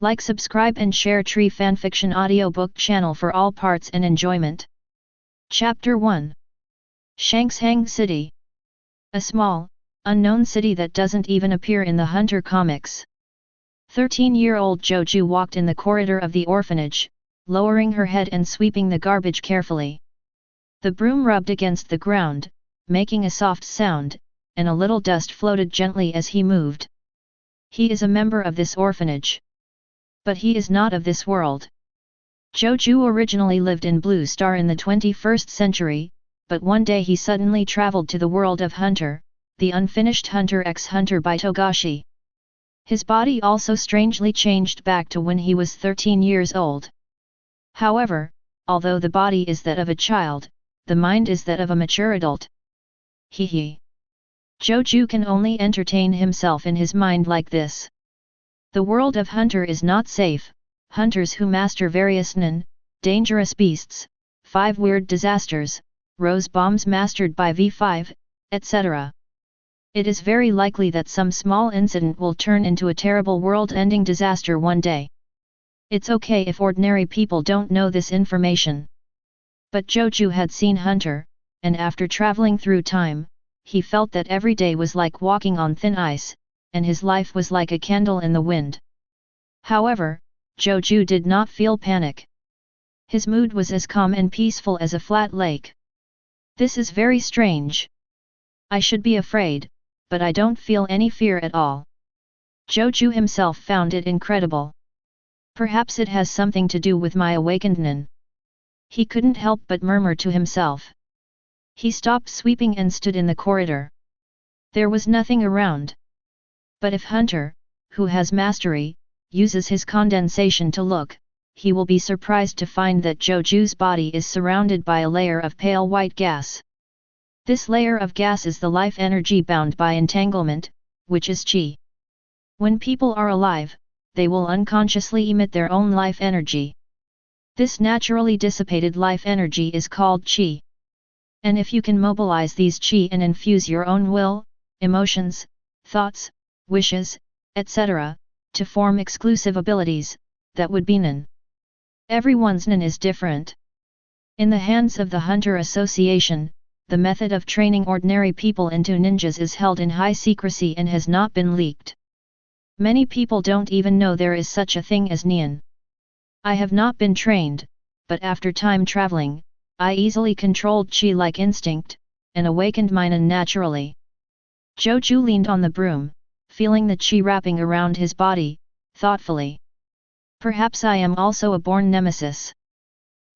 Like, subscribe and share Tree Fanfiction audiobook channel for all parts and enjoyment. Chapter 1. Shanxhang City. A small, unknown city that doesn't even appear in the Hunter comics. 13-year-old Zhou Jue walked in the corridor of the orphanage, lowering her head and sweeping the garbage carefully. The broom rubbed against the ground, making a soft sound, and a little dust floated gently as he moved. He is a member of this orphanage. But he is not of this world. Zhou Jue originally lived in Blue Star in the 21st century, but one day he suddenly traveled to the world of Hunter, the unfinished Hunter x Hunter by Togashi. His body also strangely changed back to when he was 13 years old. However, although the body is that of a child, the mind is that of a mature adult. Zhou Jue can only entertain himself in his mind like this. The world of Hunter is not safe. Hunters who master various dangerous beasts, 5 weird disasters, rose bombs mastered by V5, etc. It is very likely that some small incident will turn into a terrible world-ending disaster one day. It's okay if ordinary people don't know this information. But Zhou Jue had seen Hunter, and after traveling through time, he felt that every day was like walking on thin ice, and his life was like a candle in the wind. However, Zhou Jue did not feel panic. His mood was as calm and peaceful as a flat lake. This is very strange. I should be afraid, but I don't feel any fear at all. Zhou Jue himself found it incredible. Perhaps it has something to do with my awakened Nen. He couldn't help but murmur to himself. He stopped sweeping and stood in the corridor. There was nothing around. But if Hunter, who has mastery, uses his condensation to look, he will be surprised to find that Zhou Jue's body is surrounded by a layer of pale white gas. This layer of gas is the life energy bound by entanglement, which is qi. When people are alive, they will unconsciously emit their own life energy. This naturally dissipated life energy is called qi. And if you can mobilize these qi and infuse your own will, emotions, thoughts, wishes, etc., to form exclusive abilities, that would be Nen. Everyone's Nen is different. In the hands of the Hunter Association, the method of training ordinary people into ninjas is held in high secrecy and has not been leaked. Many people don't even know there is such a thing as Nian. I have not been trained, but after time traveling, I easily controlled qi like instinct, and awakened my Nen naturally. Zhou Jue leaned on the broom, feeling the qi wrapping around his body, thoughtfully. Perhaps I am also a born nemesis.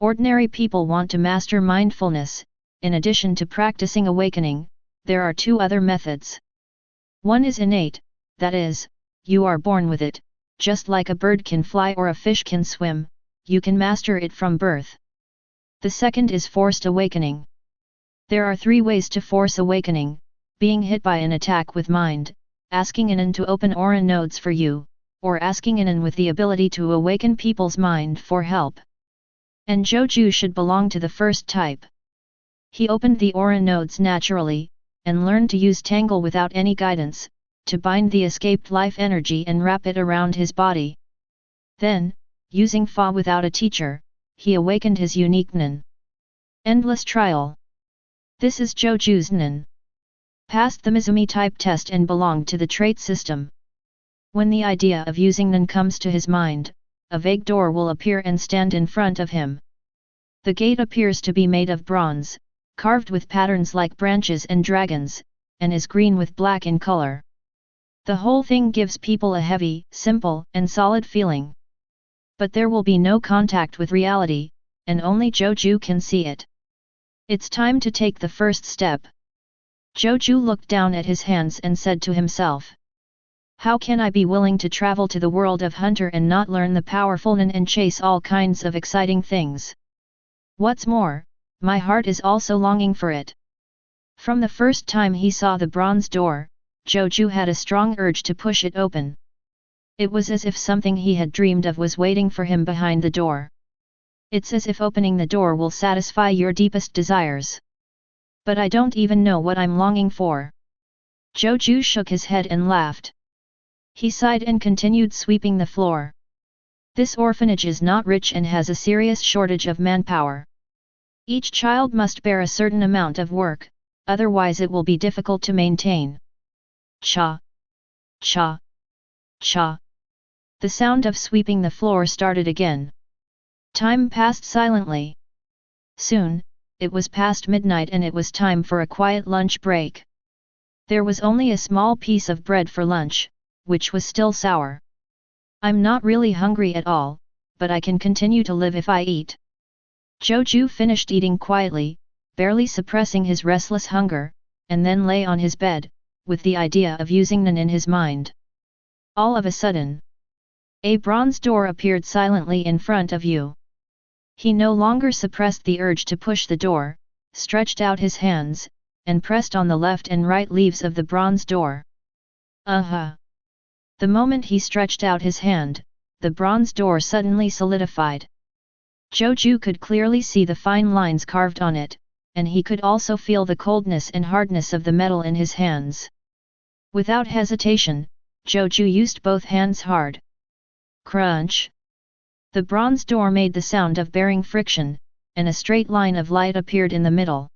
Ordinary people want to master mindfulness. In addition to practicing awakening, there are 2 other methods. One is innate, that is, you are born with it, just like a bird can fly or a fish can swim, you can master it from birth. The second is forced awakening. There are 3 ways to force awakening: being hit by an attack with mind, asking Nen to open aura nodes for you, or asking Nen with the ability to awaken people's mind for help. And Zhou Jue should belong to the first type. He opened the aura nodes naturally, and learned to use Tangle without any guidance, to bind the escaped life energy and wrap it around his body. Then, using Fa without a teacher, he awakened his unique Nen. Endless trial. This is Zhou Jue's Nen. Passed the Mizumi type test and belonged to the trait system. When the idea of using Nen comes to his mind, a vague door will appear and stand in front of him. The gate appears to be made of bronze, carved with patterns like branches and dragons, and is green with black in color. The whole thing gives people a heavy, simple, and solid feeling. But there will be no contact with reality, and only Zhou Jue can see it. It's time to take the first step. Zhou Jue looked down at his hands and said to himself, how can I be willing to travel to the world of Hunter and not learn the powerful Nen and chase all kinds of exciting things? What's more, my heart is also longing for it. From the first time he saw the bronze door, Zhou Jue had a strong urge to push it open. It was as if something he had dreamed of was waiting for him behind the door. It's as if opening the door will satisfy your deepest desires. But I don't even know what I'm longing for. Zhou Jue shook his head and laughed. He sighed and continued sweeping the floor. This orphanage is not rich and has a serious shortage of manpower. Each child must bear a certain amount of work, otherwise it will be difficult to maintain. Cha! Cha! Cha! The sound of sweeping the floor started again. Time passed silently. Soon, it was past midnight and it was time for a quiet lunch break. There was only a small piece of bread for lunch, which was still sour. I'm not really hungry at all, but I can continue to live if I eat. Zhou Jue finished eating quietly, barely suppressing his restless hunger, and then lay on his bed, with the idea of using Nan in his mind. All of a sudden, a bronze door appeared silently in front of you. He no longer suppressed the urge to push the door, stretched out his hands, and pressed on the left and right leaves of the bronze door. The moment he stretched out his hand, the bronze door suddenly solidified. Zhou Jue could clearly see the fine lines carved on it, and he could also feel the coldness and hardness of the metal in his hands. Without hesitation, Zhou Jue used both hands hard. Crunch! The bronze door made the sound of bearing friction, and a straight line of light appeared in the middle.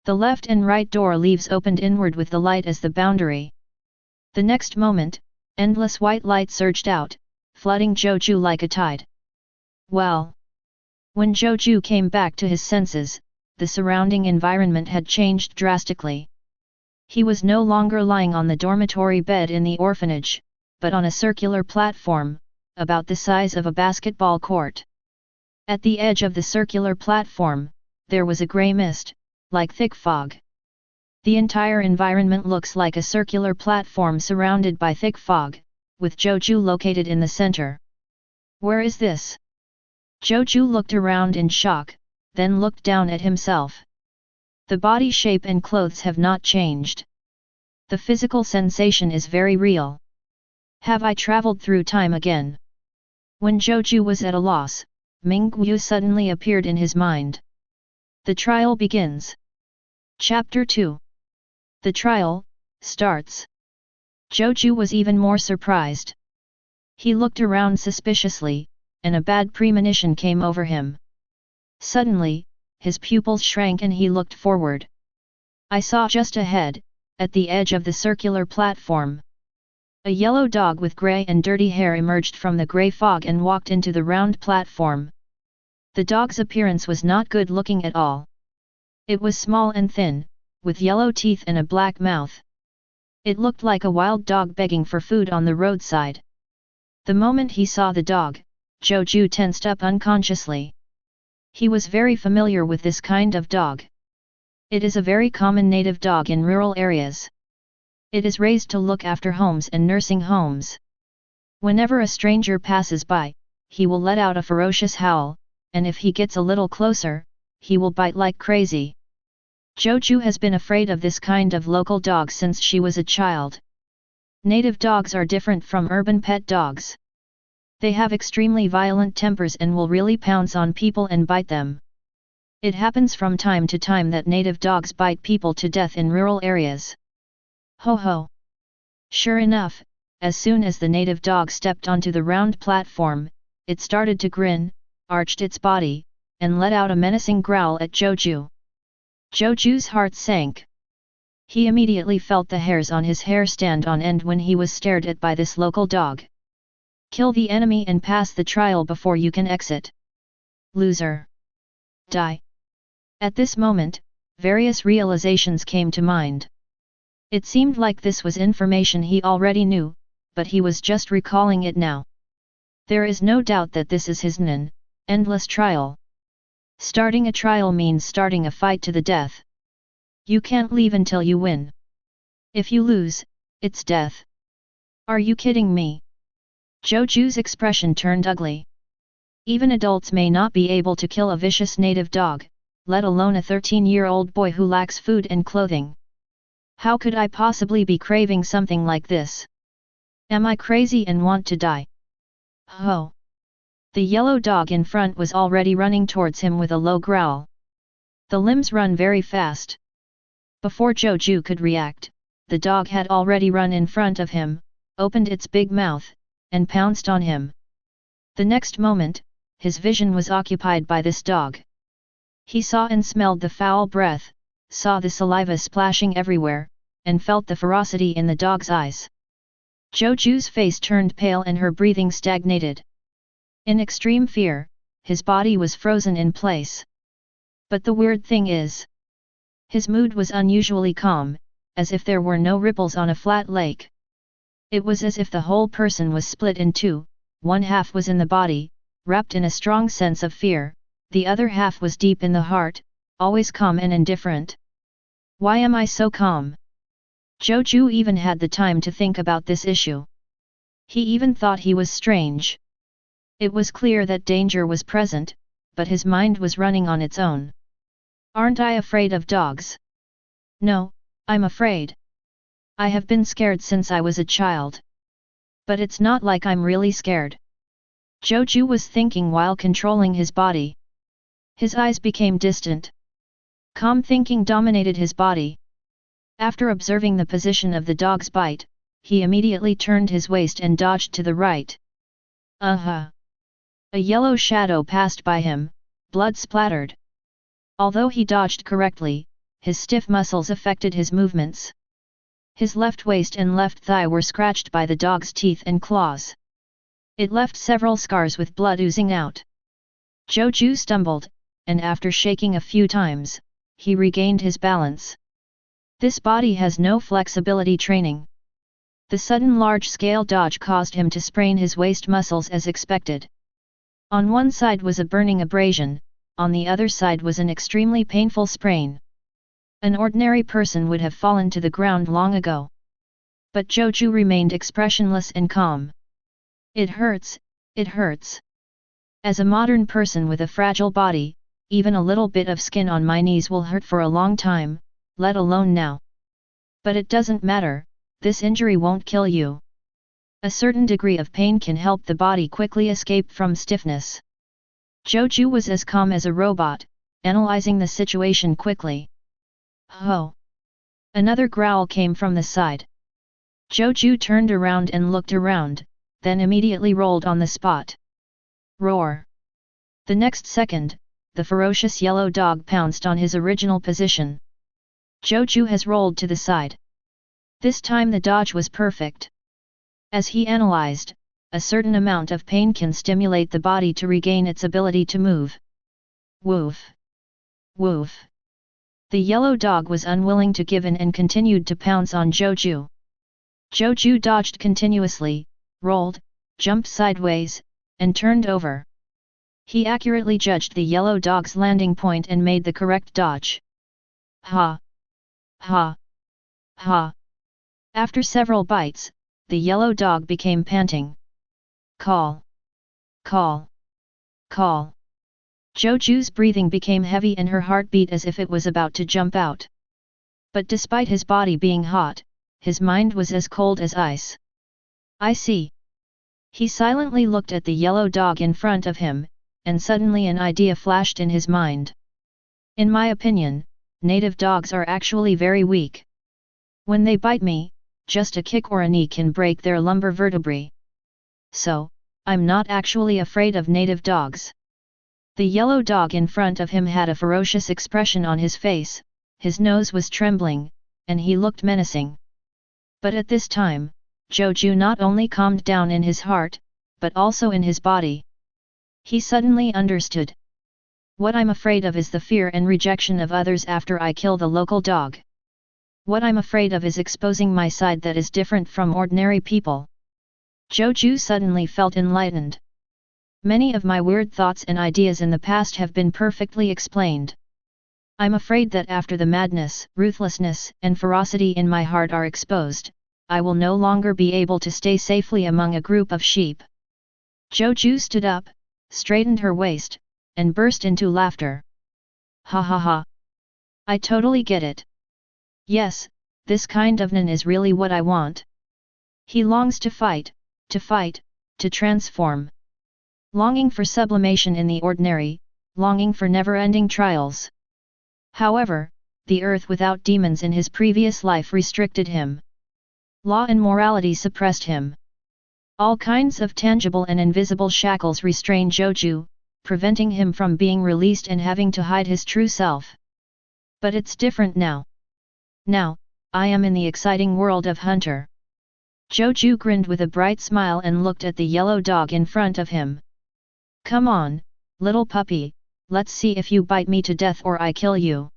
The left and right door leaves opened inward with the light as the boundary. The next moment, endless white light surged out, flooding Zhou Jue like a tide. Well! When Zhou Jue came back to his senses, the surrounding environment had changed drastically. He was no longer lying on the dormitory bed in the orphanage, but on a circular platform, about the size of a basketball court. At the edge of the circular platform, there was a grey mist, like thick fog. The entire environment looks like a circular platform surrounded by thick fog, with Zhou Jue located in the center. Where is this? Zhou Jue looked around in shock, then looked down at himself. The body shape and clothes have not changed. The physical sensation is very real. Have I traveled through time again? When Zhou Jue was at a loss, Ming Guyu suddenly appeared in his mind. The trial begins. Chapter 2. The trial starts. Zhou Jue was even more surprised. He looked around suspiciously, and a bad premonition came over him. Suddenly, his pupils shrank and he looked forward. I saw just ahead, at the edge of the circular platform. A yellow dog with grey and dirty hair emerged from the grey fog and walked into the round platform. The dog's appearance was not good looking at all. It was small and thin, with yellow teeth and a black mouth. It looked like a wild dog begging for food on the roadside. The moment he saw the dog, Zhou Jue tensed up unconsciously. He was very familiar with this kind of dog. It is a very common native dog in rural areas. It is raised to look after homes and nursing homes. Whenever a stranger passes by, he will let out a ferocious howl, and if he gets a little closer, he will bite like crazy. Zhou Jue has been afraid of this kind of local dog since she was a child. Native dogs are different from urban pet dogs. They have extremely violent tempers and will really pounce on people and bite them. It happens from time to time that native dogs bite people to death in rural areas. Ho ho! Sure enough, as soon as the native dog stepped onto the round platform, it started to grin, arched its body, and let out a menacing growl at Zhou Jue. Zhou Jue's heart sank. He immediately felt the hairs on his hair stand on end when he was stared at by this local dog. Kill the enemy and pass the trial before you can exit. Loser! Die! At this moment, various realizations came to mind. It seemed like this was information he already knew, but he was just recalling it now. There is no doubt that this is his endless trial. Starting a trial means starting a fight to the death. You can't leave until you win. If you lose, it's death. Are you kidding me? Zhou Jue's expression turned ugly. Even adults may not be able to kill a vicious native dog, let alone a 13-year-old boy who lacks food and clothing. How could I possibly be craving something like this? Am I crazy and want to die? Ho! The yellow dog in front was already running towards him with a low growl. The limbs run very fast. Before Zhou Jue could react, the dog had already run in front of him, opened its big mouth, and pounced on him. The next moment, his vision was occupied by this dog. He saw and smelled the foul breath, saw the saliva splashing everywhere, and felt the ferocity in the dog's eyes. Zhou Jue's face turned pale and her breathing stagnated. In extreme fear, his body was frozen in place. But the weird thing is, his mood was unusually calm, as if there were no ripples on a flat lake. It was as if the whole person was split in two, one half was in the body, wrapped in a strong sense of fear, the other half was deep in the heart, always calm and indifferent. Why am I so calm? Zhou Jue even had the time to think about this issue. He even thought he was strange. It was clear that danger was present, but his mind was running on its own. Aren't I afraid of dogs? No, I'm afraid. I have been scared since I was a child. But it's not like I'm really scared. Zhou Jue was thinking while controlling his body. His eyes became distant. Calm thinking dominated his body. After observing the position of the dog's bite, he immediately turned his waist and dodged to the right. A yellow shadow passed by him, blood splattered. Although he dodged correctly, his stiff muscles affected his movements. His left waist and left thigh were scratched by the dog's teeth and claws. It left several scars with blood oozing out. Zhou Jue stumbled, and after shaking a few times, he regained his balance. This body has no flexibility training. The sudden large-scale dodge caused him to sprain his waist muscles as expected. On one side was a burning abrasion, on the other side was an extremely painful sprain. An ordinary person would have fallen to the ground long ago. But Zhou Jue remained expressionless and calm. It hurts, it hurts. As a modern person with a fragile body, even a little bit of skin on my knees will hurt for a long time, let alone now. But it doesn't matter, this injury won't kill you. A certain degree of pain can help the body quickly escape from stiffness. Zhou Jue was as calm as a robot, analyzing the situation quickly. Ho! Another growl came from the side. Zhou Jue turned around and looked around, then immediately rolled on the spot. Roar! The next second, the ferocious yellow dog pounced on his original position. Zhou Jue has rolled to the side. This time the dodge was perfect. As he analyzed, a certain amount of pain can stimulate the body to regain its ability to move. Woof! Woof! The yellow dog was unwilling to give in and continued to pounce on Zhou Jue. Zhou Jue dodged continuously, rolled, jumped sideways, and turned over. He accurately judged the yellow dog's landing point and made the correct dodge. Ha! Ha! Ha! After several bites, the yellow dog became panting. Call! Call! Call! Zhou Jue's breathing became heavy and her heart beat as if it was about to jump out. But despite his body being hot, his mind was as cold as ice. I see. He silently looked at the yellow dog in front of him, and suddenly an idea flashed in his mind. In my opinion, native dogs are actually very weak. When they bite me, just a kick or a knee can break their lumbar vertebrae. So, I'm not actually afraid of native dogs. The yellow dog in front of him had a ferocious expression on his face, his nose was trembling, and he looked menacing. But at this time, Zhou Jue not only calmed down in his heart, but also in his body. He suddenly understood. What I'm afraid of is the fear and rejection of others after I kill the local dog. What I'm afraid of is exposing my side that is different from ordinary people. Zhou Jue suddenly felt enlightened. Many of my weird thoughts and ideas in the past have been perfectly explained. I'm afraid that after the madness, ruthlessness, and ferocity in my heart are exposed, I will no longer be able to stay safely among a group of sheep. Zhou Jue stood up, straightened her waist, and burst into laughter. Ha ha ha! I totally get it. Yes, this kind of nan is really what I want. He longs to fight, to transform. Longing for sublimation in the ordinary, longing for never-ending trials. However, the earth without demons in his previous life restricted him. Law and morality suppressed him. All kinds of tangible and invisible shackles restrain Zhou Jue, preventing him from being released and having to hide his true self. But it's different now. Now, I am in the exciting world of Hunter. Zhou Jue grinned with a bright smile and looked at the yellow dog in front of him. Come on, little puppy, let's see if you bite me to death or I kill you.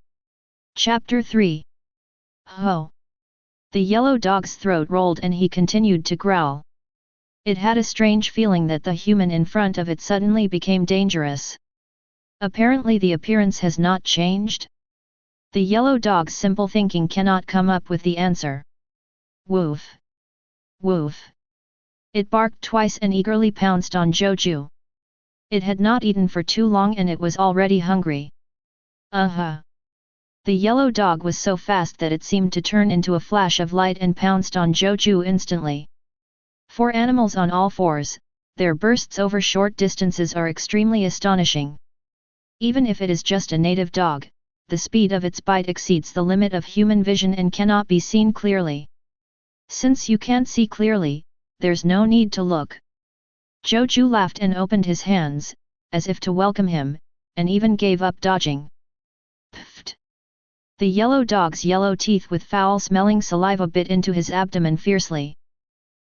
Chapter 3. Ho! The yellow dog's throat rolled and he continued to growl. It had a strange feeling that the human in front of it suddenly became dangerous. Apparently the appearance has not changed. The yellow dog's simple thinking cannot come up with the answer. Woof! Woof! It barked twice and eagerly pounced on Zhou Jue. It had not eaten for too long and it was already hungry. The yellow dog was so fast that it seemed to turn into a flash of light and pounced on Zhou Jue instantly. For animals on all fours, their bursts over short distances are extremely astonishing. Even if it is just a native dog, the speed of its bite exceeds the limit of human vision and cannot be seen clearly. Since you can't see clearly, there's no need to look. Zhou Jue laughed and opened his hands, as if to welcome him, and even gave up dodging. Pfft! The yellow dog's yellow teeth with foul-smelling saliva bit into his abdomen fiercely.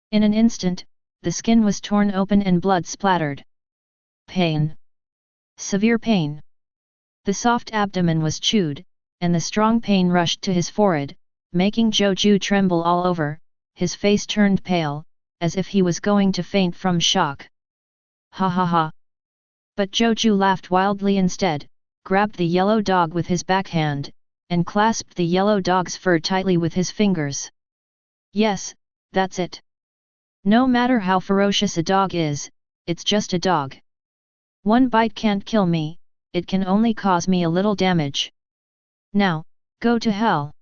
In an instant, the skin was torn open and blood splattered. Pain. Severe pain. The soft abdomen was chewed, and the strong pain rushed to his forehead, making Zhou Jue tremble all over. His face turned pale, as if he was going to faint from shock. Ha ha ha! But Zhou Jue laughed wildly instead, grabbed the yellow dog with his backhand, and clasped the yellow dog's fur tightly with his fingers. Yes, that's it. No matter how ferocious a dog is, it's just a dog. One bite can't kill me, it can only cause me a little damage. Now, go to hell!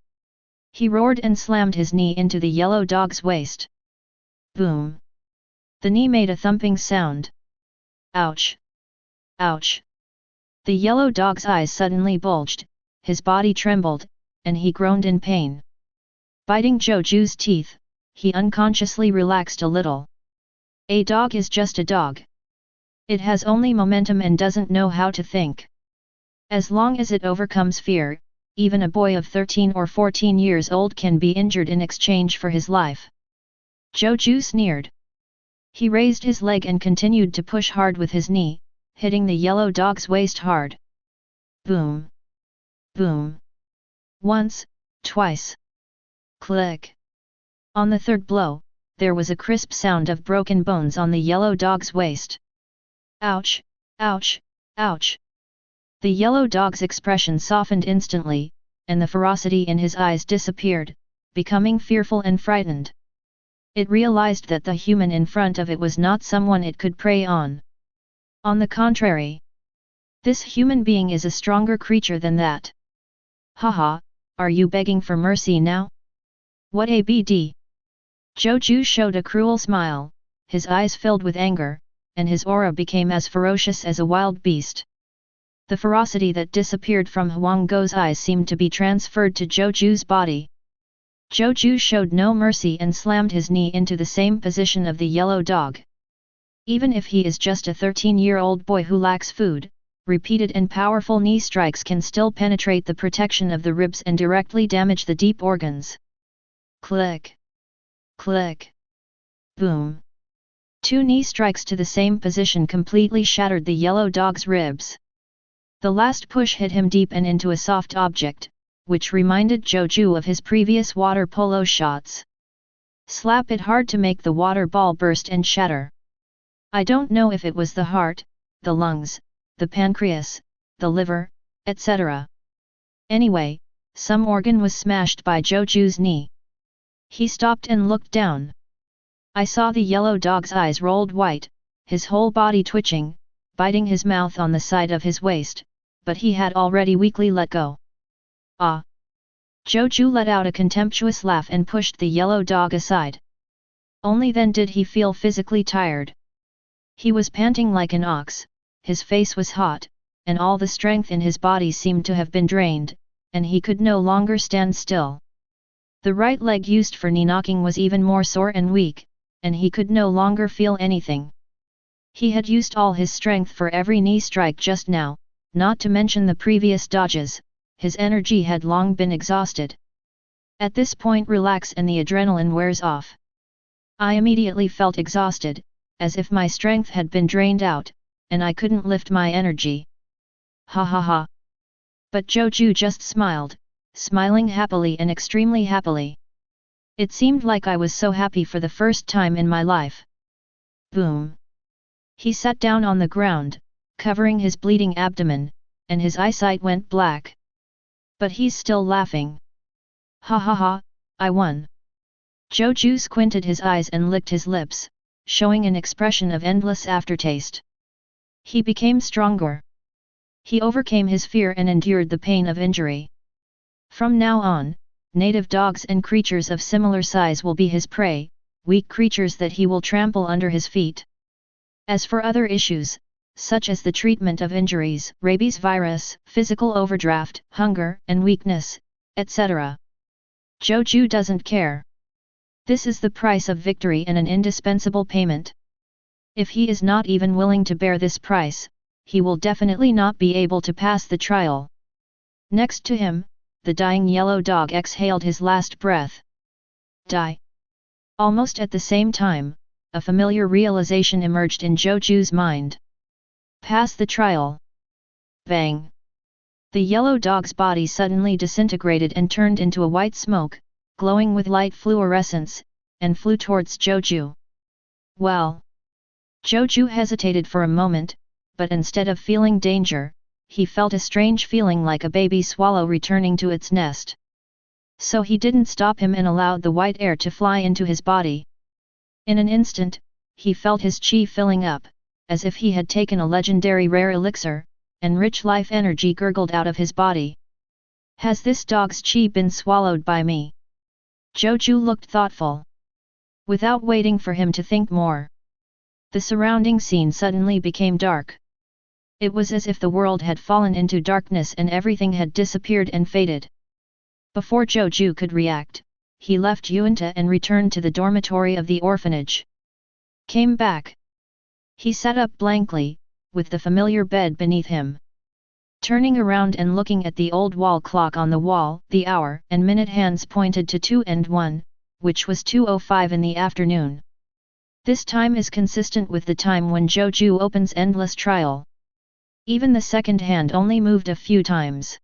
He roared and slammed his knee into the yellow dog's waist. Boom! The knee made a thumping sound. Ouch! Ouch! The yellow dog's eyes suddenly bulged, his body trembled, and he groaned in pain. Biting Zhou Jue's teeth, he unconsciously relaxed a little. A dog is just a dog. It has only momentum and doesn't know how to think. As long as it overcomes fear, even a boy of 13 or 14 years old can be injured in exchange for his life. Zhou Jue sneered. He raised his leg and continued to push hard with his knee, hitting the yellow dog's waist hard. Boom! Boom! Once, twice. Click! On the third blow, there was a crisp sound of broken bones on the yellow dog's waist. Ouch! Ouch! Ouch! The yellow dog's expression softened instantly, and the ferocity in his eyes disappeared, becoming fearful and frightened. It realized that the human in front of it was not someone it could prey on. On the contrary, this human being is a stronger creature than that. Haha, are you begging for mercy now? What a BD! Zhou Jue showed a cruel smile, his eyes filled with anger, and his aura became as ferocious as a wild beast. The ferocity that disappeared from Huang Gou's eyes seemed to be transferred to Zhou Jue's body. Zhou Jue showed no mercy and slammed his knee into the same position of the yellow dog. Even if he is just a 13-year-old boy who lacks food, repeated and powerful knee strikes can still penetrate the protection of the ribs and directly damage the deep organs. Click! Click! Boom! 2 knee strikes to the same position completely shattered the yellow dog's ribs. The last push hit him deep and into a soft object, which reminded Zhou Jue of his previous water polo shots. Slap it hard to make the water ball burst and shatter. I don't know if it was the heart, the lungs, the pancreas, the liver, etc. Anyway, some organ was smashed by Zhou Jue's knee. He stopped and looked down. I saw the yellow dog's eyes rolled white, his whole body twitching, biting his mouth on the side of his waist, but he had already weakly let go. Ah! Zhou Jue let out a contemptuous laugh and pushed the yellow dog aside. Only then did he feel physically tired. He was panting like an ox, his face was hot, and all the strength in his body seemed to have been drained, and he could no longer stand still. The right leg used for knee knocking was even more sore and weak, and he could no longer feel anything. He had used all his strength for every knee strike just now, not to mention the previous dodges, his energy had long been exhausted. At this point relax and the adrenaline wears off. I immediately felt exhausted, as if my strength had been drained out, and I couldn't lift my energy. Ha ha ha. But Zhou Jue just smiled, smiling happily and extremely happily. It seemed like I was so happy for the first time in my life. Boom. He sat down on the ground, covering his bleeding abdomen, and his eyesight went black. But he's still laughing. Ha ha ha, I won. Zhou Jue squinted his eyes and licked his lips, showing an expression of endless aftertaste. He became stronger. He overcame his fear and endured the pain of injury. From now on, native dogs and creatures of similar size will be his prey, weak creatures that he will trample under his feet. As for other issues, such as the treatment of injuries, rabies virus, physical overdraft, hunger and weakness, etc., Zhou Jue doesn't care. This is the price of victory and an indispensable payment. If he is not even willing to bear this price, he will definitely not be able to pass the trial. Next to him, the dying yellow dog exhaled his last breath. Die. Almost at the same time, a familiar realization emerged in Zhou Jue's mind. Pass the trial. Bang. The yellow dog's body suddenly disintegrated and turned into a white smoke, glowing with light fluorescence, and flew towards Zhou Jue. Well. Zhou Jue hesitated for a moment, but instead of feeling danger, he felt a strange feeling like a baby swallow returning to its nest. So he didn't stop him and allowed the white air to fly into his body. In an instant, he felt his chi filling up, as if he had taken a legendary rare elixir, and rich life energy gurgled out of his body. Has this dog's chi been swallowed by me? Zhou Jue looked thoughtful. Without waiting for him to think more, the surrounding scene suddenly became dark. It was as if the world had fallen into darkness and everything had disappeared and faded. Before Zhou Jue could react, he left Yuanta and returned to the dormitory of the orphanage. Came back. He sat up blankly, with the familiar bed beneath him. Turning around and looking at the old wall clock on the wall, the hour and minute hands pointed to 2 and 1, which was 2:05 in the afternoon. This time is consistent with the time when Zhou Jue opens Endless Trial. Even the second hand only moved a few times.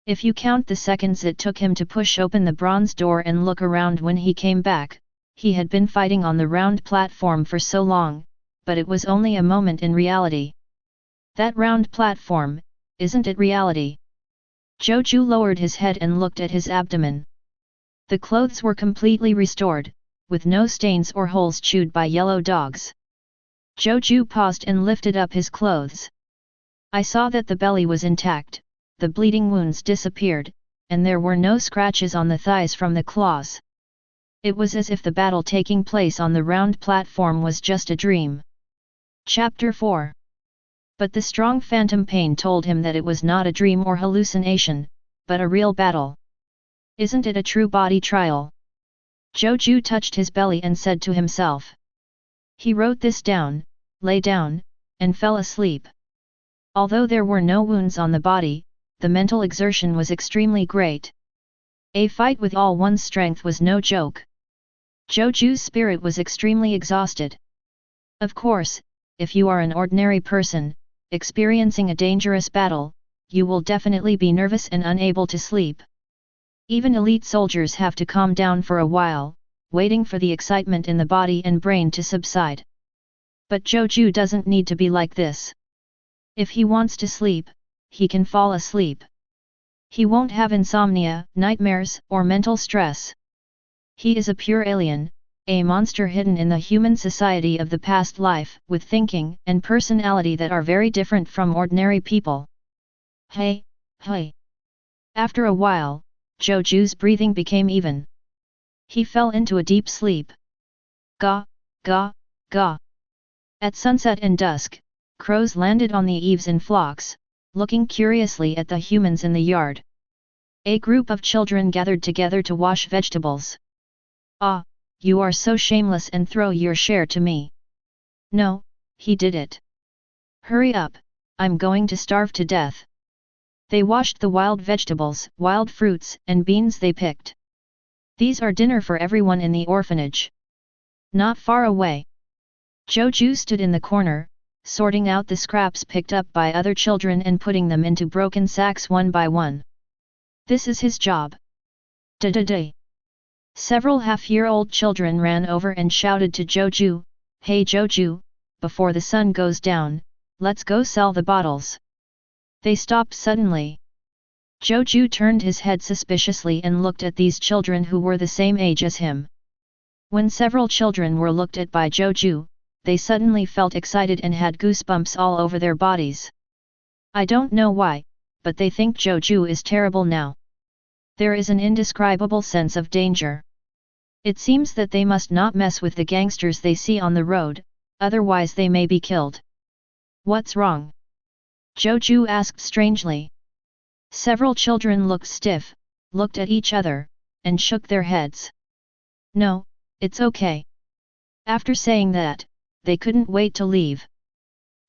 If you count the seconds it took him to push open the bronze door and look around when he came back, he had been fighting on the round platform for so long, but it was only a moment in reality. That round platform, isn't it reality? Zhou Jue lowered his head and looked at his abdomen. The clothes were completely restored, with no stains or holes chewed by yellow dogs. Zhou Jue paused and lifted up his clothes. I saw that the belly was intact, the bleeding wounds disappeared, and there were no scratches on the thighs from the claws. It was as if the battle taking place on the round platform was just a dream. Chapter 4. But the strong phantom pain told him that it was not a dream or hallucination, but a real battle. Isn't it a true body trial? Zhou Jue touched his belly and said to himself. He wrote this down, lay down, and fell asleep. Although there were no wounds on the body, the mental exertion was extremely great. A fight with all one's strength was no joke. Zhou Jue's spirit was extremely exhausted. Of course, if you are an ordinary person, experiencing a dangerous battle, you will definitely be nervous and unable to sleep. Even elite soldiers have to calm down for a while, waiting for the excitement in the body and brain to subside. But Zhou Jue doesn't need to be like this. If he wants to sleep, he can fall asleep. He won't have insomnia, nightmares, or mental stress. He is a pure alien, a monster hidden in the human society of the past life, with thinking and personality that are very different from ordinary people. Hey, hey. After a while, Zhou Jue's breathing became even. He fell into a deep sleep. Ga, ga, ga. At sunset and dusk, crows landed on the eaves in flocks, looking curiously at the humans in the yard. A group of children gathered together to wash vegetables. Ah, you are so shameless and throw your share to me. No, he did it. Hurry up, I'm going to starve to death. They washed the wild vegetables, wild fruits, and beans they picked. These are dinner for everyone in the orphanage. Not far away. Zhou Jue stood in the corner, sorting out the scraps picked up by other children and putting them into broken sacks one by one. This is his job. Da-da-da. Several half-year-old children ran over and shouted to Zhou Jue, "Hey Zhou Jue, before the sun goes down, let's go sell the bottles." They stopped suddenly. Zhou Jue turned his head suspiciously and looked at these children who were the same age as him. When several children were looked at by Zhou Jue, they suddenly felt excited and had goosebumps all over their bodies. I don't know why, but they think Zhou Jue is terrible now. There is an indescribable sense of danger. It seems that they must not mess with the gangsters they see on the road, otherwise they may be killed. What's wrong? Zhou Jue asked strangely. Several children looked stiff, looked at each other, and shook their heads. No, it's okay. After saying that, they couldn't wait to leave.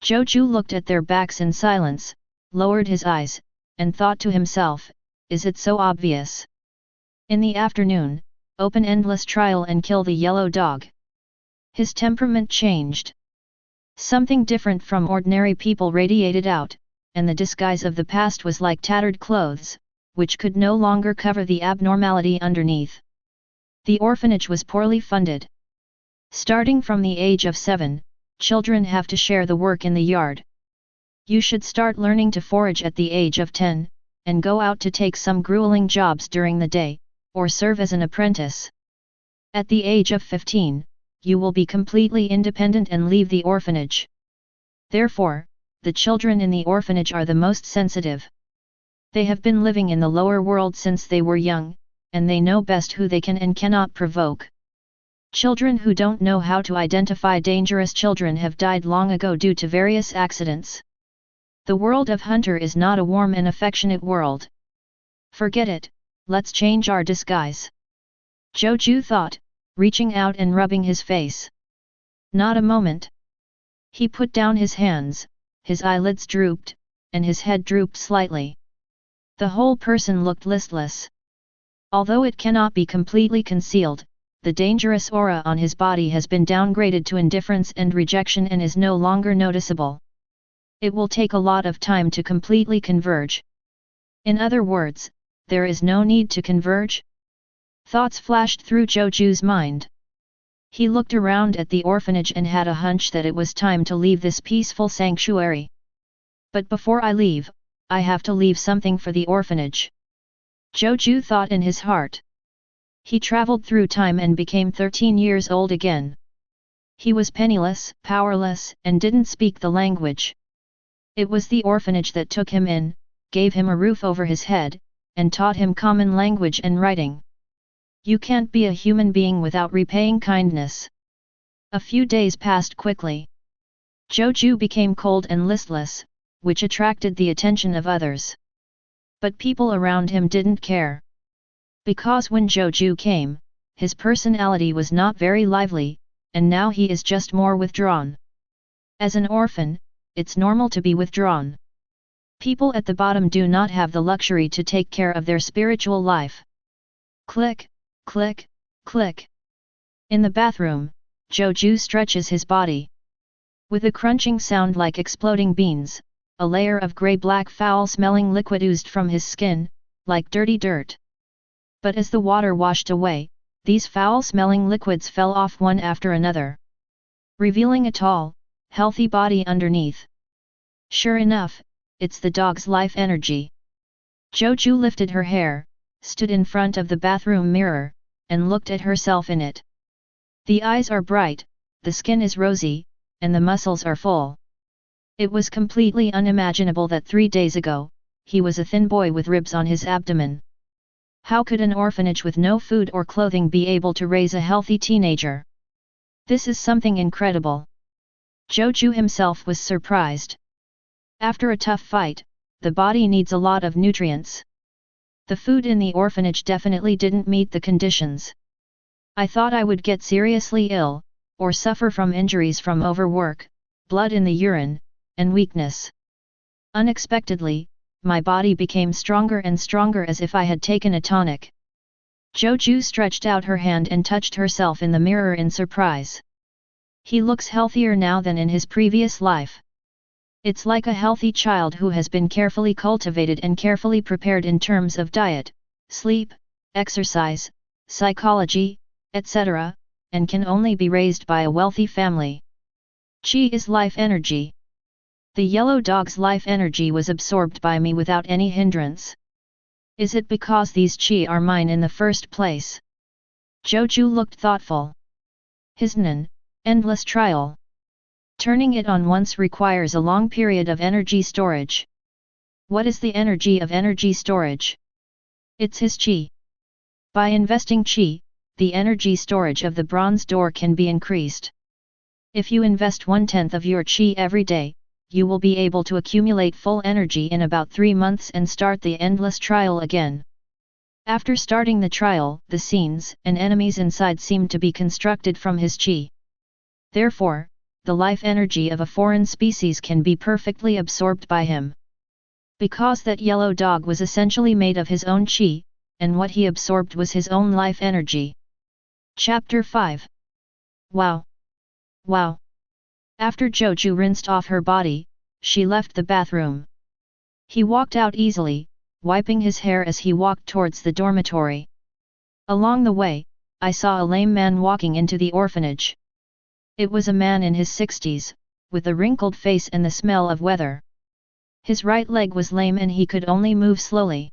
Zhou Jue looked at their backs in silence, lowered his eyes, and thought to himself, is it so obvious? In the afternoon, open endless trial and kill the yellow dog. His temperament changed. Something different from ordinary people radiated out, and the disguise of the past was like tattered clothes, which could no longer cover the abnormality underneath. The orphanage was poorly funded. Starting from the age of 7, children have to share the work in the yard. You should start learning to forage at the age of 10, and go out to take some grueling jobs during the day, or serve as an apprentice. At the age of 15, you will be completely independent and leave the orphanage. Therefore, the children in the orphanage are the most sensitive. They have been living in the lower world since they were young, and they know best who they can and cannot provoke. Children who don't know how to identify dangerous children have died long ago due to various accidents. The world of Hunter is not a warm and affectionate world. Forget it, let's change our disguise. Zhou Jue thought, reaching out and rubbing his face. Not a moment. He put down his hands, his eyelids drooped, and his head drooped slightly. The whole person looked listless. Although it cannot be completely concealed, the dangerous aura on his body has been downgraded to indifference and rejection and is no longer noticeable. It will take a lot of time to completely converge. In other words, there is no need to converge? Thoughts flashed through Zhou Jue's mind. He looked around at the orphanage and had a hunch that it was time to leave this peaceful sanctuary. But before I leave, I have to leave something for the orphanage. Zhou Jue thought in his heart. He traveled through time and became 13 years old again. He was penniless, powerless, and didn't speak the language. It was the orphanage that took him in, gave him a roof over his head, and taught him common language and writing. You can't be a human being without repaying kindness. A few days passed quickly. Zhou Jue became cold and listless, which attracted the attention of others. But people around him didn't care. Because when Zhou Jue came, his personality was not very lively, and now he is just more withdrawn. As an orphan, it's normal to be withdrawn. People at the bottom do not have the luxury to take care of their spiritual life. Click, click, click. In the bathroom, Zhou Jue stretches his body. With a crunching sound like exploding beans, a layer of grey-black foul-smelling liquid oozed from his skin, like dirty dirt. But as the water washed away, these foul-smelling liquids fell off one after another, revealing a tall, healthy body underneath. Sure enough, it's the dog's life energy. Zhou Jue lifted her hair, stood in front of the bathroom mirror, and looked at herself in it. The eyes are bright, the skin is rosy, and the muscles are full. It was completely unimaginable that 3 days ago, he was a thin boy with ribs on his abdomen. How could an orphanage with no food or clothing be able to raise a healthy teenager? This is something incredible. Zhou Jue himself was surprised. After a tough fight, the body needs a lot of nutrients. The food in the orphanage definitely didn't meet the conditions. I thought I would get seriously ill, or suffer from injuries from overwork, blood in the urine, and weakness. Unexpectedly, my body became stronger and stronger as if I had taken a tonic. Zhou Jue stretched out her hand and touched herself in the mirror in surprise. He looks healthier now than in his previous life. It's like a healthy child who has been carefully cultivated and carefully prepared in terms of diet, sleep, exercise, psychology, etc., and can only be raised by a wealthy family. Qi is life energy. The yellow dog's life energy was absorbed by me without any hindrance. Is it because these qi are mine in the first place? Zhou Jue looked thoughtful. Hisnan, endless trial. Turning it on once requires a long period of energy storage. What is the energy of energy storage? It's his qi. By investing qi, the energy storage of the bronze door can be increased. If you invest 1/10 of your qi every day, you will be able to accumulate full energy in about 3 months and start the endless trial again. After starting the trial, the scenes and enemies inside seem to be constructed from his qi. Therefore, the life energy of a foreign species can be perfectly absorbed by him. Because that yellow dog was essentially made of his own qi, and what he absorbed was his own life energy. Chapter 5. Wow! Wow! After Zhou Jue rinsed off her body, she left the bathroom. He walked out easily, wiping his hair as he walked towards the dormitory. Along the way, I saw a lame man walking into the orphanage. It was a man in his 60s, with a wrinkled face and the smell of weather. His right leg was lame and he could only move slowly.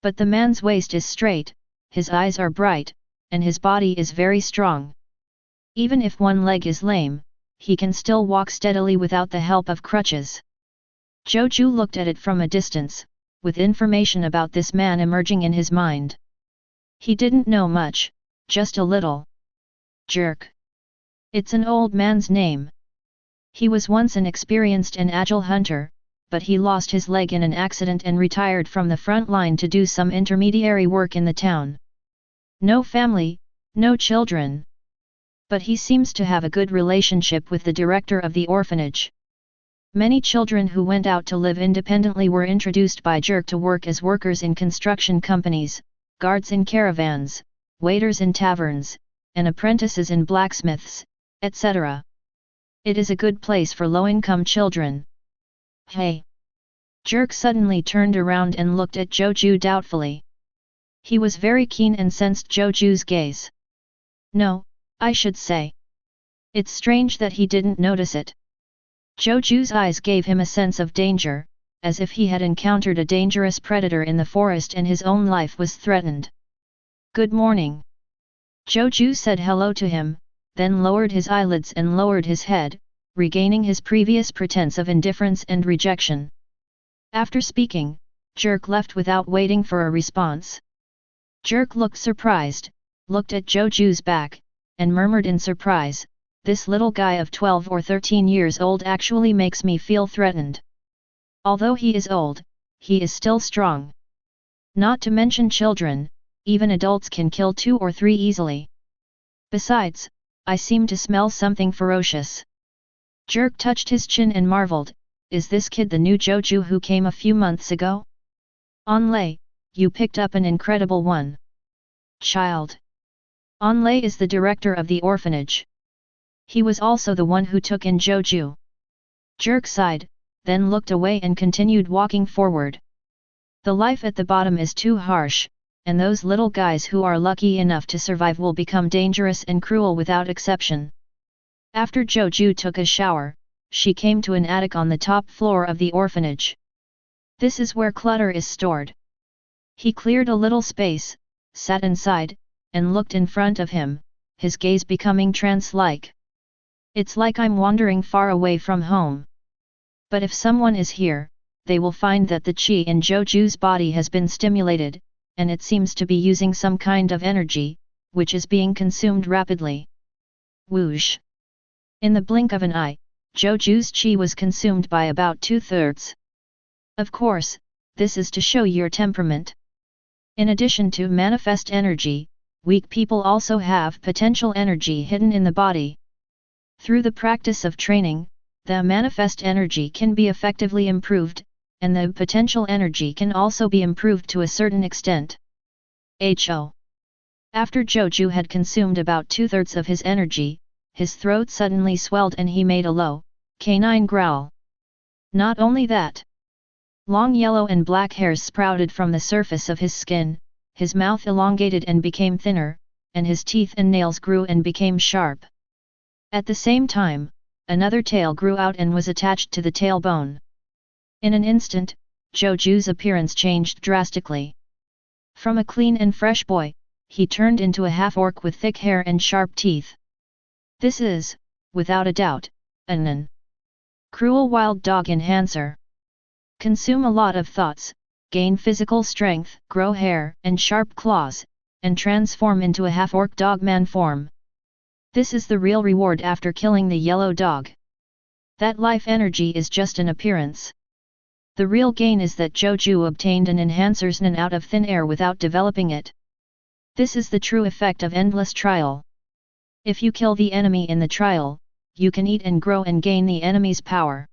But the man's waist is straight, his eyes are bright, and his body is very strong. Even if one leg is lame, he can still walk steadily without the help of crutches. Zhou Jue looked at it from a distance, with information about this man emerging in his mind. He didn't know much, just a little. Jerk. It's an old man's name. He was once an experienced and agile hunter, but he lost his leg in an accident and retired from the front line to do some intermediary work in the town. No family, no children. But he seems to have a good relationship with the director of the orphanage. Many children who went out to live independently were introduced by Jerk to work as workers in construction companies, guards in caravans, waiters in taverns, and apprentices in blacksmiths, etc. It is a good place for low-income children. Hey! Jerk suddenly turned around and looked at Zhou Jue doubtfully. He was very keen and sensed Zhou Jue's gaze. No, I should say. It's strange that he didn't notice it. Zhou Jue's eyes gave him a sense of danger, as if he had encountered a dangerous predator in the forest and his own life was threatened. Good morning. Zhou Jue said hello to him, then lowered his eyelids and lowered his head, regaining his previous pretense of indifference and rejection. After speaking, Jerk left without waiting for a response. Jerk looked surprised, looked at Zhou Jue's back, and murmured in surprise, "This little guy of 12 or 13 years old actually makes me feel threatened. Although he is old, he is still strong. Not to mention children, even adults can kill 2 or 3 easily. Besides, I seem to smell something ferocious." Jerk touched his chin and marveled, "Is this kid the new Zhou Jue who came a few months ago? Onlay, you picked up an incredible one. Child." Onlay is the director of the orphanage. He was also the one who took in Zhou Jue. Jerk sighed, then looked away and continued walking forward. The life at the bottom is too harsh, and those little guys who are lucky enough to survive will become dangerous and cruel without exception. After Zhou Jue took a shower, she came to an attic on the top floor of the orphanage. This is where clutter is stored. He cleared a little space, sat inside, and looked in front of him, his gaze becoming trance-like. It's like I'm wandering far away from home. But if someone is here, they will find that the qi in Zhou Jue's body has been stimulated, and it seems to be using some kind of energy, which is being consumed rapidly. Whoosh! In the blink of an eye, Zhou Jue's qi was consumed by about 2/3. Of course, this is to show your temperament. In addition to manifest energy, weak people also have potential energy hidden in the body. Through the practice of training, the manifest energy can be effectively improved, and the potential energy can also be improved to a certain extent. Ho. After Zhou Jue had consumed about 2/3 of his energy, his throat suddenly swelled and he made a low, canine growl. Not only that. Long yellow and black hairs sprouted from the surface of his skin, his mouth elongated and became thinner, and his teeth and nails grew and became sharp. At the same time, another tail grew out and was attached to the tailbone. In an instant, Zhou Jue's appearance changed drastically. From a clean and fresh boy, he turned into a half-orc with thick hair and sharp teeth. This is, without a doubt, an cruel wild dog enhancer. Consume a lot of thoughts, gain physical strength, grow hair and sharp claws, and transform into a half-orc dog-man form. This is the real reward after killing the yellow dog. That life energy is just an appearance. The real gain is that Zhou Jue obtained an enhancer's Nen out of thin air without developing it. This is the true effect of endless trial. If you kill the enemy in the trial, you can eat and grow and gain the enemy's power.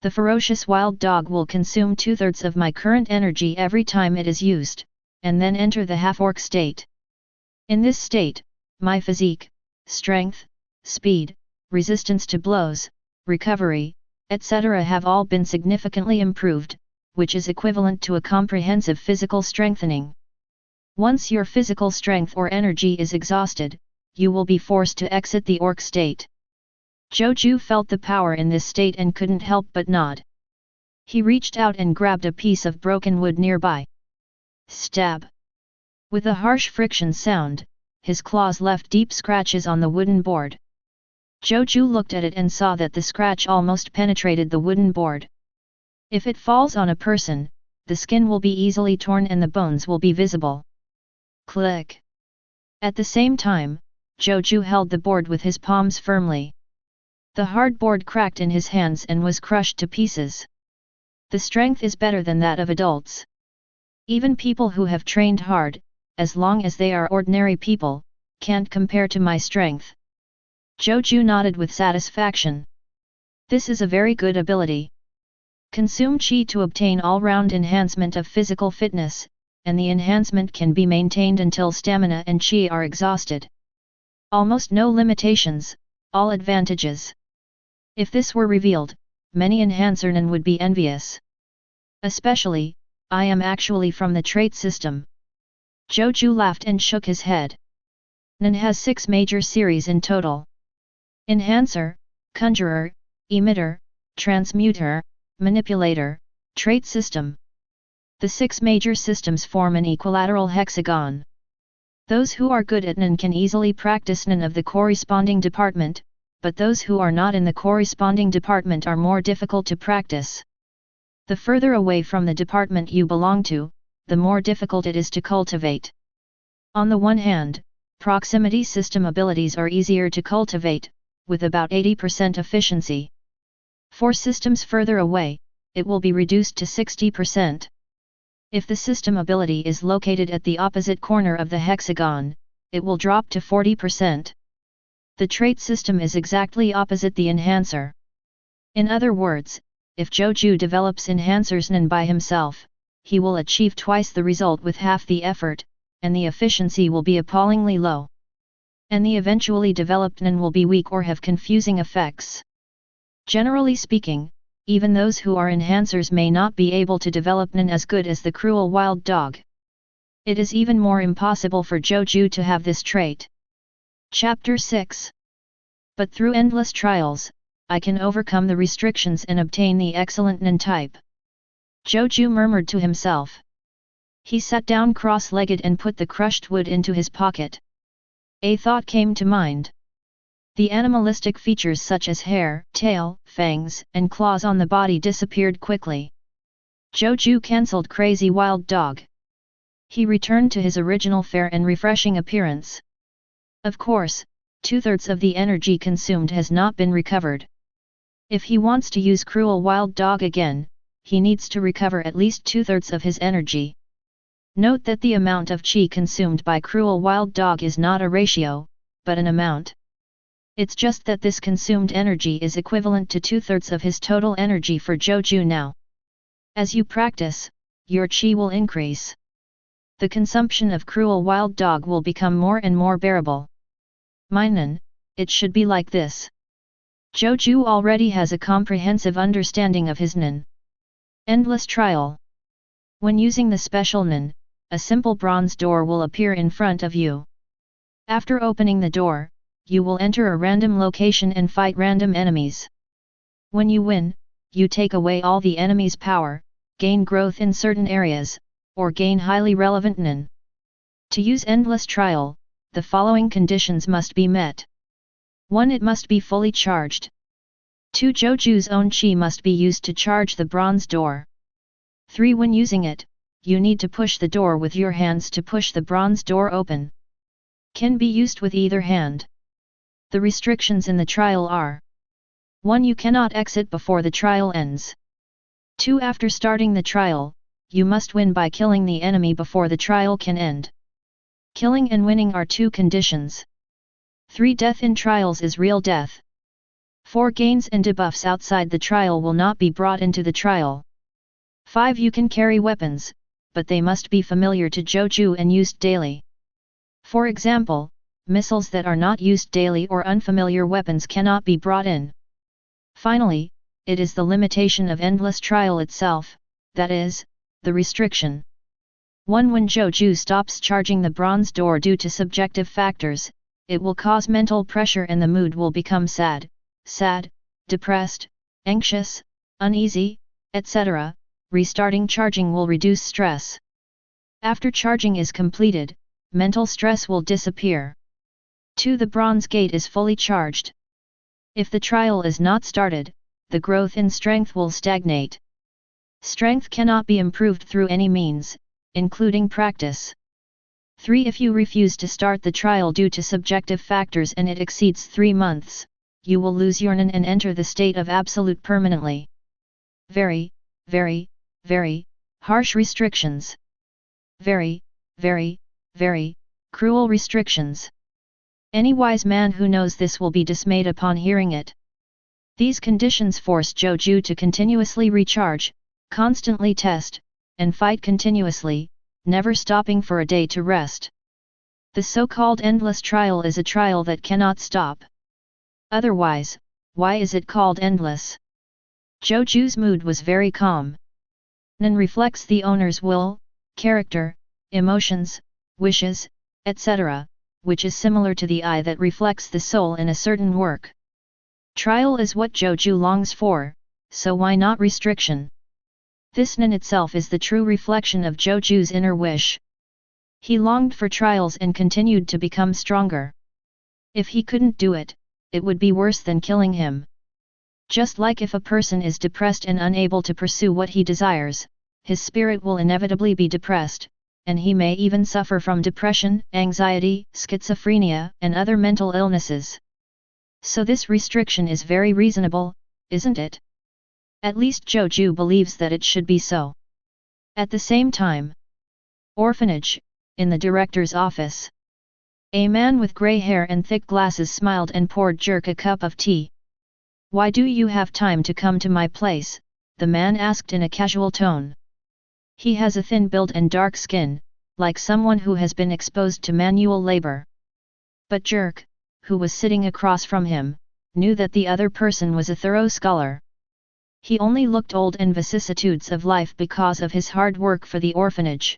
The ferocious wild dog will consume 2/3 of my current energy every time it is used, and then enter the half-orc state. In this state, my physique, strength, speed, resistance to blows, recovery, etc. have all been significantly improved, which is equivalent to a comprehensive physical strengthening. Once your physical strength or energy is exhausted, you will be forced to exit the orc state. Zhou Jue felt the power in this state and couldn't help but nod. He reached out and grabbed a piece of broken wood nearby. Stab! With a harsh friction sound, his claws left deep scratches on the wooden board. Zhou Jue looked at it and saw that the scratch almost penetrated the wooden board. If it falls on a person, the skin will be easily torn and the bones will be visible. Click! At the same time, Zhou Jue held the board with his palms firmly. The hard board cracked in his hands and was crushed to pieces. The strength is better than that of adults. Even people who have trained hard, as long as they are ordinary people, can't compare to my strength. Zhou Jue nodded with satisfaction. This is a very good ability. Consume qi to obtain all-round enhancement of physical fitness, and the enhancement can be maintained until stamina and qi are exhausted. Almost no limitations, all advantages. If this were revealed, many enhancermen would be envious. Especially, I am actually from the trait system. Zhou Jue laughed and shook his head. Nen has 6 major series in total. Enhancer, Conjurer, Emitter, Transmuter, Manipulator, Trait System. The 6 major systems form an equilateral hexagon. Those who are good at Nen can easily practice Nen of the corresponding department, but those who are not in the corresponding department are more difficult to practice. The further away from the department you belong to, the more difficult it is to cultivate. On the one hand, proximity system abilities are easier to cultivate, with about 80% efficiency. For systems further away, it will be reduced to 60%. If the system ability is located at the opposite corner of the hexagon, it will drop to 40%. The trait system is exactly opposite the enhancer. In other words, if Zhou Jue develops enhancers Nen by himself, he will achieve twice the result with half the effort, and the efficiency will be appallingly low. And the eventually developed Nen will be weak or have confusing effects. Generally speaking, even those who are enhancers may not be able to develop Nen as good as the cruel wild dog. It is even more impossible for Zhou Jue to have this trait. Chapter 6. But through endless trials, I can overcome the restrictions and obtain the excellent Nen type. Zhou Jue murmured to himself. He sat down cross-legged and put the crushed wood into his pocket. A thought came to mind. The animalistic features such as hair, tail, fangs, and claws on the body disappeared quickly. Zhou Jue cancelled crazy wild dog. He returned to his original fair and refreshing appearance. Of course, 2/3 of the energy consumed has not been recovered. If he wants to use cruel wild dog again, he needs to recover at least 2/3 of his energy. Note that the amount of qi consumed by cruel wild dog is not a ratio, but an amount. It's just that this consumed energy is equivalent to 2/3 of his total energy for Zhou Jue now. As you practice, your qi will increase. The consumption of cruel wild dog will become more and more bearable. Minun, it should be like this. Zhou Jue already has a comprehensive understanding of his Nen. Endless trial. When using the special Nen, a simple bronze door will appear in front of you. After opening the door, you will enter a random location and fight random enemies. When you win, you take away all the enemy's power, gain growth in certain areas, or gain highly relevant Nen. To use endless trial, the following conditions must be met. 1. It must be fully charged. 2. Zhou Jue's own qi must be used to charge the bronze door. 3. When using it, you need to push the door with your hands to push the bronze door open. Can be used with either hand. The restrictions in the trial are: 1. You cannot exit before the trial ends. 2. After starting the trial, you must win by killing the enemy before the trial can end. Killing and winning are 2 conditions. 3. Death in trials is real death. 4. Gains and debuffs outside the trial will not be brought into the trial. 5. You can carry weapons, but they must be familiar to Zhou Jue and used daily. For example, missiles that are not used daily or unfamiliar weapons cannot be brought in. Finally, it is the limitation of endless trial itself, that is, the restriction. 1. When Zhou Jue stops charging the bronze door due to subjective factors, it will cause mental pressure and the mood will become sad, depressed, anxious, uneasy, etc. Restarting charging will reduce stress. After charging is completed, mental stress will disappear. 2. The bronze gate is fully charged. If the trial is not started, the growth in strength will stagnate. Strength cannot be improved through any means, including practice. 3. If you refuse to start the trial due to subjective factors and it exceeds 3 months, you will lose your Nen and enter the state of absolute permanently. Very, very, very harsh restrictions. Very, very, very cruel restrictions. Any wise man who knows this will be dismayed upon hearing it. These conditions force Zhou Jue to continuously recharge, constantly test, and fight continuously, never stopping for a day to rest. The so-called endless trial is a trial that cannot stop. Otherwise, why is it called endless? Zhou Jue's mood was very calm. Nen reflects the owner's will, character, emotions, wishes, etc., which is similar to the eye that reflects the soul in a certain work. Trial is what Zhou Jue longs for, so why not restriction? This Nen itself is the true reflection of Zhou Jue's inner wish. He longed for trials and continued to become stronger. If he couldn't do it, it would be worse than killing him. Just like if a person is depressed and unable to pursue what he desires, his spirit will inevitably be depressed, and he may even suffer from depression, anxiety, schizophrenia, and other mental illnesses. So this restriction is very reasonable, isn't it? At least Zhou Jue believes that it should be so. At the same time, orphanage, in the director's office. A man with grey hair and thick glasses smiled and poured Jerk a cup of tea. "Why do you have time to come to my place?" the man asked in a casual tone. He has a thin build and dark skin, like someone who has been exposed to manual labor. But Jerk, who was sitting across from him, knew that the other person was a thorough scholar. He only looked old in vicissitudes of life because of his hard work for the orphanage.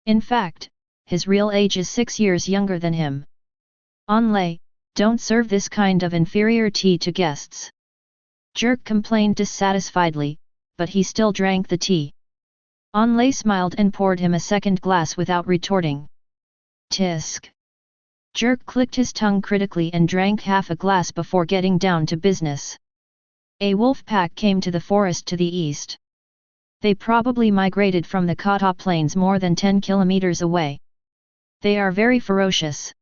In fact, his real age is 6 years younger than him. "Onlay, don't serve this kind of inferior tea to guests." Jerk complained dissatisfiedly, but he still drank the tea. Onlay smiled and poured him a second glass without retorting. Tisk. Jerk clicked his tongue critically and drank half a glass before getting down to business. A wolf pack came to the forest to the east. They probably migrated from the Kata plains more than 10 kilometers away. They are very ferocious.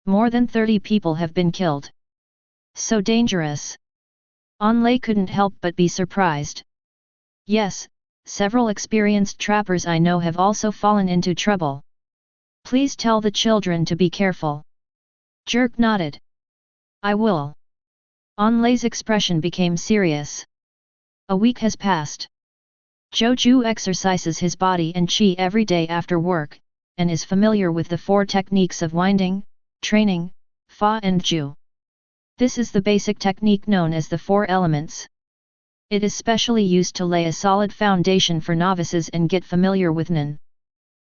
More than 30 people have been killed. So dangerous. Onlay couldn't help but be surprised. Yes, several experienced trappers I know have also fallen into trouble. Please tell the children to be careful." Jerk nodded. "I will." Onlei's expression became serious. A week has passed. Zhou Jue exercises his body and qi every day after work, and is familiar with the 4 techniques of winding, training, fa and ju. This is the basic technique known as the 4 elements. It is specially used to lay a solid foundation for novices and get familiar with Nen.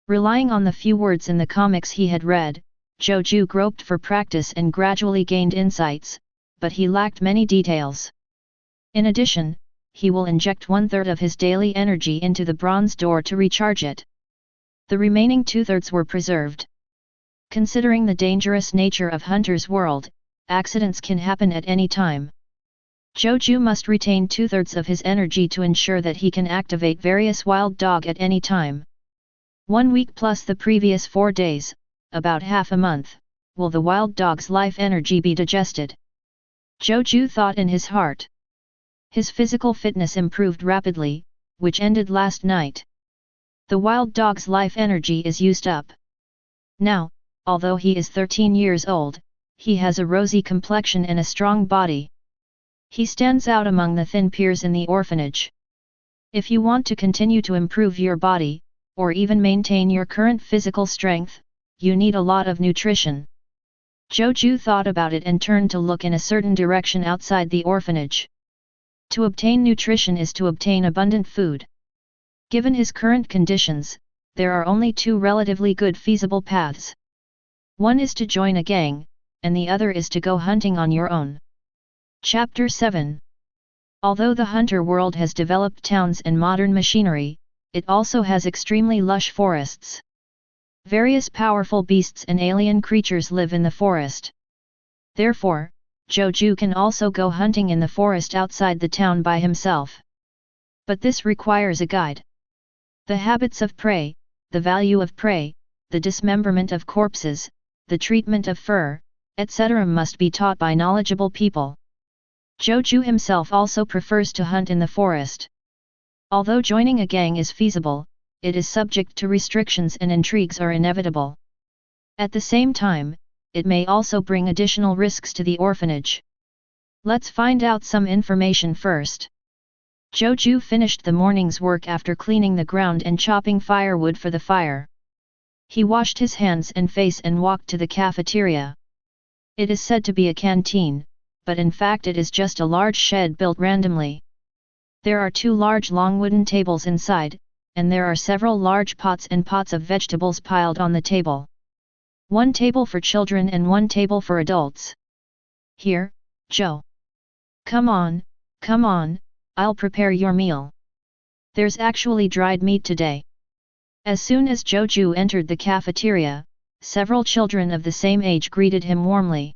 Relying on the few words in the comics he had read, Zhou Jue groped for practice and gradually gained insights, but he lacked many details. In addition, he will inject 1/3 of his daily energy into the bronze door to recharge it. The remaining 2/3 were preserved. Considering the dangerous nature of Hunter's world, accidents can happen at any time. Zhou Jue must retain 2/3 of his energy to ensure that he can activate various wild dog at any time. 1 week plus the previous 4 days, about half a month, will the wild dog's life energy be digested? Zhou Jue thought in his heart. His physical fitness improved rapidly, which ended last night. The wild dog's life energy is used up. Now, although he is 13 years old, he has a rosy complexion and a strong body. He stands out among the thin peers in the orphanage. If you want to continue to improve your body, or even maintain your current physical strength, you need a lot of nutrition. Zhou Jue thought about it and turned to look in a certain direction outside the orphanage. To obtain nutrition is to obtain abundant food. Given his current conditions, there are only 2 relatively good feasible paths. One is to join a gang, and the other is to go hunting on your own. Chapter 7. Although the hunter world has developed towns and modern machinery, it also has extremely lush forests. Various powerful beasts and alien creatures live in the forest. Therefore, Zhou Jue can also go hunting in the forest outside the town by himself. But this requires a guide. The habits of prey, the value of prey, the dismemberment of corpses, the treatment of fur, etc. must be taught by knowledgeable people. Zhou Jue himself also prefers to hunt in the forest. Although joining a gang is feasible, it is subject to restrictions and intrigues are inevitable. At the same time, it may also bring additional risks to the orphanage. Let's find out some information first. Zhou Jue finished the morning's work after cleaning the ground and chopping firewood for the fire. He washed his hands and face and walked to the cafeteria. It is said to be a canteen, but in fact it is just a large shed built randomly. There are 2 large long wooden tables inside, and there are several large pots and pots of vegetables piled on the table. 1 table for children and 1 table for adults. "Here, Zhou. Come on, I'll prepare your meal. There's actually dried meat today." As soon as Zhou Jue entered the cafeteria, several children of the same age greeted him warmly.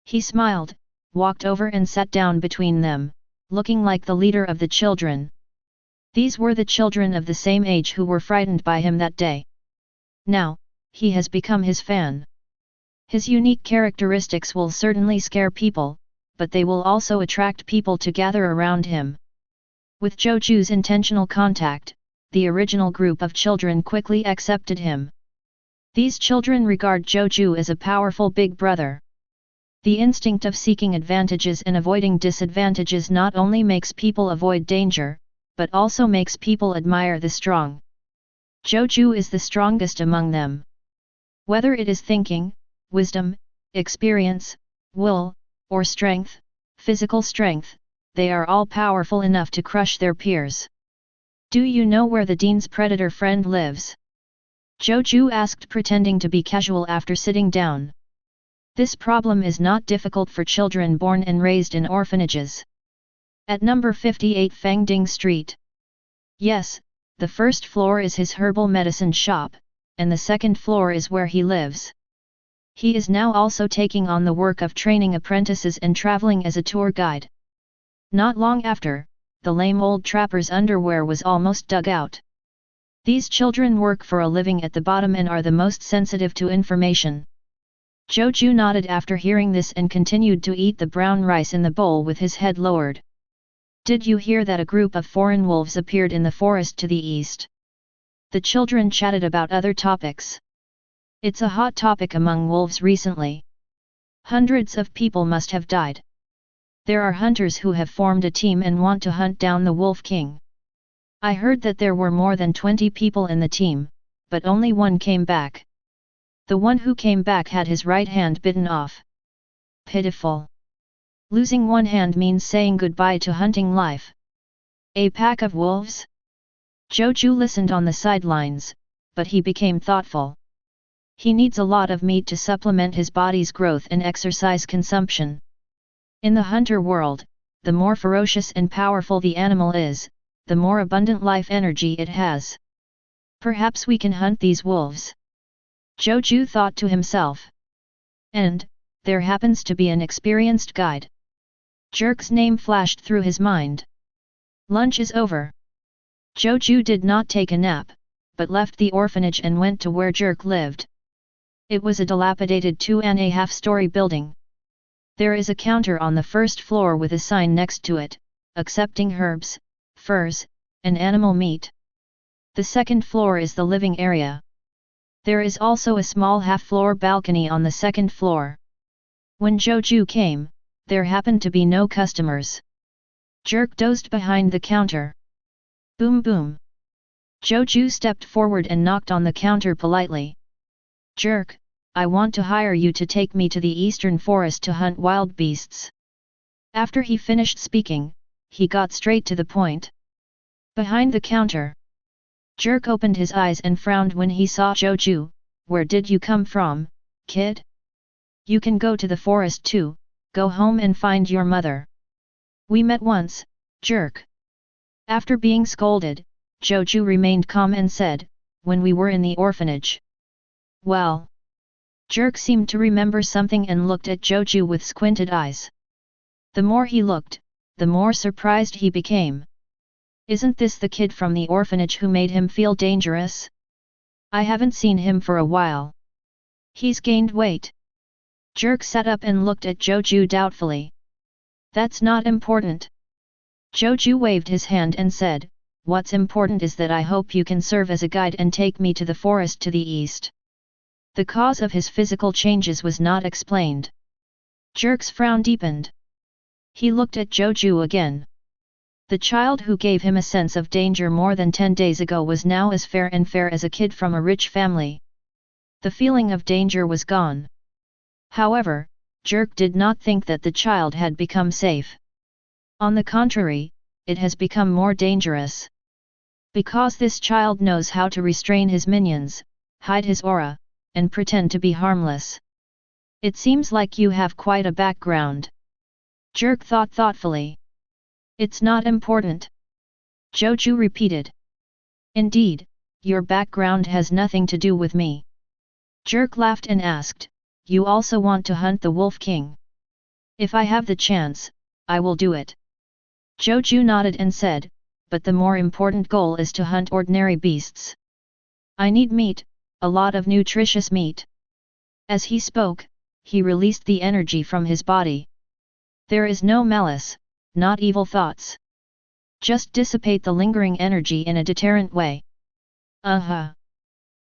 He smiled, walked over and sat down between them, looking like the leader of the children. These were the children of the same age who were frightened by him that day. Now, he has become his fan. His unique characteristics will certainly scare people, but they will also attract people to gather around him. With Zhou Jue's intentional contact, the original group of children quickly accepted him. These children regard Zhou Jue as a powerful big brother. The instinct of seeking advantages and avoiding disadvantages not only makes people avoid danger, but also makes people admire the strong. Zhou Jue is the strongest among them. Whether it is thinking, wisdom, experience, will, or strength, physical strength, they are all powerful enough to crush their peers. "Do you know where the dean's predator friend lives?" Zhou Jue asked, pretending to be casual after sitting down. This problem is not difficult for children born and raised in orphanages. At number 58 Fangding Street. Yes, the first floor is his herbal medicine shop, and the second floor is where he lives. He is now also taking on the work of training apprentices and traveling as a tour guide. Not long after, the lame old trapper's underwear was almost dug out. These children work for a living at the bottom and are the most sensitive to information. Zhou Jue nodded after hearing this and continued to eat the brown rice in the bowl with his head lowered. Did you hear that a group of foreign wolves appeared in the forest to the east? The children chatted about other topics. It's a hot topic among wolves recently. Hundreds of people must have died. There are hunters who have formed a team and want to hunt down the Wolf King. I heard that there were more than 20 people in the team, but only one came back. The one who came back had his right hand bitten off. Pitiful. Losing one hand means saying goodbye to hunting life. A pack of wolves? Zhou Jue listened on the sidelines, but he became thoughtful. He needs a lot of meat to supplement his body's growth and exercise consumption. In the hunter world, the more ferocious and powerful the animal is, the more abundant life energy it has. Perhaps we can hunt these wolves. Zhou Jue thought to himself. And, there happens to be an experienced guide. Jerk's name flashed through his mind. Lunch is over. Zhou Jue did not take a nap, but left the orphanage and went to where Jerk lived. It was a dilapidated 2.5-story building. There is a counter on the first floor with a sign next to it, accepting herbs, furs, and animal meat. The second floor is the living area. There is also a small half-floor balcony on the second floor. When Zhou Jue came, there happened to be no customers. Jerk dozed behind the counter. Boom boom. Zhou Jue stepped forward and knocked on the counter politely. Jerk, I want to hire you to take me to the eastern forest to hunt wild beasts. After he finished speaking, he got straight to the point. Behind the counter. Jerk opened his eyes and frowned when he saw Zhou Jue. Where did you come from, kid? You can go to the forest too, go home and find your mother. We met once, Jerk. After being scolded, Zhou Jue remained calm and said, when we were in the orphanage. Well. Jerk seemed to remember something and looked at Zhou Jue with squinted eyes. The more he looked, the more surprised he became. Isn't this the kid from the orphanage who made him feel dangerous? I haven't seen him for a while. He's gained weight. Jerk sat up and looked at Zhou Jue doubtfully. That's not important. Zhou Jue waved his hand and said, what's important is that I hope you can serve as a guide and take me to the forest to the east. The cause of his physical changes was not explained. Jerk's frown deepened. He looked at Zhou Jue again. The child who gave him a sense of danger more than 10 days ago was now as fair as a kid from a rich family. The feeling of danger was gone. However, Jerk did not think that the child had become safe. On the contrary, it has become more dangerous. Because this child knows how to restrain his minions, hide his aura, and pretend to be harmless. It seems like you have quite a background. Jerk thought thoughtfully. It's not important. Zhou Jue repeated. Indeed, your background has nothing to do with me. Jerk laughed and asked, you also want to hunt the Wolf King? If I have the chance, I will do it. Zhou Jue nodded and said, but the more important goal is to hunt ordinary beasts. I need meat, a lot of nutritious meat. As he spoke, he released the energy from his body. There is no malice, not evil thoughts. Just dissipate the lingering energy in a deterrent way.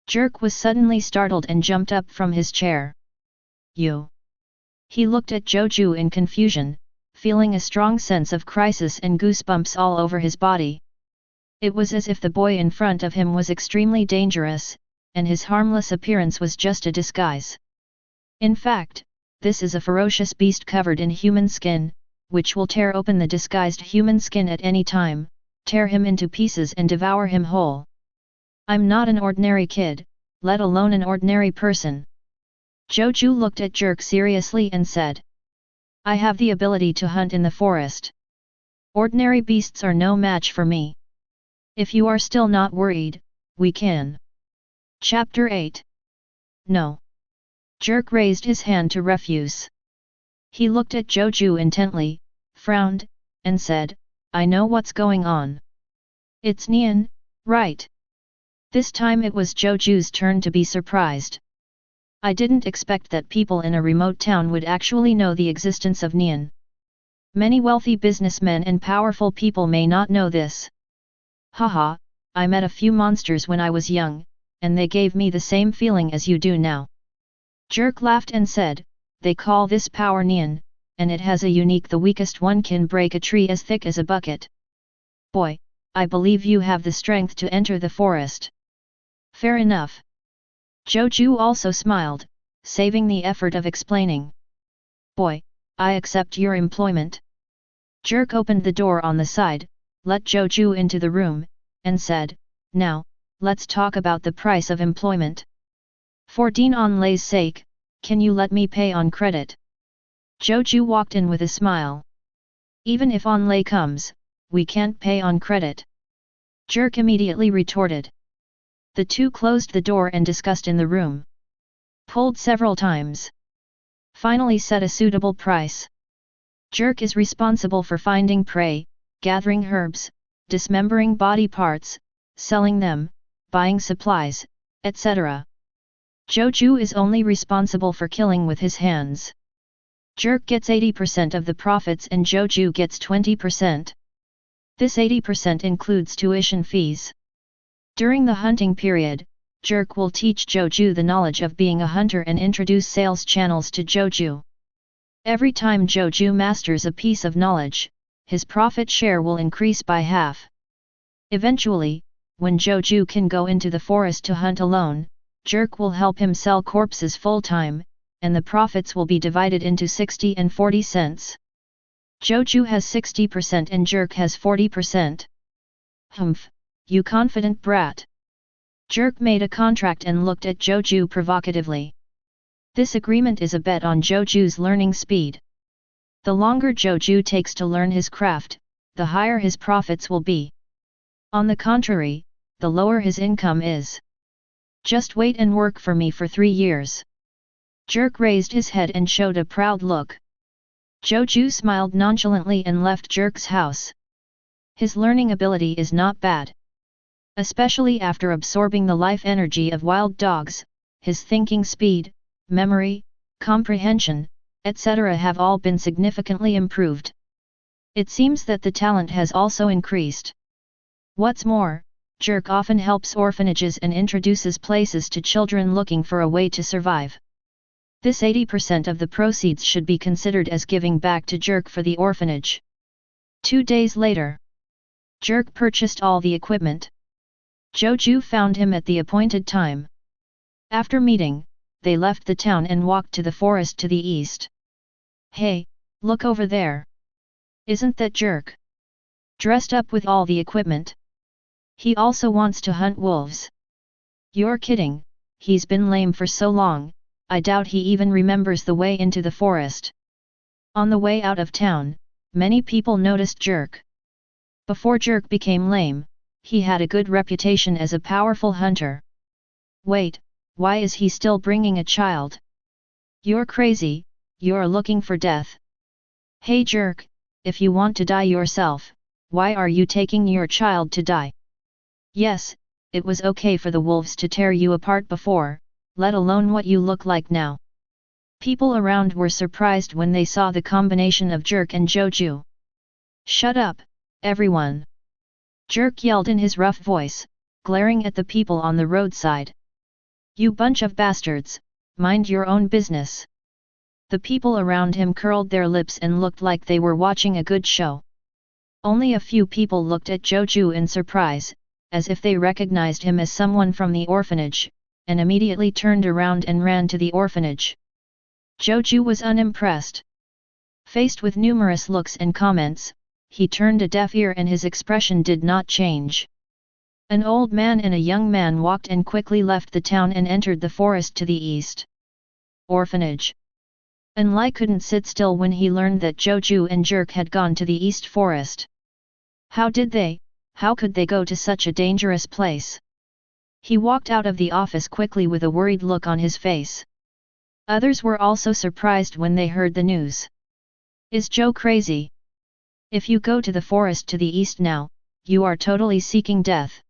Jerk was suddenly startled and jumped up from his chair. You. He looked at Zhou Jue in confusion, feeling a strong sense of crisis and goosebumps all over his body. It was as if the boy in front of him was extremely dangerous, and his harmless appearance was just a disguise. In fact, this is a ferocious beast covered in human skin, which will tear open the disguised human skin at any time, tear him into pieces and devour him whole. I'm not an ordinary kid, let alone an ordinary person. Zhou Jue looked at Jerk seriously and said. I have the ability to hunt in the forest. Ordinary beasts are no match for me. If you are still not worried, we can. Chapter 8. No. Jerk raised his hand to refuse. He looked at Zhou Jue intently, frowned, and said, I know what's going on. It's Nian, right? This time it was Zhou Jue's turn to be surprised. I didn't expect that people in a remote town would actually know the existence of Nian. Many wealthy businessmen and powerful people may not know this. Haha, I met a few monsters when I was young, and they gave me the same feeling as you do now. Jerk laughed and said, they call this power Neon, and it has a unique the weakest one can break a tree as thick as a bucket. Boy, I believe you have the strength to enter the forest. Fair enough. Zhou Jue also smiled, saving the effort of explaining. Boy, I accept your employment. Jerk opened the door on the side, let Zhou Jue into the room, and said, now, let's talk about the price of employment. For Unknowingly's sake, can you let me pay on credit? Zhou Jue walked in with a smile. Even if Unknowingly comes, we can't pay on credit. Jerk immediately retorted. The two closed the door and discussed in the room. Pulled several times. Finally set a suitable price. Jerk is responsible for finding prey, gathering herbs, dismembering body parts, selling them, buying supplies, etc. Zhou Jue is only responsible for killing with his hands. Jerk gets 80% of the profits and Zhou Jue gets 20%. This 80% includes tuition fees. During the hunting period, Jerk will teach Zhou Jue the knowledge of being a hunter and introduce sales channels to Zhou Jue. Every time Zhou Jue masters a piece of knowledge, his profit share will increase by half. Eventually, when Zhou Jue can go into the forest to hunt alone, Jerk will help him sell corpses full-time, and the profits will be divided into 60 and 40 cents. Zhou Jue has 60% and Jerk has 40%. Humph, you confident brat. Jerk made a contract and looked at Zhou Jue provocatively. This agreement is a bet on Zhou Jue's learning speed. The longer Zhou Jue takes to learn his craft, the higher his profits will be. On the contrary, the lower his income is. Just wait and work for me for 3 years. Jerk raised his head and showed a proud look. Zhou Jue smiled nonchalantly and left Jerk's house. His learning ability is not bad. Especially after absorbing the life energy of wild dogs, his thinking speed, memory, comprehension, etc. have all been significantly improved. It seems that the talent has also increased. What's more, Jerk often helps orphanages and introduces places to children looking for a way to survive. This 80% of the proceeds should be considered as giving back to Jerk for the orphanage. 2 days later, Jerk purchased all the equipment. Zhou Jue found him at the appointed time. After meeting, they left the town and walked to the forest to the east. Hey, look over there. Isn't that Jerk? Dressed up with all the equipment. He also wants to hunt wolves. You're kidding, he's been lame for so long, I doubt he even remembers the way into the forest. On the way out of town, many people noticed Jerk. Before Jerk became lame, he had a good reputation as a powerful hunter. Wait, why is he still bringing a child? You're crazy, you're looking for death. Hey Jerk, if you want to die yourself, why are you taking your child to die? Yes, it was okay for the wolves to tear you apart before, let alone what you look like now. People around were surprised when they saw the combination of Jerk and Zhou Jue. Shut up, everyone! Jerk yelled in his rough voice, glaring at the people on the roadside. You bunch of bastards, mind your own business. The people around him curled their lips and looked like they were watching a good show. Only a few people looked at Zhou Jue in surprise, as if they recognized him as someone from the orphanage, and immediately turned around and ran to the orphanage. Zhou Jue was unimpressed. Faced with numerous looks and comments, he turned a deaf ear and his expression did not change. An old man and a young man walked and quickly left the town and entered the forest to the east. Orphanage. Unknowingly couldn't sit still when he learned that Zhou Jue and Jerk had gone to the east forest. How could they go to such a dangerous place? He walked out of the office quickly with a worried look on his face. Others were also surprised when they heard the news. Is Joe crazy? If you go to the forest to the east now, you are totally seeking death.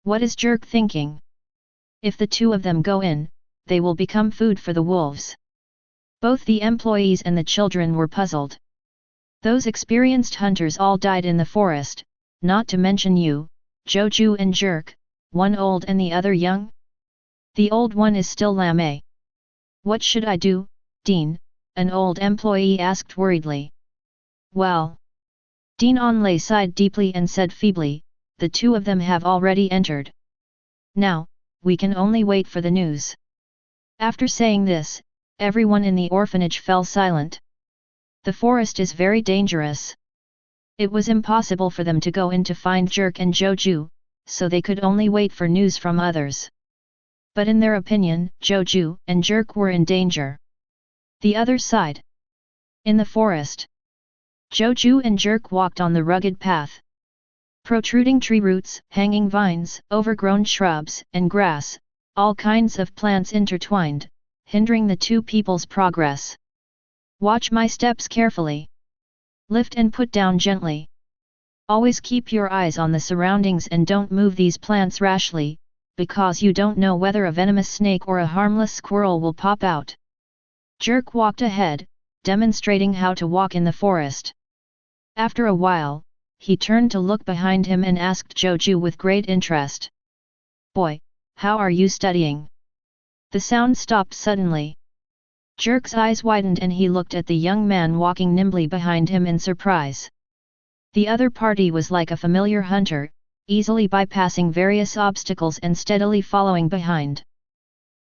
What is Jerk thinking? If the two of them go in, they will become food for the wolves. Both the employees and the children were puzzled. Those experienced hunters all died in the forest, not to mention you, Zhou Jue and Jerk, one old and the other young? The old one is still Lame. What should I do, Dean? An old employee asked worriedly. Well. Dean Onlay sighed deeply and said feebly, the two of them have already entered. Now, we can only wait for the news. After saying this, everyone in the orphanage fell silent. The forest is very dangerous. It was impossible for them to go in to find Jerk and Zhou Jue, so they could only wait for news from others. But in their opinion, Zhou Jue and Jerk were in danger. The other side. In the forest. Zhou Jue and Jerk walked on the rugged path. Protruding tree roots, hanging vines, overgrown shrubs, and grass, all kinds of plants intertwined, hindering the two people's progress. Watch my steps carefully. Lift and put down gently. Always keep your eyes on the surroundings and don't move these plants rashly, because you don't know whether a venomous snake or a harmless squirrel will pop out. Jerk walked ahead, demonstrating how to walk in the forest. After a while, he turned to look behind him and asked Zhou Jue with great interest. Boy, how are you studying? The sound stopped suddenly. Jerk's eyes widened and he looked at the young man walking nimbly behind him in surprise. The other party was like a familiar hunter, easily bypassing various obstacles and steadily following behind.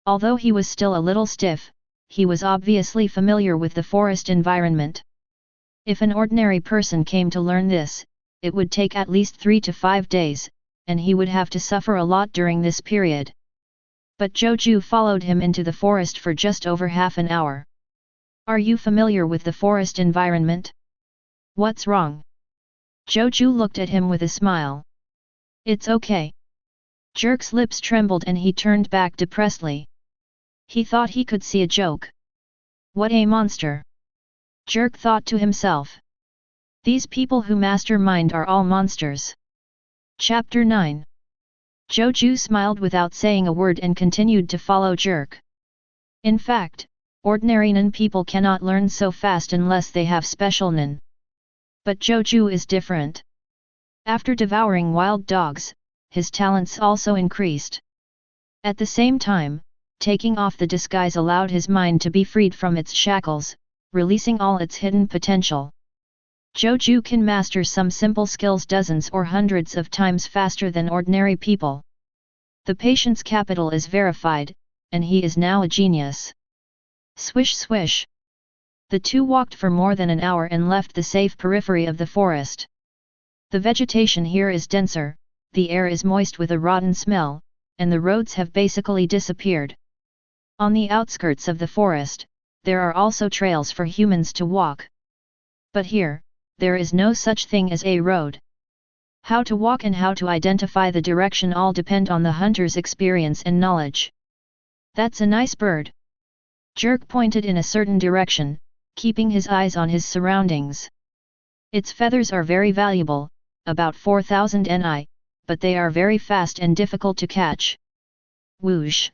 Although he was still a little stiff, he was obviously familiar with the forest environment. If an ordinary person came to learn this, it would take at least 3 to 5 days, and he would have to suffer a lot during this period. But Zhou Jue followed him into the forest for just over half an hour. Are you familiar with the forest environment? What's wrong? Zhou Jue looked at him with a smile. It's okay. Jerk's lips trembled and he turned back depressedly. He thought he could see a joke. What a monster! Jerk thought to himself. These people who mastermind are all monsters. Chapter 9. Zhou Jue smiled without saying a word and continued to follow Jerk. In fact, ordinary Nen people cannot learn so fast unless they have special Nen. But Zhou Jue is different. After devouring wild dogs, his talents also increased. At the same time, taking off the disguise allowed his mind to be freed from its shackles, releasing all its hidden potential. Zhou Jue can master some simple skills dozens or hundreds of times faster than ordinary people. The patient's capital is verified, and he is now a genius. Swish swish. The two walked for more than an hour and left the safe periphery of the forest. The vegetation here is denser, the air is moist with a rotten smell, and the roads have basically disappeared. On the outskirts of the forest, there are also trails for humans to walk. But here, there is no such thing as a road. How to walk and how to identify the direction all depend on the hunter's experience and knowledge. That's a nice bird. Jerk pointed in a certain direction, keeping his eyes on his surroundings. Its feathers are very valuable, about 4,000 Ni, but they are very fast and difficult to catch. Whoosh!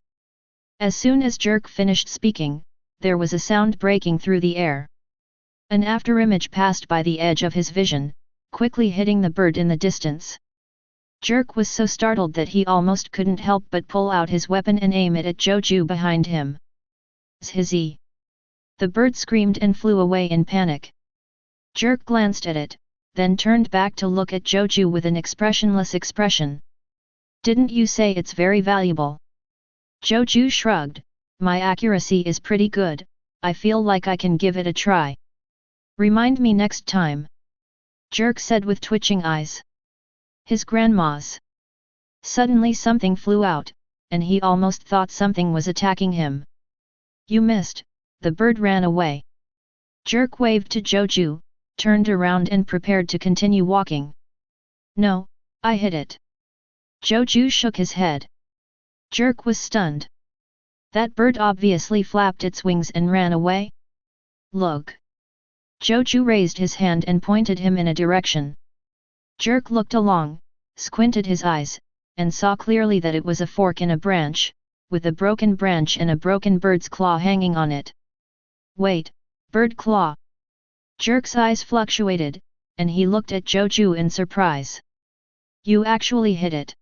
As soon as Jerk finished speaking, there was a sound breaking through the air. An afterimage passed by the edge of his vision, quickly hitting the bird in the distance. Jerk was so startled that he almost couldn't help but pull out his weapon and aim it at Zhou Jue behind him. Zhizzy! The bird screamed and flew away in panic. Jerk glanced at it, then turned back to look at Zhou Jue with an expressionless expression. Didn't you say it's very valuable? Zhou Jue shrugged. My accuracy is pretty good, I feel like I can give it a try. Remind me next time. Jerk said with twitching eyes. His grandma's. Suddenly something flew out, and he almost thought something was attacking him. You missed, the bird ran away. Jerk waved to Zhou Jue, turned around and prepared to continue walking. No, I hit it. Zhou Jue shook his head. Jerk was stunned. That bird obviously flapped its wings and ran away. Look. Zhou Jue raised his hand and pointed him in a direction. Jerk looked along, squinted his eyes, and saw clearly that it was a fork in a branch, with a broken branch and a broken bird's claw hanging on it. Wait, bird claw? Jerk's eyes fluctuated, and he looked at Zhou Jue in surprise. You actually hit it.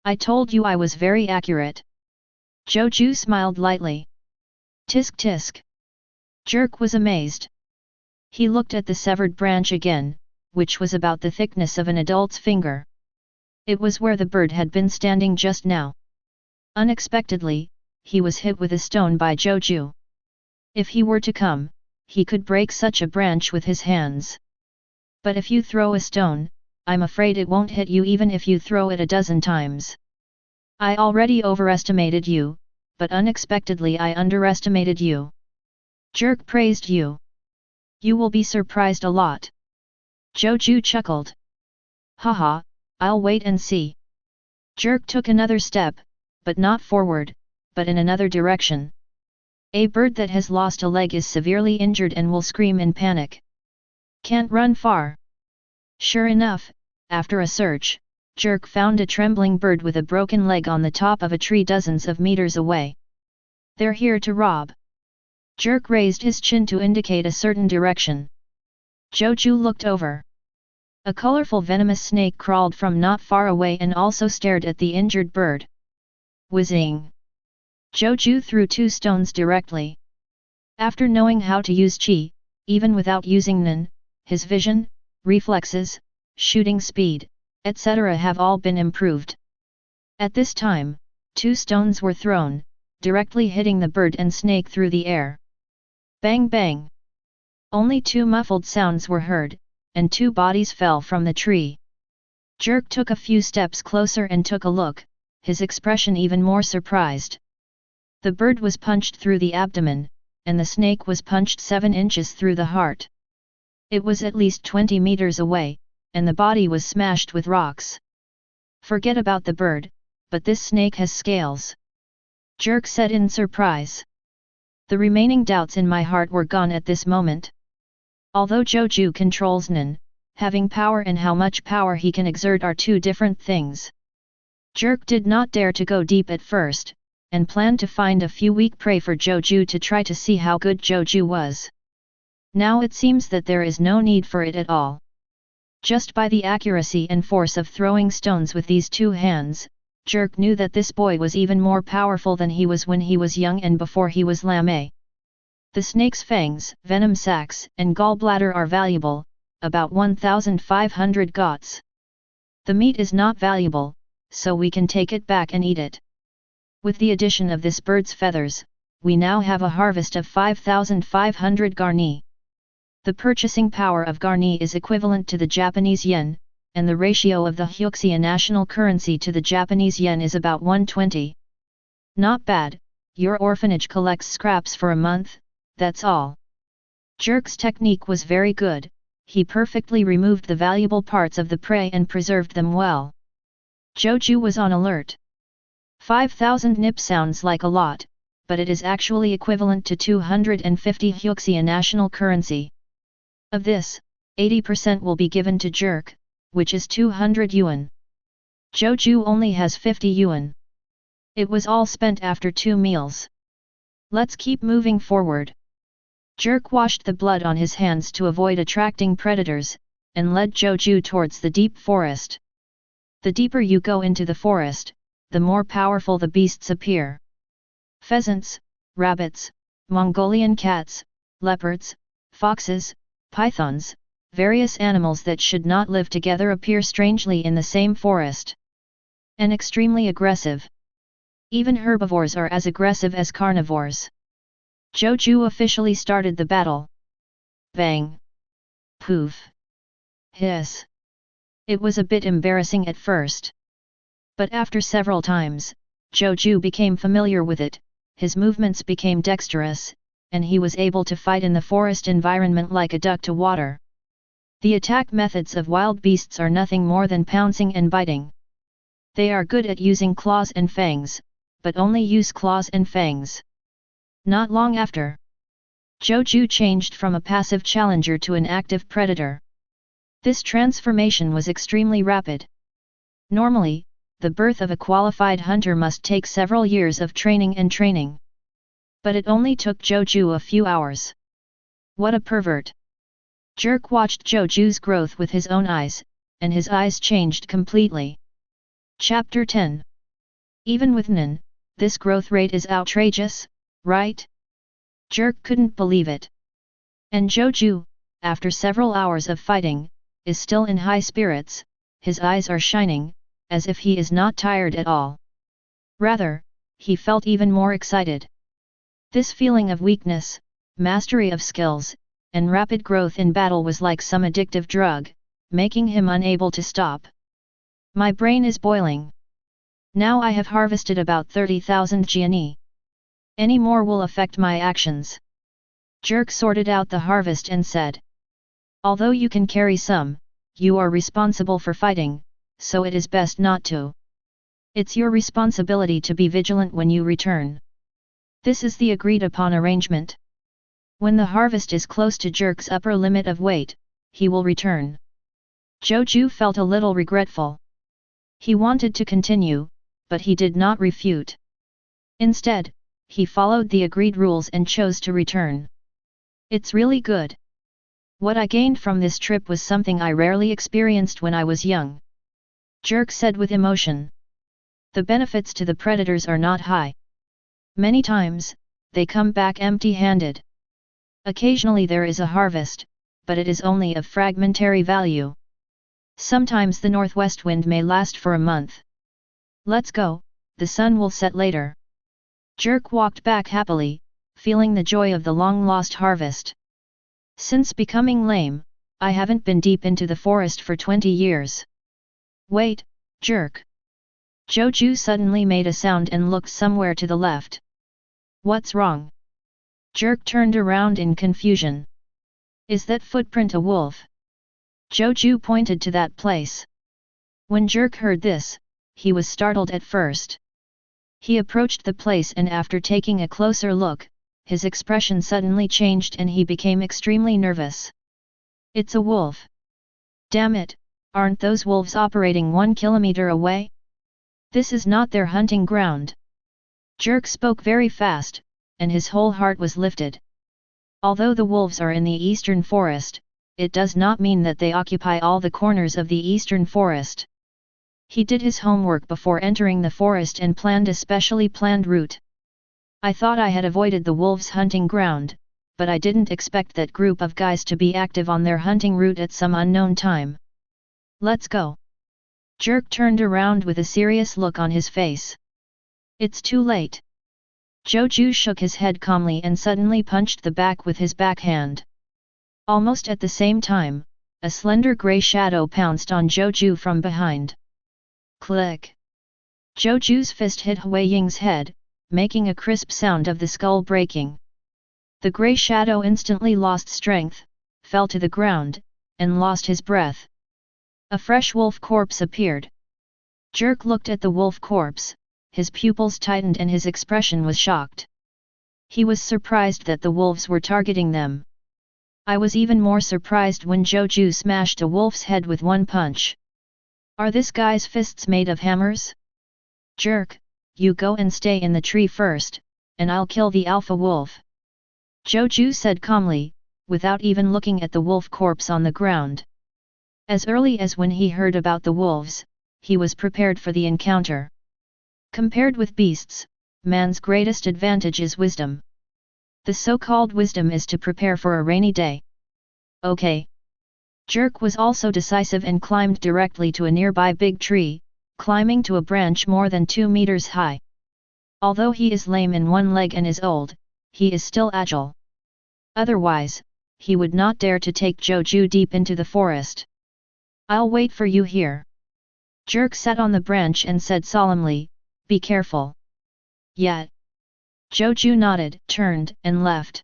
I told you I was very accurate. Zhou Jue smiled lightly. Tisk tisk. Jerk was amazed. He looked at the severed branch again, which was about the thickness of an adult's finger. It was where the bird had been standing just now. Unexpectedly, he was hit with a stone by Zhou Jue. If he were to come, he could break such a branch with his hands. But if you throw a stone, I'm afraid it won't hit you even if you throw it a dozen times. I already overestimated you, but unexpectedly I underestimated you. Jerk praised you. You will be surprised a lot. Zhou Jue chuckled. Haha, I'll wait and see. Jerk took another step, but not forward, but in another direction. A bird that has lost a leg is severely injured and will scream in panic. Can't run far. Sure enough, after a search, Jerk found a trembling bird with a broken leg on the top of a tree dozens of meters away. They're here to rob. Jerk raised his chin to indicate a certain direction. Zhou Jue looked over. A colorful venomous snake crawled from not far away and also stared at the injured bird. Whizzing! Zhou Jue threw 2 stones directly. After knowing how to use qi, even without using nen, his vision, reflexes, shooting speed, etc. have all been improved. At this time, 2 stones were thrown, directly hitting the bird and snake through the air. Bang bang! Only 2 muffled sounds were heard, and 2 bodies fell from the tree. Jerk took a few steps closer and took a look, his expression even more surprised. The bird was punched through the abdomen, and the snake was punched 7 inches through the heart. It was at least 20 meters away, and the body was smashed with rocks. Forget about the bird, but this snake has scales. Jerk said in surprise. The remaining doubts in my heart were gone at this moment. Although Zhou Jue controls nen, having power and how much power he can exert are 2 different things. Jerk did not dare to go deep at first, and planned to find a few weak prey for Zhou Jue to try to see how good Zhou Jue was. Now it seems that there is no need for it at all. Just by the accuracy and force of throwing stones with these 2 hands, Jerk knew that this boy was even more powerful than he was when he was young and before he was lame. The snake's fangs, venom sacs, and gallbladder are valuable, about 1,500 gots. The meat is not valuable, so we can take it back and eat it. With the addition of this bird's feathers, we now have a harvest of 5,500 garni. The purchasing power of garni is equivalent to the Japanese yen, and the ratio of the Hyuxia national currency to the Japanese yen is about 120. Not bad, your orphanage collects scraps for a month, that's all. Jerk's technique was very good, he perfectly removed the valuable parts of the prey and preserved them well. Zhou Jue was on alert. 5,000 nip sounds like a lot, but it is actually equivalent to 250 Hyuxia national currency. Of this, 80% will be given to Jerk, which is 200 yuan. Zhou Jue only has 50 yuan. It was all spent after 2 meals. Let's keep moving forward. Jerk washed the blood on his hands to avoid attracting predators, and led Zhou Jue towards the deep forest. The deeper you go into the forest, the more powerful the beasts appear. Pheasants, rabbits, Mongolian cats, leopards, foxes, pythons, various animals that should not live together appear strangely in the same forest. And extremely aggressive. Even herbivores are as aggressive as carnivores. Zhou Jue officially started the battle. Bang! Poof! Hiss! It was a bit embarrassing at first. But after several times, Zhou Jue became familiar with it, his movements became dexterous, and he was able to fight in the forest environment like a duck to water. The attack methods of wild beasts are nothing more than pouncing and biting. They are good at using claws and fangs, but only use claws and fangs. Not long after, Zhou Jue changed from a passive challenger to an active predator. This transformation was extremely rapid. Normally, the birth of a qualified hunter must take several years of training and training. But it only took Zhou Jue a few hours. What a pervert! Jerk watched Zhou Jue's growth with his own eyes, and his eyes changed completely. Chapter 10. Even with Nen, this growth rate is outrageous, right? Jerk couldn't believe it. And Zhou Jue, after several hours of fighting, is still in high spirits, his eyes are shining, as if he is not tired at all. Rather, he felt even more excited. This feeling of weakness, mastery of skills, and rapid growth in battle was like some addictive drug, making him unable to stop. My brain is boiling. Now I have harvested about 30,000 GNE. Any more will affect my actions. Jerk sorted out the harvest and said. Although you can carry some, you are responsible for fighting, so it is best not to. It's your responsibility to be vigilant when you return. This is the agreed upon arrangement. When the harvest is close to Jerk's upper limit of weight, he will return. Zhou Jue felt a little regretful. He wanted to continue, but he did not refute. Instead, he followed the agreed rules and chose to return. It's really good. What I gained from this trip was something I rarely experienced when I was young. Jerk said with emotion. The benefits to the predators are not high. Many times, they come back empty-handed. Occasionally there is a harvest, but it is only of fragmentary value. Sometimes the northwest wind may last for a month. Let's go, the sun will set later. Jerk walked back happily, feeling the joy of the long-lost harvest. Since becoming lame, I haven't been deep into the forest for 20 years. Wait, Jerk. Zhou Jue suddenly made a sound and looked somewhere to the left. What's wrong? Jerk turned around in confusion. Is that footprint a wolf? Zhou Jue pointed to that place. When Jerk heard this, he was startled at first. He approached the place and after taking a closer look, his expression suddenly changed and he became extremely nervous. It's a wolf. Damn it, aren't those wolves operating 1 kilometer away? This is not their hunting ground. Jerk spoke very fast, and his whole heart was lifted. Although the wolves are in the eastern forest, it does not mean that they occupy all the corners of the eastern forest. He did his homework before entering the forest and planned a specially planned route. I thought I had avoided the wolves' hunting ground, but I didn't expect that group of guys to be active on their hunting route at some unknown time. Let's go. Jerk turned around with a serious look on his face. It's too late. Zhou Jue shook his head calmly and suddenly punched the back with his backhand. Almost at the same time, a slender grey shadow pounced on Zhou Jue from behind. Click! Zhou Jue's fist hit Hui Ying's head, making a crisp sound of the skull breaking. The grey shadow instantly lost strength, fell to the ground, and lost his breath. A fresh wolf corpse appeared. Jerk looked at the wolf corpse, his pupils tightened and his expression was shocked. He was surprised that the wolves were targeting them. I was even more surprised when Zhou Jue smashed a wolf's head with one punch. Are this guy's fists made of hammers? Jerk, you go and stay in the tree first, and I'll kill the alpha wolf. Zhou Jue said calmly, without even looking at the wolf corpse on the ground. As early as when he heard about the wolves, he was prepared for the encounter. Compared with beasts, man's greatest advantage is wisdom. The so-called wisdom is to prepare for a rainy day. Okay. Jerk was also decisive and climbed directly to a nearby big tree, climbing to a branch more than 2 meters high. Although he is lame in one leg and is old, he is still agile. Otherwise, he would not dare to take Zhou Jue deep into the forest. I'll wait for you here. Jerk sat on the branch and said solemnly, be careful. Yet. Zhou Jue nodded, turned, and left.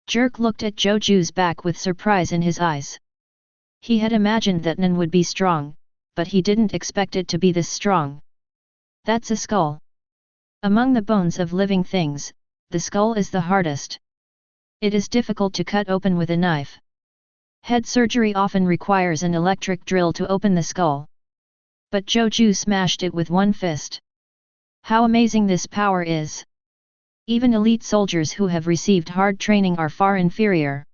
Jerk looked at Zhou Jue's back with surprise in his eyes. He had imagined that Nen would be strong, but he didn't expect it to be this strong. That's a skull. Among the bones of living things, the skull is the hardest. It is difficult to cut open with a knife. Head surgery often requires an electric drill to open the skull. But Zhou Jue smashed it with one fist. How amazing this power is! Even elite soldiers who have received hard training are far inferior.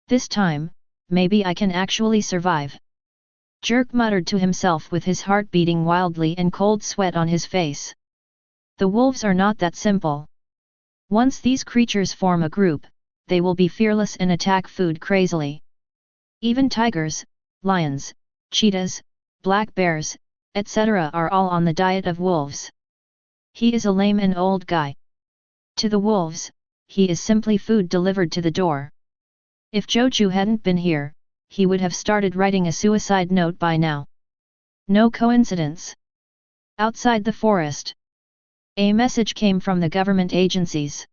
This time, maybe I can actually survive. Jerk muttered to himself with his heart beating wildly and cold sweat on his face. The wolves are not that simple. Once these creatures form a group, they will be fearless and attack food crazily. Even tigers, lions, cheetahs, black bears, etc. are all on the diet of wolves. He is a lame and old guy. To the wolves, he is simply food delivered to the door. If Zhou Jue hadn't been here, he would have started writing a suicide note by now. No coincidence. Outside the forest, a message came from the government agencies.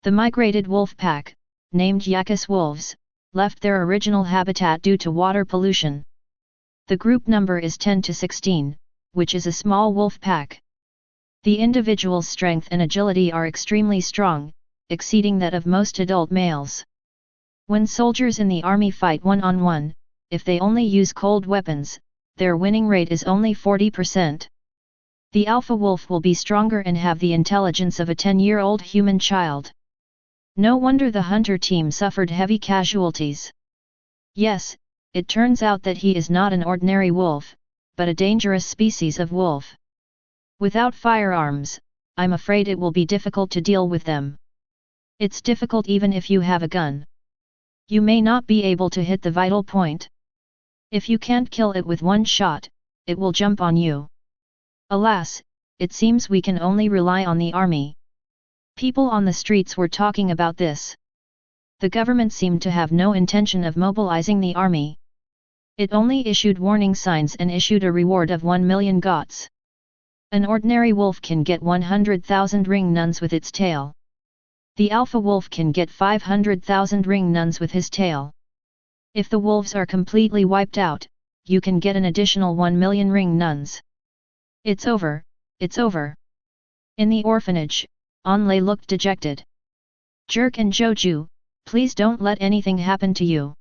The migrated wolf pack, named Yakus wolves, left their original habitat due to water pollution. The group number is 10 to 16, which is a small wolf pack. The individual's strength and agility are extremely strong, exceeding that of most adult males. When soldiers in the army fight one-on-one, if they only use cold weapons, their winning rate is only 40%. The alpha wolf will be stronger and have the intelligence of a 10-year-old human child. No wonder the hunter team suffered heavy casualties. Yes, it turns out that he is not an ordinary wolf, but a dangerous species of wolf. Without firearms, I'm afraid it will be difficult to deal with them. It's difficult even if you have a gun. You may not be able to hit the vital point. If you can't kill it with one shot, it will jump on you. Alas, it seems we can only rely on the army. People on the streets were talking about this. The government seemed to have no intention of mobilizing the army. It only issued warning signs and issued a reward of 1 million gots. An ordinary wolf can get 100,000 ring nuns with its tail. The alpha wolf can get 500,000 ring nuns with his tail. If the wolves are completely wiped out, you can get an additional 1 million ring nuns. It's over, it's over. In the orphanage, Anlei looked dejected. Jerk and Zhou Jue, please don't let anything happen to you.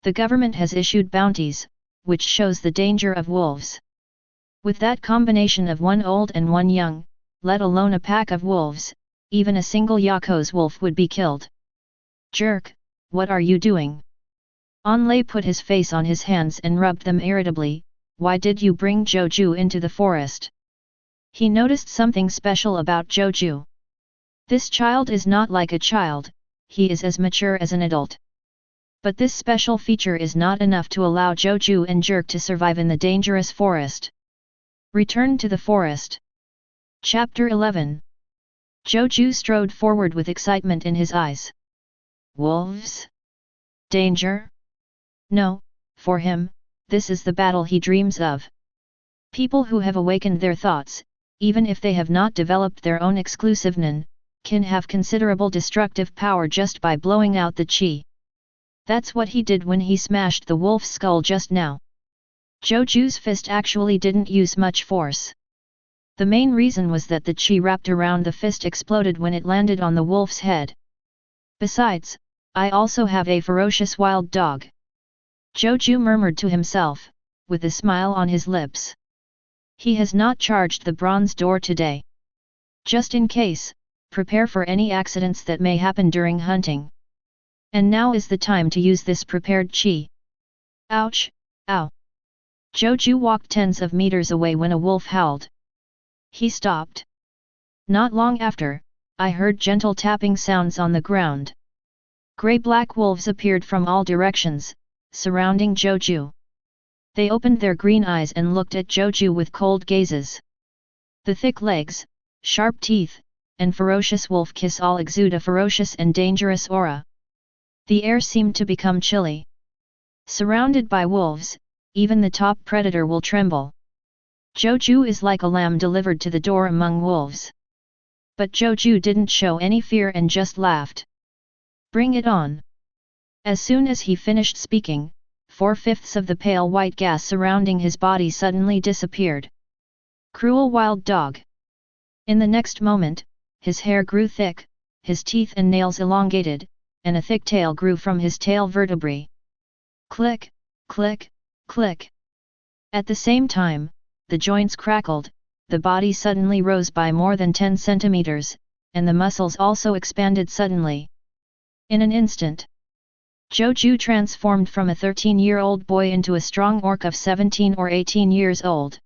The government has issued bounties, which shows the danger of wolves. With that combination of one old and one young, let alone a pack of wolves, even a single Yako's wolf would be killed. Jerk, what are you doing? Anlei put his face on his hands and rubbed them irritably. Why did you bring Zhou Jue into the forest? He noticed something special about Zhou Jue. This child is not like a child, he is as mature as an adult. But this special feature is not enough to allow Zhou Jue and Jerk to survive in the dangerous forest. Return to the forest. Chapter 11. Zhou Jue strode forward with excitement in his eyes. Wolves? Danger? No, for him, this is the battle he dreams of. People who have awakened their thoughts, even if they have not developed their own exclusive Nen, can have considerable destructive power just by blowing out the qi. That's what he did when he smashed the wolf's skull just now. Zhou Jue's fist actually didn't use much force. The main reason was that the qi wrapped around the fist exploded when it landed on the wolf's head. Besides, I also have a ferocious wild dog. Zhou Jue murmured to himself, with a smile on his lips. He has not charged the bronze door today. Just in case, prepare for any accidents that may happen during hunting. And now is the time to use this prepared qi. Ouch, ow. Zhou Jue walked tens of meters away when a wolf howled. He stopped. Not long after, I heard gentle tapping sounds on the ground. Grey-black wolves appeared from all directions, surrounding Zhou Jue. They opened their green eyes and looked at Zhou Jue with cold gazes. The thick legs, sharp teeth, and ferocious wolf kiss all exude a ferocious and dangerous aura. The air seemed to become chilly. Surrounded by wolves, even the top predator will tremble. Zhou Jue is like a lamb delivered to the door among wolves. But Zhou Jue didn't show any fear and just laughed. Bring it on. As soon as he finished speaking, 4/5 of the pale white gas surrounding his body suddenly disappeared. Cruel wild dog. In the next moment, his hair grew thick, his teeth and nails elongated, and a thick tail grew from his tail vertebrae. Click, click, click. At the same time, the joints crackled, the body suddenly rose by more than 10 centimeters, and the muscles also expanded suddenly. In an instant, Zhou Jue transformed from a 13-year-old boy into a strong orc of 17 or 18 years old.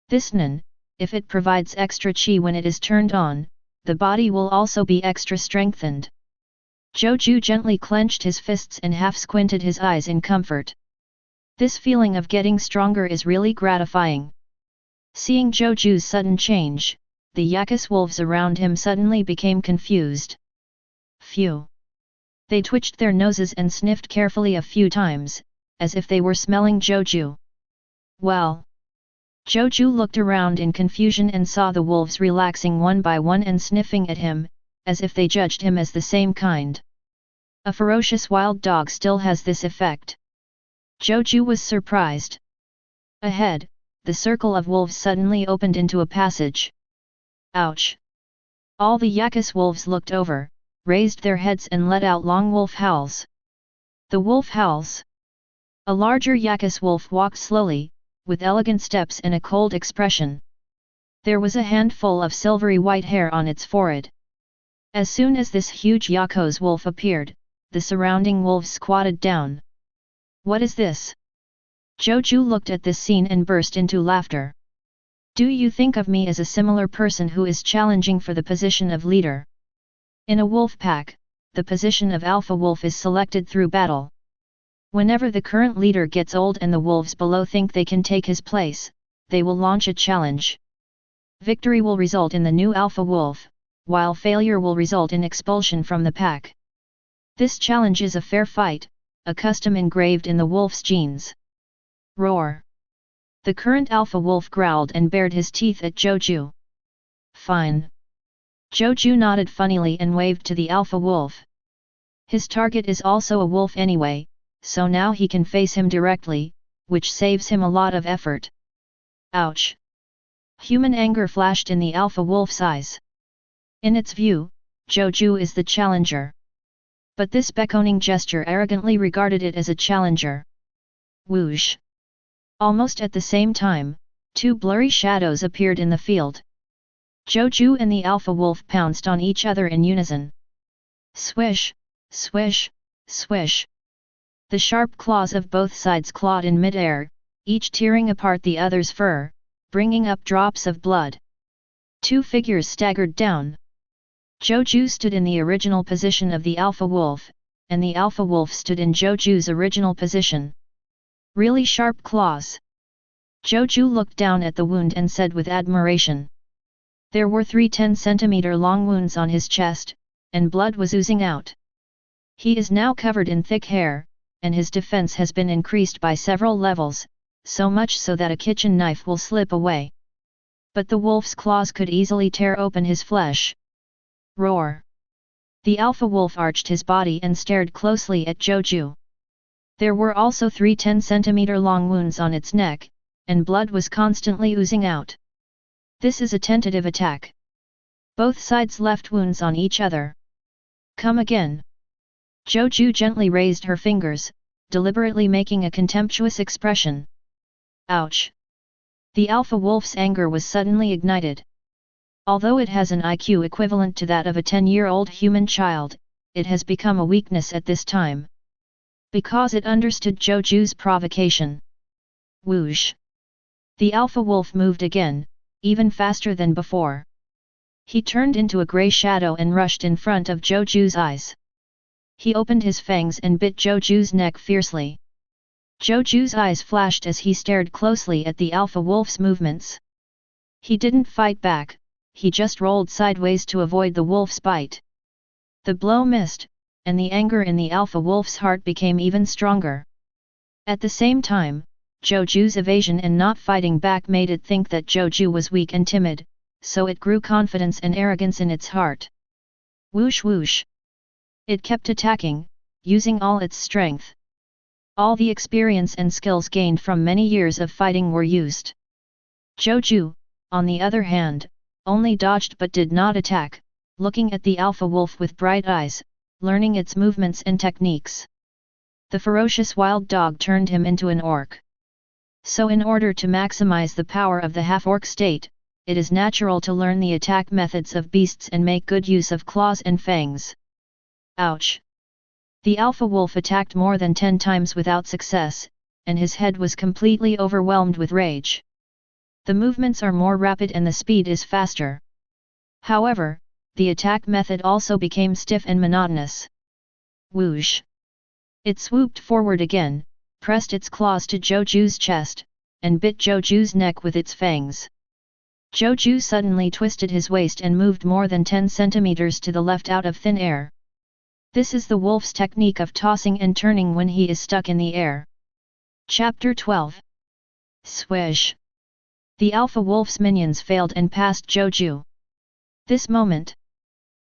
This Nen, if it provides extra chi when it is turned on, the body will also be extra strengthened. Zhou Jue gently clenched his fists and half-squinted his eyes in comfort. This feeling of getting stronger is really gratifying. Seeing Zhou Jue's sudden change, the Yakus wolves around him suddenly became confused. Phew! They twitched their noses and sniffed carefully a few times, as if they were smelling Zhou Jue. Well! Zhou Jue looked around in confusion and saw the wolves relaxing one by one and sniffing at him, as if they judged him as the same kind. A ferocious wild dog still has this effect. Zhou Jue was surprised. Ahead, the circle of wolves suddenly opened into a passage. Ouch! All the Yakus wolves looked over, raised their heads and let out long wolf howls. The wolf howls. A larger Yakus wolf walked slowly, with elegant steps and a cold expression. There was a handful of silvery white hair on its forehead. As soon as this huge Yakus wolf appeared, the surrounding wolves squatted down. What is this? Zhou Jue looked at this scene and burst into laughter. Do you think of me as a similar person who is challenging for the position of leader? In a wolf pack, the position of alpha wolf is selected through battle. Whenever the current leader gets old and the wolves below think they can take his place, they will launch a challenge. Victory will result in the new alpha wolf, while failure will result in expulsion from the pack. This challenge is a fair fight, a custom engraved in the wolf's genes. Roar! The current alpha wolf growled and bared his teeth at Zhou Jue. Fine! Zhou Jue nodded funnily and waved to the alpha wolf. His target is also a wolf anyway, so now he can face him directly, which saves him a lot of effort. Ouch! Human anger flashed in the alpha wolf's eyes. In its view, Zhou Jue is the challenger. But this beckoning gesture arrogantly regarded it as a challenger. Whoosh! Almost at the same time, two blurry shadows appeared in the field. Zhou Jue and the alpha wolf pounced on each other in unison. Swish! Swish! Swish! The sharp claws of both sides clawed in mid-air, each tearing apart the other's fur, bringing up drops of blood. Two figures staggered down. Zhou Jue stood in the original position of the alpha wolf, and the alpha wolf stood in Zhou Jue's original position. Really sharp claws. Zhou Jue looked down at the wound and said with admiration. There were 3 10-centimeter long wounds on his chest, and blood was oozing out. He is now covered in thick hair, and his defense has been increased by several levels, so much so that a kitchen knife will slip away. But the wolf's claws could easily tear open his flesh. Roar! The alpha wolf arched his body and stared closely at Zhou Jue. There were also 3 10-centimeter long wounds on its neck, and blood was constantly oozing out. This is a tentative attack. Both sides left wounds on each other. Come again. Zhou Jue gently raised her fingers, deliberately making a contemptuous expression. Ouch! The alpha wolf's anger was suddenly ignited. Although it has an IQ equivalent to that of a 10-year-old human child, it has become a weakness at this time. Because it understood Zhou Jue's provocation. Whoosh! The alpha wolf moved again, even faster than before. He turned into a grey shadow and rushed in front of Zhou Jue's eyes. He opened his fangs and bit Zhou Jue's neck fiercely. Zhou Jue's eyes flashed as he stared closely at the alpha wolf's movements. He didn't fight back, he just rolled sideways to avoid the wolf's bite. The blow missed, and the anger in the alpha wolf's heart became even stronger. At the same time, Zhou Jue's evasion and not fighting back made it think that Zhou Jue was weak and timid, so it grew confidence and arrogance in its heart. Whoosh whoosh! It kept attacking, using all its strength. All the experience and skills gained from many years of fighting were used. Zhou Jue, on the other hand, only dodged but did not attack, looking at the alpha wolf with bright eyes, learning its movements and techniques. The ferocious wild dog turned him into an orc. So in order to maximize the power of the half-orc state, it is natural to learn the attack methods of beasts and make good use of claws and fangs. Ouch! The alpha wolf attacked more than 10 times without success, and his head was completely overwhelmed with rage. The movements are more rapid and the speed is faster. However, the attack method also became stiff and monotonous. Whoosh! It swooped forward again, pressed its claws to Zhou Jue's chest, and bit Zhou Jue's neck with its fangs. Zhou Jue suddenly twisted his waist and moved more than 10 centimeters to the left out of thin air. This is the wolf's technique of tossing and turning when he is stuck in the air. Chapter 12. Swish! The alpha wolf's minions failed and passed Zhou Jue. This moment,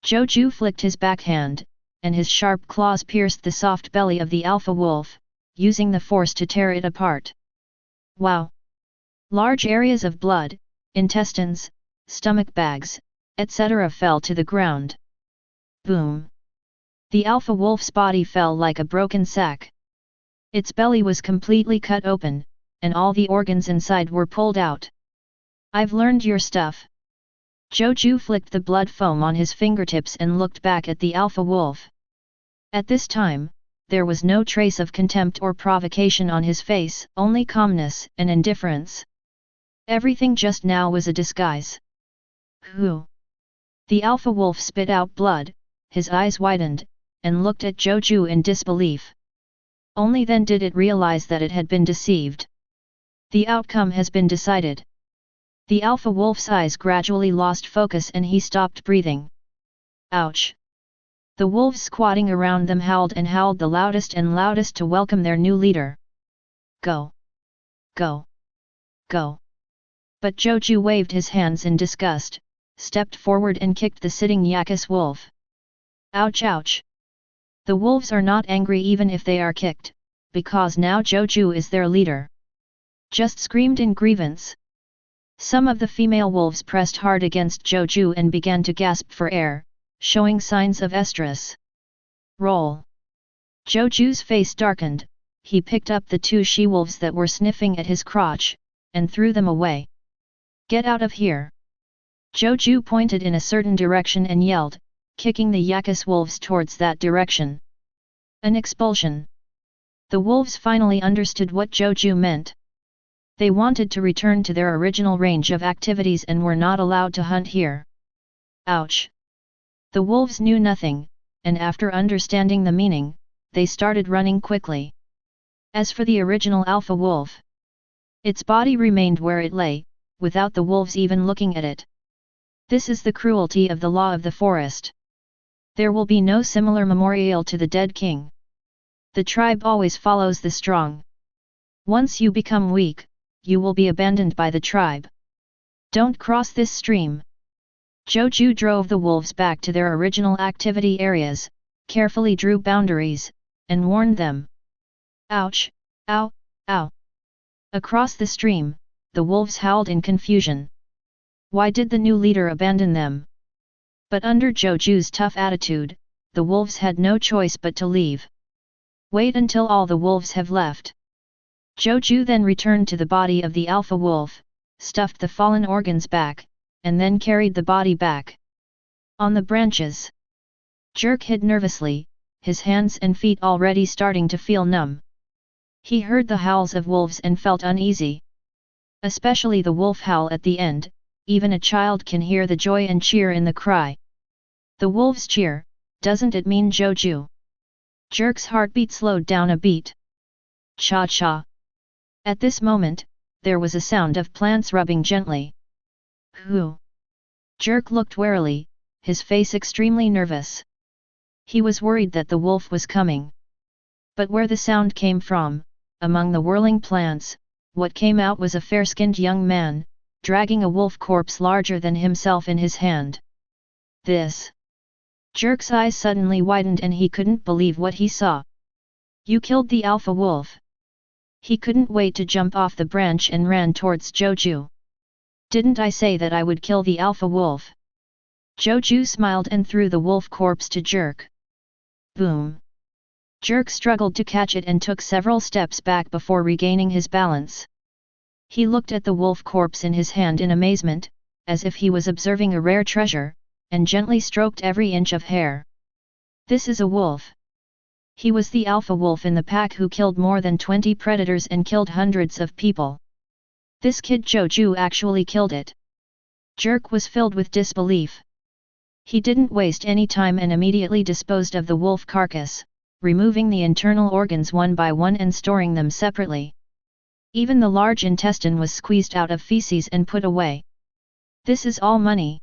Zhou Jue flicked his backhand, and his sharp claws pierced the soft belly of the alpha wolf, using the force to tear it apart. Wow! Large areas of blood, intestines, stomach bags, etc. fell to the ground. Boom! The alpha wolf's body fell like a broken sack. Its belly was completely cut open, and all the organs inside were pulled out. I've learned your stuff. Zhou Jue flicked the blood foam on his fingertips and looked back at the alpha wolf. At this time, there was no trace of contempt or provocation on his face, only calmness and indifference. Everything just now was a disguise. Who? The alpha wolf spit out blood, his eyes widened, and looked at Zhou Jue in disbelief. Only then did it realize that it had been deceived. The outcome has been decided. The alpha wolf's eyes gradually lost focus and he stopped breathing. Ouch! The wolves squatting around them howled and howled the loudest and loudest to welcome their new leader. Go! Go! Go! But Zhou Jue waved his hands in disgust, stepped forward and kicked the sitting Yakus wolf. Ouch! Ouch! The wolves are not angry even if they are kicked, because now Zhou Jue is their leader. Just screamed in grievance. Some of the female wolves pressed hard against Zhou Jue and began to gasp for air, showing signs of estrus. Roll! Zhou Jue's face darkened, he picked up the 2 she-wolves that were sniffing at his crotch, and threw them away. Get out of here! Zhou Jue pointed in a certain direction and yelled, kicking the Yakus wolves towards that direction. An expulsion. The wolves finally understood what Zhou Jue meant. They wanted to return to their original range of activities and were not allowed to hunt here. Ouch! The wolves knew nothing, and after understanding the meaning, they started running quickly. As for the original alpha wolf, its body remained where it lay, without the wolves even looking at it. This is the cruelty of the law of the forest. There will be no similar memorial to the dead king. The tribe always follows the strong. Once you become weak, you will be abandoned by the tribe. Don't cross this stream. Zhou Jue drove the wolves back to their original activity areas, carefully drew boundaries, and warned them. Ouch! Ow! Ow! Across the stream, the wolves howled in confusion. Why did the new leader abandon them? But under Zhou Jue's tough attitude, the wolves had no choice but to leave. Wait until all the wolves have left. Zhou Jue then returned to the body of the alpha wolf, stuffed the fallen organs back, and then carried the body back. On the branches, Jerk hid nervously, his hands and feet already starting to feel numb. He heard the howls of wolves and felt uneasy. Especially the wolf howl at the end, even a child can hear the joy and cheer in the cry. The wolves cheer, doesn't it mean Zhou Jue? Jerk's heartbeat slowed down a beat. Cha-cha. At this moment, there was a sound of plants rubbing gently. Who? Jerk looked warily, his face extremely nervous. He was worried that the wolf was coming. But where the sound came from, among the whirling plants, what came out was a fair-skinned young man, dragging a wolf corpse larger than himself in his hand. This. Jerk's eyes suddenly widened and he couldn't believe what he saw. You killed the alpha wolf. He couldn't wait to jump off the branch and ran towards Zhou Jue. Didn't I say that I would kill the alpha wolf? Zhou Jue smiled and threw the wolf corpse to Jerk. Boom! Jerk struggled to catch it and took several steps back before regaining his balance. He looked at the wolf corpse in his hand in amazement, as if he was observing a rare treasure, and gently stroked every inch of hair. This is a wolf. He was the alpha wolf in the pack who killed more than 20 predators and killed hundreds of people. This kid Zhou Jue actually killed it. Jerk was filled with disbelief. He didn't waste any time and immediately disposed of the wolf carcass, removing the internal organs one by one and storing them separately. Even the large intestine was squeezed out of feces and put away. This is all money.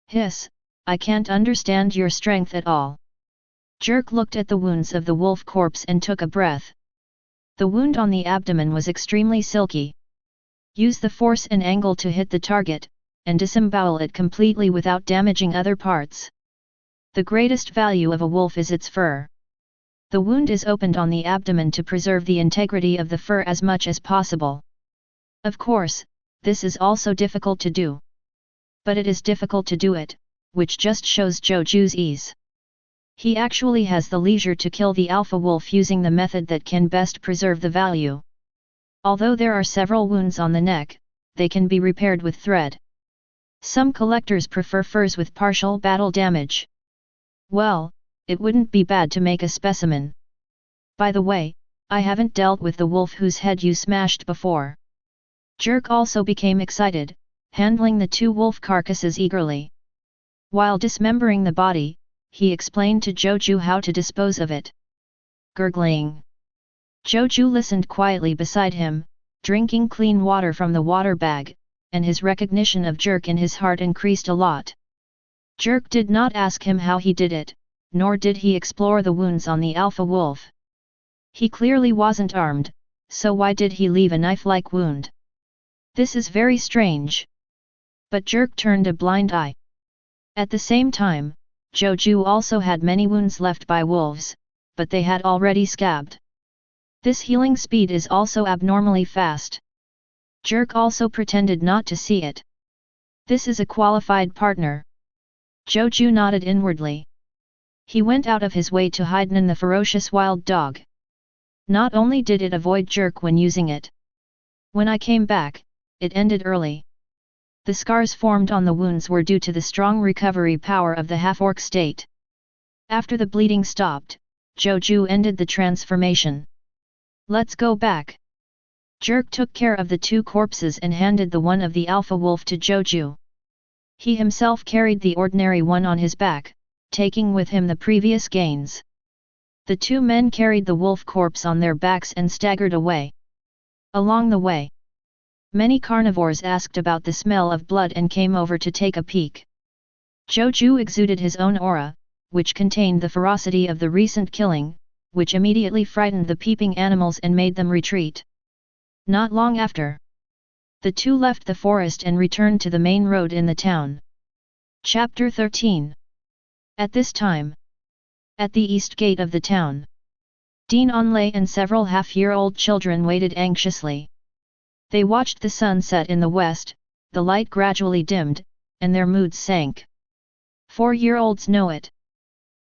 Hiss, I can't understand your strength at all. Jerk looked at the wounds of the wolf corpse and took a breath. The wound on the abdomen was extremely silky. Use the force and angle to hit the target, and disembowel it completely without damaging other parts. The greatest value of a wolf is its fur. The wound is opened on the abdomen to preserve the integrity of the fur as much as possible. Of course, this is also difficult to do. But it is difficult to do it, which just shows Zhou Jue's ease. He actually has the leisure to kill the alpha wolf using the method that can best preserve the value. Although there are several wounds on the neck, they can be repaired with thread. Some collectors prefer furs with partial battle damage. Well, it wouldn't be bad to make a specimen. By the way, I haven't dealt with the wolf whose head you smashed before. Jerk also became excited, handling the 2 wolf carcasses eagerly. While dismembering the body, he explained to Zhou Jue how to dispose of it. Gurgling. Zhou Jue listened quietly beside him, drinking clean water from the water bag, and his recognition of Jerk in his heart increased a lot. Jerk did not ask him how he did it, nor did he explore the wounds on the alpha wolf. He clearly wasn't armed, so why did he leave a knife-like wound? This is very strange. But Jerk turned a blind eye. At the same time, Zhou Jue also had many wounds left by wolves, but they had already scabbed. This healing speed is also abnormally fast. Jerk also pretended not to see it. This is a qualified partner. Zhou Jue nodded inwardly. He went out of his way to hide the ferocious wild dog. Not only did it avoid Jerk when using it. When I came back, it ended early. The scars formed on the wounds were due to the strong recovery power of the half-orc state. After the bleeding stopped, Zhou Jue ended the transformation. Let's go back. Jerk took care of the 2 corpses and handed the one of the alpha wolf to Zhou Jue. He himself carried the ordinary one on his back, taking with him the previous gains. The 2 men carried the wolf corpse on their backs and staggered away. Along the way, many carnivores asked about the smell of blood and came over to take a peek. Zhou Jue exuded his own aura, which contained the ferocity of the recent killing, which immediately frightened the peeping animals and made them retreat. Not long after, the 2 left the forest and returned to the main road in the town. Chapter 13. At this time, at the east gate of the town, Innate and several half-year-old children waited anxiously. They watched the sun set in the west, the light gradually dimmed, and their moods sank. 4-year-olds know it.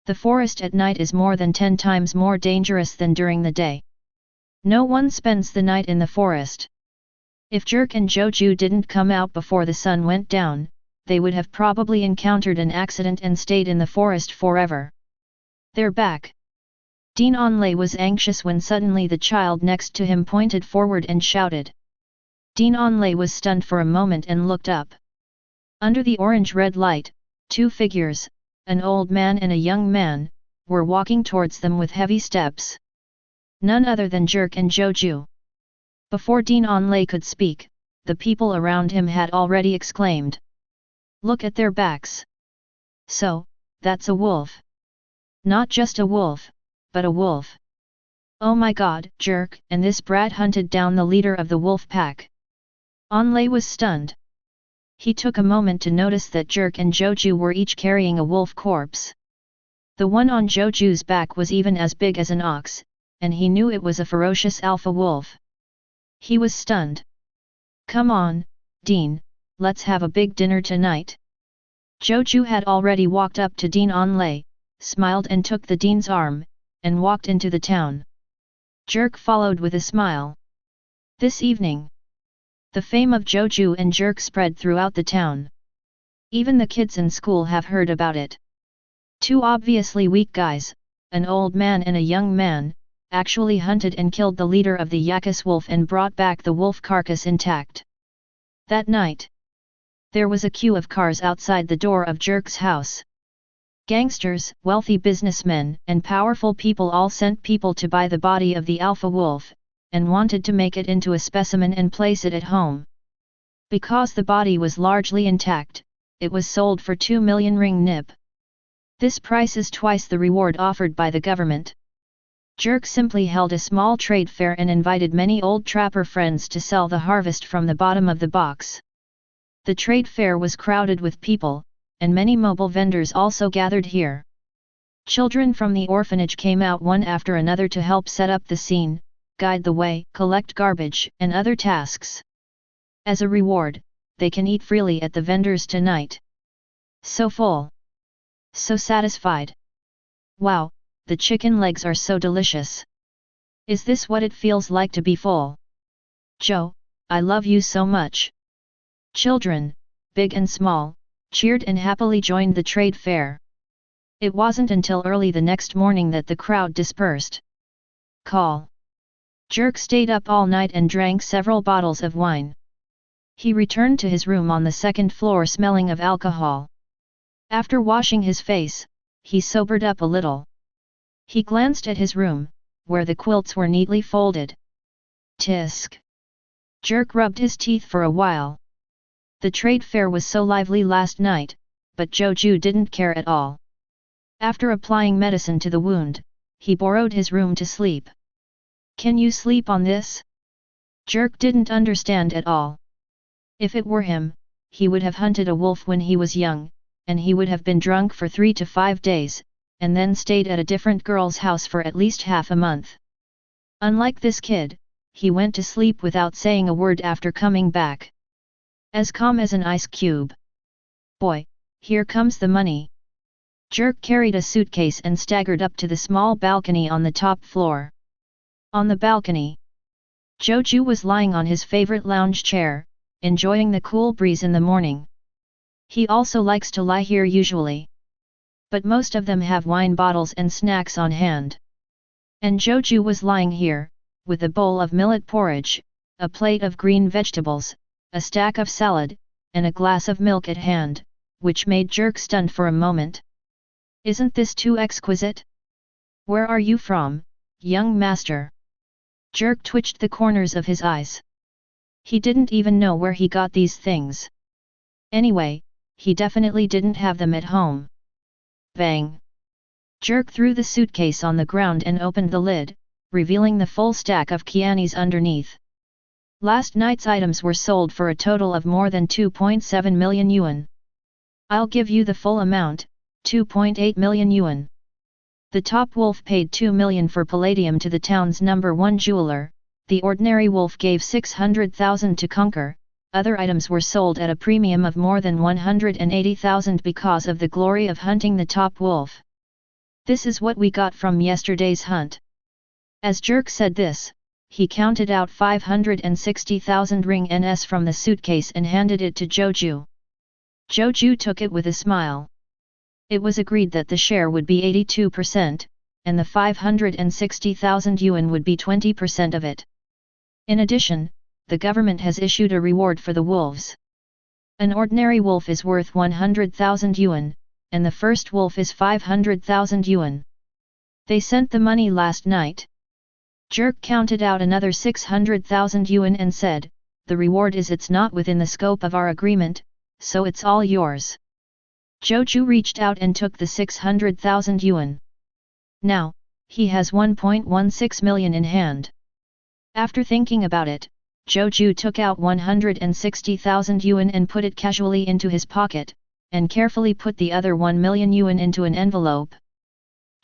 The forest at night is more than 10 times more dangerous than during the day. No one spends the night in the forest. If Jerk and Zhou Jue didn't come out before the sun went down, they would have probably encountered an accident and stayed in the forest forever. They're back. Innate was anxious when suddenly the child next to him pointed forward and shouted. Innate was stunned for a moment and looked up. Under the orange-red light, 2 figures, an old man and a young man, were walking towards them with heavy steps. None other than Jerk and Zhou Jue. Before Innate could speak, the people around him had already exclaimed. Look at their backs. So, that's a wolf. Not just a wolf, but a wolf. Oh my god, Jerk and this brat hunted down the leader of the wolf pack. Innate was stunned. He took a moment to notice that Jerk and Zhou Jue were each carrying a wolf corpse. The one on Zhou Jue's back was even as big as an ox, and he knew it was a ferocious alpha wolf. He was stunned. Come on, Dean, let's have a big dinner tonight. Zhou Jue had already walked up to Innate, smiled and took the Dean's arm, and walked into the town. Jerk followed with a smile. This evening, the fame of Zhou Jue and Jerk spread throughout the town. Even the kids in school have heard about it. 2 obviously weak guys, an old man and a young man, actually hunted and killed the leader of the Yakus wolf and brought back the wolf carcass intact. That night, there was a queue of cars outside the door of Jerk's house. Gangsters, wealthy businessmen, and powerful people all sent people to buy the body of the alpha wolf, and wanted to make it into a specimen and place it at home. Because the body was largely intact, it was sold for 2 million ring nip. This price is twice the reward offered by the government. Jerk simply held a small trade fair and invited many old trapper friends to sell the harvest from the bottom of the box. The trade fair was crowded with people, and many mobile vendors also gathered here. Children from the orphanage came out one after another to help set up the scene, guide the way, collect garbage, and other tasks. As a reward, they can eat freely at the vendors tonight. So full. So satisfied. Wow, the chicken legs are so delicious. Is this what it feels like to be full? Joe, I love you so much. Children, big and small, cheered and happily joined the trade fair. It wasn't until early the next morning that the crowd dispersed. Call. Jerk stayed up all night and drank several bottles of wine. He returned to his room on the second floor smelling of alcohol. After washing his face, he sobered up a little. He glanced at his room, where the quilts were neatly folded. Tisk. Jerk rubbed his teeth for a while. The trade fair was so lively last night, but Zhou Jue didn't care at all. After applying medicine to the wound, he borrowed his room to sleep. Can you sleep on this? Jerk didn't understand at all. If it were him, he would have hunted a wolf when he was young, and he would have been drunk for 3 to 5 days, and then stayed at a different girl's house for at least half a month. Unlike this kid, he went to sleep without saying a word after coming back. As calm as an ice cube. Boy, here comes the money. Jerk carried a suitcase and staggered up to the small balcony on the top floor. On the balcony, Zhou Jue was lying on his favorite lounge chair, enjoying the cool breeze in the morning. He also likes to lie here usually. But most of them have wine bottles and snacks on hand. And Zhou Jue was lying here, with a bowl of millet porridge, a plate of green vegetables, a stack of salad, and a glass of milk at hand, which made Jerk stunned for a moment. Isn't this too exquisite? Where are you from, young master? Jerk twitched the corners of his eyes. He didn't even know where he got these things. Anyway, he definitely didn't have them at home. Bang! Jerk threw the suitcase on the ground and opened the lid, revealing the full stack of kianis underneath. Last night's items were sold for a total of more than 2.7 million yuan. I'll give you the full amount, 2.8 million yuan. The top wolf paid 2 million for palladium to the town's #1 jeweler, the ordinary wolf gave 600,000 to conquer. Other items were sold at a premium of more than 180,000 because of the glory of hunting the top wolf. This is what we got from yesterday's hunt. As Jerk said this, he counted out 560,000 ring NS from the suitcase and handed it to Zhou Jue. Zhou Jue took it with a smile. It was agreed that the share would be 82%, and the 560,000 yuan would be 20% of it. In addition, the government has issued a reward for the wolves. An ordinary wolf is worth 100,000 yuan, and the first wolf is 500,000 yuan. They sent the money last night. Jerk counted out another 600,000 yuan and said, "The reward is it's not within the scope of our agreement, so it's all yours." Zhou Jue reached out and took the 600,000 yuan. Now, he has 1.16 million in hand. After thinking about it, Zhou Jue took out 160,000 yuan and put it casually into his pocket, and carefully put the other 1 million yuan into an envelope.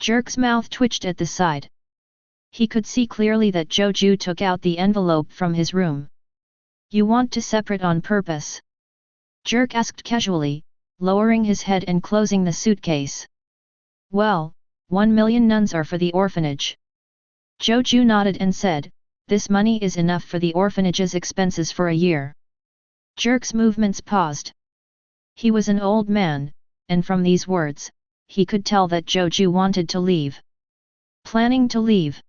Jerk's mouth twitched at the side. He could see clearly that Zhou Jue took out the envelope from his room. "You want to separate on purpose?" Jerk asked casually, lowering his head and closing the suitcase. "Well, 1 million nuns are for the orphanage." Zhou Jue nodded and said, "This money is enough for the orphanage's expenses for a year." Jerk's movements paused. He was an old man, and from these words, he could tell that Zhou Jue wanted to leave. Planning to leave?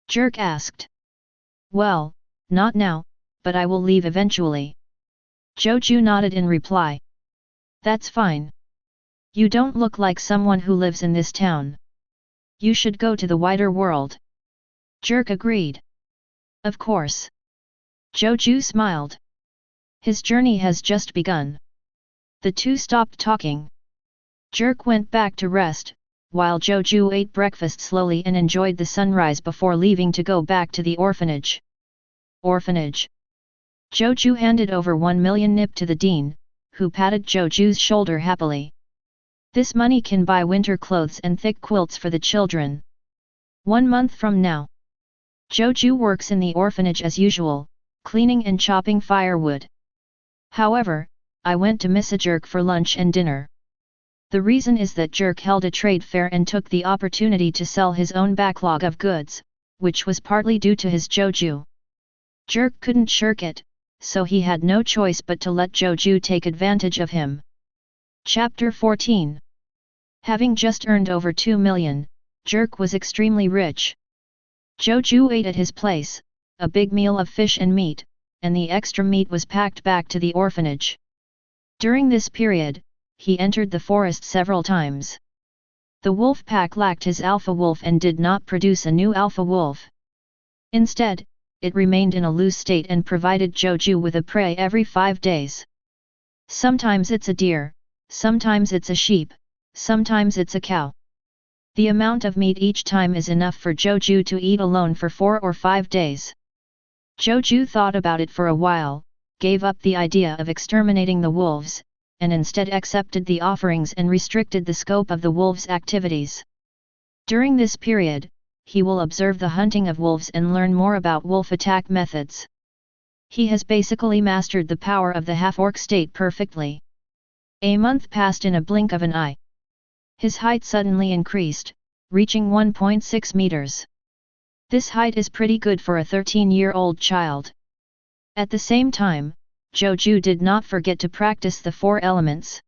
Jerk asked. Well, not now, but I will leave eventually. Zhou Jue nodded in reply. That's fine. You don't look like someone who lives in this town. You should go to the wider world. Jerk agreed. Of course. Zhou Jue smiled. His journey has just begun. The two stopped talking. Jerk went back to rest, while Zhou Jue ate breakfast slowly and enjoyed the sunrise before leaving to go back to the orphanage. Orphanage. Zhou Jue handed over 1 million nip to the dean, who patted Zhou Jue's shoulder happily. This money can buy winter clothes and thick quilts for the children. 1 month from now. Zhou Jue works in the orphanage as usual, cleaning and chopping firewood. However, I went to Miss Jerk for lunch and dinner. The reason is that Jerk held a trade fair and took the opportunity to sell his own backlog of goods, which was partly due to his Zhou Jue. Jerk couldn't shirk it, so he had no choice but to let Zhou Jue take advantage of him. Chapter 14. Having just earned over 2 million, Jerk was extremely rich. Zhou Jue ate at his place, a big meal of fish and meat, and the extra meat was packed back to the orphanage. During this period, he entered the forest several times. The wolf pack lacked his alpha wolf and did not produce a new alpha wolf. Instead, it remained in a loose state and provided Zhou Jue with a prey every 5 days. Sometimes it's a deer, sometimes it's a sheep, sometimes it's a cow. The amount of meat each time is enough for Zhou Jue to eat alone for 4 or 5 days. Zhou Jue thought about it for a while, gave up the idea of exterminating the wolves, and instead accepted the offerings and restricted the scope of the wolves' activities. During this period, he will observe the hunting of wolves and learn more about wolf attack methods. He has basically mastered the power of the half-orc state perfectly. A month passed in a blink of an eye. His height suddenly increased, reaching 1.6 meters. This height is pretty good for a 13-year-old child. At the same time, Zhou Jue did not forget to practice the 4 elements.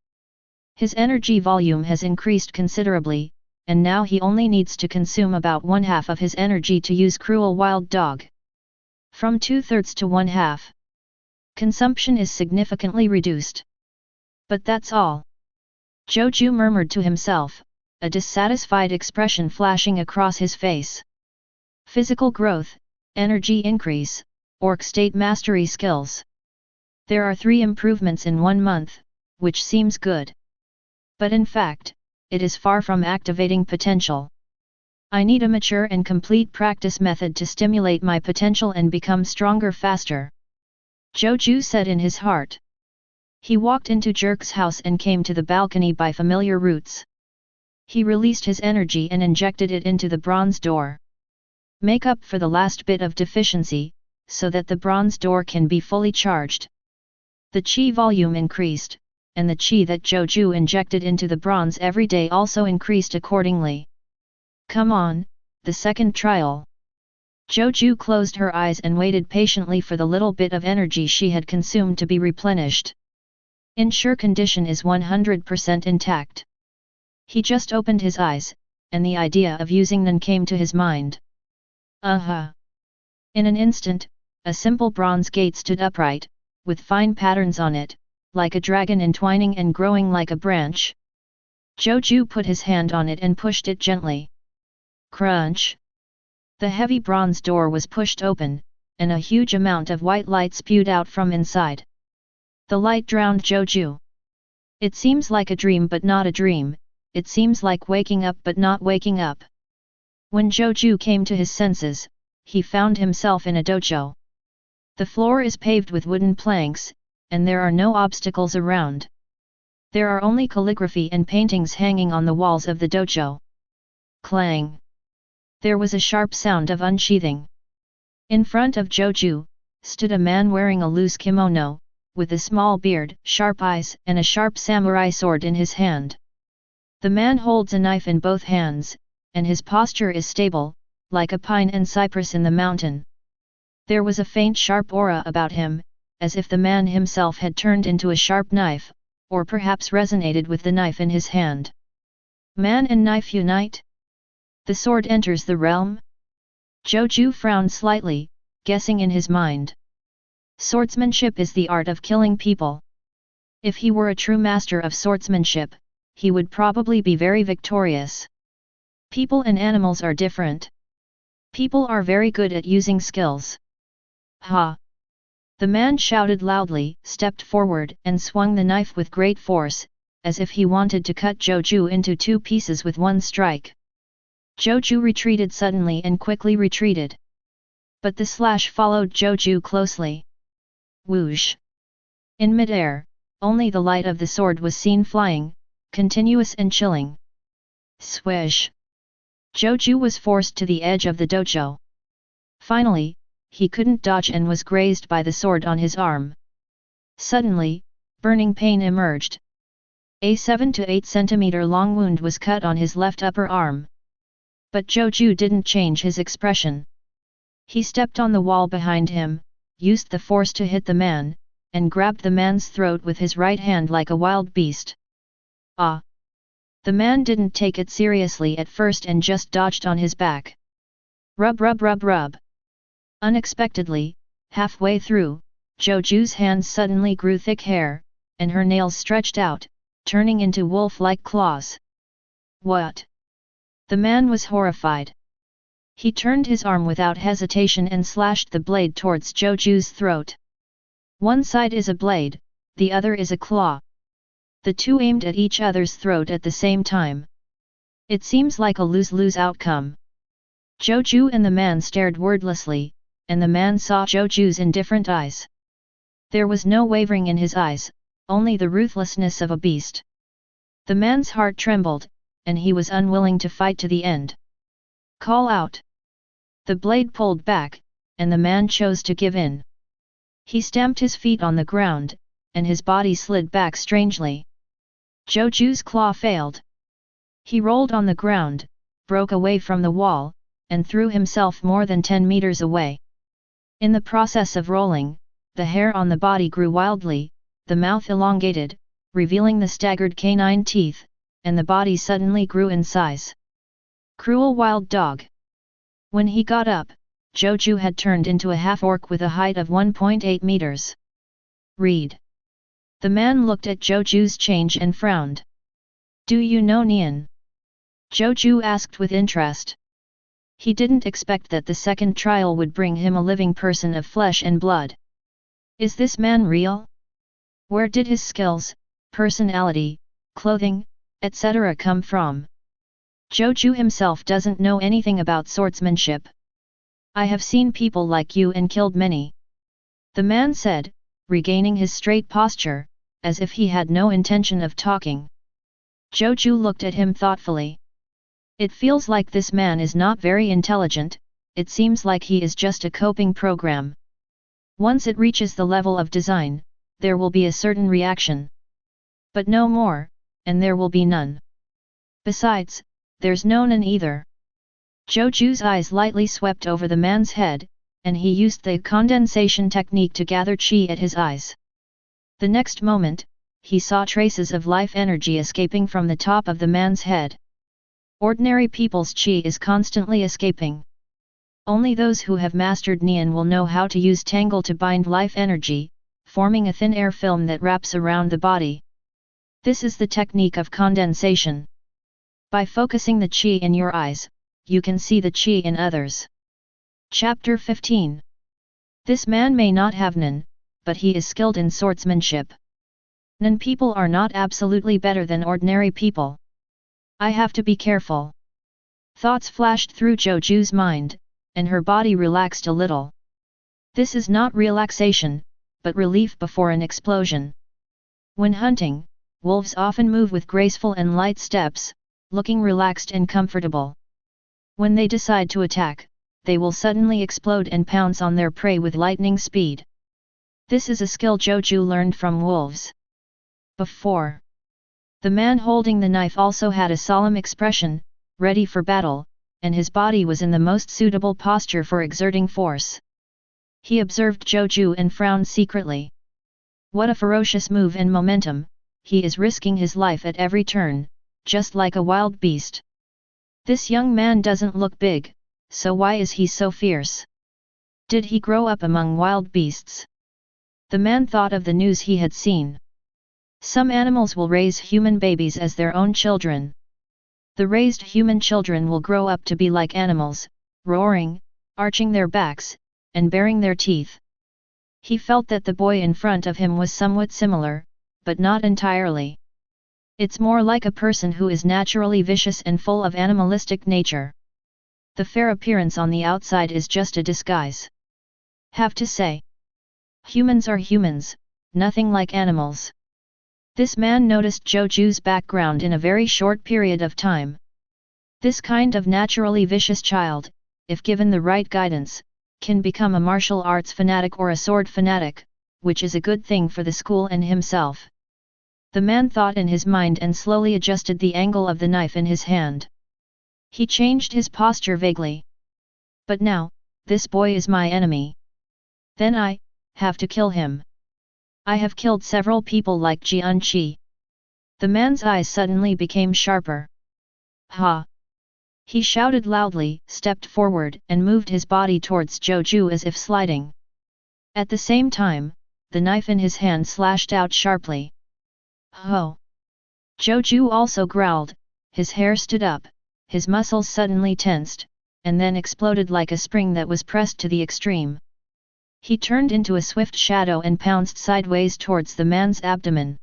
His energy volume has increased considerably, and now he only needs to consume about 1/2 of his energy to use Cruel Wild Dog. From 2/3 to 1/2. Consumption is significantly reduced. But that's all. Zhou Jue murmured to himself, a dissatisfied expression flashing across his face. Physical growth, energy increase, orc state mastery skills. There are 3 improvements in 1 month, which seems good. But in fact, it is far from activating potential. I need a mature and complete practice method to stimulate my potential and become stronger faster. Zhou Jue said in his heart. He walked into Jerk's house and came to the balcony by familiar routes. He released his energy and injected it into the bronze door. Make up for the last bit of deficiency, so that the bronze door can be fully charged. The qi volume increased, and the qi that Zhou Jue injected into the bronze every day also increased accordingly. Come on, the second trial. Zhou Jue closed her eyes and waited patiently for the little bit of energy she had consumed to be replenished. Ensure condition is 100% intact. He just opened his eyes, and the idea of using Nan came to his mind. In an instant, a simple bronze gate stood upright, with fine patterns on it, like a dragon entwining and growing like a branch. Zhou Jue put his hand on it and pushed it gently. Crunch! The heavy bronze door was pushed open, and a huge amount of white light spewed out from inside. The light drowned Zhou Jue. It seems like a dream but not a dream, it seems like waking up but not waking up. When Zhou Jue came to his senses, he found himself in a dojo. The floor is paved with wooden planks, and there are no obstacles around. There are only calligraphy and paintings hanging on the walls of the dojo. Clang! There was a sharp sound of unsheathing. In front of Zhou Jue, stood a man wearing a loose kimono, with a small beard, sharp eyes and a sharp samurai sword in his hand. The man holds a knife in both hands, and his posture is stable, like a pine and cypress in the mountain. There was a faint sharp aura about him, as if the man himself had turned into a sharp knife, or perhaps resonated with the knife in his hand. Man and knife unite? The sword enters the realm? Zhou Jue frowned slightly, guessing in his mind. Swordsmanship is the art of killing people. If he were a true master of swordsmanship, he would probably be very victorious. People and animals are different. People are very good at using skills. Ha! The man shouted loudly, stepped forward and swung the knife with great force, as if he wanted to cut Zhou Jue into 2 pieces with one strike. Zhou Jue retreated suddenly and quickly retreated. But the slash followed Zhou Jue closely. Whoosh! In mid-air, only the light of the sword was seen flying, continuous and chilling. Swish! Zhou Jue was forced to the edge of the dojo. Finally, he couldn't dodge and was grazed by the sword on his arm. Suddenly, burning pain emerged. A 7 to 8 centimeter long wound was cut on his left upper arm. But Zhou Jue didn't change his expression. He stepped on the wall behind him, used the force to hit the man, and grabbed the man's throat with his right hand like a wild beast. Ah! The man didn't take it seriously at first and just dodged on his back. Rub rub rub rub. Unexpectedly, halfway through, Zhou Jue's hands suddenly grew thick hair, and her nails stretched out, turning into wolf-like claws. What? The man was horrified. He turned his arm without hesitation and slashed the blade towards Zhou Jue's throat. One side is a blade, the other is a claw. The two aimed at each other's throat at the same time. It seems like a lose-lose outcome. Zhou Jue and the man stared wordlessly, and the man saw Zhou Jue's indifferent eyes. There was no wavering in his eyes, only the ruthlessness of a beast. The man's heart trembled, and he was unwilling to fight to the end. Call out! The blade pulled back, and the man chose to give in. He stamped his feet on the ground, and his body slid back strangely. Zhou Jue's claw failed. He rolled on the ground, broke away from the wall, and threw himself more than 10 meters away. In the process of rolling, the hair on the body grew wildly, the mouth elongated, revealing the staggered canine teeth, and the body suddenly grew in size. Cruel wild dog! When he got up, Zhou Jue had turned into a half-orc with a height of 1.8 meters. Read. The man looked at Zhou Jue's change and frowned. Do you know Nian? Zhou Jue asked with interest. He didn't expect that the second trial would bring him a living person of flesh and blood. Is this man real? Where did his skills, personality, clothing, etc. come from? Zhou Jue himself doesn't know anything about swordsmanship. I have seen people like you and killed many. The man said, regaining his straight posture, as if he had no intention of talking. Zhou Jue looked at him thoughtfully. It feels like this man is not very intelligent, it seems like he is just a coping program. Once it reaches the level of design, there will be a certain reaction. But no more, and there will be none. Besides, there's no none either. Zhou Jue's eyes lightly swept over the man's head, and he used the condensation technique to gather qi at his eyes. The next moment, he saw traces of life energy escaping from the top of the man's head. Ordinary people's qi is constantly escaping. Only those who have mastered Nian will know how to use Tangle to bind life energy, forming a thin air film that wraps around the body. This is the technique of condensation. By focusing the qi in your eyes, you can see the qi in others. Chapter 15. This man may not have Nen, but he is skilled in swordsmanship. Nen people are not absolutely better than ordinary people. I have to be careful. Thoughts flashed through Zhou Jue's mind, and her body relaxed a little. This is not relaxation, but relief before an explosion. When hunting, wolves often move with graceful and light steps, looking relaxed and comfortable. When they decide to attack, they will suddenly explode and pounce on their prey with lightning speed. This is a skill Zhou Jue learned from wolves. Before. The man holding the knife also had a solemn expression, ready for battle, and his body was in the most suitable posture for exerting force. He observed Zhou Jue and frowned secretly. What a ferocious move and momentum, he is risking his life at every turn, just like a wild beast. This young man doesn't look big, so why is he so fierce? Did he grow up among wild beasts? The man thought of the news he had seen. Some animals will raise human babies as their own children. The raised human children will grow up to be like animals, roaring, arching their backs, and baring their teeth. He felt that the boy in front of him was somewhat similar, but not entirely. It's more like a person who is naturally vicious and full of animalistic nature. The fair appearance on the outside is just a disguise. Have to say. Humans are humans, nothing like animals. This man noticed Zhou Jue's background in a very short period of time. This kind of naturally vicious child, if given the right guidance, can become a martial arts fanatic or a sword fanatic, which is a good thing for the school and himself. The man thought in his mind and slowly adjusted the angle of the knife in his hand. He changed his posture vaguely. But now, this boy is my enemy. Then I have to kill him. I have killed several people like Jianqi. The man's eyes suddenly became sharper. Ha! He shouted loudly, stepped forward, and moved his body towards Zhou Jue as if sliding. At the same time, the knife in his hand slashed out sharply. Ho! Zhou Jue also growled, his hair stood up, his muscles suddenly tensed, and then exploded like a spring that was pressed to the extreme. He turned into a swift shadow and pounced sideways towards the man's abdomen.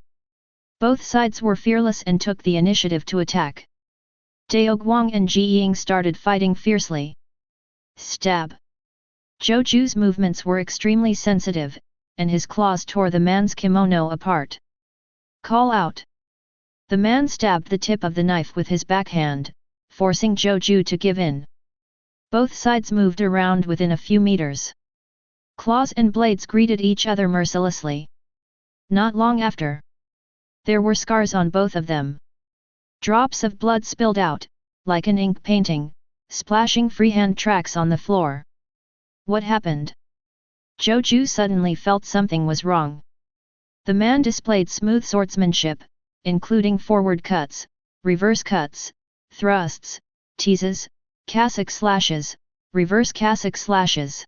Both sides were fearless and took the initiative to attack. Dao Guang and Ji Ying started fighting fiercely. Stab! Zhou Jue's movements were extremely sensitive, and his claws tore the man's kimono apart. Call out! The man stabbed the tip of the knife with his backhand, forcing Zhou Jue to give in. Both sides moved around within a few meters. Claws and blades greeted each other mercilessly. Not long after, there were scars on both of them. Drops of blood spilled out, like an ink painting, splashing freehand tracks on the floor. What happened? Zhou Jue suddenly felt something was wrong. The man displayed smooth swordsmanship, including forward cuts, reverse cuts, thrusts, teases, cassock slashes, reverse cassock slashes.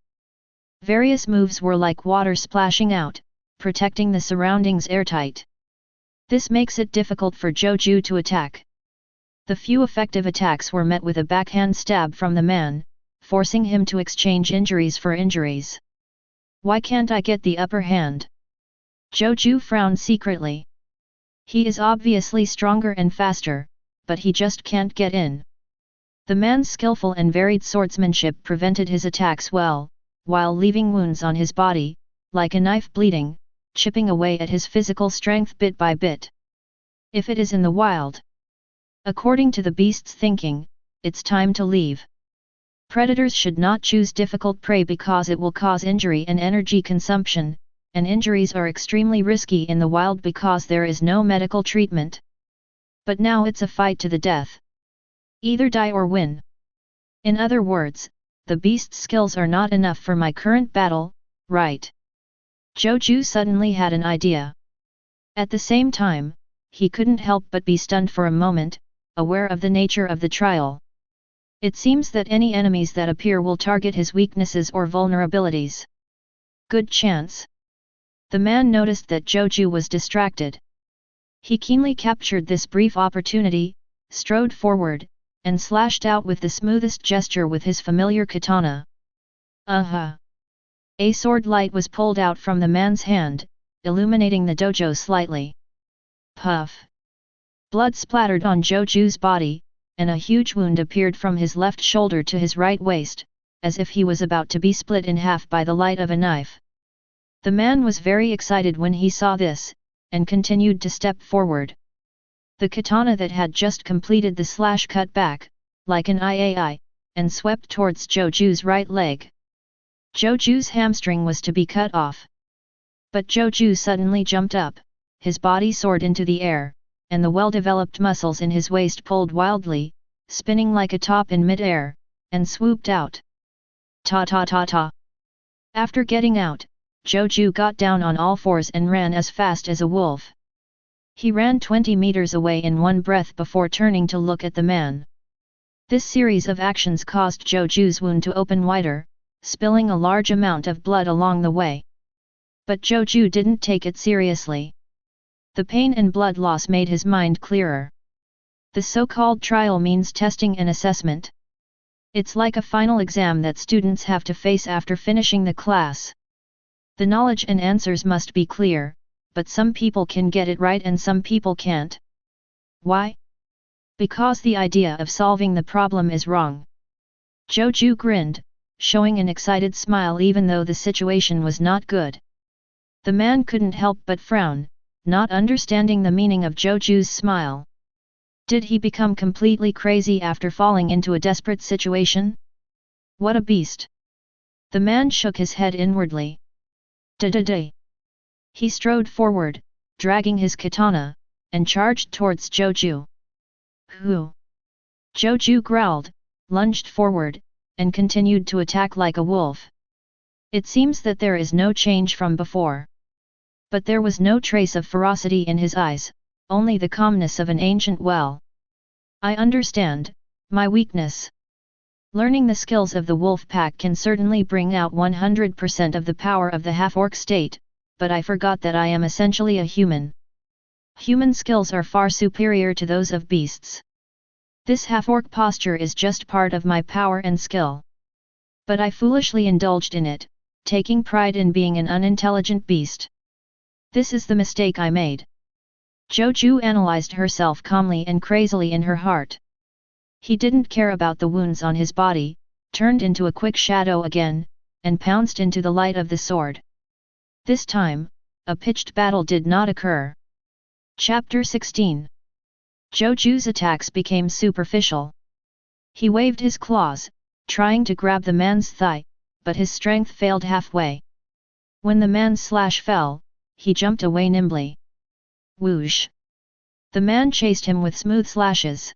Various moves were like water splashing out, protecting the surroundings airtight. This makes it difficult for Zhou Jue to attack. The few effective attacks were met with a backhand stab from the man, forcing him to exchange injuries for injuries. Why can't I get the upper hand? Zhou Jue frowned secretly. He is obviously stronger and faster, but he just can't get in. The man's skillful and varied swordsmanship prevented his attacks well, while leaving wounds on his body, like a knife bleeding, chipping away at his physical strength bit by bit. If it is in the wild, according to the beast's thinking, it's time to leave. Predators should not choose difficult prey because it will cause injury and energy consumption, and injuries are extremely risky in the wild because there is no medical treatment. But now it's a fight to the death. Either die or win. In other words, the beast's skills are not enough for my current battle, right? Zhou Jue suddenly had an idea. At the same time, he couldn't help but be stunned for a moment, aware of the nature of the trial. It seems that any enemies that appear will target his weaknesses or vulnerabilities. Good chance. The man noticed that Zhou Jue was distracted. He keenly captured this brief opportunity, strode forward, and slashed out with the smoothest gesture with his familiar katana. A sword light was pulled out from the man's hand, illuminating the dojo slightly. Puff! Blood splattered on Zhou Jue's body, and a huge wound appeared from his left shoulder to his right waist, as if he was about to be split in half by the light of a knife. The man was very excited when he saw this, and continued to step forward. The katana that had just completed the slash cut back, like an iai, and swept towards Zhou Jue's right leg. Zhou Jue's hamstring was to be cut off. But Zhou Jue suddenly jumped up, his body soared into the air, and the well-developed muscles in his waist pulled wildly, spinning like a top in mid-air, and swooped out. Ta ta ta ta. After getting out, Zhou Jue got down on all fours and ran as fast as a wolf. He ran 20 meters away in one breath before turning to look at the man. This series of actions caused Zhou Jue's wound to open wider, spilling a large amount of blood along the way. But Zhou Jue didn't take it seriously. The pain and blood loss made his mind clearer. The so-called trial means testing and assessment. It's like a final exam that students have to face after finishing the class. The knowledge and answers must be clear, but some people can get it right and some people can't. Why? Because the idea of solving the problem is wrong. Zhou Jue grinned, showing an excited smile even though the situation was not good. The man couldn't help but frown, not understanding the meaning of Zhou Jue's smile. Did he become completely crazy after falling into a desperate situation? What a beast! The man shook his head inwardly. Da-da-da! He strode forward, dragging his katana, and charged towards Zhou Jue. Who? Zhou Jue growled, lunged forward, and continued to attack like a wolf. It seems that there is no change from before. But there was no trace of ferocity in his eyes, only the calmness of an ancient well. I understand, my weakness. Learning the skills of the wolf pack can certainly bring out 100% of the power of the half-orc state, but I forgot that I am essentially a human. Human skills are far superior to those of beasts. This half-orc posture is just part of my power and skill. But I foolishly indulged in it, taking pride in being an unintelligent beast. This is the mistake I made. Zhou Jue analyzed herself calmly and crazily in her heart. He didn't care about the wounds on his body, turned into a quick shadow again, and pounced into the light of the sword. This time, a pitched battle did not occur. Chapter 16. Zhou Jue's attacks became superficial. He waved his claws, trying to grab the man's thigh, but his strength failed halfway. When the man's slash fell, he jumped away nimbly. Whoosh! The man chased him with smooth slashes.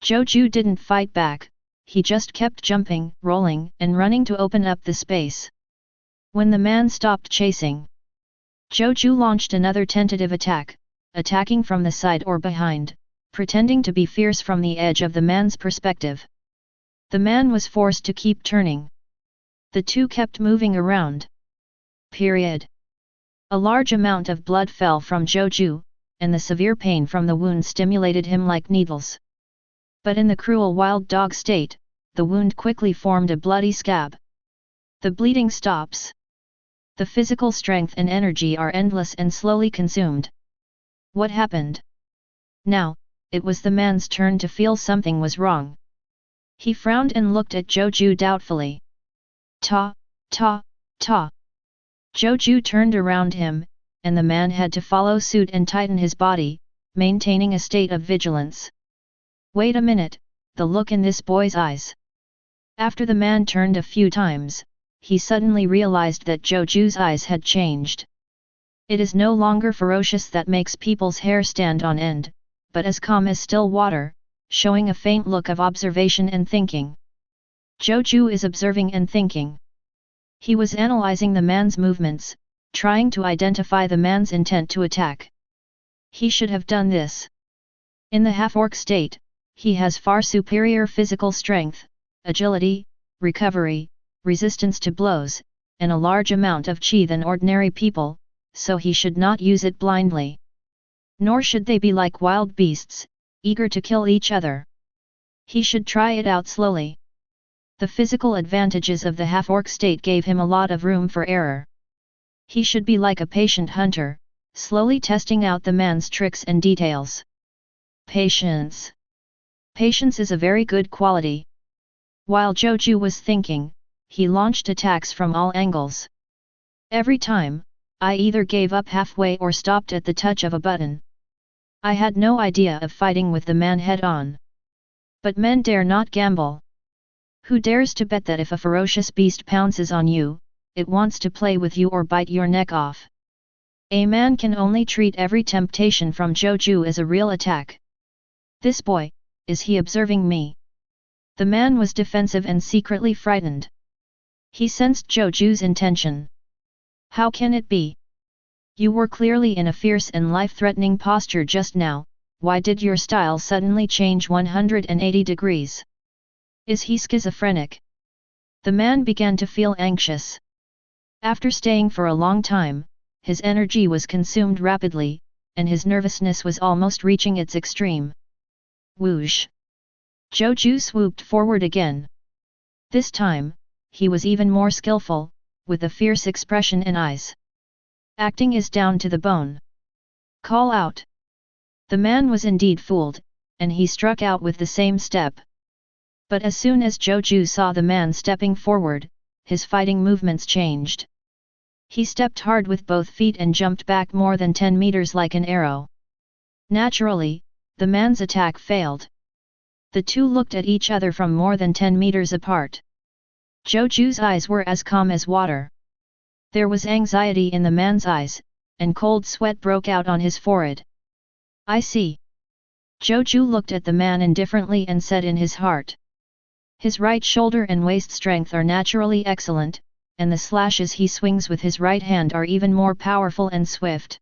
Zhou Jue didn't fight back, he just kept jumping, rolling, and running to open up the space. When the man stopped chasing, Zhou Jue launched another tentative attack, attacking from the side or behind, pretending to be fierce from the edge of the man's perspective. The man was forced to keep turning. The two kept moving around. Period. A large amount of blood fell from Zhou Jue, and the severe pain from the wound stimulated him like needles. But in the cruel wild dog state, the wound quickly formed a bloody scab. The bleeding stops. The physical strength and energy are endless and slowly consumed. What happened? Now, it was the man's turn to feel something was wrong. He frowned and looked at Zhou Jue doubtfully. Ta, ta, ta. Zhou Jue turned around him, and the man had to follow suit and tighten his body, maintaining a state of vigilance. Wait a minute, the look in this boy's eyes. After the man turned a few times, he suddenly realized that Zhou Jue's eyes had changed. It is no longer ferocious that makes people's hair stand on end, but as calm as still water, showing a faint look of observation and thinking. Zhou Jue is observing and thinking. He was analyzing the man's movements, trying to identify the man's intent to attack. He should have done this. In the half-orc state, he has far superior physical strength, agility, recovery, resistance to blows, and a large amount of chi than ordinary people, so he should not use it blindly. Nor should they be like wild beasts, eager to kill each other. He should try it out slowly. The physical advantages of the half-orc state gave him a lot of room for error. He should be like a patient hunter, slowly testing out the man's tricks and details. Patience. Patience is a very good quality. While Zhou Jue was thinking, he launched attacks from all angles. Every time, I either gave up halfway or stopped at the touch of a button. I had no idea of fighting with the man head-on. But men dare not gamble. Who dares to bet that if a ferocious beast pounces on you, it wants to play with you or bite your neck off? A man can only treat every temptation from Zhou Jue as a real attack. This boy, is he observing me? The man was defensive and secretly frightened. He sensed Zhou Jue's intention. How can it be? You were clearly in a fierce and life-threatening posture just now, why did your style suddenly change 180 degrees? Is he schizophrenic? The man began to feel anxious. After staying for a long time, his energy was consumed rapidly, and his nervousness was almost reaching its extreme. Whoosh! Zhou Jue swooped forward again. This time, he was even more skillful, with a fierce expression in eyes. Acting is down to the bone. Call out! The man was indeed fooled, and he struck out with the same step. But as soon as Zhou Jue saw the man stepping forward, his fighting movements changed. He stepped hard with both feet and jumped back more than 10 meters like an arrow. Naturally, the man's attack failed. The two looked at each other from more than 10 meters apart. Zhou Jue's eyes were as calm as water. There was anxiety in the man's eyes, and cold sweat broke out on his forehead. I see. Zhou Jue looked at the man indifferently and said in his heart. His right shoulder and waist strength are naturally excellent, and the slashes he swings with his right hand are even more powerful and swift.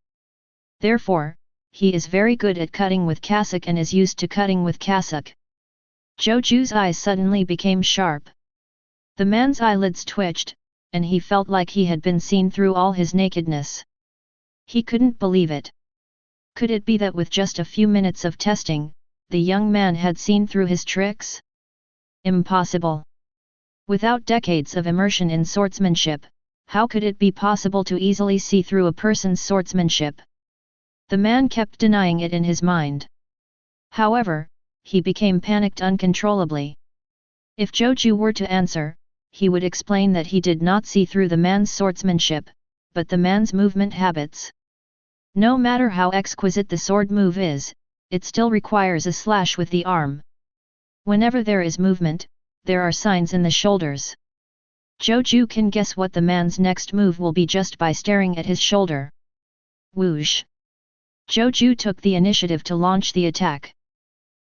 Therefore, he is very good at cutting with cassock and is used to cutting with cassock. Zhou Jue's eyes suddenly became sharp. The man's eyelids twitched, and he felt like he had been seen through all his nakedness. He couldn't believe it. Could it be that with just a few minutes of testing, the young man had seen through his tricks? Impossible. Without decades of immersion in swordsmanship, how could it be possible to easily see through a person's swordsmanship? The man kept denying it in his mind. However, he became panicked uncontrollably. If Zhou Jue were to answer, he would explain that he did not see through the man's swordsmanship, but the man's movement habits. No matter how exquisite the sword move is, it still requires a slash with the arm. Whenever there is movement, there are signs in the shoulders. Zhou Jue can guess what the man's next move will be just by staring at his shoulder. Whoosh! Zhou Jue took the initiative to launch the attack.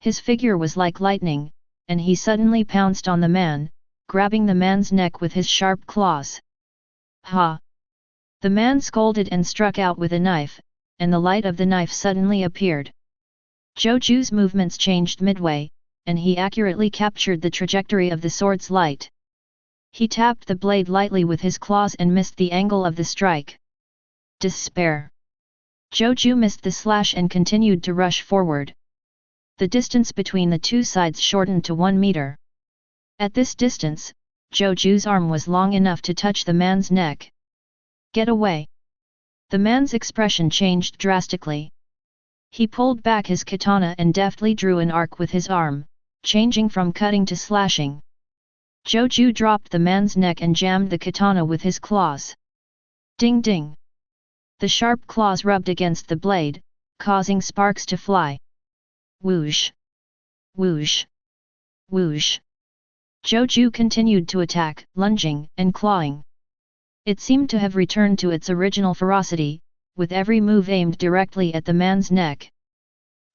His figure was like lightning, and he suddenly pounced on the man, grabbing the man's neck with his sharp claws. Ha! The man scolded and struck out with a knife, and the light of the knife suddenly appeared. Zhou Jue's movements changed midway, and he accurately captured the trajectory of the sword's light. He tapped the blade lightly with his claws and missed the angle of the strike. Despair! Zhou Jue missed the slash and continued to rush forward. The distance between the two sides shortened to 1 meter. At this distance, Zhou Jue's arm was long enough to touch the man's neck. Get away! The man's expression changed drastically. He pulled back his katana and deftly drew an arc with his arm, changing from cutting to slashing. Zhou Jue dropped the man's neck and jammed the katana with his claws. Ding ding! The sharp claws rubbed against the blade, causing sparks to fly. Whoosh! Whoosh! Whoosh! Zhou Jue continued to attack, lunging and clawing. It seemed to have returned to its original ferocity, with every move aimed directly at the man's neck.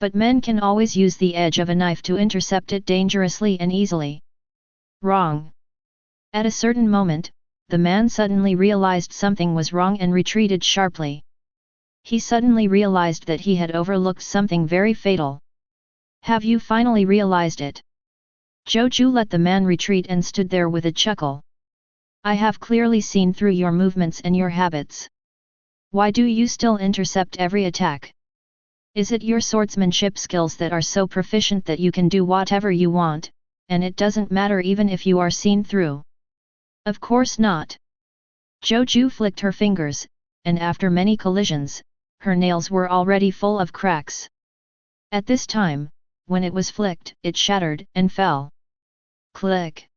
But men can always use the edge of a knife to intercept it dangerously and easily. Wrong! At a certain moment, the man suddenly realized something was wrong and retreated sharply. He suddenly realized that he had overlooked something very fatal. Have you finally realized it? Zhou Jue let the man retreat and stood there with a chuckle. I have clearly seen through your movements and your habits. Why do you still intercept every attack? Is it your swordsmanship skills that are so proficient that you can do whatever you want, and it doesn't matter even if you are seen through? Of course not. Zhou Jue flicked her fingers, and after many collisions, her nails were already full of cracks. At this time, when it was flicked, it shattered and fell. Click!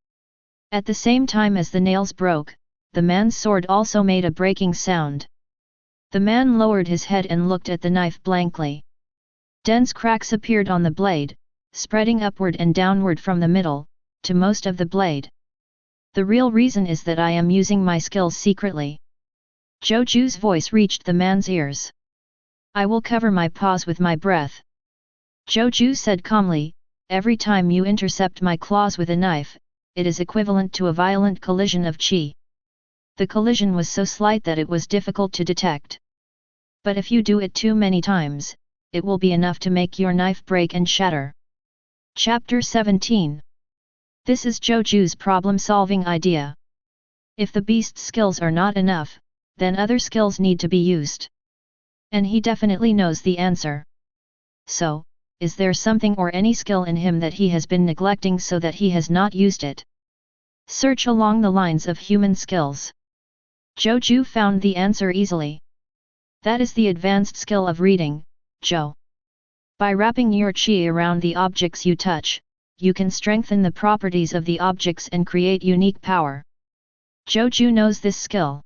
At the same time as the nails broke, the man's sword also made a breaking sound. The man lowered his head and looked at the knife blankly. Dense cracks appeared on the blade, spreading upward and downward from the middle, to most of the blade. The real reason is that I am using my skills secretly. Zhou Jue's voice reached the man's ears. I will cover my paws with my breath. Zhou Jue said calmly, every time you intercept my claws with a knife, it is equivalent to a violent collision of qi. The collision was so slight that it was difficult to detect. But if you do it too many times, it will be enough to make your knife break and shatter. Chapter 17. This is Zhou Jue's problem-solving idea. If the beast's skills are not enough, then other skills need to be used. And he definitely knows the answer. So, is there something or any skill in him that he has been neglecting so that he has not used it? Search along the lines of human skills. Zhou Jue found the answer easily. That is the advanced skill of reading, Zhou. By wrapping your qi around the objects you touch, you can strengthen the properties of the objects and create unique power. Zhou Jue knows this skill.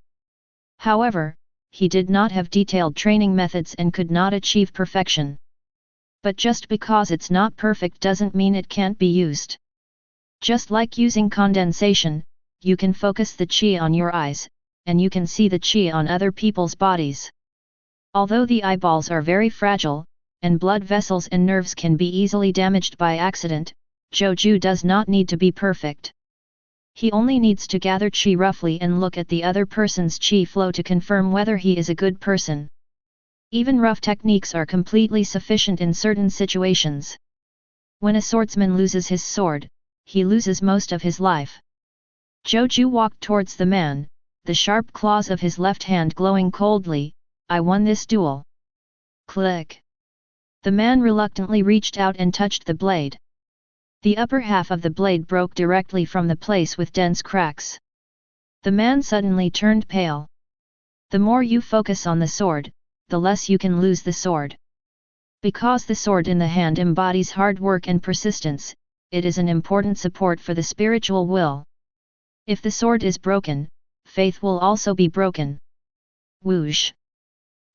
However, he did not have detailed training methods and could not achieve perfection. But just because it's not perfect doesn't mean it can't be used. Just like using condensation, you can focus the qi on your eyes, and you can see the qi on other people's bodies. Although the eyeballs are very fragile, and blood vessels and nerves can be easily damaged by accident, Zhou Jue does not need to be perfect. He only needs to gather qi roughly and look at the other person's qi flow to confirm whether he is a good person. Even rough techniques are completely sufficient in certain situations. When a swordsman loses his sword, he loses most of his life. Zhou Jue walked towards the man, the sharp claws of his left hand glowing coldly. I won this duel. Click. The man reluctantly reached out and touched the blade. The upper half of the blade broke directly from the place with dense cracks. The man suddenly turned pale. The more you focus on the sword, the less you can lose the sword. Because the sword in the hand embodies hard work and persistence, it is an important support for the spiritual will. If the sword is broken, faith will also be broken. Whoosh!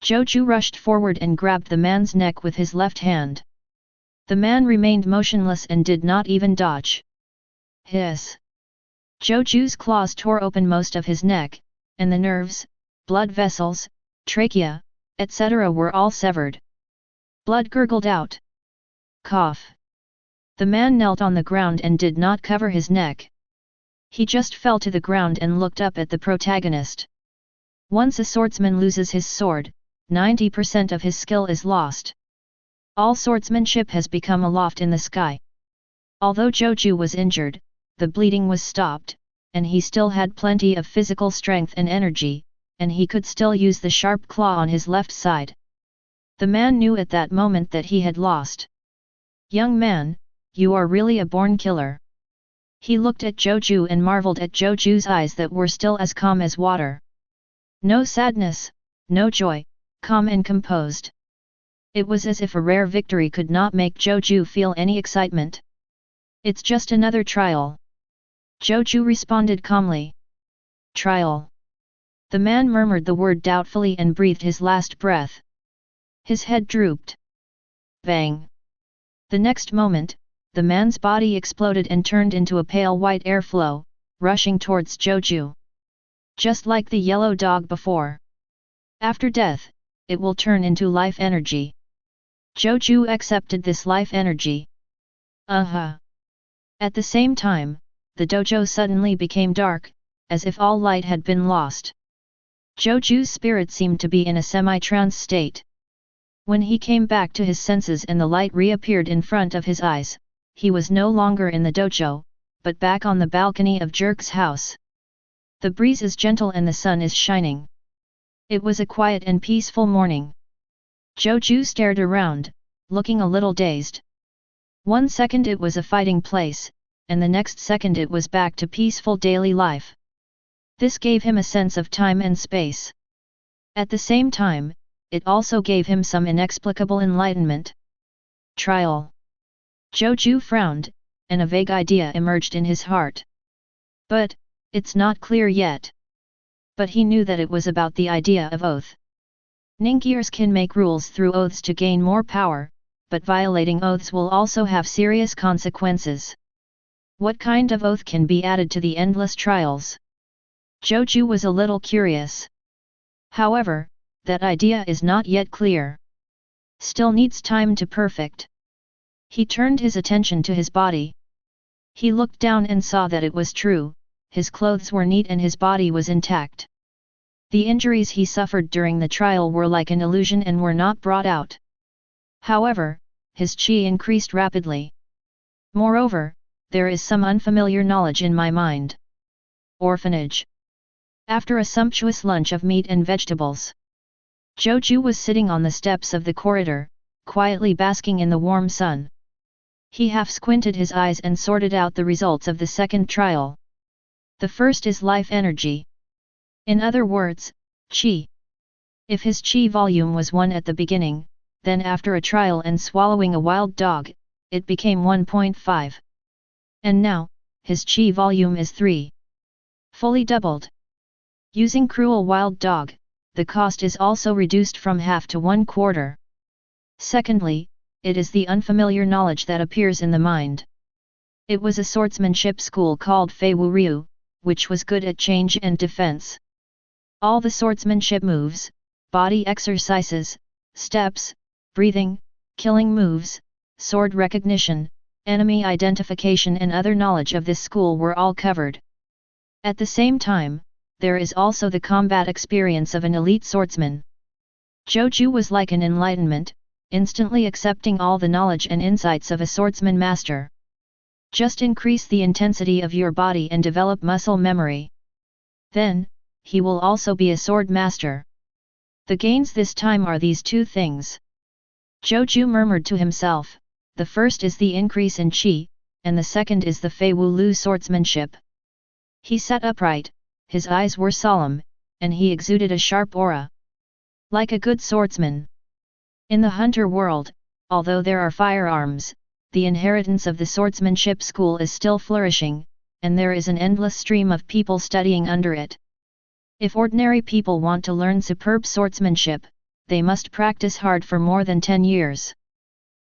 Zhou Jue rushed forward and grabbed the man's neck with his left hand. The man remained motionless and did not even dodge. Hiss! Zhou Jue's claws tore open most of his neck, and the nerves, blood vessels, trachea, etc. were all severed. Blood gurgled out. Cough! The man knelt on the ground and did not cover his neck. He just fell to the ground and looked up at the protagonist. Once a swordsman loses his sword, 90% of his skill is lost. All swordsmanship has become aloft in the sky. Although Zhou Jue was injured, the bleeding was stopped, and he still had plenty of physical strength and energy, and he could still use the sharp claw on his left side. The man knew at that moment that he had lost. Young man, you are really a born killer. He looked at Zhou Jue and marveled at Zhou Jue's eyes that were still as calm as water. No sadness, no joy, calm and composed. It was as if a rare victory could not make Zhou Jue feel any excitement. It's just another trial. Zhou Jue responded calmly. Trial. The man murmured the word doubtfully and breathed his last breath. His head drooped. Bang! The next moment, the man's body exploded and turned into a pale white airflow, rushing towards Zhou Jue. Just like the yellow dog before. After death, it will turn into life energy. Zhou Jue accepted this life energy. At the same time, the dojo suddenly became dark, as if all light had been lost. Zhou Jue's spirit seemed to be in a semi-trance state. When he came back to his senses and the light reappeared in front of his eyes, he was no longer in the dojo, but back on the balcony of Jerk's house. The breeze is gentle and the sun is shining. It was a quiet and peaceful morning. Zhou Jue stared around, looking a little dazed. 1 second it was a fighting place, and the next second it was back to peaceful daily life. This gave him a sense of time and space. At the same time, it also gave him some inexplicable enlightenment. Trial. Zhou Jue frowned, and a vague idea emerged in his heart. But, it's not clear yet. But he knew that it was about the idea of oath. Ninkiers can make rules through oaths to gain more power, but violating oaths will also have serious consequences. What kind of oath can be added to the endless trials? Zhou Jue was a little curious. However, that idea is not yet clear. Still needs time to perfect. He turned his attention to his body. He looked down and saw that it was true, his clothes were neat and his body was intact. The injuries he suffered during the trial were like an illusion and were not brought out. However, his qi increased rapidly. Moreover, there is some unfamiliar knowledge in my mind. Orphanage. After a sumptuous lunch of meat and vegetables, Zhou Jue was sitting on the steps of the corridor, quietly basking in the warm sun. He half squinted his eyes and sorted out the results of the second trial. The first is life energy. In other words, qi. If his qi volume was 1 at the beginning, then after a trial and swallowing a wild dog, it became 1.5. And now, his qi volume is 3. Fully doubled. Using cruel wild dog, the cost is also reduced from half to 1/4. Secondly, it is the unfamiliar knowledge that appears in the mind. It was a swordsmanship school called Fei Wu Ryu, which was good at change and defense. All the swordsmanship moves, body exercises, steps, breathing, killing moves, sword recognition, enemy identification and other knowledge of this school were all covered. At the same time, there is also the combat experience of an elite swordsman. Zhou Jue was like an enlightenment, instantly accepting all the knowledge and insights of a swordsman master. Just increase the intensity of your body and develop muscle memory. Then, he will also be a sword master. The gains this time are these two things. Zhou Jue murmured to himself, the first is the increase in qi, and the second is the Fei Wu Lu swordsmanship. He sat upright, his eyes were solemn, and he exuded a sharp aura. Like a good swordsman. In the hunter world, although there are firearms, the inheritance of the swordsmanship school is still flourishing, and there is an endless stream of people studying under it. If ordinary people want to learn superb swordsmanship, they must practice hard for more than 10 years.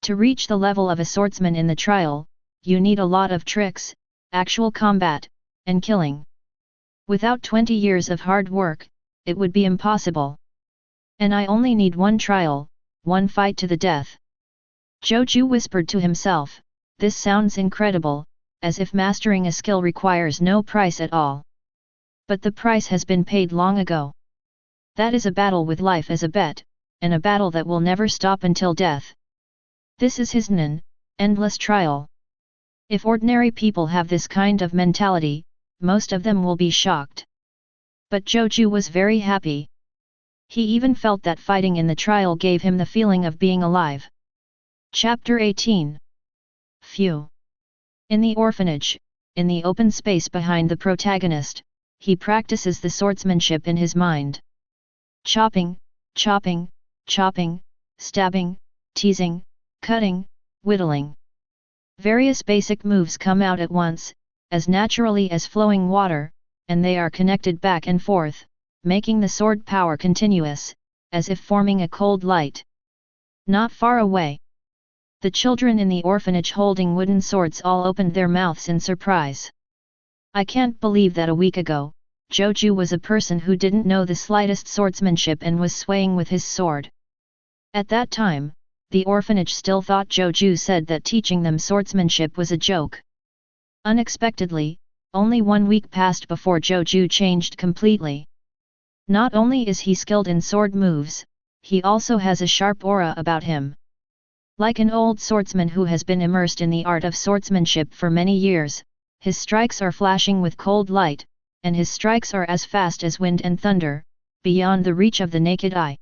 To reach the level of a swordsman in the trial, you need a lot of tricks, actual combat, and killing. Without 20 years of hard work, it would be impossible. And I only need one trial, one fight to the death. Zhou Jue whispered to himself, this sounds incredible, as if mastering a skill requires no price at all. But the price has been paid long ago. That is a battle with life as a bet, and a battle that will never stop until death. This is his endless trial. If ordinary people have this kind of mentality, most of them will be shocked. But Zhou Jue was very happy. He even felt that fighting in the trial gave him the feeling of being alive. Chapter 18. Phew. In the orphanage, in the open space behind the protagonist, he practices the swordsmanship in his mind. Chopping, chopping, chopping, stabbing, teasing, cutting, whittling. Various basic moves come out at once, as naturally as flowing water, and they are connected back and forth, making the sword power continuous, as if forming a cold light. Not far away, the children in the orphanage holding wooden swords all opened their mouths in surprise. I can't believe that a week ago, Zhou Jue was a person who didn't know the slightest swordsmanship and was swaying with his sword. At that time, the orphanage still thought Zhou Jue said that teaching them swordsmanship was a joke. Unexpectedly, only 1 week passed before Zhou Jue changed completely. Not only is he skilled in sword moves, he also has a sharp aura about him. Like an old swordsman who has been immersed in the art of swordsmanship for many years, his strikes are flashing with cold light, and his strikes are as fast as wind and thunder, beyond the reach of the naked eye.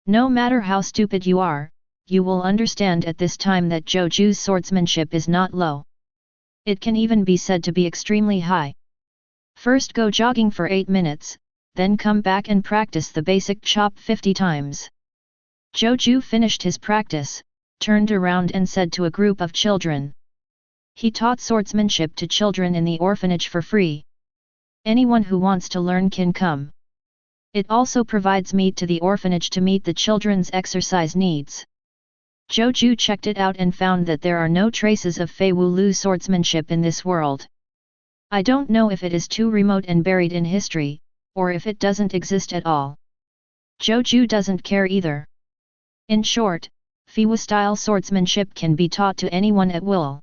No matter how stupid you are, you will understand at this time that Zhou Jue's swordsmanship is not low. It can even be said to be extremely high. First go jogging for 8 minutes, then come back and practice the basic chop 50 times. Zhou Jue finished his practice, turned around and said to a group of children. He taught swordsmanship to children in the orphanage for free. Anyone who wants to learn can come. It also provides meat to the orphanage to meet the children's exercise needs. Zhou Jue checked it out and found that there are no traces of Fei Wu Lu swordsmanship in this world. I don't know if it is too remote and buried in history, or if it doesn't exist at all. Zhou Jue doesn't care either. In short, Fei Wu-style swordsmanship can be taught to anyone at will.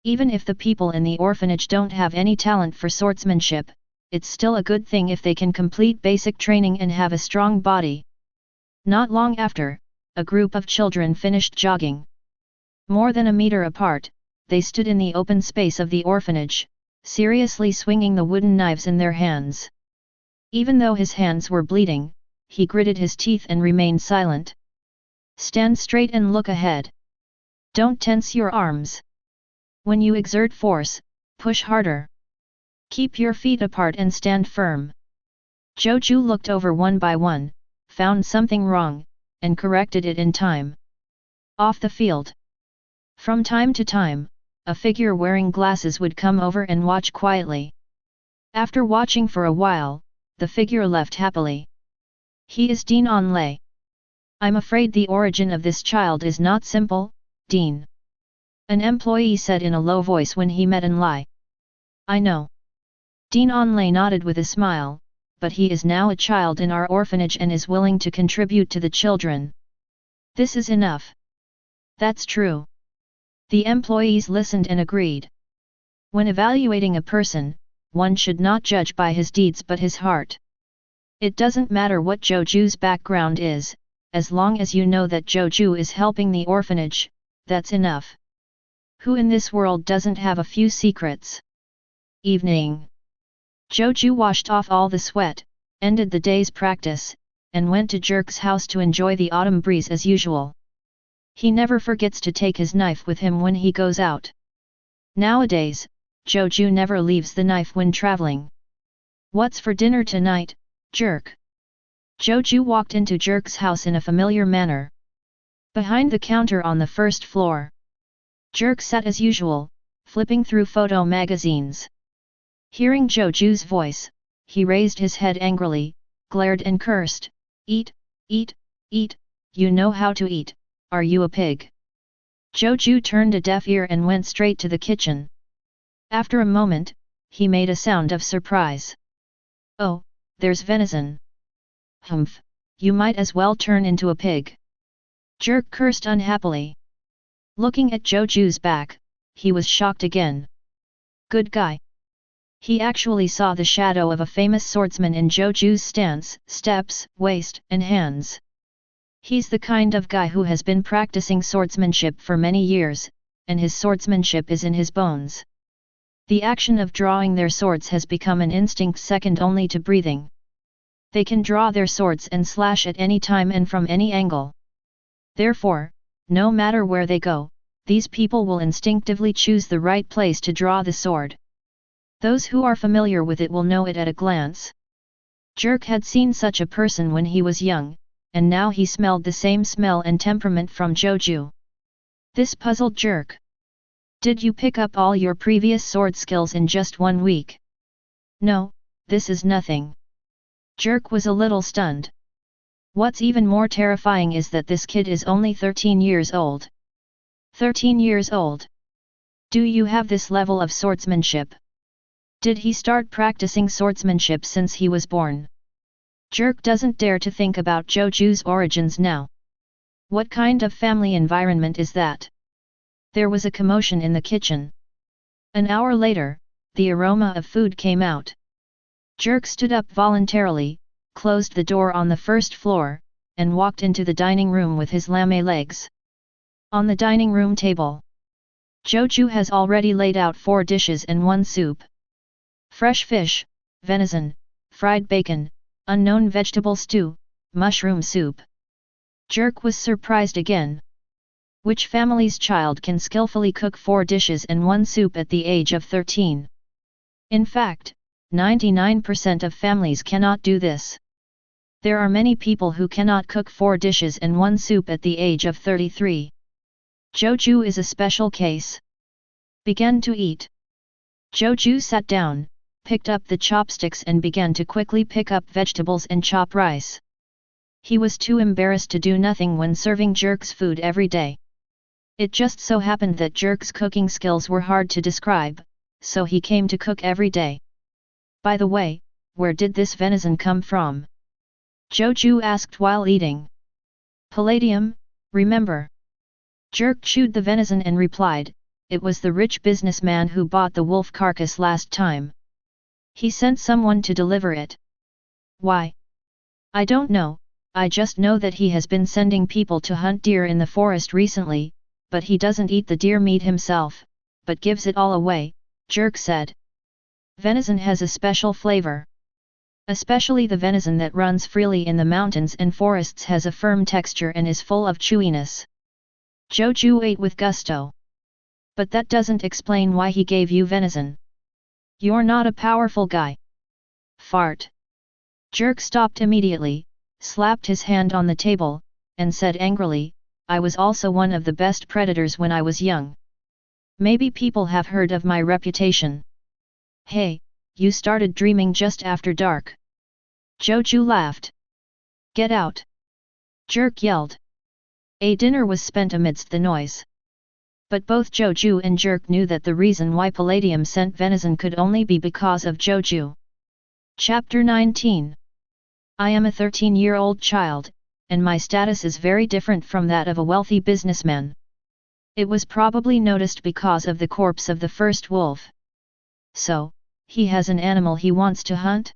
Even if the people in the orphanage don't have any talent for swordsmanship, it's still a good thing if they can complete basic training and have a strong body. Not long after, a group of children finished jogging. More than a meter apart, they stood in the open space of the orphanage, seriously swinging the wooden knives in their hands. Even though his hands were bleeding, he gritted his teeth and remained silent. Stand straight and look ahead. Don't tense your arms. When you exert force, push harder. Keep your feet apart and stand firm. Zhou Jue looked over one by one, found something wrong, and corrected it in time. Off the field. From time to time, a figure wearing glasses would come over and watch quietly. After watching for a while, the figure left happily. He is Dean Onlay. I'm afraid the origin of this child is not simple, Dean. An employee said in a low voice when he met Onlay. I know. Dean Onlay nodded with a smile, but he is now a child in our orphanage and is willing to contribute to the children. This is enough. That's true. The employees listened and agreed. When evaluating a person, one should not judge by his deeds but his heart. It doesn't matter what Zhou Jue's background is, as long as you know that Zhou Jue is helping the orphanage, that's enough. Who in this world doesn't have a few secrets? Evening. Zhou Jue washed off all the sweat, ended the day's practice, and went to Jerk's house to enjoy the autumn breeze as usual. He never forgets to take his knife with him when he goes out. Nowadays, Zhou Jue never leaves the knife when traveling. What's for dinner tonight, Jerk? Zhou Jue walked into Jerk's house in a familiar manner. Behind the counter on the first floor, Jerk sat as usual, flipping through photo magazines. Hearing Zhou Jue's voice, he raised his head angrily, glared and cursed, Eat, eat, eat, you know how to eat, are you a pig? Zhou Jue turned a deaf ear and went straight to the kitchen. After a moment, he made a sound of surprise. Oh, there's venison. Humph, you might as well turn into a pig. Jerk cursed unhappily. Looking at Zhou Jue's back, he was shocked again. Good guy. He actually saw the shadow of a famous swordsman in Zhou Jue's stance, steps, waist, and hands. He's the kind of guy who has been practicing swordsmanship for many years, and his swordsmanship is in his bones. The action of drawing their swords has become an instinct second only to breathing. They can draw their swords and slash at any time and from any angle. Therefore, no matter where they go, these people will instinctively choose the right place to draw the sword. Those who are familiar with it will know it at a glance. Jerk had seen such a person when he was young, and now he smelled the same smell and temperament from Zhou Jue. This puzzled Jerk. Did you pick up all your previous sword skills in just 1 week? No, this is nothing. Jerk was a little stunned. What's even more terrifying is that this kid is only 13 years old. 13 years old? Do you have this level of swordsmanship? Did he start practicing swordsmanship since he was born? Jerk doesn't dare to think about Zhou Jue's origins now. What kind of family environment is that? There was a commotion in the kitchen. An hour later, the aroma of food came out. Jerk stood up voluntarily, closed the door on the first floor, and walked into the dining room with his lame legs. On the dining room table, Zhou Jue has already laid out 4 dishes and 1 soup. Fresh fish, venison, fried bacon, unknown vegetable stew, mushroom soup. Jerk was surprised again. Which family's child can skillfully cook 4 dishes and 1 soup at the age of 13? In fact, 99% of families cannot do this. There are many people who cannot cook 4 dishes and 1 soup at the age of 33. Zhou Jue is a special case. Began to eat. Zhou Jue sat down, picked up the chopsticks and began to quickly pick up vegetables and chop rice. He was too embarrassed to do nothing when serving Jerk's food every day. It just so happened that Jerk's cooking skills were hard to describe, so he came to cook every day. By the way, where did this venison come from? Zhou Jue asked while eating. Palladium, remember? Jerk chewed the venison and replied, it was the rich businessman who bought the wolf carcass last time. He sent someone to deliver it. Why? I don't know, I just know that he has been sending people to hunt deer in the forest recently, but he doesn't eat the deer meat himself, but gives it all away, Jerk said. Venison has a special flavor. Especially the venison that runs freely in the mountains and forests has a firm texture and is full of chewiness. Zhou Jue ate with gusto. But that doesn't explain why he gave you venison. You're not a powerful guy. Fart. Jerk stopped immediately, slapped his hand on the table, and said angrily, I was also one of the best predators when I was young. Maybe people have heard of my reputation. Hey, you started dreaming just after dark. Zhou Jue laughed. Get out! Jerk yelled. A dinner was spent amidst the noise. But both Zhou Jue and Jerk knew that the reason why Palladium sent venison could only be because of Zhou Jue. Chapter 19. I am a 13-year-old child, and my status is very different from that of a wealthy businessman. It was probably noticed because of the corpse of the first wolf. So, he has an animal he wants to hunt?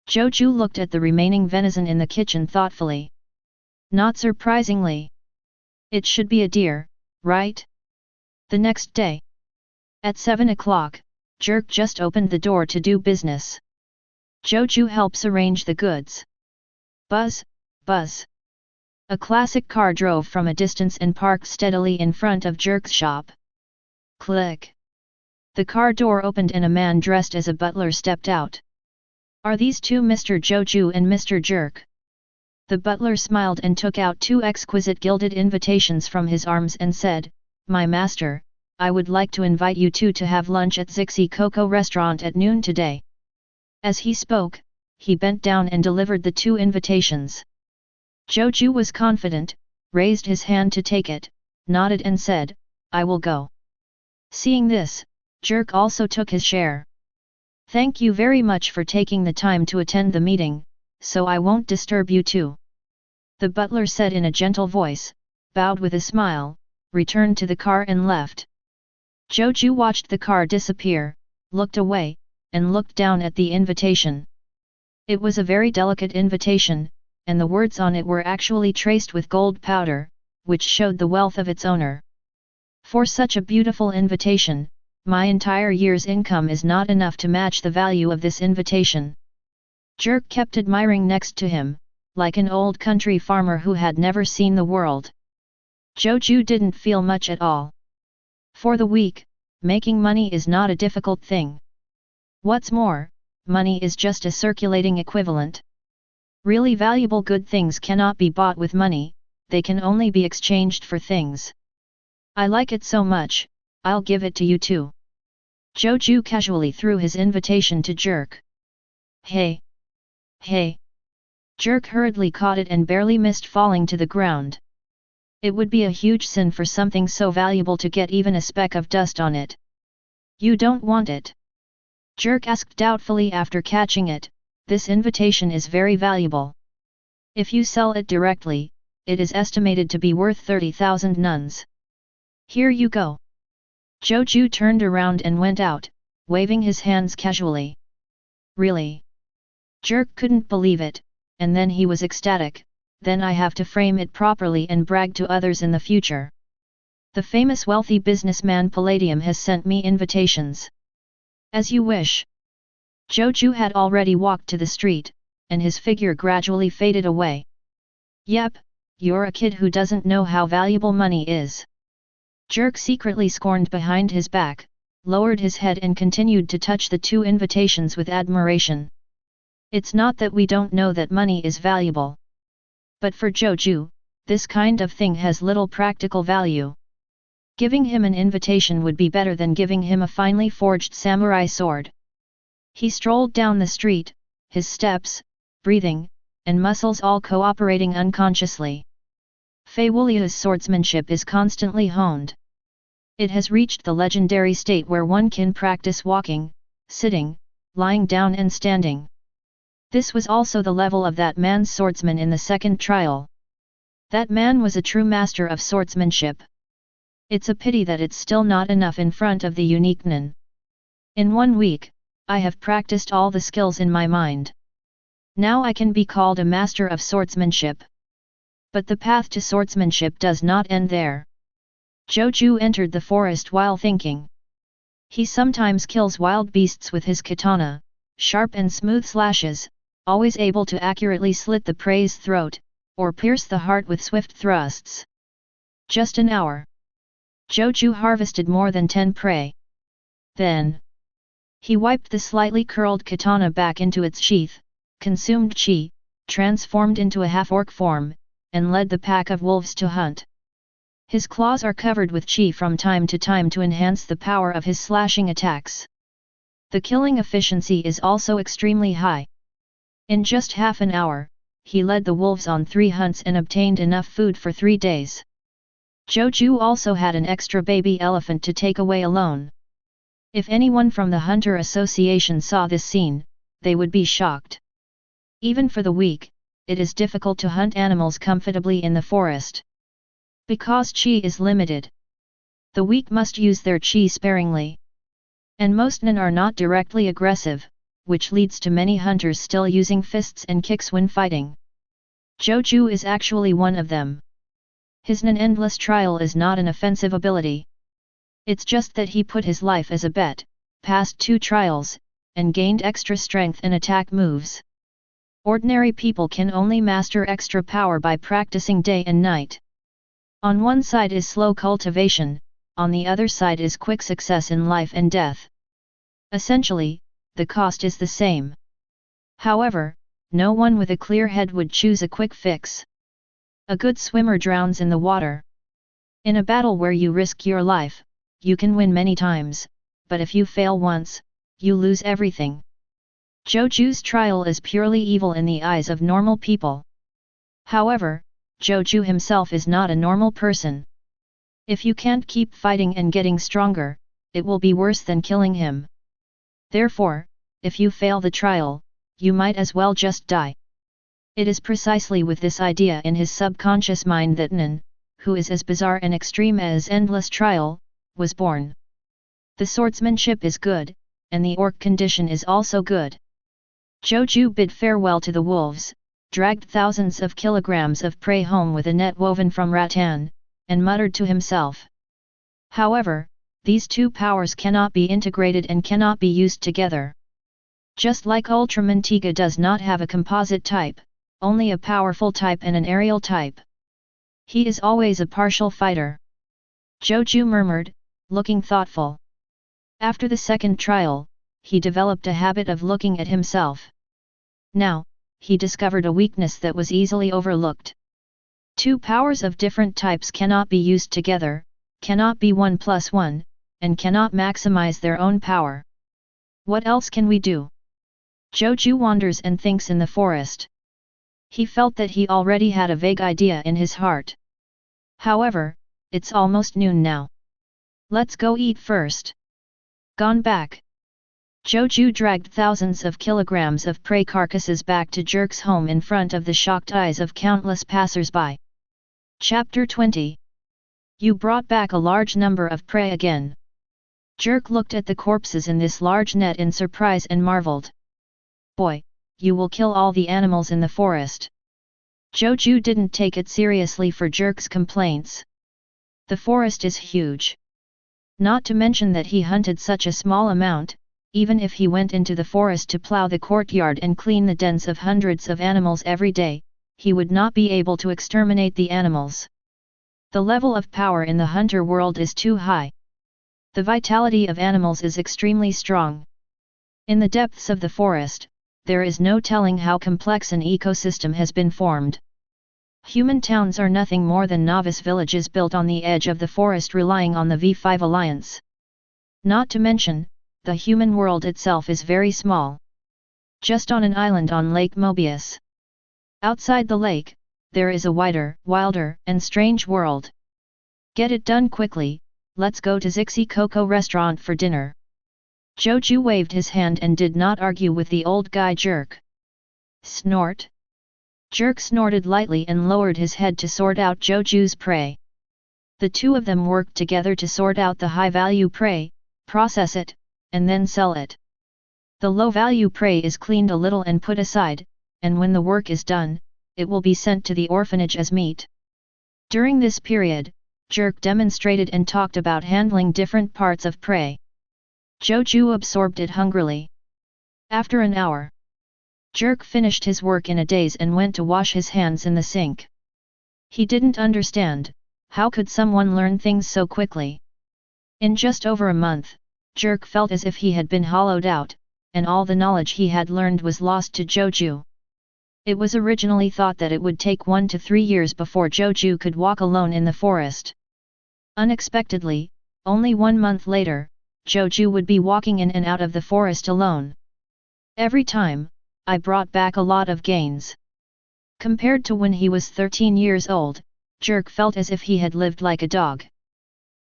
Zhou Jue looked at the remaining venison in the kitchen thoughtfully. Not surprisingly. It should be a deer, right? The next day. At 7 o'clock, Jerk just opened the door to do business. Zhou Jue helps arrange the goods. Buzz, buzz. A classic car drove from a distance and parked steadily in front of Jerk's shop. Click. The car door opened and a man dressed as a butler stepped out. Are these two Mr. Zhou Jue and Mr. Jerk? The butler smiled and took out two exquisite gilded invitations from his arms and said, My master, I would like to invite you two to have lunch at Zixi Coco restaurant at noon today. As he spoke, he bent down and delivered the two invitations. Zhou Jue was confident, raised his hand to take it, nodded and said, I will go. Seeing this, Jerk also took his share. Thank you very much for taking the time to attend the meeting, so I won't disturb you too. The butler said in a gentle voice, bowed with a smile, returned to the car and left. Zhou Jue watched the car disappear, looked away, and looked down at the invitation. It was a very delicate invitation, and the words on it were actually traced with gold powder, which showed the wealth of its owner. For such a beautiful invitation, my entire year's income is not enough to match the value of this invitation. Jerk kept admiring next to him, like an old country farmer who had never seen the world. Zhou Jue didn't feel much at all. For the weak, making money is not a difficult thing. What's more, money is just a circulating equivalent. Really valuable good things cannot be bought with money, they can only be exchanged for things. I like it so much, I'll give it to you too. Zhou Jue casually threw his invitation to Jerk. Hey! Hey! Jerk hurriedly caught it and barely missed falling to the ground. It would be a huge sin for something so valuable to get even a speck of dust on it. You don't want it? Jerk asked doubtfully after catching it. This invitation is very valuable. If you sell it directly, it is estimated to be worth 30,000 nuns. Here you go. Zhou Jue turned around and went out, waving his hands casually. Really? Jerk couldn't believe it, and then he was ecstatic. Then I have to frame it properly and brag to others in the future. The famous wealthy businessman Palladium has sent me invitations. As you wish. Zhou Jue had already walked to the street, and his figure gradually faded away. Yep, you're a kid who doesn't know how valuable money is. Jerk secretly scorned behind his back, lowered his head and continued to touch the two invitations with admiration. It's not that we don't know that money is valuable. But for Zhou Jue, this kind of thing has little practical value. Giving him an invitation would be better than giving him a finely forged samurai sword. He strolled down the street, his steps, breathing, and muscles all cooperating unconsciously. Fei Wulia's swordsmanship is constantly honed. It has reached the legendary state where one can practice walking, sitting, lying down and standing. This was also the level of that man's swordsman in the second trial. That man was a true master of swordsmanship. It's a pity that it's still not enough in front of the unique Nen. In 1 week, I have practiced all the skills in my mind. Now I can be called a master of swordsmanship. But the path to swordsmanship does not end there. Zhou Jue entered the forest while thinking. He sometimes kills wild beasts with his katana, sharp and smooth slashes, always able to accurately slit the prey's throat, or pierce the heart with swift thrusts. Just an hour. Zhou Jue harvested more than 10 prey. Then, he wiped the slightly curled katana back into its sheath, consumed qi, transformed into a half-orc form, and led the pack of wolves to hunt. His claws are covered with qi from time to time to enhance the power of his slashing attacks. The killing efficiency is also extremely high. In just half an hour, he led the wolves on 3 hunts and obtained enough food for 3 days. Zhou Jue also had an extra baby elephant to take away alone. If anyone from the Hunter Association saw this scene, they would be shocked. Even for the weak, it is difficult to hunt animals comfortably in the forest. Because qi is limited. The weak must use their qi sparingly. And most nen are not directly aggressive, which leads to many hunters still using fists and kicks when fighting. Zhou Jue is actually one of them. His nen endless trial is not an offensive ability. It's just that he put his life as a bet, passed 2 trials, and gained extra strength and attack moves. Ordinary people can only master extra power by practicing day and night. On one side is slow cultivation, on the other side is quick success in life and death. Essentially, the cost is the same. However, no one with a clear head would choose a quick fix. A good swimmer drowns in the water. In a battle where you risk your life, you can win many times, but if you fail once, you lose everything. Zhou Jue's trial is purely evil in the eyes of normal people. However, Zhou Jue himself is not a normal person. If you can't keep fighting and getting stronger, it will be worse than killing him. Therefore, if you fail the trial, you might as well just die. It is precisely with this idea in his subconscious mind that Nen, who is as bizarre and extreme as endless trial, was born. The swordsmanship is good, and the orc condition is also good. Zhou Jue bid farewell to the wolves, dragged thousands of kilograms of prey home with a net woven from rattan, and muttered to himself. However, these 2 powers cannot be integrated and cannot be used together. Just like Ultramantiga does not have a composite type, only a powerful type and an aerial type. He is always a partial fighter. Zhou Jue murmured, looking thoughtful. After the second trial, he developed a habit of looking at himself. Now, he discovered a weakness that was easily overlooked. 2 powers of different types cannot be used together, cannot be 1 plus 1, and cannot maximize their own power. What else can we do? Zhou Jue wanders and thinks in the forest. He felt that he already had a vague idea in his heart. However, it's almost noon now. Let's go eat first. Gone back. Zhou Jue dragged thousands of kilograms of prey carcasses back to Jerk's home in front of the shocked eyes of countless passers-by. Chapter 20. You brought back a large number of prey again. Jerk looked at the corpses in this large net in surprise and marveled. Boy, you will kill all the animals in the forest. Zhou Jue didn't take it seriously for Jerk's complaints. The forest is huge. Not to mention that he hunted such a small amount, even if he went into the forest to plow the courtyard and clean the dens of hundreds of animals every day, he would not be able to exterminate the animals. The level of power in the hunter world is too high. The vitality of animals is extremely strong. In the depths of the forest, there is no telling how complex an ecosystem has been formed. Human towns are nothing more than novice villages built on the edge of the forest relying on the V5 alliance. Not to mention, the human world itself is very small. Just on an island on Lake Mobius. Outside the lake, there is a wider, wilder, and strange world. Get it done quickly, let's go to Zixi Coco restaurant for dinner. Zhou Jue waved his hand and did not argue with the old guy Jerk. Snort. Jerk snorted lightly and lowered his head to sort out Zhou Jue's prey. The 2 of them worked together to sort out the high-value prey, process it, and then sell it. The low-value prey is cleaned a little and put aside, and when the work is done, it will be sent to the orphanage as meat. During this period, Jerk demonstrated and talked about handling different parts of prey. Zhou Jue absorbed it hungrily. After an hour, Jerk finished his work in a daze and went to wash his hands in the sink. He didn't understand, how could someone learn things so quickly? In just over a month, Jerk felt as if he had been hollowed out, and all the knowledge he had learned was lost to Zhou Jue. It was originally thought that it would take 1 to 3 years before Zhou Jue could walk alone in the forest. Unexpectedly, only 1 month later, Zhou Jue would be walking in and out of the forest alone. Every time, I brought back a lot of gains. Compared to when he was 13 years old, Jerk felt as if he had lived like a dog.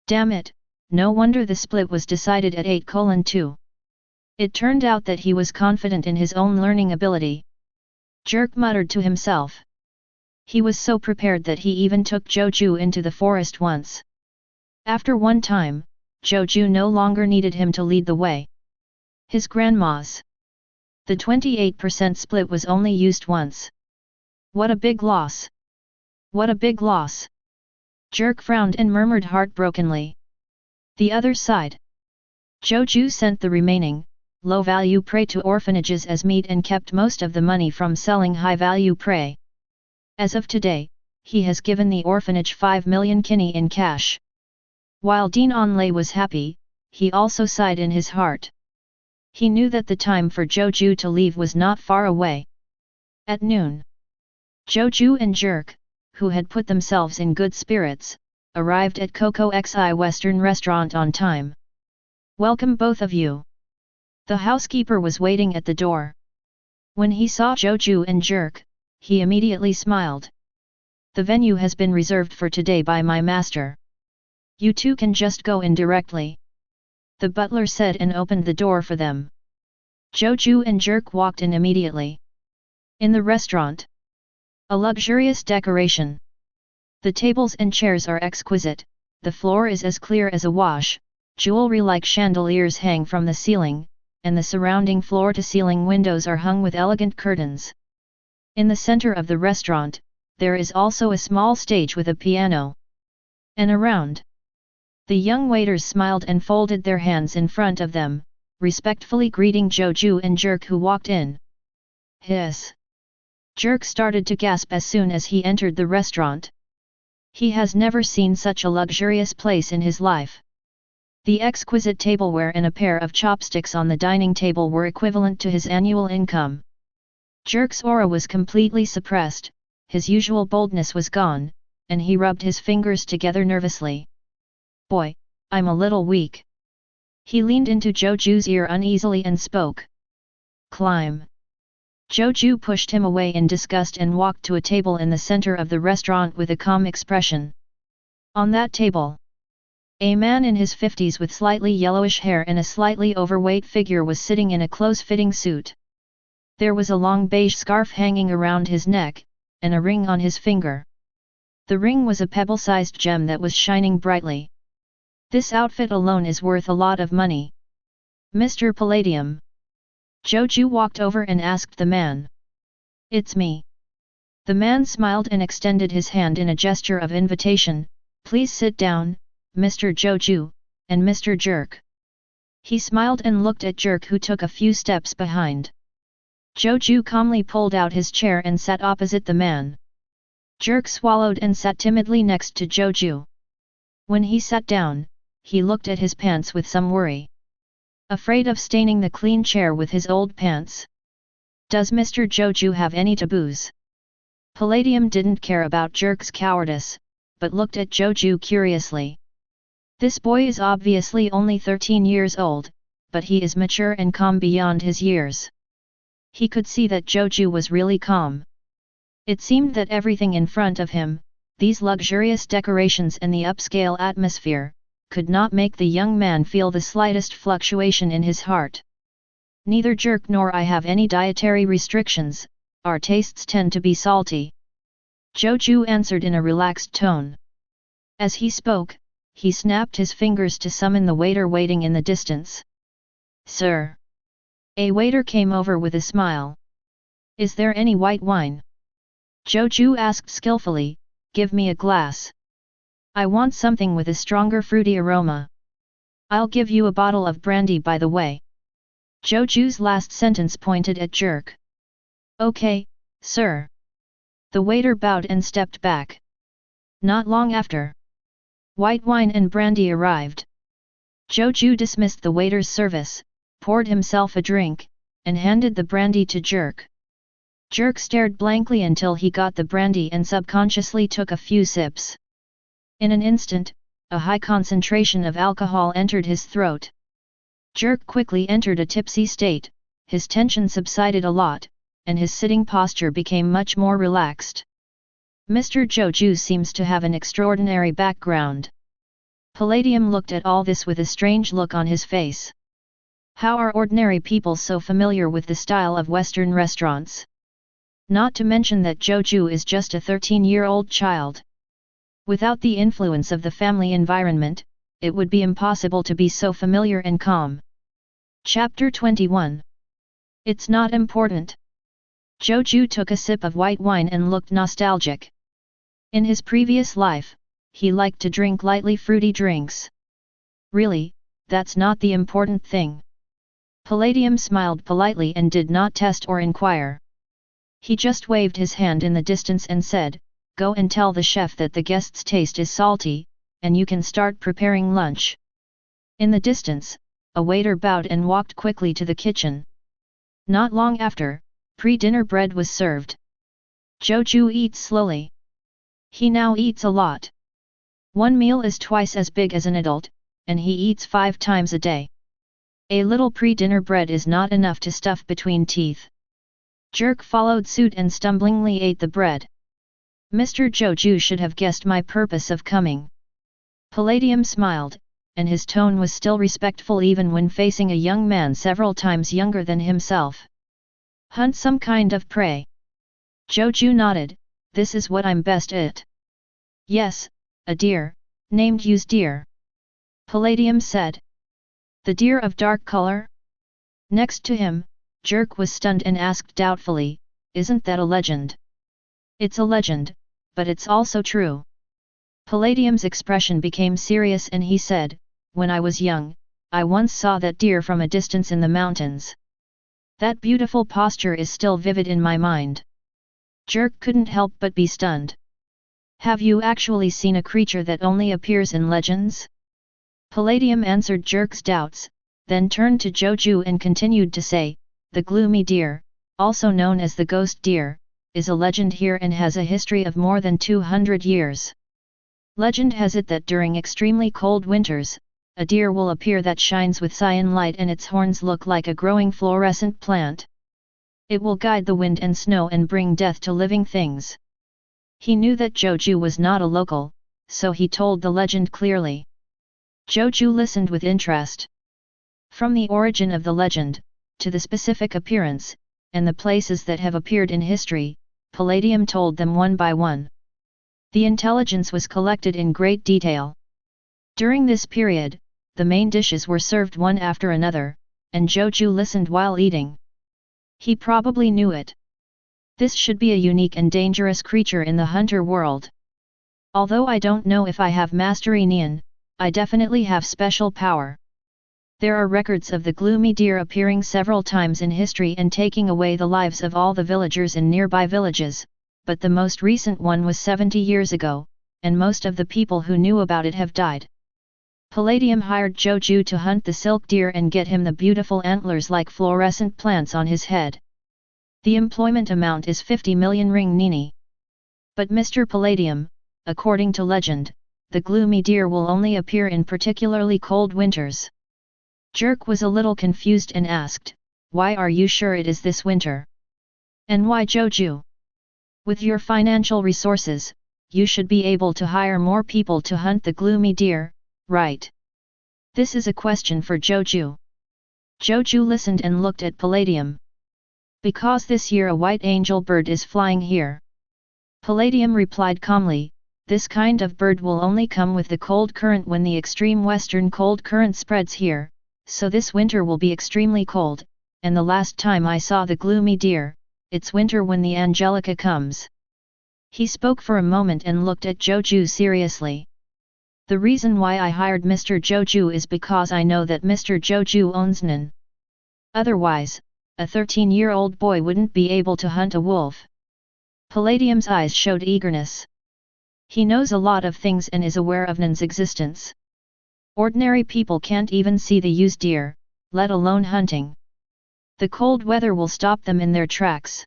Damn it, no wonder the split was decided at 8:2. It turned out that he was confident in his own learning ability. Jerk muttered to himself. He was so prepared that he even took Zhou Jue into the forest once. After one time, Zhou Jue no longer needed him to lead the way. His grandma's. The 28% split was only used once. What a big loss! What a big loss! Jerk frowned and murmured heartbrokenly. The other side. Zhou Jue sent the remaining, low-value prey to orphanages as meat and kept most of the money from selling high-value prey. As of today, he has given the orphanage 5 million kini in cash. While Innate was happy, he also sighed in his heart. He knew that the time for Zhou Jue to leave was not far away. At noon, Zhou Jue and Jerk, who had put themselves in good spirits, arrived at Coco Xi Western Restaurant on time. Welcome both of you. The housekeeper was waiting at the door. When he saw Zhou Jue and Jerk, he immediately smiled. The venue has been reserved for today by my master. You two can just go in directly. The butler said and opened the door for them. Zhou Jue and Jerk walked in immediately. In the restaurant, a luxurious decoration. The tables and chairs are exquisite, the floor is as clear as a wash, jewelry like chandeliers hang from the ceiling, and the surrounding floor-to-ceiling windows are hung with elegant curtains. In the center of the restaurant, there is also a small stage with a piano. And around, the young waiters smiled and folded their hands in front of them, respectfully greeting Zhou Jue and Jerk who walked in. Hiss! Jerk started to gasp as soon as he entered the restaurant. He has never seen such a luxurious place in his life. The exquisite tableware and a pair of chopsticks on the dining table were equivalent to his annual income. Jerk's aura was completely suppressed, his usual boldness was gone, and he rubbed his fingers together nervously. Boy, I'm a little weak. He leaned into Zhou Jue's ear uneasily and spoke. Climb. Zhou Jue pushed him away in disgust and walked to a table in the center of the restaurant with a calm expression. On that table, a man in his 50s with slightly yellowish hair and a slightly overweight figure was sitting in a close-fitting suit. There was a long beige scarf hanging around his neck, and a ring on his finger. The ring was a pebble-sized gem that was shining brightly. This outfit alone is worth a lot of money. Mr. Palladium. Zhou Jue walked over and asked the man. It's me. The man smiled and extended his hand in a gesture of invitation. Please sit down, Mr. Zhou Jue, and Mr. Jerk. He smiled and looked at Jerk who took a few steps behind. Zhou Jue calmly pulled out his chair and sat opposite the man. Jerk swallowed and sat timidly next to Zhou Jue. When he sat down, he looked at his pants with some worry. Afraid of staining the clean chair with his old pants? Does Mr. Zhou Jue have any taboos? Palladium didn't care about Jerk's cowardice, but looked at Zhou Jue curiously. This boy is obviously only 13 years old, but he is mature and calm beyond his years. He could see that Zhou Jue was really calm. It seemed that everything in front of him, these luxurious decorations and the upscale atmosphere, could not make the young man feel the slightest fluctuation in his heart. Neither Jerk nor I have any dietary restrictions, our tastes tend to be salty. Zhou Jue answered in a relaxed tone. As he spoke, he snapped his fingers to summon the waiter waiting in the distance. Sir. A waiter came over with a smile. Is there any white wine? Zhou Jue asked skillfully, give me a glass. I want something with a stronger fruity aroma. I'll give you a bottle of brandy by the way. Zhou Jue's last sentence pointed at Jerk. Okay, sir. The waiter bowed and stepped back. Not long after, white wine and brandy arrived. Zhou Jue dismissed the waiter's service, poured himself a drink, and handed the brandy to Jerk. Jerk stared blankly until he got the brandy and subconsciously took a few sips. In an instant, a high concentration of alcohol entered his throat. Jerk quickly entered a tipsy state, his tension subsided a lot, and his sitting posture became much more relaxed. Mr. Zhou Jue seems to have an extraordinary background. Palladium looked at all this with a strange look on his face. How are ordinary people so familiar with the style of Western restaurants? Not to mention that Zhou Jue is just a 13-year-old child. Without the influence of the family environment, it would be impossible to be so familiar and calm. Chapter 21. It's not important. Zhou Jue took a sip of white wine and looked nostalgic. In his previous life, he liked to drink lightly fruity drinks. Really, that's not the important thing. Palladium smiled politely and did not test or inquire. He just waved his hand in the distance and said, "Go and tell the chef that the guest's taste is salty, and you can start preparing lunch." In the distance, a waiter bowed and walked quickly to the kitchen. Not long after, pre-dinner bread was served. Zhou Jue eats slowly. He now eats a lot. One meal is twice as big as an adult, and he eats 5 times a day. A little pre-dinner bread is not enough to stuff between teeth. Jerk followed suit and stumblingly ate the bread. Mr. Zhou Jue should have guessed my purpose of coming. Palladium smiled, and his tone was still respectful even when facing a young man several times younger than himself. Hunt some kind of prey. Zhou Jue nodded, this is what I'm best at. Yes, a deer, named Yu's deer. Palladium said. The deer of dark color? Next to him, Jerk was stunned and asked doubtfully, isn't that a legend? It's a legend, but it's also true. Palladium's expression became serious and he said, when I was young, I once saw that deer from a distance in the mountains. That beautiful posture is still vivid in my mind. Jerk couldn't help but be stunned. Have you actually seen a creature that only appears in legends? Palladium answered Jerk's doubts, then turned to Zhou Jue and continued to say, the gloomy deer, also known as the ghost deer, is a legend here and has a history of more than 200 years. Legend has it that during extremely cold winters, a deer will appear that shines with cyan light and its horns look like a growing fluorescent plant. It will guide the wind and snow and bring death to living things. He knew that Zhou Jue was not a local, so he told the legend clearly. Zhou Jue listened with interest. From the origin of the legend, to the specific appearance, and the places that have appeared in history, Palladium told them one by one. The intelligence was collected in great detail. During this period, the main dishes were served one after another, and Zhou Jue listened while eating. He probably knew it. This should be a unique and dangerous creature in the hunter world. Although I don't know if I have mastery Nian, I definitely have special power. There are records of the gloomy deer appearing several times in history and taking away the lives of all the villagers in nearby villages, but the most recent one was 70 years ago, and most of the people who knew about it have died. Palladium hired Zhou Jue to hunt the silk deer and get him the beautiful antlers like fluorescent plants on his head. The employment amount is 50 million ring nini. But Mr. Palladium, according to legend, the gloomy deer will only appear in particularly cold winters. Jerk was a little confused and asked, why are you sure it is this winter? And why Zhou Jue? With your financial resources, you should be able to hire more people to hunt the gloomy deer, right? This is a question for Zhou Jue. Zhou Jue listened and looked at Palladium. Because this year a white angel bird is flying here. Palladium replied calmly, this kind of bird will only come with the cold current when the extreme western cold current spreads here, so this winter will be extremely cold, and the last time I saw the gloomy deer, it's winter when the Angelica comes. He spoke for a moment and looked at Zhou Jue seriously. The reason why I hired Mr. Zhou Jue is because I know that Mr. Zhou Jue owns Nen. Otherwise, a 13-year-old boy wouldn't be able to hunt a wolf. Palladium's eyes showed eagerness. He knows a lot of things and is aware of Nen's existence. Ordinary people can't even see the used deer, let alone hunting. The cold weather will stop them in their tracks.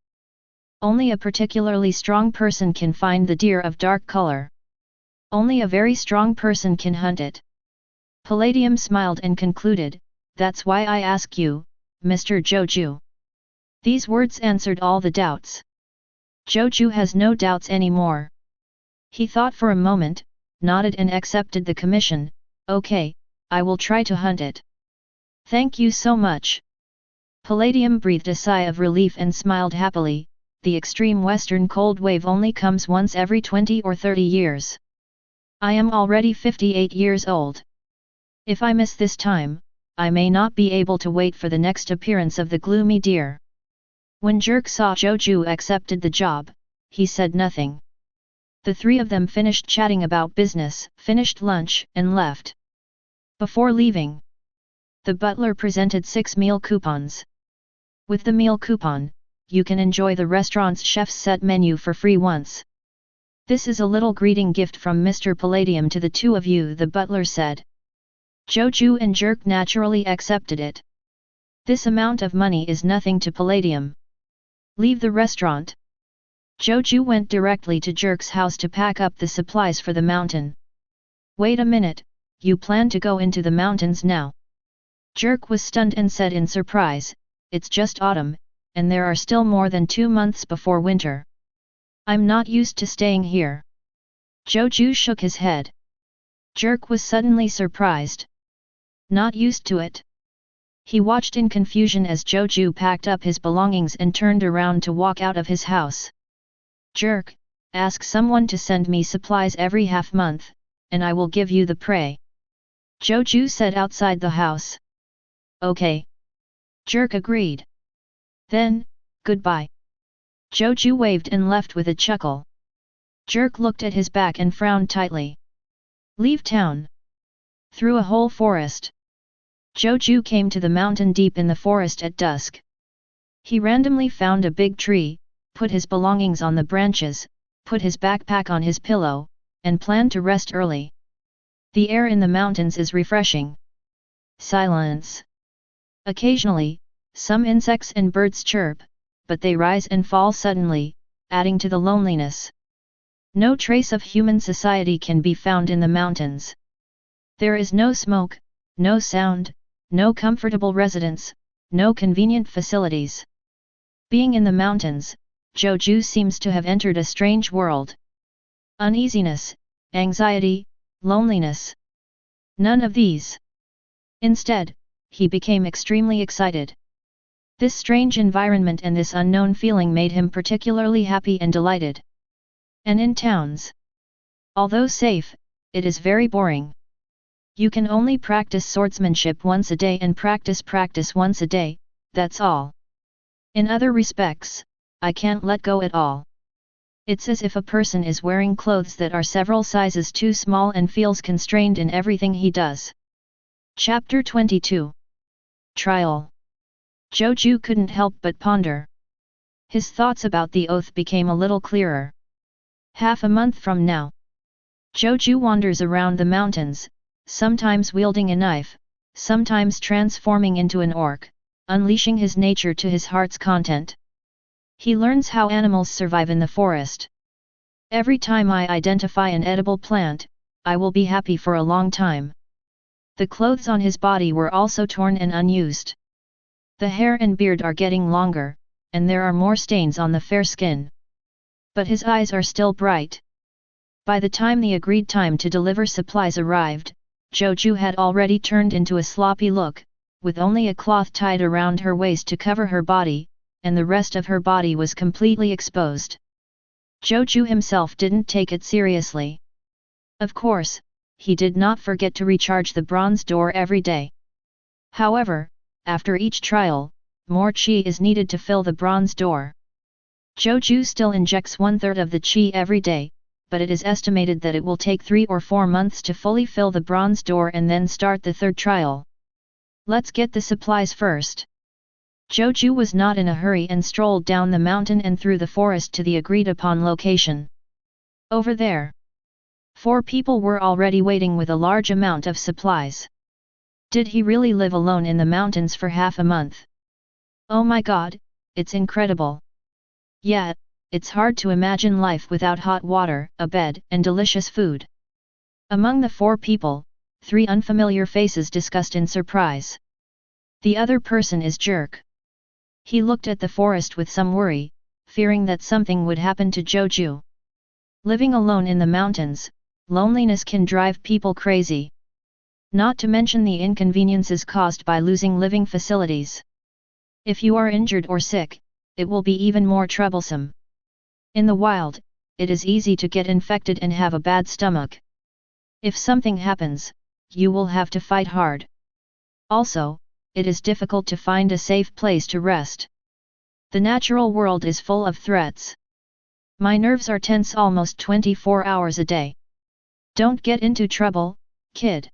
Only a particularly strong person can find the deer of dark color. Only a very strong person can hunt it. Palladium smiled and concluded, "That's why I ask you, Mr. Zhou Jue." These words answered all the doubts. Zhou Jue has no doubts anymore. He thought for a moment, nodded and accepted the commission. "Okay, I will try to hunt it." "Thank you so much." Palladium breathed a sigh of relief and smiled happily. The extreme western cold wave only comes once every 20 or 30 years. I am already 58 years old. If I miss this time, I may not be able to wait for the next appearance of the gloomy deer. When Jerk saw Zhou Jue accepted the job, he said nothing. The three of them finished chatting about business, finished lunch, and left. Before leaving, the butler presented 6 meal coupons. With the meal coupon, you can enjoy the restaurant's chef's set menu for free once. "This is a little greeting gift from Mr. Palladium to the two of you," the butler said. Zhou Jue and Jerk naturally accepted it. This amount of money is nothing to Palladium. "Leave the restaurant." Zhou Jue went directly to Jerk's house to pack up the supplies for the mountain. "Wait a minute, you plan to go into the mountains now?" Jerk was stunned and said in surprise, "It's just autumn, and there are still more than 2 months before winter. I'm not used to staying here." Zhou Jue shook his head. Jerk was suddenly surprised. Not used to it? He watched in confusion as Zhou Jue packed up his belongings and turned around to walk out of his house. "Jerk, ask someone to send me supplies every half-month, and I will give you the prey," Zhou Jue said outside the house. "Okay." Jerk agreed. "Then, goodbye." Zhou Jue waved and left with a chuckle. Jerk looked at his back and frowned tightly. "Leave town." Through a whole forest. Zhou Jue came to the mountain deep in the forest at dusk. He randomly found a big tree, put his belongings on the branches, put his backpack on his pillow, and planned to rest early. The air in the mountains is refreshing. Silence. Occasionally, some insects and birds chirp, but they rise and fall suddenly, adding to the loneliness. No trace of human society can be found in the mountains. There is no smoke, no sound, no comfortable residence, no convenient facilities. Being in the mountains, Zhou Jue seems to have entered a strange world. Uneasiness, anxiety, loneliness. None of these. Instead, he became extremely excited. This strange environment and this unknown feeling made him particularly happy and delighted. And in towns, although safe, it is very boring. You can only practice swordsmanship once a day and practice once a day, that's all. In other respects, I can't let go at all. It's as if a person is wearing clothes that are several sizes too small and feels constrained in everything he does. Chapter 22. Trial. Zhou Jue couldn't help but ponder. His thoughts about the oath became a little clearer. Half a month from now, Zhou Jue wanders around the mountains, sometimes wielding a knife, sometimes transforming into an orc, unleashing his nature to his heart's content. He learns how animals survive in the forest. "Every time I identify an edible plant, I will be happy for a long time." The clothes on his body were also torn and unused. The hair and beard are getting longer, and there are more stains on the fair skin. But his eyes are still bright. By the time the agreed time to deliver supplies arrived, Zhou Jue had already turned into a sloppy look, with only a cloth tied around her waist to cover her body, and the rest of her body was completely exposed. Zhou Jue himself didn't take it seriously. Of course, he did not forget to recharge the bronze door every day. However, after each trial, more qi is needed to fill the bronze door. Zhou Jue still injects 1/3 of the qi every day, but it is estimated that it will take 3 or 4 months to fully fill the bronze door and then start the third trial. Let's get the supplies first. Zhou Jue was not in a hurry and strolled down the mountain and through the forest to the agreed-upon location. Over there, 4 people were already waiting with a large amount of supplies. Did he really live alone in the mountains for half a month? Oh my god, it's incredible. Yeah, it's hard to imagine life without hot water, a bed, and delicious food. Among the 4 people, 3 unfamiliar faces discussed in surprise. The other person is Jerk. He looked at the forest with some worry, fearing that something would happen to Zhou Jue. Living alone in the mountains, loneliness can drive people crazy. Not to mention the inconveniences caused by losing living facilities. If you are injured or sick, it will be even more troublesome. In the wild, it is easy to get infected and have a bad stomach. If something happens, you will have to fight hard. Also, it is difficult to find a safe place to rest. The natural world is full of threats. My nerves are tense almost 24 hours a day. Don't get into trouble, kid.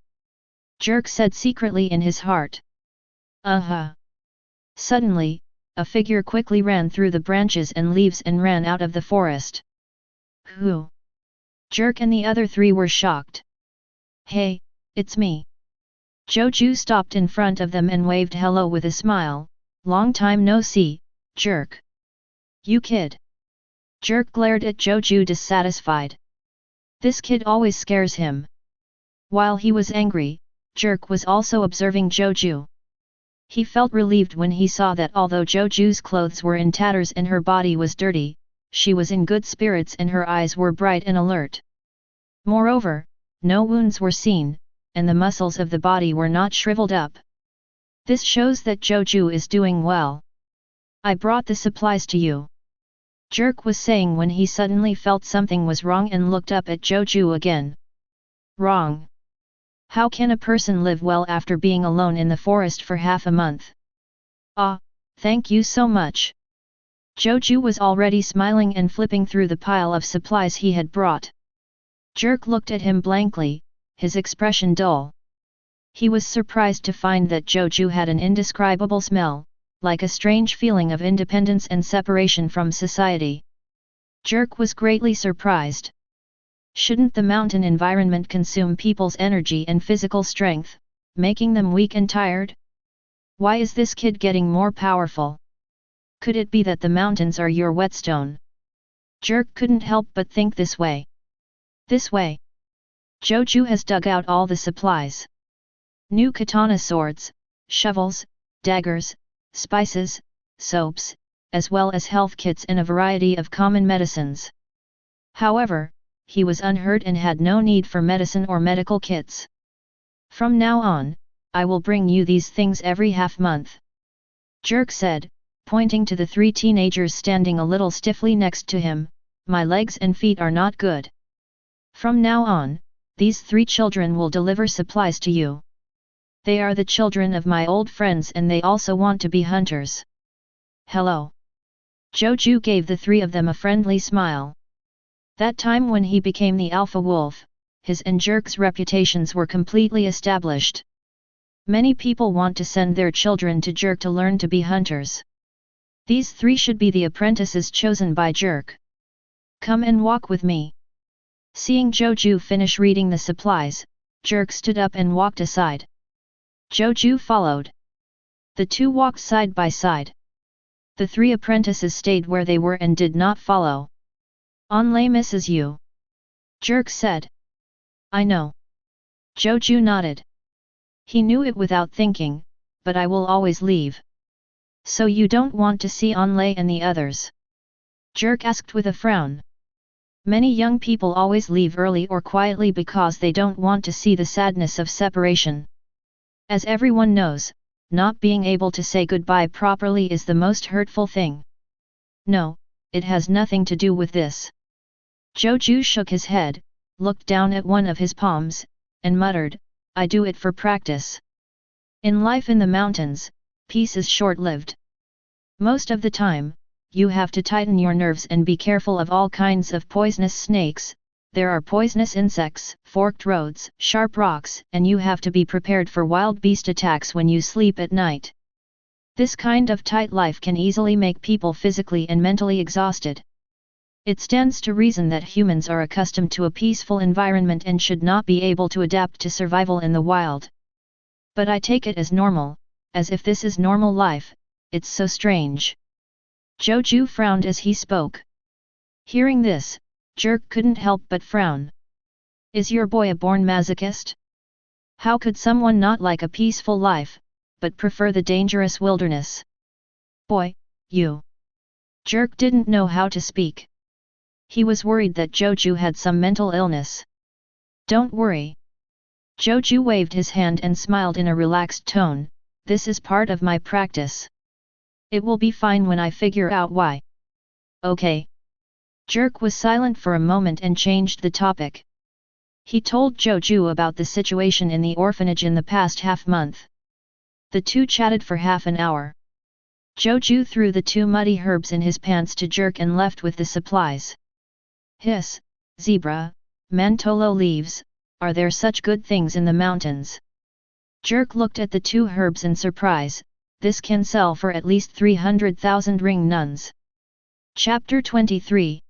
Jerk said secretly in his heart. Suddenly, a figure quickly ran through the branches and leaves and ran out of the forest. Who? Jerk and the other 3 were shocked. Hey, it's me. Zhou Jue stopped in front of them and waved hello with a smile. Long time no see, Jerk. You kid. Jerk glared at Zhou Jue dissatisfied. This kid always scares him. While he was angry, Jerk was also observing Zhou Jue. He felt relieved when he saw that although Zhou Jue's clothes were in tatters and her body was dirty, she was in good spirits and her eyes were bright and alert. Moreover, no wounds were seen, and the muscles of the body were not shriveled up. This shows that Zhou Jue is doing well. I brought the supplies to you. Jerk was saying when he suddenly felt something was wrong and looked up at Zhou Jue again. Wrong? How can a person live well after being alone in the forest for half a month? Ah, thank you so much. Zhou Jue was already smiling and flipping through the pile of supplies he had brought. Jerk looked at him blankly, his expression dull. He was surprised to find that Zhou Jue had an indescribable smell, like a strange feeling of independence and separation from society. Jerk was greatly surprised. Shouldn't the mountain environment consume people's energy and physical strength, making them weak and tired? Why is this kid getting more powerful? Could it be that the mountains are your whetstone? Jerk couldn't help but think this way. This way. Zhou Jue has dug out all the supplies. New katana swords, shovels, daggers, spices, soaps, as well as health kits and a variety of common medicines. However, he was unhurt and had no need for medicine or medical kits. From now on, I will bring you these things every half month. Jerk said, pointing to the 3 teenagers standing a little stiffly next to him. My legs and feet are not good. From now on, these 3 children will deliver supplies to you. They are the children of my old friends and they also want to be hunters. Hello. Zhou Jue gave the 3 of them a friendly smile. That time when he became the alpha wolf, his and Jerk's reputations were completely established. Many people want to send their children to Jerk to learn to be hunters. These 3 should be the apprentices chosen by Jerk. Come and walk with me. Seeing Zhou Jue finish reading the supplies, Jerk stood up and walked aside. Zhou Jue followed. The 2 walked side by side. The 3 apprentices stayed where they were and did not follow. Onlay misses you. Jerk said. I know. Zhou Jue nodded. He knew it without thinking, but I will always leave. So you don't want to see Onlay and the others? Jerk asked with a frown. Many young people always leave early or quietly because they don't want to see the sadness of separation. As everyone knows, not being able to say goodbye properly is the most hurtful thing. No, it has nothing to do with this. Zhou Jue shook his head, looked down at one of his palms, and muttered, I do it for practice. In life in the mountains, peace is short-lived. Most of the time, you have to tighten your nerves and be careful of all kinds of poisonous snakes, there are poisonous insects, forked roads, sharp rocks, and you have to be prepared for wild beast attacks when you sleep at night. This kind of tight life can easily make people physically and mentally exhausted. It stands to reason that humans are accustomed to a peaceful environment and should not be able to adapt to survival in the wild. But I take it as normal, as if this is normal life. It's so strange. Zhou Jue frowned as he spoke. Hearing this, Jerk couldn't help but frown. Is your boy a born masochist? How could someone not like a peaceful life, but prefer the dangerous wilderness? Boy, you. Jerk didn't know how to speak. He was worried that Zhou Jue had some mental illness. Don't worry. Zhou Jue waved his hand and smiled in a relaxed tone. This is part of my practice. It will be fine when I figure out why. Okay. Jerk was silent for a moment and changed the topic. He told Zhou Jue about the situation in the orphanage in the past half-month. The two chatted for half an hour. Zhou Jue threw the 2 muddy herbs in his pants to Jerk and left with the supplies. Hiss, zebra, mantolo leaves, are there such good things in the mountains? Jerk looked at the 2 herbs in surprise. This can sell for at least 300,000 ring nuns. Chapter 23.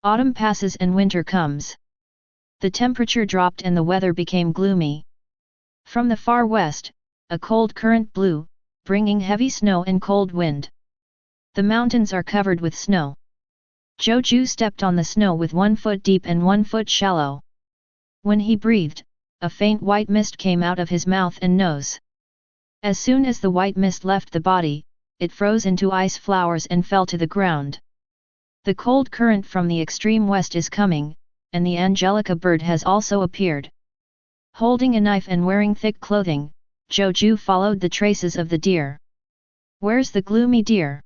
Autumn passes and winter comes. The temperature dropped and the weather became gloomy. From the far west, a cold current blew, bringing heavy snow and cold wind. The mountains are covered with snow. Zhou Jue stepped on the snow with 1 foot deep and 1 foot shallow. When he breathed, a faint white mist came out of his mouth and nose. As soon as the white mist left the body, it froze into ice flowers and fell to the ground. The cold current from the extreme west is coming, and the Angelica bird has also appeared. Holding a knife and wearing thick clothing, Zhou Jue followed the traces of the deer. Where's the gloomy deer?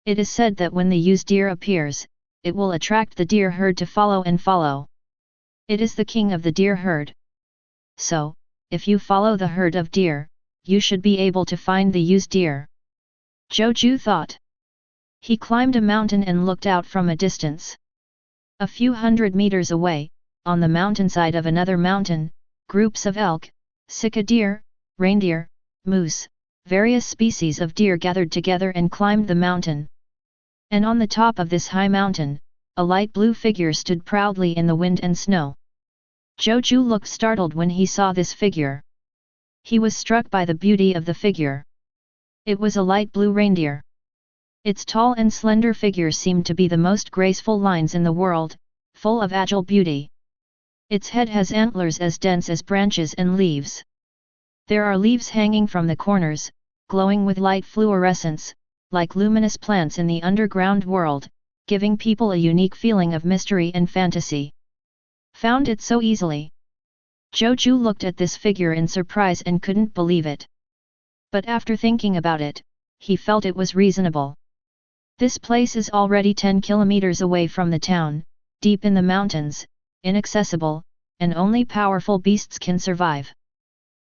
It is said that when the ewes deer appears, it will attract the deer herd to follow and follow. It is the king of the deer herd. So, if you follow the herd of deer, you should be able to find the ewes deer. Zhou Jue thought. He climbed a mountain and looked out from a distance. A few hundred meters away, on the mountainside of another mountain, groups of elk, sika deer, reindeer, moose, various species of deer gathered together and climbed the mountain. And on the top of this high mountain, a light blue figure stood proudly in the wind and snow. Zhou Jue looked startled when he saw this figure. He was struck by the beauty of the figure. It was a light blue reindeer. Its tall and slender figure seemed to be the most graceful lines in the world, full of agile beauty. Its head has antlers as dense as branches and leaves. There are leaves hanging from the corners, glowing with light fluorescence, like luminous plants in the underground world, giving people a unique feeling of mystery and fantasy. Found it so easily. Zhou Jue looked at this figure in surprise and couldn't believe it. But after thinking about it, he felt it was reasonable. This place is already 10 kilometers away from the town, deep in the mountains, inaccessible, and only powerful beasts can survive.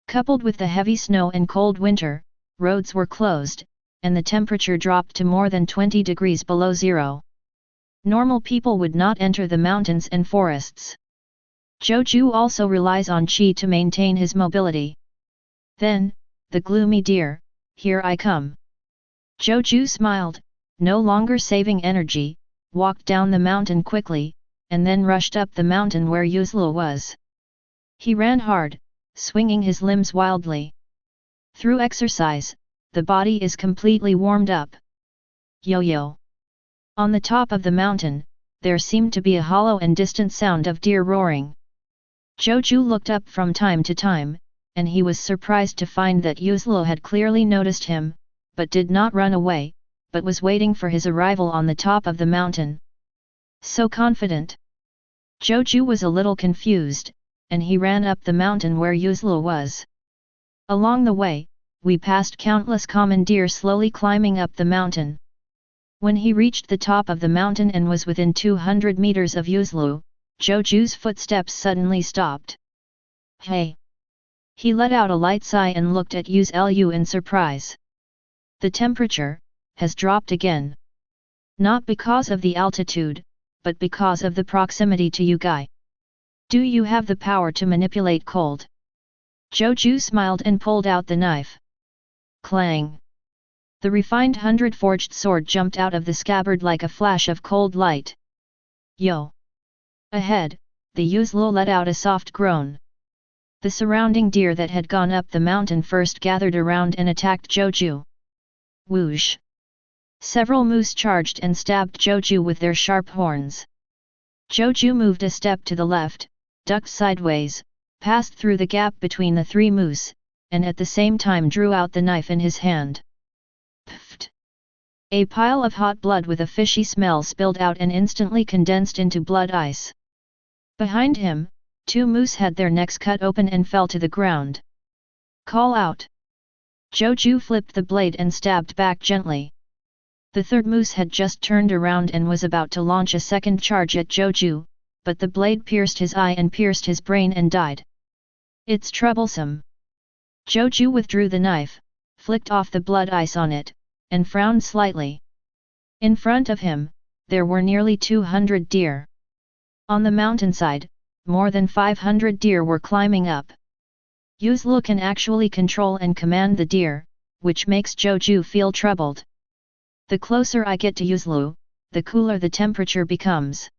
Coupled with the heavy snow and cold winter, roads were closed, and the temperature dropped to more than 20 degrees below zero. Normal people would not enter the mountains and forests. Zhou Jue also relies on qi to maintain his mobility. Then, the gloomy deer, here I come. Zhou Jue smiled, no longer saving energy, walked down the mountain quickly, and then rushed up the mountain where Yuzlu was. He ran hard, swinging his limbs wildly. Through exercise, the body is completely warmed up. Yo-yo. On the top of the mountain, there seemed to be a hollow and distant sound of deer roaring. Zhou Jue looked up from time to time, and he was surprised to find that Yuzlu had clearly noticed him, but did not run away, but was waiting for his arrival on the top of the mountain. So confident. Zhou Jue was a little confused, and he ran up the mountain where Yuzlu was. Along the way, we passed countless common deer slowly climbing up the mountain. When he reached the top of the mountain and was within 200 meters of Yuzlu, Zhou Jue's footsteps suddenly stopped. Hey! He let out a light sigh and looked at Yuzlu in surprise. The temperature has dropped again. Not because of the altitude, but because of the proximity to Yugai. Do you have the power to manipulate cold? Zhou Jue smiled and pulled out the knife. Clang! The refined 100-forged sword jumped out of the scabbard like a flash of cold light. Yo! Ahead, the Yuzluo let out a soft groan. The surrounding deer that had gone up the mountain first gathered around and attacked Zhou Jue. Whoosh! Several moose charged and stabbed Zhou Jue with their sharp horns. Zhou Jue moved a step to the left, ducked sideways, passed through the gap between the three moose, and at the same time drew out the knife in his hand. Pfft! A pile of hot blood with a fishy smell spilled out and instantly condensed into blood ice. Behind him, two moose had their necks cut open and fell to the ground. Call out! Zhou Jue flipped the blade and stabbed back gently. The third moose had just turned around and was about to launch a second charge at Zhou Jue, but the blade pierced his eye and pierced his brain and died. It's troublesome. Zhou Jue withdrew the knife, flicked off the blood ice on it, and frowned slightly. In front of him, there were nearly 200 deer. On the mountainside, more than 500 deer were climbing up. Yuzluo can actually control and command the deer, which makes Zhou Jue feel troubled. The closer I get to Yuzluo, the cooler the temperature becomes.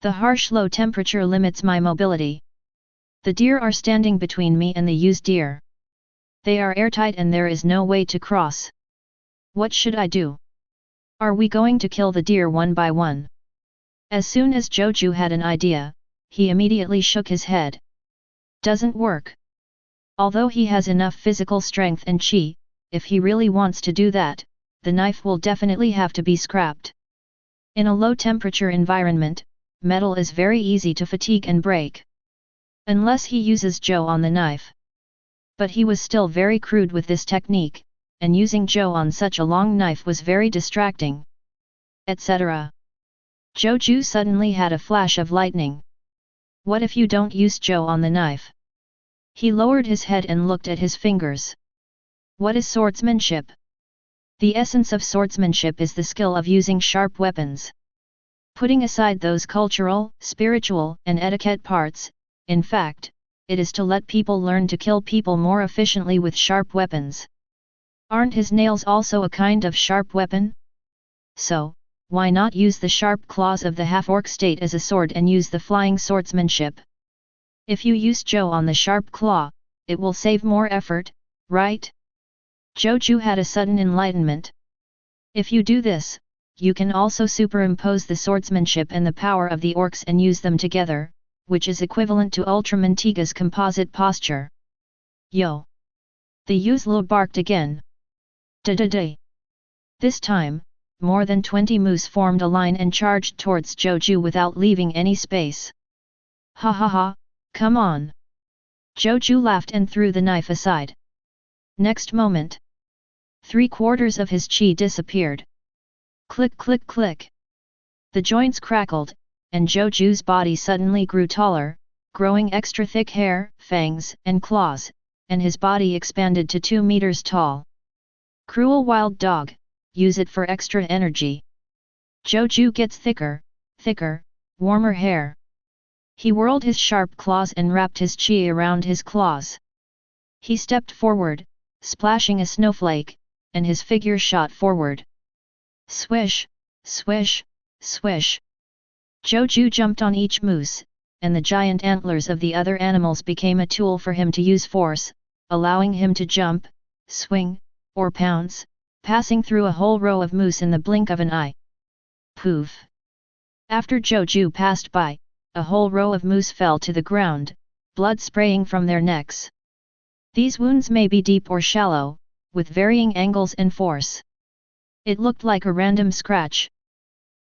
The harsh low temperature limits my mobility. The deer are standing between me and the Yuz deer. They are airtight and there is no way to cross. What should I do? Are we going to kill the deer one by one? As soon as Zhou Jue had an idea, he immediately shook his head. Doesn't work. Although he has enough physical strength and chi, if he really wants to do that, the knife will definitely have to be scrapped. In a low-temperature environment, metal is very easy to fatigue and break. Unless he uses Zhou on the knife. But he was still very crude with this technique, and using Zhou on such a long knife was very distracting. Etc. Zhou Jue suddenly had a flash of lightning. What if you don't use Zhou on the knife? He lowered his head and looked at his fingers. What is swordsmanship? The essence of swordsmanship is the skill of using sharp weapons. Putting aside those cultural, spiritual, and etiquette parts, in fact, it is to let people learn to kill people more efficiently with sharp weapons. Aren't his nails also a kind of sharp weapon? So, why not use the sharp claws of the half-orc state as a sword and use the flying swordsmanship? If you use Zhou on the sharp claw, it will save more effort, right? Zhou Jue had a sudden enlightenment. If you do this, you can also superimpose the swordsmanship and the power of the orcs and use them together, which is equivalent to Ultramantiga's composite posture. Yo! The Yuzluo barked again. Da-da-da! This time, more than 20 moose formed a line and charged towards Zhou Jue without leaving any space. Ha ha ha, come on! Zhou Jue laughed and threw the knife aside. Next moment, 3/4 of his chi disappeared. Click click click. The joints crackled, and Zhou Jue's body suddenly grew taller, growing extra thick hair, fangs, and claws, and his body expanded to 2 meters tall. Cruel wild dog, use it for extra energy. Zhou Jue gets thicker, warmer hair. He whirled his sharp claws and wrapped his chi around his claws. He stepped forward, splashing a snowflake, and his figure shot forward. Swish, swish, swish. Zhou Jue jumped on each moose, and the giant antlers of the other animals became a tool for him to use force, allowing him to jump, swing, or pounce, passing through a whole row of moose in the blink of an eye. Poof! After Zhou Jue passed by, a whole row of moose fell to the ground, blood spraying from their necks. These wounds may be deep or shallow, with varying angles and force. It looked like a random scratch.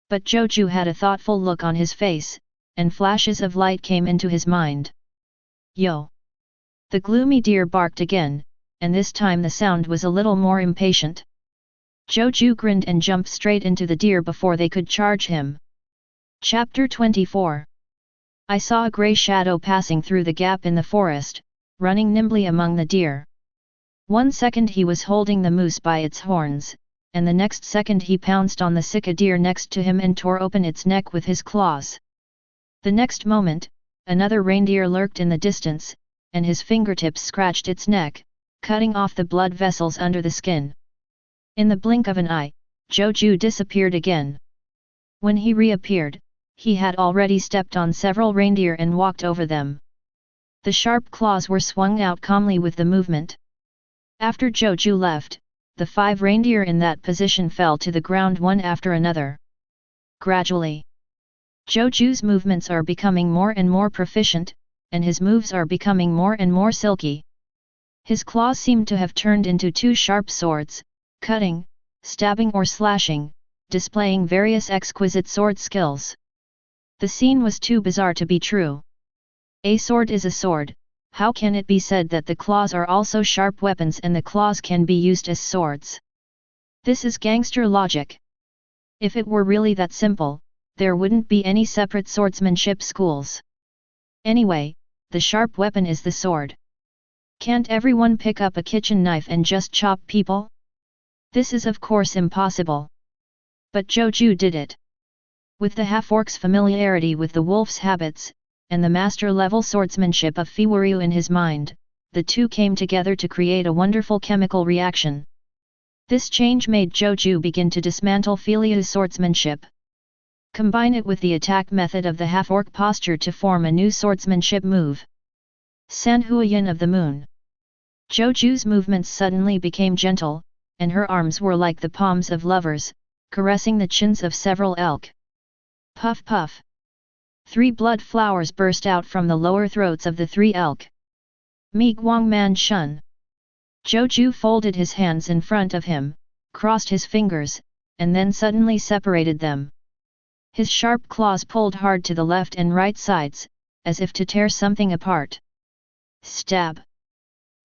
But Zhou Jue had a thoughtful look on his face, and flashes of light came into his mind. Yo! The gloomy deer barked again, and this time the sound was a little more impatient. Zhou Jue grinned and jumped straight into the deer before they could charge him. Chapter 24. I saw a grey shadow passing through the gap in the forest, running nimbly among the deer. 1 second he was holding the moose by its horns, and the next second he pounced on the sika deer next to him and tore open its neck with his claws. The next moment, another reindeer lurked in the distance, and his fingertips scratched its neck, cutting off the blood vessels under the skin. In the blink of an eye, Zhou Jue disappeared again. When he reappeared, he had already stepped on several reindeer and walked over them. The sharp claws were swung out calmly with the movement. After Zhou Jue left, the 5 reindeer in that position fell to the ground one after another. Gradually, Zhou Jue's movements are becoming more and more proficient, and his moves are becoming more and more silky. His claws seemed to have turned into 2 sharp swords, cutting, stabbing or slashing, displaying various exquisite sword skills. The scene was too bizarre to be true. A sword is a sword, how can it be said that the claws are also sharp weapons and the claws can be used as swords? This is gangster logic. If it were really that simple, there wouldn't be any separate swordsmanship schools. Anyway, the sharp weapon is the sword. Can't everyone pick up a kitchen knife and just chop people? This is of course impossible. But Zhou Jue did it. With the half-orc's familiarity with the wolf's habits, and the master-level swordsmanship of Fiwuryu in his mind, the two came together to create a wonderful chemical reaction. This change made Zhou Jue begin to dismantle Fiwuryu's swordsmanship. Combine it with the attack method of the half-orc posture to form a new swordsmanship move. Sanhuayan of the Moon. Zhou Jue's movements suddenly became gentle, and her arms were like the palms of lovers, caressing the chins of several elk. Puff puff. 3 blood flowers burst out from the lower throats of the 3 elk. Mi Guang Man Shun. Zhou Jue folded his hands in front of him, crossed his fingers, and then suddenly separated them. His sharp claws pulled hard to the left and right sides, as if to tear something apart. Stab!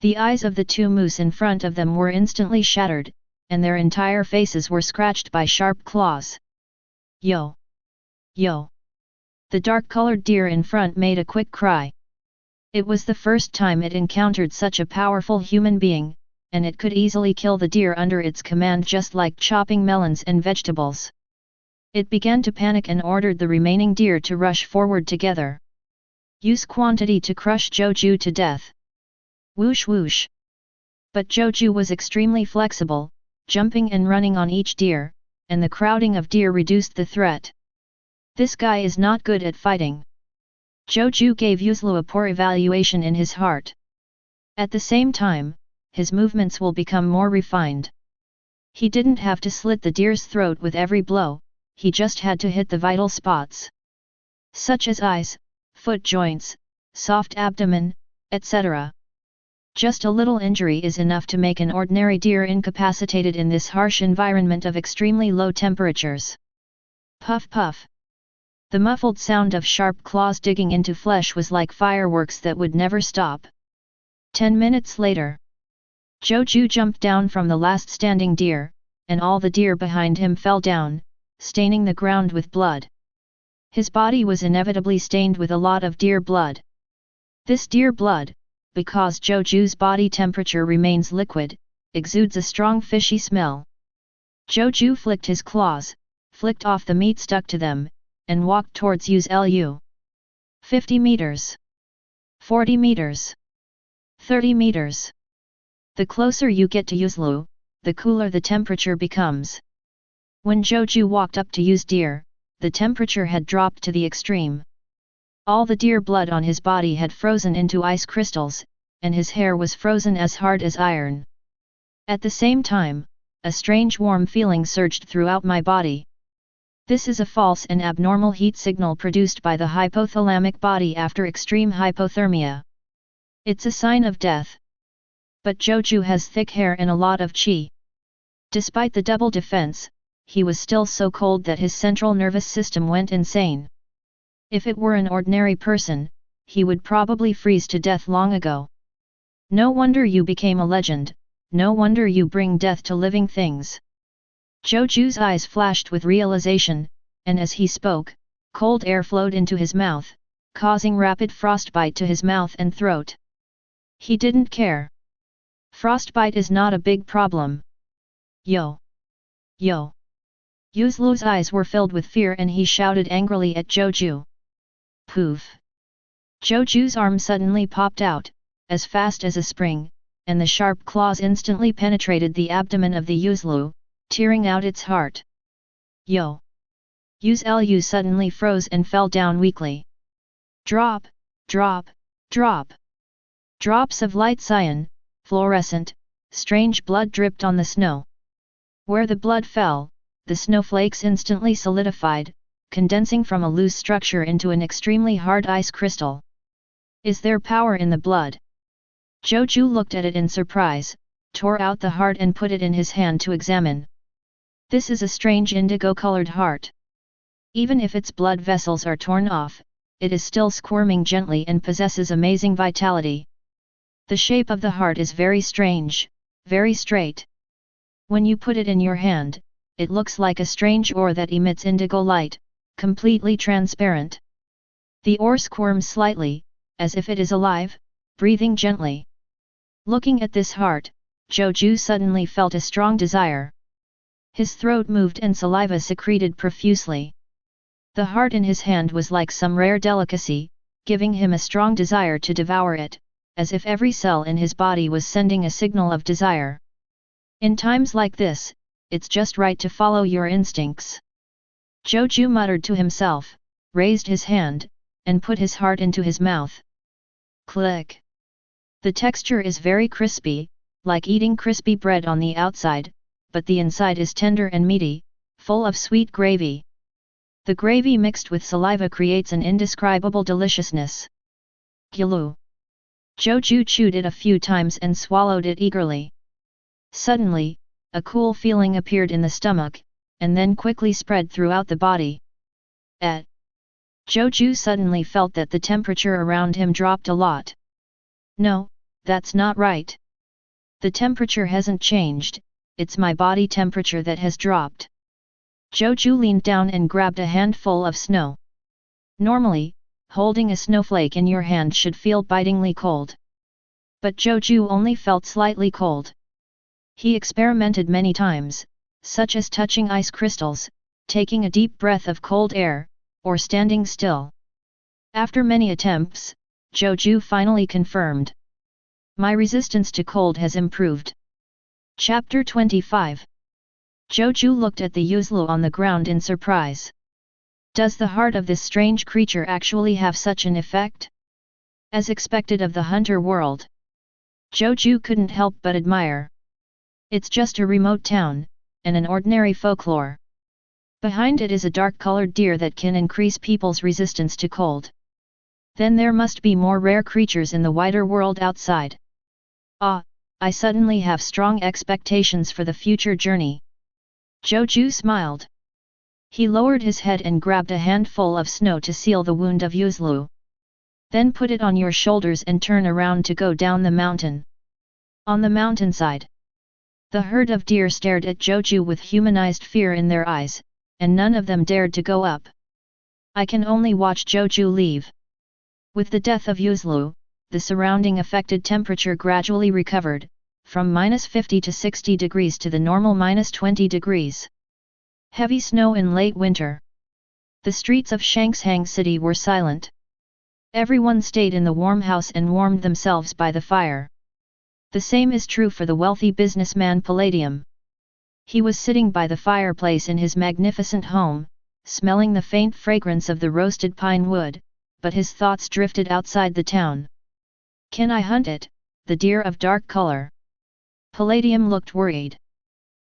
The eyes of the 2 moose in front of them were instantly shattered, and their entire faces were scratched by sharp claws. Yo! Yo! The dark-colored deer in front made a quick cry. It was the first time it encountered such a powerful human being, and it could easily kill the deer under its command just like chopping melons and vegetables. It began to panic and ordered the remaining deer to rush forward together. Use quantity to crush Zhou Jue to death. Whoosh whoosh. But Zhou Jue was extremely flexible, jumping and running on each deer, and the crowding of deer reduced the threat. This guy is not good at fighting. Zhou Jue gave Yuzlu a poor evaluation in his heart. At the same time, his movements will become more refined. He didn't have to slit the deer's throat with every blow, he just had to hit the vital spots. Such as eyes, foot joints, soft abdomen, etc. Just a little injury is enough to make an ordinary deer incapacitated in this harsh environment of extremely low temperatures. Puff puff. The muffled sound of sharp claws digging into flesh was like fireworks that would never stop. 10 minutes later, Zhou Jue jumped down from the last standing deer, and all the deer behind him fell down, staining the ground with blood. His body was inevitably stained with a lot of deer blood. This deer blood, because Zhou Jue's body temperature remains liquid, exudes a strong fishy smell. Zhou Jue flicked his claws, flicked off the meat stuck to them, and walked towards Yuzlu. 50 meters. 40 meters. 30 meters. The closer you get to Yuzlu, the cooler the temperature becomes. When Zhou Jue walked up to Yu's deer, the temperature had dropped to the extreme. All the deer blood on his body had frozen into ice crystals, and his hair was frozen as hard as iron. At the same time, a strange warm feeling surged throughout my body. This is a false and abnormal heat signal produced by the hypothalamic body after extreme hypothermia. It's a sign of death. But Zhou Jue has thick hair and a lot of qi. Despite the double defense, he was still so cold that his central nervous system went insane. If it were an ordinary person, he would probably freeze to death long ago. No wonder you became a legend, no wonder you bring death to living things. Zhou Jue's eyes flashed with realization, and as he spoke, cold air flowed into his mouth, causing rapid frostbite to his mouth and throat. He didn't care. Frostbite is not a big problem. Yo! Yo! Yuzlu's eyes were filled with fear and he shouted angrily at Zhou Jue. Poof! Zhou Jue's arm suddenly popped out, as fast as a spring, and the sharp claws instantly penetrated the abdomen of the Yuzlu, tearing out its heart. Yo! Yu's Lu suddenly froze and fell down weakly. Drop, drop, drop. Drops of light cyan, fluorescent, strange blood dripped on the snow. Where the blood fell, the snowflakes instantly solidified, condensing from a loose structure into an extremely hard ice crystal. Is there power in the blood? Zhou Jue looked at it in surprise, tore out the heart and put it in his hand to examine. This is a strange indigo-colored heart. Even if its blood vessels are torn off, it is still squirming gently and possesses amazing vitality. The shape of the heart is very strange, very straight. When you put it in your hand, it looks like a strange ore that emits indigo light, completely transparent. The ore squirms slightly, as if it is alive, breathing gently. Looking at this heart, Zhou Jue suddenly felt a strong desire. His throat moved and saliva secreted profusely. The heart in his hand was like some rare delicacy, giving him a strong desire to devour it, as if every cell in his body was sending a signal of desire. In times like this, it's just right to follow your instincts. Zhou Jue muttered to himself, raised his hand, and put his heart into his mouth. Click! The texture is very crispy, like eating crispy bread on the outside, but the inside is tender and meaty, full of sweet gravy. The gravy mixed with saliva creates an indescribable deliciousness. Gilu! Zhou Jue chewed it a few times and swallowed it eagerly. Suddenly, a cool feeling appeared in the stomach, and then quickly spread throughout the body. Zhou Jue suddenly felt that the temperature around him dropped a lot. No, that's not right. The temperature hasn't changed, it's my body temperature that has dropped. Zhou Jue leaned down and grabbed a handful of snow. Normally, holding a snowflake in your hand should feel bitingly cold. But Zhou Jue only felt slightly cold. He experimented many times, such as touching ice crystals, taking a deep breath of cold air, or standing still. After many attempts, Zhou Jue finally confirmed. My resistance to cold has improved. Chapter 25. Zhou Jue looked at the Yuzlu on the ground in surprise. Does the heart of this strange creature actually have such an effect? As expected of the hunter world. Zhou Jue couldn't help but admire. It's just a remote town, and an ordinary folklore. Behind it is a dark-colored deer that can increase people's resistance to cold. Then there must be more rare creatures in the wider world outside. Ah, I suddenly have strong expectations for the future journey. Zhou Jue smiled. He lowered his head and grabbed a handful of snow to seal the wound of Yuzlu. Then put it on your shoulders and turn around to go down the mountain. On the mountainside. The herd of deer stared at Zhou Jue with humanized fear in their eyes, and none of them dared to go up. I can only watch Zhou Jue leave. With the death of Yuzlu, the surrounding affected temperature gradually recovered, from -50 to 60 degrees to the normal -20 degrees. Heavy snow in late winter. The streets of Shanxhang City were silent. Everyone stayed in the warm house and warmed themselves by the fire. The same is true for the wealthy businessman Palladium. He was sitting by the fireplace in his magnificent home, smelling the faint fragrance of the roasted pine wood, but his thoughts drifted outside the town. Can I hunt it, the deer of dark color? Palladium looked worried.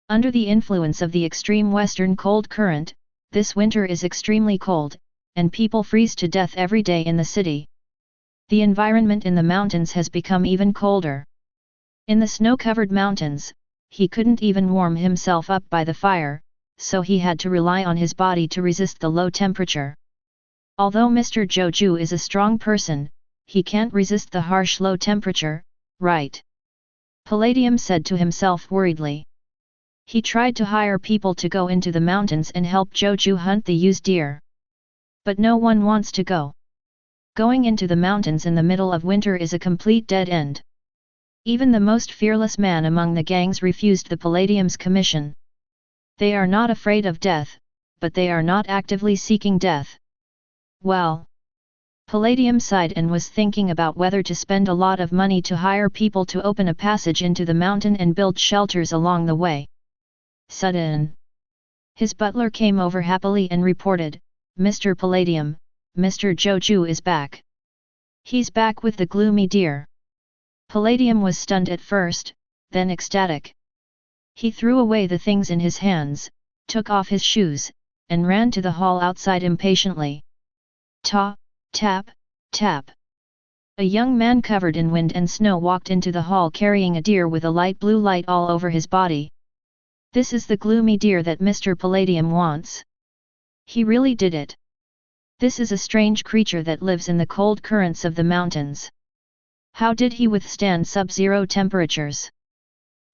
Under the influence of the extreme western cold current, this winter is extremely cold, and people freeze to death every day in the city. The environment in the mountains has become even colder. In the snow-covered mountains, he couldn't even warm himself up by the fire, so he had to rely on his body to resist the low temperature. Although Mr. Zhou Jue is a strong person, he can't resist the harsh low temperature, right? Palladium said to himself worriedly. He tried to hire people to go into the mountains and help Zhou Jue hunt the used deer. But no one wants to go. Going into the mountains in the middle of winter is a complete dead end. Even the most fearless man among the gangs refused the Palladium's commission. They are not afraid of death, but they are not actively seeking death. Well, Palladium sighed and was thinking about whether to spend a lot of money to hire people to open a passage into the mountain and build shelters along the way. Sudden. His butler came over happily and reported, "Mr. Palladium, Mr. Zhou Jue is back. He's back with the gloomy deer." Palladium was stunned at first, then ecstatic. He threw away the things in his hands, took off his shoes, and ran to the hall outside impatiently. Tap, tap. A young man covered in wind and snow walked into the hall carrying a deer with a light blue light all over his body. "This is the gloomy deer that Mr. Palladium wants. He really did it. This is a strange creature that lives in the cold currents of the mountains. How did he withstand sub-zero temperatures?"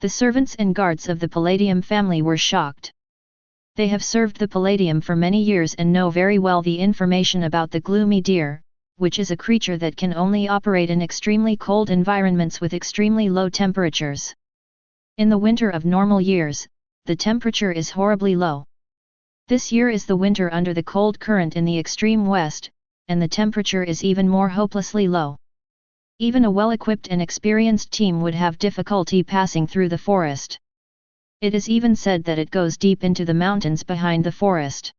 The servants and guards of the Palladium family were shocked. They have served the Palladium for many years and know very well the information about the gloomy deer, which is a creature that can only operate in extremely cold environments with extremely low temperatures. In the winter of normal years, the temperature is horribly low. This year is the winter under the cold current in the extreme west, and the temperature is even more hopelessly low. Even a well-equipped and experienced team would have difficulty passing through the forest. It is even said that it goes deep into the mountains behind the forest.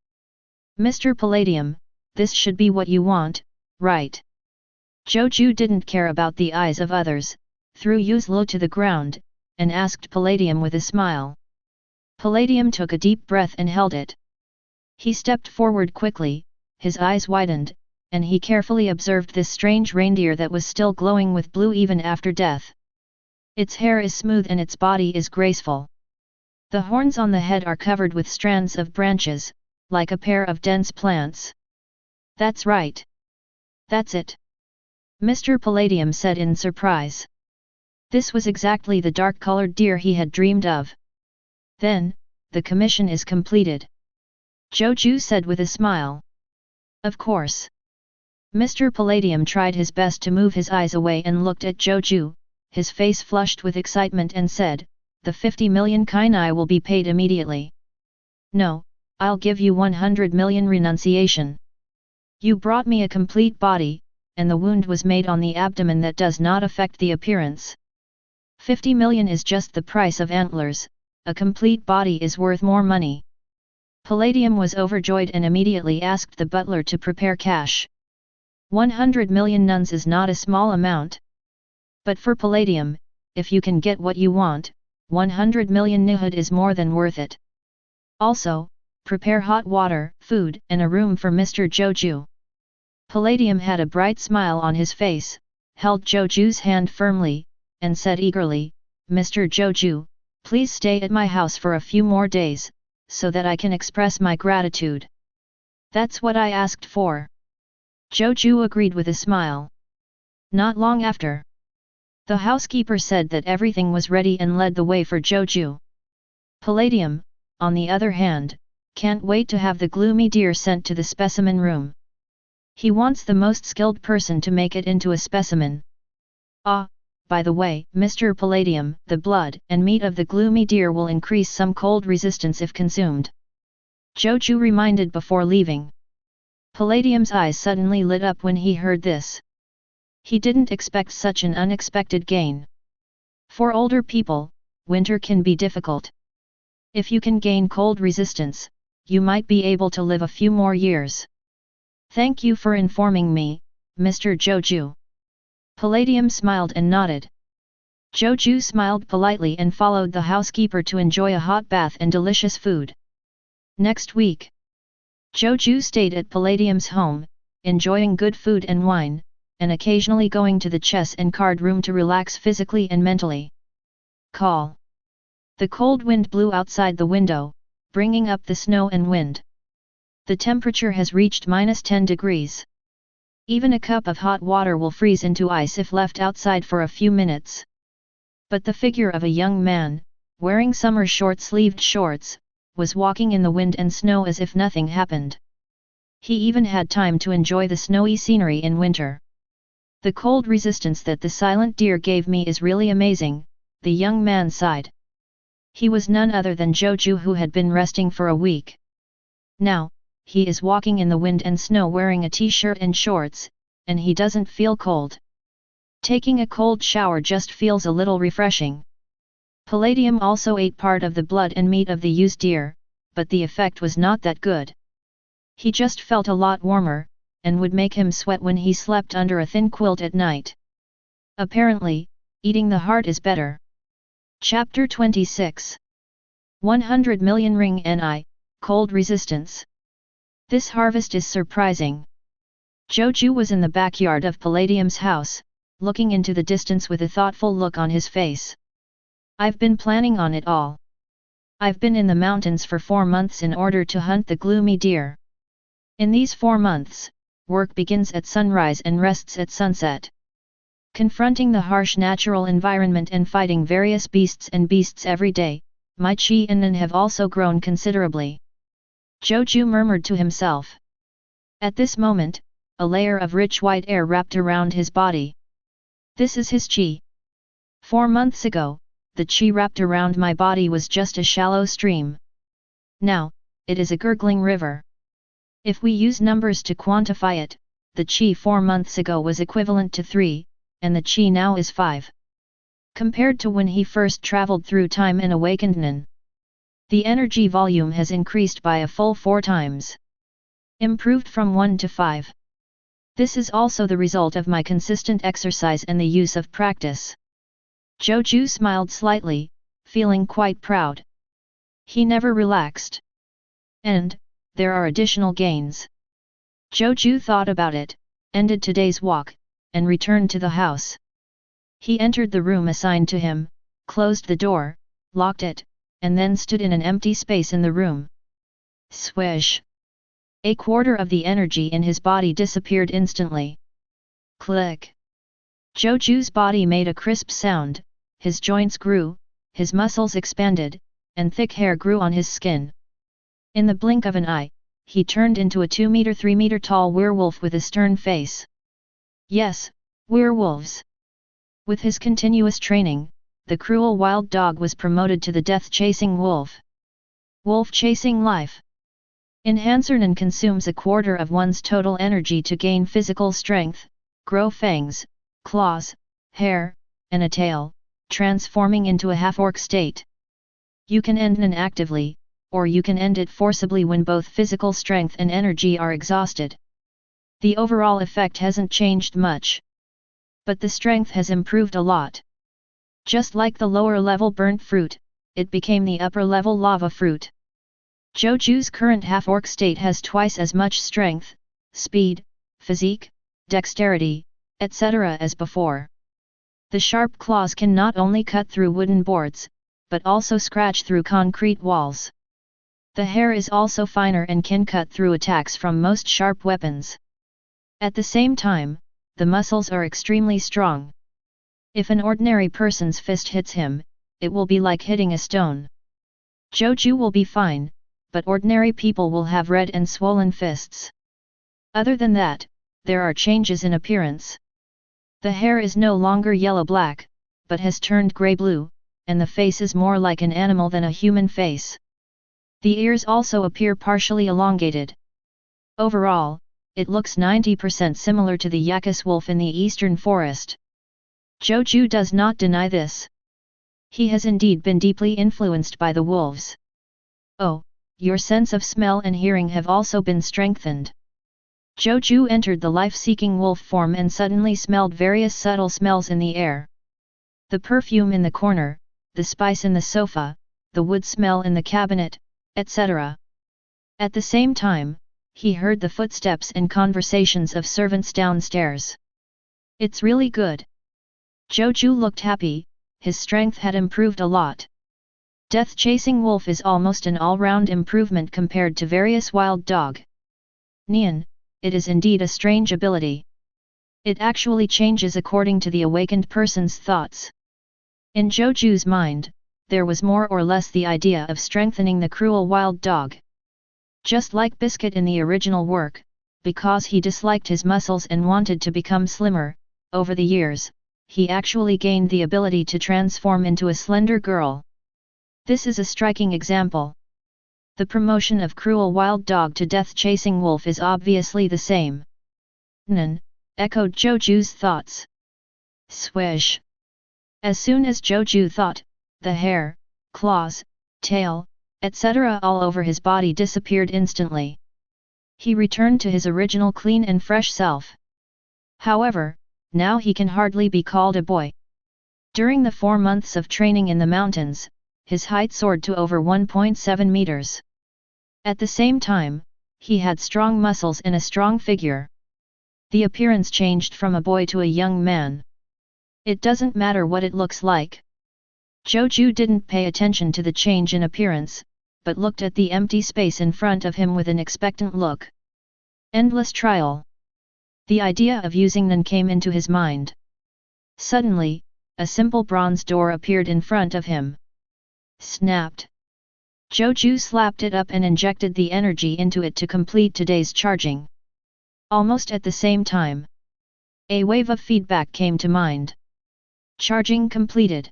"Mr. Palladium, this should be what you want, right?" Zhou Jue didn't care about the eyes of others, threw Yu's lo to the ground, and asked Palladium with a smile. Palladium took a deep breath and held it. He stepped forward quickly, his eyes widened, and he carefully observed this strange reindeer that was still glowing with blue even after death. Its hair is smooth and its body is graceful. The horns on the head are covered with strands of branches, like a pair of dense plants. "That's right. That's it," Mr. Palladium said in surprise. This was exactly the dark-colored deer he had dreamed of. "Then, the commission is completed," Zhou Jue said with a smile. "Of course." Mr. Palladium tried his best to move his eyes away and looked at Zhou Jue, his face flushed with excitement and said, "The 50 million kainai will be paid immediately." "No, I'll give you 100 million renunciation. You brought me a complete body, and the wound was made on the abdomen that does not affect the appearance. 50 million is just the price of antlers, a complete body is worth more money." Palladium was overjoyed and immediately asked the butler to prepare cash. 100 million nuns is not a small amount. But for Palladium, if you can get what you want, 100 million nihud is more than worth it. Also, prepare hot water, food, and a room for Mr. Zhou Jue. Palladium had a bright smile on his face, held Zhou Jue's hand firmly, and said eagerly, "Mr. Zhou Jue, please stay at my house for a few more days, so that I can express my gratitude." "That's what I asked for." Zhou Jue agreed with a smile. Not long after, the housekeeper said that everything was ready and led the way for Zhou Jue. Palladium, on the other hand, can't wait to have the gloomy deer sent to the specimen room. He wants the most skilled person to make it into a specimen. "Ah, by the way, Mr. Palladium, the blood and meat of the gloomy deer will increase some cold resistance if consumed," Zhou Jue reminded before leaving. Palladium's eyes suddenly lit up when he heard this. He didn't expect such an unexpected gain. For older people, winter can be difficult. If you can gain cold resistance, you might be able to live a few more years. "Thank you for informing me, Mr. Zhou Jue." Palladium smiled and nodded. Zhou Jue smiled politely and followed the housekeeper to enjoy a hot bath and delicious food. Next week, Zhou Jue stayed at Palladium's home, enjoying good food and wine, and occasionally going to the chess and card room to relax physically and mentally. Call. The cold wind blew outside the window, bringing up the snow and wind. The temperature has reached -10 degrees. Even a cup of hot water will freeze into ice if left outside for a few minutes. But the figure of a young man, wearing summer short-sleeved shorts, was walking in the wind and snow as if nothing happened. He even had time to enjoy the snowy scenery in winter. "The cold resistance that the silent deer gave me is really amazing," the young man sighed. He was none other than Zhou Jue, who had been resting for a week. Now, he is walking in the wind and snow wearing a t-shirt and shorts, and he doesn't feel cold. Taking a cold shower just feels a little refreshing. Palladium also ate part of the blood and meat of the used deer, but the effect was not that good. He just felt a lot warmer, and would make him sweat when he slept under a thin quilt at night. Apparently, eating the heart is better. Chapter 26. 100 million ring Ni, cold resistance. This harvest is surprising. Zhou Jue was in the backyard of Palladium's house, looking into the distance with a thoughtful look on his face. I've been planning on it all. I've been in the mountains for 4 months in order to hunt the gloomy deer. In these 4 months, work begins at sunrise and rests at sunset. Confronting the harsh natural environment and fighting various beasts every day, my qi and nen have also grown considerably. Zhou Jue murmured to himself. At this moment, a layer of rich white air wrapped around his body. This is his qi. 4 months ago, the qi wrapped around my body was just a shallow stream. Now, it is a gurgling river. If we use numbers to quantify it, the qi 4 months ago was equivalent to 3, and the qi now is 5. Compared to when he first traveled through time and awakened Nen, the energy volume has increased by a full 4 times. Improved from 1 to 5. This is also the result of my consistent exercise and the use of practice. Zhou Jue smiled slightly, feeling quite proud. He never relaxed. And, there are additional gains. Zhou Jue thought about it, ended today's walk, and returned to the house. He entered the room assigned to him, closed the door, locked it, and then stood in an empty space in the room. Swish! A quarter of the energy in his body disappeared instantly. Click! Zhou Jue's body made a crisp sound, his joints grew, his muscles expanded, and thick hair grew on his skin. In the blink of an eye, he turned into a 2-3 meter tall werewolf with a stern face. Yes, werewolves. With his continuous training, the cruel wild dog was promoted to the death-chasing wolf. Wolf-chasing life. Enhancer Nen consumes a quarter of one's total energy to gain physical strength, grow fangs, claws, hair, and a tail, transforming into a half-orc state. You can end Nen actively, or you can end it forcibly when both physical strength and energy are exhausted. The overall effect hasn't changed much. But the strength has improved a lot. Just like the lower-level burnt fruit, it became the upper-level lava fruit. Zhou Jue's current half-orc state has twice as much strength, speed, physique, dexterity, etc. as before. The sharp claws can not only cut through wooden boards, but also scratch through concrete walls. The hair is also finer and can cut through attacks from most sharp weapons. At the same time, the muscles are extremely strong. If an ordinary person's fist hits him, it will be like hitting a stone. Zhou Jue will be fine, but ordinary people will have red and swollen fists. Other than that, there are changes in appearance. The hair is no longer yellow-black, but has turned grey-blue, and the face is more like an animal than a human face. The ears also appear partially elongated. Overall, it looks 90% similar to the Yakis wolf in the eastern forest. Zhou Jue does not deny this. He has indeed been deeply influenced by the wolves. Oh, your sense of smell and hearing have also been strengthened. Zhou Jue entered the life-seeking wolf form and suddenly smelled various subtle smells in the air. The perfume in the corner, the spice in the sofa, the wood smell in the cabinet, etc. At the same time, he heard the footsteps and conversations of servants downstairs. It's really good. Zhou Jue looked happy, his strength had improved a lot. Death-chasing wolf is almost an all-round improvement compared to various wild dog. Nian, it is indeed a strange ability. It actually changes according to the awakened person's thoughts. In Zhou Jue's mind, there was more or less the idea of strengthening the cruel wild dog. Just like Biscuit in the original work, because he disliked his muscles and wanted to become slimmer, over the years, he actually gained the ability to transform into a slender girl. This is a striking example. The promotion of cruel wild dog to death-chasing wolf is obviously the same. Nen, echoed Zhou Jue's thoughts. Swish! As soon as Zhou Jue thought, the hair, claws, tail, etc. all over his body disappeared instantly. He returned to his original clean and fresh self. However, now he can hardly be called a boy. During the 4 months of training in the mountains, his height soared to over 1.7 meters. At the same time, he had strong muscles and a strong figure. The appearance changed from a boy to a young man. It doesn't matter what it looks like. Zhou Jue didn't pay attention to the change in appearance, but looked at the empty space in front of him with an expectant look. Endless trial. The idea of using them came into his mind. Suddenly, a simple bronze door appeared in front of him. Snapped. Zhou Jue slapped it up and injected the energy into it to complete today's charging. Almost at the same time, a wave of feedback came to mind. Charging completed.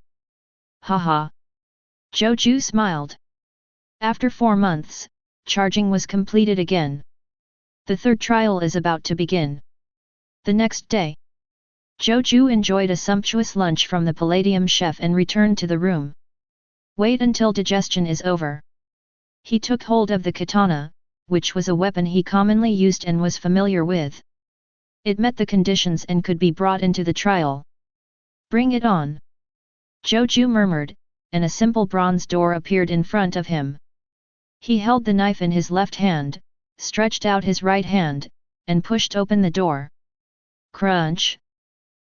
Haha. Zhou Jue smiled. After 4 months, charging was completed again. The third trial is about to begin. The next day, Zhou Jue enjoyed a sumptuous lunch from the Palladium chef and returned to the room. Wait until digestion is over. He took hold of the katana, which was a weapon he commonly used and was familiar with. It met the conditions and could be brought into the trial. Bring it on. Zhou Jue murmured, and a simple bronze door appeared in front of him. He held the knife in his left hand, stretched out his right hand, and pushed open the door. Crunch!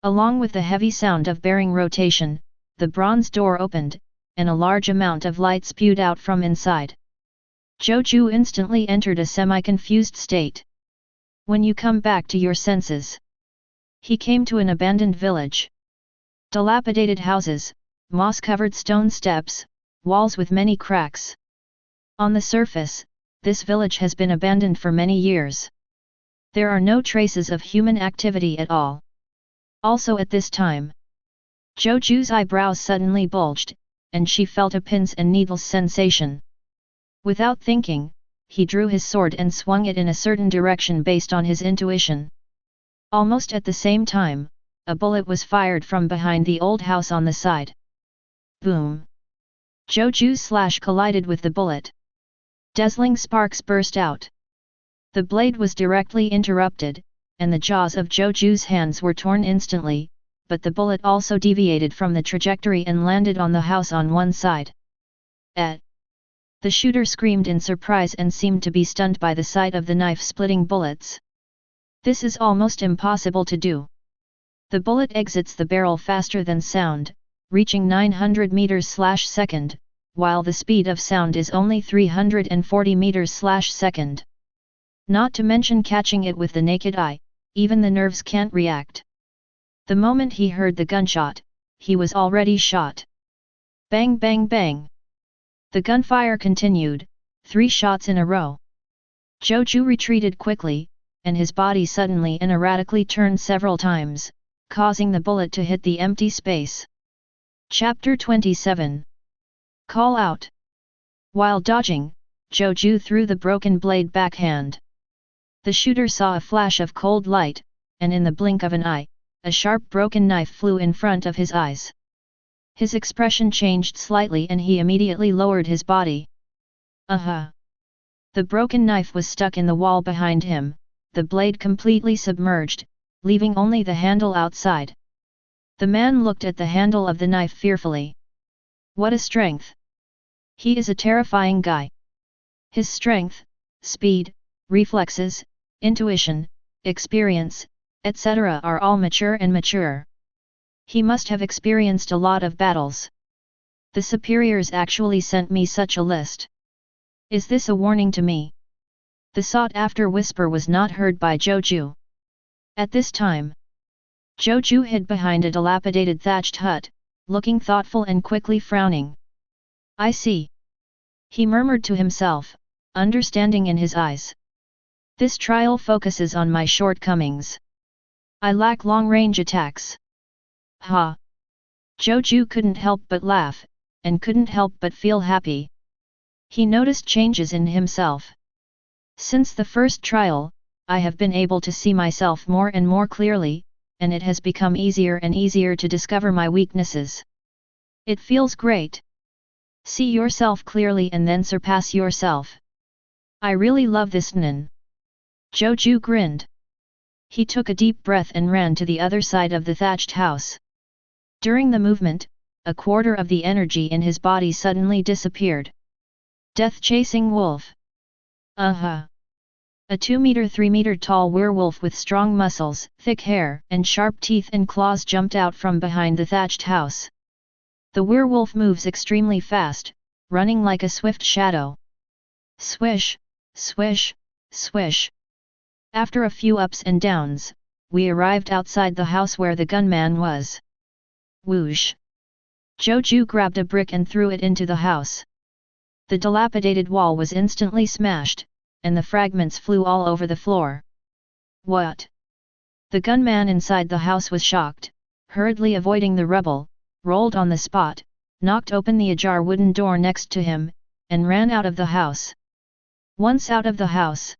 Along with the heavy sound of bearing rotation, the bronze door opened, and a large amount of light spewed out from inside. Zhou Jue instantly entered a semi-confused state. When you come back to your senses. He came to an abandoned village. Dilapidated houses, moss-covered stone steps, walls with many cracks. On the surface, this village has been abandoned for many years. There are no traces of human activity at all. Also at this time, Zhou Jue's eyebrows suddenly bulged, and she felt a pins and needles sensation. Without thinking, he drew his sword and swung it in a certain direction based on his intuition. Almost at the same time, a bullet was fired from behind the old house on the side. Boom! Zhou Jue's slash collided with the bullet. Dazzling sparks burst out. The blade was directly interrupted, and the jaws of Zhou Jue's hands were torn instantly, but the bullet also deviated from the trajectory and landed on the house on one side. The shooter screamed in surprise and seemed to be stunned by the sight of the knife-splitting bullets. This is almost impossible to do. The bullet exits the barrel faster than sound, reaching 900 meters/second, while the speed of sound is only 340 meters/second. Not to mention catching it with the naked eye, even the nerves can't react. The moment he heard the gunshot, he was already shot. Bang bang bang. The gunfire continued, 3 shots in a row. Zhou Jue retreated quickly, and his body suddenly and erratically turned several times, causing the bullet to hit the empty space. Chapter 27. Call out. While dodging, Zhou Jue threw the broken blade backhand. The shooter saw a flash of cold light, and in the blink of an eye, a sharp broken knife flew in front of his eyes. His expression changed slightly and he immediately lowered his body. Aha! The broken knife was stuck in the wall behind him, the blade completely submerged, leaving only the handle outside. The man looked at the handle of the knife fearfully. What a strength! He is a terrifying guy. His strength, speed, reflexes, intuition, experience, etc. are all mature and mature. He must have experienced a lot of battles. The superiors actually sent me such a list. Is this a warning to me? The sought-after whisper was not heard by Zhou Jue. At this time, Zhou Jue hid behind a dilapidated thatched hut, looking thoughtful and quickly frowning. I see. He murmured to himself, understanding in his eyes. This trial focuses on my shortcomings. I lack long-range attacks. Ha! Zhou Jue couldn't help but laugh, and couldn't help but feel happy. He noticed changes in himself. Since the first trial, I have been able to see myself more and more clearly, and it has become easier and easier to discover my weaknesses. It feels great. See yourself clearly and then surpass yourself. I really love this Nen. Zhou Jue grinned. He took a deep breath and ran to the other side of the thatched house. During the movement, a quarter of the energy in his body suddenly disappeared. Death-chasing wolf. A 2-meter 3-meter tall werewolf with strong muscles, thick hair, and sharp teeth and claws jumped out from behind the thatched house. The werewolf moves extremely fast, running like a swift shadow. Swish, swish, swish. After a few ups and downs, we arrived outside the house where the gunman was. Whoosh! Zhou Jue grabbed a brick and threw it into the house. The dilapidated wall was instantly smashed, and the fragments flew all over the floor. What? The gunman inside the house was shocked, hurriedly avoiding the rubble, rolled on the spot, knocked open the ajar wooden door next to him, and ran out of the house. Once out of the house,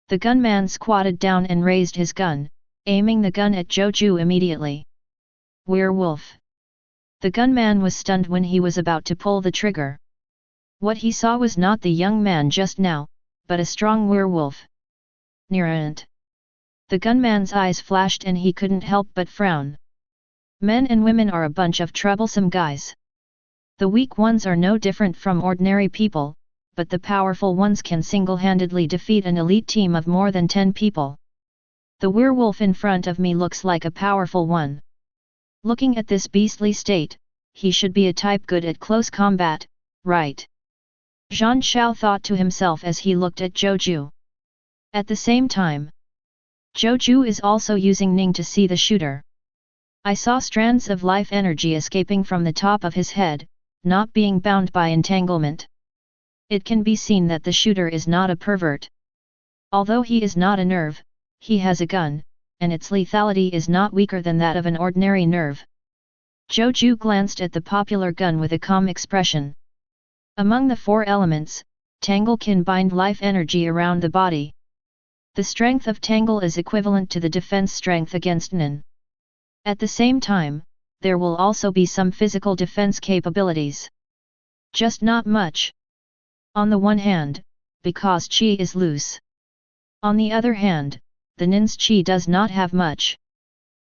the gunman squatted down and raised his gun, aiming the gun at Zhou Jue immediately. Werewolf. The gunman was stunned when he was about to pull the trigger. What he saw was not the young man just now, but a strong werewolf. Nearant. The gunman's eyes flashed and he couldn't help but frown. Men and women are a bunch of troublesome guys. The weak ones are no different from ordinary people, but the powerful ones can single-handedly defeat an elite team of more than 10 people. The werewolf in front of me looks like a powerful one. Looking at this beastly state, he should be a type good at close combat, right? Zhang Xiao thought to himself as he looked at Zhou Jue. At the same time, Zhou Jue is also using Ning to see the shooter. I saw strands of life energy escaping from the top of his head, not being bound by entanglement. It can be seen that the shooter is not a pervert. Although he is not a nerve, he has a gun, and its lethality is not weaker than that of an ordinary nerve. Zhou Jue glanced at the popular gun with a calm expression. Among the 4 elements, Tangle can bind life energy around the body. The strength of Tangle is equivalent to the defense strength against Nen. At the same time, there will also be some physical defense capabilities. Just not much. On the one hand, because Qi is loose. On the other hand, the Nin's Qi does not have much.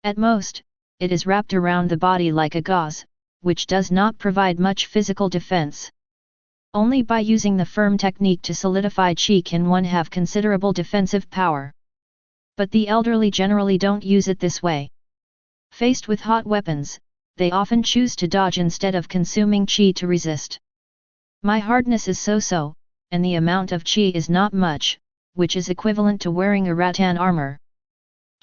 At most, it is wrapped around the body like a gauze, which does not provide much physical defense. Only by using the firm technique to solidify Qi can one have considerable defensive power. But the elderly generally don't use it this way. Faced with hot weapons, they often choose to dodge instead of consuming Qi to resist. My hardness is so-so, and the amount of Qi is not much, which is equivalent to wearing a rattan armor.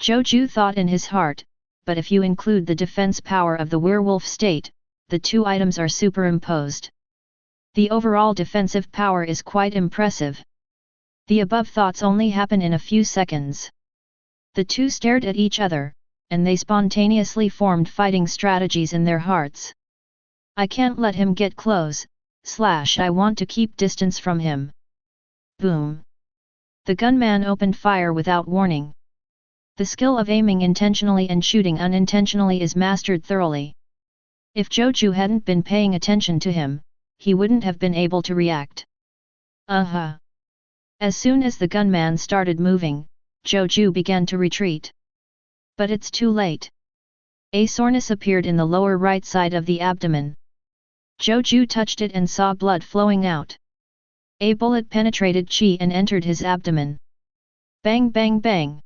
Zhou Jue thought in his heart, but if you include the defense power of the werewolf state, the 2 items are superimposed. The overall defensive power is quite impressive. The above thoughts only happen in a few seconds. The 2 stared at each other, and they spontaneously formed fighting strategies in their hearts. I can't let him get close, I want to keep distance from him. Boom! The gunman opened fire without warning. The skill of aiming intentionally and shooting unintentionally is mastered thoroughly. If Zhou Jue hadn't been paying attention to him, he wouldn't have been able to react. As soon as the gunman started moving, Zhou Jue began to retreat. But it's too late. A soreness appeared in the lower right side of the abdomen. Zhou Jue touched it and saw blood flowing out. A bullet penetrated Qi and entered his abdomen. Bang bang bang!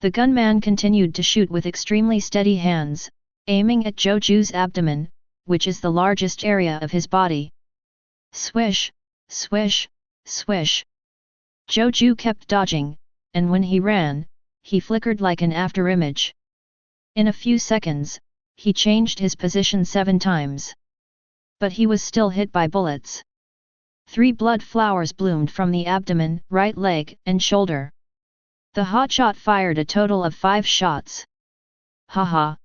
The gunman continued to shoot with extremely steady hands, aiming at Zhou Jue's abdomen, which is the largest area of his body. Swish, swish, swish. Zhou Jue kept dodging, and when he ran, he flickered like an afterimage. In a few seconds, he changed his position 7 times. But he was still hit by bullets. 3 blood flowers bloomed from the abdomen, right leg, and shoulder. The hotshot fired a total of 5 shots. Haha!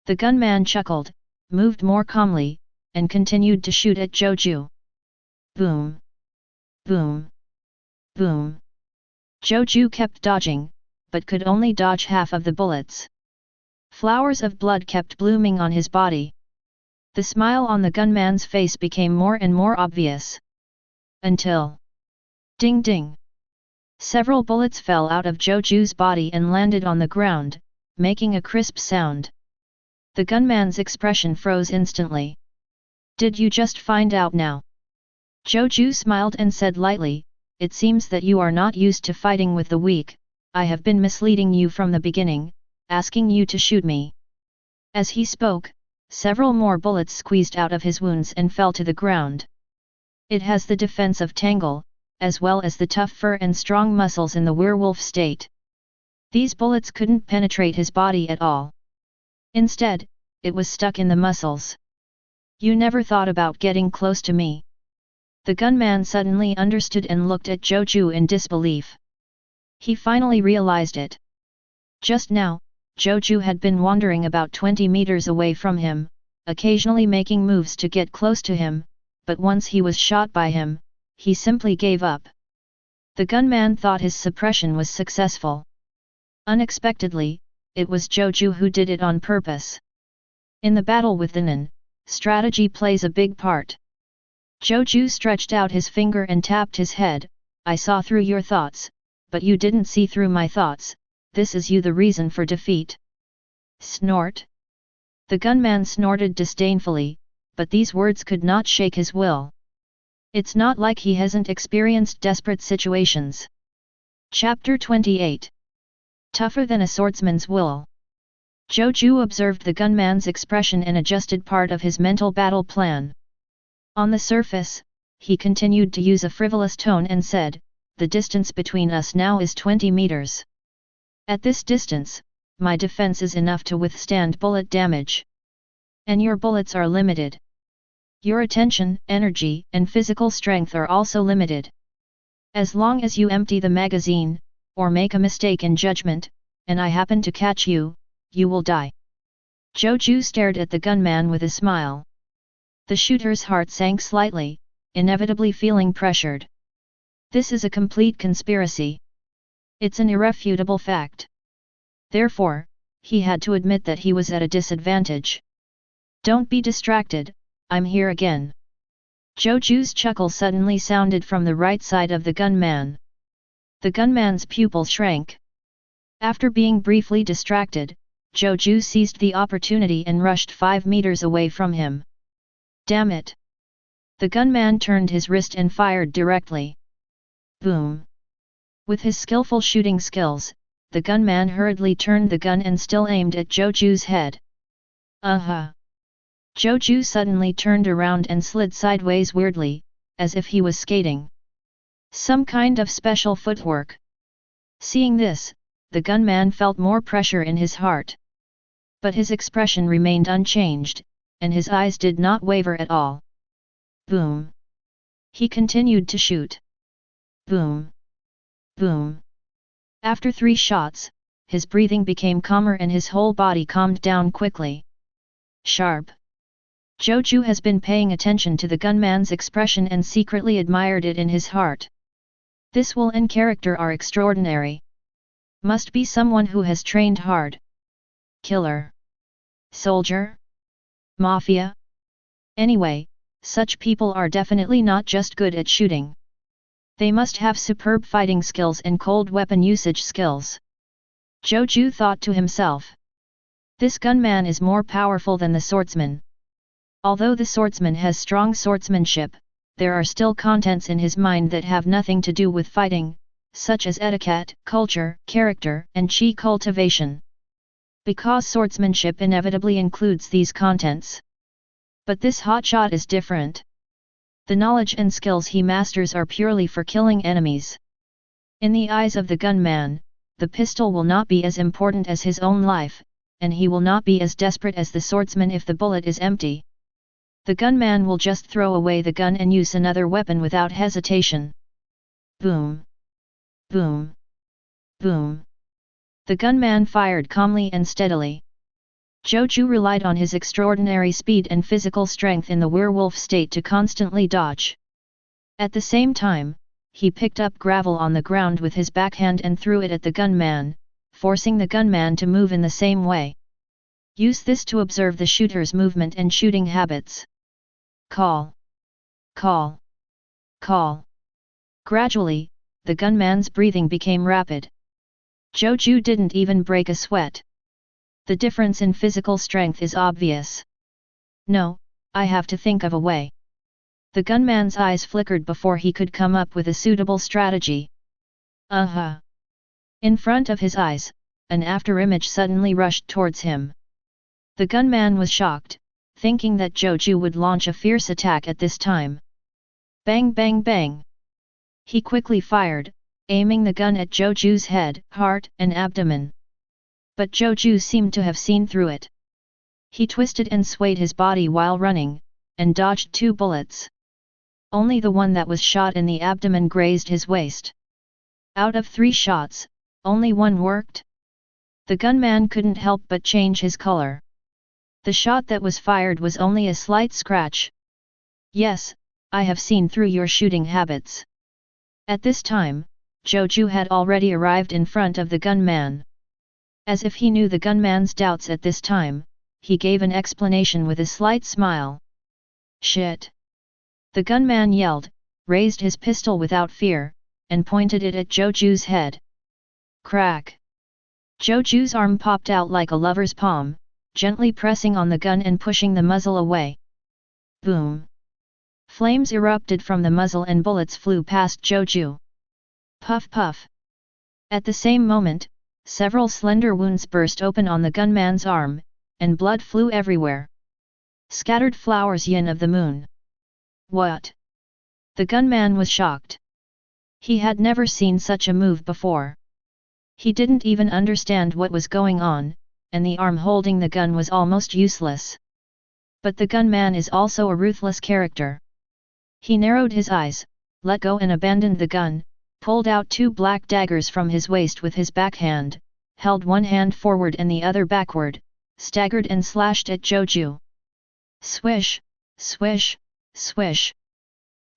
The gunman chuckled, moved more calmly, and continued to shoot at Zhou Jue. Boom! Boom! Boom! Zhou Jue kept dodging, but could only dodge half of the bullets. Flowers of blood kept blooming on his body. The smile on the gunman's face became more and more obvious. Until... Ding ding! Several bullets fell out of Zhou Jue's body and landed on the ground, making a crisp sound. The gunman's expression froze instantly. Did you just find out now? Zhou Jue smiled and said lightly, it seems that you are not used to fighting with the weak. I have been misleading you from the beginning, asking you to shoot me. As he spoke, several more bullets squeezed out of his wounds and fell to the ground. It has the defense of Tangle, as well as the tough fur and strong muscles in the werewolf state. These bullets couldn't penetrate his body at all. Instead, it was stuck in the muscles. You never thought about getting close to me. The gunman suddenly understood and looked at Zhou Jue in disbelief. He finally realized it. Just now, Zhou Jue had been wandering about 20 meters away from him, occasionally making moves to get close to him, but once he was shot by him, he simply gave up. The gunman thought his suppression was successful. Unexpectedly, it was Zhou Jue who did it on purpose. In the battle with the Nen, strategy plays a big part. Zhou Jue stretched out his finger and tapped his head. I saw through your thoughts, but you didn't see through my thoughts. This is you the reason for defeat. Snort. The gunman snorted disdainfully, but these words could not shake his will. It's not like he hasn't experienced desperate situations. Chapter 28. Tougher than a swordsman's will. Zhou Jue observed the gunman's expression and adjusted part of his mental battle plan. On the surface, he continued to use a frivolous tone and said, the distance between us now is 20 meters. At this distance, my defense is enough to withstand bullet damage. And your bullets are limited. Your attention, energy, and physical strength are also limited. As long as you empty the magazine, or make a mistake in judgment, and I happen to catch you, you will die. Zhou Jue stared at the gunman with a smile. The shooter's heart sank slightly, inevitably feeling pressured. This is a complete conspiracy. It's an irrefutable fact. Therefore, he had to admit that he was at a disadvantage. Don't be distracted, I'm here again. Zhou Jue's chuckle suddenly sounded from the right side of the gunman. The gunman's pupil shrank. After being briefly distracted, Zhou Jue seized the opportunity and rushed 5 meters away from him. Damn it! The gunman turned his wrist and fired directly. Boom! With his skillful shooting skills, the gunman hurriedly turned the gun and still aimed at Zhou Jue's head. Zhou Jue suddenly turned around and slid sideways weirdly, as if he was skating. Some kind of special footwork. Seeing this, the gunman felt more pressure in his heart. But his expression remained unchanged, and his eyes did not waver at all. Boom! He continued to shoot. Boom! Boom! After 3 shots, his breathing became calmer and his whole body calmed down quickly. Sharp! Zhou Jue has been paying attention to the gunman's expression and secretly admired it in his heart. This will and character are extraordinary. Must be someone who has trained hard. Killer. Soldier? Mafia? Anyway, such people are definitely not just good at shooting. They must have superb fighting skills and cold weapon usage skills. Zhou Jue thought to himself. This gunman is more powerful than the swordsman. Although the swordsman has strong swordsmanship, there are still contents in his mind that have nothing to do with fighting, such as etiquette, culture, character, and chi cultivation. Because swordsmanship inevitably includes these contents. But this hotshot is different. The knowledge and skills he masters are purely for killing enemies. In the eyes of the gunman, the pistol will not be as important as his own life, and he will not be as desperate as the swordsman if the bullet is empty. The gunman will just throw away the gun and use another weapon without hesitation. Boom! Boom! Boom! The gunman fired calmly and steadily. Zhou Jue relied on his extraordinary speed and physical strength in the werewolf state to constantly dodge. At the same time, he picked up gravel on the ground with his backhand and threw it at the gunman, forcing the gunman to move in the same way. Use this to observe the shooter's movement and shooting habits. Call. Call. Call. Gradually, the gunman's breathing became rapid. Zhou Jue didn't even break a sweat. The difference in physical strength is obvious. No, I have to think of a way. The gunman's eyes flickered before he could come up with a suitable strategy. In front of his eyes, an afterimage suddenly rushed towards him. The gunman was shocked, thinking that Zhou Jue would launch a fierce attack at this time. Bang bang bang! He quickly fired, aiming the gun at Zhou Jue's head, heart and abdomen. But Zhou Jue seemed to have seen through it. He twisted and swayed his body while running, and dodged 2 bullets. Only the one that was shot in the abdomen grazed his waist. Out of 3 shots, only 1 worked? The gunman couldn't help but change his color. The shot that was fired was only a slight scratch. Yes, I have seen through your shooting habits. At this time, Zhou Jue had already arrived in front of the gunman. As if he knew the gunman's doubts at this time, he gave an explanation with a slight smile. Shit! The gunman yelled, raised his pistol without fear, and pointed it at Zhou Jue's head. Crack! Zhou Jue's arm popped out like a lover's palm, gently pressing on the gun and pushing the muzzle away. Boom! Flames erupted from the muzzle and bullets flew past Zhou Jue. Puff puff! At the same moment, several slender wounds burst open on the gunman's arm, and blood flew everywhere. Scattered flowers yin of the moon. What? The gunman was shocked. He had never seen such a move before. He didn't even understand what was going on, and the arm holding the gun was almost useless. But the gunman is also a ruthless character. He narrowed his eyes, let go and abandoned the gun, pulled out 2 black daggers from his waist with his backhand, held one hand forward and the other backward, staggered and slashed at Zhou Jue. Swish, swish, swish.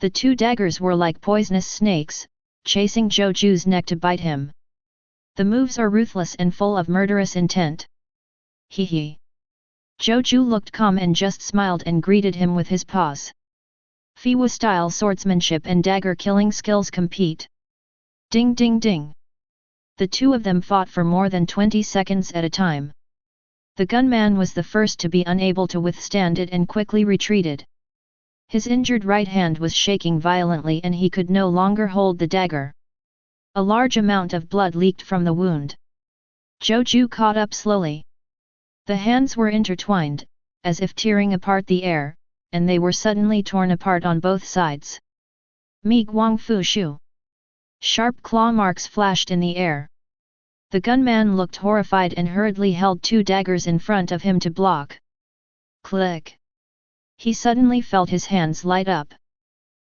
The 2 daggers were like poisonous snakes, chasing Zhou Jue's neck to bite him. The moves are ruthless and full of murderous intent. Hee hee. Zhou Jue looked calm and just smiled and greeted him with his paws. Fiwa-style swordsmanship and dagger-killing skills compete. Ding ding ding. The 2 of them fought for more than 20 seconds at a time. The gunman was the first to be unable to withstand it and quickly retreated. His injured right hand was shaking violently and he could no longer hold the dagger. A large amount of blood leaked from the wound. Zhou Jue caught up slowly. The hands were intertwined, as if tearing apart the air, and they were suddenly torn apart on both sides. Mi Guang Fu Shu. Sharp claw marks flashed in the air. The gunman looked horrified and hurriedly held 2 daggers in front of him to block. Click! He suddenly felt his hands light up.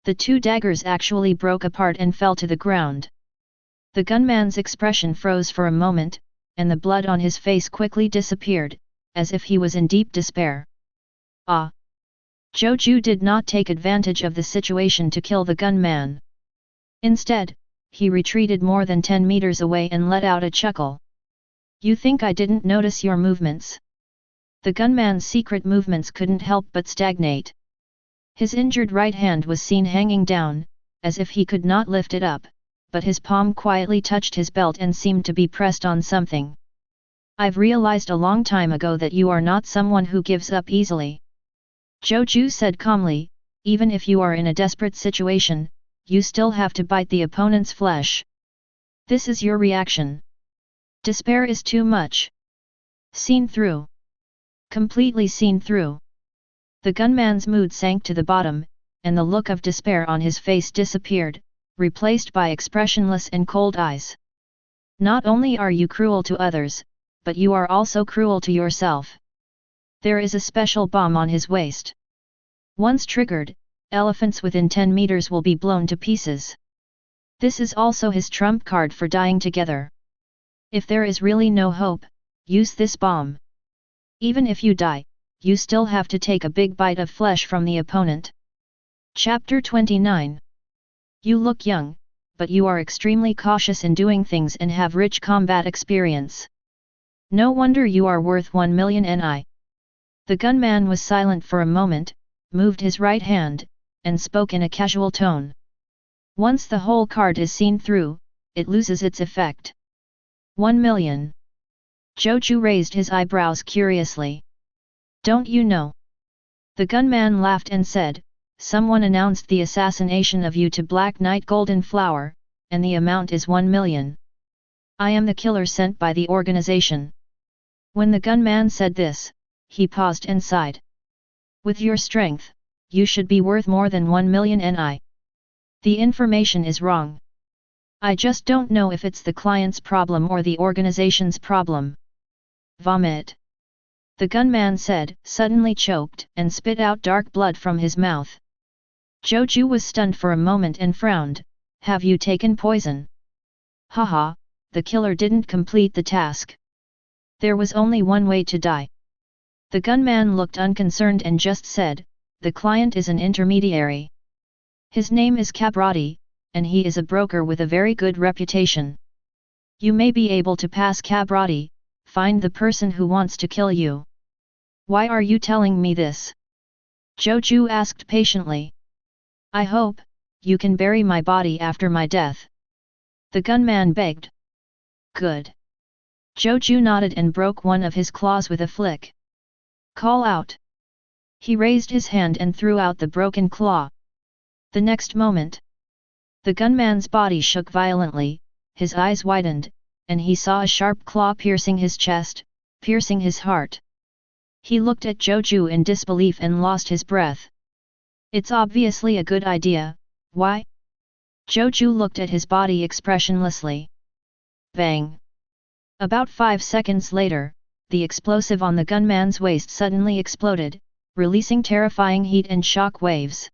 The 2 daggers actually broke apart and fell to the ground. The gunman's expression froze for a moment, and the blood on his face quickly disappeared, as if he was in deep despair. Ah! Zhou Jue did not take advantage of the situation to kill the gunman. Instead, he retreated more than 10 meters away and let out a chuckle. You think I didn't notice your movements? The gunman's secret movements couldn't help but stagnate. His injured right hand was seen hanging down, as if he could not lift it up, but his palm quietly touched his belt and seemed to be pressed on something. I've realized a long time ago that you are not someone who gives up easily. Zhou Jue said calmly, even if you are in a desperate situation, you still have to bite the opponent's flesh. This is your reaction. Despair is too much. Seen through. Completely seen through. The gunman's mood sank to the bottom, and the look of despair on his face disappeared, replaced by expressionless and cold eyes. Not only are you cruel to others, but you are also cruel to yourself. There is a special bomb on his waist. Once triggered, elephants within 10 meters will be blown to pieces. This is also his trump card for dying together. If there is really no hope, use this bomb. Even if you die, you still have to take a big bite of flesh from the opponent. Chapter 29. You look young, but you are extremely cautious in doing things and have rich combat experience. No wonder you are worth 1 million Ni. The gunman was silent for a moment, moved his right hand, and spoke in a casual tone. Once the whole card is seen through, it loses its effect. 1 million. Zhou Jue raised his eyebrows curiously. Don't you know? The gunman laughed and said, someone announced the assassination of you to Black Knight Golden Flower, and the amount is 1 million. I am the killer sent by the organization. When the gunman said this, he paused and sighed. With your strength, you should be worth more than 1 million Ni. The information is wrong. I just don't know if it's the client's problem or the organization's problem. Vomit. The gunman said, suddenly choked and spit out dark blood from his mouth. Zhou Jue was stunned for a moment and frowned. Have you taken poison? Haha, the killer didn't complete the task. There was only one way to die. The gunman looked unconcerned and just said, the client is an intermediary. His name is Cabrati, and he is a broker with a very good reputation. You may be able to pass Cabrati, find the person who wants to kill you. Why are you telling me this? Zhou Jue asked patiently. I hope you can bury my body after my death. The gunman begged. Good. Zhou Jue nodded and broke one of his claws with a flick. Call out. He raised his hand and threw out the broken claw. The next moment, the gunman's body shook violently, his eyes widened, and he saw a sharp claw piercing his chest, piercing his heart. He looked at Zhou Jue in disbelief and lost his breath. It's obviously a good idea, why? Zhou Jue looked at his body expressionlessly. Bang! About 5 seconds later, the explosive on the gunman's waist suddenly exploded, releasing terrifying heat and shock waves.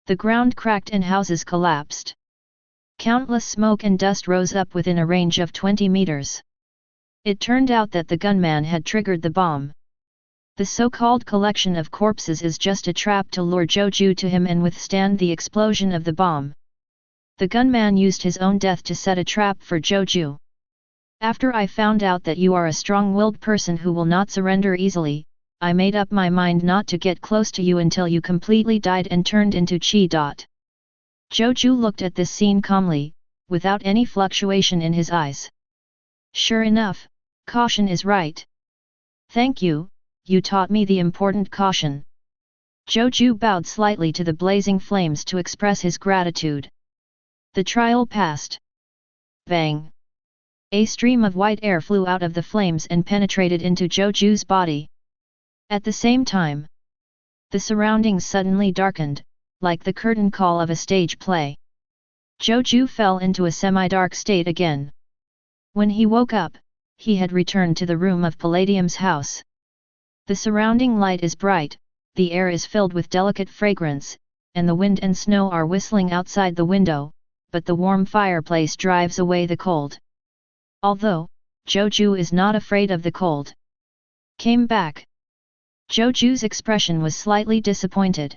The ground cracked and houses collapsed. Countless smoke and dust rose up within a range of 20 meters. It turned out that the gunman had triggered the bomb. The so-called collection of corpses is just a trap to lure Zhou Jue to him and withstand the explosion of the bomb. The gunman used his own death to set a trap for Zhou Jue. After I found out that you are a strong-willed person who will not surrender easily, I made up my mind not to get close to you until you completely died and turned into Chi. Zhou Jue looked at this scene calmly, without any fluctuation in his eyes. Sure enough, caution is right. Thank you, you taught me the important caution. Zhou Jue bowed slightly to the blazing flames to express his gratitude. The trial passed. Bang! A stream of white air flew out of the flames and penetrated into Zhou Jue's body. At the same time, the surroundings suddenly darkened, like the curtain call of a stage play. Zhou Jue fell into a semi-dark state again. When he woke up, he had returned to the room of Palladium's house. The surrounding light is bright, the air is filled with delicate fragrance, and the wind and snow are whistling outside the window, but the warm fireplace drives away the cold. Although, Zhou Jue is not afraid of the cold. Came back. Zhou Jue's expression was slightly disappointed.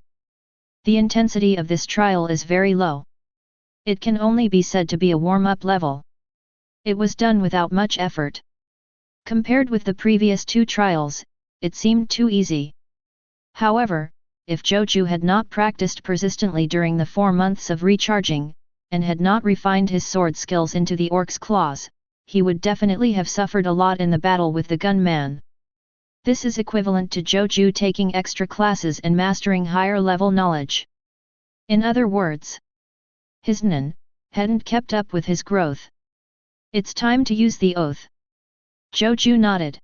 The intensity of this trial is very low. It can only be said to be a warm-up level. It was done without much effort. Compared with the previous 2 trials, it seemed too easy. However, if Zhou Jue had not practiced persistently during the 4 months of recharging, and had not refined his sword skills into the orc's claws, he would definitely have suffered a lot in the battle with the gunman. This is equivalent to Zhou Jue taking extra classes and mastering higher-level knowledge. In other words, his Nen hadn't kept up with his growth. It's time to use the oath. Zhou Jue nodded.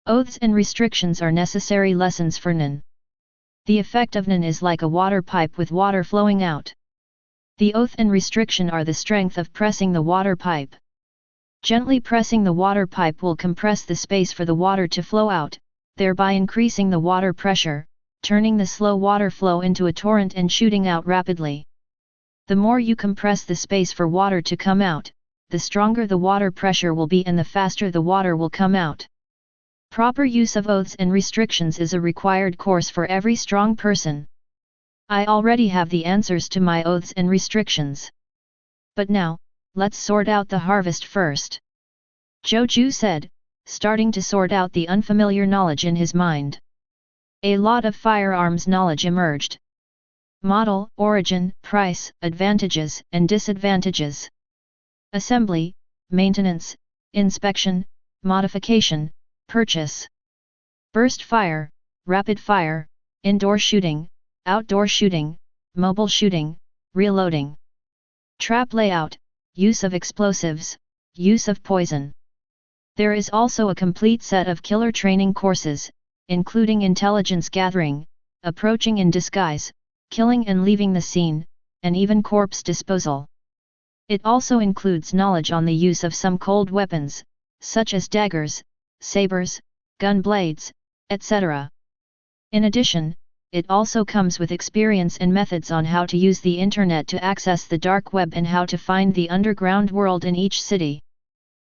Oaths and restrictions are necessary lessons for Nen. The effect of Nen is like a water pipe with water flowing out. The oath and restriction are the strength of pressing the water pipe. Gently pressing the water pipe will compress the space for the water to flow out, thereby increasing the water pressure, turning the slow water flow into a torrent and shooting out rapidly. The more you compress the space for water to come out, the stronger the water pressure will be and the faster the water will come out. Proper use of oaths and restrictions is a required course for every strong person. I already have the answers to my oaths and restrictions. But now, let's sort out the harvest first. Zhou Jue said, starting to sort out the unfamiliar knowledge in his mind. A lot of firearms knowledge emerged. Model, origin, price, advantages and disadvantages. Assembly, maintenance, inspection, modification, purchase. Burst fire, rapid fire, indoor shooting, outdoor shooting, mobile shooting, reloading. Trap layout, use of explosives, use of poison. There is also a complete set of killer training courses, including intelligence gathering, approaching in disguise, killing and leaving the scene, and even corpse disposal. It also includes knowledge on the use of some cold weapons, such as daggers, sabers, gun blades, etc. In addition, it also comes with experience and methods on how to use the internet to access the dark web and how to find the underground world in each city.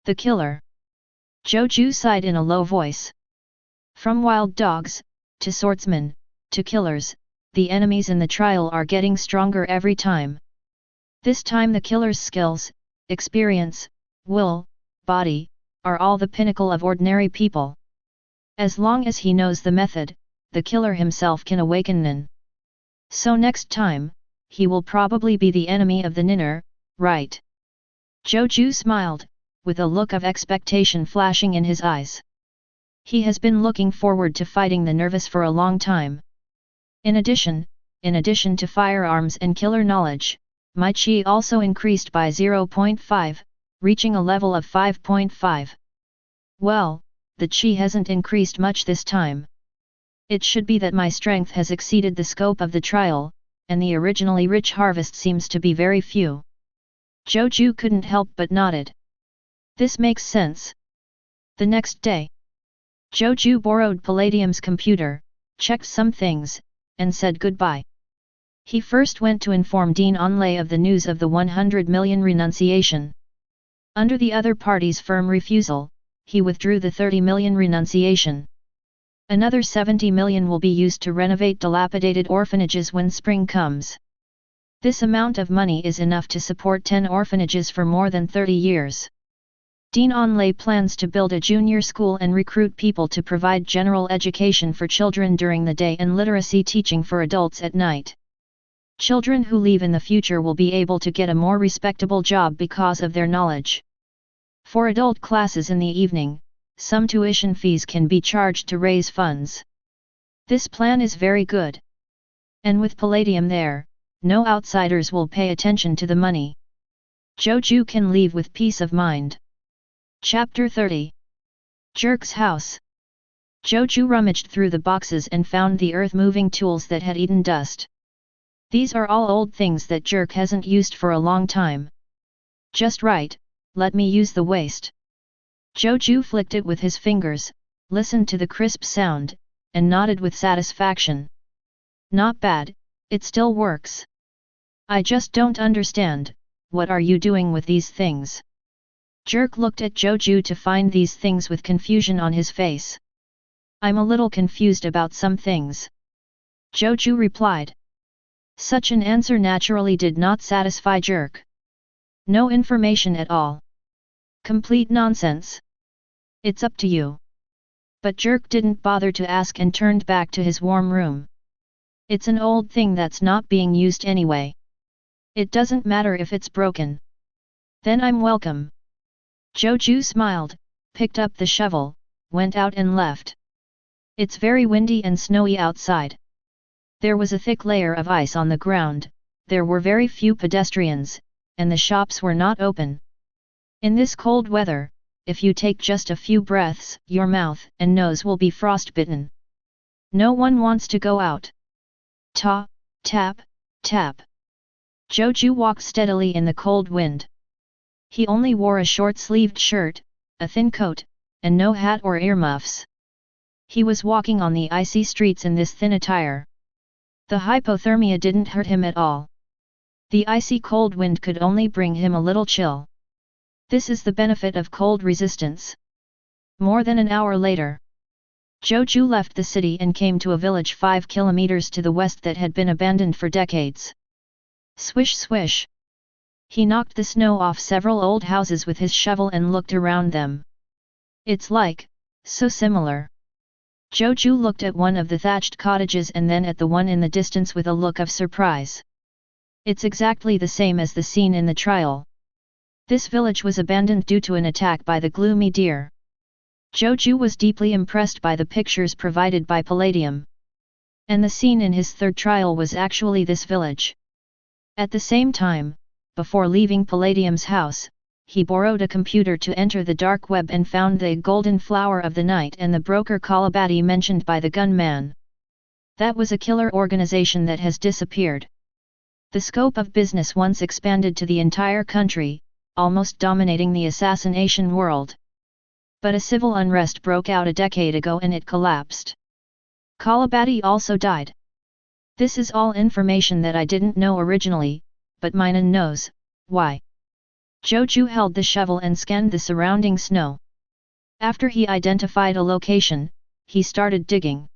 The killer. Zhou Jue sighed in a low voice. From wild dogs, to swordsmen, to killers, the enemies in the trial are getting stronger every time. This time the killer's skills, experience, will, body, are all the pinnacle of ordinary people. As long as he knows the method, the killer himself can awaken Nin. So next time, he will probably be the enemy of the Ninner, right? Zhou Jue smiled, with a look of expectation flashing in his eyes. He has been looking forward to fighting the nervous for a long time. In addition to firearms and killer knowledge, my chi also increased by 0.5, reaching a level of 5.5. Well, the chi hasn't increased much this time. It should be that my strength has exceeded the scope of the trial, and the originally rich harvest seems to be very few. Zhou Jue couldn't help but nodded. This makes sense. The next day, Zhou Jue borrowed Palladium's computer, checked some things, and said goodbye. He first went to inform Dean Onlay of the news of the 100 million renunciation. Under the other party's firm refusal, he withdrew the 30 million renunciation. Another 70 million will be used to renovate dilapidated orphanages when spring comes. This amount of money is enough to support 10 orphanages for more than 30 years. Dean Onlay plans to build a junior school and recruit people to provide general education for children during the day and literacy teaching for adults at night. Children who leave in the future will be able to get a more respectable job because of their knowledge. For adult classes in the evening, some tuition fees can be charged to raise funds. This plan is very good. And with Palladium there, no outsiders will pay attention to the money. Zhou Jue can leave with peace of mind. Chapter 30. Jerk's house. Zhou Jue rummaged through the boxes and found the earth-moving tools that had eaten dust. These are all old things that Jerk hasn't used for a long time. Just right, let me use the waste. Zhou Jue flicked it with his fingers, listened to the crisp sound, and nodded with satisfaction. Not bad, it still works. I just don't understand, what are you doing with these things? Jerk looked at Zhou Jue to find these things with confusion on his face. I'm a little confused about some things. Zhou Jue replied. Such an answer naturally did not satisfy Jerk. No information at all. Complete nonsense. It's up to you. But Jerk didn't bother to ask and turned back to his warm room. It's an old thing that's not being used anyway. It doesn't matter if it's broken. Then I'm welcome. Zhou Jue smiled, picked up the shovel, went out and left. It's very windy and snowy outside. There was a thick layer of ice on the ground, there were very few pedestrians, and the shops were not open. In this cold weather, if you take just a few breaths, your mouth and nose will be frostbitten. No one wants to go out. Ta, tap, tap. Zhou Jue walked steadily in the cold wind. He only wore a short-sleeved shirt, a thin coat, and no hat or earmuffs. He was walking on the icy streets in this thin attire. The hypothermia didn't hurt him at all. The icy cold wind could only bring him a little chill. This is the benefit of cold resistance. More than an hour later, Zhou Jue left the city and came to a village 5 kilometers to the west that had been abandoned for decades. Swish swish. He knocked the snow off several old houses with his shovel and looked around them. It's like, so similar. Zhou Jue looked at one of the thatched cottages and then at the one in the distance with a look of surprise. It's exactly the same as the scene in the trial. This village was abandoned due to an attack by the gloomy deer. Zhou Jue was deeply impressed by the pictures provided by Palladium. And the scene in his third trial was actually this village. At the same time, before leaving Palladium's house, he borrowed a computer to enter the dark web and found the golden flower of the night and the broker Kalabati mentioned by the gunman. That was a killer organization that has disappeared. The scope of business once expanded to the entire country, almost dominating the assassination world. But a civil unrest broke out a decade ago and it collapsed. Kalabati also died. This is all information that I didn't know originally, but Minan knows. Why? Zhou Jue held the shovel and scanned the surrounding snow. After he identified a location, he started digging.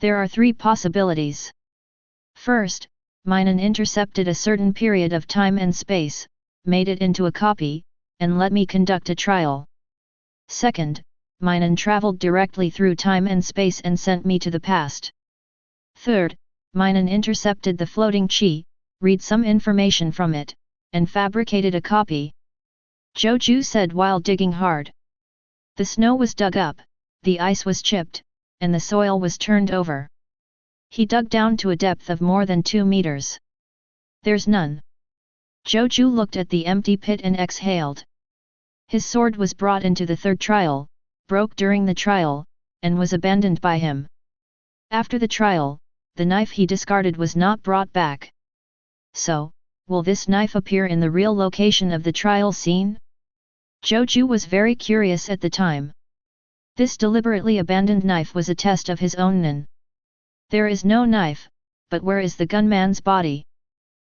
There are three possibilities. First, Minan intercepted a certain period of time and space, made it into a copy, and let me conduct a trial. Second, Minan traveled directly through time and space and sent me to the past. Third, Minan intercepted the floating chi, read some information from it, and fabricated a copy. Zhou Jue said while digging hard. The snow was dug up, the ice was chipped, and the soil was turned over. He dug down to a depth of more than 2 meters. There's none. Zhou Jue looked at the empty pit and exhaled. His sword was brought into the third trial, broke during the trial, and was abandoned by him. After the trial, the knife he discarded was not brought back. So, will this knife appear in the real location of the trial scene? Zhou Jue was very curious at the time. This deliberately abandoned knife was a test of his own nen. There is no knife, but where is the gunman's body?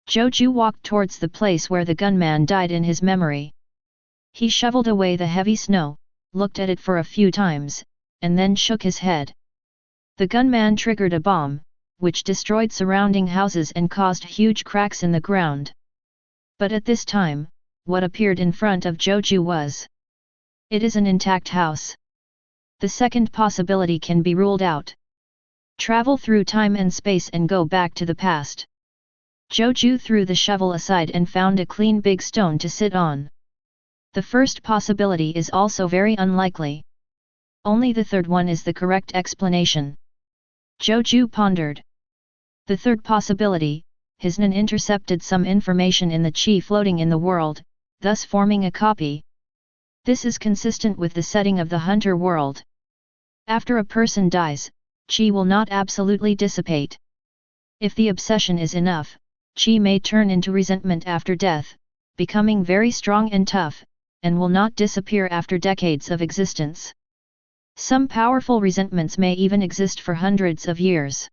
Zhou Jue walked towards the place where the gunman died in his memory. He shoveled away the heavy snow, looked at it for a few times, and then shook his head. The gunman triggered a bomb, which destroyed surrounding houses and caused huge cracks in the ground. But at this time, what appeared in front of Zhou Jue was. It is an intact house. The second possibility can be ruled out. Travel through time and space and go back to the past. Zhou Jue threw the shovel aside and found a clean big stone to sit on. The first possibility is also very unlikely. Only the third one is the correct explanation. Zhou Jue pondered. The third possibility, his nen intercepted some information in the chi floating in the world, thus forming a copy. This is consistent with the setting of the hunter world. After a person dies, chi will not absolutely dissipate. If the obsession is enough, chi may turn into resentment after death, becoming very strong and tough, and will not disappear after decades of existence. Some powerful resentments may even exist for hundreds of years.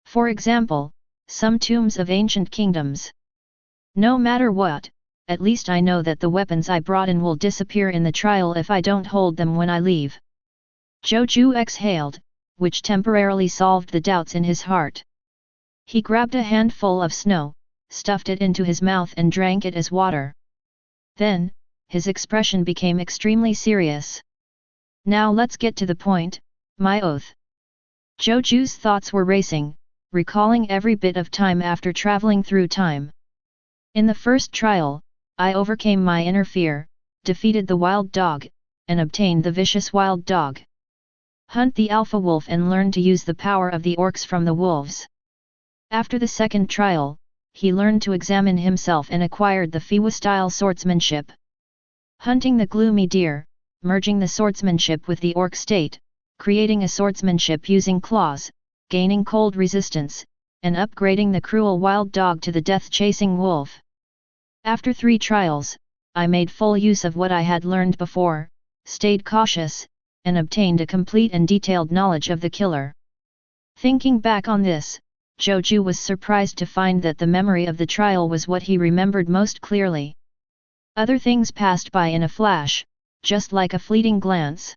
For example, some tombs of ancient kingdoms. No matter what, at least I know that the weapons I brought in will disappear in the trial if I don't hold them when I leave. Zhou Jue exhaled, which temporarily solved the doubts in his heart. He grabbed a handful of snow, stuffed it into his mouth and drank it as water. Then, his expression became extremely serious. Now let's get to the point, my oath. Zhou Jue's thoughts were racing, recalling every bit of time after traveling through time. In the first trial, I overcame my inner fear, defeated the wild dog, and obtained the vicious wild dog. Hunt the alpha wolf and learn to use the power of the orcs from the wolves. After the second trial, he learned to examine himself and acquired the Fiwa-style swordsmanship. Hunting the gloomy deer, merging the swordsmanship with the orc state, creating a swordsmanship using claws, gaining cold resistance, and upgrading the cruel wild dog to the death-chasing wolf. After 3 trials, I made full use of what I had learned before, stayed cautious, and obtained a complete and detailed knowledge of the killer. Thinking back on this, Zhou Jue was surprised to find that the memory of the trial was what he remembered most clearly. Other things passed by in a flash, just like a fleeting glance.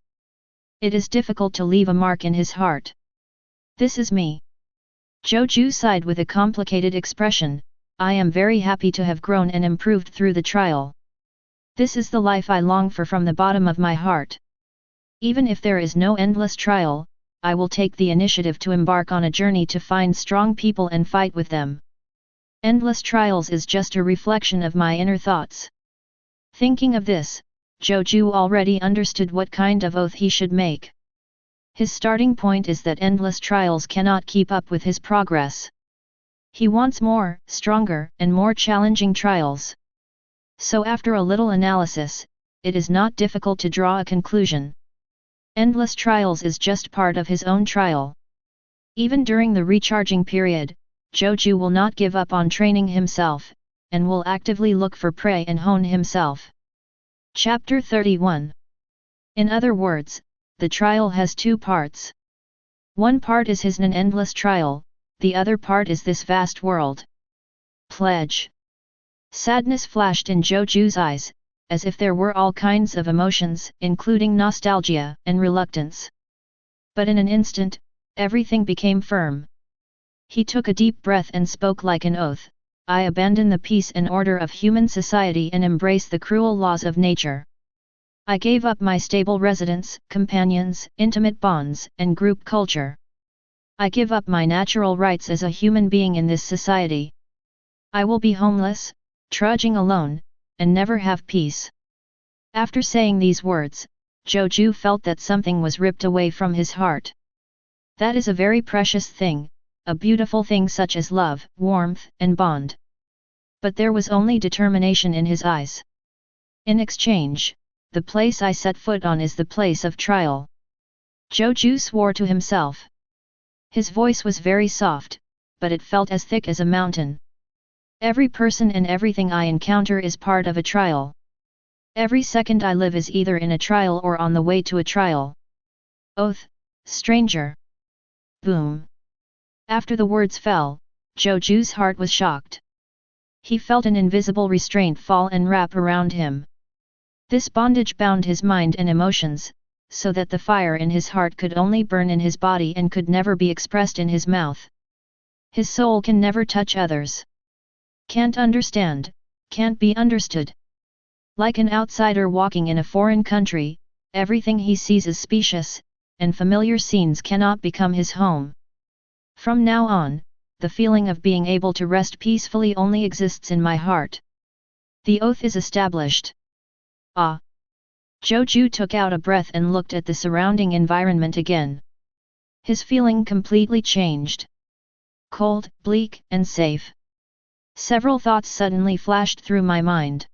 It is difficult to leave a mark in his heart. This is me. Zhou Jue sighed with a complicated expression, I am very happy to have grown and improved through the trial. This is the life I long for from the bottom of my heart. Even if there is no endless trial, I will take the initiative to embark on a journey to find strong people and fight with them. Endless trials is just a reflection of my inner thoughts. Thinking of this, Zhou Jue already understood what kind of oath he should make. His starting point is that endless trials cannot keep up with his progress. He wants more, stronger, and more challenging trials. So after a little analysis, it is not difficult to draw a conclusion. Endless trials is just part of his own trial. Even during the recharging period, Zhou Jue will not give up on training himself, and will actively look for prey and hone himself. Chapter 31. In other words, the trial has two parts. One part is his endless trial, the other part is this vast world. Pledge. Sadness flashed in Zhou Jue's eyes, as if there were all kinds of emotions, including nostalgia and reluctance. But in an instant, everything became firm. He took a deep breath and spoke like an oath, I abandon the peace and order of human society and embrace the cruel laws of nature. I gave up my stable residence, companions, intimate bonds, and group culture. I give up my natural rights as a human being in this society. I will be homeless, trudging alone, and never have peace. After saying these words, Zhou Jue felt that something was ripped away from his heart. That is a very precious thing, a beautiful thing such as love, warmth, and bond. But there was only determination in his eyes. In exchange, the place I set foot on is the place of trial. Zhou Jue swore to himself. His voice was very soft, but it felt as thick as a mountain. Every person and everything I encounter is part of a trial. Every second I live is either in a trial or on the way to a trial. Oath, stranger. Boom. After the words fell, Zhou Jue's heart was shocked. He felt an invisible restraint fall and wrap around him. This bondage bound his mind and emotions, so that the fire in his heart could only burn in his body and could never be expressed in his mouth. His soul can never touch others. Can't understand, can't be understood. Like an outsider walking in a foreign country, everything he sees is specious, and familiar scenes cannot become his home. From now on, the feeling of being able to rest peacefully only exists in my heart. The oath is established. Ah! Zhou Jue took out a breath and looked at the surrounding environment again. His feeling completely changed. Cold, bleak, and safe. Several thoughts suddenly flashed through my mind.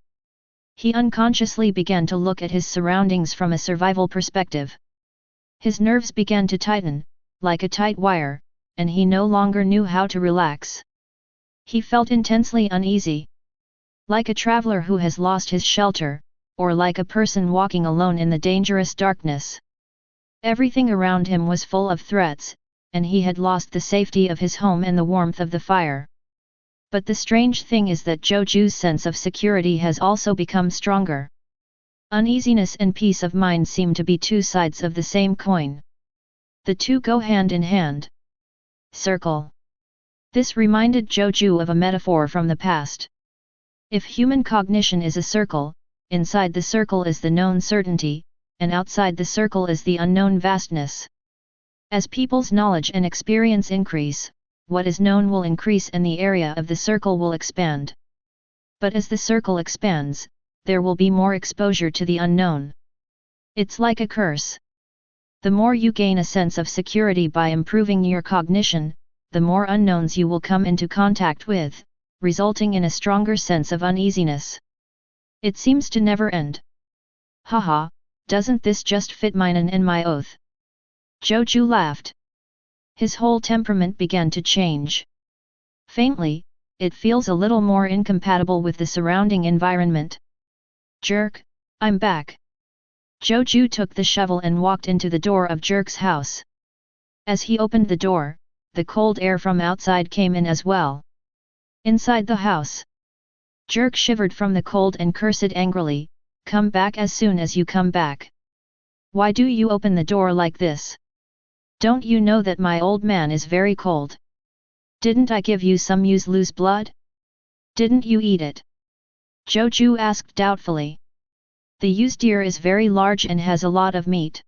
He unconsciously began to look at his surroundings from a survival perspective. His nerves began to tighten, like a tight wire, and he no longer knew how to relax. He felt intensely uneasy. Like a traveler who has lost his shelter, or like a person walking alone in the dangerous darkness. Everything around him was full of threats, and he had lost the safety of his home and the warmth of the fire. But the strange thing is that Zhou Jue's sense of security has also become stronger. Uneasiness and peace of mind seem to be two sides of the same coin. The two go hand in hand. Circle. This reminded Zhou Jue of a metaphor from the past. If human cognition is a circle, inside the circle is the known certainty, and outside the circle is the unknown vastness. As people's knowledge and experience increase, what is known will increase and the area of the circle will expand. But as the circle expands, there will be more exposure to the unknown. It's like a curse. The more you gain a sense of security by improving your cognition, the more unknowns you will come into contact with, resulting in a stronger sense of uneasiness. It seems to never end. Haha, doesn't this just fit mine and my oath? Zhou Jue laughed. His whole temperament began to change. Faintly, it feels a little more incompatible with the surrounding environment. Jerk, I'm back. Zhou Jue took the shovel and walked into the door of Jerk's house. As he opened the door, the cold air from outside came in as well. Inside the house, Jerk shivered from the cold and cursed angrily, "Come back as soon as you come back. Why do you open the door like this? Don't you know that my old man is very cold? Didn't I give you some use lose blood?" Didn't you eat it? Zhou Jue asked doubtfully. The used deer is very large and has a lot of meat.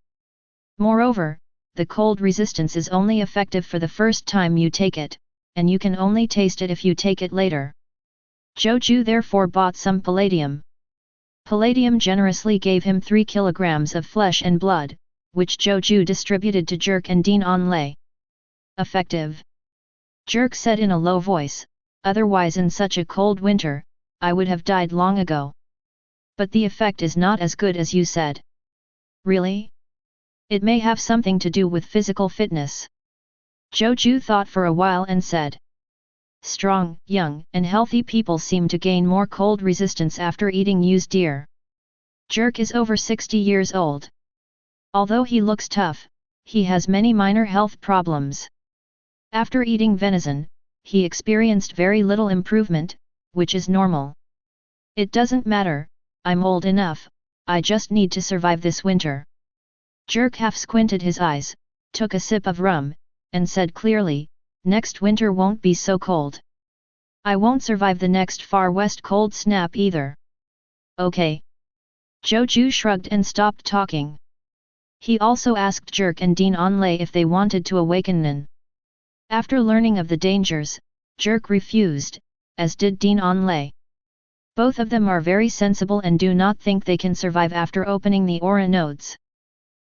Moreover, the cold resistance is only effective for the first time you take it, and you can only taste it if you take it later. Zhou Jue therefore bought some palladium. Palladium generously gave him 3 kilograms of flesh and blood, which Zhou Jue distributed to Jerk and Innate. Effective. Jerk said in a low voice, otherwise in such a cold winter, I would have died long ago. But the effect is not as good as you said. Really? It may have something to do with physical fitness. Zhou Jue thought for a while and said. Strong, young, and healthy people seem to gain more cold resistance after eating used deer. Jerk is over 60 years old. Although he looks tough, he has many minor health problems. After eating venison, he experienced very little improvement, which is normal. It doesn't matter, I'm old enough, I just need to survive this winter. Jerk half squinted his eyes, took a sip of rum, and said clearly, next winter won't be so cold. I won't survive the next far west cold snap either. Okay. Zhou Jue shrugged and stopped talking. He also asked Jerk and Innate if they wanted to awaken. After learning of the dangers, Jerk refused, as did Innate. Both of them are very sensible and do not think they can survive after opening the aura nodes.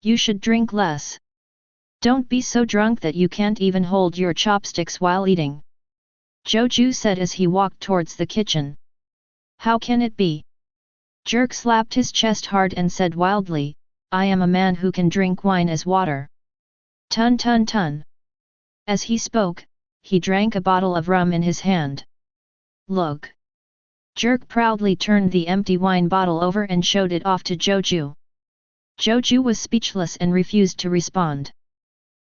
You should drink less. Don't be so drunk that you can't even hold your chopsticks while eating. Zhou Jue said as he walked towards the kitchen. How can it be? Jerk slapped his chest hard and said wildly, I am a man who can drink wine as water. Tun tun tun. As he spoke, he drank a bottle of rum in his hand. Look. Jerk proudly turned the empty wine bottle over and showed it off to Zhou Jue. Zhou Jue was speechless and refused to respond.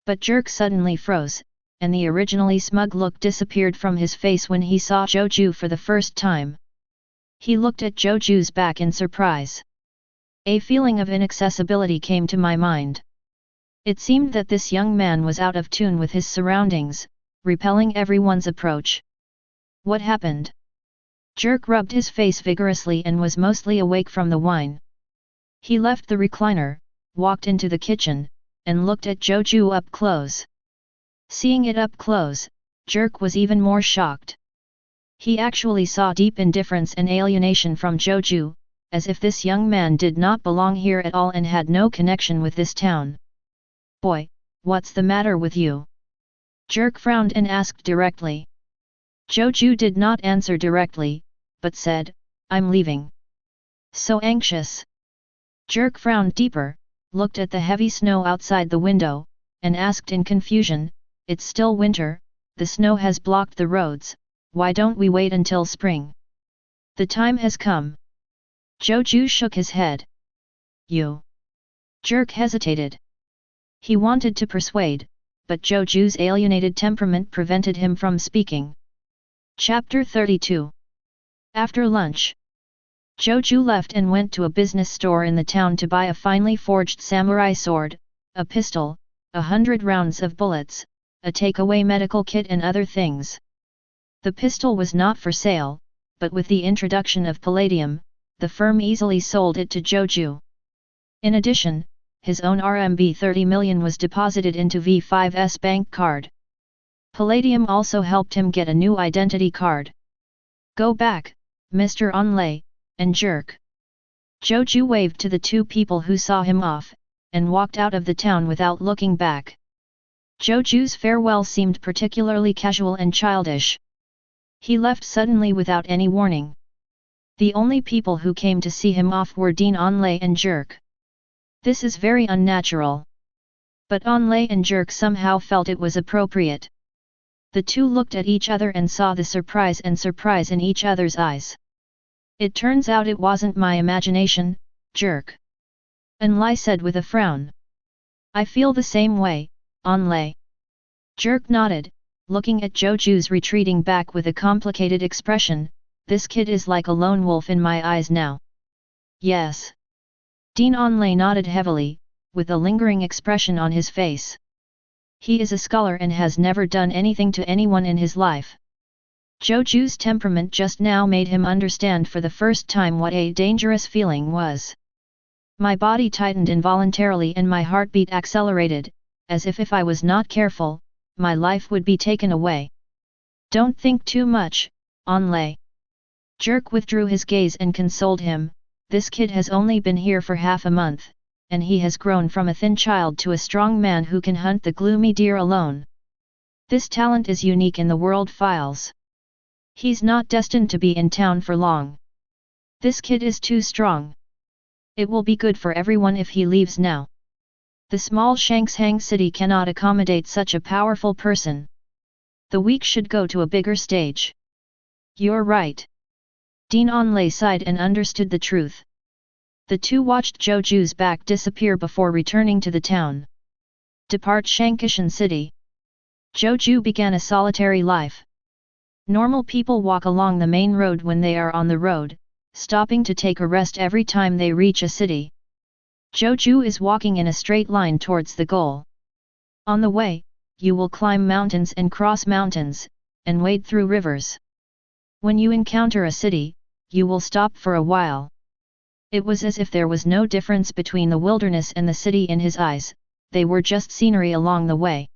But Jerk suddenly froze, and the originally smug look disappeared from his face when he saw Zhou Jue for the first time. He looked at Zhou Jue's back in surprise. A feeling of inaccessibility came to my mind. It seemed that this young man was out of tune with his surroundings, repelling everyone's approach. What happened? Jerk rubbed his face vigorously and was mostly awake from the wine. He left the recliner, walked into the kitchen, and looked at Zhou Jue up close. Seeing it up close, Jerk was even more shocked. He actually saw deep indifference and alienation from Zhou Jue, as if this young man did not belong here at all and had no connection with this town. Boy, what's the matter with you? Jerk frowned and asked directly. Zhou Jue did not answer directly, but said, I'm leaving. So anxious. Jerk frowned deeper, looked at the heavy snow outside the window, and asked in confusion, it's still winter, the snow has blocked the roads, why don't we wait until spring? The time has come. Zhou Jue shook his head. You. Jerk hesitated. He wanted to persuade, but Zhou Jue's alienated temperament prevented him from speaking. Chapter 32. After lunch, Zhou Jue left and went to a business store in the town to buy a finely forged samurai sword, a pistol, 100 rounds of bullets, a takeaway medical kit and other things. The pistol was not for sale, but with the introduction of palladium, the firm easily sold it to Zhou Jue. In addition, his own RMB 30 million was deposited into V5's bank card. Palladium also helped him get a new identity card. Go back, Mr. Innate, and Jerk. Zhou Jue waved to the two people who saw him off, and walked out of the town without looking back. Zhou Jue's farewell seemed particularly casual and childish. He left suddenly without any warning. The only people who came to see him off were Innate and Jerk. This is very unnatural. But Innate and Jerk somehow felt it was appropriate. The two looked at each other and saw the surprise in each other's eyes. It turns out it wasn't my imagination, Jerk. Innate said with a frown. I feel the same way, Innate. Jerk nodded, looking at Zhou Jue's retreating back with a complicated expression, this kid is like a lone wolf in my eyes now. Yes. Innate nodded heavily, with a lingering expression on his face. He is a scholar and has never done anything to anyone in his life. Zhou Jue's temperament just now made him understand for the first time what a dangerous feeling was. My body tightened involuntarily and my heartbeat accelerated, as if I was not careful, my life would be taken away. Don't think too much, Onlay. Jerk withdrew his gaze and consoled him. This kid has only been here for half a month, and he has grown from a thin child to a strong man who can hunt the gloomy deer alone. This talent is unique in the world files. He's not destined to be in town for long. This kid is too strong. It will be good for everyone if he leaves now. The small Shanxhang city cannot accommodate such a powerful person. The weak should go to a bigger stage. You're right. Dean Onlay sighed and understood the truth. The two watched Zhou Jue's back disappear before returning to the town. Depart Shankishan city. Zhou Jue began a solitary life. Normal people walk along the main road when they are on the road, stopping to take a rest every time they reach a city. Zhou Jue is walking in a straight line towards the goal. On the way, you will climb mountains and cross mountains, and wade through rivers. When you encounter a city, you will stop for a while. It was as if there was no difference between the wilderness and the city in his eyes, they were just scenery along the way.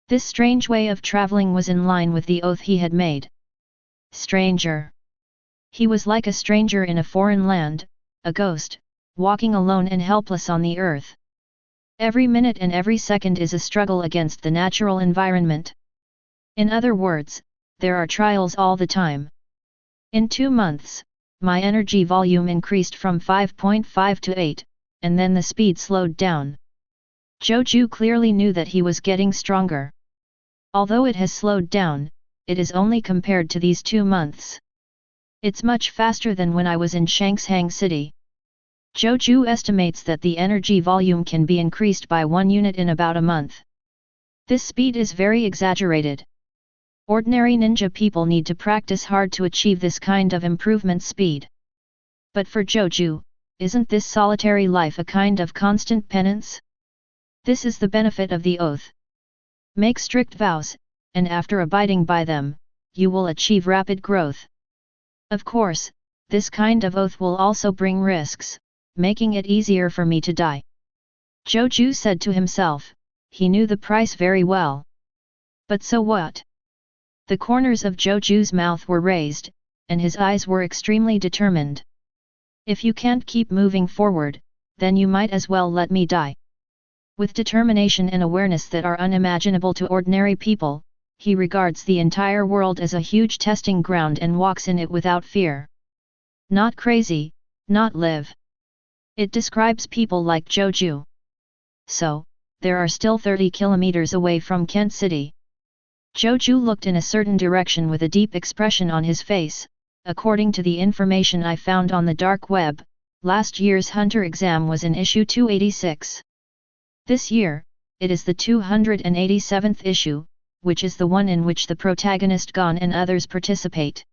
This strange way of traveling was in line with the oath he had made. Stranger. He was like a stranger in a foreign land, a ghost, walking alone and helpless on the earth. Every minute and every second is a struggle against the natural environment. In other words, there are trials all the time. In 2 months, my energy volume increased from 5.5 to 8, and then the speed slowed down. Zhou Jue clearly knew that he was getting stronger. Although it has slowed down, it is only compared to these 2 months. It's much faster than when I was in Shanxhang City. Zhou Jue estimates that the energy volume can be increased by 1 unit in about a month. This speed is very exaggerated. Ordinary ninja people need to practice hard to achieve this kind of improvement speed. But for Zhou Jue, isn't this solitary life a kind of constant penance? This is the benefit of the oath. Make strict vows, and after abiding by them, you will achieve rapid growth. Of course, this kind of oath will also bring risks, making it easier for me to die. Zhou Jue said to himself, he knew the price very well. But so what? The corners of Zhou Jue's mouth were raised, and his eyes were extremely determined. If you can't keep moving forward, then you might as well let me die. With determination and awareness that are unimaginable to ordinary people, he regards the entire world as a huge testing ground and walks in it without fear. Not crazy, not live. It describes people like Zhou Jue. So, there are still 30 kilometers away from Kent City. Zhou Jue looked in a certain direction with a deep expression on his face. According to the information I found on the dark web, last year's Hunter exam was in issue 286. This year, it is the 287th issue, which is the one in which the protagonist Gon and others participate.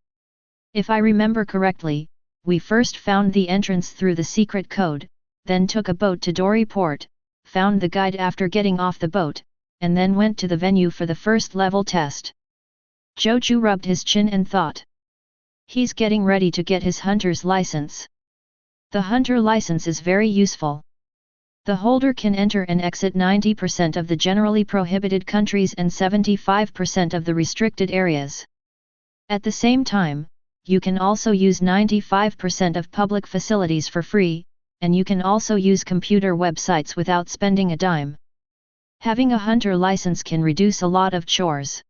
If I remember correctly, we first found the entrance through the secret code, then took a boat to Dory Port, found the guide after getting off the boat, and then went to the venue for the first level test. Zhou Jue rubbed his chin and thought. He's getting ready to get his hunter's license. The hunter license is very useful. The holder can enter and exit 90% of the generally prohibited countries and 75% of the restricted areas. At the same time, you can also use 95% of public facilities for free, and you can also use computer websites without spending a dime. Having a hunter license can reduce a lot of chores.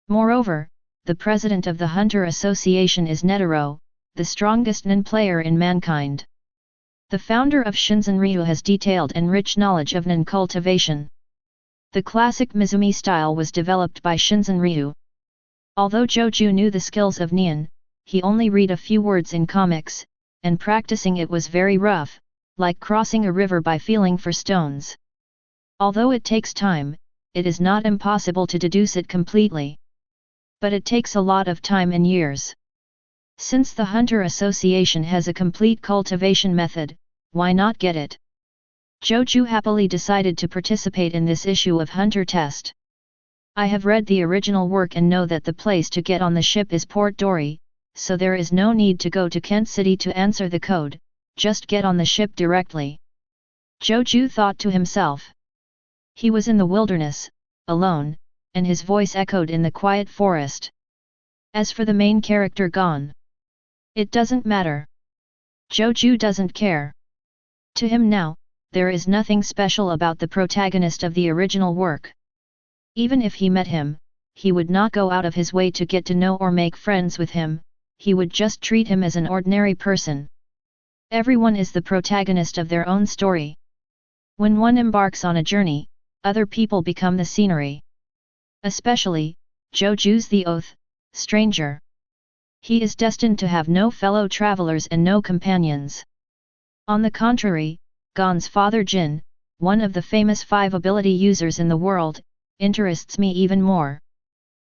Moreover, the president of the Hunter Association is Netero, the strongest nin player in mankind. The founder of Shinzen Ryu has detailed and rich knowledge of nin cultivation. The classic Mizumi style was developed by Shinzen Ryu. Although Zhou Jue knew the skills of Nian, he only read a few words in comics, and practicing it was very rough, like crossing a river by feeling for stones. Although it takes time, it is not impossible to deduce it completely. But it takes a lot of time and years. Since the Hunter Association has a complete cultivation method, why not get it? Zhou Jue happily decided to participate in this issue of Hunter Test. I have read the original work and know that the place to get on the ship is Port Dory, so there is no need to go to Kent City to answer the code, just get on the ship directly. Zhou Jue thought to himself. He was in the wilderness, alone, and his voice echoed in the quiet forest. As for the main character gone, it doesn't matter. Zhou Jue doesn't care. To him now, there is nothing special about the protagonist of the original work. Even if he met him, he would not go out of his way to get to know or make friends with him, he would just treat him as an ordinary person. Everyone is the protagonist of their own story. When one embarks on a journey, other people become the scenery. Especially, Zhou Jue's the Oath, stranger. He is destined to have no fellow travelers and no companions. On the contrary, Gon's father Jin, one of the famous 5 ability users in the world, interests me even more.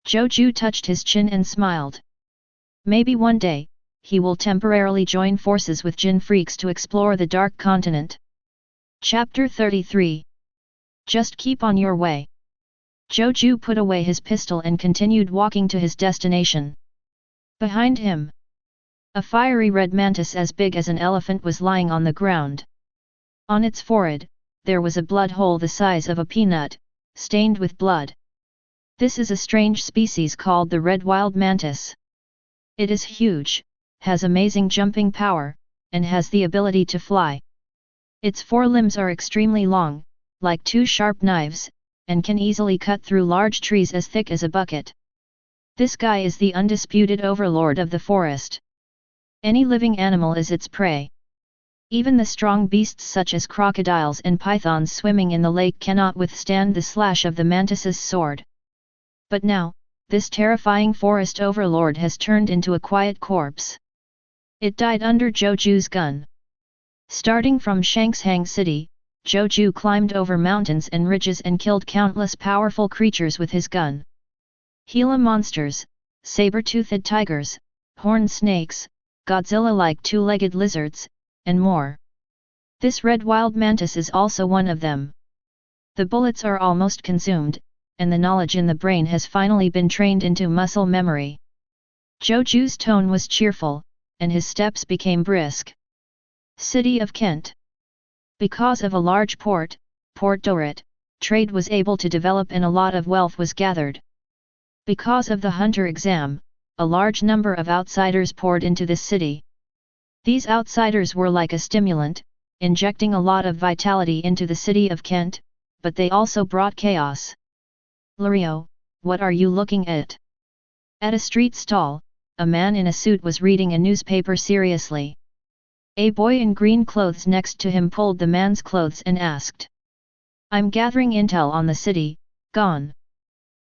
Zhou Jue touched his chin and smiled. Maybe one day, he will temporarily join forces with Jin freaks to explore the Dark Continent. Chapter 33. Just keep on your way. Zhou Jue put away his pistol and continued walking to his destination. Behind him, a fiery red mantis as big as an elephant was lying on the ground. On its forehead, there was a blood hole the size of a peanut, stained with blood. This is a strange species called the red wild mantis. It is huge, has amazing jumping power, and has the ability to fly. Its forelimbs are extremely long, like 2 sharp knives, and can easily cut through large trees as thick as a bucket. This guy is the undisputed overlord of the forest. Any living animal is its prey. Even the strong beasts such as crocodiles and pythons swimming in the lake cannot withstand the slash of the mantis's sword. But now, this terrifying forest overlord has turned into a quiet corpse. It died under Zhou Jue's gun. Starting from Shanxhang City, Zhou Jue climbed over mountains and ridges and killed countless powerful creatures with his gun. Gila monsters, saber-toothed tigers, horned snakes, Godzilla-like 2-legged lizards, and more. This red wild mantis is also one of them. The bullets are almost consumed, and the knowledge in the brain has finally been trained into muscle memory. Zhou Jue's tone was cheerful, and his steps became brisk. City of Kent. Because of a large port, Port Dorit, trade was able to develop and a lot of wealth was gathered. Because of the hunter exam, a large number of outsiders poured into this city. These outsiders were like a stimulant, injecting a lot of vitality into the city of Kent, but they also brought chaos. Lurio, what are you looking at? At a street stall, a man in a suit was reading a newspaper seriously. A boy in green clothes next to him pulled the man's clothes and asked. I'm gathering intel on the city, gone.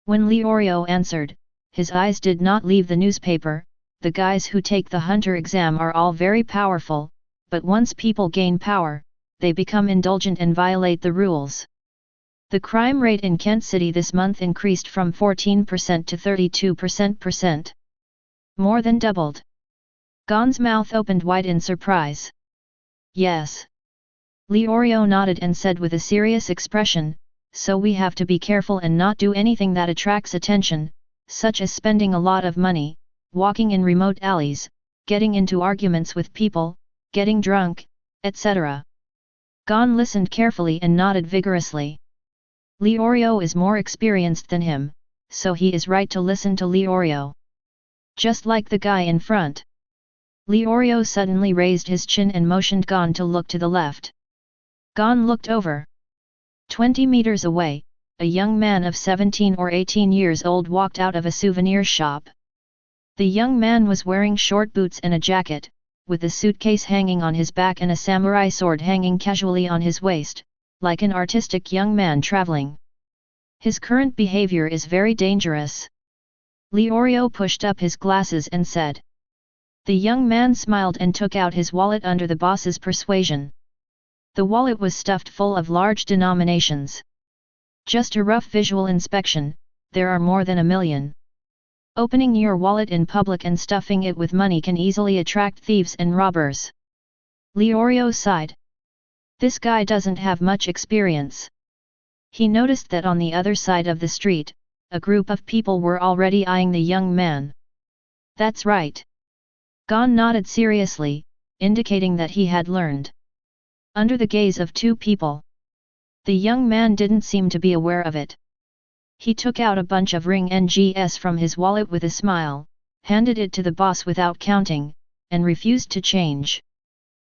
When Leorio answered, his eyes did not leave the newspaper. The guys who take the hunter exam are all very powerful, but once people gain power, they become indulgent and violate the rules. The crime rate in Kent City this month increased from 14% to 32%. More than doubled. Gon's mouth opened wide in surprise. Yes. Leorio nodded and said with a serious expression, so we have to be careful and not do anything that attracts attention, such as spending a lot of money, walking in remote alleys, getting into arguments with people, getting drunk, etc. Gon listened carefully and nodded vigorously. Leorio is more experienced than him, so he is right to listen to Leorio. Just like the guy in front. Leorio suddenly raised his chin and motioned Gon to look to the left. Gon looked over. 20 meters away, a young man of 17 or 18 years old walked out of a souvenir shop. The young man was wearing short boots and a jacket, with a suitcase hanging on his back and a samurai sword hanging casually on his waist, like an artistic young man traveling. His current behavior is very dangerous. Leorio pushed up his glasses and said. The young man smiled and took out his wallet under the boss's persuasion. The wallet was stuffed full of large denominations. Just a rough visual inspection, there are more than 1 million. Opening your wallet in public and stuffing it with money can easily attract thieves and robbers. Leorio sighed. This guy doesn't have much experience. He noticed that on the other side of the street, a group of people were already eyeing the young man. That's right. Gon nodded seriously, indicating that he had learned. Under the gaze of two people. The young man didn't seem to be aware of it. He took out a bunch of ring NGS from his wallet with a smile, handed it to the boss without counting, and refused to change.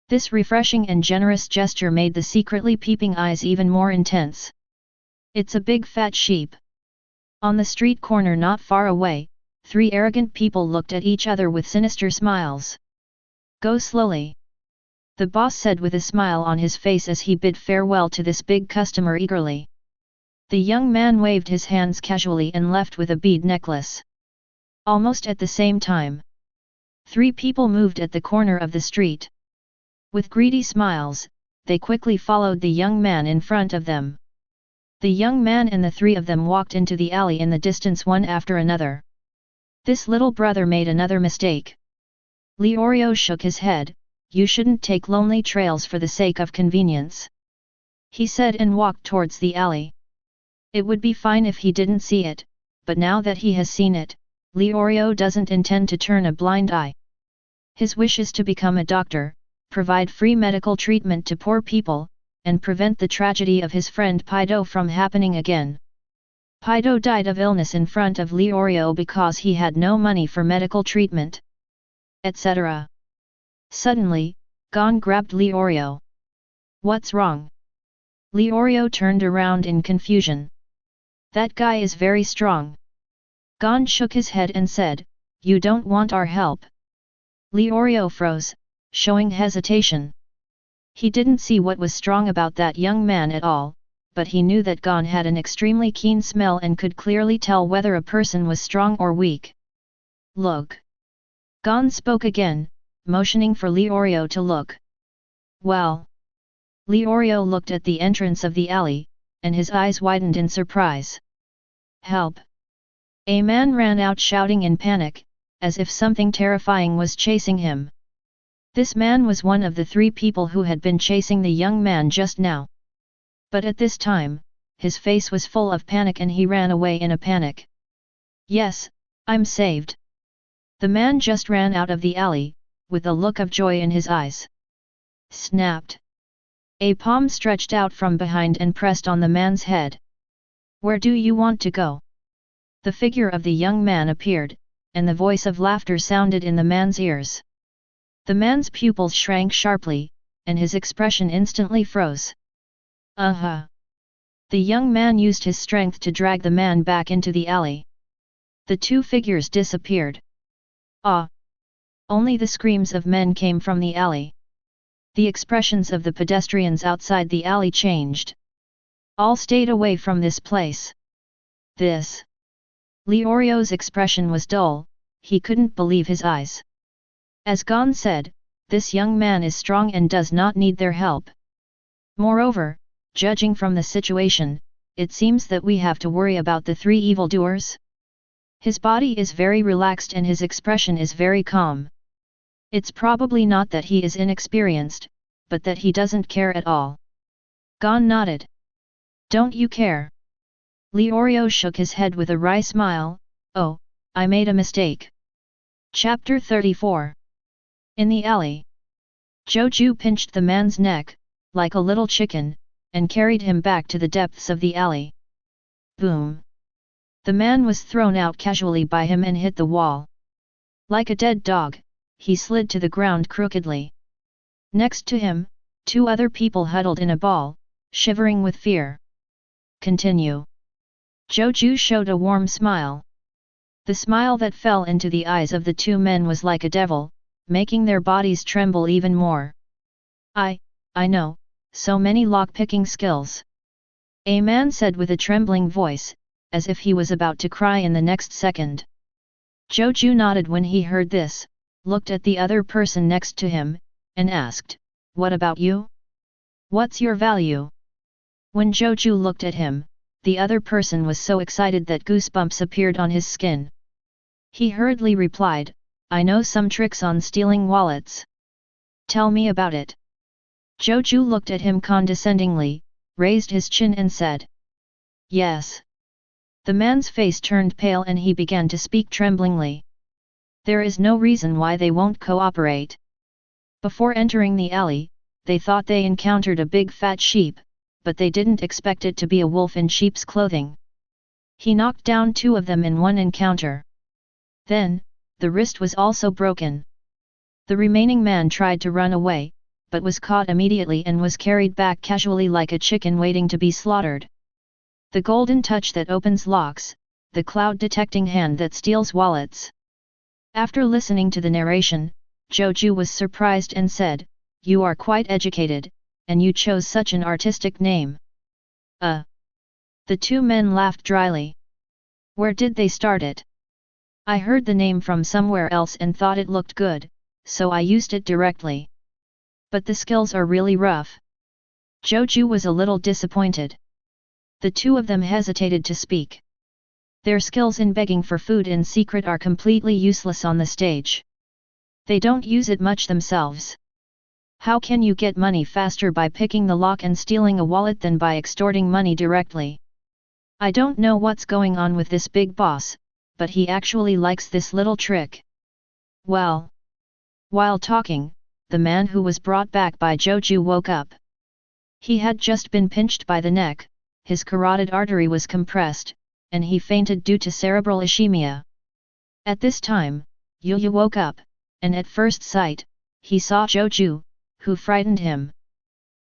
This refreshing and generous gesture made the secretly peeping eyes even more intense. It's a big fat sheep. On the street corner not far away, 3 arrogant people looked at each other with sinister smiles. Go slowly. The boss said with a smile on his face as he bid farewell to this big customer eagerly. The young man waved his hands casually and left with a bead necklace. Almost at the same time, 3 people moved at the corner of the street. With greedy smiles, they quickly followed the young man in front of them. The young man and the 3 of them walked into the alley in the distance one after another. This little brother made another mistake. Leorio shook his head. You shouldn't take lonely trails for the sake of convenience, he said and walked towards the alley. It would be fine if he didn't see it, but now that he has seen it, Leorio doesn't intend to turn a blind eye. His wish is to become a doctor, provide free medical treatment to poor people, and prevent the tragedy of his friend Pido from happening again. Pido died of illness in front of Leorio because he had no money for medical treatment, etc. Suddenly, Gon grabbed Leorio. What's wrong? Leorio turned around in confusion. That guy is very strong. Gon shook his head and said, You don't want our help? Leorio froze, showing hesitation. He didn't see what was strong about that young man at all, but he knew that Gon had an extremely keen smell and could clearly tell whether a person was strong or weak. Look. Gon spoke again, motioning for Leorio to look. Well. Leorio looked at the entrance of the alley, and his eyes widened in surprise. Help! A man ran out shouting in panic, as if something terrifying was chasing him. This man was one of the 3 people who had been chasing the young man just now. But at this time, his face was full of panic and he ran away in a panic. Yes, I'm saved. The man just ran out of the alley, with a look of joy in his eyes. Snapped. A palm stretched out from behind and pressed on the man's head. Where do you want to go? The figure of the young man appeared, and the voice of laughter sounded in the man's ears. The man's pupils shrank sharply, and his expression instantly froze. The young man used his strength to drag the man back into the alley. The 2 figures disappeared. Only the screams of men came from the alley. The expressions of the pedestrians outside the alley changed. All stayed away from this place. This. Leorio's expression was dull, he couldn't believe his eyes. As Gon said, this young man is strong and does not need their help. Moreover, judging from the situation, it seems that we have to worry about the 3 evildoers. His body is very relaxed and his expression is very calm. It's probably not that he is inexperienced, but that he doesn't care at all. Gon nodded. Don't you care? Leorio shook his head with a wry smile. Oh, I made a mistake. Chapter 34. In the alley. Zhou Jue pinched the man's neck, like a little chicken, and carried him back to the depths of the alley. Boom! The man was thrown out casually by him and hit the wall. Like a dead dog, he slid to the ground crookedly. Next to him, 2 other people huddled in a ball, shivering with fear. Continue. Zhou Jue showed a warm smile. The smile that fell into the eyes of the 2 men was like a devil, making their bodies tremble even more. I know, so many lock-picking skills. A man said with a trembling voice, as if he was about to cry in the next second. Zhou Jue nodded when he heard this, looked at the other person next to him, and asked, What about you? What's your value? When Zhou Jue looked at him, the other person was so excited that goosebumps appeared on his skin. He hurriedly replied, I know some tricks on stealing wallets. Tell me about it. Zhou Jue looked at him condescendingly, raised his chin and said. Yes. The man's face turned pale and he began to speak tremblingly. There is no reason why they won't cooperate. Before entering the alley, they thought they encountered a big fat sheep, but they didn't expect it to be a wolf in sheep's clothing. He knocked down 2 of them in one encounter. Then, the wrist was also broken. The remaining man tried to run away, but was caught immediately and was carried back casually like a chicken waiting to be slaughtered. The golden touch that opens locks, the cloud-detecting hand that steals wallets. After listening to the narration, Zhou Jue was surprised and said, "You are quite educated, and you chose such an artistic name." The 2 men laughed dryly. "Where did they start it?" "I heard the name from somewhere else and thought it looked good, so I used it directly. But the skills are really rough." Zhou Jue was a little disappointed. The 2 of them hesitated to speak. Their skills in begging for food in secret are completely useless on the stage. They don't use it much themselves. How can you get money faster by picking the lock and stealing a wallet than by extorting money directly? I don't know what's going on with this big boss, but he actually likes this little trick. Well. While talking, the man who was brought back by Zhou Jue woke up. He had just been pinched by the neck, his carotid artery was compressed, and he fainted due to cerebral ischemia. At this time, Yu woke up, and at first sight, he saw Zhou Jue, who frightened him.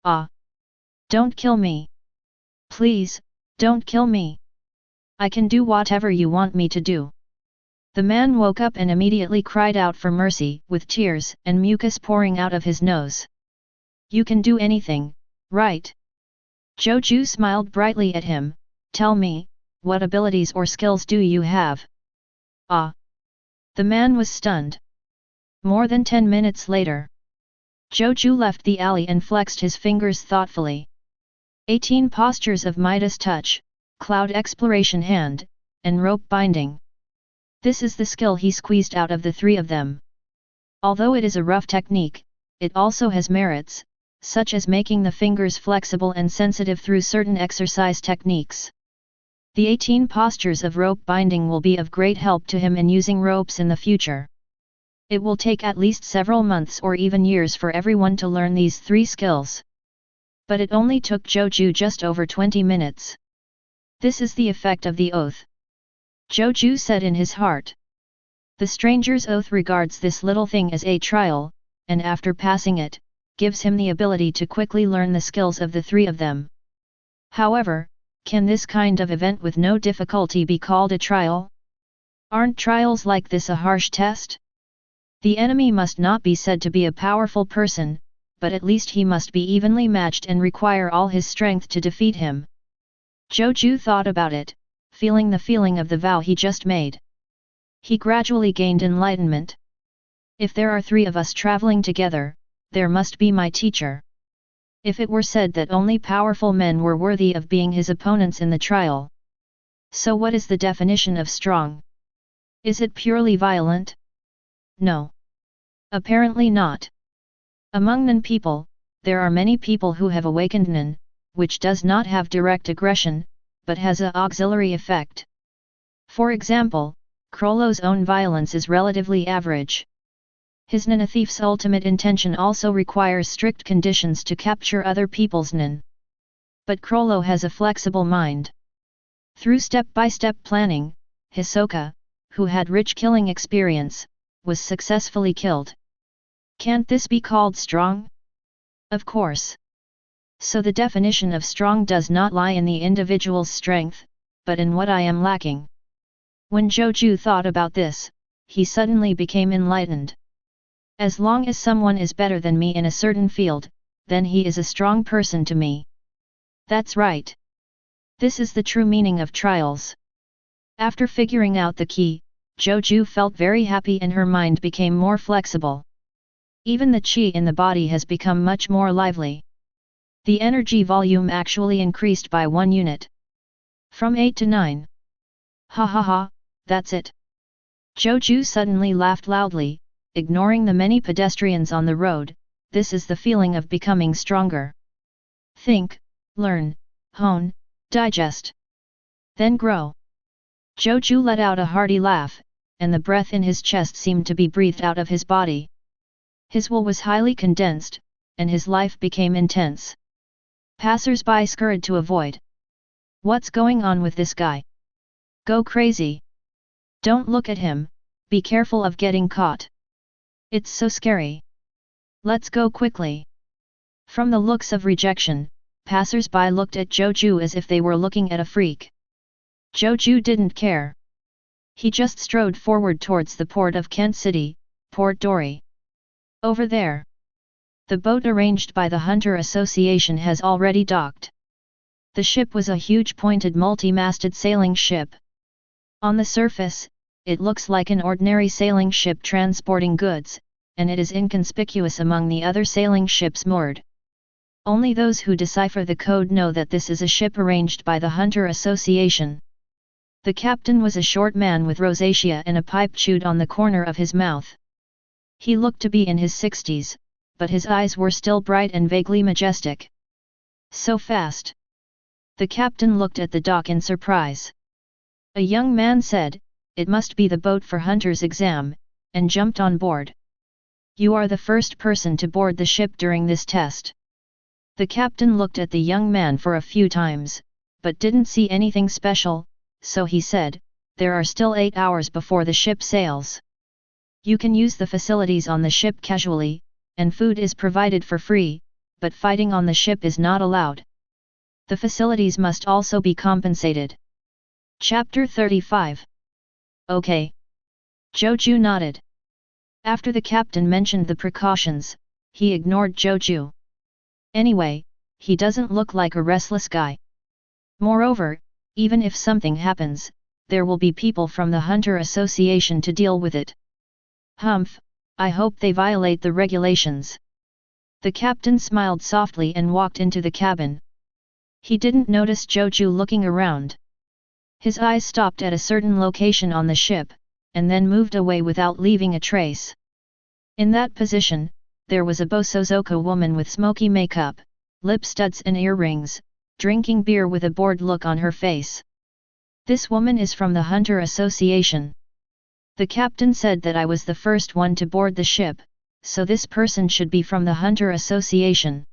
"Ah! Don't kill me! Please, don't kill me! I can do whatever you want me to do." The man woke up and immediately cried out for mercy, with tears and mucus pouring out of his nose. "You can do anything, right?" Zhou Jue smiled brightly at him. "Tell me, what abilities or skills do you have?" "Ah!" The man was stunned. More than 10 minutes later, Zhou Jue left the alley and flexed his fingers thoughtfully. 18 postures of Midas touch, cloud exploration hand, and rope binding. This is the skill he squeezed out of the 3 of them. Although it is a rough technique, it also has merits, such as making the fingers flexible and sensitive through certain exercise techniques. The 18 postures of rope binding will be of great help to him in using ropes in the future. It will take at least several months or even years for everyone to learn these 3 skills. But it only took Zhou Jue just over 20 minutes. This is the effect of the oath. Zhou Jue said in his heart. The stranger's oath regards this little thing as a trial, and after passing it, gives him the ability to quickly learn the skills of the 3 of them. However, can this kind of event with no difficulty be called a trial? Aren't trials like this a harsh test? The enemy must not be said to be a powerful person, but at least he must be evenly matched and require all his strength to defeat him. Zhou Jue thought about it, feeling the feeling of the vow he just made. He gradually gained enlightenment. If there are 3 of us traveling together, there must be my teacher. If it were said that only powerful men were worthy of being his opponents in the trial. So what is the definition of strong? Is it purely violent? No. Apparently not. Among Nen people, there are many people who have awakened Nen, which does not have direct aggression, but has an auxiliary effect. For example, Krollo's own violence is relatively average. His Nen thief's ultimate intention also requires strict conditions to capture other people's Nen. But Krollo has a flexible mind. Through step-by-step planning, Hisoka, who had rich killing experience, was successfully killed. Can't this be called strong? Of course. So the definition of strong does not lie in the individual's strength, but in what I am lacking. When Zhou Jue thought about this, he suddenly became enlightened. As long as someone is better than me in a certain field, then he is a strong person to me. That's right. This is the true meaning of trials. After figuring out the key, Zhou Jue felt very happy and her mind became more flexible. Even the qi in the body has become much more lively. The energy volume actually increased by 1 unit. From 8 to 9. Ha ha ha, that's it. Zhou Jue suddenly laughed loudly, ignoring the many pedestrians on the road. This is the feeling of becoming stronger. Think, learn, hone, digest. Then grow. Zhou Jue let out a hearty laugh, and the breath in his chest seemed to be breathed out of his body. His will was highly condensed, and his life became intense. Passers-by scurried to avoid. What's going on with this guy? Go crazy. Don't look at him, be careful of getting caught. It's so scary. Let's go quickly. From the looks of rejection, passers-by looked at Zhou Jue as if they were looking at a freak. Zhou Jue didn't care. He just strode forward towards the port of Kent City, Port Dory. Over there. The boat arranged by the Hunter Association has already docked. The ship was a huge pointed multi-masted sailing ship. On the surface, it looks like an ordinary sailing ship transporting goods, and it is inconspicuous among the other sailing ships moored. Only those who decipher the code know that this is a ship arranged by the Hunter Association. The captain was a short man with rosacea and a pipe chewed on the corner of his mouth. He looked to be in his 60s, but his eyes were still bright and vaguely majestic. So fast. The captain looked at the dock in surprise. A young man said, "It must be the boat for Hunter's exam," and jumped on board. "You are the first person to board the ship during this test." The captain looked at the young man for a few times, but didn't see anything special, so he said, "There are still 8 hours before the ship sails. You can use the facilities on the ship casually, and food is provided for free, but fighting on the ship is not allowed. The facilities must also be compensated." Chapter 35. Okay. Zhou Jue nodded. After the captain mentioned the precautions, he ignored Zhou Jue. Anyway, he doesn't look like a restless guy. Moreover, even if something happens, there will be people from the Hunter Association to deal with it. Humph, I hope they violate the regulations. The captain smiled softly and walked into the cabin. He didn't notice Zhou Jue looking around. His eyes stopped at a certain location on the ship, and then moved away without leaving a trace. In that position, there was a Bosozoka woman with smoky makeup, lip studs and earrings, drinking beer with a bored look on her face. "This woman is from the Hunter Association. The captain said that I was the first one to board the ship, so this person should be from the Hunter Association."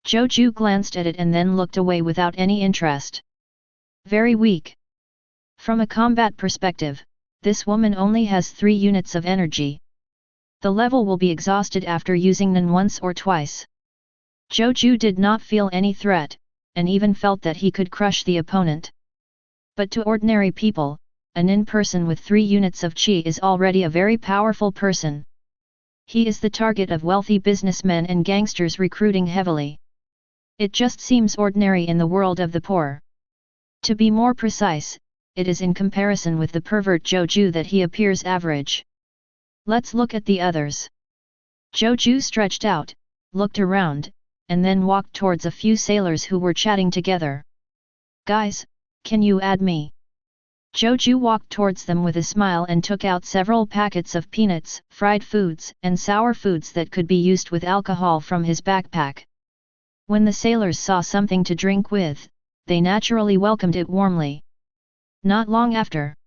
Zhou Jue glanced at it and then looked away without any interest. Very weak. From a combat perspective, this woman only has 3 units of energy. The level will be exhausted after using Nen once or twice. Zhou Jue did not feel any threat, and even felt that he could crush the opponent. But to ordinary people, a Nen person with 3 units of Qi is already a very powerful person. He is the target of wealthy businessmen and gangsters recruiting heavily. It just seems ordinary in the world of the poor. To be more precise, it is in comparison with the pervert Zhou Jue that he appears average. Let's look at the others. Zhou Jue stretched out, looked around, and then walked towards a few sailors who were chatting together. "Guys, can you add me?" Zhou Jue walked towards them with a smile and took out several packets of peanuts, fried foods, and sour foods that could be used with alcohol from his backpack. When the sailors saw something to drink with, they naturally welcomed it warmly. Not long after,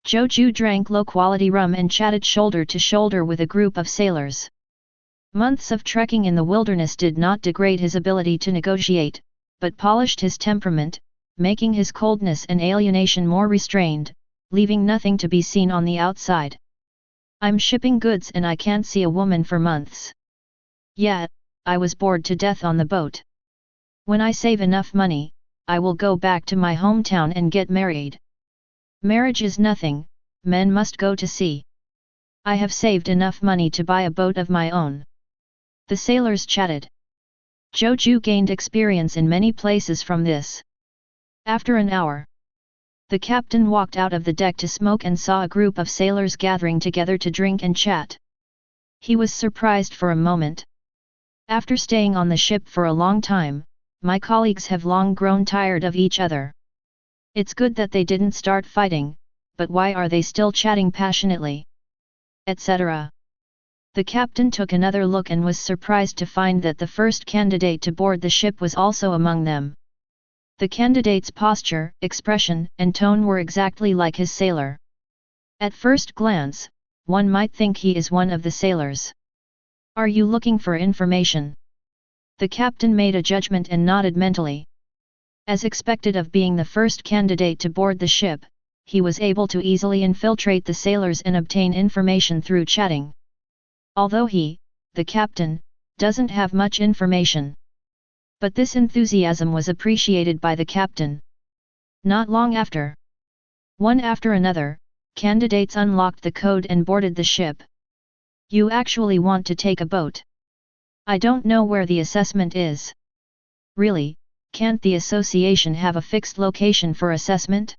Zhou Jue drank low-quality rum and chatted shoulder to shoulder with a group of sailors. Months of trekking in the wilderness did not degrade his ability to negotiate, but polished his temperament, making his coldness and alienation more restrained, leaving nothing to be seen on the outside. "I'm shipping goods and I can't see a woman for months. Yeah, I was bored to death on the boat. When I save enough money, I will go back to my hometown and get married. Marriage is nothing, men must go to sea. I have saved enough money to buy a boat of my own." The sailors chatted. Zhou Jue gained experience in many places from this. After an hour, the captain walked out of the deck to smoke and saw a group of sailors gathering together to drink and chat. He was surprised for a moment. "After staying on the ship for a long time, my colleagues have long grown tired of each other. It's good that they didn't start fighting, but why are they still chatting passionately? Etc." The captain took another look and was surprised to find that the first candidate to board the ship was also among them. The candidate's posture, expression, and tone were exactly like his sailor. At first glance, one might think he is one of the sailors. Are you looking for information? The captain made a judgment and nodded mentally. As expected of being the first candidate to board the ship, he was able to easily infiltrate the sailors and obtain information through chatting. Although he, the captain, doesn't have much information. But this enthusiasm was appreciated by the captain. Not long after, one after another, candidates unlocked the code and boarded the ship. You actually want to take a boat? I don't know where the assessment is. Really, can't the association have a fixed location for assessment?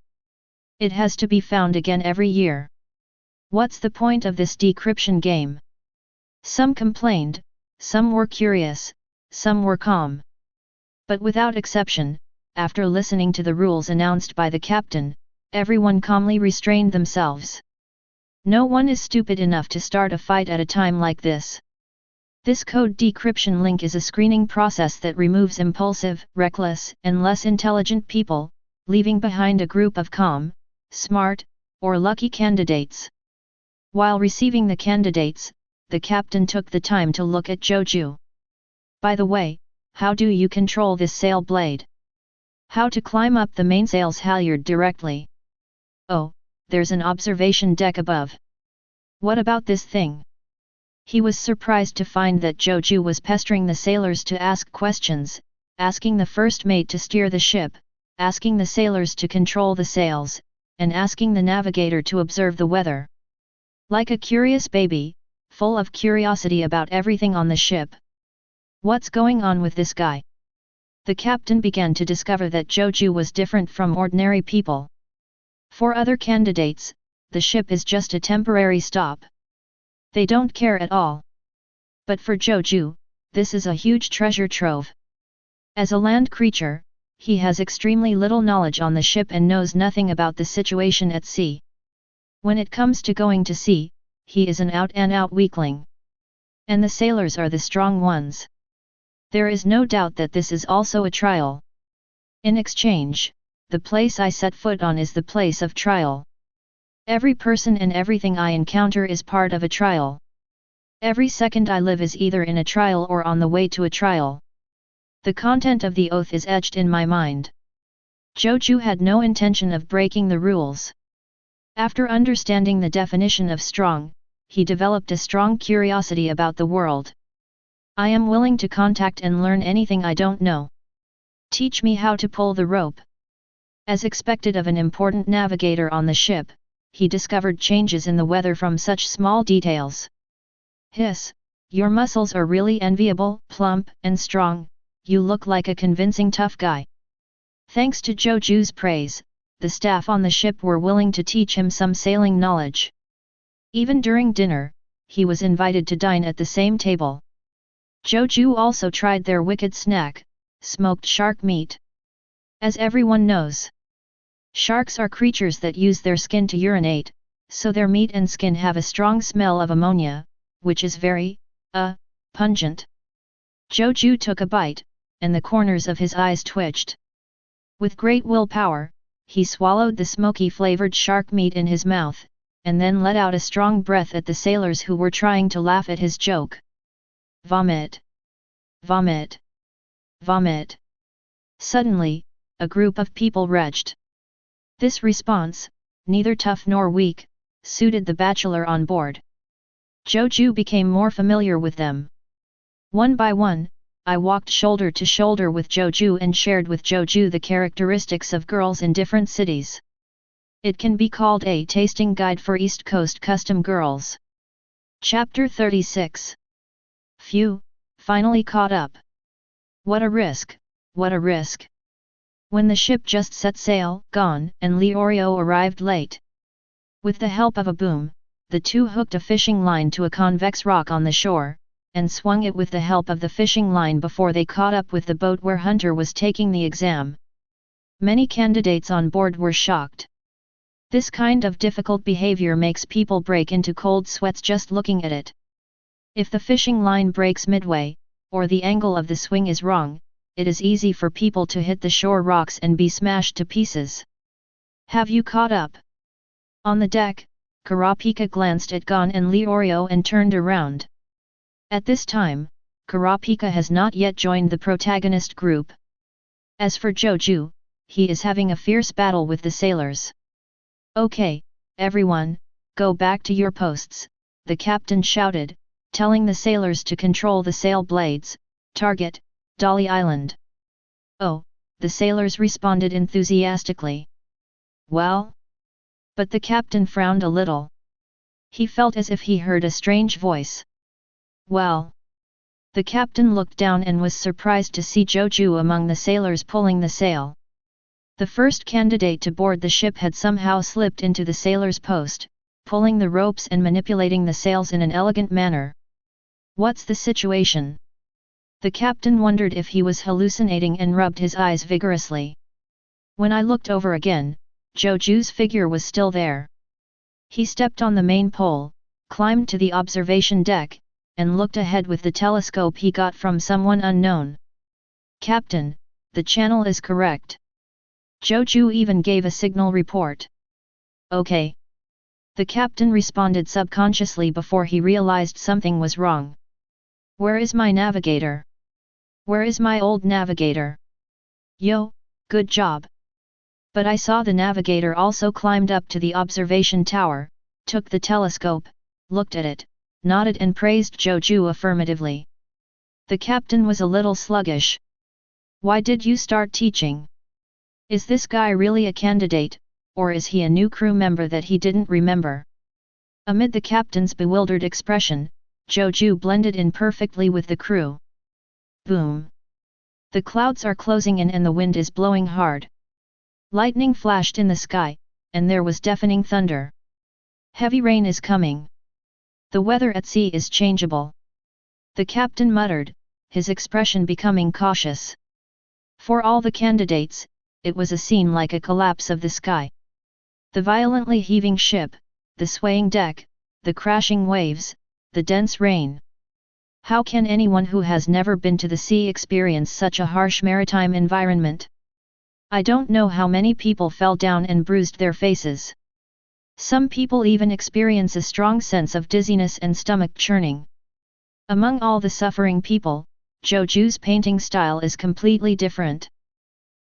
It has to be found again every year. What's the point of this decryption game? Some complained, some were curious, some were calm. But without exception, after listening to the rules announced by the captain, everyone calmly restrained themselves. No one is stupid enough to start a fight at a time like this. This code decryption link is a screening process that removes impulsive, reckless, and less intelligent people, leaving behind a group of calm, smart, or lucky candidates. While receiving the candidates, the captain took the time to look at Zhou Jue. By the way, how do you control this sail blade? How to climb up the mainsail's halyard directly? Oh, there's an observation deck above. What about this thing? He was surprised to find that Zhou Jue was pestering the sailors to ask questions, asking the first mate to steer the ship, asking the sailors to control the sails, and asking the navigator to observe the weather. Like a curious baby, full of curiosity about everything on the ship. What's going on with this guy? The captain began to discover that Zhou Jue was different from ordinary people. For other candidates, the ship is just a temporary stop. They don't care at all. But for Zhou Jue, this is a huge treasure trove. As a land creature, he has extremely little knowledge on the ship and knows nothing about the situation at sea. When it comes to going to sea, he is an out-and-out weakling. And the sailors are the strong ones. There is no doubt that this is also a trial. In exchange, the place I set foot on is the place of trial. Every person and everything I encounter is part of a trial. Every second I live is either in a trial or on the way to a trial. The content of the oath is etched in my mind. Zhou Jue had no intention of breaking the rules. After understanding the definition of strong, he developed a strong curiosity about the world. I am willing to contact and learn anything I don't know. Teach me how to pull the rope. As expected of an important navigator on the ship, he discovered changes in the weather from such small details. Hiss, your muscles are really enviable, plump, and strong, you look like a convincing tough guy. Thanks to Zhou Jue's praise, the staff on the ship were willing to teach him some sailing knowledge. Even during dinner, he was invited to dine at the same table. Zhou Jue also tried their wicked snack, smoked shark meat. As everyone knows, sharks are creatures that use their skin to urinate, so their meat and skin have a strong smell of ammonia, which is very, pungent. Zhou Jue took a bite, and the corners of his eyes twitched. With great willpower, he swallowed the smoky-flavored shark meat in his mouth, and then let out a strong breath at the sailors who were trying to laugh at his joke. Vomit! Vomit! Vomit! Suddenly, a group of people retched. This response, neither tough nor weak, suited the bachelor on board. Zhou Jue became more familiar with them. One by one, I walked shoulder to shoulder with Zhou Jue and shared with Zhou Jue the characteristics of girls in different cities. It can be called a tasting guide for East Coast custom girls. Chapter 36. Phew, finally caught up. What a risk, what a risk. When the ship just set sail, gone, and Leorio arrived late. With the help of a boom, the two hooked a fishing line to a convex rock on the shore, and swung it with the help of the fishing line before they caught up with the boat where Hunter was taking the exam. Many candidates on board were shocked. This kind of difficult behavior makes people break into cold sweats just looking at it. If the fishing line breaks midway, or the angle of the swing is wrong, it is easy for people to hit the shore rocks and be smashed to pieces. Have you caught up? On the deck, Kurapika glanced at Gon and Leorio and turned around. At this time, Kurapika has not yet joined the protagonist group. As for Zhou Jue, he is having a fierce battle with the sailors. Okay, everyone, go back to your posts, the captain shouted, telling the sailors to control the sail blades. Target, Dolly Island. Oh, the sailors responded enthusiastically. Well? But the captain frowned a little. He felt as if he heard a strange voice. Well? The captain looked down and was surprised to see Zhou Jue among the sailors pulling the sail. The first candidate to board the ship had somehow slipped into the sailor's post, pulling the ropes and manipulating the sails in an elegant manner. What's the situation? The captain wondered if he was hallucinating and rubbed his eyes vigorously. When I looked over again, Zhou Jue's figure was still there. He stepped on the main pole, climbed to the observation deck, and looked ahead with the telescope he got from someone unknown. Captain, the channel is correct. Zhou Jue even gave a signal report. Okay. The captain responded subconsciously before he realized something was wrong. Where is my navigator? Where is my old navigator? Yo, good job. But I saw the navigator also climbed up to the observation tower, took the telescope, looked at it, nodded and praised Zhou Jue affirmatively. The captain was a little sluggish. Why did you start teaching? Is this guy really a candidate, or is he a new crew member that he didn't remember? Amid the captain's bewildered expression, Zhou Jue blended in perfectly with the crew. Boom! The clouds are closing in and the wind is blowing hard. Lightning flashed in the sky, and there was deafening thunder. Heavy rain is coming. The weather at sea is changeable. The captain muttered, his expression becoming cautious. For all the candidates, it was a scene like a collapse of the sky. The violently heaving ship, the swaying deck, the crashing waves, the dense rain. How can anyone who has never been to the sea experience such a harsh maritime environment? I don't know how many people fell down and bruised their faces. Some people even experience a strong sense of dizziness and stomach churning. Among all the suffering people, Zhou Jue's painting style is completely different.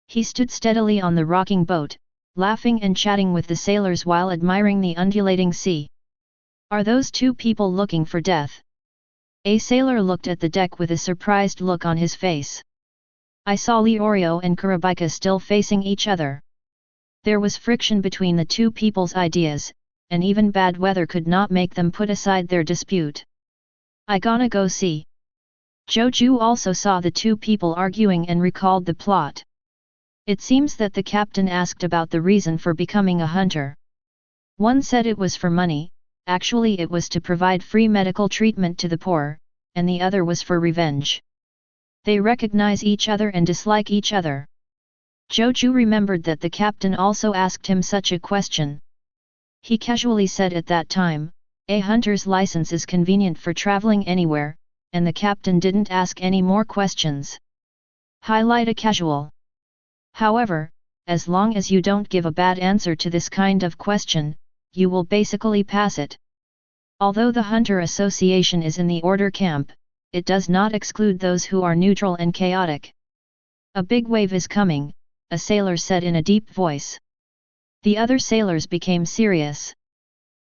He stood steadily on the rocking boat, laughing and chatting with the sailors while admiring the undulating sea. Are those two people looking for death? A sailor looked at the deck with a surprised look on his face. I saw Leorio and Kurapika still facing each other. There was friction between the two people's ideas, and even bad weather could not make them put aside their dispute. I gonna go see. Zhou Jue also saw the two people arguing and recalled the plot. It seems that the captain asked about the reason for becoming a hunter. One said it was for money, actually it was to provide free medical treatment to the poor, and the other was for revenge. They recognize each other and dislike each other. Zhou Jue remembered that the captain also asked him such a question. He casually said at that time, a hunter's license is convenient for traveling anywhere, and the captain didn't ask any more questions. Highlight a casual. However, as long as you don't give a bad answer to this kind of question, you will basically pass it. Although the Hunter Association is in the order camp, it does not exclude those who are neutral and chaotic. A big wave is coming, a sailor said in a deep voice. The other sailors became serious.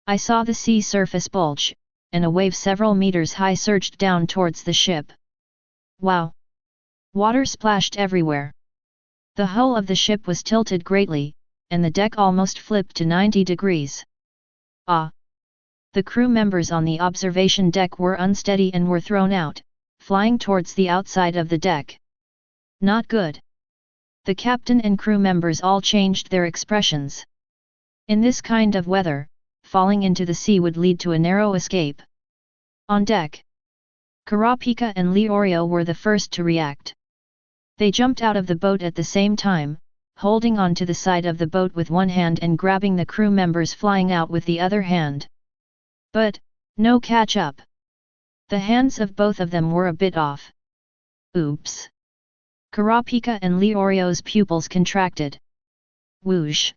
I saw the sea surface bulge, and a wave several meters high surged down towards the ship. Wow! Water splashed everywhere. The hull of the ship was tilted greatly, and the deck almost flipped to 90 degrees. Ah! The crew members on the observation deck were unsteady and were thrown out, flying towards the outside of the deck. Not good. The captain and crew members all changed their expressions. In this kind of weather, falling into the sea would lead to a narrow escape. On deck, Kurapika and Leorio were the first to react. They jumped out of the boat at the same time, holding on to the side of the boat with one hand and grabbing the crew members flying out with the other hand. But, no catch-up. The hands of both of them were a bit off. Oops! Kurapika and Leorio's pupils contracted. Whoosh!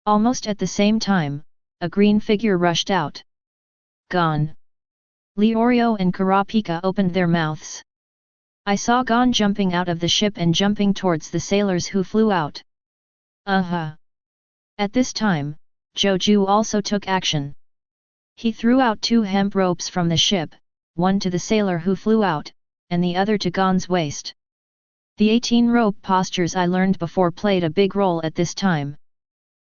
Almost at the same time, a green figure rushed out. Gon! Leorio and Kurapika opened their mouths. I saw Gon jumping out of the ship and jumping towards the sailors who flew out. At this time, Zhou Jue also took action. He threw out 2 hemp ropes from the ship, one to the sailor who flew out, and the other to Gon's waist. The 18 rope postures I learned before played a big role at this time.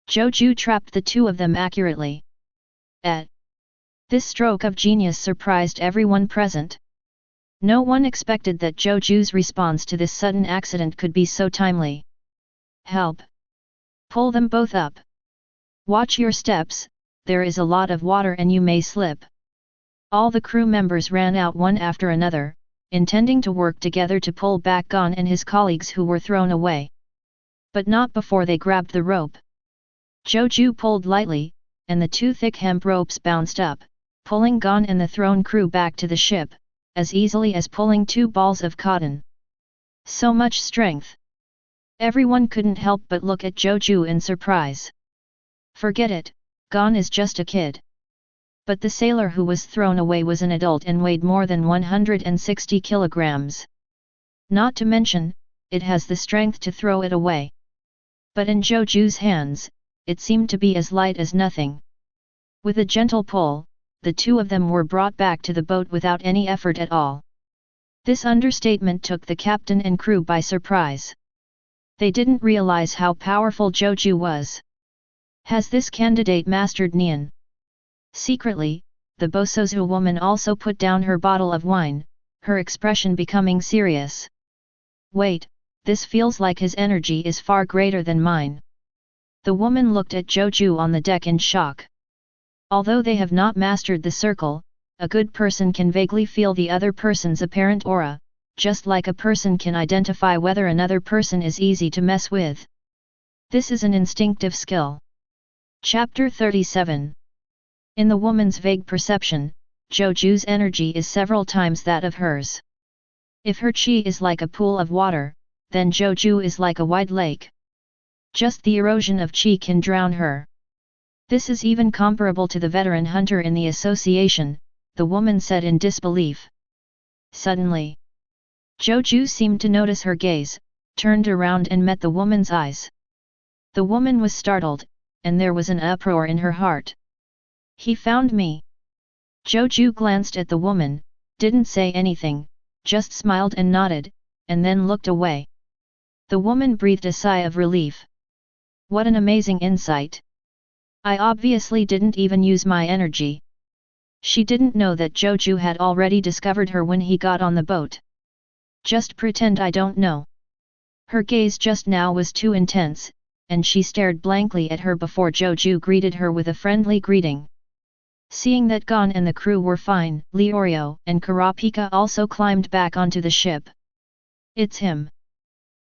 Zhou Jue trapped the 2 of them accurately. This stroke of genius surprised everyone present. No one expected that Zhou Jue's response to this sudden accident could be so timely. Help! Pull them both up. Watch your steps, there is a lot of water and you may slip. All the crew members ran out one after another, intending to work together to pull back Gon and his colleagues who were thrown away. But not before they grabbed the rope. Zhou Jue pulled lightly, and the 2 thick hemp ropes bounced up, pulling Gon and the thrown crew back to the ship, as easily as pulling 2 balls of cotton. So much strength! Everyone couldn't help but look at Zhou Jue in surprise. Forget it, Gon is just a kid. But the sailor who was thrown away was an adult and weighed more than 160 kilograms. Not to mention, it has the strength to throw it away. But in Zhou Jue's hands, it seemed to be as light as nothing. With a gentle pull, the 2 of them were brought back to the boat without any effort at all. This understatement took the captain and crew by surprise. They didn't realize how powerful Zhou Jue was. Has this candidate mastered Nian? Secretly, the Bosozu woman also put down her bottle of wine, her expression becoming serious. Wait, this feels like his energy is far greater than mine. The woman looked at Zhou Jue on the deck in shock. Although they have not mastered the circle, a good person can vaguely feel the other person's apparent aura, just like a person can identify whether another person is easy to mess with. This is an instinctive skill. Chapter 37. In the woman's vague perception, Zhou Jue's energy is several times that of hers. If her qi is like a pool of water, then Zhou Jue is like a wide lake. Just the erosion of qi can drown her. This is even comparable to the veteran hunter in the association, the woman said in disbelief. Suddenly, Zhou Jue seemed to notice her gaze, turned around and met the woman's eyes. The woman was startled, and there was an uproar in her heart. He found me. Zhou Jue glanced at the woman, didn't say anything, just smiled and nodded, and then looked away. The woman breathed a sigh of relief. What an amazing insight! I obviously didn't even use my energy. She didn't know that Zhou Jue had already discovered her when he got on the boat. Just pretend I don't know. Her gaze just now was too intense, and she stared blankly at her before Zhou Jue greeted her with a friendly greeting. Seeing that Gon and the crew were fine, Leorio and Kurapika also climbed back onto the ship. It's him.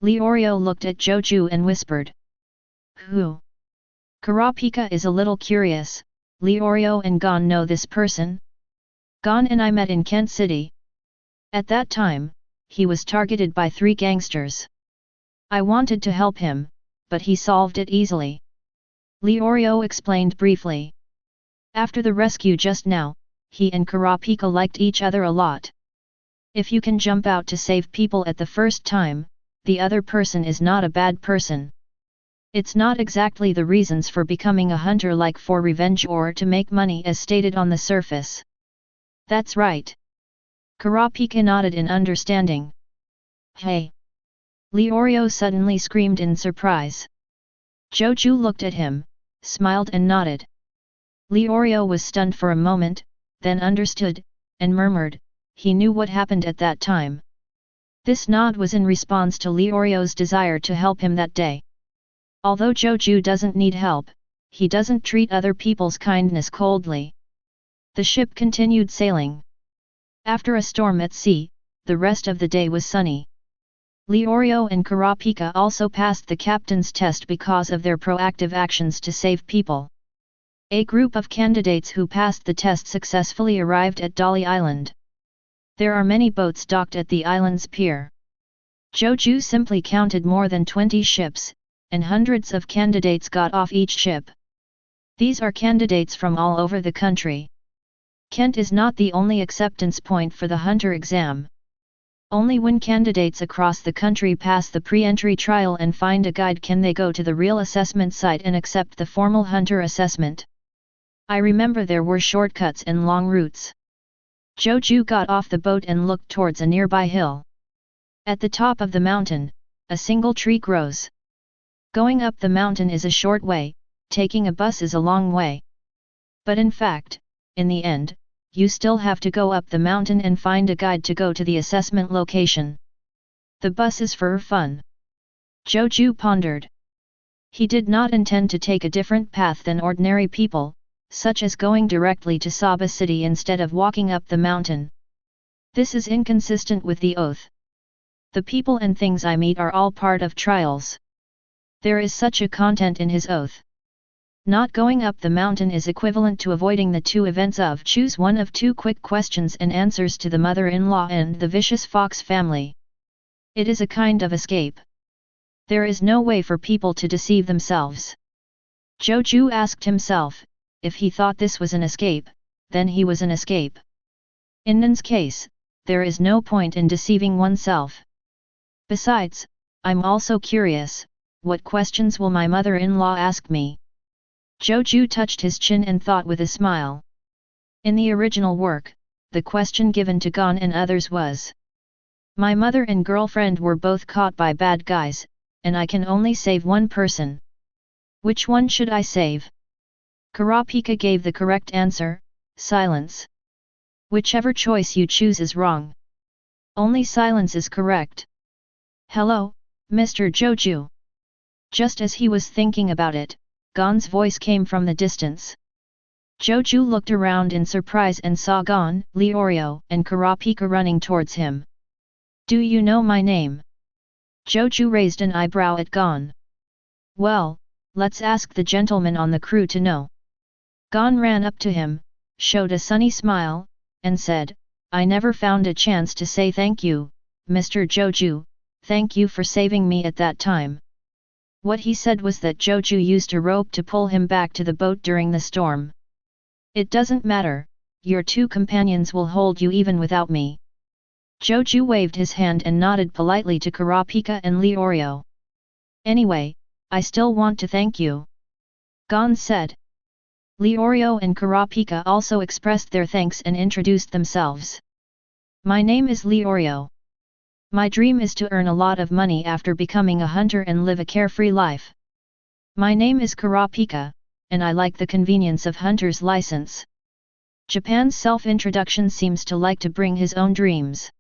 Leorio looked at Zhou Jue and whispered. Who? Kurapika is a little curious. Leorio and Gon know this person? Gon and I met in Kent City. At that time, he was targeted by 3 gangsters. I wanted to help him, but he solved it easily. Leorio explained briefly. After the rescue just now, he and Kurapika liked each other a lot. If you can jump out to save people at the first time, the other person is not a bad person. It's not exactly the reasons for becoming a hunter like for revenge or to make money as stated on the surface. That's right. Kurapika nodded in understanding. Hey! Leorio suddenly screamed in surprise. Zhou Jue looked at him, smiled and nodded. Leorio was stunned for a moment, then understood, and murmured, he knew what happened at that time. This nod was in response to Leorio's desire to help him that day. Although Zhou Jue doesn't need help, he doesn't treat other people's kindness coldly. The ship continued sailing. After a storm at sea, the rest of the day was sunny. Leorio and Kurapika also passed the captain's test because of their proactive actions to save people. A group of candidates who passed the test successfully arrived at Dolly Island. There are many boats docked at the island's pier. Zhou Jue simply counted more than 20 ships, and hundreds of candidates got off each ship. These are candidates from all over the country. Kent is not the only acceptance point for the hunter exam. Only when candidates across the country pass the pre-entry trial and find a guide can they go to the real assessment site and accept the formal hunter assessment. I remember there were shortcuts and long routes. Zhou Jue got off the boat and looked towards a nearby hill. At the top of the mountain, a single tree grows. Going up the mountain is a short way, taking a bus is a long way. But in fact, in the end, you still have to go up the mountain and find a guide to go to the assessment location. The bus is for fun. Zhou Jue pondered. He did not intend to take a different path than ordinary people, such as going directly to Saba City instead of walking up the mountain. This is inconsistent with the oath. The people and things I meet are all part of trials. There is such a content in his oath. Not going up the mountain is equivalent to avoiding the two events of choose one of two quick questions and answers to the mother-in-law and the vicious fox family. It is a kind of escape. There is no way for people to deceive themselves. Zhou Jue asked himself, if he thought this was an escape, then he was an escape. In Nan's case, there is no point in deceiving oneself. Besides, I'm also curious, what questions will my mother-in-law ask me? Zhou Jue touched his chin and thought with a smile. In the original work, the question given to Gon and others was: my mother and girlfriend were both caught by bad guys, and I can only save one person. Which one should I save? Kurapika gave the correct answer: silence. Whichever choice you choose is wrong. Only silence is correct. Hello, Mr. Zhou Jue. Just as he was thinking about it, Gon's voice came from the distance. Zhou Jue looked around in surprise and saw Gon, Leorio, and Kurapika running towards him. Do you know my name? Zhou Jue raised an eyebrow at Gon. Well, let's ask the gentleman on the crew to know. Gon ran up to him, showed a sunny smile, and said, I never found a chance to say thank you, Mr. Zhou Jue, thank you for saving me at that time. What he said was that Zhou Jue used a rope to pull him back to the boat during the storm. It doesn't matter, your two companions will hold you even without me. Zhou Jue waved his hand and nodded politely to Kurapika and Leorio. Anyway, I still want to thank you. Gon said. Leorio and Kurapika also expressed their thanks and introduced themselves. My name is Leorio. My dream is to earn a lot of money after becoming a hunter and live a carefree life. My name is Kurapika, and I like the convenience of hunter's license. Japan's self-introduction seems to like to bring his own dreams.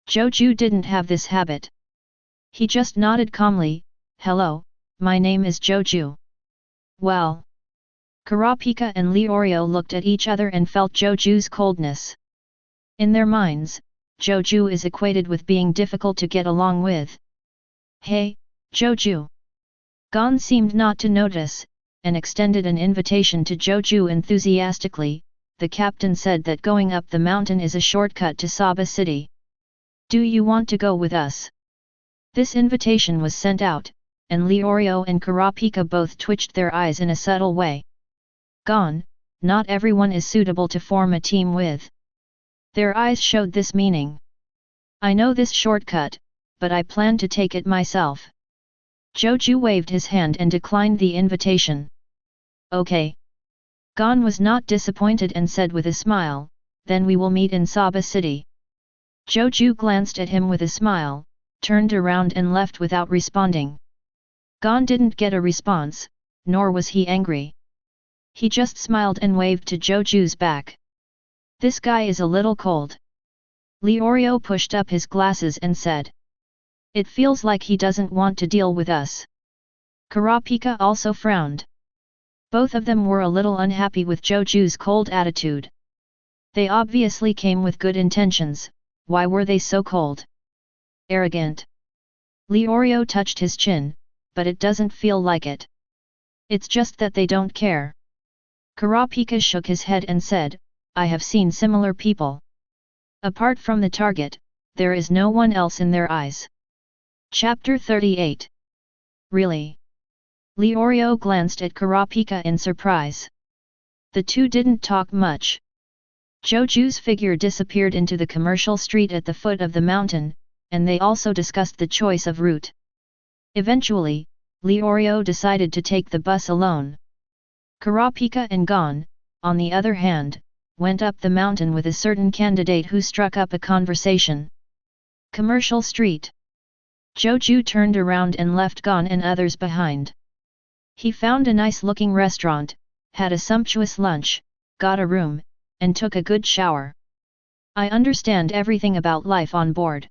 Zhou Jue didn't have this habit. He just nodded calmly, hello, my name is Zhou Jue. Well. Kurapika and Leorio looked at each other and felt Zhou Jue's coldness. In their minds, Zhou Jue is equated with being difficult to get along with. Hey, Zhou Jue. Gon seemed not to notice, and extended an invitation to Zhou Jue enthusiastically. The captain said that going up the mountain is a shortcut to Saba City. Do you want to go with us? This invitation was sent out, and Leorio and Kurapika both twitched their eyes in a subtle way. Gon, not everyone is suitable to form a team with. Their eyes showed this meaning. I know this shortcut, but I plan to take it myself. Zhou Jue waved his hand and declined the invitation. Okay. Gon was not disappointed and said with a smile, then we will meet in Saba City. Zhou Jue glanced at him with a smile, turned around and left without responding. Gon didn't get a response, nor was he angry. He just smiled and waved to Zhou Jue's back. This guy is a little cold. Leorio pushed up his glasses and said. It feels like he doesn't want to deal with us. Kurapika also frowned. Both of them were a little unhappy with Zhou Jue's cold attitude. They obviously came with good intentions, why were they so cold? Arrogant. Leorio touched his chin, but it doesn't feel like it. It's just that they don't care. Kurapika shook his head and said, I have seen similar people. Apart from the target, there is no one else in their eyes. Chapter 38. Really? Leorio glanced at Kurapika in surprise. The two didn't talk much. Zhou Jue's figure disappeared into the commercial street at the foot of the mountain, and they also discussed the choice of route. Eventually, Leorio decided to take the bus alone. Kurapika and Gon, on the other hand, went up the mountain with a certain candidate who struck up a conversation. Commercial street. Zhou Jue turned around and left Gon and others behind. He found a nice-looking restaurant, had a sumptuous lunch, got a room, and took a good shower. I understand everything about life on board.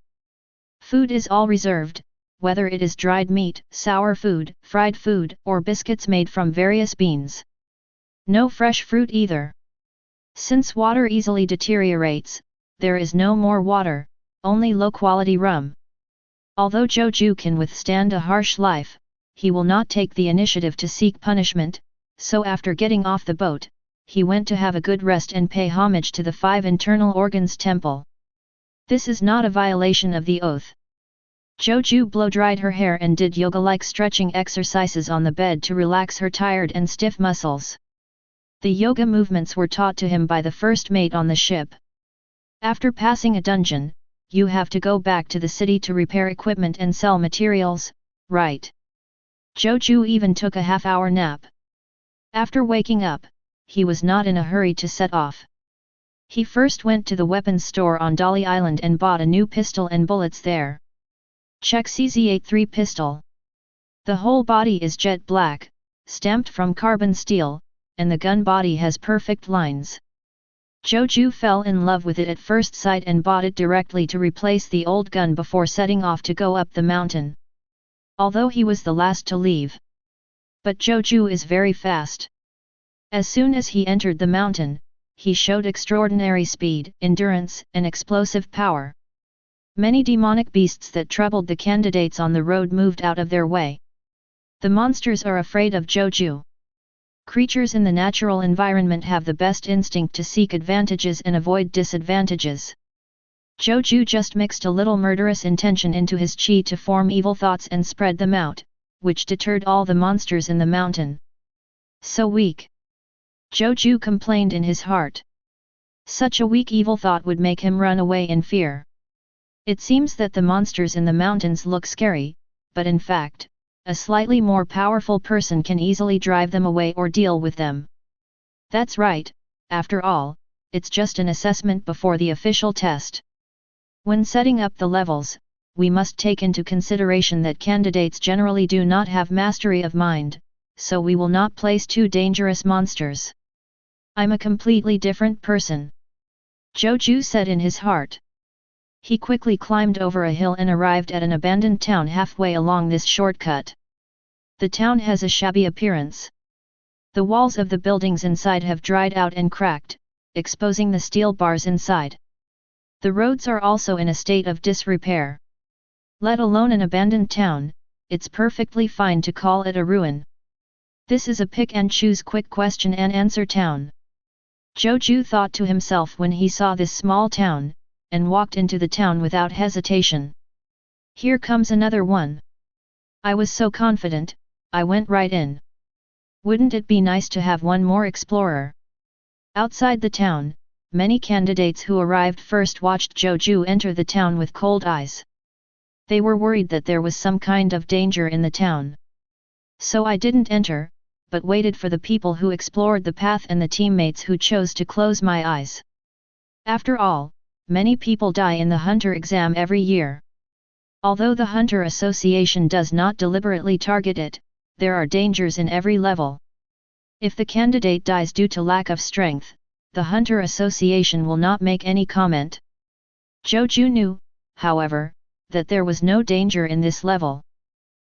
Food is all reserved, whether it is dried meat, sour food, fried food, or biscuits made from various beans. No fresh fruit either. Since water easily deteriorates, there is no more water, only low-quality rum. Although Zhou Jue can withstand a harsh life, he will not take the initiative to seek punishment, so after getting off the boat, he went to have a good rest and pay homage to the 5 internal organs temple. This is not a violation of the oath. Zhou Jue blow-dried her hair and did yoga-like stretching exercises on the bed to relax her tired and stiff muscles. The yoga movements were taught to him by the first mate on the ship. After passing a dungeon, you have to go back to the city to repair equipment and sell materials, right? Zhou Jue even took a half-hour nap. After waking up, he was not in a hurry to set off. He first went to the weapons store on Dolly Island and bought a new pistol and bullets there. Check CZ83 pistol. The whole body is jet black, stamped from carbon steel, and the gun body has perfect lines. Zhou Jue fell in love with it at first sight and bought it directly to replace the old gun before setting off to go up the mountain. Although he was the last to leave. But Zhou Jue is very fast. As soon as he entered the mountain, he showed extraordinary speed, endurance, and explosive power. Many demonic beasts that troubled the candidates on the road moved out of their way. The monsters are afraid of Zhou Jue. Creatures in the natural environment have the best instinct to seek advantages and avoid disadvantages. Zhou Jue just mixed a little murderous intention into his chi to form evil thoughts and spread them out, which deterred all the monsters in the mountain. So weak. Zhou Jue complained in his heart. Such a weak evil thought would make him run away in fear. It seems that the monsters in the mountains look scary, but in fact, a slightly more powerful person can easily drive them away or deal with them. That's right, after all, it's just an assessment before the official test. When setting up the levels, we must take into consideration that candidates generally do not have mastery of mind, so we will not place too dangerous monsters. I'm a completely different person. Zhou Jue said in his heart. He quickly climbed over a hill and arrived at an abandoned town halfway along this shortcut. The town has a shabby appearance. The walls of the buildings inside have dried out and cracked, exposing the steel bars inside. The roads are also in a state of disrepair. Let alone an abandoned town, it's perfectly fine to call it a ruin. This is a pick-and-choose quick question-and-answer town. Zhou Jue thought to himself when he saw this small town, and walked into the town without hesitation. Here comes another one. I was so confident, I went right in. Wouldn't it be nice to have one more explorer? Outside the town, many candidates who arrived first watched Zhou Jue enter the town with cold eyes. They were worried that there was some kind of danger in the town. So I didn't enter, but waited for the people who explored the path and the teammates who chose to close my eyes. After all, many people die in the Hunter exam every year. Although the Hunter Association does not deliberately target it, there are dangers in every level. If the candidate dies due to lack of strength, the Hunter Association will not make any comment. Zhou Jue knew, however, that there was no danger in this level.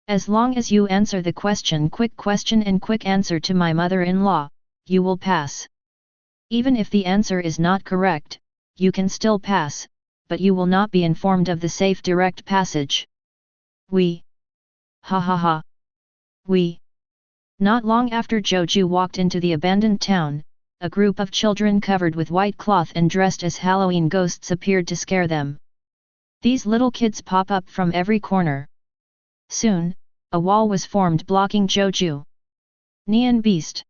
As long as you answer the question and quick answer to my mother-in-law, you will pass. Even if the answer is not correct, you can still pass, but you will not be informed of the safe direct passage. We. Ha ha ha. We. Not long after Zhou Jue walked into the abandoned town, a group of children covered with white cloth and dressed as Halloween ghosts appeared to scare them. These little kids pop up from every corner. Soon, a wall was formed blocking Zhou Jue. Neon beast.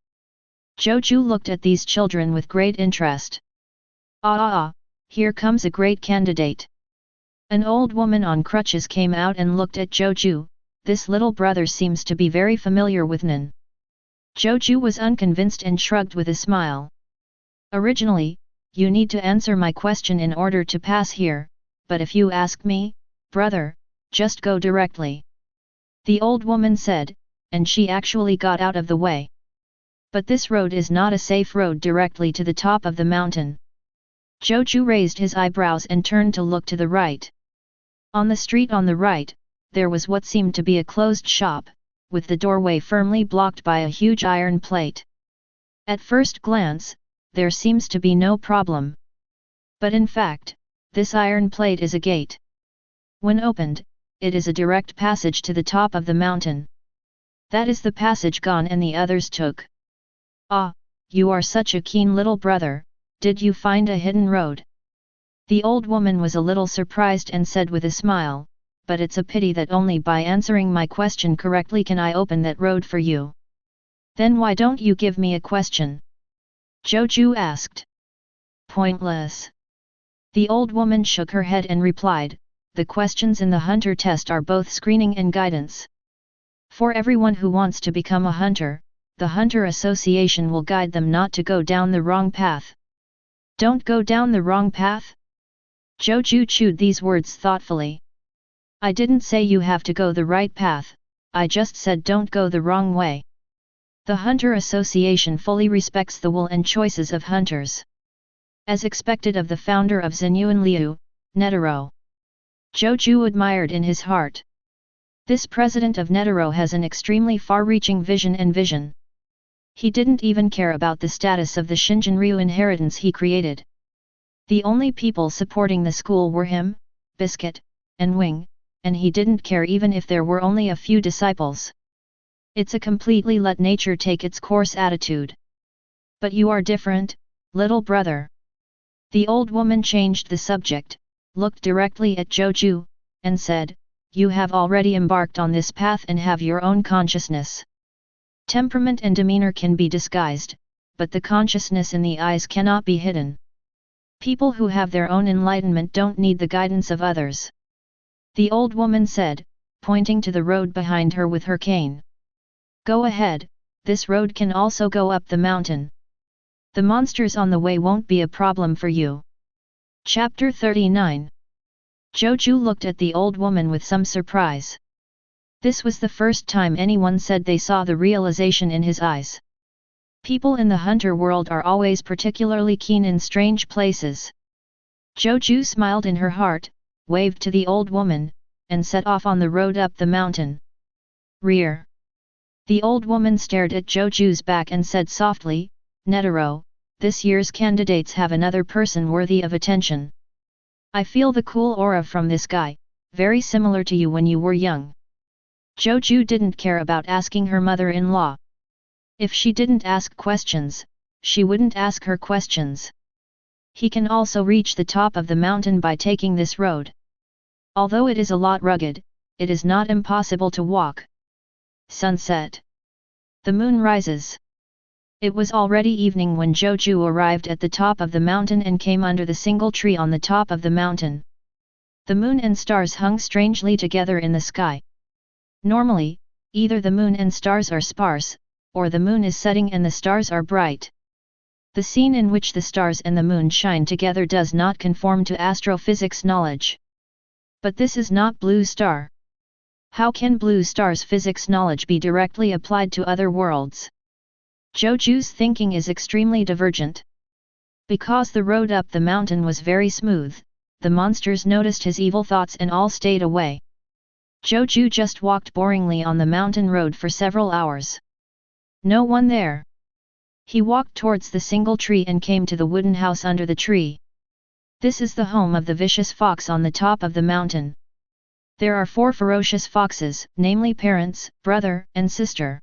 Zhou Jue looked at these children with great interest. Here comes a great candidate. An old woman on crutches came out and looked at Zhou Jue. This little brother seems to be very familiar with Nan. Zhou Jue was unconvinced and shrugged with a smile. Originally, you need to answer my question in order to pass here, but if you ask me, brother, just go directly. The old woman said, and she actually got out of the way. But this road is not a safe road directly to the top of the mountain. Zhou Jue raised his eyebrows and turned to look to the right. On the street on the right, there was what seemed to be a closed shop, with the doorway firmly blocked by a huge iron plate. At first glance, there seems to be no problem. But in fact, this iron plate is a gate. When opened, it is a direct passage to the top of the mountain. That is the passage gone and the others took. Ah, you are such a keen little brother, did you find a hidden road? The old woman was a little surprised and said with a smile, but it's a pity that only by answering my question correctly can I open that road for you. Then why don't you give me a question? Zhou Jue asked. Pointless. The old woman shook her head and replied, the questions in the hunter test are both screening and guidance. For everyone who wants to become a hunter, the Hunter Association will guide them not to go down the wrong path. Don't go down the wrong path? Zhou Jue chewed these words thoughtfully. I didn't say you have to go the right path, I just said don't go the wrong way. The Hunter Association fully respects the will and choices of hunters. As expected of the founder of Unknowingly, Netero. Zhou Jue admired in his heart. This president of Netero has an extremely far-reaching vision. He didn't even care about the status of the Shinjinryu inheritance he created. The only people supporting the school were him, Biscuit, and Wing, and he didn't care even if there were only a few disciples. It's a completely let nature take its course attitude. But you are different, little brother. The old woman changed the subject, looked directly at Zhou Jue, and said, you have already embarked on this path and have your own consciousness. Temperament and demeanor can be disguised, but the consciousness in the eyes cannot be hidden. People who have their own enlightenment don't need the guidance of others. The old woman said, pointing to the road behind her with her cane. Go ahead, this road can also go up the mountain. The monsters on the way won't be a problem for you. Chapter 39. Zhou Jue looked at the old woman with some surprise. This was the first time anyone said they saw the realization in his eyes. People in the hunter world are always particularly keen in strange places. Zhou Jue smiled in her heart, waved to the old woman, and set off on the road up the mountain. Rear. The old woman stared at Zhou Jue's back and said softly, Netero, this year's candidates have another person worthy of attention. I feel the cool aura from this guy, very similar to you when you were young. Zhou Jue didn't care about asking her mother-in-law. If she didn't ask questions, she wouldn't ask her questions. He can also reach the top of the mountain by taking this road. Although it is a lot rugged, it is not impossible to walk. Sunset. The moon rises. It was already evening when Zhou Jue arrived at the top of the mountain and came under the single tree on the top of the mountain. The moon and stars hung strangely together in the sky. Normally, either the moon and stars are sparse, or the moon is setting and the stars are bright. The scene in which the stars and the moon shine together does not conform to astrophysics knowledge. But this is not blue star. How can blue star's physics knowledge be directly applied to other worlds? Zhou Jue's thinking is extremely divergent. Because the road up the mountain was very smooth, the monsters noticed his evil thoughts and all stayed away. Zhou Jue just walked boringly on the mountain road for several hours. No one there. He walked towards the single tree and came to the wooden house under the tree. This is the home of the vicious fox on the top of the mountain. There are 4 ferocious foxes, namely parents, brother, and sister.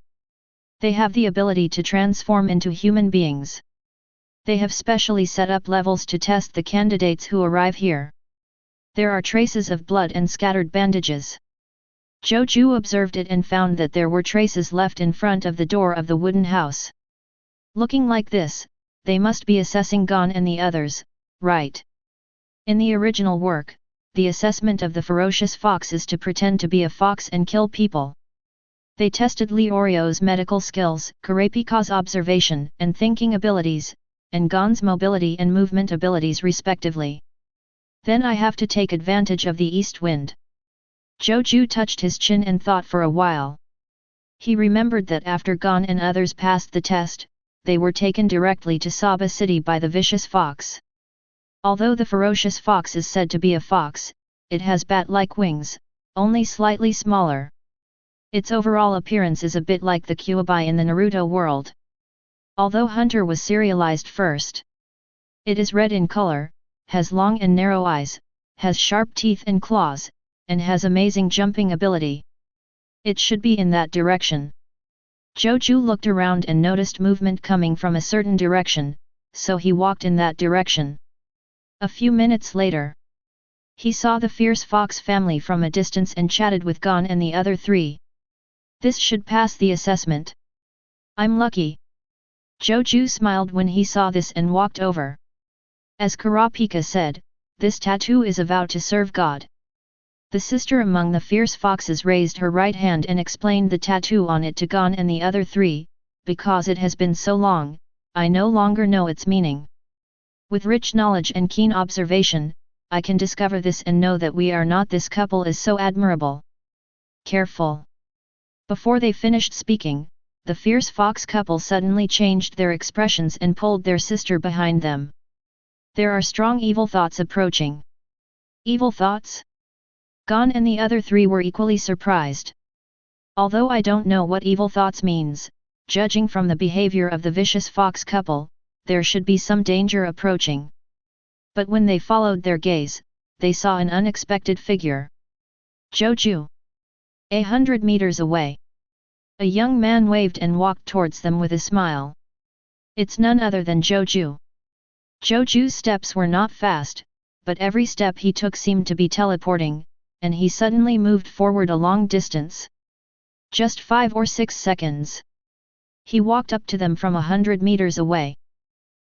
They have the ability to transform into human beings. They have specially set up levels to test the candidates who arrive here. There are traces of blood and scattered bandages. Zhou Jue observed it and found that there were traces left in front of the door of the wooden house. Looking like this, they must be assessing Gon and the others, right? In the original work, the assessment of the ferocious fox is to pretend to be a fox and kill people. They tested Liorio's medical skills, Kurapika's observation and thinking abilities, and Gon's mobility and movement abilities respectively. Then I have to take advantage of the east wind. Zhou Jue touched his chin and thought for a while. He remembered that after Gon and others passed the test, they were taken directly to Saba City by the vicious fox. Although the ferocious fox is said to be a fox, it has bat-like wings, only slightly smaller. Its overall appearance is a bit like the Kyuubi in the Naruto world. Although Hunter was serialized first. It is red in color, has long and narrow eyes, has sharp teeth and claws, and has amazing jumping ability. It should be in that direction. Zhou Jue looked around and noticed movement coming from a certain direction, so he walked in that direction. A few minutes later, he saw the fierce fox family from a distance and chatted with Gon and the other three. This should pass the assessment. I'm lucky. Zhou Jue smiled when he saw this and walked over. As Kurapika said, this tattoo is a vow to serve God. The sister among the fierce foxes raised her right hand and explained the tattoo on it to Gon and the other three, because it has been so long, I no longer know its meaning. With rich knowledge and keen observation, I can discover this and know that we are not this couple is so admirable. Careful. Before they finished speaking, the fierce fox couple suddenly changed their expressions and pulled their sister behind them. There are strong evil thoughts approaching. Evil thoughts? Gon and the other three were equally surprised. Although I don't know what evil thoughts means, judging from the behavior of the vicious fox couple, there should be some danger approaching. But when they followed their gaze, they saw an unexpected figure. Zhou Jue. 100 meters away. A young man waved and walked towards them with a smile. It's none other than Zhou Jue. Zhou Jue's steps were not fast, but every step he took seemed to be teleporting, and he suddenly moved forward a long distance. Just 5 or 6 seconds. He walked up to them from 100 meters away.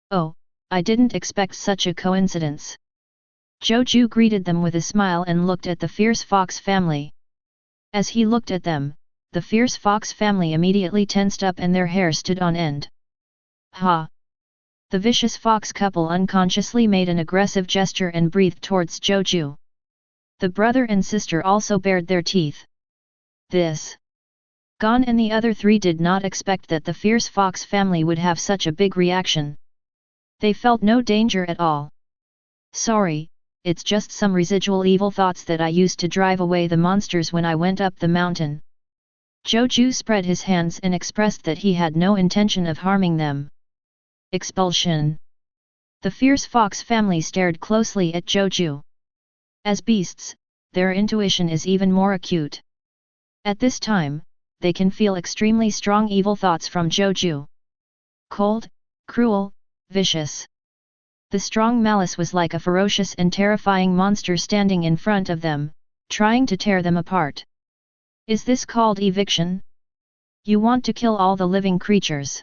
Oh, I didn't expect such a coincidence. Zhou Jue greeted them with a smile and looked at the fierce fox family. As he looked at them, the fierce fox family immediately tensed up and their hair stood on end. Ha! The vicious fox couple unconsciously made an aggressive gesture and breathed towards Zhou Jue. The brother and sister also bared their teeth. This. Gon and the other three did not expect that the fierce fox family would have such a big reaction. They felt no danger at all. Sorry, it's just some residual evil thoughts that I used to drive away the monsters when I went up the mountain. Zhou Jue spread his hands and expressed that he had no intention of harming them. Expulsion. The fierce fox family stared closely at Zhou Jue. As beasts, their intuition is even more acute. At this time, they can feel extremely strong evil thoughts from Zhou Jue. Cold, cruel, vicious. The strong malice was like a ferocious and terrifying monster standing in front of them, trying to tear them apart. Is this called eviction? You want to kill all the living creatures?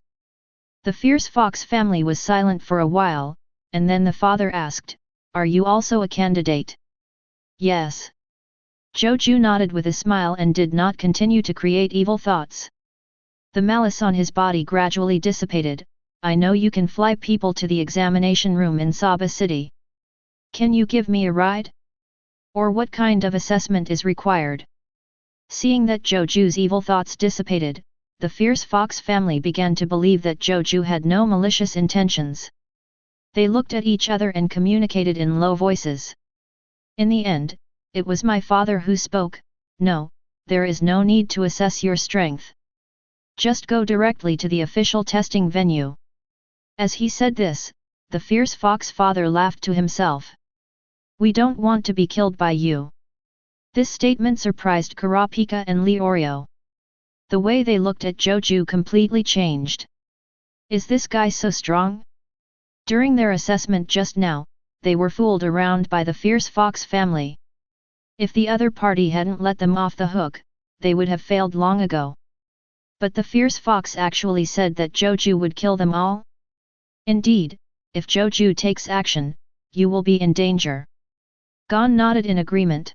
The fierce fox family was silent for a while, and then the father asked, "Are you also a candidate?" Yes. Zhou Jue nodded with a smile and did not continue to create evil thoughts. The malice on his body gradually dissipated. I know you can fly people to the examination room in Saba City. Can you give me a ride? Or what kind of assessment is required? Seeing that Zhou Jue's evil thoughts dissipated, the fierce fox family began to believe that Zhou Jue had no malicious intentions. They looked at each other and communicated in low voices. In the end, it was my father who spoke. No, there is no need to assess your strength. Just go directly to the official testing venue. As he said this, the fierce fox father laughed to himself. We don't want to be killed by you. This statement surprised Kurapika and Leorio. The way they looked at Zhou Jue completely changed. Is this guy so strong? During their assessment just now, they were fooled around by the fierce fox family. If the other party hadn't let them off the hook, they would have failed long ago. But the fierce fox actually said that Zhou Jue would kill them all? Indeed, if Zhou Jue takes action, you will be in danger. Gon nodded in agreement.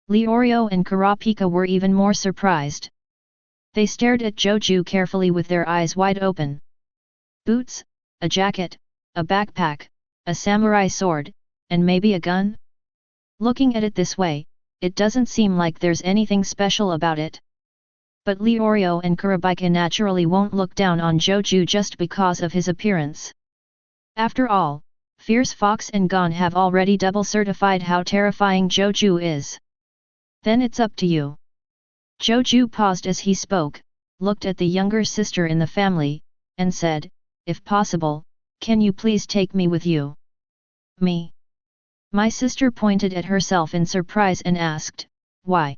Leorio and Kurapika were even more surprised. They stared at Zhou Jue carefully with their eyes wide open. Boots, a jacket, a backpack, a samurai sword, and maybe a gun? Looking at it this way, it doesn't seem like there's anything special about it. But Leorio and Kurapika naturally won't look down on Zhou Jue just because of his appearance. After all, Fierce Fox and Gon have already double certified how terrifying Zhou Jue is. Then it's up to you. Zhou Jue paused as he spoke, looked at the younger sister in the family, and said, "If possible, can you please take me with you?" "Me?" My sister pointed at herself in surprise and asked, "Why?"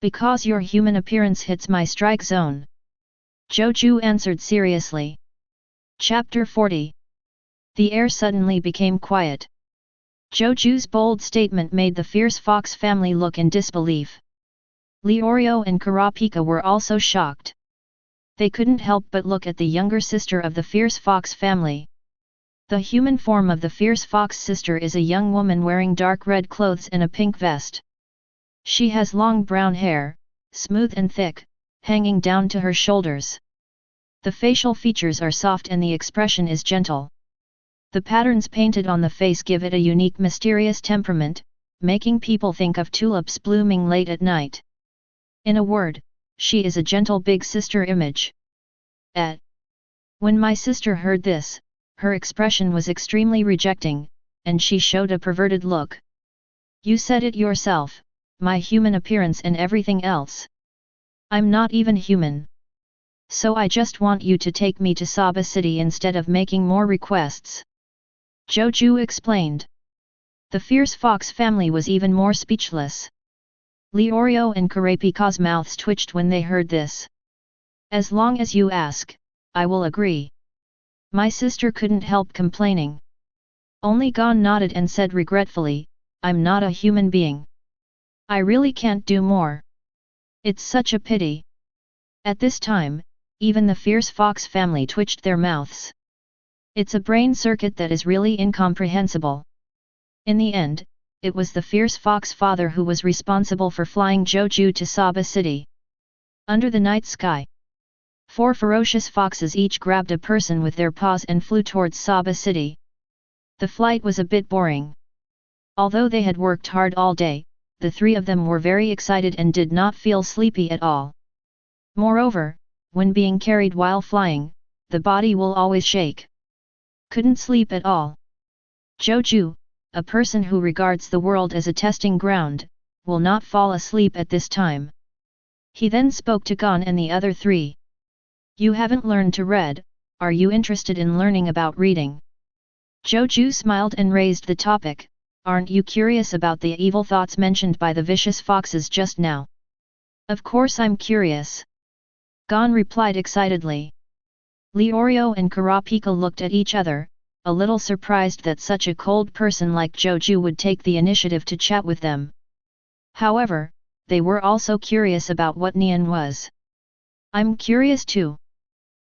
"Because your human appearance hits my strike zone," Zhou Jue answered seriously. Chapter 40. The air suddenly became quiet. Zhou Jue's bold statement made the Fierce Fox family look in disbelief. Leorio and Kurapika were also shocked. They couldn't help but look at the younger sister of the Fierce Fox family. The human form of the Fierce Fox sister is a young woman wearing dark red clothes and a pink vest. She has long brown hair, smooth and thick, hanging down to her shoulders. The facial features are soft and the expression is gentle. The patterns painted on the face give it a unique mysterious temperament, making people think of tulips blooming late at night. In a word, she is a gentle big sister image. When my sister heard this, her expression was extremely rejecting, and she showed a perverted look. "You said it yourself, my human appearance and everything else. I'm not even human. So I just want you to take me to Saba City instead of making more requests," Zhou Jue explained. The Fierce Fox family was even more speechless. Leorio and Kurapika's mouths twitched when they heard this. "As long as you ask, I will agree." My sister couldn't help complaining. Only Gon nodded and said regretfully, "I'm not a human being. I really can't do more. It's such a pity." At this time, even the Fierce Fox family twitched their mouths. It's a brain circuit that is really incomprehensible. In the end, it was the Fierce Fox father who was responsible for flying Zhou Jue to Saba City. Under the night sky, 4 ferocious foxes each grabbed a person with their paws and flew towards Saba City. The flight was a bit boring. Although they had worked hard all day, the 3 of them were very excited and did not feel sleepy at all. Moreover, when being carried while flying, the body will always shake. Couldn't sleep at all. Zhou Jue, a person who regards the world as a testing ground, will not fall asleep at this time. He then spoke to Gon and the other 3. "You haven't learned to read, are you interested in learning about reading?" Zhou Jue smiled and raised the topic, "Aren't you curious about the evil thoughts mentioned by the vicious foxes just now?" "Of course I'm curious," Gon replied excitedly. Leorio and Kurapika looked at each other, a little surprised that such a cold person like Zhou Jue would take the initiative to chat with them. However, they were also curious about what Nian was. "I'm curious too."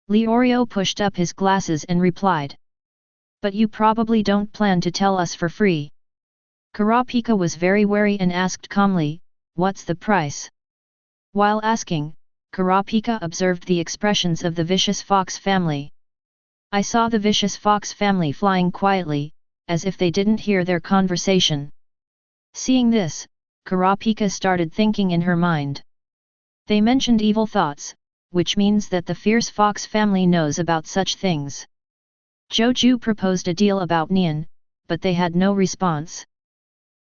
Leorio pushed up his glasses and replied. "But you probably don't plan to tell us for free." Kurapika was very wary and asked calmly, "What's the price?" While asking, Kurapika observed the expressions of the vicious fox family. I saw the vicious fox family flying quietly, as if they didn't hear their conversation. Seeing this, Kurapika started thinking in her mind. They mentioned evil thoughts, which means that the Fierce Fox family knows about such things. Zhou Jue proposed a deal about Nian, but they had no response.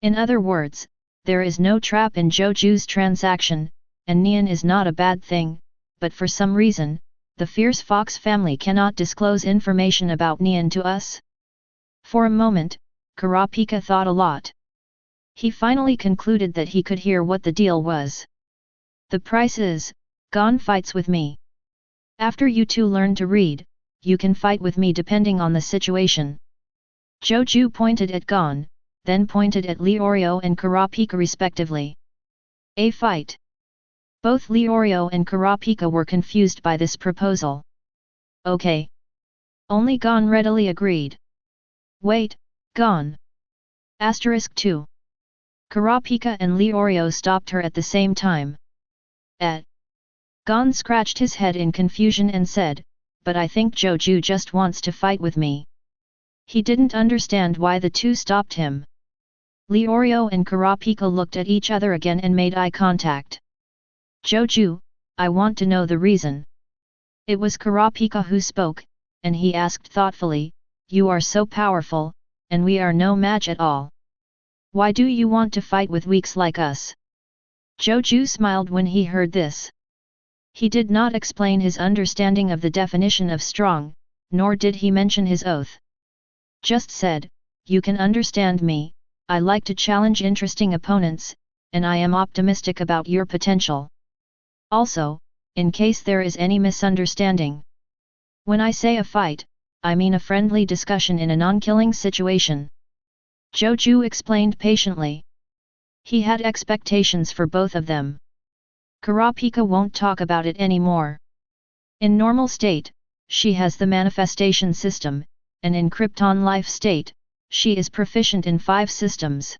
In other words, there is no trap in Zhou Jue's transaction, and Nian is not a bad thing, but for some reason, the Fierce Fox family cannot disclose information about Nian to us. For a moment, Kurapika thought a lot. He finally concluded that he could hear what the deal was. "The price is, Gon fights with me. After you 2 learn to read, you can fight with me depending on the situation." Zhou Jue pointed at Gon, then pointed at Leorio and Kurapika respectively. "A fight? Both Leorio and Kurapika were confused by this proposal. Okay. Only Gon readily agreed. Wait, Gon. Asterisk 2. Kurapika and Leorio stopped her at the same time. Gon scratched his head in confusion and said, but I think Zhou Jue just wants to fight with me. He didn't understand why the two stopped him. Leorio and Kurapika looked at each other again and made eye contact. Zhou Jue, I want to know the reason. It was Kurapika who spoke, and he asked thoughtfully, you are so powerful, and we are no match at all. Why do you want to fight with weaks like us? Zhou Jue smiled when he heard this. He did not explain his understanding of the definition of strong, nor did he mention his oath. Just said, you can understand me, I like to challenge interesting opponents, and I am optimistic about your potential. Also, in case there is any misunderstanding. When I say a fight, I mean a friendly discussion in a non-killing situation. Zhou Jue explained patiently. He had expectations for both of them. Kurapika won't talk about it anymore. In normal state, she has the manifestation system, and in Krypton life state, she is proficient in 5 systems.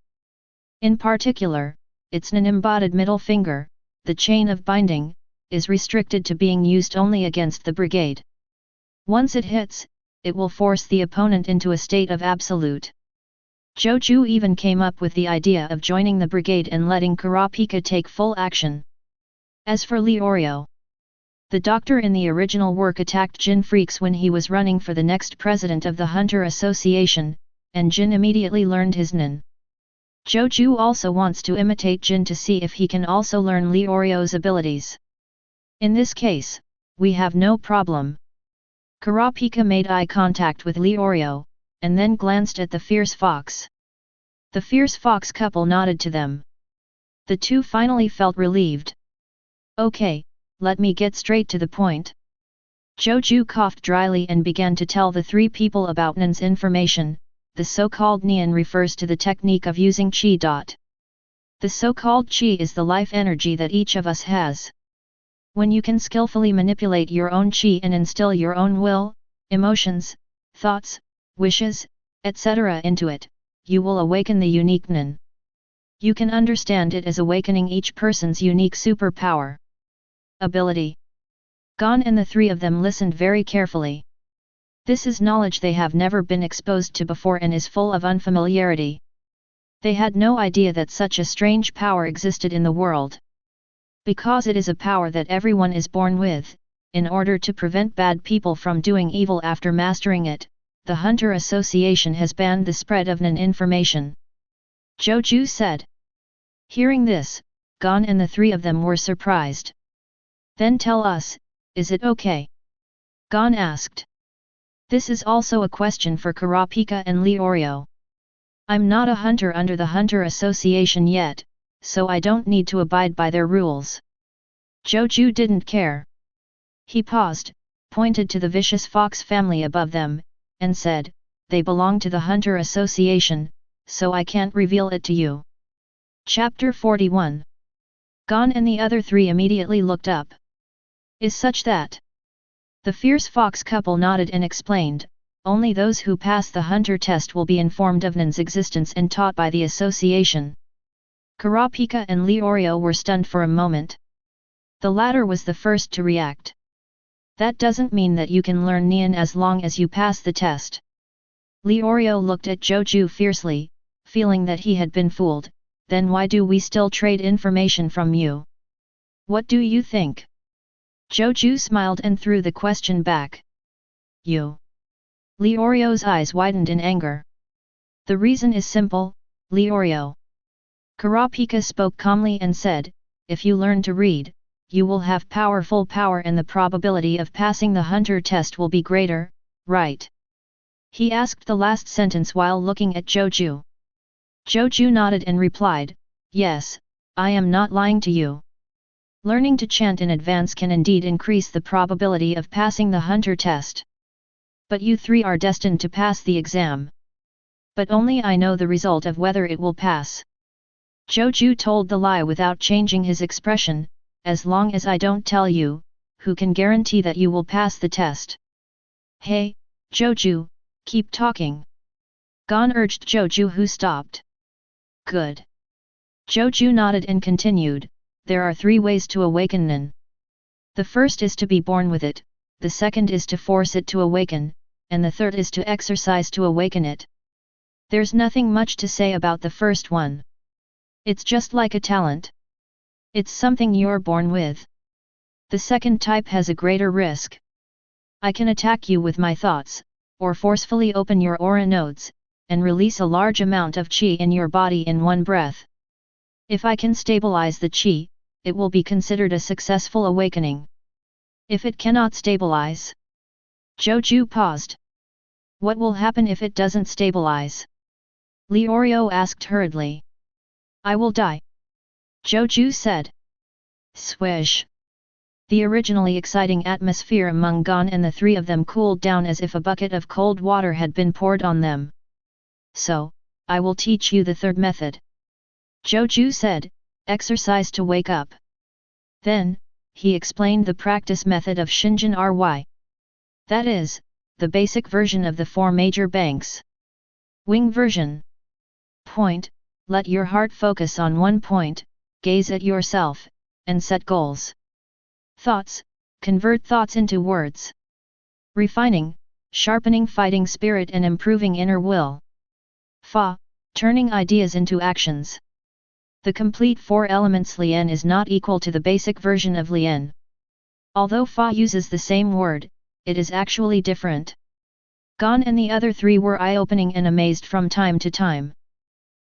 In particular, its non-embodied middle finger, the chain of binding, is restricted to being used only against the brigade. Once it hits, it will force the opponent into a state of absolute. Zhou Jue even came up with the idea of joining the brigade and letting Kurapika take full action. As for Leorio, the doctor in the original work attacked Jin freaks when he was running for the next president of the Hunter Association, and Jin immediately learned his nin. Zhou Jue also wants to imitate Jin to see if he can also learn Leorio's abilities. In this case, we have no problem. Kurapika made eye contact with Leorio, and then glanced at the fierce fox. The fierce fox couple nodded to them. The two finally felt relieved. Okay, let me get straight to the point. Zhou Jue coughed dryly and began to tell the 3 people about Nin's information. The so-called Nian refers to the technique of using Qi. The so-called Qi is the life energy that each of us has. When you can skillfully manipulate your own Qi and instill your own will, emotions, thoughts, wishes, etc. into it, you will awaken the unique Nin. You can understand it as awakening each person's unique superpower. Ability. Gon and the 3 of them listened very carefully. This is knowledge they have never been exposed to before and is full of unfamiliarity. They had no idea that such a strange power existed in the world. Because it is a power that everyone is born with, in order to prevent bad people from doing evil after mastering it, the Hunter Association has banned the spread of Nin information. Zhou Jue said. Hearing this, Gon and the 3 of them were surprised. Then tell us, is it okay? Gon asked. This is also a question for Kurapika and Leorio. I'm not a hunter under the Hunter Association yet, so I don't need to abide by their rules. Zhou Jue didn't care. He paused, pointed to the vicious fox family above them, and said, they belong to the Hunter Association, so I can't reveal it to you. Chapter 41. Gon and the other 3 immediately looked up. Is such that? The fierce fox couple nodded and explained, only those who pass the hunter test will be informed of Nin's existence and taught by the association. Kurapika and Leorio were stunned for a moment. The latter was the first to react. That doesn't mean that you can learn Nian as long as you pass the test. Leorio looked at Zhou Jue fiercely, feeling that he had been fooled. Then why do we still trade information from you? What do you think? Zhou Jue smiled and threw the question back. You. Leorio's eyes widened in anger. The reason is simple, Leorio. Kurapika spoke calmly and said, if you learn to read, you will have powerful power and the probability of passing the hunter test will be greater, right? He asked the last sentence while looking at Zhou Jue. Zhou Jue nodded and replied, yes, I am not lying to you. Learning to chant in advance can indeed increase the probability of passing the hunter test. But you 3 are destined to pass the exam. But only I know the result of whether it will pass. Zhou Jue told the lie without changing his expression, as long as I don't tell you, who can guarantee that you will pass the test? Hey, Zhou Jue, keep talking. Gon urged Zhou Jue, who stopped. Good. Zhou Jue nodded and continued, there are 3 ways to awaken Nen. The first is to be born with it, the second is to force it to awaken, and the third is to exercise to awaken it. There's nothing much to say about the first one. It's just like a talent. It's something you're born with. The second type has a greater risk. I can attack you with my thoughts, or forcefully open your aura nodes, and release a large amount of qi in your body in one breath. If I can stabilize the qi, it will be considered a successful awakening. If it cannot stabilize... Zhou Jue paused. What will happen if it doesn't stabilize? Leorio asked hurriedly. I will die. Zhou Jue said. Swish. The originally exciting atmosphere among Gon and the 3 of them cooled down as if a bucket of cold water had been poured on them. So, I will teach you the third method. Zhou Jue said, exercise to wake up. Then, he explained the practice method of Shinjin Ry. That is, the basic version of the 4 major banks. Wing version. Point, let your heart focus on one point, gaze at yourself, and set goals. Thoughts, convert thoughts into words. Refining, sharpening fighting spirit and improving inner will. Fa, turning ideas into actions. The complete 4 elements Lien is not equal to the basic version of Lien. Although Fa uses the same word, it is actually different. Gon and the other 3 were eye-opening and amazed from time to time.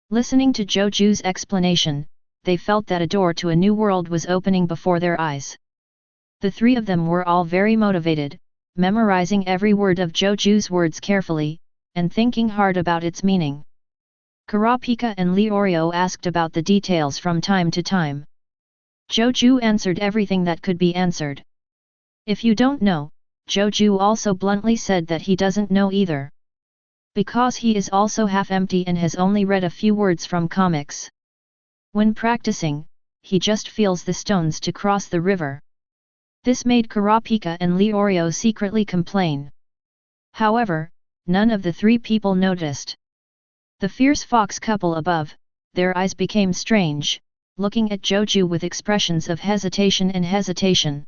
Listening to Zhou Jue's explanation, they felt that a door to a new world was opening before their eyes. The 3 of them were all very motivated, memorizing every word of Zhou Jue's words carefully, and thinking hard about its meaning. Kurapika and Leorio asked about the details from time to time. Zhou Jue answered everything that could be answered. If you don't know, Zhou Jue also bluntly said that he doesn't know either. Because he is also half empty and has only read a few words from comics. When practicing, he just feels the stones to cross the river. This made Kurapika and Leorio secretly complain. However, none of the 3 people noticed. The fierce fox couple above, their eyes became strange, looking at Zhou Jue with expressions of hesitation and hesitation.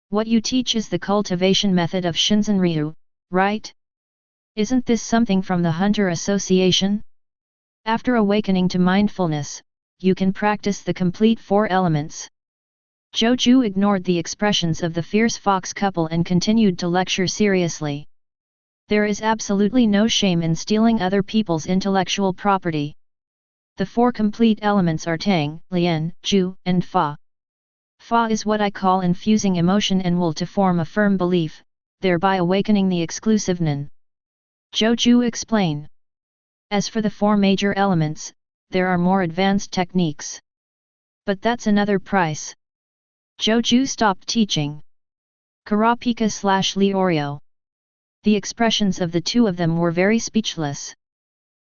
What you teach is the cultivation method of Shinzen Ryu, right? Isn't this something from the Hunter Association? After awakening to mindfulness, you can practice the complete 4 elements. Zhou Jue ignored the expressions of the fierce fox couple and continued to lecture seriously. There is absolutely no shame in stealing other people's intellectual property. The 4 complete elements are Tang, Lien, Ju, and Fa. Fa is what I call infusing emotion and will to form a firm belief, thereby awakening the exclusive Nen. Zhou Jue explain. As for the 4 major elements, there are more advanced techniques. But that's another price. Zhou Jue stopped teaching. Kurapika/Leorio. The expressions of the 2 of them were very speechless.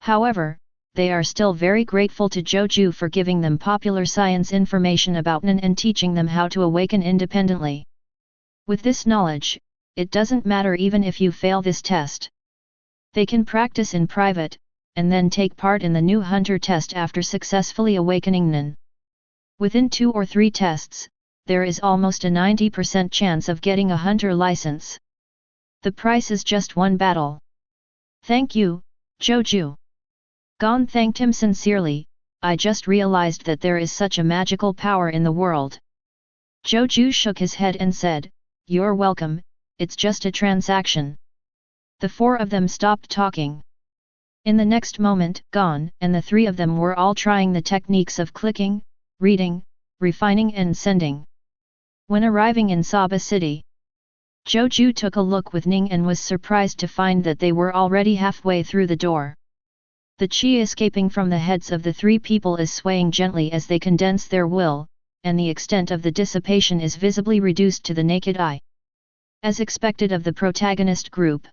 However, they are still very grateful to Zhou Jue for giving them popular science information about Nen and teaching them how to awaken independently. With this knowledge, it doesn't matter even if you fail this test. They can practice in private, and then take part in the new Hunter test after successfully awakening Nen. Within 2 or 3 tests, there is almost a 90% chance of getting a Hunter license. The price is just 1 battle. Thank you, Zhou Jue. Gon thanked him sincerely. I just realized that there is such a magical power in the world. Zhou Jue shook his head and said, you're welcome, it's just a transaction. The 4 of them stopped talking. In the next moment, Gon and the 3 of them were all trying the techniques of clicking, reading, refining and sending. When arriving in Saba City, Zhou Jue took a look with Ning and was surprised to find that they were already halfway through the door. The qi escaping from the heads of the 3 people is swaying gently as they condense their will, and the extent of the dissipation is visibly reduced to the naked eye. As expected of the protagonist group,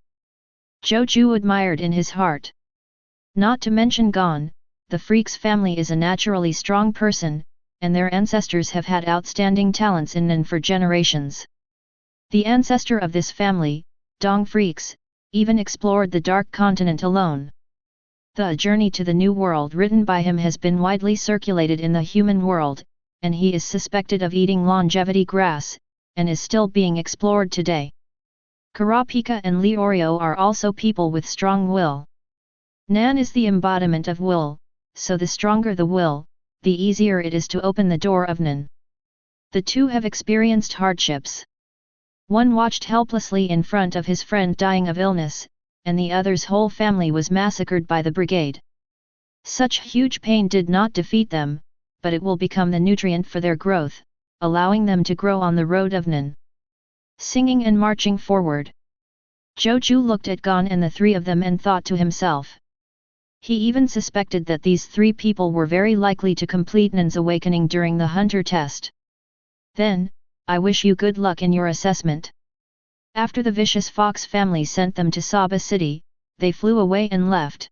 Zhou Jue admired in his heart. Not to mention Gon, the freak's family is a naturally strong person, and their ancestors have had outstanding talents in Nen for generations. The ancestor of this family, Dong Freaks, even explored the Dark Continent alone. The Journey to the New World written by him has been widely circulated in the human world, and he is suspected of eating longevity grass, and is still being explored today. Kurapika and Leorio are also people with strong will. Nan is the embodiment of will, so the stronger the will, the easier it is to open the door of Nan. The two have experienced hardships. One watched helplessly in front of his friend dying of illness, and the other's whole family was massacred by the brigade. Such huge pain did not defeat them, but it will become the nutrient for their growth, allowing them to grow on the road of Nan. Singing and marching forward. Zhou Jue looked at Gon and the three of them and thought to himself. He even suspected that these three people were very likely to complete Nan's awakening during the hunter test. Then, I wish you good luck in your assessment. After the vicious fox family sent them to Saba City, they flew away and left.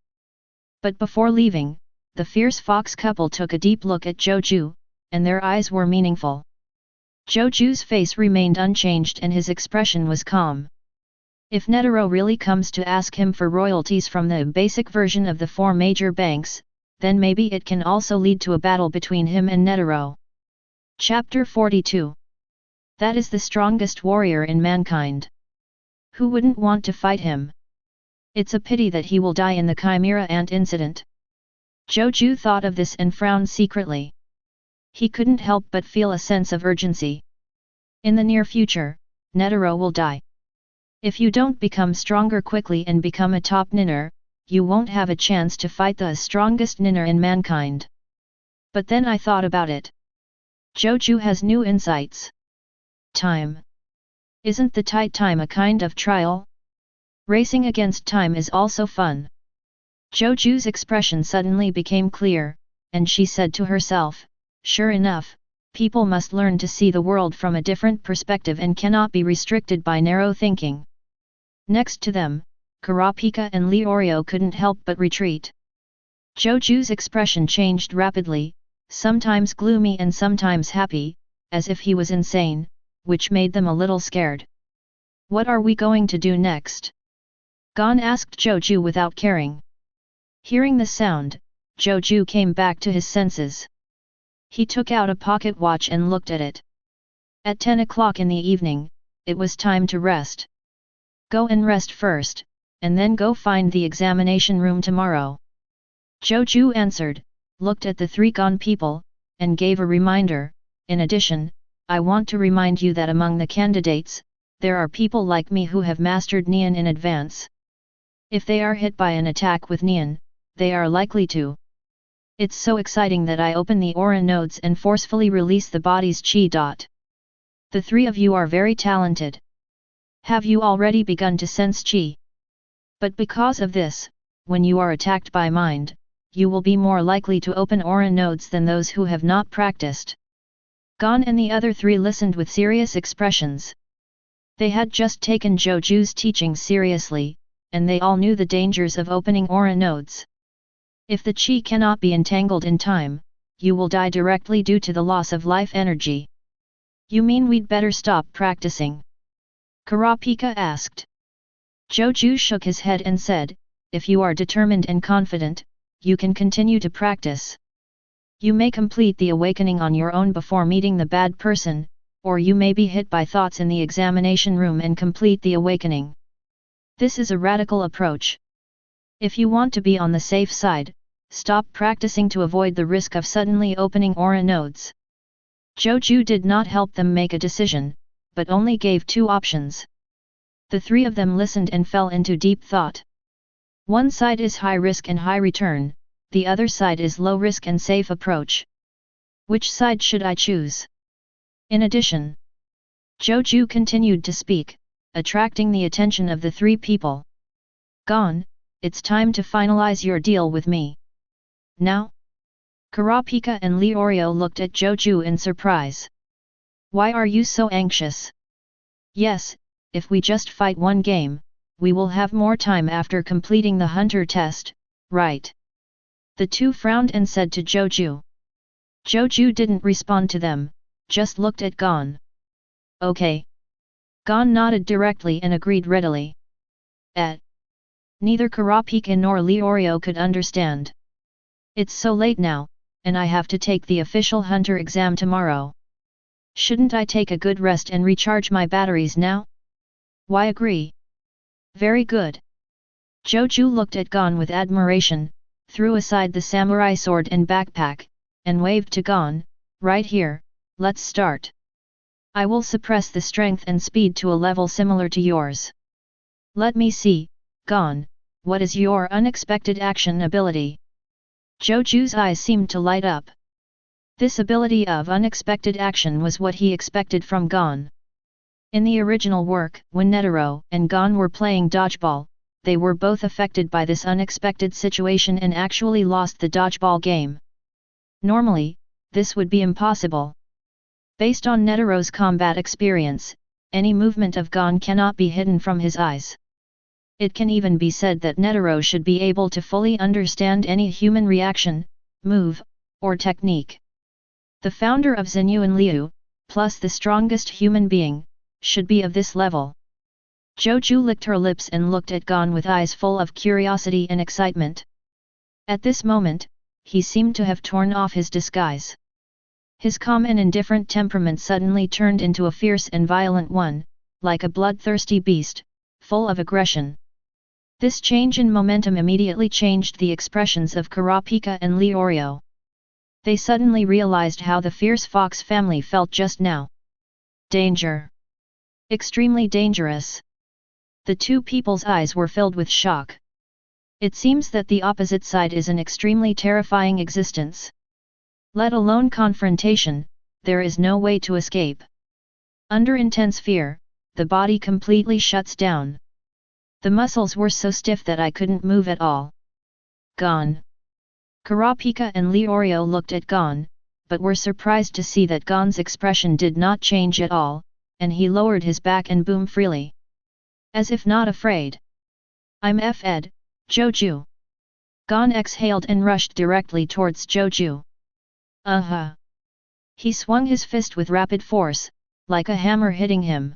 But before leaving, the fierce fox couple took a deep look at Zhou Jue, and their eyes were meaningful. Zhou Jue's face remained unchanged and his expression was calm. If Netero really comes to ask him for royalties from the basic version of the four major banks, then maybe it can also lead to a battle between him and Netero. Chapter 42. That is the strongest warrior in mankind. Who wouldn't want to fight him? It's a pity that he will die in the Chimera Ant incident. Zhou Jue thought of this and frowned secretly. He couldn't help but feel a sense of urgency. In the near future, Netero will die. If you don't become stronger quickly and become a top ninner, you won't have a chance to fight the strongest ninner in mankind. But then I thought about it. Zhou Jue has new insights. Time. Isn't the tight time a kind of trial? Racing against time is also fun. Zhou Jue's expression suddenly became clear, and she said to herself, sure enough, people must learn to see the world from a different perspective and cannot be restricted by narrow thinking. Next to them, Kurapika and Leorio couldn't help but retreat. Zhou Jue's expression changed rapidly, sometimes gloomy and sometimes happy, as if he was insane, which made them a little scared. What are we going to do next? Gon asked Zhou Jue without caring. Hearing the sound, Zhou Jue came back to his senses. He took out a pocket watch and looked at it. At 10 o'clock in the evening, it was time to rest. Go and rest first, and then go find the examination room tomorrow. Zhou Jue answered, looked at the three Gon people, and gave a reminder. In addition, I want to remind you that among the candidates, there are people like me who have mastered Nian in advance. If they are hit by an attack with Nian, they are likely to. It's so exciting that I open the aura nodes and forcefully release the body's qi. The three of you are very talented. Have you already begun to sense qi? But because of this, when you are attacked by mind, you will be more likely to open aura nodes than those who have not practiced. Gon and the other three listened with serious expressions. They had just taken Zhou Jue's teaching seriously, and they all knew the dangers of opening aura nodes. If the qi cannot be entangled in time, you will die directly due to the loss of life energy. You mean we'd better stop practicing? Kurapika asked. Zhou Jue shook his head and said, if you are determined and confident, you can continue to practice. You may complete the awakening on your own before meeting the bad person, or you may be hit by thoughts in the examination room and complete the awakening. This is a radical approach. If you want to be on the safe side, stop practicing to avoid the risk of suddenly opening aura nodes. Zhou Jue did not help them make a decision, but only gave two options. The three of them listened and fell into deep thought. One side is high risk and high return, the other side is low risk and safe approach. Which side should I choose? In addition, Zhou Jue continued to speak, attracting the attention of the three people. Gon, it's time to finalize your deal with me. Now? Kurapika and Leorio looked at Zhou Jue in surprise. Why are you so anxious? Yes, if we just fight one game, we will have more time after completing the hunter test, right? The two frowned and said to Zhou Jue. Zhou Jue didn't respond to them, just looked at Gon. Okay. Gon nodded directly and agreed readily. Neither Kurapika nor Leorio could understand. It's so late now, and I have to take the official hunter exam tomorrow. Shouldn't I take a good rest and recharge my batteries now? Why agree? Very good. Zhou Jue looked at Gon with admiration, threw aside the samurai sword and backpack, and waved to Gon, right here, let's start. I will suppress the strength and speed to a level similar to yours. Let me see, Gon, what is your unexpected action ability? Zhou Jue's eyes seemed to light up. This ability of unexpected action was what he expected from Gon. In the original work, when Netero and Gon were playing dodgeball, they were both affected by this unexpected situation and actually lost the dodgeball game. Normally, this would be impossible. Based on Netero's combat experience, any movement of Gon cannot be hidden from his eyes. It can even be said that Netero should be able to fully understand any human reaction, move, or technique. The founder of Xinyuan Liu, plus the strongest human being, should be of this level. Zhou Jue licked her lips and looked at Gon with eyes full of curiosity and excitement. At this moment, he seemed to have torn off his disguise. His calm and indifferent temperament suddenly turned into a fierce and violent one, like a bloodthirsty beast, full of aggression. This change in momentum immediately changed the expressions of Kurapika and Leorio. They suddenly realized how the fierce fox family felt just now. Danger! Extremely dangerous! The two people's eyes were filled with shock. It seems that the opposite side is an extremely terrifying existence. Let alone confrontation, there is no way to escape. Under intense fear, the body completely shuts down. The muscles were so stiff that I couldn't move at all. Gon. Kurapika and Leorio looked at Gon, but were surprised to see that Gon's expression did not change at all, and he lowered his back and boomed freely. As if not afraid. I'm Fed, Zhou Jue. Gon exhaled and rushed directly towards Zhou Jue. He swung his fist with rapid force, like a hammer hitting him.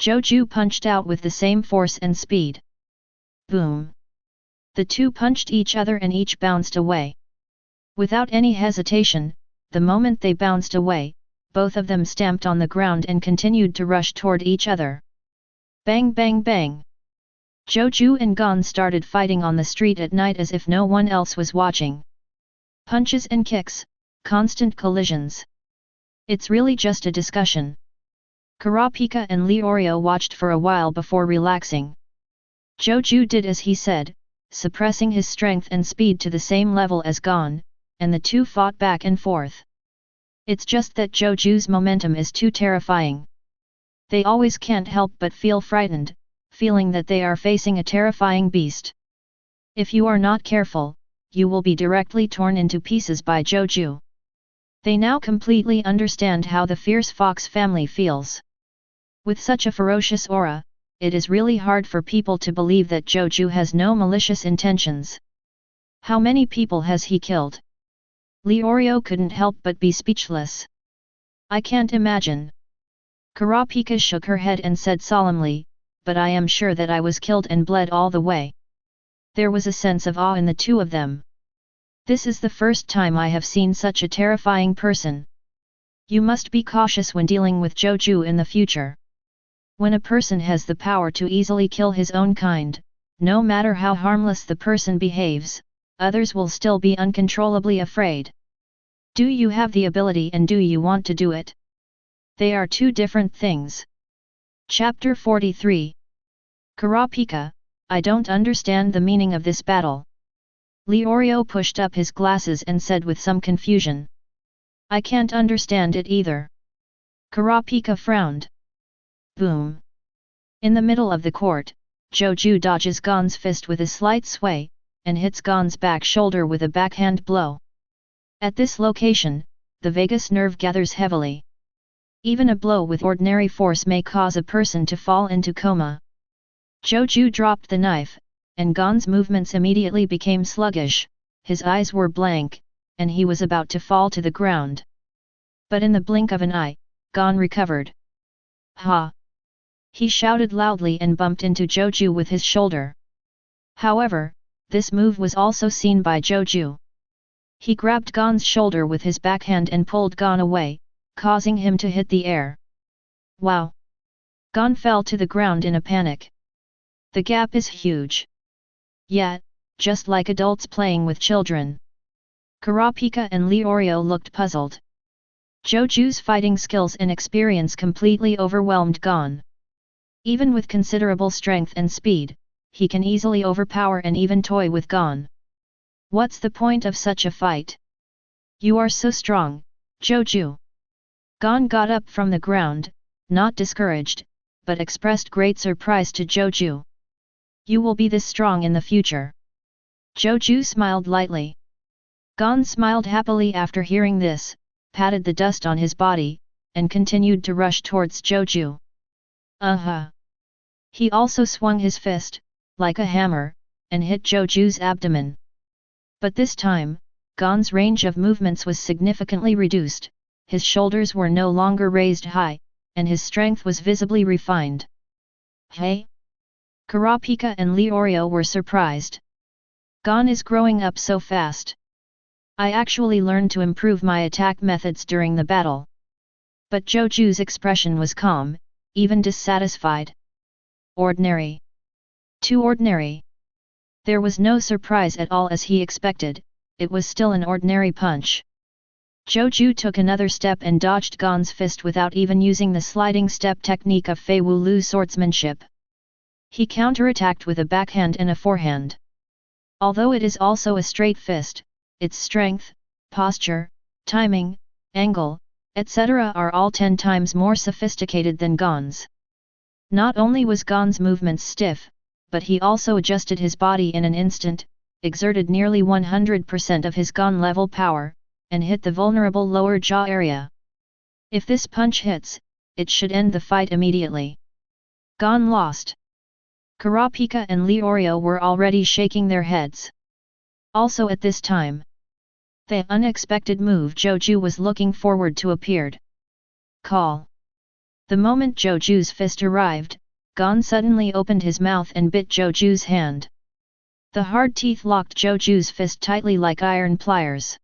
Zhou Jue punched out with the same force and speed. Boom! The two punched each other and each bounced away. Without any hesitation, the moment they bounced away, both of them stamped on the ground and continued to rush toward each other. Bang bang bang! Zhou Jue and Gon started fighting on the street at night as if no one else was watching. Punches and kicks, constant collisions. It's really just a discussion. Kurapika and Leorio watched for a while before relaxing. Zhou Jue did as he said, suppressing his strength and speed to the same level as Gon, and the two fought back and forth. It's just that Zhou Jue's momentum is too terrifying. They always can't help but feel frightened, feeling that they are facing a terrifying beast. If you are not careful, you will be directly torn into pieces by Zhou Jue. They now completely understand how the fierce fox family feels. With such a ferocious aura, it is really hard for people to believe that Zhou Jue has no malicious intentions. How many people has he killed? Leorio couldn't help but be speechless. I can't imagine. Kurapika shook her head and said solemnly, but I am sure that I was killed and bled all the way. There was a sense of awe in the two of them. This is the first time I have seen such a terrifying person. You must be cautious when dealing with Zhou Jue in the future. When a person has the power to easily kill his own kind, no matter how harmless the person behaves, others will still be uncontrollably afraid. Do you have the ability and do you want to do it? They are two different things. Chapter 43. Kurapika, I don't understand the meaning of this battle. Leorio pushed up his glasses and said with some confusion. I can't understand it either. Kurapika frowned. Boom! In the middle of the court, Zhou Jue dodges Gon's fist with a slight sway, and hits Gon's back shoulder with a backhand blow. At this location, the vagus nerve gathers heavily. Even a blow with ordinary force may cause a person to fall into coma. Zhou Jue dropped the knife, and Gon's movements immediately became sluggish, his eyes were blank, and he was about to fall to the ground. But in the blink of an eye, Gon recovered. Ha! He shouted loudly and bumped into Zhou Jue with his shoulder. However, this move was also seen by Zhou Jue. He grabbed Gon's shoulder with his backhand and pulled Gon away, causing him to hit the air. Wow! Gon fell to the ground in a panic. The gap is huge. Yet, just like adults playing with children. Kurapika and Leorio looked puzzled. Zhou Jue's fighting skills and experience completely overwhelmed Gon. Even with considerable strength and speed, he can easily overpower and even toy with Gon. What's the point of such a fight? You are so strong, Zhou Jue. Gon got up from the ground, not discouraged, but expressed great surprise to Zhou Jue. You will be this strong in the future. Zhou Jue smiled lightly. Gon smiled happily after hearing this, patted the dust on his body, and continued to rush towards Zhou Jue. He also swung his fist, like a hammer, and hit Zhou Jue's abdomen. But this time, Gon's range of movements was significantly reduced, his shoulders were no longer raised high, and his strength was visibly refined. Hey! Kurapika and Leorio were surprised. Gon is growing up so fast. I actually learned to improve my attack methods during the battle. But Zhou Jue's expression was calm, even dissatisfied. Ordinary. Too ordinary. There was no surprise at all as he expected, it was still an ordinary punch. Zhou Jue took another step and dodged Gon's fist without even using the sliding step technique of Fei Wu Lu swordsmanship. He counterattacked with a backhand and a forehand. Although it is also a straight fist, its strength, posture, timing, angle, etc. are all 10 times more sophisticated than Gon's. Not only was Gon's movements stiff, but he also adjusted his body in an instant, exerted nearly 100% of his Gon level power, and hit the vulnerable lower jaw area. If this punch hits, it should end the fight immediately. Gon lost. Kurapika and Leorio were already shaking their heads. Also at this time, the unexpected move Zhou Jue was looking forward to appeared. Call. The moment Zhou Jue's fist arrived, Gon suddenly opened his mouth and bit Zhou Jue's hand. The hard teeth locked Zhou Jue's fist tightly like iron pliers.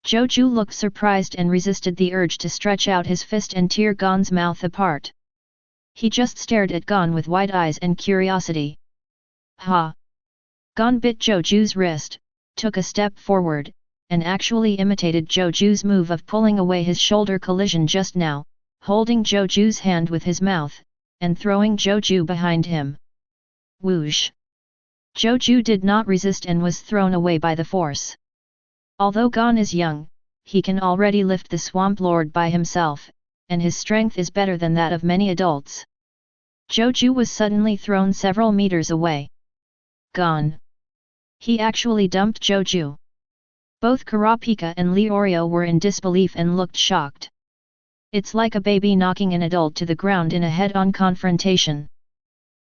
Zhou Jue looked surprised and resisted the urge to stretch out his fist and tear Gon's mouth apart. He just stared at Gon with wide eyes and curiosity. Ha! Gon bit Zhou Jue's wrist, took a step forward, and actually imitated Zhou Jue's move of pulling away his shoulder collision just now, holding Zhou Jue's hand with his mouth, and throwing Zhou Jue behind him. Whoosh! Zhou Jue did not resist and was thrown away by the force. Although Gon is young, he can already lift the Swamp Lord by himself, and his strength is better than that of many adults. Zhou Jue was suddenly thrown several meters away. Gon! He actually dumped Zhou Jue. Both Kurapika and Leorio were in disbelief and looked shocked. It's like a baby knocking an adult to the ground in a head-on confrontation.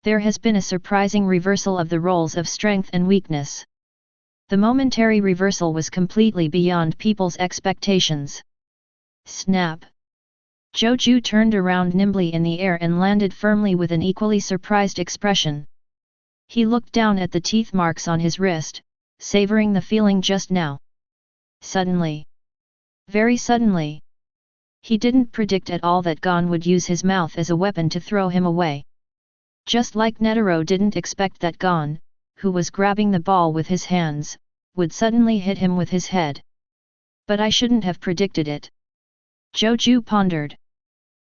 There has been a surprising reversal of the roles of strength and weakness. The momentary reversal was completely beyond people's expectations. Snap! Zhou Jue turned around nimbly in the air and landed firmly with an equally surprised expression. He looked down at the teeth marks on his wrist, savoring the feeling just now. Suddenly. Very suddenly. He didn't predict at all that Gon would use his mouth as a weapon to throw him away. Just like Netero didn't expect that Gon, who was grabbing the ball with his hands, would suddenly hit him with his head. But I shouldn't have predicted it. Zhou Jue pondered.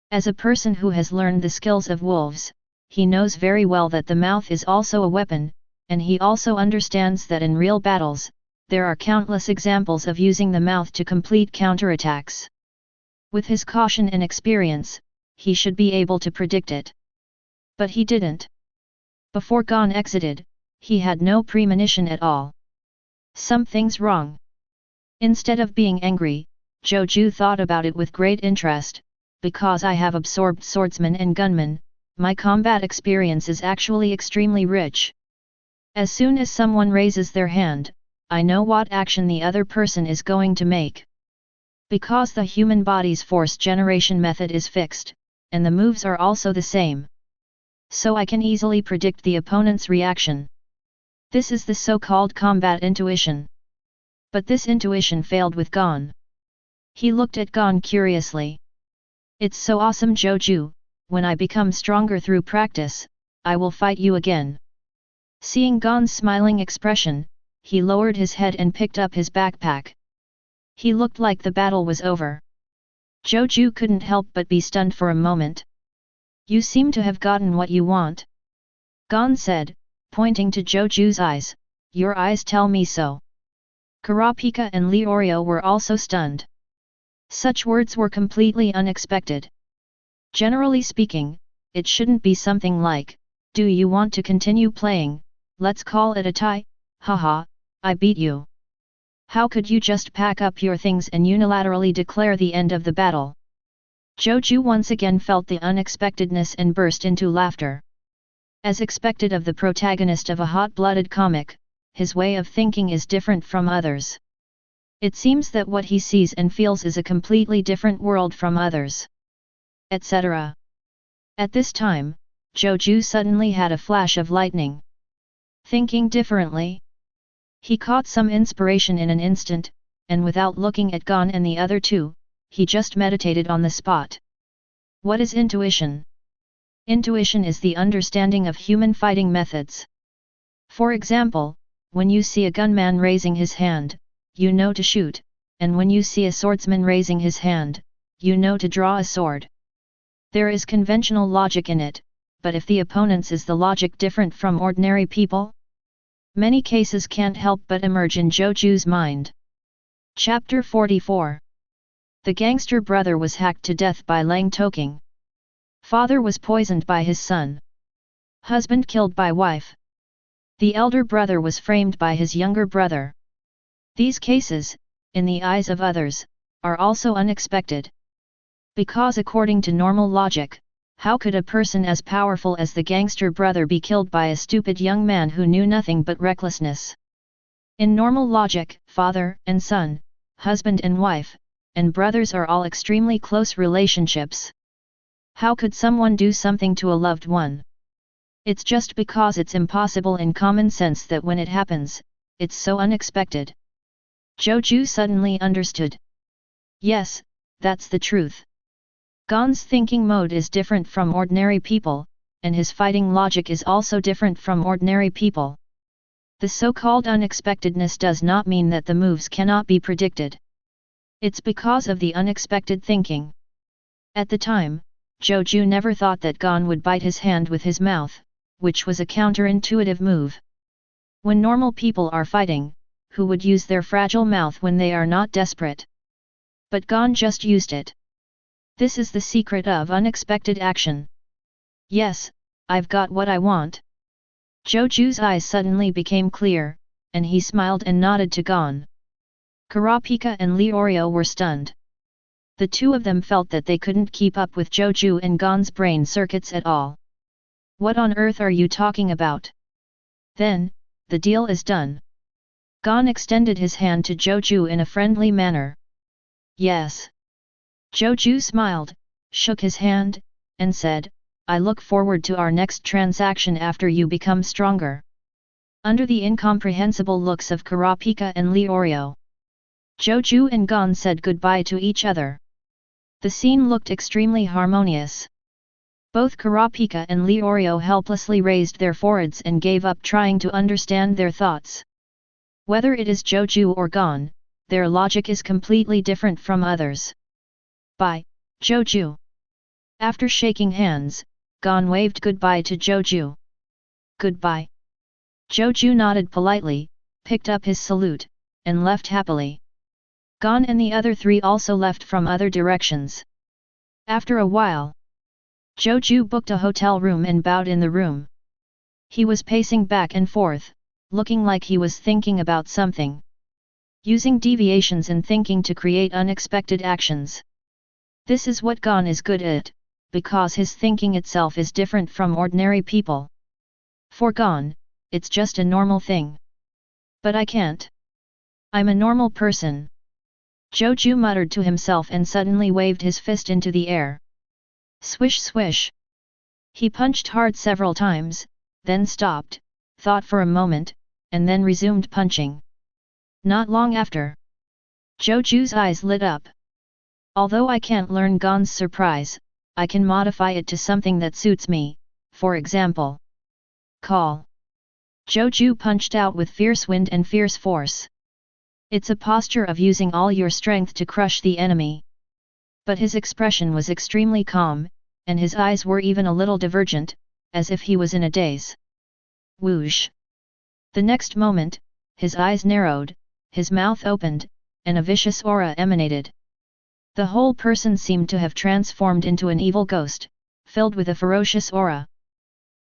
As a person who has learned the skills of wolves, he knows very well that the mouth is also a weapon, and he also understands that in real battles, there are countless examples of using the mouth to complete counterattacks. With his caution and experience, he should be able to predict it. But he didn't. Before Gon exited, he had no premonition at all. Something's wrong. Instead of being angry, Zhou Jue thought about it with great interest. Because I have absorbed swordsmen and gunmen, my combat experience is actually extremely rich. As soon as someone raises their hand, I know what action the other person is going to make. Because the human body's force generation method is fixed, and the moves are also the same. So I can easily predict the opponent's reaction. This is the so-called combat intuition. But this intuition failed with Gon. He looked at Gon curiously. It's so awesome, Zhou Jue. When I become stronger through practice, I will fight you again. Seeing Gon's smiling expression, he lowered his head and picked up his backpack. He looked like the battle was over. Zhou Jue couldn't help but be stunned for a moment. You seem to have gotten what you want. Gon said, pointing to Zhou Jue's eyes, your eyes tell me so. Kurapika and Leorio were also stunned. Such words were completely unexpected. Generally speaking, it shouldn't be something like, do you want to continue playing, let's call it a tie, haha, I beat you. How could you just pack up your things and unilaterally declare the end of the battle? Zhou Jue once again felt the unexpectedness and burst into laughter. As expected of the protagonist of a hot-blooded comic, his way of thinking is different from others. It seems that what he sees and feels is a completely different world from others. Etc. At this time, Zhou Jue suddenly had a flash of lightning. Thinking differently? He caught some inspiration in an instant, and without looking at Gon and the other two, he just meditated on the spot. What is intuition? Intuition is the understanding of human fighting methods. For example, when you see a gunman raising his hand, you know to shoot, and when you see a swordsman raising his hand, you know to draw a sword. There is conventional logic in it, but if the opponent's is the logic different from ordinary people? Many cases can't help but emerge in Zhou Jue's mind. Chapter 44. The gangster brother was hacked to death by Lang Toking. Father was poisoned by his son. Husband killed by wife. The elder brother was framed by his younger brother. These cases, in the eyes of others, are also unexpected. Because according to normal logic, how could a person as powerful as the gangster brother be killed by a stupid young man who knew nothing but recklessness? In normal logic, father and son, husband and wife, and brothers are all extremely close relationships. How could someone do something to a loved one? It's just because it's impossible in common sense that when it happens, it's so unexpected. Zhou Jue suddenly understood. Yes, that's the truth. Gon's thinking mode is different from ordinary people, and his fighting logic is also different from ordinary people. The so-called unexpectedness does not mean that the moves cannot be predicted. It's because of the unexpected thinking. At the time, Zhou Jue never thought that Gon would bite his hand with his mouth, which was a counterintuitive move. When normal people are fighting, who would use their fragile mouth when they are not desperate? But Gon just used it. This is the secret of unexpected action. Yes, I've got what I want. Zhou Jue's eyes suddenly became clear, and he smiled and nodded to Gon. Kurapika and Leorio were stunned. The two of them felt that they couldn't keep up with Zhou Jue and Gon's brain circuits at all. What on earth are you talking about? Then, the deal is done. Gon extended his hand to Zhou Jue in a friendly manner. Yes. Zhou Jue smiled, shook his hand, and said, I look forward to our next transaction after you become stronger. Under the incomprehensible looks of Kurapika and Leorio, Zhou Jue and Gon said goodbye to each other. The scene looked extremely harmonious. Both Kurapika and Leorio helplessly raised their foreheads and gave up trying to understand their thoughts. Whether it is Zhou Jue or Gon, their logic is completely different from others. Bye, Zhou Jue. After shaking hands, Gon waved goodbye to Zhou Jue. Goodbye. Zhou Jue nodded politely, picked up his salute, and left happily. Gon and the other three also left from other directions. After a while, Zhou Jue booked a hotel room and bowed in the room. He was pacing back and forth, looking like he was thinking about something. Using deviations in thinking to create unexpected actions. This is what Gon is good at, because his thinking itself is different from ordinary people. For Gon, it's just a normal thing. But I can't. I'm a normal person. Zhou Jue muttered to himself and suddenly waved his fist into the air. Swish swish. He punched hard several times, then stopped, thought for a moment, and then resumed punching. Not long after, Zhou Jue's eyes lit up. Although I can't learn Gon's surprise, I can modify it to something that suits me, for example. Call. Zhou Jue punched out with fierce wind and fierce force. It's a posture of using all your strength to crush the enemy. But his expression was extremely calm, and his eyes were even a little divergent, as if he was in a daze. Whoosh! The next moment, his eyes narrowed, his mouth opened, and a vicious aura emanated. The whole person seemed to have transformed into an evil ghost, filled with a ferocious aura.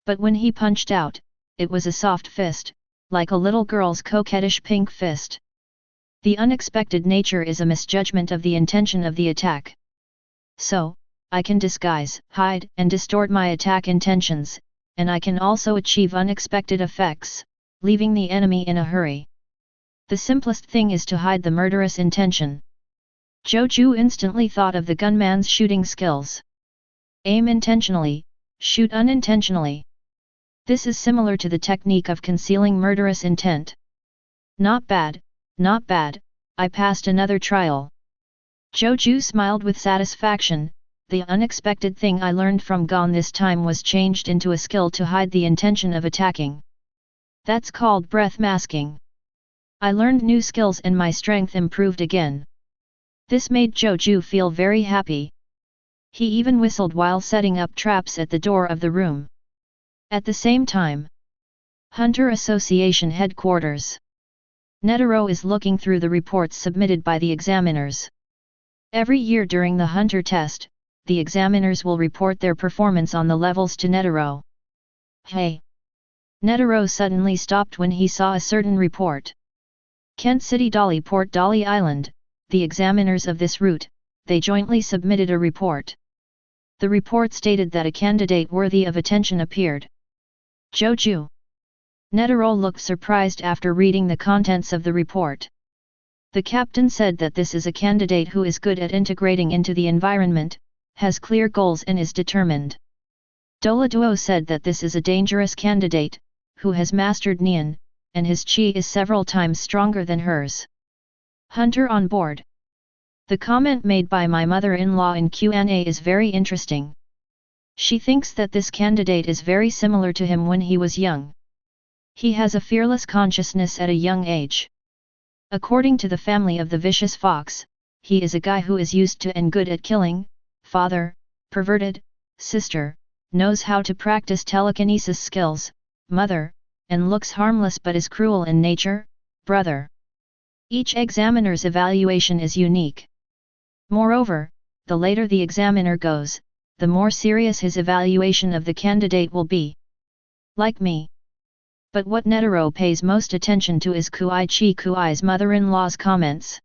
But when he punched out, it was a soft fist, like a little girl's coquettish pink fist. The unexpected nature is a misjudgment of the intention of the attack. So, I can disguise, hide, and distort my attack intentions, and I can also achieve unexpected effects, leaving the enemy in a hurry. The simplest thing is to hide the murderous intention. Zhou Jue instantly thought of the gunman's shooting skills. Aim intentionally, shoot unintentionally. This is similar to the technique of concealing murderous intent. Not bad, not bad, I passed another trial. Zhou Jue smiled with satisfaction. The unexpected thing I learned from Gon this time was changed into a skill to hide the intention of attacking. That's called breath masking. I learned new skills and my strength improved again. This made Zhou Jue feel very happy. He even whistled while setting up traps at the door of the room. At the same time, Hunter Association headquarters. Netero is looking through the reports submitted by the examiners. Every year during the Hunter test, the examiners will report their performance on the levels to Netero. Hey! Netero suddenly stopped when he saw a certain report. Kent City Dolly Port Dolly Island, the examiners of this route, they jointly submitted a report. The report stated that a candidate worthy of attention appeared. Zhou Jue. Netero looked surprised after reading the contents of the report. The captain said that this is a candidate who is good at integrating into the environment, has clear goals and is determined. Doladuo said that this is a dangerous candidate, who has mastered Nian, and his chi is several times stronger than hers. Hunter on board. The comment made by my mother-in-law in Q&A is very interesting. She thinks that this candidate is very similar to him when he was young. He has a fearless consciousness at a young age. According to the family of the vicious fox, he is a guy who is used to and good at killing, father, perverted, sister, knows how to practice telekinesis skills, mother, and looks harmless but is cruel in nature, brother. Each examiner's evaluation is unique. Moreover, the later the examiner goes, the more serious his evaluation of the candidate will be. Like me. But what Netero pays most attention to is Kui's mother-in-law's comments.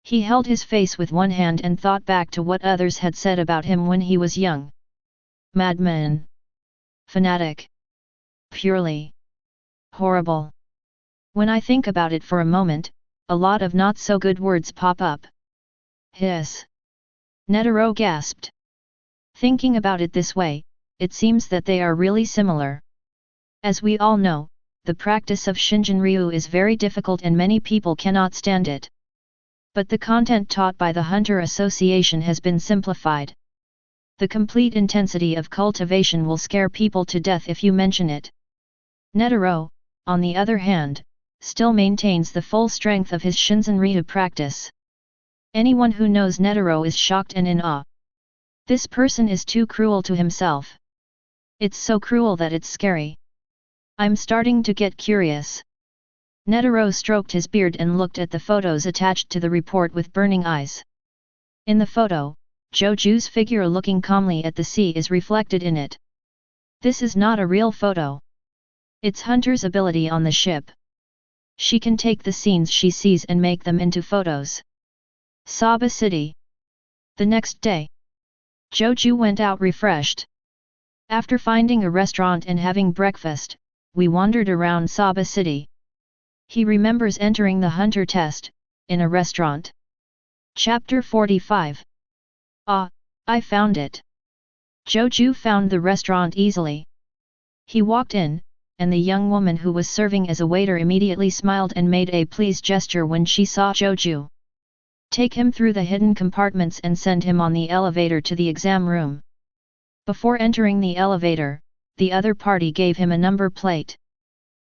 He held his face with one hand and thought back to what others had said about him when he was young. Madman. Fanatic. Purely horrible. When I think about it for a moment, a lot of not-so-good words pop up. Hiss. Netero gasped. Thinking about it this way, it seems that they are really similar. As we all know, the practice of Shinjin-ryu is very difficult and many people cannot stand it. But the content taught by the Hunter Association has been simplified. The complete intensity of cultivation will scare people to death if you mention it. Netero, on the other hand, still maintains the full strength of his Shinjin-ryu practice. Anyone who knows Netero is shocked and in awe. This person is too cruel to himself. It's so cruel that it's scary. I'm starting to get curious. Netero stroked his beard and looked at the photos attached to the report with burning eyes. In the photo, Zhou Jue's figure looking calmly at the sea is reflected in it. This is not a real photo. It's Hunter's ability on the ship. She can take the scenes she sees and make them into photos. Saba City. The next day, Zhou Jue went out refreshed. After finding a restaurant and having breakfast, we wandered around Saba City. He remembers entering the hunter test, in a restaurant. Chapter 45. Ah, I found it. Zhou Jue found the restaurant easily. He walked in, and the young woman who was serving as a waiter immediately smiled and made a pleased gesture when she saw Zhou Jue. Take him through the hidden compartments and send him on the elevator to the exam room. Before entering the elevator, the other party gave him a number plate.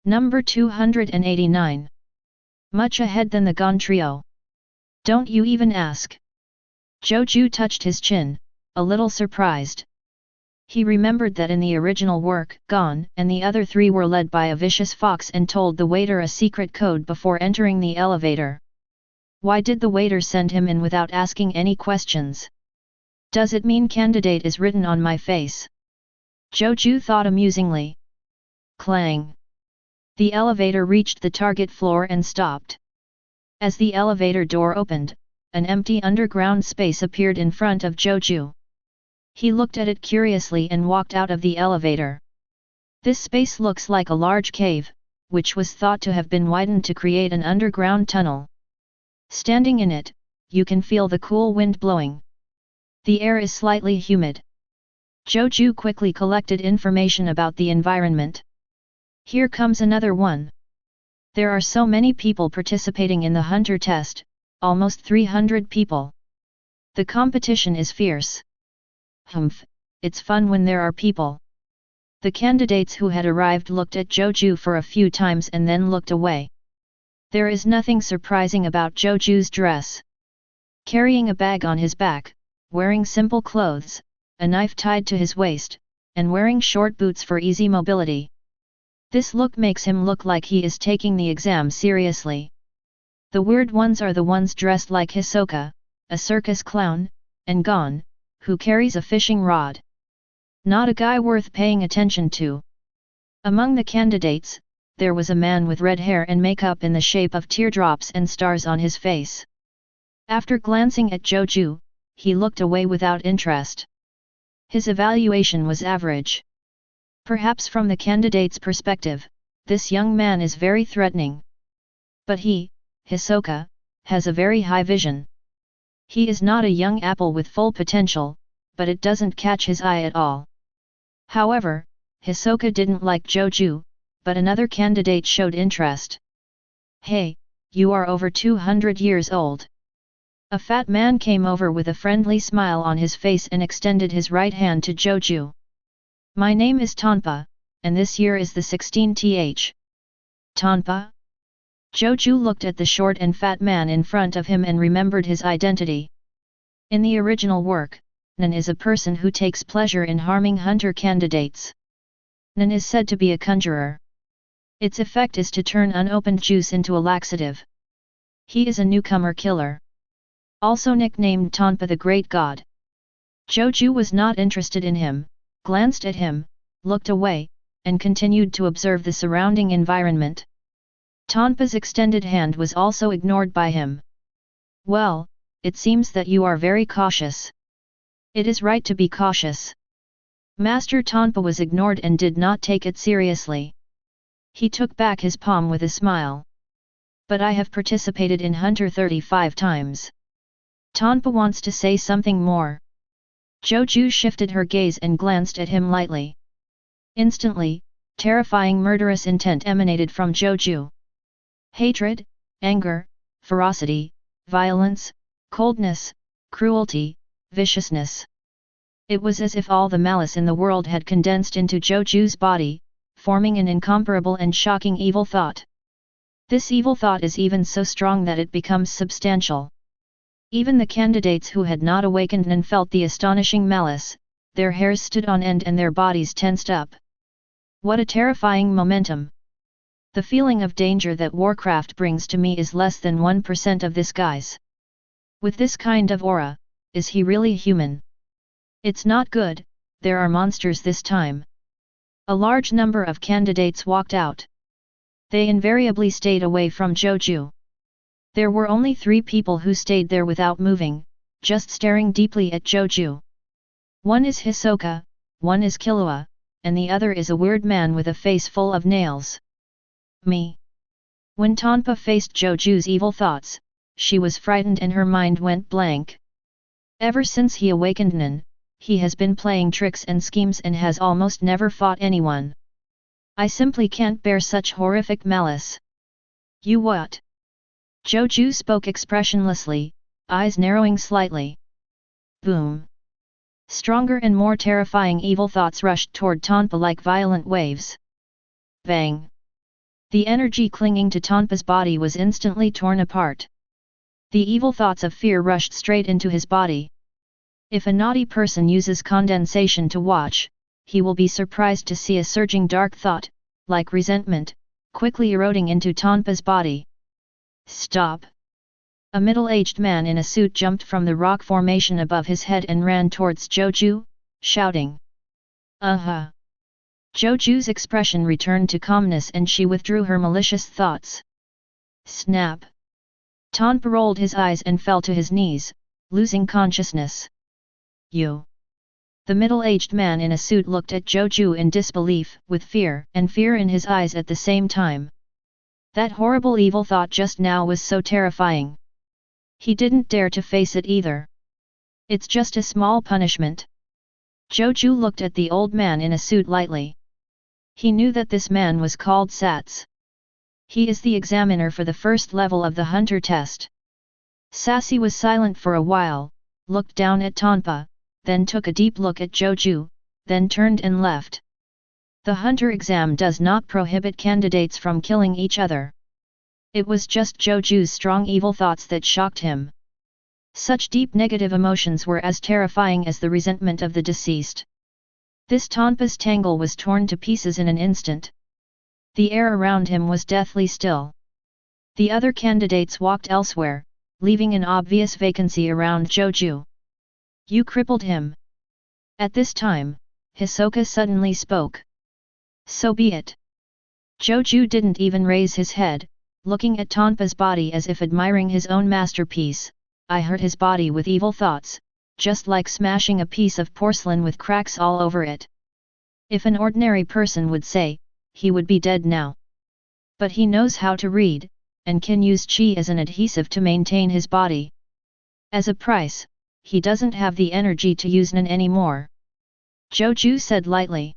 Number 289. Much ahead than the Gon trio. Don't you even ask. Zhou Jue touched his chin, a little surprised. He remembered that in the original work, Gon and the other three were led by a vicious fox and told the waiter a secret code before entering the elevator. Why did the waiter send him in without asking any questions? Does it mean candidate is written on my face? Zhou Jue thought amusingly. Clang! The elevator reached the target floor and stopped. As the elevator door opened, an empty underground space appeared in front of Zhou Jue. He looked at it curiously and walked out of the elevator. This space looks like a large cave, which was thought to have been widened to create an underground tunnel. Standing in it, you can feel the cool wind blowing. The air is slightly humid. Zhou Jue quickly collected information about the environment. Here comes another one. There are so many people participating in the hunter test, almost 300 people. The competition is fierce. Humph, it's fun when there are people. The candidates who had arrived looked at Zhou Jue for a few times and then looked away. There is nothing surprising about Zhou Jue's dress. Carrying a bag on his back, wearing simple clothes, a knife tied to his waist, and wearing short boots for easy mobility. This look makes him look like he is taking the exam seriously. The weird ones are the ones dressed like Hisoka, a circus clown, and Gon, who carries a fishing rod. Not a guy worth paying attention to. Among the candidates, there was a man with red hair and makeup in the shape of teardrops and stars on his face. After glancing at Zhou Jue, he looked away without interest. His evaluation was average. Perhaps from the candidate's perspective, this young man is very threatening. But he, Hisoka, has a very high vision. He is not a young apple with full potential, but it doesn't catch his eye at all. However, Hisoka didn't like Zhou Jue, but another candidate showed interest. Hey, you are over 200 years old. A fat man came over with a friendly smile on his face and extended his right hand to Zhou Jue. My name is Tanpa, and this year is the 16th. Tanpa? Zhou Jue looked at the short and fat man in front of him and remembered his identity. In the original work, Nan is a person who takes pleasure in harming hunter candidates. Nan is said to be a conjurer. Its effect is to turn unopened juice into a laxative. He is a newcomer killer. Also nicknamed Tanpa the Great God. Zhou Jue was not interested in him, glanced at him, looked away, and continued to observe the surrounding environment. Tanpa's extended hand was also ignored by him. Well, it seems that you are very cautious. It is right to be cautious. Master Tanpa was ignored and did not take it seriously. He took back his palm with a smile. But I have participated in Hunter 35 times. Tanpa wants to say something more. Zhou Jue shifted her gaze and glanced at him lightly. Instantly, terrifying murderous intent emanated from Zhou Jue. Hatred, anger, ferocity, violence, coldness, cruelty, viciousness. It was as if all the malice in the world had condensed into Zhou Jue's body, forming an incomparable and shocking evil thought. This evil thought is even so strong that it becomes substantial. Even the candidates who had not awakened and felt the astonishing malice, their hairs stood on end and their bodies tensed up. What a terrifying momentum! The feeling of danger that Warcraft brings to me is less than 1% of this guy's. With this kind of aura, is he really human? It's not good, there are monsters this time. A large number of candidates walked out. They invariably stayed away from Zhou Jue. There were only 3 people who stayed there without moving, just staring deeply at Zhou Jue. One is Hisoka, one is Killua, and the other is a weird man with a face full of nails. Me. When Tanpa faced Zhou Jue's evil thoughts, she was frightened and her mind went blank. Ever since he awakened Nan, he has been playing tricks and schemes and has almost never fought anyone. I simply can't bear such horrific malice. You what? Zhou Jue spoke expressionlessly, eyes narrowing slightly. Boom! Stronger and more terrifying evil thoughts rushed toward Tanpa like violent waves. Bang! The energy clinging to Tanpa's body was instantly torn apart. The evil thoughts of fear rushed straight into his body. If a naughty person uses condensation to watch, he will be surprised to see a surging dark thought, like resentment, quickly eroding into Tanpa's body. Stop! A middle-aged man in a suit jumped from the rock formation above his head and ran towards Zhou Jue, shouting. Uh-huh! Zhou Jue's expression returned to calmness and she withdrew her malicious thoughts. Snap! Tanpa rolled his eyes and fell to his knees, losing consciousness. You! The middle-aged man in a suit looked at Zhou Jue in disbelief, with fear in his eyes at the same time. That horrible evil thought just now was so terrifying. He didn't dare to face it either. It's just a small punishment. Zhou Jue looked at the old man in a suit lightly. He knew that this man was called Sats. He is the examiner for the first level of the hunter test. Sassy was silent for a while, looked down at Tanpa, then took a deep look at Zhou Jue, then turned and left. The hunter exam does not prohibit candidates from killing each other. It was just Zhou Jue's strong evil thoughts that shocked him. Such deep negative emotions were as terrifying as the resentment of the deceased. This Tanpa's tangle was torn to pieces in an instant. The air around him was deathly still. The other candidates walked elsewhere, leaving an obvious vacancy around Zhou Jue. You crippled him. At this time, Hisoka suddenly spoke. So be it. Zhou Jue didn't even raise his head, looking at Tanpa's body as if admiring his own masterpiece. I hurt his body with evil thoughts, just like smashing a piece of porcelain with cracks all over it. If an ordinary person would say, he would be dead now. But he knows how to read, and can use qi as an adhesive to maintain his body. As a price, he doesn't have the energy to use Nan anymore. Zhou Jue said lightly.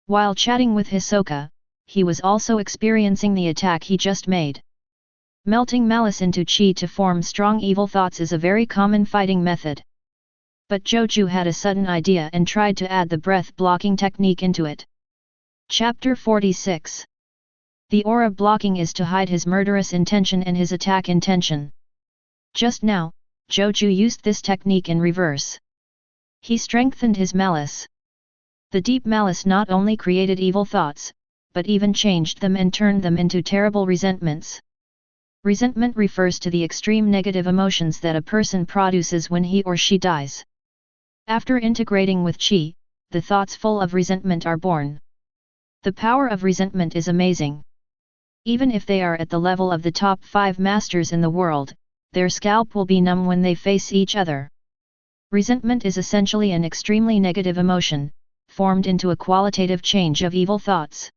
While chatting with Hisoka, he was also experiencing the attack he just made. Melting malice into qi to form strong evil thoughts is a very common fighting method. But Zhou Jue had a sudden idea and tried to add the breath-blocking technique into it. Chapter 46. The aura blocking is to hide his murderous intention and his attack intention. Just now, Zhou Jue used this technique in reverse. He strengthened his malice. The deep malice not only created evil thoughts, but even changed them and turned them into terrible resentments. Resentment refers to the extreme negative emotions that a person produces when he or she dies. After integrating with qi, the thoughts full of resentment are born. The power of resentment is amazing. Even if they are at the level of the top 5 masters in the world, their scalp will be numb when they face each other. Resentment is essentially an extremely negative emotion, formed into a qualitative change of evil thoughts.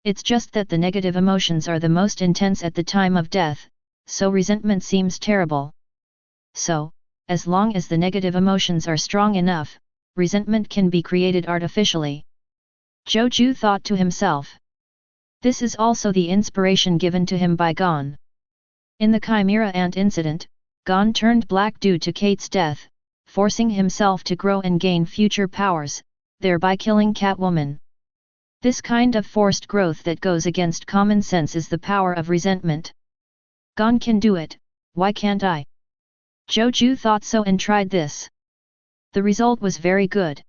It's just that the negative emotions are the most intense at the time of death, so resentment seems terrible. So, as long as the negative emotions are strong enough, resentment can be created artificially. Zhou Jue thought to himself. This is also the inspiration given to him by Gon. In the Chimera Ant incident, Gon turned black due to Kate's death, forcing himself to grow and gain future powers, thereby killing Catwoman. This kind of forced growth that goes against common sense is the power of resentment. Gon can do it, why can't I? Zhou Jue thought so and tried this. The result was very good.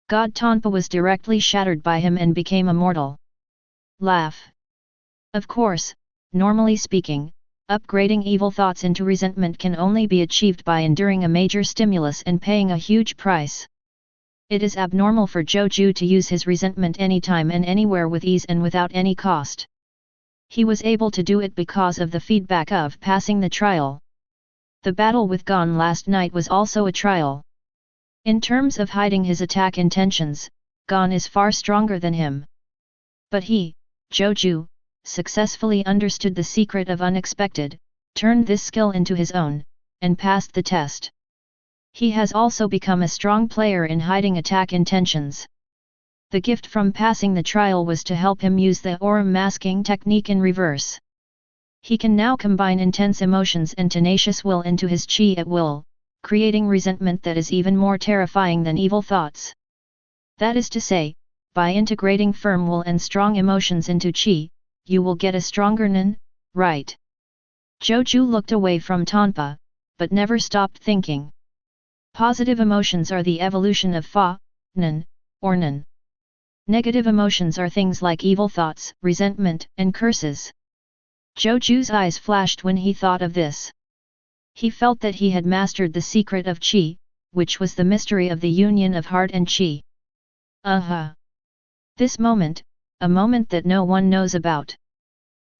God Tanpa was directly shattered by him and became immortal. Laugh. Of course, normally speaking, upgrading evil thoughts into resentment can only be achieved by enduring a major stimulus and paying a huge price. It is abnormal for Zhou Jue to use his resentment anytime and anywhere with ease and without any cost. He was able to do it because of the feedback of passing the trial. The battle with Gon last night was also a trial. In terms of hiding his attack intentions, Gon is far stronger than him. But he, Zhou Jue, successfully understood the secret of unexpected, turned this skill into his own, and passed the test. He has also become a strong player in hiding attack intentions. The gift from passing the trial was to help him use the aura masking technique in reverse. He can now combine intense emotions and tenacious will into his chi at will, creating resentment that is even more terrifying than evil thoughts. That is to say, by integrating firm will and strong emotions into chi, you will get a stronger nen, right? Zhou Jue looked away from Tanpa, but never stopped thinking. Positive emotions are the evolution of fa, nen, or nen. Negative emotions are things like evil thoughts, resentment, and curses. Zhou Jue's eyes flashed when he thought of this. He felt that he had mastered the secret of qi, which was the mystery of the union of heart and qi. This moment, a moment that no one knows about.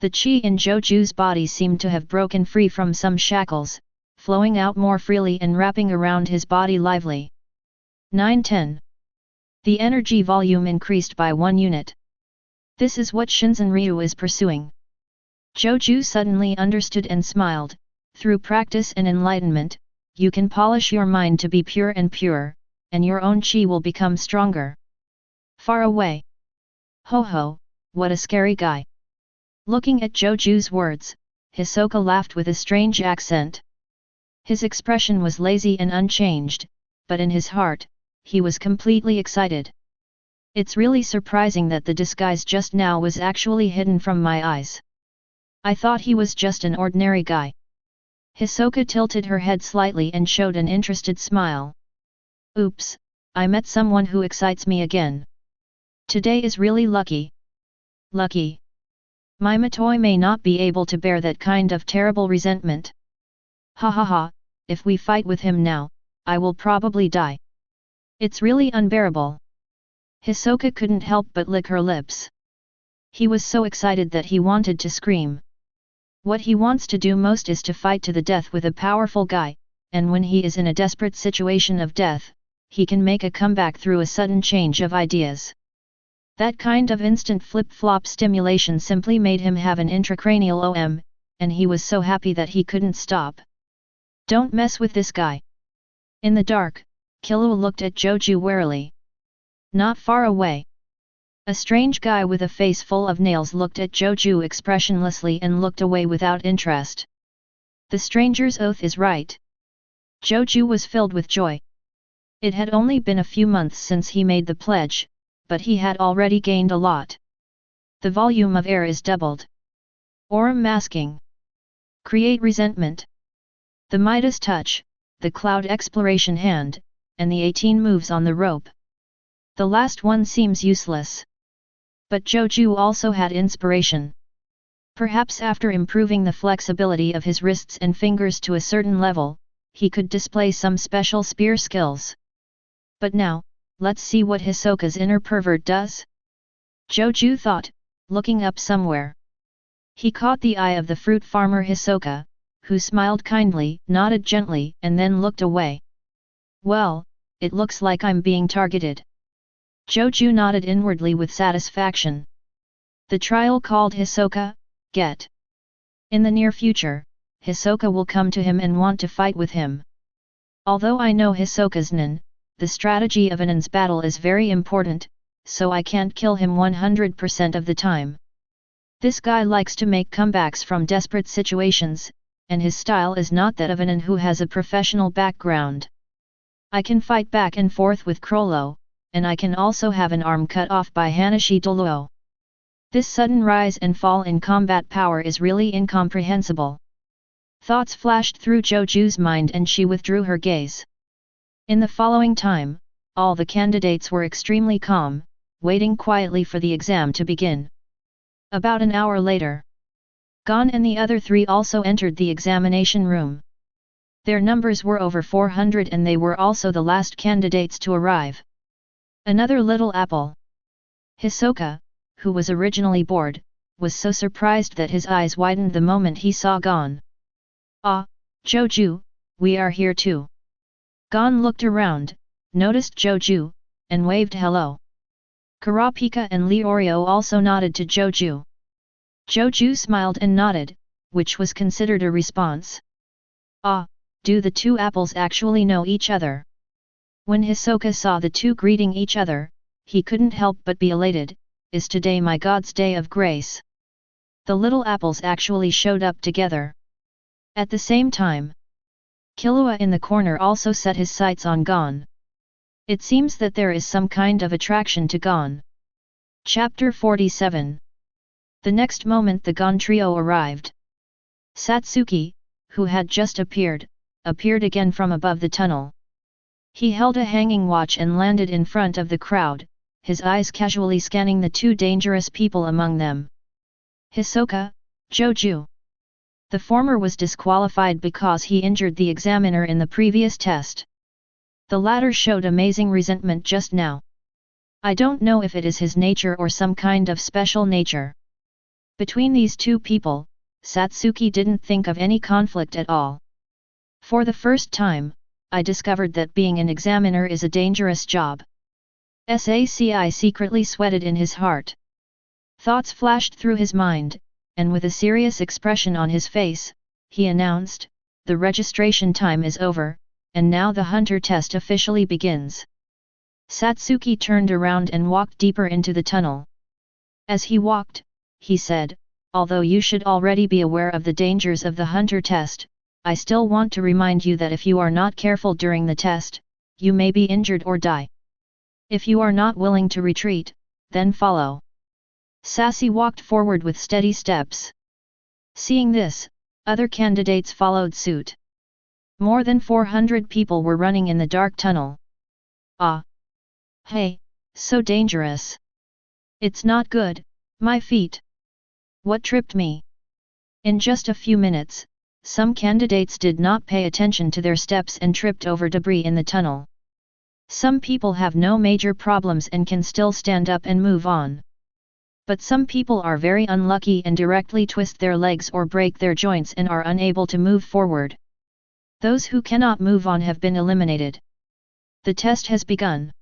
The qi in Zhou Jue's body seemed to have broken free from some shackles, flowing out more freely and wrapping around his body lively. 9-10. The energy volume increased by 1 unit. This is what Shinzen Ryu is pursuing. Zhou Jue suddenly understood and smiled. Through practice and enlightenment, you can polish your mind to be pure, and your own qi will become stronger. Far away. Ho ho, what a scary guy. Looking at Zhou Jue's words, Hisoka laughed with a strange accent. His expression was lazy and unchanged, but in his heart, he was completely excited. It's really surprising that the disguise just now was actually hidden from my eyes. I thought he was just an ordinary guy. Hisoka tilted her head slightly and showed an interested smile. Oops, I met someone who excites me again. Today is really lucky. Lucky. My Matoi may not be able to bear that kind of terrible resentment. Ha ha ha, if we fight with him now, I will probably die. It's really unbearable. Hisoka couldn't help but lick her lips. He was so excited that he wanted to scream. What he wants to do most is to fight to the death with a powerful guy, and when he is in a desperate situation of death, he can make a comeback through a sudden change of ideas. That kind of instant flip-flop stimulation simply made him have an intracranial OM, and he was so happy that he couldn't stop. Don't mess with this guy. In the dark, Killua looked at Zhou Jue warily. Not far away. A strange guy with a face full of nails looked at Zhou Jue expressionlessly and looked away without interest. The stranger's oath is right. Zhou Jue was filled with joy. It had only been a few months since he made the pledge, but he had already gained a lot. The volume of air is doubled. Aura masking. Create resentment. The Midas touch, the cloud exploration hand, and the 18 moves on the rope. The last one seems useless. But Zhou Jue also had inspiration. Perhaps after improving the flexibility of his wrists and fingers to a certain level, he could display some special spear skills. But now, let's see what Hisoka's inner pervert does? Zhou Jue thought, looking up somewhere. He caught the eye of the fruit farmer Hisoka, who smiled kindly, nodded gently, and then looked away. Well, it looks like I'm being targeted. Zhou Jue nodded inwardly with satisfaction. The trial called Hisoka, get. In the near future, Hisoka will come to him and want to fight with him. Although I know Hisoka's nen, the strategy of a nen's battle is very important, so I can't kill him 100% of the time. This guy likes to make comebacks from desperate situations, and his style is not that of a nen who has a professional background. I can fight back and forth with Crollo, and I can also have an arm cut off by Hanashi Doluo. This sudden rise and fall in combat power is really incomprehensible. Thoughts flashed through Zhou Jue's mind and she withdrew her gaze. In the following time, all the candidates were extremely calm, waiting quietly for the exam to begin. About an hour later, Gon and the other 3 also entered the examination room. Their numbers were over 400 and they were also the last candidates to arrive. Another little apple. Hisoka, who was originally bored, was so surprised that his eyes widened the moment he saw Gon. Ah, Zhou Jue, we are here too. Gon looked around, noticed Zhou Jue, and waved hello. Kurapika and Leorio also nodded to Zhou Jue. Zhou Jue smiled and nodded, which was considered a response. Ah, do the two apples actually know each other? When Hisoka saw the two greeting each other, he couldn't help but be elated. Is today my God's day of grace? The little apples actually showed up together. At the same time, Killua in the corner also set his sights on Gon. It seems that there is some kind of attraction to Gon. Chapter 47. The next moment the Gon trio arrived. Satsuki, who had just appeared again from above the tunnel. He held a hanging watch and landed in front of the crowd, his eyes casually scanning the two dangerous people among them. Hisoka, Zhou Jue. The former was disqualified because he injured the examiner in the previous test. The latter showed amazing resentment just now. I don't know if it is his nature or some kind of special nature. Between these two people, Satsuki didn't think of any conflict at all. For the first time, I discovered that being an examiner is a dangerous job. Saci secretly sweated in his heart. Thoughts flashed through his mind, and with a serious expression on his face, he announced, the registration time is over, and now the hunter test officially begins. Satsuki turned around and walked deeper into the tunnel. As he walked, he said, although you should already be aware of the dangers of the hunter test, I still want to remind you that if you are not careful during the test, you may be injured or die. If you are not willing to retreat, then follow. Saci walked forward with steady steps. Seeing this, other candidates followed suit. More than 400 people were running in the dark tunnel. Ah! Hey, so dangerous. It's not good, my feet. What tripped me? In just a few minutes, some candidates did not pay attention to their steps and tripped over debris in the tunnel. Some people have no major problems and can still stand up and move on. But some people are very unlucky and directly twist their legs or break their joints and are unable to move forward. Those who cannot move on have been eliminated. The test has begun.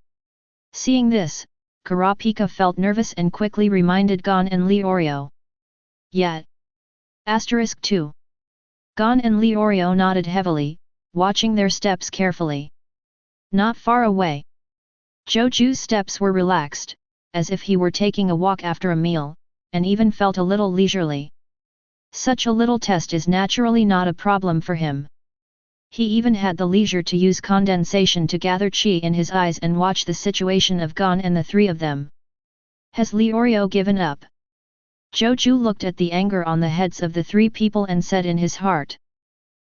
Seeing this, Kurapika felt nervous and quickly reminded Gon and Leorio. Yet. *2. Gon and Leorio nodded heavily, watching their steps carefully. Not far away. Zhou Jue's steps were relaxed, as if he were taking a walk after a meal, and even felt a little leisurely. Such a little test is naturally not a problem for him. He even had the leisure to use condensation to gather chi in his eyes and watch the situation of Gon and the three of them. Has Leorio given up? Zhou Jue looked at the anger on the heads of the three people and said in his heart.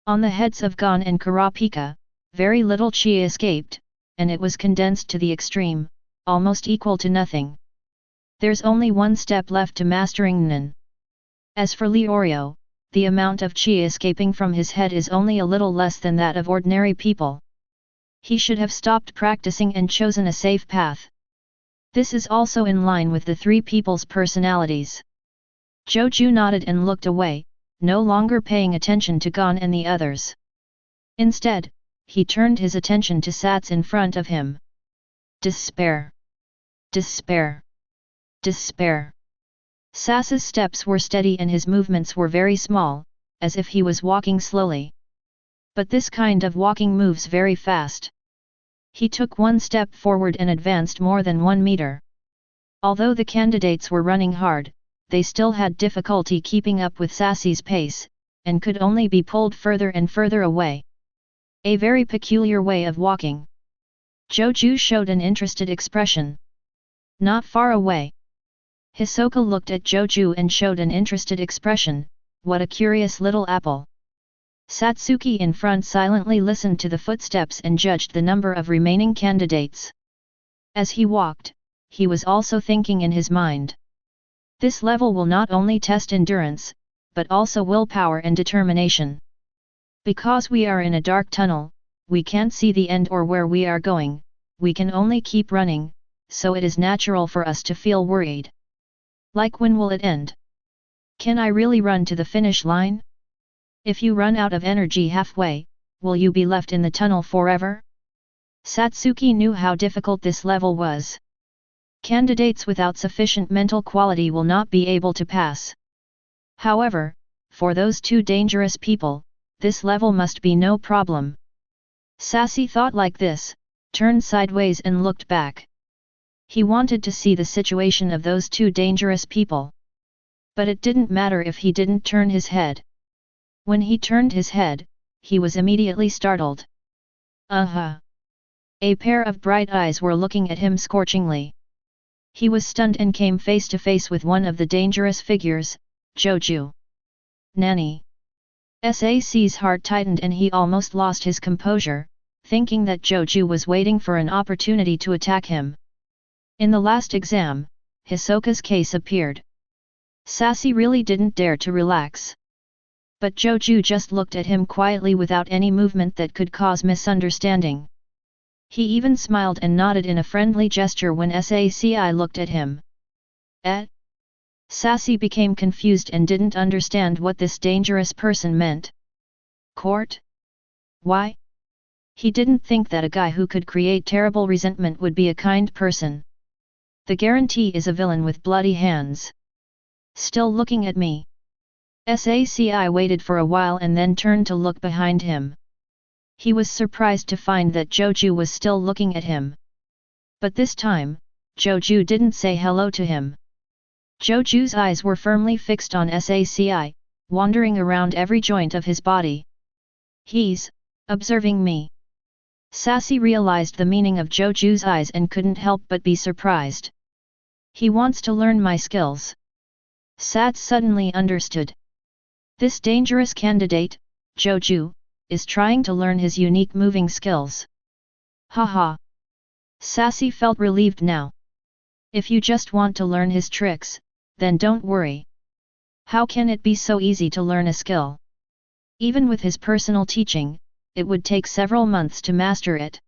On the heads of Gon and Kurapika, very little chi escaped, and it was condensed to the extreme, almost equal to nothing. There's only one step left to mastering Nen. As for Leorio, the amount of chi escaping from his head is only a little less than that of ordinary people. He should have stopped practicing and chosen a safe path. This is also in line with the three people's personalities. Zhou Jue nodded and looked away, no longer paying attention to Gon and the others. Instead, he turned his attention to Sats in front of him. Despair! Despair! Despair! Sats's steps were steady and his movements were very small, as if he was walking slowly. But this kind of walking moves very fast. He took one step forward and advanced more than 1 meter. Although the candidates were running hard, they still had difficulty keeping up with Sassi's pace, and could only be pulled further and further away. A very peculiar way of walking. Zhou Jue showed an interested expression. Not far away. Hisoka looked at Zhou Jue and showed an interested expression. What a curious little apple. Satsuki in front silently listened to the footsteps and judged the number of remaining candidates. As he walked, he was also thinking in his mind. This level will not only test endurance, but also willpower and determination. Because we are in a dark tunnel, we can't see the end or where we are going, we can only keep running, so it is natural for us to feel worried. Like, when will it end? Can I really run to the finish line? If you run out of energy halfway, will you be left in the tunnel forever? Satsuki knew how difficult this level was. Candidates without sufficient mental quality will not be able to pass. However, for those two dangerous people, this level must be no problem. Sassy thought like this, turned sideways and looked back. He wanted to see the situation of those two dangerous people. But it didn't matter if he didn't turn his head. When he turned his head, he was immediately startled. A pair of bright eyes were looking at him scorchingly. He was stunned and came face to face with one of the dangerous figures, Zhou Jue. Nanny. Sac's heart tightened and he almost lost his composure, thinking that Zhou Jue was waiting for an opportunity to attack him. In the last exam, Hisoka's case appeared. Sassy really didn't dare to relax. But Zhou Jue just looked at him quietly without any movement that could cause misunderstanding. He even smiled and nodded in a friendly gesture when Saci looked at him. Sassy became confused and didn't understand what this dangerous person meant. Court? Why? He didn't think that a guy who could create terrible resentment would be a kind person. The guarantee is a villain with bloody hands. Still looking at me. Saci waited for a while and then turned to look behind him. He was surprised to find that Zhou Jue was still looking at him. But this time, Zhou Jue didn't say hello to him. Zhou Jue's eyes were firmly fixed on Saci, wandering around every joint of his body. He's observing me. Sassy realized the meaning of Zhou Jue's eyes and couldn't help but be surprised. He wants to learn my skills. Sats suddenly understood. This dangerous candidate, Zhou Jue, is trying to learn his unique moving skills. Haha. Sassy felt relieved now. If you just want to learn his tricks, then don't worry. How can it be so easy to learn a skill? Even with his personal teaching, it would take several months to master it.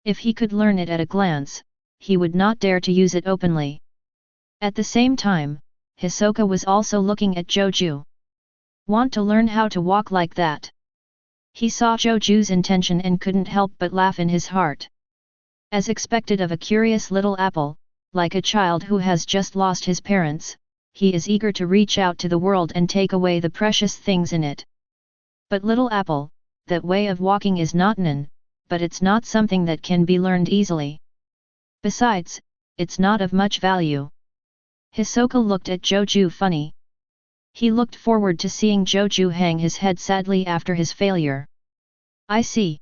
If he could learn it at a glance, he would not dare to use it openly. At the same time, Hisoka was also looking at Zhou Jue. Want to learn how to walk like that? He saw Zhou Jue's intention and couldn't help but laugh in his heart. As expected of a curious little apple, like a child who has just lost his parents, he is eager to reach out to the world and take away the precious things in it. But little apple, that way of walking is not known, but it's not something that can be learned easily. Besides, it's not of much value. Hisoka looked at Zhou Jue funny. He looked forward to seeing Zhou Jue hang his head sadly after his failure. I see.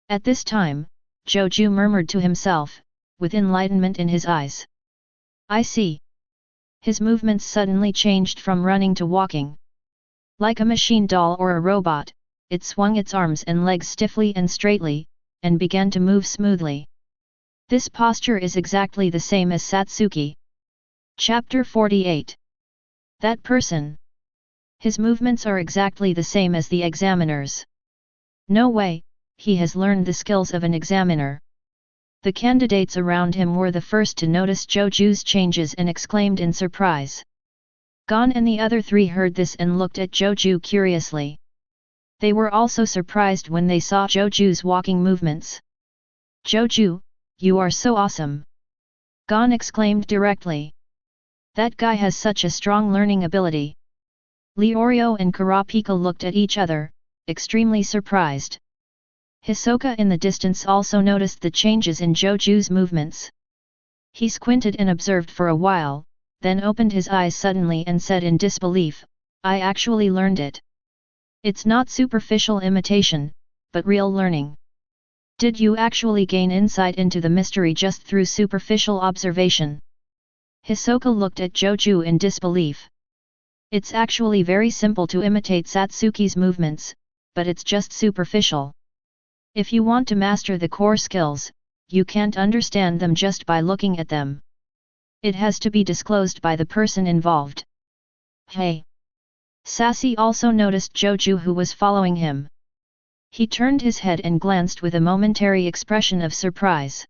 At this time, Zhou Jue murmured to himself, with enlightenment in his eyes. I see. His movements suddenly changed from running to walking. Like a machine doll or a robot, it swung its arms and legs stiffly and straightly, and began to move smoothly. This posture is exactly the same as Satsuki. Chapter 48. That person. His movements are exactly the same as the examiner's. No way, he has learned the skills of an examiner. The candidates around him were the first to notice Zhou Jue's changes and exclaimed in surprise. Gon and the other three heard this and looked at Zhou Jue curiously. They were also surprised when they saw Zhou Jue's walking movements. Zhou Jue, you are so awesome! Gon exclaimed directly. That guy has such a strong learning ability. Leorio and Kurapika looked at each other, extremely surprised. Hisoka in the distance also noticed the changes in Zhou Jue's movements. He squinted and observed for a while, then opened his eyes suddenly and said in disbelief, I actually learned it. It's not superficial imitation, but real learning. Did you actually gain insight into the mystery just through superficial observation? Hisoka looked at Zhou Jue in disbelief. It's actually very simple to imitate Satsuki's movements, but it's just superficial. If you want to master the core skills, you can't understand them just by looking at them. It has to be disclosed by the person involved. Hey! Sassy also noticed Zhou Jue who was following him. He turned his head and glanced with a momentary expression of surprise.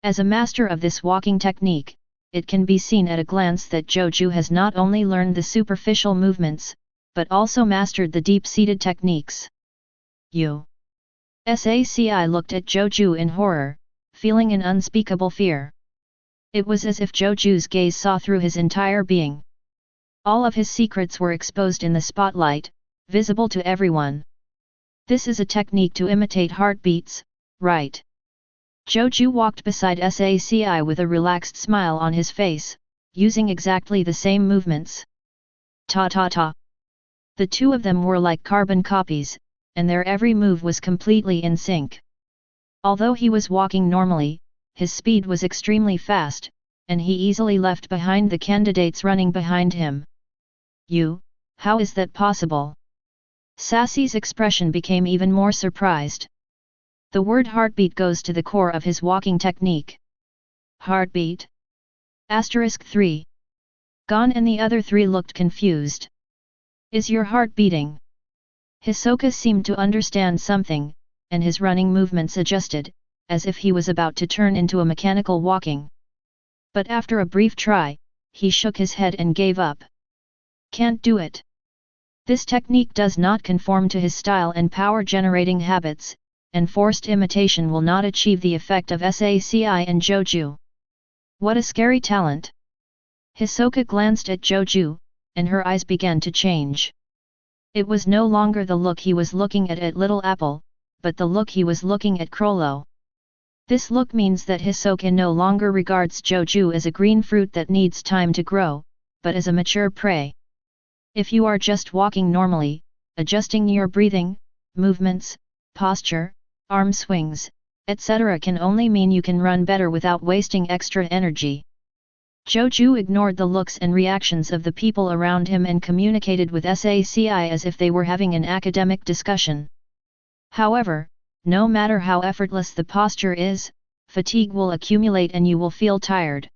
As a master of this walking technique, it can be seen at a glance that Zhou Jue has not only learned the superficial movements, but also mastered the deep-seated techniques. Saci looked at Zhou Jue in horror, feeling an unspeakable fear. It was as if Zhou Jue's gaze saw through his entire being. All of his secrets were exposed in the spotlight, visible to everyone. This is a technique to imitate heartbeats, right? Zhou Jue walked beside Saci with a relaxed smile on his face, using exactly the same movements. Ta-ta-ta. The two of them were like carbon copies, and their every move was completely in sync. Although he was walking normally, his speed was extremely fast, and he easily left behind the candidates running behind him. How is that possible? Saci's expression became even more surprised. The word heartbeat goes to the core of his walking technique. Heartbeat? *3. Gon and the other three looked confused. Is your heart beating? Hisoka seemed to understand something, and his running movements adjusted, as if he was about to turn into a mechanical walking. But after a brief try, he shook his head and gave up. Can't do it. This technique does not conform to his style and power-generating habits, and forced imitation will not achieve the effect of Saci and Zhou Jue. What a scary talent! Hisoka glanced at Zhou Jue, and her eyes began to change. It was no longer the look he was looking at Little Apple, but the look he was looking at Crollo. This look means that Hisoka no longer regards Zhou Jue as a green fruit that needs time to grow, but as a mature prey. If you are just walking normally, adjusting your breathing, movements, posture, arm swings, etc. can only mean you can run better without wasting extra energy. Zhou Jue ignored the looks and reactions of the people around him and communicated with Saci as if they were having an academic discussion. However, no matter how effortless the posture is, fatigue will accumulate and you will feel tired.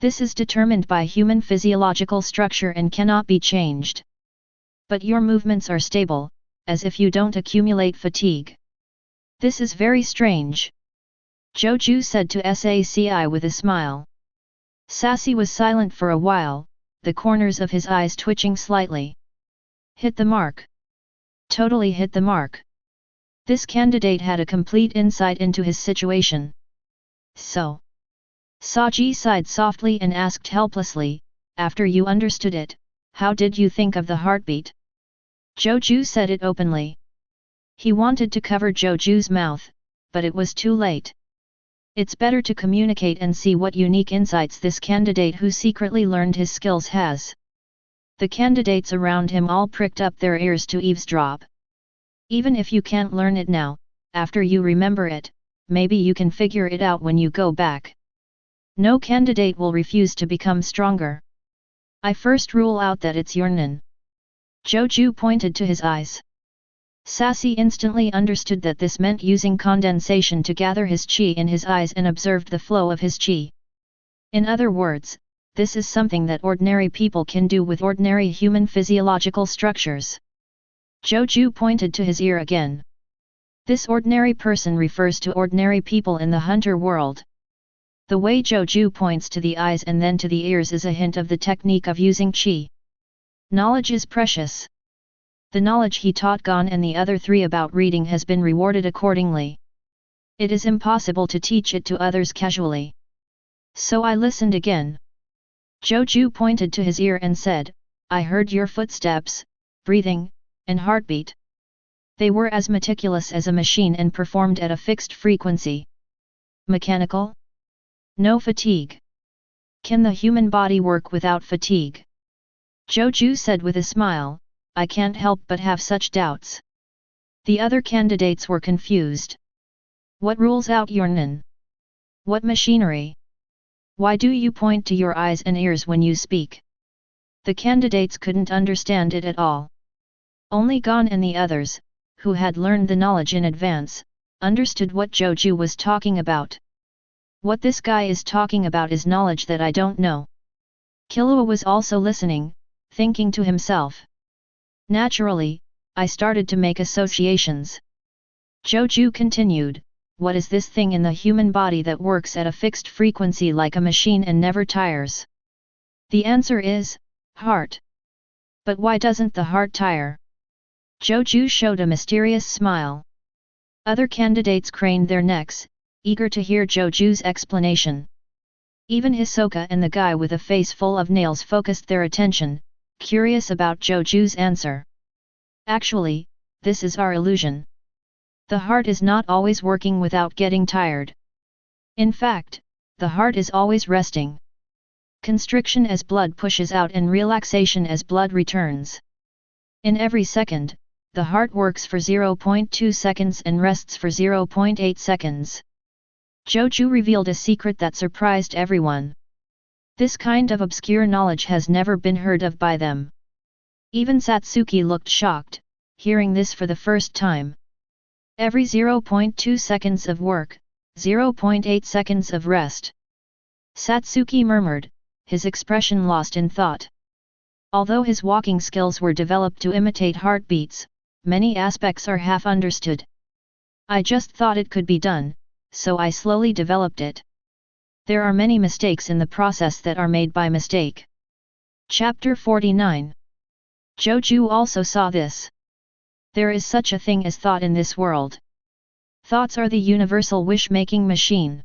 This is determined by human physiological structure and cannot be changed. But your movements are stable, as if you don't accumulate fatigue. This is very strange. Zhou Jue said to Saci with a smile. Saci was silent for a while, the corners of his eyes twitching slightly. Hit the mark. Totally hit the mark. This candidate had a complete insight into his situation. So. Saji sighed softly and asked helplessly, after you understood it, how did you think of the heartbeat? Zhou Jue said it openly. He wanted to cover Zhou Jue's mouth, but it was too late. It's better to communicate and see what unique insights this candidate who secretly learned his skills has. The candidates around him all pricked up their ears to eavesdrop. Even if you can't learn it now, after you remember it, maybe you can figure it out when you go back. No candidate will refuse to become stronger. I first rule out that it's your nin. Zhou Jue pointed to his eyes. Saci instantly understood that this meant using condensation to gather his qi in his eyes and observed the flow of his qi. In other words, this is something that ordinary people can do with ordinary human physiological structures. Zhou Jue pointed to his ear again. This ordinary person refers to ordinary people in the hunter world. The way Zhou Jue points to the eyes and then to the ears is a hint of the technique of using qi. Knowledge is precious. The knowledge he taught Gon and the other three about reading has been rewarded accordingly. It is impossible to teach it to others casually. So I listened again. Zhou Jue pointed to his ear and said, I heard your footsteps, breathing, and heartbeat. They were as meticulous as a machine and performed at a fixed frequency. Mechanical? No fatigue. Can the human body work without fatigue? Zhou Jue said with a smile, I can't help but have such doubts. The other candidates were confused. What rules out your nin? What machinery? Why do you point to your eyes and ears when you speak? The candidates couldn't understand it at all. Only Gon and the others, who had learned the knowledge in advance, understood what Zhou Jue was talking about. What this guy is talking about is knowledge that I don't know. Killua was also listening, thinking to himself. Naturally, I started to make associations. Zhou Jue continued, what is this thing in the human body that works at a fixed frequency like a machine and never tires? The answer is, heart. But why doesn't the heart tire? Zhou Jue showed a mysterious smile. Other candidates craned their necks, eager to hear Zhou Jue's explanation. Even Hisoka and the guy with a face full of nails focused their attention, curious about Zhou Jue's answer. Actually, this is our illusion. The heart is not always working without getting tired. In fact, the heart is always resting. Constriction as blood pushes out and relaxation as blood returns. In every second, the heart works for 0.2 seconds and rests for 0.8 seconds. Zhou Jue revealed a secret that surprised everyone. This kind of obscure knowledge has never been heard of by them. Even Satsuki looked shocked, hearing this for the first time. Every 0.2 seconds of work, 0.8 seconds of rest. Satsuki murmured, his expression lost in thought. Although his walking skills were developed to imitate heartbeats, many aspects are half understood. I just thought it could be done, so I slowly developed it. There are many mistakes in the process that are made by mistake. Chapter 49. Zhou Jue also saw this. There is such a thing as thought in this world. Thoughts are the universal wish-making machine.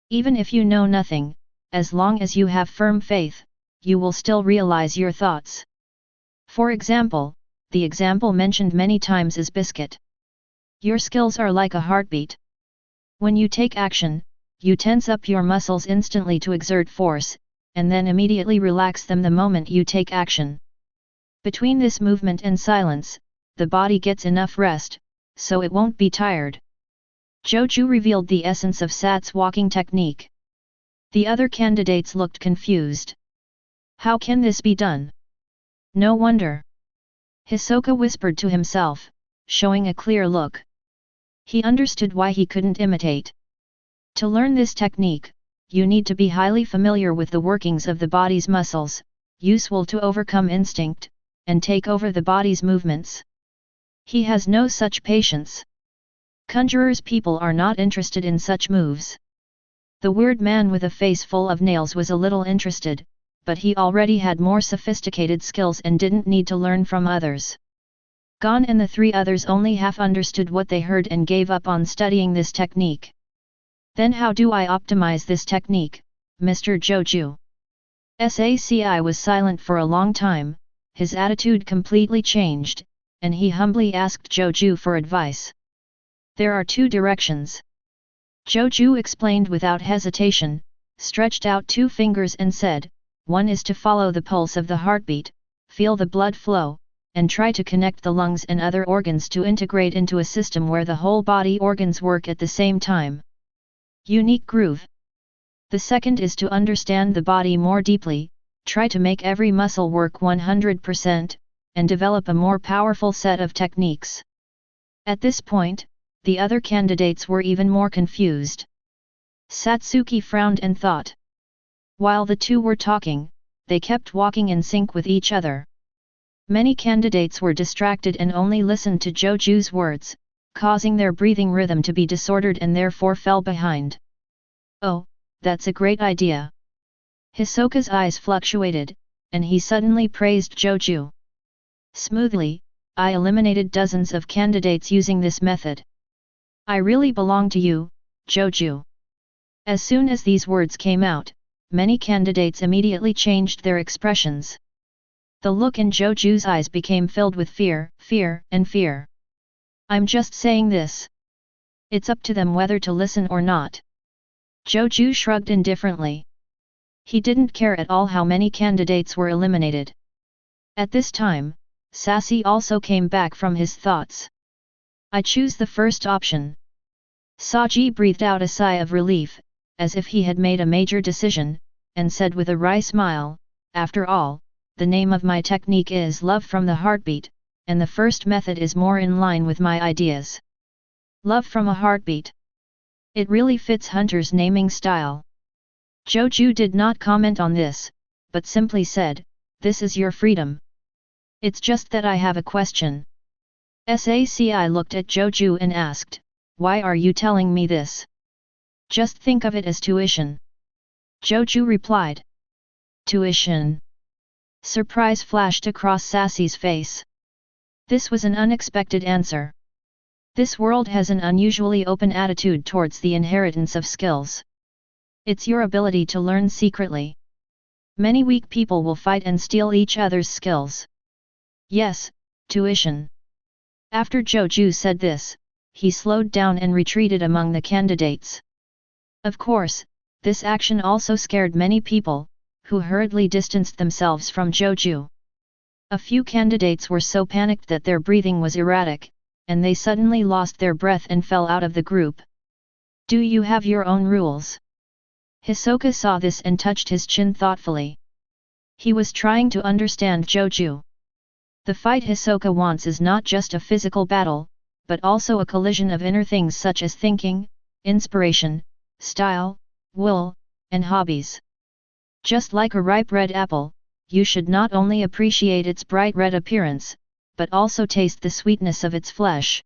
Even if you know nothing, as long as you have firm faith, you will still realize your thoughts. For example, the example mentioned many times is biscuit. Your skills are like a heartbeat. When you take action, you tense up your muscles instantly to exert force, and then immediately relax them the moment you take action. Between this movement and silence, the body gets enough rest, so it won't be tired. Zhou Jue revealed the essence of Sat's walking technique. The other candidates looked confused. How can this be done? No wonder. Hisoka whispered to himself, showing a clear look. He understood why he couldn't imitate. To learn this technique, you need to be highly familiar with the workings of the body's muscles, useful to overcome instinct, and take over the body's movements. He has no such patience. Conjurers' people are not interested in such moves. The weird man with a face full of nails was a little interested, but he already had more sophisticated skills and didn't need to learn from others. Gon and the three others only half understood what they heard and gave up on studying this technique. Then how do I optimize this technique, Mr. Zhou Jue? Saci was silent for a long time, his attitude completely changed, and he humbly asked Zhou Jue for advice. There are two directions. Zhou Jue explained without hesitation, stretched out two fingers and said, one is to follow the pulse of the heartbeat, feel the blood flow, and try to connect the lungs and other organs to integrate into a system where the whole body organs work at the same time. Unique groove. The second is to understand the body more deeply, try to make every muscle work 100%, and develop a more powerful set of techniques. At this point, the other candidates were even more confused. Satsuki frowned and thought. While the two were talking, they kept walking in sync with each other. Many candidates were distracted and only listened to Zhou Jue's words, causing their breathing rhythm to be disordered and therefore fell behind. Oh, that's a great idea. Hisoka's eyes fluctuated, and he suddenly praised Zhou Jue. Smoothly, I eliminated dozens of candidates using this method. I really belong to you, Zhou Jue. As soon as these words came out, many candidates immediately changed their expressions. The look in Zhou Jue's eyes became filled with fear, and fear. I'm just saying this. It's up to them whether to listen or not. Zhou Jue shrugged indifferently. He didn't care at all how many candidates were eliminated. At this time, Saci also came back from his thoughts. I choose the first option. Saji breathed out a sigh of relief, as if he had made a major decision, and said with a wry smile, after all, the name of my technique is Love from the Heartbeat, and the first method is more in line with my ideas. Love from a Heartbeat. It really fits Hunter's naming style. Zhou Jue did not comment on this, but simply said, this is your freedom. It's just that I have a question. Saci looked at Zhou Jue and asked, why are you telling me this? Just think of it as tuition. Zhou Jue replied. Tuition. Surprise flashed across Saci's face. This was an unexpected answer. This world has an unusually open attitude towards the inheritance of skills. It's your ability to learn secretly. Many weak people will fight and steal each other's skills. Yes, tuition. After Zhou Jue said this, he slowed down and retreated among the candidates. Of course, this action also scared many people, who hurriedly distanced themselves from Zhou Jue. A few candidates were so panicked that their breathing was erratic, and they suddenly lost their breath and fell out of the group. Do you have your own rules? Hisoka saw this and touched his chin thoughtfully. He was trying to understand Zhou Jue. The fight Hisoka wants is not just a physical battle, but also a collision of inner things such as thinking, inspiration, style, will, and hobbies. Just like a ripe red apple, you should not only appreciate its bright red appearance, but also taste the sweetness of its flesh.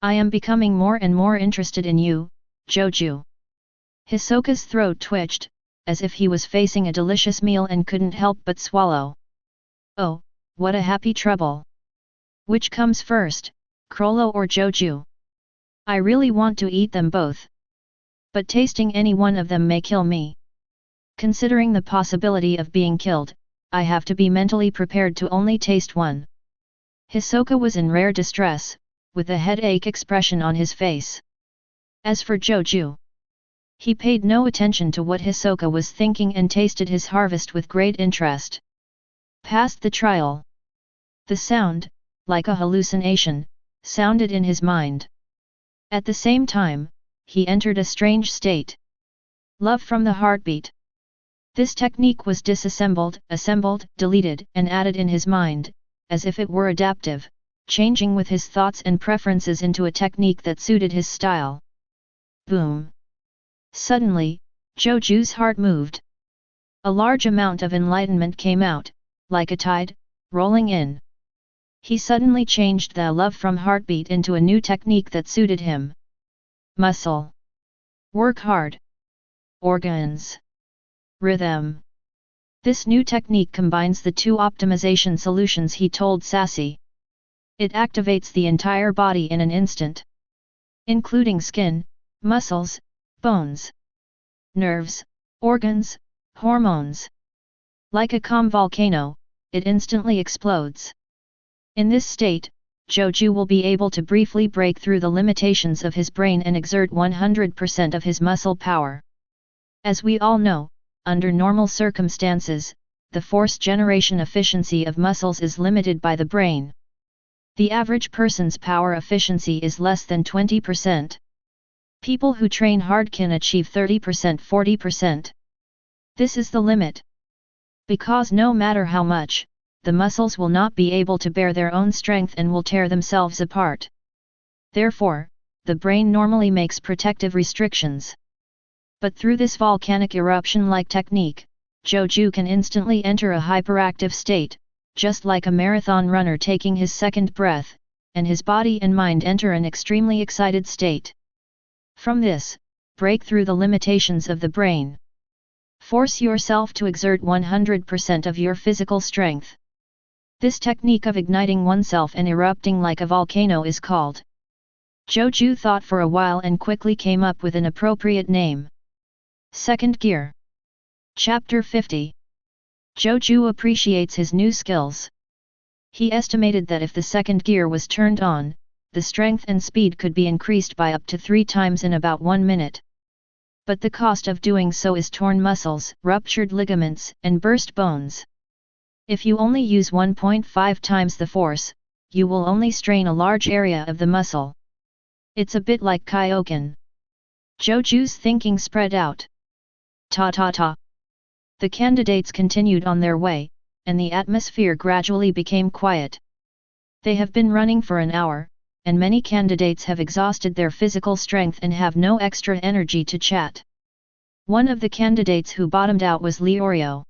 I am becoming more and more interested in you, Zhou Jue. Hisoka's throat twitched, as if he was facing a delicious meal and couldn't help but swallow. Oh, what a happy trouble! Which comes first, Crollo or Zhou Jue? I really want to eat them both. But tasting any one of them may kill me. Considering the possibility of being killed, I have to be mentally prepared to only taste one. Hisoka was in rare distress, with a headache expression on his face. As for Zhou Jue, he paid no attention to what Hisoka was thinking and tasted his harvest with great interest. Past the trial. The sound, like a hallucination, sounded in his mind. At the same time, he entered a strange state. Love from the heartbeat. This technique was disassembled, assembled, deleted, and added in his mind, as if it were adaptive, changing with his thoughts and preferences into a technique that suited his style. Boom! Suddenly, Zhou Jue's heart moved. A large amount of enlightenment came out, like a tide, rolling in. He suddenly changed the love from heartbeat into a new technique that suited him. Muscle. Work hard. Organs. Rhythm. This new technique combines the two optimization solutions he told Sassy. It activates the entire body in an instant, including skin, muscles, bones, nerves, organs, hormones. Like a calm volcano, it instantly explodes. In this state, Zhou Jue will be able to briefly break through the limitations of his brain and exert 100% of his muscle power. As we all know, under normal circumstances, the force generation efficiency of muscles is limited by the brain. The average person's power efficiency is less than 20%. People who train hard can achieve 30%, 40%. This is the limit. Because no matter how much, the muscles will not be able to bear their own strength and will tear themselves apart. Therefore, the brain normally makes protective restrictions. But through this volcanic eruption-like technique, Zhou Jue can instantly enter a hyperactive state, just like a marathon runner taking his second breath, and his body and mind enter an extremely excited state. From this, break through the limitations of the brain. Force yourself to exert 100% of your physical strength. This technique of igniting oneself and erupting like a volcano is called. Zhou Jue thought for a while and quickly came up with an appropriate name. Second Gear. Chapter 50. Zhou Jue appreciates his new skills. He estimated that if the second gear was turned on, the strength and speed could be increased by up to 3 times in about 1 minute. But the cost of doing so is torn muscles, ruptured ligaments, and burst bones. If you only use 1.5 times the force, you will only strain a large area of the muscle. It's a bit like Kyokan. Zhou Jue's thinking spread out. Ta. The candidates continued on their way, and the atmosphere gradually became quiet. They have been running for an hour, and many candidates have exhausted their physical strength and have no extra energy to chat. One of the candidates who bottomed out was Leorio.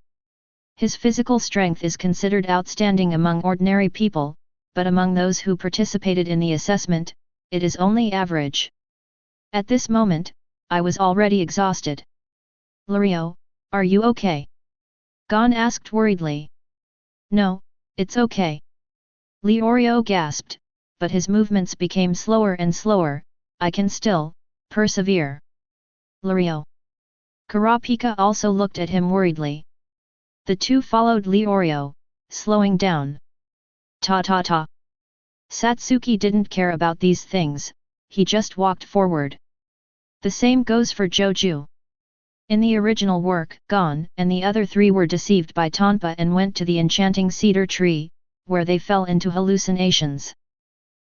His physical strength is considered outstanding among ordinary people, but among those who participated in the assessment, it is only average. At this moment, I was already exhausted. Leorio, are you okay? Gon asked worriedly. No, it's okay. Leorio gasped, but his movements became slower and slower. I can still persevere. Leorio. Kurapika also looked at him worriedly. The two followed Leorio, slowing down. Ta ta ta. Satsuki didn't care about these things, he just walked forward. The same goes for Zhou Jue. In the original work, Gon and the other three were deceived by Tonpa and went to the enchanting cedar tree, where they fell into hallucinations.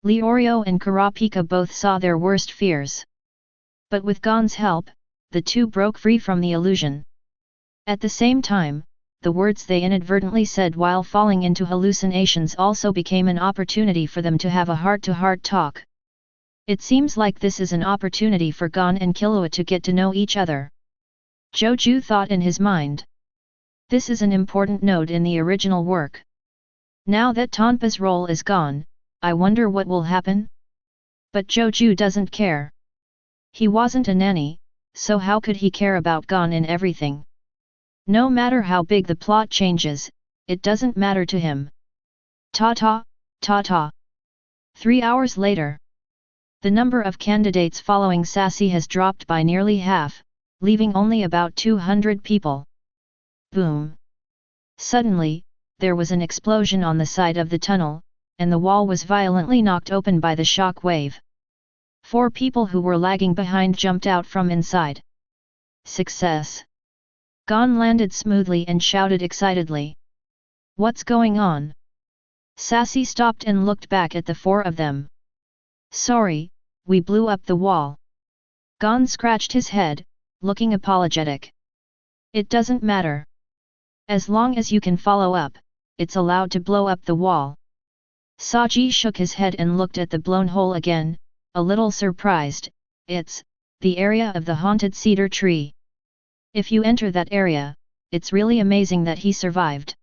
Leorio and Kurapika both saw their worst fears. But with Gon's help, the two broke free from the illusion. At the same time, the words they inadvertently said while falling into hallucinations also became an opportunity for them to have a heart-to-heart talk. It seems like this is an opportunity for Gon and Killua to get to know each other. Zhou Jue thought in his mind. This is an important note in the original work. Now that Tonpa's role is gone, I wonder what will happen? But Zhou Jue doesn't care. He wasn't a nanny, so how could he care about Gon and everything? No matter how big the plot changes, it doesn't matter to him. Ta-ta, ta-ta. 3 hours later. The number of candidates following Sassy has dropped by nearly half, leaving only about 200 people. Boom. Suddenly, there was an explosion on the side of the tunnel, and the wall was violently knocked open by the shock wave. 4 people who were lagging behind jumped out from inside. Success! Gon landed smoothly and shouted excitedly. What's going on? Sassy stopped and looked back at the 4 of them. Sorry, we blew up the wall. Gon scratched his head, looking apologetic. It doesn't matter. As long as you can follow up, it's allowed to blow up the wall. Saji shook his head and looked at the blown hole again, a little surprised. It's the area of the haunted cedar tree. If you enter that area, it's really amazing that he survived.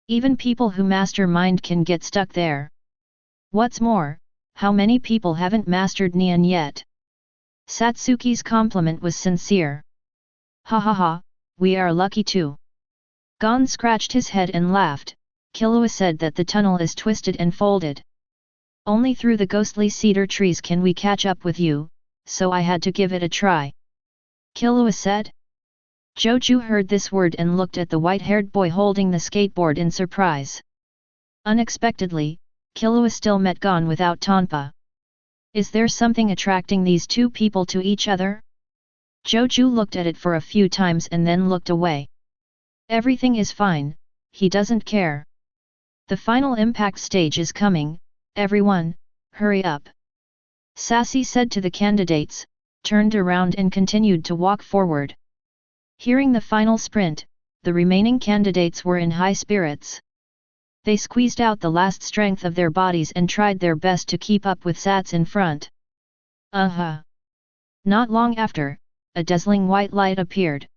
Even people who master mind can get stuck there. What's more, how many people haven't mastered Nian yet? Satsuki's compliment was sincere. Ha ha ha, we are lucky too. Gon scratched his head and laughed. Killua said that the tunnel is twisted and folded. Only through the ghostly cedar trees can we catch up with you, so I had to give it a try. Killua said. Zhou Jue heard this word and looked at the white-haired boy holding the skateboard in surprise. Unexpectedly, Killua still met Gon without Tonpa. Is there something attracting these two people to each other? Zhou Jue looked at it for a few times and then looked away. Everything is fine, he doesn't care. The final impact stage is coming, everyone, hurry up. Sassy said to the candidates, turned around and continued to walk forward. Hearing the final sprint, the remaining candidates were in high spirits. They squeezed out the last strength of their bodies and tried their best to keep up with Sats in front. Not long after, a dazzling white light appeared.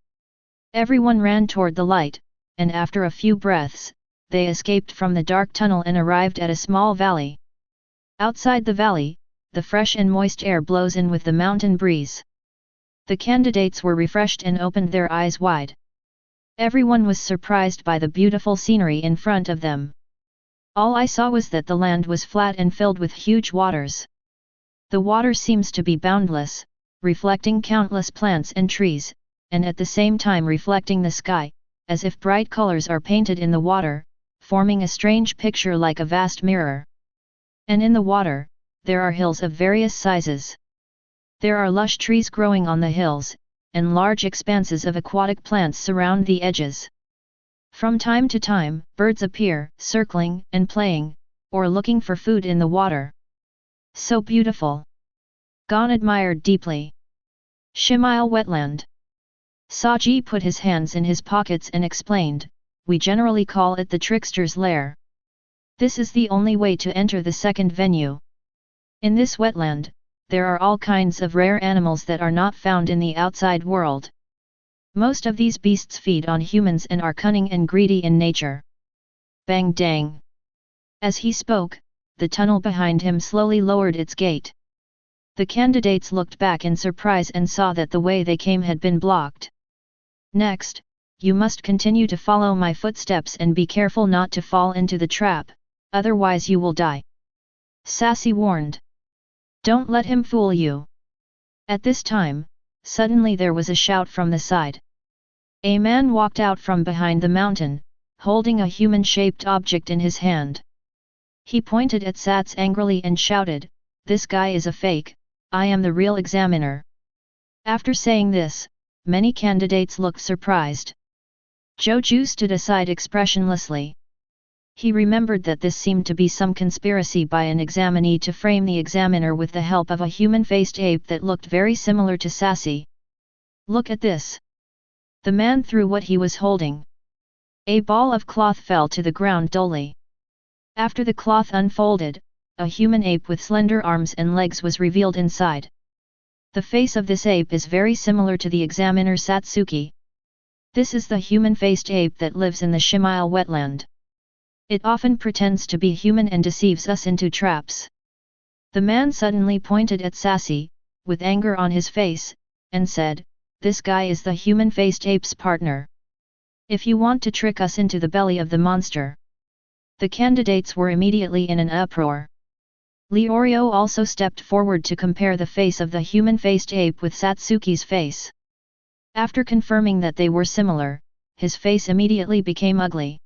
Everyone ran toward the light, and after a few breaths, they escaped from the dark tunnel and arrived at a small valley. Outside the valley, the fresh and moist air blows in with the mountain breeze. The candidates were refreshed and opened their eyes wide. Everyone was surprised by the beautiful scenery in front of them. All I saw was that the land was flat and filled with huge waters. The water seems to be boundless, reflecting countless plants and trees, and at the same time reflecting the sky, as if bright colors are painted in the water, forming a strange picture like a vast mirror. And in the water, there are hills of various sizes. There are lush trees growing on the hills, and large expanses of aquatic plants surround the edges. From time to time, birds appear, circling and playing, or looking for food in the water. So beautiful! Gon admired deeply. Shimile wetland. Saji put his hands in his pockets and explained, we generally call it the trickster's lair. This is the only way to enter the second venue. In this wetland, there are all kinds of rare animals that are not found in the outside world. Most of these beasts feed on humans and are cunning and greedy in nature. Bang dang! As he spoke, the tunnel behind him slowly lowered its gate. The candidates looked back in surprise and saw that the way they came had been blocked. Next, you must continue to follow my footsteps and be careful not to fall into the trap, otherwise you will die. Sassy warned. Don't let him fool you. At this time, suddenly there was a shout from the side. A man walked out from behind the mountain, holding a human-shaped object in his hand. He pointed at Sats angrily and shouted, "This guy is a fake, I am the real examiner." After saying this, many candidates looked surprised. Zhou Jue stood aside expressionlessly. He remembered that this seemed to be some conspiracy by an examinee to frame the examiner with the help of a human-faced ape that looked very similar to Sassy. "Look at this." The man threw what he was holding. A ball of cloth fell to the ground dully. After the cloth unfolded, a human ape with slender arms and legs was revealed inside. The face of this ape is very similar to the examiner Satsuki. This is the human-faced ape that lives in the Shimile wetland. It often pretends to be human and deceives us into traps. The man suddenly pointed at Sassy, with anger on his face, and said, "This guy is the human-faced ape's partner. If you want to trick us into the belly of the monster." The candidates were immediately in an uproar. Leorio also stepped forward to compare the face of the human-faced ape with Satsuki's face. After confirming that they were similar, his face immediately became ugly.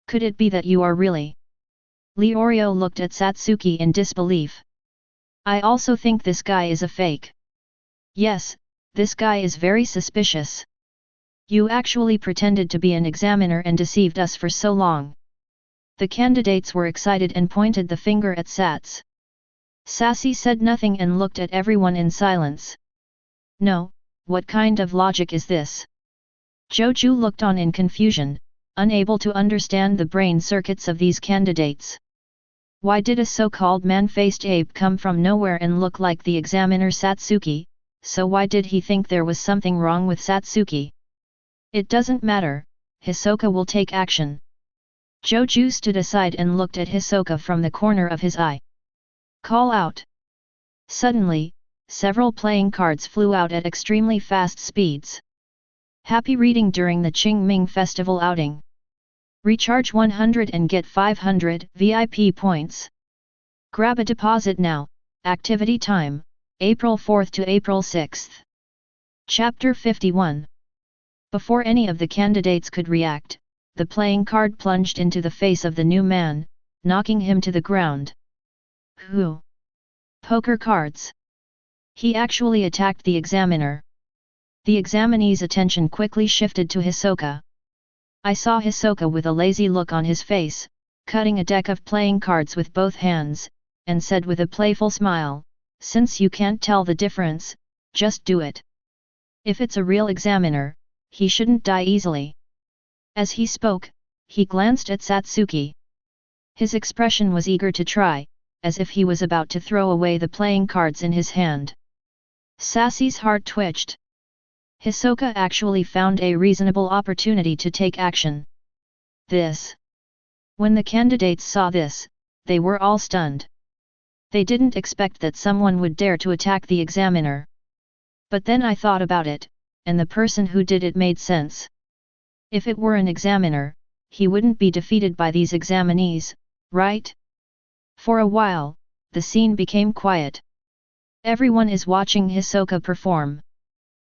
"Could it be that you are really?" Leorio looked at Satsuki in disbelief. "I also think this guy is a fake." "Yes, this guy is very suspicious. You actually pretended to be an examiner and deceived us for so long." The candidates were excited and pointed the finger at Sats. Sassy said nothing and looked at everyone in silence. "No, what kind of logic is this?" Zhou Jue looked on in confusion, unable to understand the brain circuits of these candidates. Why did a so-called man-faced ape come from nowhere and look like the examiner Satsuki, so why did he think there was something wrong with Satsuki? "It doesn't matter, Hisoka will take action." Zhou Jue stood aside and looked at Hisoka from the corner of his eye. "Call out." Suddenly, several playing cards flew out at extremely fast speeds. Happy reading during the Qingming Festival outing. Recharge 100 and get 500 VIP points. Grab a deposit now. Activity time, April 4th to April 6th. Chapter 51. Before any of the candidates could react, the playing card plunged into the face of the new man, knocking him to the ground. "Who? Poker cards." He actually attacked the examiner. The examinee's attention quickly shifted to Hisoka. I saw Hisoka with a lazy look on his face, cutting a deck of playing cards with both hands, and said with a playful smile, "Since you can't tell the difference, just do it. If it's a real examiner, he shouldn't die easily." As he spoke, he glanced at Satsuki. His expression was eager to try, as if he was about to throw away the playing cards in his hand. Sassy's heart twitched. Hisoka actually found a reasonable opportunity to take action. This. When the candidates saw this, they were all stunned. They didn't expect that someone would dare to attack the examiner. But then I thought about it, and the person who did it made sense. If it were an examiner, he wouldn't be defeated by these examinees, right? For a while, the scene became quiet. Everyone is watching Hisoka perform.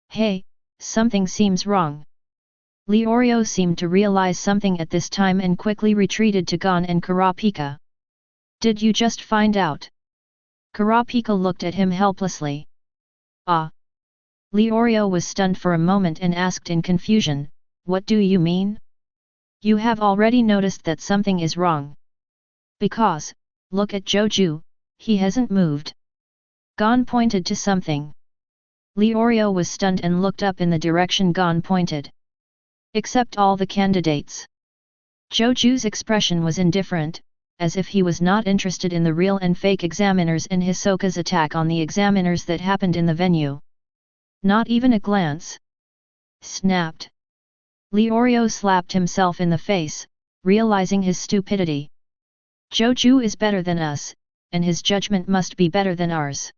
"Hey, something seems wrong." Leorio seemed to realize something at this time and quickly retreated to Gon and Kurapika. "Did you just find out?" Kurapika looked at him helplessly. "Ah." Leorio was stunned for a moment and asked in confusion, "What do you mean?" "You have already noticed that something is wrong. Because, look at Zhou Jue, he hasn't moved." Gon pointed to something. Leorio was stunned and looked up in the direction Gon pointed. Except all the candidates. Zhou Jue's expression was indifferent, as if he was not interested in the real and fake examiners and Hisoka's attack on the examiners that happened in the venue. Not even a glance. Snapped. Leorio slapped himself in the face, realizing his stupidity. Zhou Jue is better than us, and his judgment must be better than ours.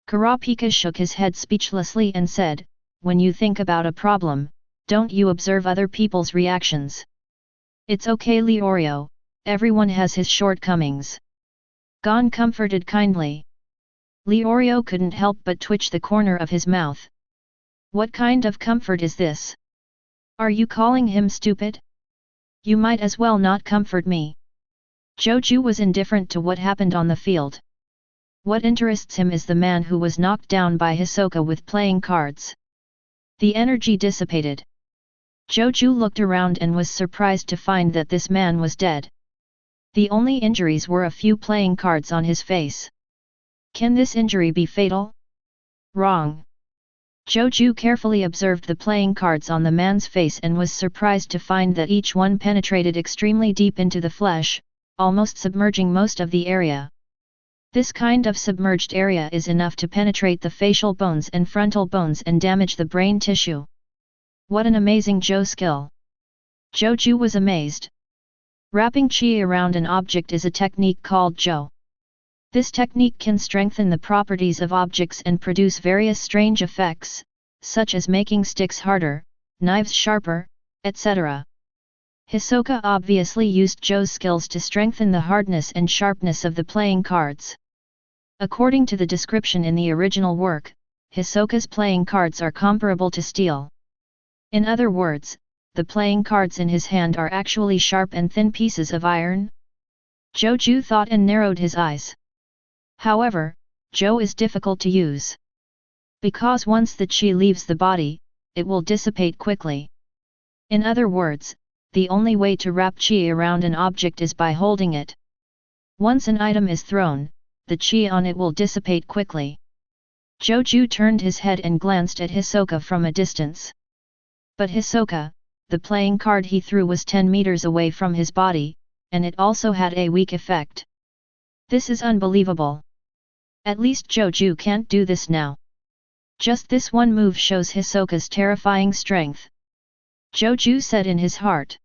Kurapika shook his head speechlessly and said, "When you think about a problem, don't you observe other people's reactions?" "It's okay Leorio, everyone has his shortcomings." Gon comforted kindly. Leorio couldn't help but twitch the corner of his mouth. What kind of comfort is this? Are you calling him stupid? You might as well not comfort me. Zhou Jue was indifferent to what happened on the field. What interests him is the man who was knocked down by Hisoka with playing cards. The energy dissipated. Zhou Jue looked around and was surprised to find that this man was dead. The only injuries were a few playing cards on his face. Can this injury be fatal? Wrong. Zhou Jue carefully observed the playing cards on the man's face and was surprised to find that each one penetrated extremely deep into the flesh, almost submerging most of the area. This kind of submerged area is enough to penetrate the facial bones and frontal bones and damage the brain tissue. What an amazing Zhou skill! Zhou Jue was amazed. Wrapping qi around an object is a technique called Zhou. This technique can strengthen the properties of objects and produce various strange effects, such as making sticks harder, knives sharper, etc. Hisoka obviously used Zhou's skills to strengthen the hardness and sharpness of the playing cards. According to the description in the original work, Hisoka's playing cards are comparable to steel. In other words, the playing cards in his hand are actually sharp and thin pieces of iron. Zhou Jue thought and narrowed his eyes. However, Zhou is difficult to use. Because once the qi leaves the body, it will dissipate quickly. In other words, the only way to wrap qi around an object is by holding it. Once an item is thrown, the qi on it will dissipate quickly. Zhou Jue turned his head and glanced at Hisoka from a distance. But Hisoka, the playing card he threw was 10 meters away from his body, and it also had a weak effect. This is unbelievable. At least Zhou Jue can't do this now. Just this one move shows Hisoka's terrifying strength. Zhou Jue said in his heart.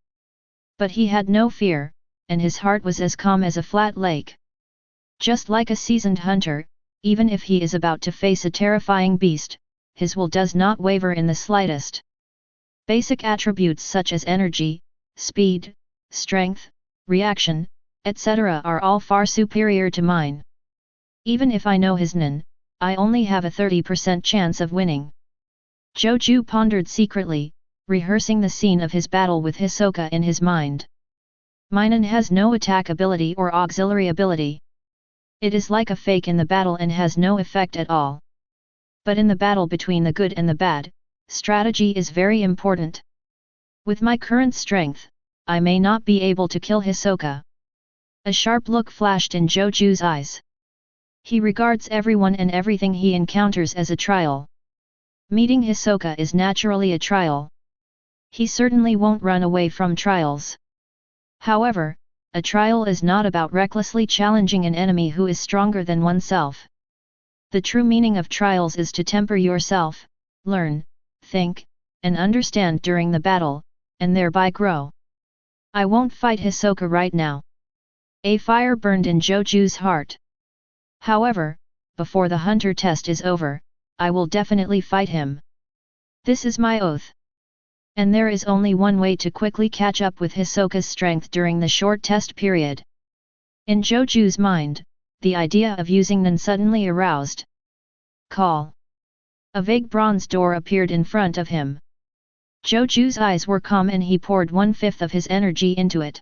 But he had no fear, and his heart was as calm as a flat lake. Just like a seasoned hunter, even if he is about to face a terrifying beast, his will does not waver in the slightest. Basic attributes such as energy, speed, strength, reaction, etc. are all far superior to mine. Even if I know his nen, I only have a 30% chance of winning. Zhou Jue pondered secretly, rehearsing the scene of his battle with Hisoka in his mind. Minen has no attack ability or auxiliary ability. It is like a fake in the battle and has no effect at all. But in the battle between the good and the bad, strategy is very important. With my current strength, I may not be able to kill Hisoka. A sharp look flashed in Zhou Jue's eyes. He regards everyone and everything he encounters as a trial. Meeting Hisoka is naturally a trial. He certainly won't run away from trials. However, a trial is not about recklessly challenging an enemy who is stronger than oneself. The true meaning of trials is to temper yourself, learn, think, and understand during the battle, and thereby grow. I won't fight Hisoka right now. A fire burned in Zhou Jue's heart. However, before the hunter test is over, I will definitely fight him. This is my oath. And there is only one way to quickly catch up with Hisoka's strength during the short test period. In Zhou Jue's mind, the idea of using Nen suddenly aroused. Call. A vague bronze door appeared in front of him. Zhou Jue's eyes were calm and he poured 1/5 of his energy into it.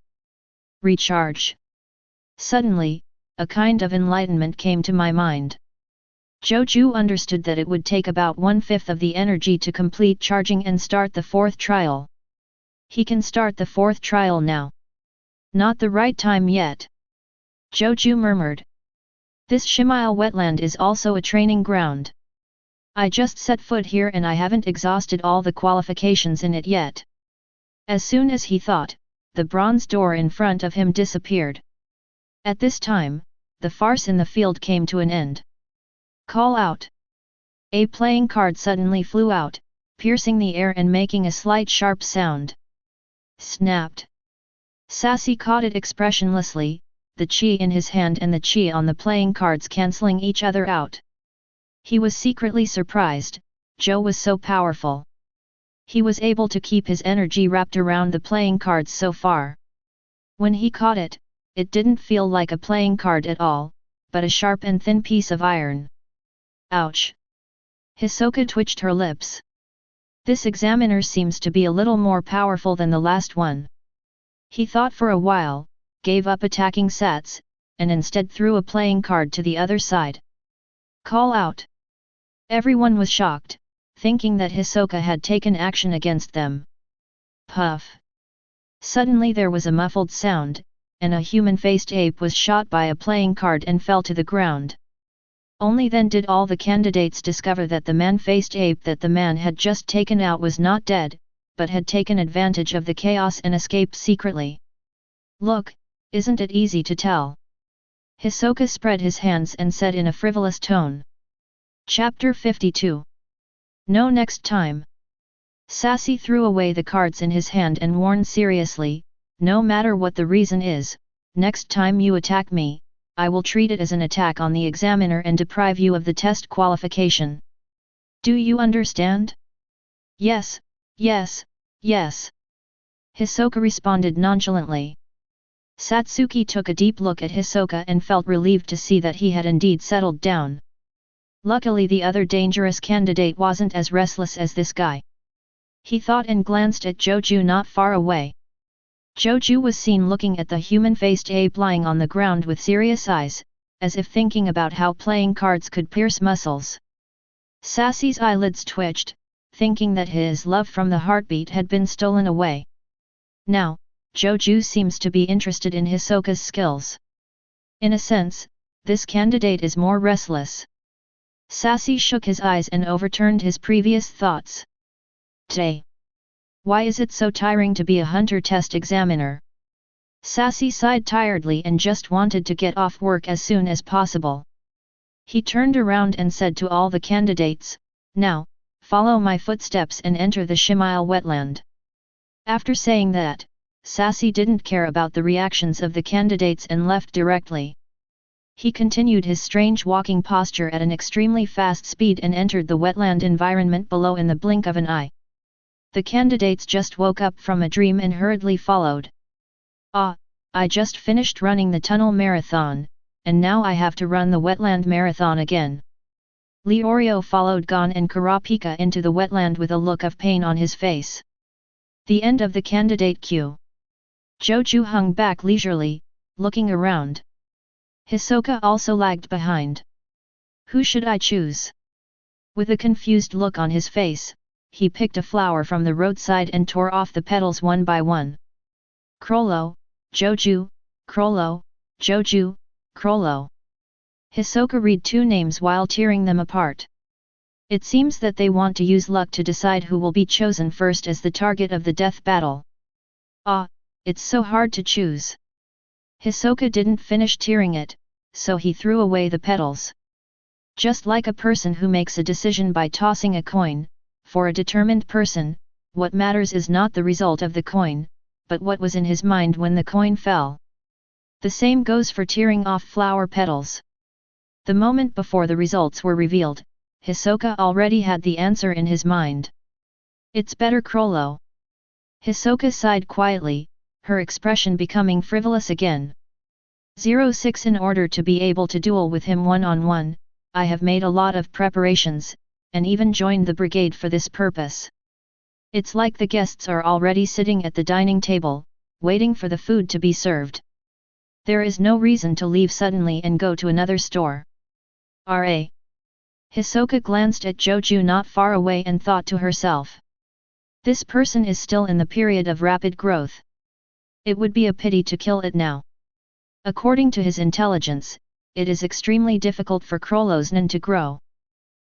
Recharge. Suddenly, a kind of enlightenment came to my mind. Zhou Jue understood that it would take about 1/5 of the energy to complete charging and start the 4th trial. He can start the 4th trial now. Not the right time yet. Zhou Jue murmured. This Shimile wetland is also a training ground. I just set foot here and I haven't exhausted all the qualifications in it yet. As soon as he thought, the bronze door in front of him disappeared. At this time, the farce in the field came to an end. Call out. A playing card suddenly flew out, piercing the air and making a slight sharp sound. Snapped. Sassy caught it expressionlessly, the qi in his hand and the qi on the playing cards cancelling each other out. He was secretly surprised, Zhou was so powerful. He was able to keep his energy wrapped around the playing cards so far. When he caught it, it didn't feel like a playing card at all, but a sharp and thin piece of iron. Ouch! Hisoka twitched her lips. This examiner seems to be a little more powerful than the last one. He thought for a while, gave up attacking Sats, and instead threw a playing card to the other side. Call out! Everyone was shocked, thinking that Hisoka had taken action against them. Puff! Suddenly there was a muffled sound, and a human-faced ape was shot by a playing card and fell to the ground. Only then did all the candidates discover that the man-faced ape that the man had just taken out was not dead, but had taken advantage of the chaos and escaped secretly. Look, isn't it easy to tell? Hisoka spread his hands and said in a frivolous tone. Chapter 52. No, next time. Sassy threw away the cards in his hand and warned seriously, no matter what the reason is, next time you attack me, I will treat it as an attack on the examiner and deprive you of the test qualification. Do you understand? Yes, yes, yes. Hisoka responded nonchalantly. Satsuki took a deep look at Hisoka and felt relieved to see that he had indeed settled down. Luckily the other dangerous candidate wasn't as restless as this guy. He thought and glanced at Zhou Jue not far away. Zhou Jue was seen looking at the human-faced ape lying on the ground with serious eyes, as if thinking about how playing cards could pierce muscles. Sassy's eyelids twitched, thinking that his love from the heartbeat had been stolen away. Now, Zhou Jue seems to be interested in Hisoka's skills. In a sense, this candidate is more restless. Sassy shook his eyes and overturned his previous thoughts. Tay! Why is it so tiring to be a hunter test examiner? Sassy sighed tiredly and just wanted to get off work as soon as possible. He turned around and said to all the candidates, now, follow my footsteps and enter the Shimile wetland. After saying that, Sassy didn't care about the reactions of the candidates and left directly. He continued his strange walking posture at an extremely fast speed and entered the wetland environment below in the blink of an eye. The candidates just woke up from a dream and hurriedly followed. Ah, I just finished running the tunnel marathon, and now I have to run the wetland marathon again. Leorio followed Gon and Kurapika into the wetland with a look of pain on his face. The end of the candidate queue. Zhou Jue hung back leisurely, looking around. Hisoka also lagged behind. Who should I choose? With a confused look on his face, he picked a flower from the roadside and tore off the petals one by one. Crollo, Zhou Jue, Crollo, Zhou Jue, Crollo. Hisoka read two names while tearing them apart. It seems that they want to use luck to decide who will be chosen first as the target of the death battle. Ah, it's so hard to choose. Hisoka didn't finish tearing it, so he threw away the petals. Just like a person who makes a decision by tossing a coin, for a determined person, what matters is not the result of the coin, but what was in his mind when the coin fell. The same goes for tearing off flower petals. The moment before the results were revealed, Hisoka already had the answer in his mind. It's better Crollo. Hisoka sighed quietly, her expression becoming frivolous again. 06 In order to be able to duel with him one-on-one, I have made a lot of preparations, and even joined the brigade for this purpose. It's like the guests are already sitting at the dining table, waiting for the food to be served. There is no reason to leave suddenly and go to another store. R.A. Hisoka glanced at Zhou Jue not far away and thought to herself. This person is still in the period of rapid growth. It would be a pity to kill it now. According to his intelligence, it is extremely difficult for Crollo's nen to grow.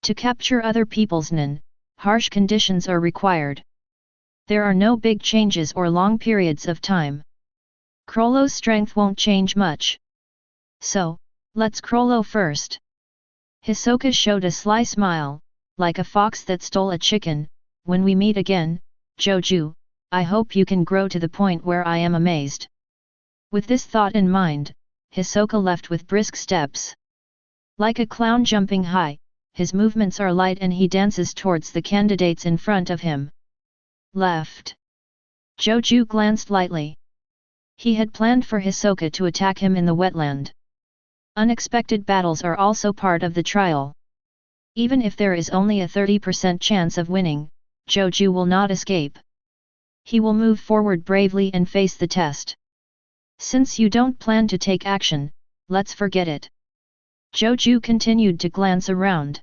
To capture other people's nen, harsh conditions are required. There are no big changes or long periods of time. Crollo's strength won't change much. So, let's Crollo first. Hisoka showed a sly smile, like a fox that stole a chicken. When we meet again, Zhou Jue, I hope you can grow to the point where I am amazed. With this thought in mind, Hisoka left with brisk steps. Like a clown jumping high, his movements are light and he dances towards the candidates in front of him. Left. Zhou Jue glanced lightly. He had planned for Hisoka to attack him in the wetland. Unexpected battles are also part of the trial. Even if there is only a 30% chance of winning, Zhou Jue will not escape. He will move forward bravely and face the test. Since you don't plan to take action, let's forget it. Zhou Jue continued to glance around.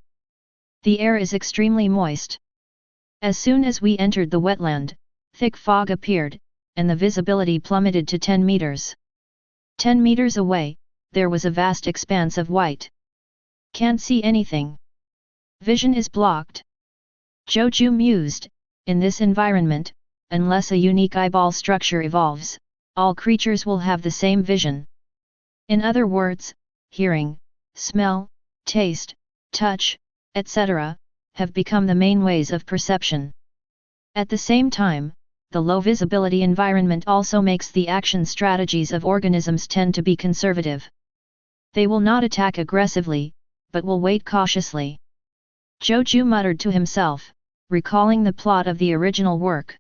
The air is extremely moist. As soon as we entered the wetland, thick fog appeared, and the visibility plummeted to 10 meters. 10 meters away, there was a vast expanse of white. Can't see anything. Vision is blocked. Zhou Jue mused, in this environment, unless a unique eyeball structure evolves, all creatures will have the same vision. In other words, hearing, smell, taste, touch, etc., have become the main ways of perception. At the same time, the low visibility environment also makes the action strategies of organisms tend to be conservative. They will not attack aggressively, but will wait cautiously. Zhou Jue muttered to himself, recalling the plot of the original work.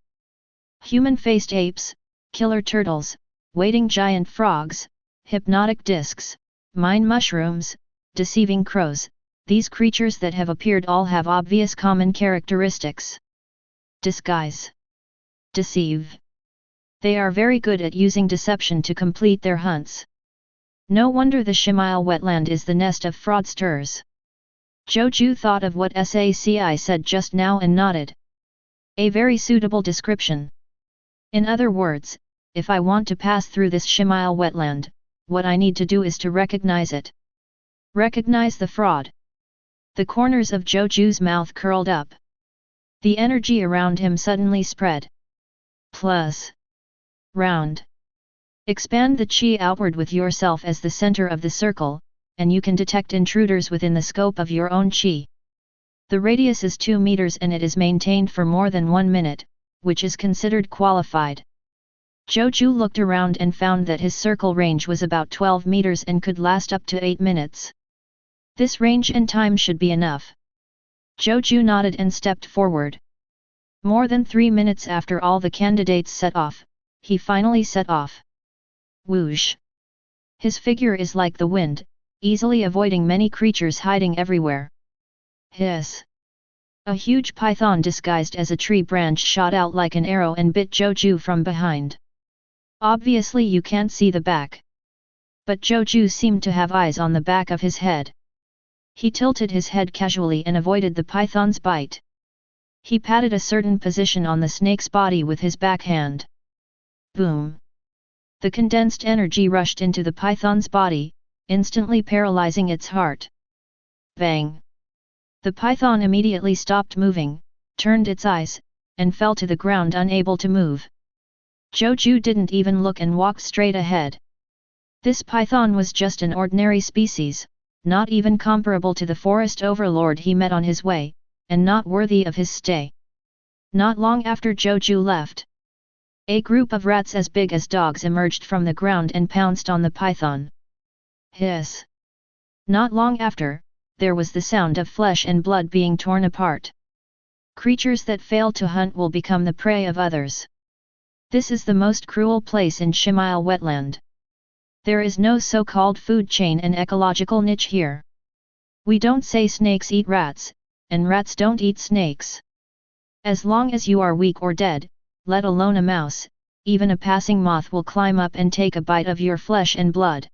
Human-faced apes, killer turtles, waiting giant frogs, hypnotic discs, mine mushrooms, deceiving crows, these creatures that have appeared all have obvious common characteristics. Disguise. Deceive. They are very good at using deception to complete their hunts. No wonder the Shimile wetland is the nest of fraudsters. Zhou Jue thought of what Saci said just now and nodded. A very suitable description. In other words, if I want to pass through this Shimile wetland, what I need to do is to recognize it. Recognize the fraud. The corners of Zhou Jue's mouth curled up. The energy around him suddenly spread. Plus. Round. Expand the chi outward with yourself as the center of the circle, and you can detect intruders within the scope of your own chi. The radius is 2 meters and it is maintained for more than 1 minute, which is considered qualified. Zhou Jue looked around and found that his circle range was about 12 meters and could last up to 8 minutes. This range and time should be enough. Zhou Jue nodded and stepped forward. More than 3 minutes after all the candidates set off, he finally set off. Whoosh! His figure is like the wind, easily avoiding many creatures hiding everywhere. Hiss! A huge python disguised as a tree branch shot out like an arrow and bit Zhou Jue from behind. Obviously you can't see the back. But Zhou Jue seemed to have eyes on the back of his head. He tilted his head casually and avoided the python's bite. He patted a certain position on the snake's body with his backhand. Boom! The condensed energy rushed into the python's body, instantly paralyzing its heart. Bang! The python immediately stopped moving, turned its eyes, and fell to the ground unable to move. Zhou Jue didn't even look and walked straight ahead. This python was just an ordinary species, not even comparable to the forest overlord he met on his way, and not worthy of his stay. Not long after Zhou Jue left, a group of rats as big as dogs emerged from the ground and pounced on the python. Hiss! Not long after, there was the sound of flesh and blood being torn apart. Creatures that fail to hunt will become the prey of others. This is the most cruel place in Shimile wetland. There is no so-called food chain and ecological niche here. We don't say snakes eat rats, and rats don't eat snakes. As long as you are weak or dead, let alone a mouse, even a passing moth will climb up and take a bite of your flesh and blood.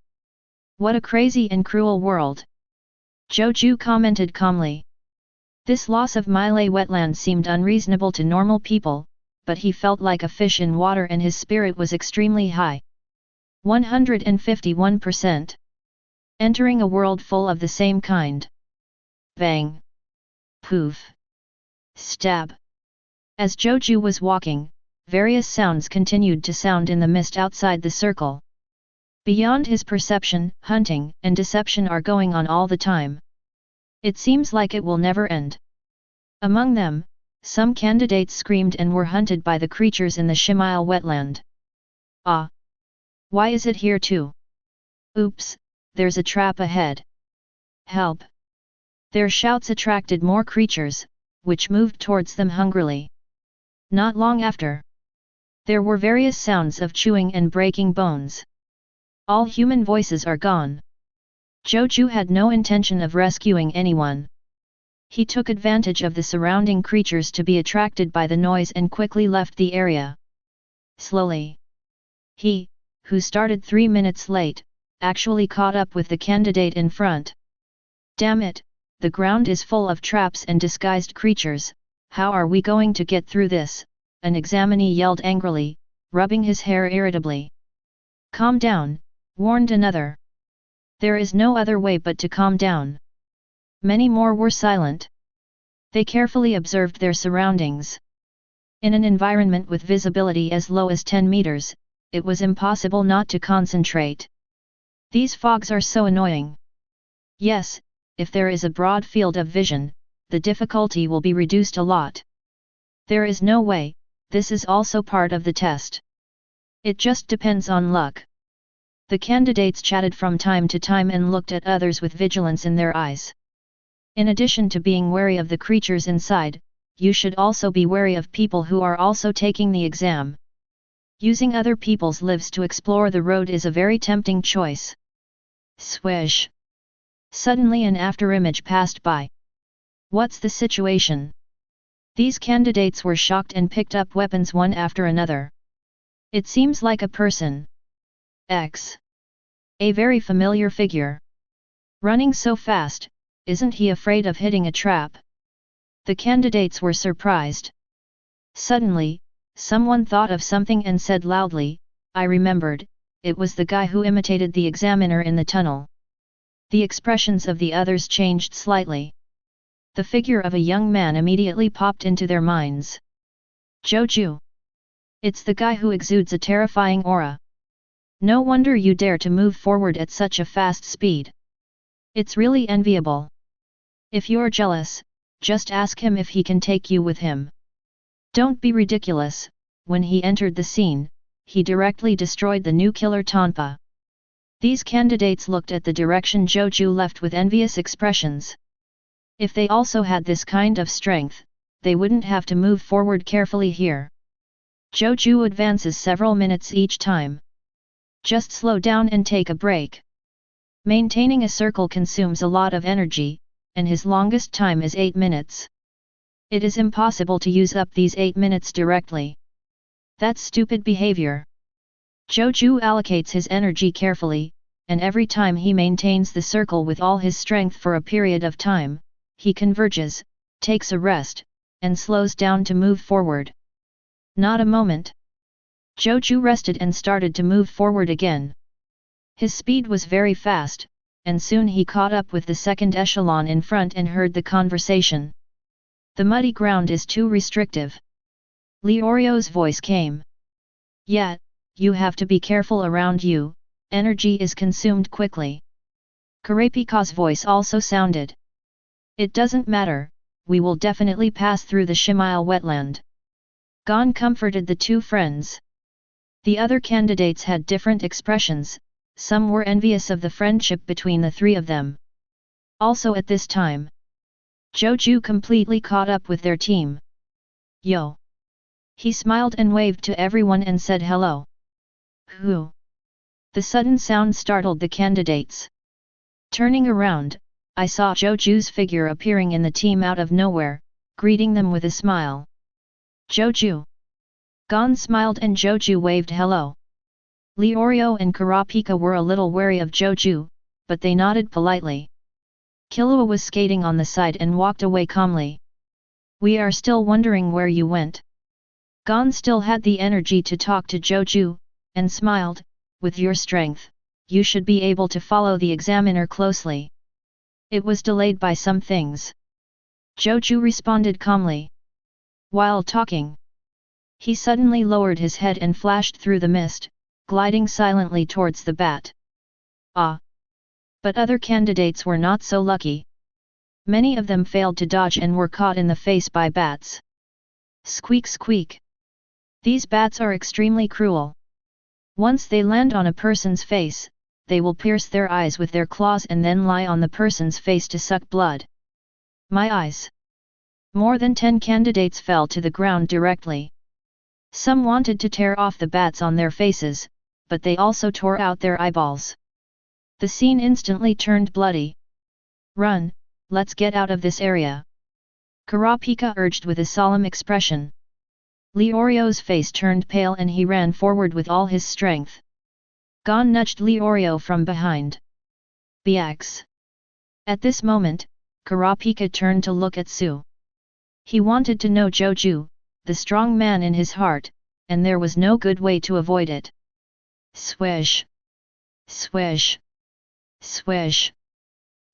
What a crazy and cruel world! Zhou Jue commented calmly. This loss of Mile wetland seemed unreasonable to normal people, but he felt like a fish in water and his spirit was extremely high. 151%. Entering a world full of the same kind. Bang! Poof! Stab! As Zhou Jue was walking, various sounds continued to sound in the mist outside the circle. Beyond his perception, hunting and deception are going on all the time. It seems like it will never end. Among them, some candidates screamed and were hunted by the creatures in the Shimile wetland. Ah! Why is it here too? Oops, there's a trap ahead. Help! Their shouts attracted more creatures, which moved towards them hungrily. Not long after, there were various sounds of chewing and breaking bones. All human voices are gone. Zhou Jue had no intention of rescuing anyone. He took advantage of the surrounding creatures to be attracted by the noise and quickly left the area. Slowly. He, who started 3 minutes late, actually caught up with the candidate in front. Damn it, the ground is full of traps and disguised creatures, how are we going to get through this? An examinee yelled angrily, rubbing his hair irritably. Calm down, warned another. There is no other way but to calm down. Many more were silent. They carefully observed their surroundings. In an environment with visibility as low as 10 meters, it was impossible not to concentrate. These fogs are so annoying. Yes, if there is a broad field of vision, the difficulty will be reduced a lot. There is no way, this is also part of the test. It just depends on luck. The candidates chatted from time to time and looked at others with vigilance in their eyes. In addition to being wary of the creatures inside, you should also be wary of people who are also taking the exam. Using other people's lives to explore the road is a very tempting choice. Swish! Suddenly an afterimage passed by. What's the situation? These candidates were shocked and picked up weapons one after another. It seems like a person. X. A very familiar figure. Running so fast, isn't he afraid of hitting a trap? The candidates were surprised. Suddenly, someone thought of something and said loudly, I remembered, it was the guy who imitated the examiner in the tunnel. The expressions of the others changed slightly. The figure of a young man immediately popped into their minds. Zhou Jue. It's the guy who exudes a terrifying aura. No wonder you dare to move forward at such a fast speed. It's really enviable. If you're jealous, just ask him if he can take you with him. Don't be ridiculous. When he entered the scene, he directly destroyed the new killer Tonpa. These candidates looked at the direction Zhou Jue left with envious expressions. If they also had this kind of strength, they wouldn't have to move forward carefully here. Zhou Jue advances several minutes each time. Just slow down and take a break. Maintaining a circle consumes a lot of energy, and his longest time is 8 minutes. It is impossible to use up these 8 minutes directly. That's stupid behavior. Zhou Jue allocates his energy carefully, and every time he maintains the circle with all his strength for a period of time, he converges, takes a rest, and slows down to move forward. Not a moment. Zhou Jue rested and started to move forward again. His speed was very fast, and soon he caught up with the second echelon in front and heard the conversation. The muddy ground is too restrictive. Liorio's voice came. Yeah, you have to be careful around you, energy is consumed quickly. Kurapika's voice also sounded. It doesn't matter, we will definitely pass through the Shimile wetland. Gon comforted the two friends. The other candidates had different expressions. Some were envious of the friendship between the three of them. Also at this time, Zhou Jue completely caught up with their team. Yo! He smiled and waved to everyone and said hello. Who? The sudden sound startled the candidates. Turning around, I saw Zhou Jue's figure appearing in the team out of nowhere, greeting them with a smile. Zhou Jue! Gon smiled and Zhou Jue waved hello. Leorio and Kurapika were a little wary of Zhou Jue, but they nodded politely. Killua was skating on the side and walked away calmly. We are still wondering where you went. Gon still had the energy to talk to Zhou Jue, and smiled, with your strength, you should be able to follow the examiner closely. It was delayed by some things. Zhou Jue responded calmly. While talking, he suddenly lowered his head and flashed through the mist, gliding silently towards the bat. Ah! But other candidates were not so lucky. Many of them failed to dodge and were caught in the face by bats. Squeak squeak! These bats are extremely cruel. Once they land on a person's face, they will pierce their eyes with their claws and then lie on the person's face to suck blood. My eyes! More than 10 candidates fell to the ground directly. Some wanted to tear off the bats on their faces, but they also tore out their eyeballs. The scene instantly turned bloody. Run, let's get out of this area, Kurapika urged with a solemn expression. Leorio's face turned pale and he ran forward with all his strength. Gon nudged Leorio from behind. Bx. At this moment, Kurapika turned to look at Su. He wanted to know Zhou Jue, the strong man in his heart, and there was no good way to avoid it. Swish! Swish! Swish!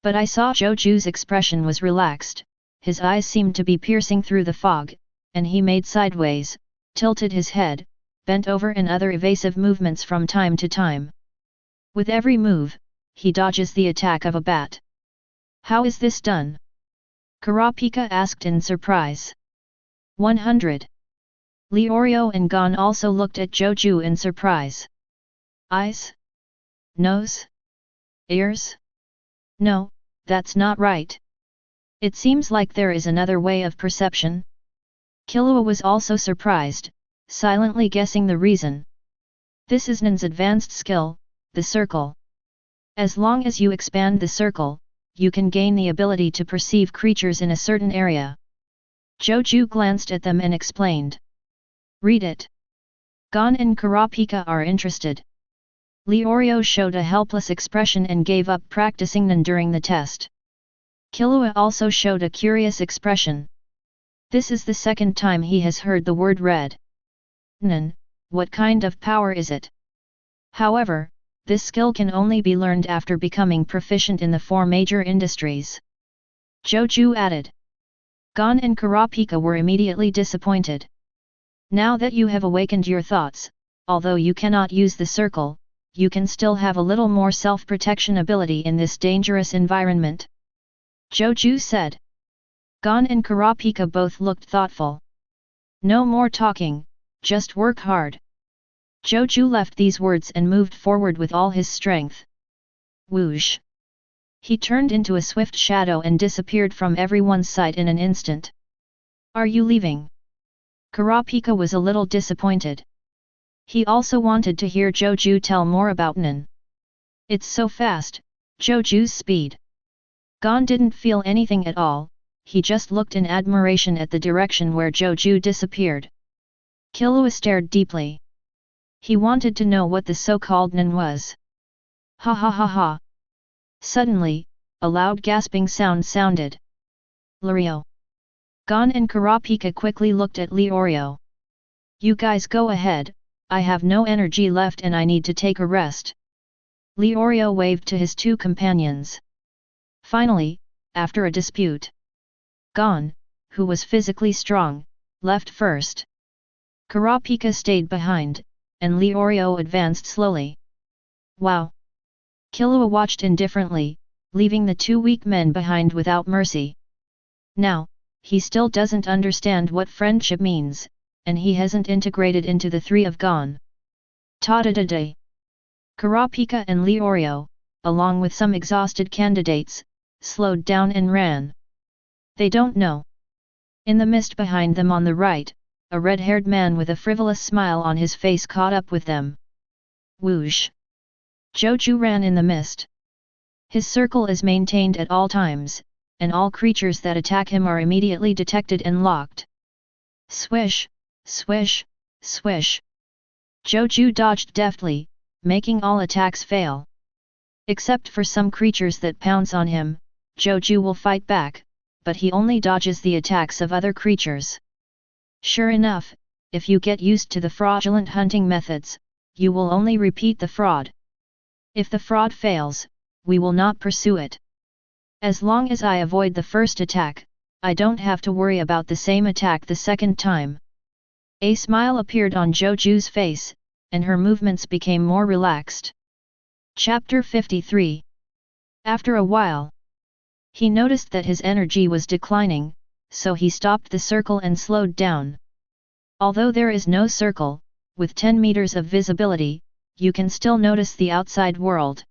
But I saw Zhou Jue's expression was relaxed, his eyes seemed to be piercing through the fog, and he made sideways, tilted his head, bent over and other evasive movements from time to time. With every move, he dodges the attack of a bat. How is this done? Kurapika asked in surprise. 100. Leorio and Gon also looked at Zhou Jue in surprise. Eyes? Nose? Ears? No, that's not right. It seems like there is another way of perception. Killua was also surprised, silently guessing the reason. This is Nin's advanced skill, the circle. As long as you expand the circle, you can gain the ability to perceive creatures in a certain area. Zhou Jue glanced at them and explained. Read it. Gon and Kurapika are interested. Leorio showed a helpless expression and gave up practicing Nin during the test. Killua also showed a curious expression. This is the second time he has heard the word read. Nin, what kind of power is it? However, this skill can only be learned after becoming proficient in the 4 major industries. Zhou Jue added. Gon and Kurapika were immediately disappointed. Now that you have awakened your thoughts, although you cannot use the circle, you can still have a little more self-protection ability in this dangerous environment. Zhou Jue said. Gon and Kurapika both looked thoughtful. No more talking, just work hard. Zhou Jue left these words and moved forward with all his strength. Whoosh! He turned into a swift shadow and disappeared from everyone's sight in an instant. Are you leaving? Kurapika was a little disappointed. He also wanted to hear Zhou Jue tell more about Nin. It's so fast, Zhou Jue's speed. Gon didn't feel anything at all, he just looked in admiration at the direction where Zhou Jue disappeared. Killua stared deeply. He wanted to know what the so-called Nin was. Ha ha ha ha. Suddenly, a loud gasping sound sounded. Leorio. Gon and Kurapika quickly looked at Leorio. You guys go ahead, I have no energy left and I need to take a rest. Leorio waved to his 2 companions. Finally, after a dispute, Gon, who was physically strong, left first. Kurapika stayed behind, and Leorio advanced slowly. Wow! Killua watched indifferently, leaving the 2 weak men behind without mercy. Now, he still doesn't understand what friendship means, and he hasn't integrated into the 3 of Gon. Ta-da-da-day! Kurapika and Leorio, along with some exhausted candidates, slowed down and ran. They don't know. In the mist behind them on the right, a red-haired man with a frivolous smile on his face caught up with them. Whoosh! Zhou Jue ran in the mist. His circle is maintained at all times, and all creatures that attack him are immediately detected and locked. Swish! Swish! Swish! Zhou Jue dodged deftly, making all attacks fail. Except for some creatures that pounce on him, Zhou Jue will fight back, but he only dodges the attacks of other creatures. Sure enough, if you get used to the fraudulent hunting methods, you will only repeat the fraud. If the fraud fails, we will not pursue it. As long as I avoid the first attack, I don't have to worry about the same attack the second time. A smile appeared on Zhou Jue's face, and her movements became more relaxed. Chapter 53. After a while, he noticed that his energy was declining, so he stopped the circle and slowed down. Although there is no circle, with 10 meters of visibility, you can still notice the outside world.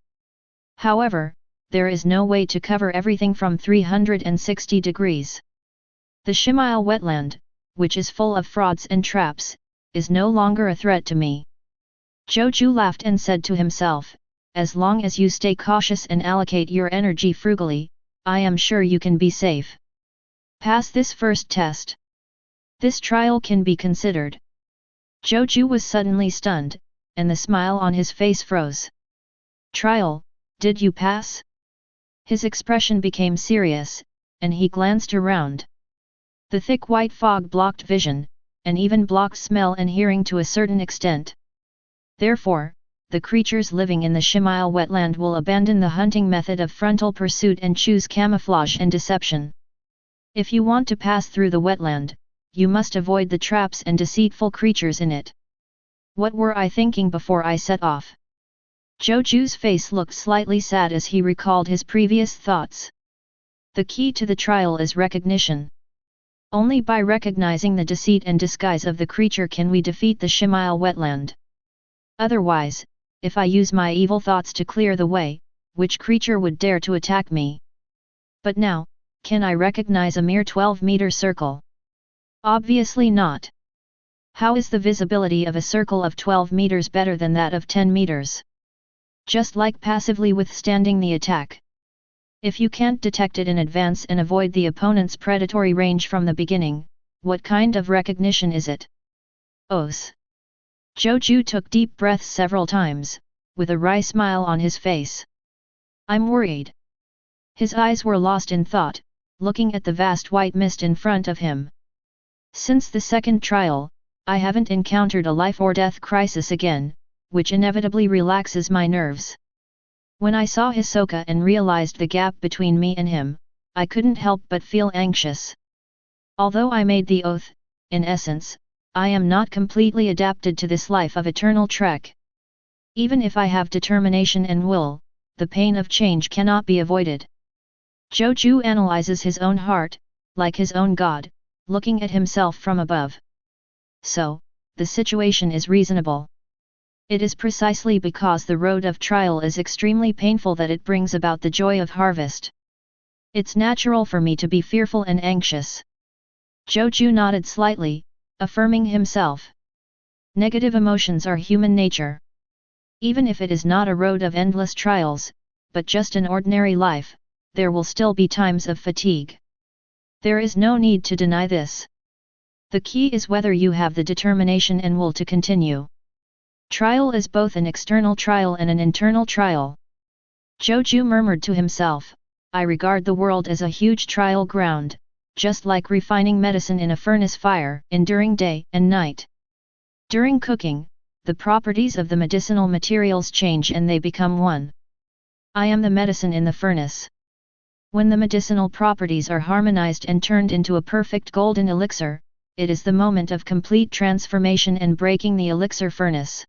However, there is no way to cover everything from 360 degrees. The Shimile wetland, which is full of frauds and traps, is no longer a threat to me. Zhou Jue laughed and said to himself, as long as you stay cautious and allocate your energy frugally, I am sure you can be safe. Pass this first test. This trial can be considered. Zhou Jue was suddenly stunned, and the smile on his face froze. Trial, did you pass? His expression became serious, and he glanced around. The thick white fog blocked vision, and even blocked smell and hearing to a certain extent. Therefore, the creatures living in the Shimile wetland will abandon the hunting method of frontal pursuit and choose camouflage and deception. If you want to pass through the wetland, you must avoid the traps and deceitful creatures in it. What were I thinking before I set off? Zhou Jue's face looked slightly sad as he recalled his previous thoughts. The key to the trial is recognition. Only by recognizing the deceit and disguise of the creature can we defeat the Shimile wetland. Otherwise, if I use my evil thoughts to clear the way, which creature would dare to attack me? But now, can I recognize a mere 12-meter circle? Obviously not. How is the visibility of a circle of 12 meters better than that of 10 meters? Just like passively withstanding the attack. If you can't detect it in advance and avoid the opponent's predatory range from the beginning, what kind of recognition is it? Os. Zhou Jue took deep breaths several times, with a wry smile on his face. I'm worried. His eyes were lost in thought, looking at the vast white mist in front of him. Since the second trial, I haven't encountered a life-or-death crisis again, which inevitably relaxes my nerves. When I saw Hisoka and realized the gap between me and him, I couldn't help but feel anxious. Although I made the oath, in essence, I am not completely adapted to this life of eternal trek. Even if I have determination and will, the pain of change cannot be avoided. Zhou Jue analyzes his own heart, like his own god, looking at himself from above. So, the situation is reasonable. It is precisely because the road of trial is extremely painful that it brings about the joy of harvest. It's natural for me to be fearful and anxious. Zhou Jue nodded slightly, affirming himself. Negative emotions are human nature. Even if it is not a road of endless trials, but just an ordinary life, there will still be times of fatigue. There is no need to deny this. The key is whether you have the determination and will to continue. Trial is both an external trial and an internal trial. Zhou Jue murmured to himself, I regard the world as a huge trial ground, just like refining medicine in a furnace fire, enduring day and night. During cooking, the properties of the medicinal materials change and they become one. I am the medicine in the furnace. When the medicinal properties are harmonized and turned into a perfect golden elixir, it is the moment of complete transformation and breaking the elixir furnace.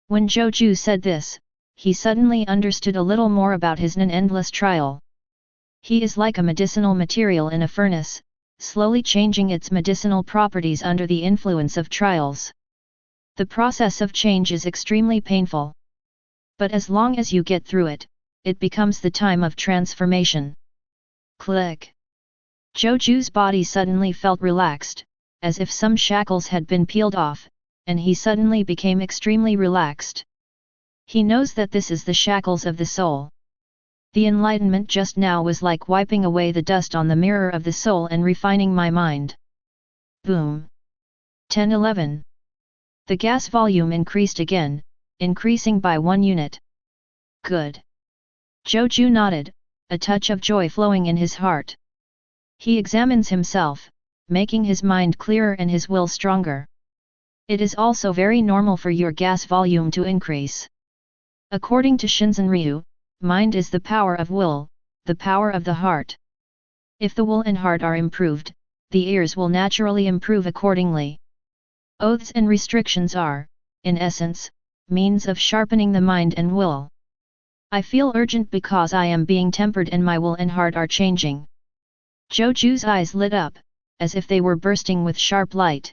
When Zhou Jue said this, he suddenly understood a little more about his endless trial. He is like a medicinal material in a furnace, slowly changing its medicinal properties under the influence of trials. The process of change is extremely painful. But as long as you get through it, it becomes the time of transformation. Click. Zhou Jue's body suddenly felt relaxed, as if some shackles had been peeled off, and he suddenly became extremely relaxed. He knows that this is the shackles of the soul. The enlightenment just now was like wiping away the dust on the mirror of the soul and refining my mind. Boom. 10-11. The gas volume increased again, increasing by 1 unit. Good. Zhou Jue nodded, a touch of joy flowing in his heart. He examines himself, making his mind clearer and his will stronger. It is also very normal for your gas volume to increase. According to Shinzen Ryu, mind is the power of will, the power of the heart. If the will and heart are improved, the ears will naturally improve accordingly. Oaths and restrictions are, in essence, means of sharpening the mind and will. I feel urgent because I am being tempered and my will and heart are changing. Zhou Jue's eyes lit up, as if they were bursting with sharp light.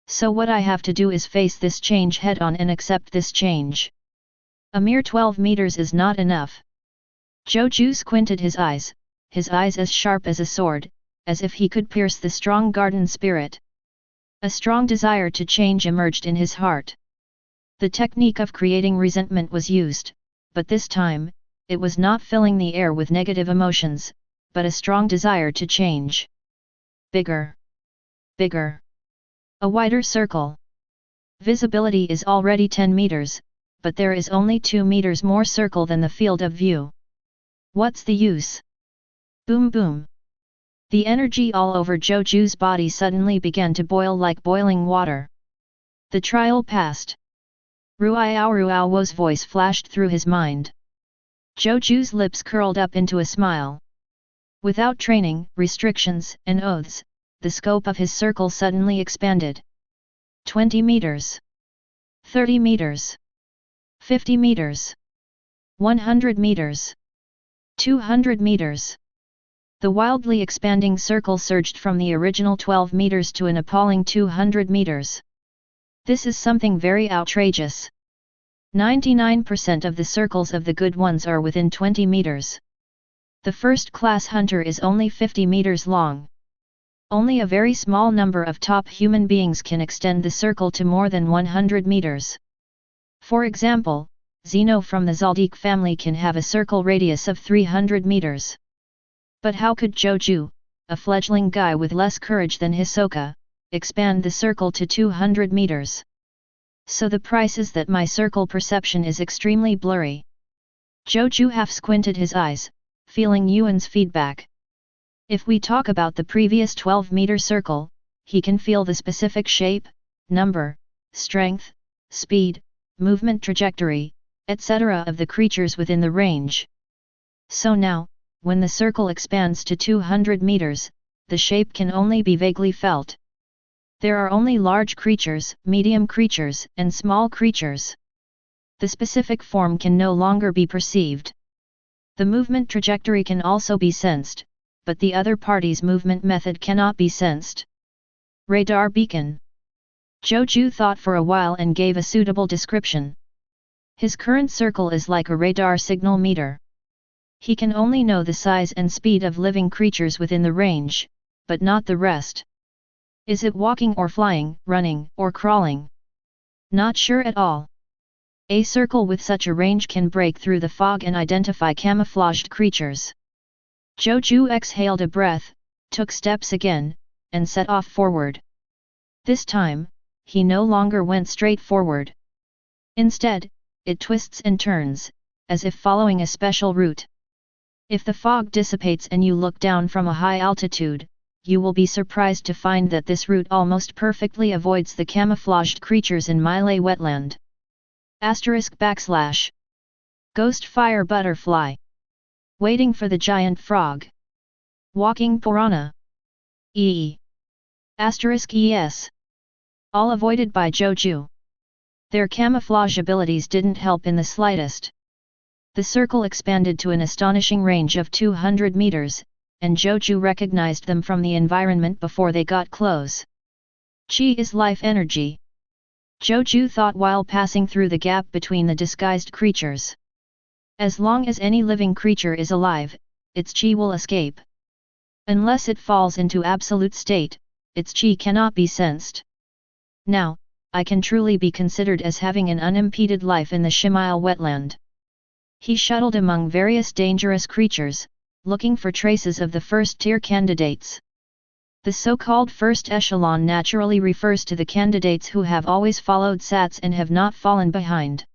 So what I have to do is face this change head-on and accept this change. A mere 12 meters is not enough. Zhou Jue squinted his eyes as sharp as a sword, as if he could pierce the strong garden spirit. A strong desire to change emerged in his heart. The technique of creating resentment was used, but this time, it was not filling the air with negative emotions, but a strong desire to change. Bigger. Bigger. A wider circle. Visibility is already 10 meters, but there is only 2 meters more circle than the field of view. What's the use? Boom boom. The energy all over Zhou Jue's body suddenly began to boil like boiling water. The trial passed. Ruiao's voice flashed through his mind. Zhou Jue's lips curled up into a smile. Without training, restrictions, and oaths, the scope of his circle suddenly expanded. 20 meters. 30 meters. 50 meters. 100 meters. 200 meters. The wildly expanding circle surged from the original 12 meters to an appalling 200 meters. This is something very outrageous. 99% of the circles of the good ones are within 20 meters. The first-class hunter is only 50 meters long. Only a very small number of top human beings can extend the circle to more than 100 meters. For example, Zeno from the Zaldic family can have a circle radius of 300 meters. But how could Zhou Jue, a fledgling guy with less courage than Hisoka, expand the circle to 200 meters? So the price is that my circle perception is extremely blurry. Zhou Jue half squinted his eyes, feeling Yuan's feedback. If we talk about the previous 12-meter circle, he can feel the specific shape, number, strength, speed, movement trajectory, etc. of the creatures within the range. So now, when the circle expands to 200 meters, the shape can only be vaguely felt. There are only large creatures, medium creatures, and small creatures. The specific form can no longer be perceived. The movement trajectory can also be sensed, but the other party's movement method cannot be sensed. Radar beacon. Zhou Jue thought for a while and gave a suitable description. His current circle is like a radar signal meter. He can only know the size and speed of living creatures within the range, but not the rest. Is it walking or flying, running or crawling? Not sure at all. A circle with such a range can break through the fog and identify camouflaged creatures. Zhou Jue exhaled a breath, took steps again, and set off forward. This time, he no longer went straight forward. Instead, it twists and turns, as if following a special route. If the fog dissipates and you look down from a high altitude, you will be surprised to find that this route almost perfectly avoids the camouflaged creatures in Malay wetland. */ Ghost fire butterfly. Waiting for the giant frog. Walking piranha. *es. All avoided by Zhou Jue. Their camouflage abilities didn't help in the slightest. The circle expanded to an astonishing range of 200 meters, and Zhou Jue recognized them from the environment before they got close. Qi is life energy. Zhou Jue thought while passing through the gap between the disguised creatures. As long as any living creature is alive, its qi will escape. Unless it falls into absolute state, its qi cannot be sensed. Now, I can truly be considered as having an unimpeded life in the Shimail wetland. He shuttled among various dangerous creatures, looking for traces of the first-tier candidates. The so-called first echelon naturally refers to the candidates who have always followed Sats and have not fallen behind.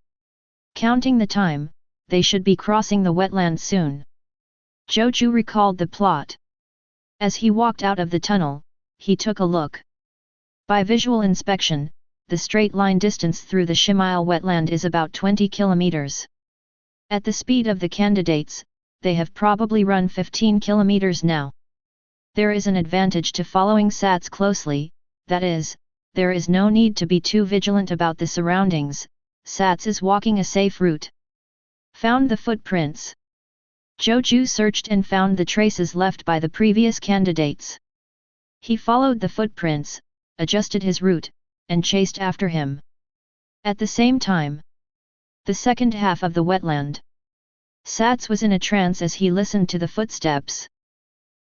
Counting the time, they should be crossing the wetland soon. Zhou Jue recalled the plot. As he walked out of the tunnel, he took a look. By visual inspection, the straight-line distance through the Shimail wetland is about 20 kilometers. At the speed of the candidates, they have probably run 15 kilometers now. There is an advantage to following Sats closely, that is, there is no need to be too vigilant about the surroundings. Sats is walking a safe route. Found the footprints. Zhou Jue searched and found the traces left by the previous candidates. He followed the footprints, adjusted his route, and chased after him. At the same time, the second half of the wetland. Sats was in a trance as he listened to the footsteps.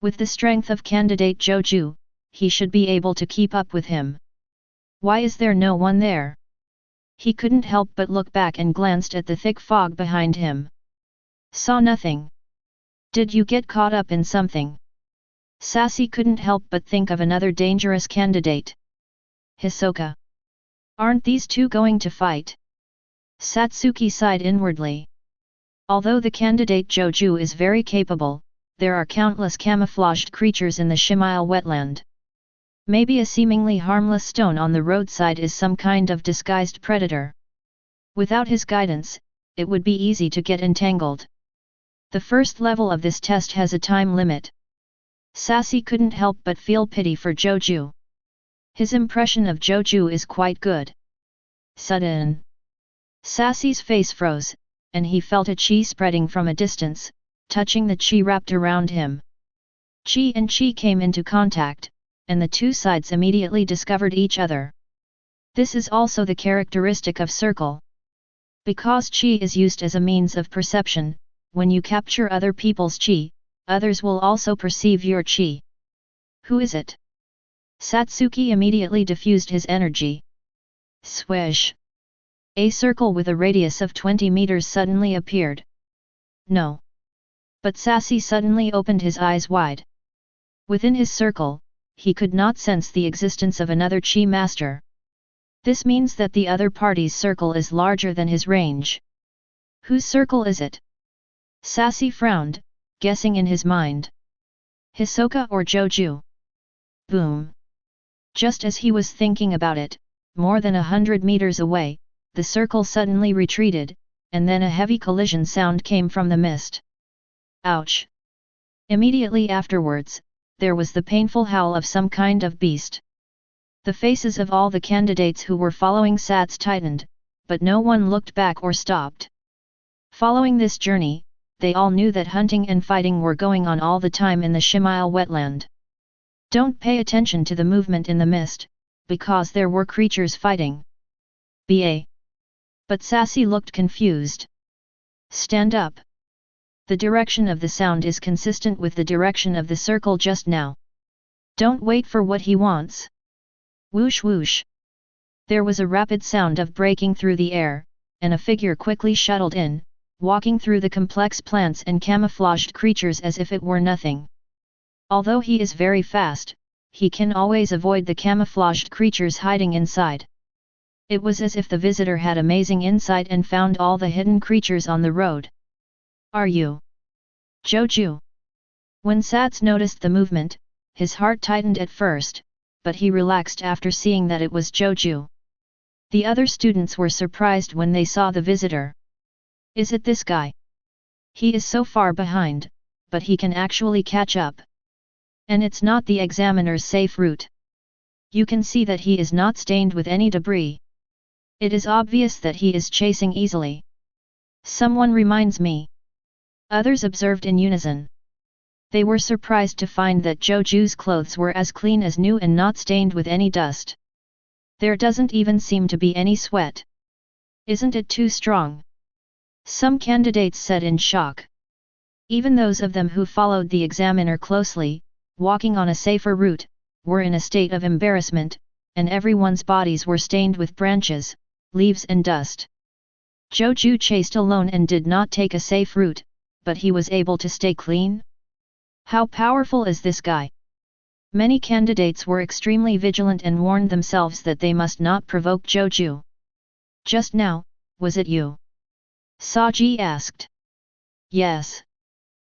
With the strength of candidate Zhou Jue, he should be able to keep up with him. Why is there no one there? He couldn't help but look back and glanced at the thick fog behind him. Saw nothing. Did you get caught up in something? Sassy couldn't help but think of another dangerous candidate. Hisoka. Aren't these two going to fight? Satsuki sighed inwardly. Although the candidate Zhou Jue is very capable, there are countless camouflaged creatures in the Shimile wetland. Maybe a seemingly harmless stone on the roadside is some kind of disguised predator. Without his guidance, it would be easy to get entangled. The first level of this test has a time limit. Sassy couldn't help but feel pity for Zhou Jue. His impression of Zhou Jue is quite good. Sudden. Sassy's face froze, and he felt a chi spreading from a distance, touching the chi wrapped around him. Chi and chi came into contact, and the two sides immediately discovered each other. This is also the characteristic of circle. Because chi is used as a means of perception, when you capture other people's chi, others will also perceive your chi. Who is it? Satsuki immediately diffused his energy. Swish! A circle with a radius of 20 meters suddenly appeared. No. But Sassy suddenly opened his eyes wide. Within his circle, he could not sense the existence of another chi master. This means that the other party's circle is larger than his range. Whose circle is it? Sassy frowned, guessing in his mind. Hisoka or Zhou Jue? Boom! Just as he was thinking about it, more than 100 meters away, the circle suddenly retreated, and then a heavy collision sound came from the mist. Ouch! Immediately afterwards, there was the painful howl of some kind of beast. The faces of all the candidates who were following Sats tightened, but no one looked back or stopped. Following this journey, they all knew that hunting and fighting were going on all the time in the Shimile wetland. Don't pay attention to the movement in the mist, because there were creatures fighting. Ba. But Sassy looked confused. Stand up. The direction of the sound is consistent with the direction of the circle just now. Don't wait for what he wants. Whoosh whoosh. There was a rapid sound of breaking through the air, and a figure quickly shuttled in, walking through the complex plants and camouflaged creatures as if it were nothing. Although he is very fast, he can always avoid the camouflaged creatures hiding inside. It was as if the visitor had amazing insight and found all the hidden creatures on the road. Are you Zhou Jue? When Sats noticed the movement, his heart tightened at first, but he relaxed after seeing that it was Zhou Jue. The other students were surprised when they saw the visitor. Is it this guy? He is so far behind, but he can actually catch up. And it's not the examiner's safe route. You can see that he is not stained with any debris. It is obvious that he is chasing easily. Someone reminds me. Others observed in unison. They were surprised to find that Zhou Jue's clothes were as clean as new and not stained with any dust. There doesn't even seem to be any sweat. Isn't it too strong? Some candidates said in shock. Even those of them who followed the examiner closely, walking on a safer route, were in a state of embarrassment, and everyone's bodies were stained with branches, leaves and dust. Zhou Jue chased alone and did not take a safe route, but he was able to stay clean? How powerful is this guy? Many candidates were extremely vigilant and warned themselves that they must not provoke Zhou Jue. Just now, was it you? Saji asked. Yes.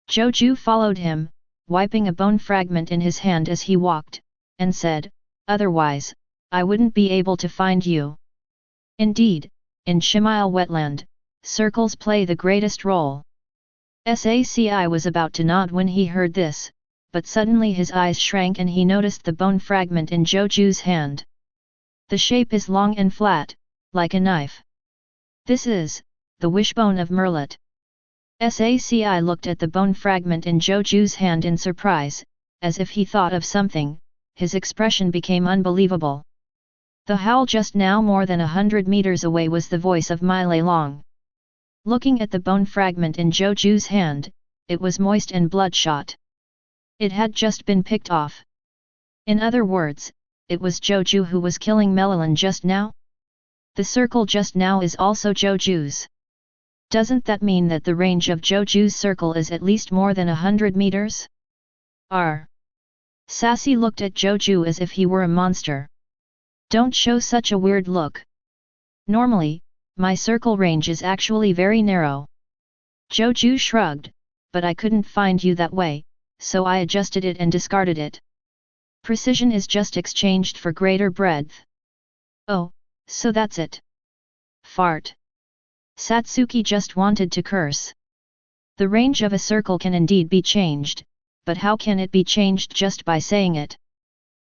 Zhou Jue followed him, wiping a bone fragment in his hand as he walked, and said, otherwise, I wouldn't be able to find you. Indeed, in Shimile wetland, circles play the greatest role. Saci was about to nod when he heard this, but suddenly his eyes shrank and he noticed the bone fragment in Zhou Jue's hand. The shape is long and flat, like a knife. This is the wishbone of Merlit. Saci looked at the bone fragment in Zhou Jue's hand in surprise, as if he thought of something. His expression became unbelievable. The howl just now more than 100 meters away was the voice of My Lei Long. Looking at the bone fragment in Zhou Jue's hand, it was moist and bloodshot. It had just been picked off. In other words, it was Zhou Jue who was killing Melilin just now? The circle just now is also Zhou Jue's. Doesn't that mean that the range of Zhou Jue's circle is at least more than 100 meters? Sassy looked at Zhou Jue as if he were a monster. Don't show such a weird look. Normally, my circle range is actually very narrow. Zhou Jue shrugged, but I couldn't find you that way, so I adjusted it and discarded it. Precision is just exchanged for greater breadth. Oh, so that's it. Fart. Satsuki just wanted to curse. The range of a circle can indeed be changed, but how can it be changed just by saying it?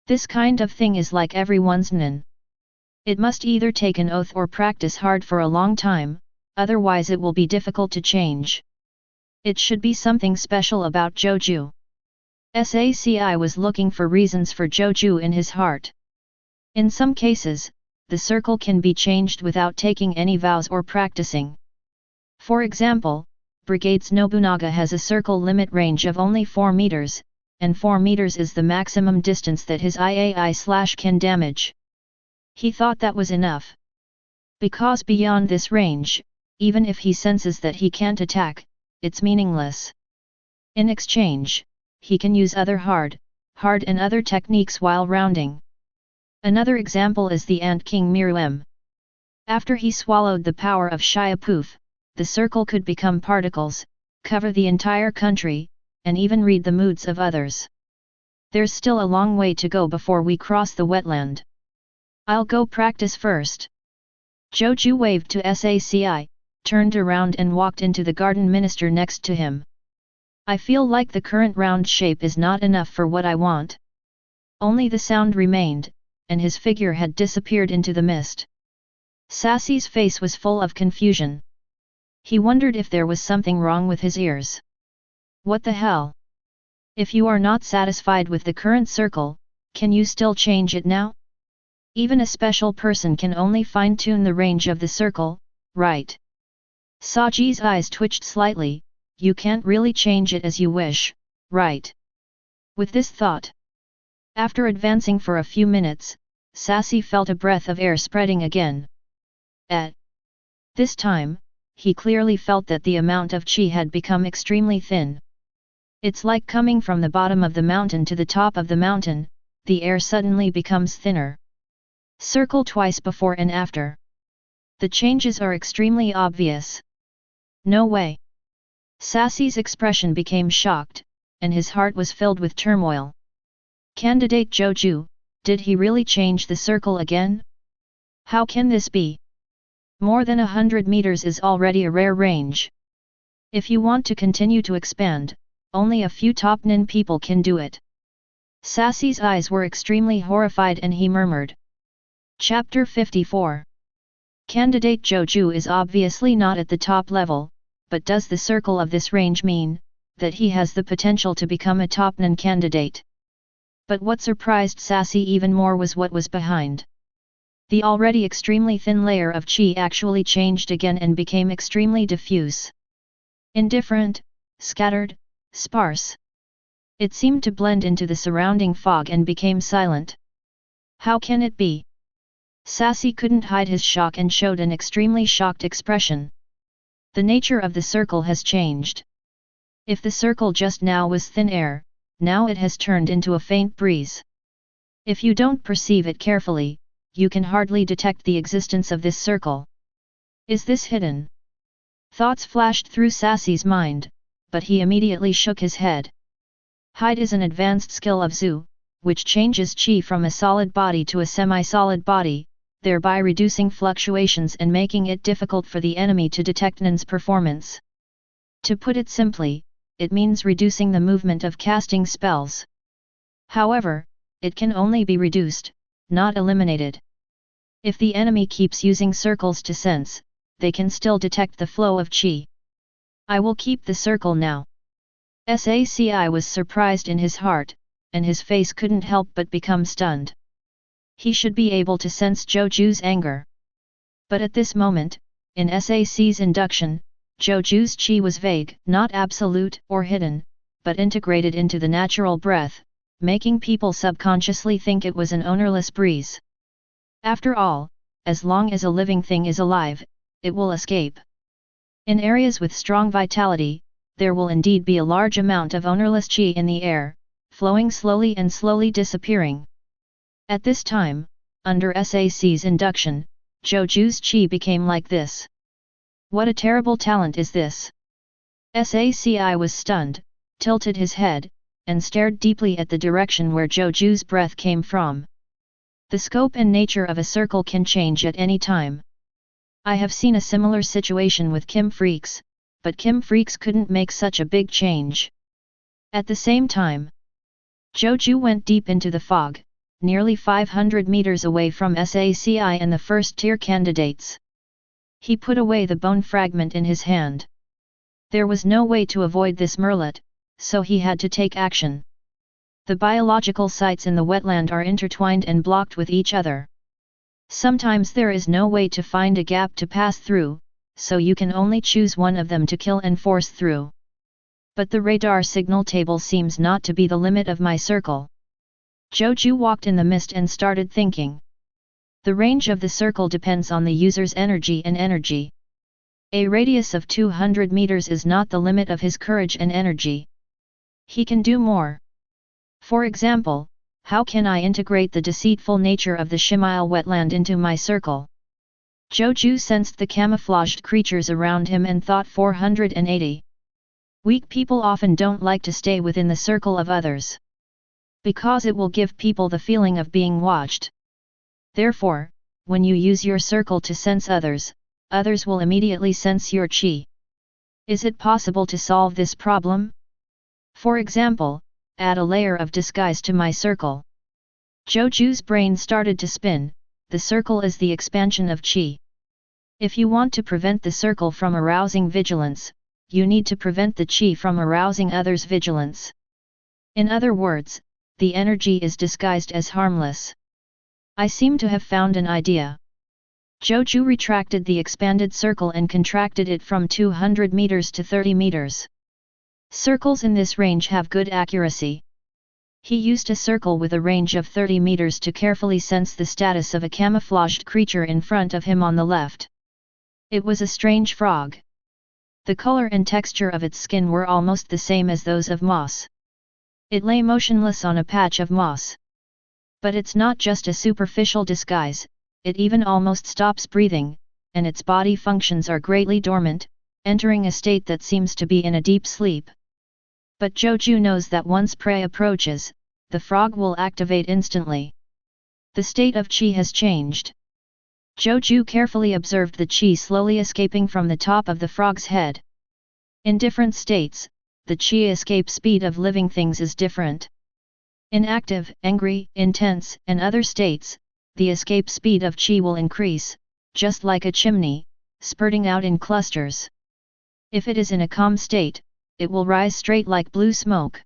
This kind of thing is like everyone's nin. It must either take an oath or practice hard for a long time, otherwise it will be difficult to change. It should be something special about Zhou Jue. Saci was looking for reasons for Zhou Jue in his heart. In some cases, the circle can be changed without taking any vows or practicing. For example, Brigade's Nobunaga has a circle limit range of only 4 meters, and 4 meters is the maximum distance that his IAI/ can damage. He thought that was enough. Because beyond this range, even if he senses that he can't attack, it's meaningless. In exchange, he can use other hard and other techniques while rounding. Another example is the Ant King Miruem. After he swallowed the power of Shiapoof, the circle could become particles, cover the entire country, and even read the moods of others. There's still a long way to go before we cross the wetland. I'll go practice first. Zhou Jue waved to Saci, turned around and walked into the garden minister next to him. I feel like the current round shape is not enough for what I want. Only the sound remained, and his figure had disappeared into the mist. Sassy's face was full of confusion. He wondered if there was something wrong with his ears. What the hell? If you are not satisfied with the current circle, can you still change it now? Even a special person can only fine-tune the range of the circle, right? Saji's eyes twitched slightly. You can't really change it as you wish, right? With this thought, after advancing for a few minutes, Sassy felt a breath of air spreading again. At this time, he clearly felt that the amount of qi had become extremely thin. It's like coming from the bottom of the mountain to the top of the mountain, the air suddenly becomes thinner. Circle twice before and after. The changes are extremely obvious. No way. Sassy's expression became shocked, and his heart was filled with turmoil. Candidate Zhou Jue, did he really change the circle again? How can this be? More than 100 meters is already a rare range. If you want to continue to expand, only a few top nin people can do it. Sassy's eyes were extremely horrified and he murmured. Chapter 54. Candidate Zhou Jue is obviously not at the top level, but does the circle of this range mean that he has the potential to become a top nin candidate? But what surprised Sassy even more was what was behind. The already extremely thin layer of qi actually changed again and became extremely diffuse. Indifferent, scattered, sparse. It seemed to blend into the surrounding fog and became silent. How can it be? Sassy couldn't hide his shock and showed an extremely shocked expression. The nature of the circle has changed. If the circle just now was thin air, now it has turned into a faint breeze. If you don't perceive it carefully, you can hardly detect the existence of this circle. Is this hidden? Thoughts flashed through Sassy's mind, but he immediately shook his head. Hide is an advanced skill of Zhu, which changes qi from a solid body to a semi-solid body, thereby reducing fluctuations and making it difficult for the enemy to detect nin's performance. To put it simply, it means reducing the movement of casting spells. However, it can only be reduced, not eliminated. If the enemy keeps using circles to sense, they can still detect the flow of qi. I will keep the circle now. Saci was surprised in his heart, and his face couldn't help but become stunned. He should be able to sense Zhou Jue's anger. But at this moment, in Sac's induction, Zhou Jue's qi was vague, not absolute or hidden, but integrated into the natural breath, making people subconsciously think it was an ownerless breeze. After all, as long as a living thing is alive, it will escape. In areas with strong vitality, there will indeed be a large amount of ownerless qi in the air, flowing slowly and slowly disappearing. At this time, under SAC's induction, Zhou Jue's qi became like this. What a terrible talent is this! SACI was stunned, tilted his head, and stared deeply at the direction where Zhou Jue's breath came from. The scope and nature of a circle can change at any time. I have seen a similar situation with Kim Freaks, but Kim Freaks couldn't make such a big change. At the same time, Zhou Jue went deep into the fog, nearly 500 meters away from SACI and the first-tier candidates. He put away the bone fragment in his hand. There was no way to avoid this merlet, so he had to take action. The biological sites in the wetland are intertwined and blocked with each other. Sometimes there is no way to find a gap to pass through, so you can only choose one of them to kill and force through. But the radar signal table seems not to be the limit of my circle. Zhou Jue walked in the mist and started thinking. The range of the circle depends on the user's energy and energy. A radius of 200 meters is not the limit of his courage and energy. He can do more. For example, how can I integrate the deceitful nature of the Shimile wetland into my circle? Zhou Jue sensed the camouflaged creatures around him and thought 480. Weak people often don't like to stay within the circle of others. Because it will give people the feeling of being watched. Therefore, when you use your circle to sense others, others will immediately sense your qi. Is it possible to solve this problem? For example, add a layer of disguise to my circle. Zhou Jue's brain started to spin. The circle is the expansion of qi. If you want to prevent the circle from arousing vigilance, you need to prevent the qi from arousing others' vigilance. In other words, the energy is disguised as harmless. I seem to have found an idea. Zhou Jue retracted the expanded circle and contracted it from 200 meters to 30 meters. Circles in this range have good accuracy. He used a circle with a range of 30 meters to carefully sense the status of a camouflaged creature in front of him on the left. It was a strange frog. The color and texture of its skin were almost the same as those of moss. It lay motionless on a patch of moss. But it's not just a superficial disguise, it even almost stops breathing, and its body functions are greatly dormant, entering a state that seems to be in a deep sleep. But Zhou Jue knows that once prey approaches, the frog will activate instantly. The state of qi has changed. Zhou Jue carefully observed the qi slowly escaping from the top of the frog's head. In different states, the qi escape speed of living things is different. In active, angry, intense, and other states, the escape speed of qi will increase, just like a chimney, spurting out in clusters. If it is in a calm state, it will rise straight like blue smoke.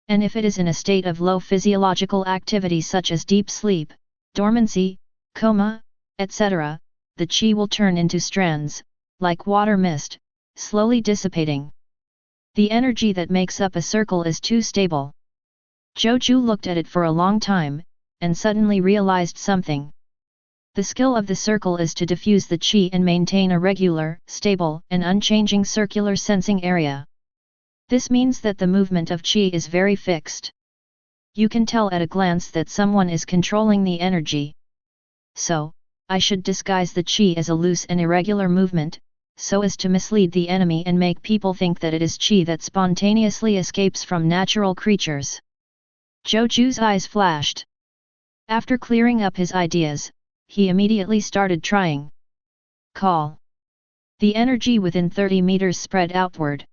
And if it is in a state of low physiological activity such as deep sleep, dormancy, coma, etc., the qi will turn into strands, like water mist, slowly dissipating. The energy that makes up a circle is too stable. Zhou Jue looked at it for a long time, and suddenly realized something. The skill of the circle is to diffuse the qi and maintain a regular, stable, and unchanging circular sensing area. This means that the movement of qi is very fixed. You can tell at a glance that someone is controlling the energy. So, I should disguise the qi as a loose and irregular movement, so as to mislead the enemy and make people think that it is qi that spontaneously escapes from natural creatures. Zhou Jue's eyes flashed. After clearing up his ideas, he immediately started trying. Call. The energy within 30 meters spread outward.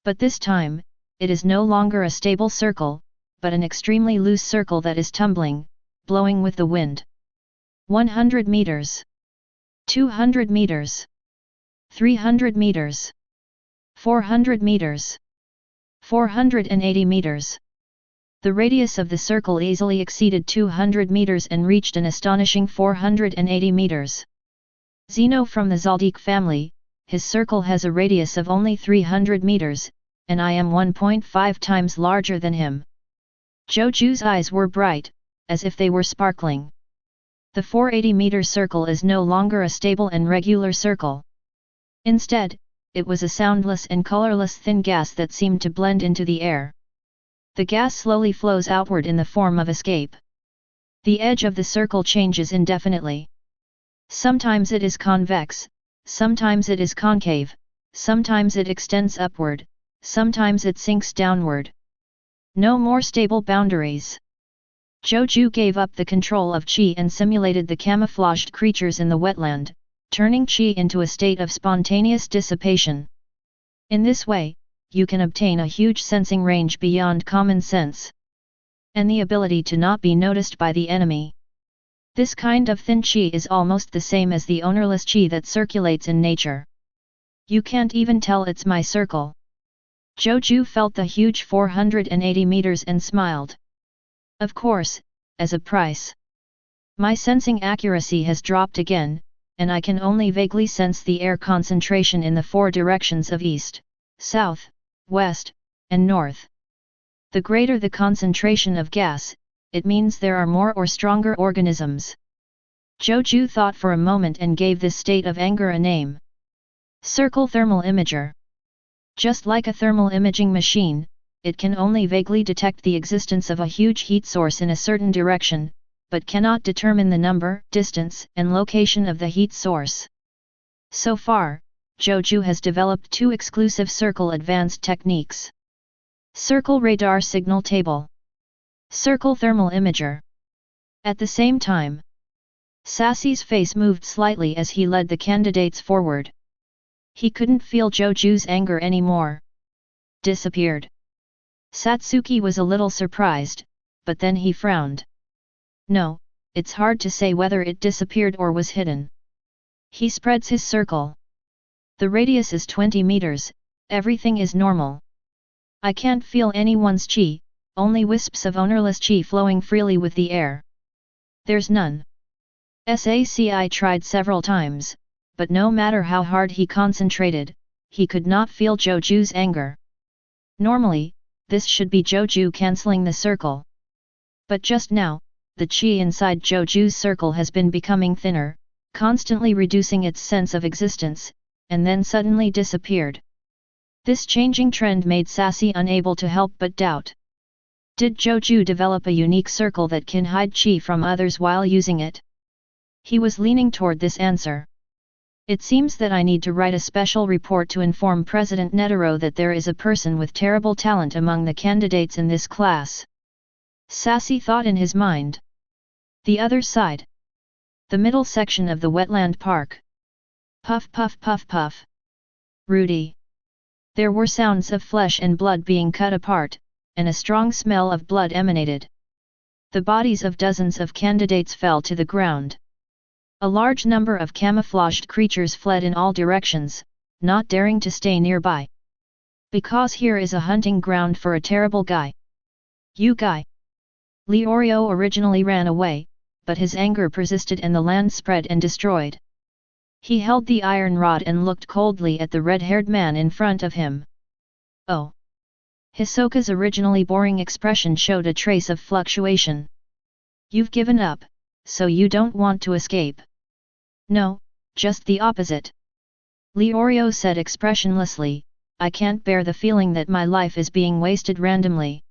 But this time, it is no longer a stable circle, but an extremely loose circle that is tumbling, blowing with the wind. 100 meters. 200 meters. 300 meters. 400 meters. 480 meters. The radius of the circle easily exceeded 200 meters and reached an astonishing 480 meters. Zeno from the Zaldik family, his circle has a radius of only 300 meters, and I am 1.5 times larger than him. Zhou Jue's eyes were bright, as if they were sparkling. The 480-meter circle is no longer a stable and regular circle. Instead, it was a soundless and colorless thin gas that seemed to blend into the air. The gas slowly flows outward in the form of escape. The edge of the circle changes indefinitely. Sometimes it is convex, sometimes it is concave, sometimes it extends upward, sometimes it sinks downward. No more stable boundaries. Zhou Jue gave up the control of qi and simulated the camouflaged creatures in the wetland, turning qi into a state of spontaneous dissipation. In this way, you can obtain a huge sensing range beyond common sense. And the ability to not be noticed by the enemy. This kind of thin qi is almost the same as the ownerless qi that circulates in nature. You can't even tell it's my circle. Zhou Jue felt the huge 480 meters and smiled. Of course, as a price. My sensing accuracy has dropped again, and I can only vaguely sense the air concentration in the 4 directions of east, south, west, and north. The greater the concentration of gas, it means there are more or stronger organisms. Zhou Jue thought for a moment and gave this state of anger a name. Circle Thermal Imager. Just like a thermal imaging machine, it can only vaguely detect the existence of a huge heat source in a certain direction, but cannot determine the number, distance, and location of the heat source. So far, Zhou Jue has developed 2 exclusive circle advanced techniques. Circle Radar Signal Table. Circle Thermal Imager. At the same time, Sassy's face moved slightly as he led the candidates forward. He couldn't feel Zhou Jue's anger anymore. Disappeared. Satsuki was a little surprised, but then he frowned. No, it's hard to say whether it disappeared or was hidden. He spreads his circle. The radius is 20 meters, everything is normal. I can't feel anyone's qi, only wisps of ownerless qi flowing freely with the air. There's none. Saci tried several times, but no matter how hard he concentrated, he could not feel Zhou Jue's anger. Normally, this should be Zhou Jue cancelling the circle. But just now, the qi inside Zhou Jue's circle has been becoming thinner, constantly reducing its sense of existence, and then suddenly disappeared. This changing trend made Sassy unable to help but doubt. Did Zhou Jue develop a unique circle that can hide qi from others while using it? He was leaning toward this answer. It seems that I need to write a special report to inform President Netero that there is a person with terrible talent among the candidates in this class. Sassy thought in his mind. The other side. The middle section of the wetland park. Puff puff puff puff. Rudy. There were sounds of flesh and blood being cut apart, and a strong smell of blood emanated. The bodies of dozens of candidates fell to the ground. A large number of camouflaged creatures fled in all directions, not daring to stay nearby. Because here is a hunting ground for a terrible guy. You guy! Leorio originally ran away, but his anger persisted and the land spread and destroyed. He held the iron rod and looked coldly at the red-haired man in front of him. Oh! Hisoka's originally boring expression showed a trace of fluctuation. You've given up, so you don't want to escape. No, just the opposite. Leorio said expressionlessly, I can't bear the feeling that my life is being wasted randomly.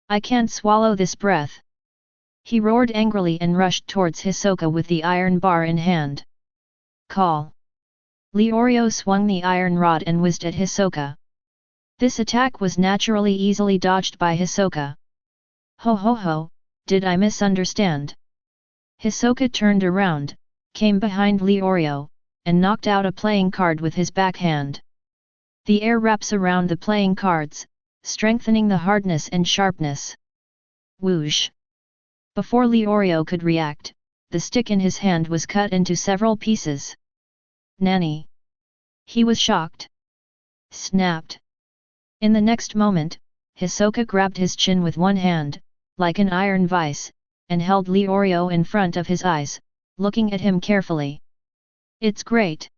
I can't swallow this breath. He roared angrily and rushed towards Hisoka with the iron bar in hand. Call. Leorio swung the iron rod and whizzed at Hisoka. This attack was naturally easily dodged by Hisoka. Ho ho ho, did I misunderstand? Hisoka turned around, came behind Leorio, and knocked out a playing card with his backhand. The air wraps around the playing cards, strengthening the hardness and sharpness. Whoosh! Before Leorio could react, the stick in his hand was cut into several pieces. Nanny! He was shocked. Snapped! In the next moment, Hisoka grabbed his chin with one hand, like an iron vice, and held Leorio in front of his eyes, looking at him carefully. It's great.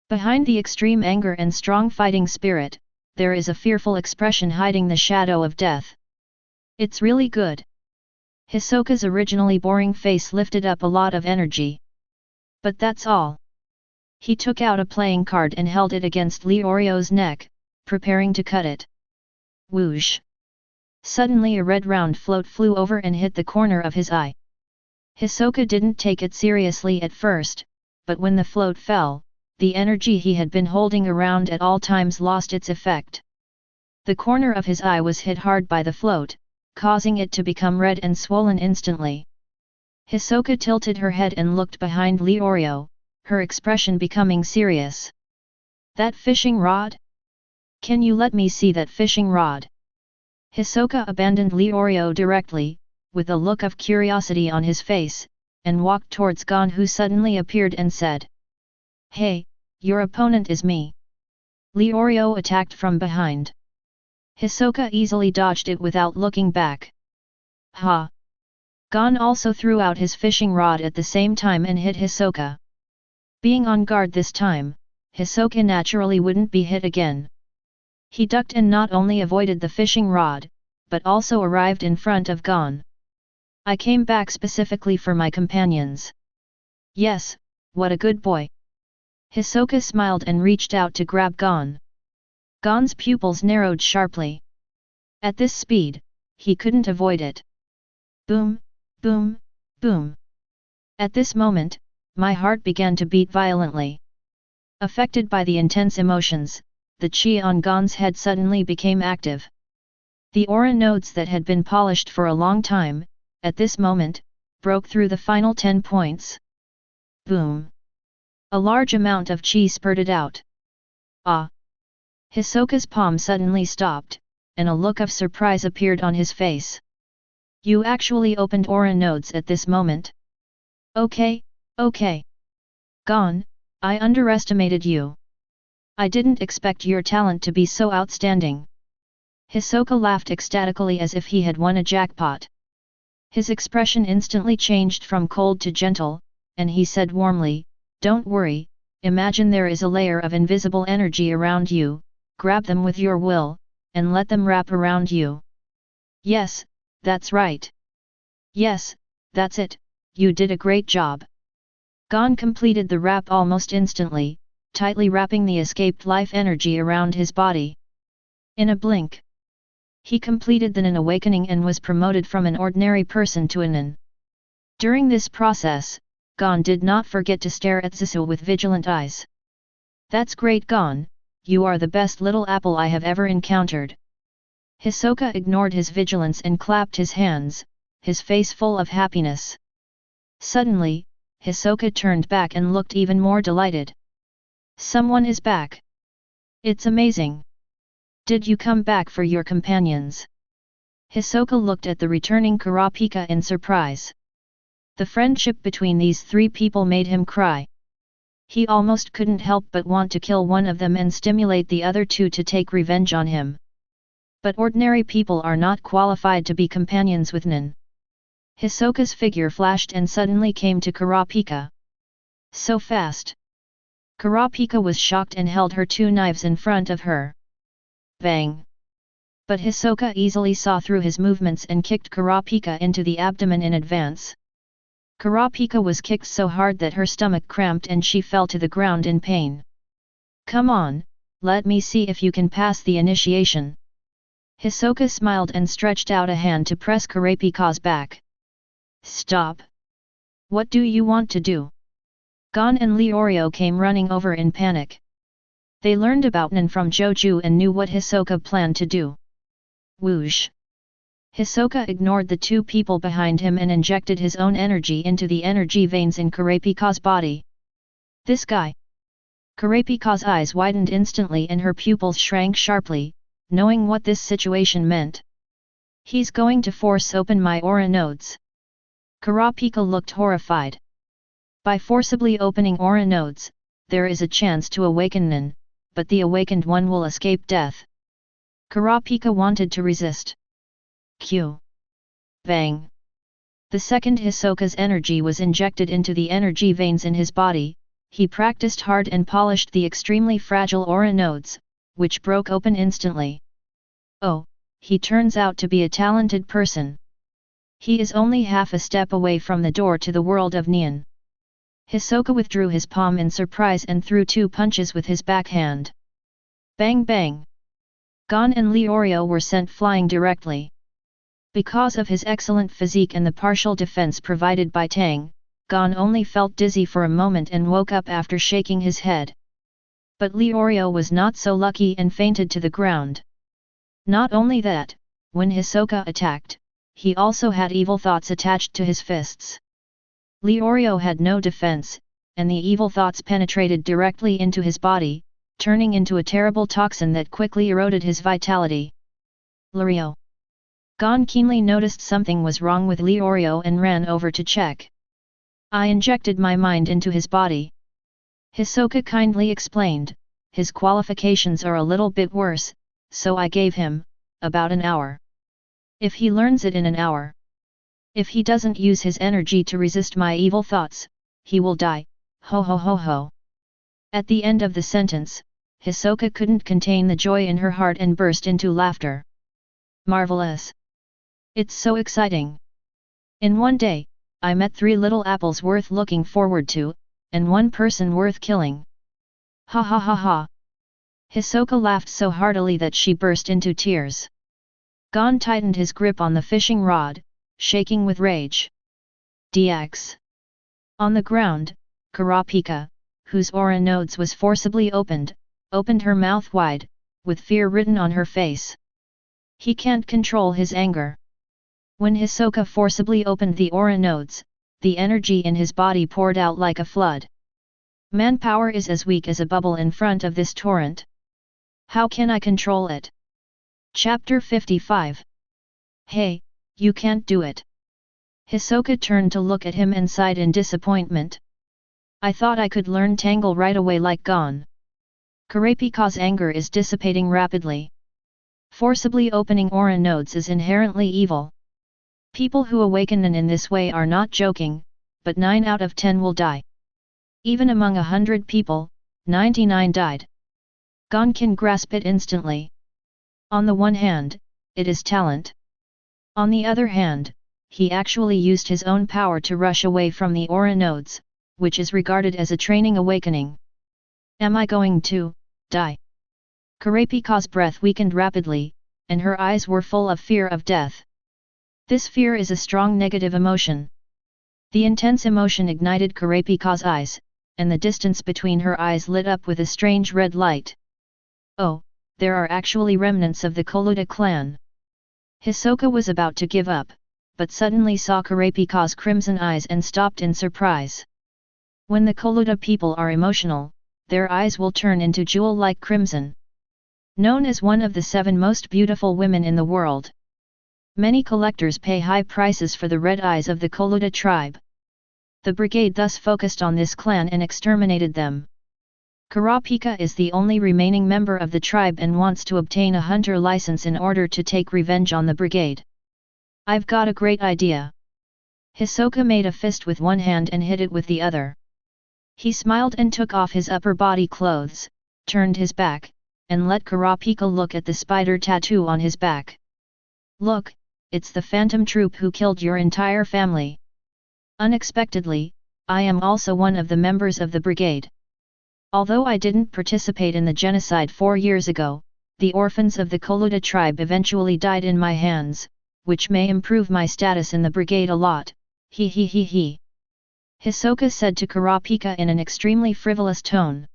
Behind the extreme anger and strong fighting spirit, there is a fearful expression hiding the shadow of death. It's really good. Hisoka's originally boring face lifted up a lot of energy. But that's all. He took out a playing card and held it against Leorio's neck, preparing to cut it. Whoosh! Suddenly a red round float flew over and hit the corner of his eye. Hisoka didn't take it seriously at first, but when the float fell, the energy he had been holding around at all times lost its effect. The corner of his eye was hit hard by the float, causing it to become red and swollen instantly. Hisoka tilted her head and looked behind Leorio, her expression becoming serious. That fishing rod? Can you let me see that fishing rod? Hisoka abandoned Leorio directly, with a look of curiosity on his face, and walked towards Gon, who suddenly appeared and said, "Hey, your opponent is me." Leorio attacked from behind. Hisoka easily dodged it without looking back. Ha! Gon also threw out his fishing rod at the same time and hit Hisoka. Being on guard this time, Hisoka naturally wouldn't be hit again. He ducked and not only avoided the fishing rod, but also arrived in front of Gon. "I came back specifically for my companions." "Yes, what a good boy." Hisoka smiled and reached out to grab Gon. Gon's pupils narrowed sharply. At this speed, he couldn't avoid it. Boom, boom, boom. At this moment, my heart began to beat violently. Affected by the intense emotions, the chi on Gon's head suddenly became active. The aura nodes that had been polished for a long time, at this moment, broke through the final 10 points. Boom! A large amount of chi spurted out. Ah! Hisoka's palm suddenly stopped, and a look of surprise appeared on his face. "You actually opened aura nodes at this moment? Okay. Gon, I underestimated you. I didn't expect your talent to be so outstanding." Hisoka laughed ecstatically as if he had won a jackpot. His expression instantly changed from cold to gentle, and he said warmly, "Don't worry, imagine there is a layer of invisible energy around you, grab them with your will, and let them wrap around you." "Yes, that's right. Yes, that's it, you did a great job." Gon completed the wrap almost instantly, tightly wrapping the escaped life energy around his body. In a blink, he completed the Nin awakening and was promoted from an ordinary person to a Nin. During this process, Gon did not forget to stare at Zhou with vigilant eyes. "That's great, Gon, you are the best little apple I have ever encountered." Hisoka ignored his vigilance and clapped his hands, his face full of happiness. Suddenly, Hisoka turned back and looked even more delighted. "Someone is back. It's amazing. Did you come back for your companions?" Hisoka looked at the returning Kurapika in surprise. The friendship between these three people made him cry. He almost couldn't help but want to kill one of them and stimulate the other two to take revenge on him. But ordinary people are not qualified to be companions with Nin. Hisoka's figure flashed and suddenly came to Kurapika. So fast! Kurapika was shocked and held her two knives in front of her. Bang! But Hisoka easily saw through his movements and kicked Kurapika into the abdomen in advance. Kurapika was kicked so hard that her stomach cramped and she fell to the ground in pain. "Come on, let me see if you can pass the initiation." Hisoka smiled and stretched out a hand to press Kurapika's back. "Stop! What do you want to do?" Gon and Leorio came running over in panic. They learned about Nin from Zhou Jue and knew what Hisoka planned to do. Whoosh! Hisoka ignored the two people behind him and injected his own energy into the energy veins in Kurapika's body. "This guy!" Kurapika's eyes widened instantly and her pupils shrank sharply, knowing what this situation meant. "He's going to force open my aura nodes." Kurapika looked horrified. By forcibly opening aura nodes, there is a chance to awaken Nin, but the awakened one will escape death. Kurapika wanted to resist. Q. Bang! The second Hisoka's energy was injected into the energy veins in his body, he practiced hard and polished the extremely fragile aura nodes, which broke open instantly. Oh, he turns out to be a talented person. He is only half a step away from the door to the world of Nian. Hisoka withdrew his palm in surprise and threw two punches with his backhand. Bang bang! Gon and Leorio were sent flying directly. Because of his excellent physique and the partial defense provided by Tang, Gon only felt dizzy for a moment and woke up after shaking his head. But Leorio was not so lucky and fainted to the ground. Not only that, when Hisoka attacked, he also had evil thoughts attached to his fists. Leorio had no defense, and the evil thoughts penetrated directly into his body, turning into a terrible toxin that quickly eroded his vitality. Leorio. Gon keenly noticed something was wrong with Leorio and ran over to check. I injected my mind into his body. Hisoka kindly explained, his qualifications are a little bit worse, so I gave him about an hour. If he learns it in an hour. If he doesn't use his energy to resist my evil thoughts, he will die, ho ho ho ho. At the end of the sentence, Hisoka couldn't contain the joy in her heart and burst into laughter. Marvelous! It's so exciting! In one day, I met 3 little apples worth looking forward to, and 1 person worth killing. Ha ha ha ha! Hisoka laughed so heartily that she burst into tears. Gon tightened his grip on the fishing rod, shaking with rage. DX. On the ground, Kurapika, whose aura nodes was forcibly opened her mouth wide, with fear written on her face. He can't control his anger. When Hisoka forcibly opened the aura nodes, the energy in his body poured out like a flood. Manpower is as weak as a bubble in front of this torrent. How can I control it? Chapter 55. Hey, you can't do it. Hisoka turned to look at him and sighed in disappointment. I thought I could learn Tangle right away like Gon. Kurapika's anger is dissipating rapidly. Forcibly opening aura nodes is inherently evil. People who awaken in this way are not joking, but 9 out of 10 will die. Even among 100 people, 99 died. Gon can grasp it instantly. On the one hand, it is talent. On the other hand, he actually used his own power to rush away from the aura nodes, which is regarded as a training awakening. Am I going to die? Kurapika's breath weakened rapidly, and her eyes were full of fear of death. This fear is a strong negative emotion. The intense emotion ignited Kurapika's eyes, and the distance between her eyes lit up with a strange red light. Oh, there are actually remnants of the Koluta clan. Hisoka was about to give up, but suddenly saw Kurapika's crimson eyes and stopped in surprise. When the Koluta people are emotional, their eyes will turn into jewel-like crimson. Known as one of the 7 most beautiful women in the world. Many collectors pay high prices for the red eyes of the Koluta tribe. The brigade thus focused on this clan and exterminated them. Kurapika is the only remaining member of the tribe and wants to obtain a hunter license in order to take revenge on the brigade. I've got a great idea. Hisoka made a fist with one hand and hit it with the other. He smiled and took off his upper body clothes, turned his back, and let Kurapika look at the spider tattoo on his back. Look, it's the phantom troop who killed your entire family. Unexpectedly, I am also one of the members of the brigade. Although I didn't participate in the genocide 4 years ago, the orphans of the Koluta tribe eventually died in my hands, which may improve my status in the brigade a lot, he he he he. Hisoka said to Kurapika in an extremely frivolous tone.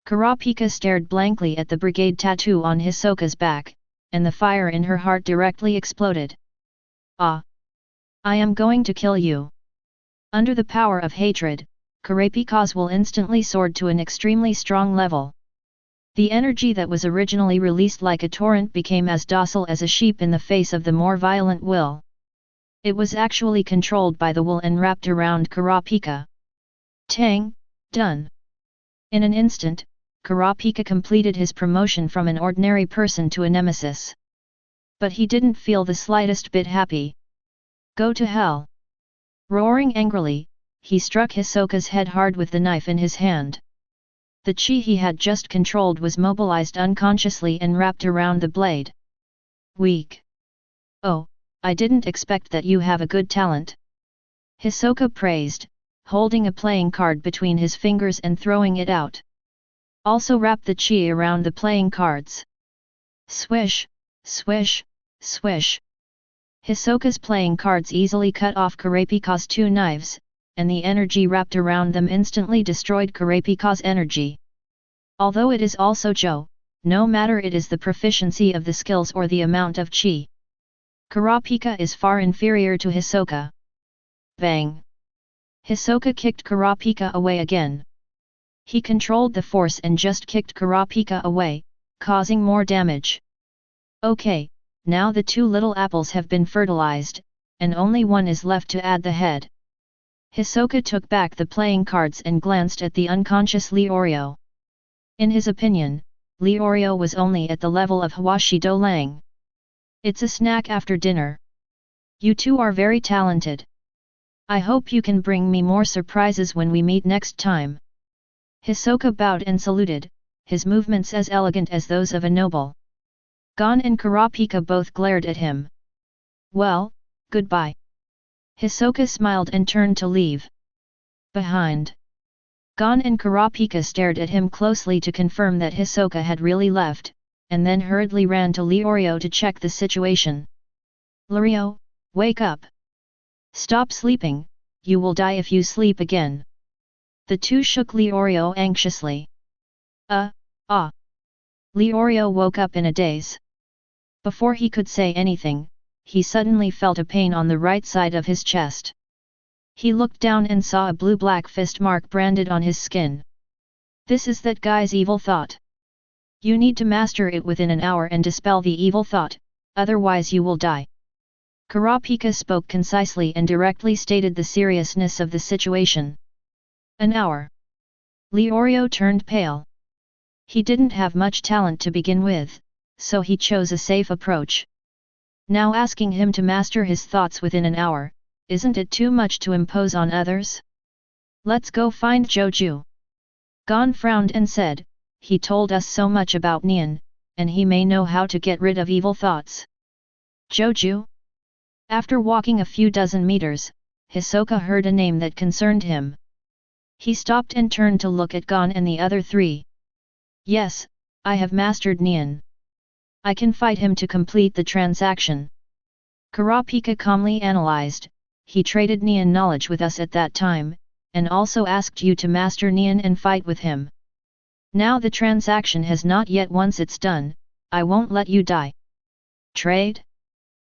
Kurapika stared blankly at the brigade tattoo on Hisoka's back, and the fire in her heart directly exploded. Ah! I am going to kill you. Under the power of hatred, Kurapika's will instantly soared to an extremely strong level. The energy that was originally released like a torrent became as docile as a sheep in the face of the more violent will. It was actually controlled by the will and wrapped around Kurapika. Tang, done. In an instant, Kurapika completed his promotion from an ordinary person to a nemesis. But he didn't feel the slightest bit happy. Go to hell! Roaring angrily, he struck Hisoka's head hard with the knife in his hand. The chi he had just controlled was mobilized unconsciously and wrapped around the blade. Weak. Oh, I didn't expect that you have a good talent. Hisoka praised, holding a playing card between his fingers and throwing it out. Also wrap the chi around the playing cards. Swish, swish, swish. Hisoka's playing cards easily cut off Kurapika's two knives, and the energy wrapped around them instantly destroyed Kurapika's energy. Although it is also Zhou, no matter it is the proficiency of the skills or the amount of chi, Kurapika is far inferior to Hisoka. Bang! Hisoka kicked Kurapika away again. He controlled the force and just kicked Kurapika away, causing more damage. Okay, now the two little apples have been fertilized, and only one is left to add the head. Hisoka took back the playing cards and glanced at the unconscious Leorio. In his opinion, Leorio was only at the level of Huashi Do Lang. It's a snack after dinner. You two are very talented. I hope you can bring me more surprises when we meet next time. Hisoka bowed and saluted, his movements as elegant as those of a noble. Gon and Kurapika both glared at him. Well, goodbye. Hisoka smiled and turned to leave. Behind. Gon and Kurapika stared at him closely to confirm that Hisoka had really left, and then hurriedly ran to Leorio to check the situation. Leorio, wake up! Stop sleeping, you will die if you sleep again. The two shook Leorio anxiously. Leorio woke up in a daze. Before he could say anything, he suddenly felt a pain on the right side of his chest. He looked down and saw a blue-black fist mark branded on his skin. This is that guy's evil thought. You need to master it within an hour and dispel the evil thought, otherwise you will die. Kurapika spoke concisely and directly stated the seriousness of the situation. An hour. Leorio turned pale. He didn't have much talent to begin with, so he chose a safe approach. Now asking him to master his thoughts within an hour, isn't it too much to impose on others? Let's go find Zhou Jue. Gon frowned and said, he told us so much about Nian, and he may know how to get rid of evil thoughts. Zhou Jue? After walking a few dozen meters, Hisoka heard a name that concerned him. He stopped and turned to look at Gon and the other three. Yes, I have mastered Nian. I can fight him to complete the transaction. Kurapika calmly analyzed, he traded Nian knowledge with us at that time, and also asked you to master Nian and fight with him. Now the transaction has not yet. Once it's done, I won't let you die. Trade?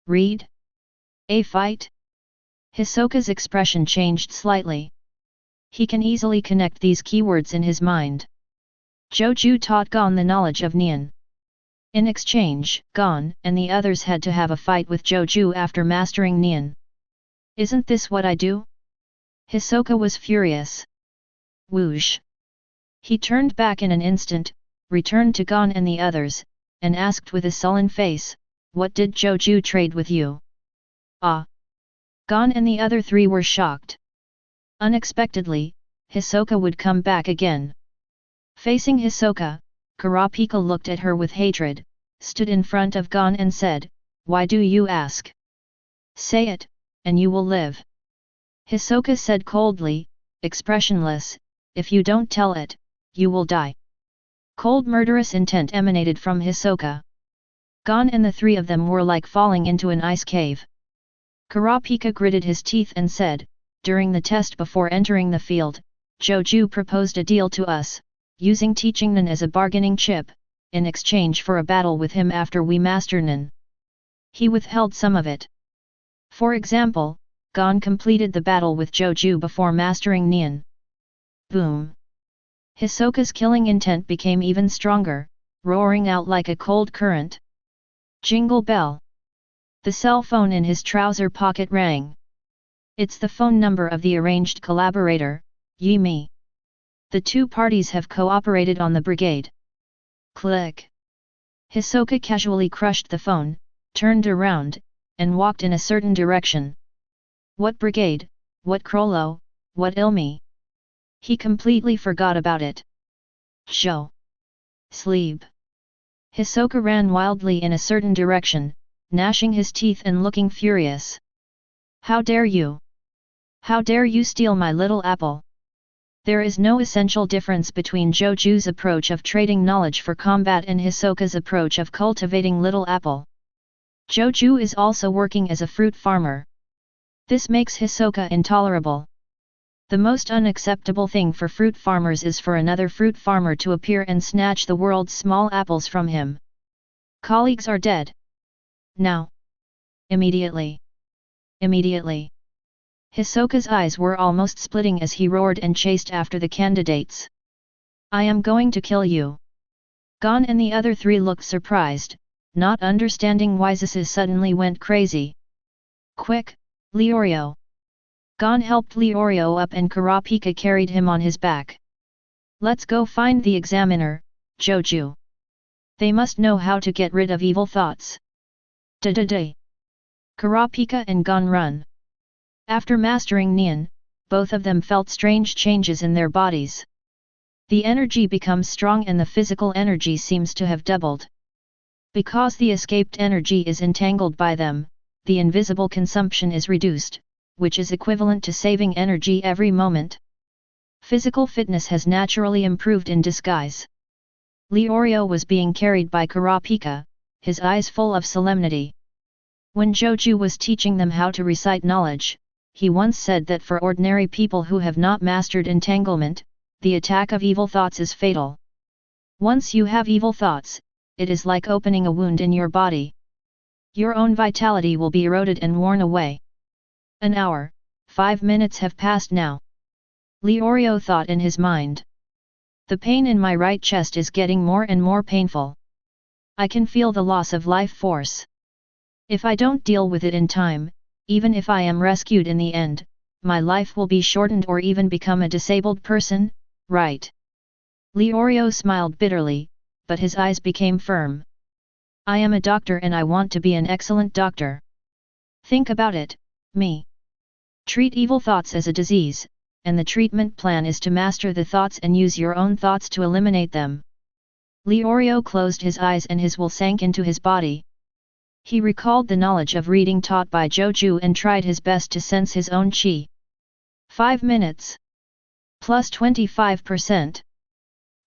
Read? A fight? Hisoka's expression changed slightly. He can easily connect these keywords in his mind. Zhou Jue taught Gon the knowledge of Nian. In exchange, Gon and the others had to have a fight with Zhou Jue after mastering Nian. Isn't this what I do? Hisoka was furious. Whoosh! He turned back in an instant, returned to Gon and the others, and asked with a sullen face, what did Zhou Jue trade with you? Ah! Gon and the other three were shocked. Unexpectedly, Hisoka would come back again. Facing Hisoka, Kurapika looked at her with hatred, stood in front of Gon and said, why do you ask? Say it, and you will live. Hisoka said coldly, expressionless, if you don't tell it, you will die. Cold murderous intent emanated from Hisoka. Gon and the three of them were like falling into an ice cave. Kurapika gritted his teeth and said, during the test before entering the field, Zhou Jue proposed a deal to us, using teaching Nen as a bargaining chip, in exchange for a battle with him after we master Nen. He withheld some of it. For example, Gon completed the battle with Zhou Jue before mastering Nian. Boom! Hisoka's killing intent became even stronger, roaring out like a cold current. Jingle bell! The cell phone in his trouser pocket rang. It's the phone number of the arranged collaborator, Yi Mi. The two parties have cooperated on the brigade. Click! Hisoka casually crushed the phone, turned around, and walked in a certain direction. What brigade, what Krollo, what Ilmi? He completely forgot about it. Show! Sleep! Hisoka ran wildly in a certain direction, gnashing his teeth and looking furious. How dare you! How dare you steal my little apple! There is no essential difference between Zhou Jue's approach of trading knowledge for combat and Hisoka's approach of cultivating little apple. Zhou Jue is also working as a fruit farmer. This makes Hisoka intolerable. The most unacceptable thing for fruit farmers is for another fruit farmer to appear and snatch the world's small apples from him. Colleagues are dead. Now. Immediately. Immediately. Hisoka's eyes were almost splitting as he roared and chased after the candidates. I am going to kill you. Gon and the other three looked surprised, not understanding why Zisu suddenly went crazy. Quick, Leorio! Gon helped Leorio up and Kurapika carried him on his back. Let's go find the examiner, Zhou Jue. They must know how to get rid of evil thoughts. Da-da-da! Kurapika and Gon run. After mastering Nian, both of them felt strange changes in their bodies. The energy becomes strong and the physical energy seems to have doubled. Because the escaped energy is entangled by them, the invisible consumption is reduced, which is equivalent to saving energy every moment. Physical fitness has naturally improved in disguise. Leorio was being carried by Kurapika, his eyes full of solemnity. When Zhou Jue was teaching them how to recite knowledge, he once said that for ordinary people who have not mastered entanglement, the attack of evil thoughts is fatal. Once you have evil thoughts, it is like opening a wound in your body. Your own vitality will be eroded and worn away. An hour, 5 minutes have passed now. Leorio thought in his mind. The pain in my right chest is getting more and more painful. I can feel the loss of life force. If I don't deal with it in time, even if I am rescued in the end, my life will be shortened or even become a disabled person, right? Leorio smiled bitterly, but his eyes became firm. I am a doctor and I want to be an excellent doctor. Think about it, me. Treat evil thoughts as a disease, and the treatment plan is to master the thoughts and use your own thoughts to eliminate them. Leorio closed his eyes and his will sank into his body. He recalled the knowledge of reading taught by Zhou Jue and tried his best to sense his own qi. 5 minutes. Plus 25%.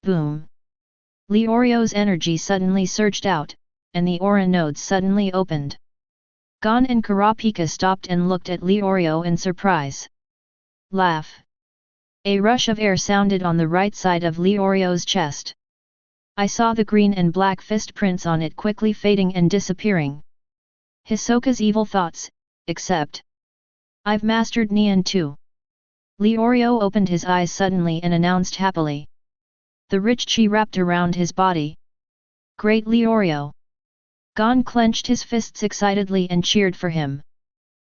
Boom. Leorio's energy suddenly surged out, and the aura nodes suddenly opened. Gon and Kurapika stopped and looked at Leorio in surprise. Laugh. A rush of air sounded on the right side of Leorio's chest. I saw the green and black fist prints on it quickly fading and disappearing. Hisoka's evil thoughts, except. I've mastered Nian too. Leorio opened his eyes suddenly and announced happily. The rich qi wrapped around his body. Great Leorio! Gon clenched his fists excitedly and cheered for him.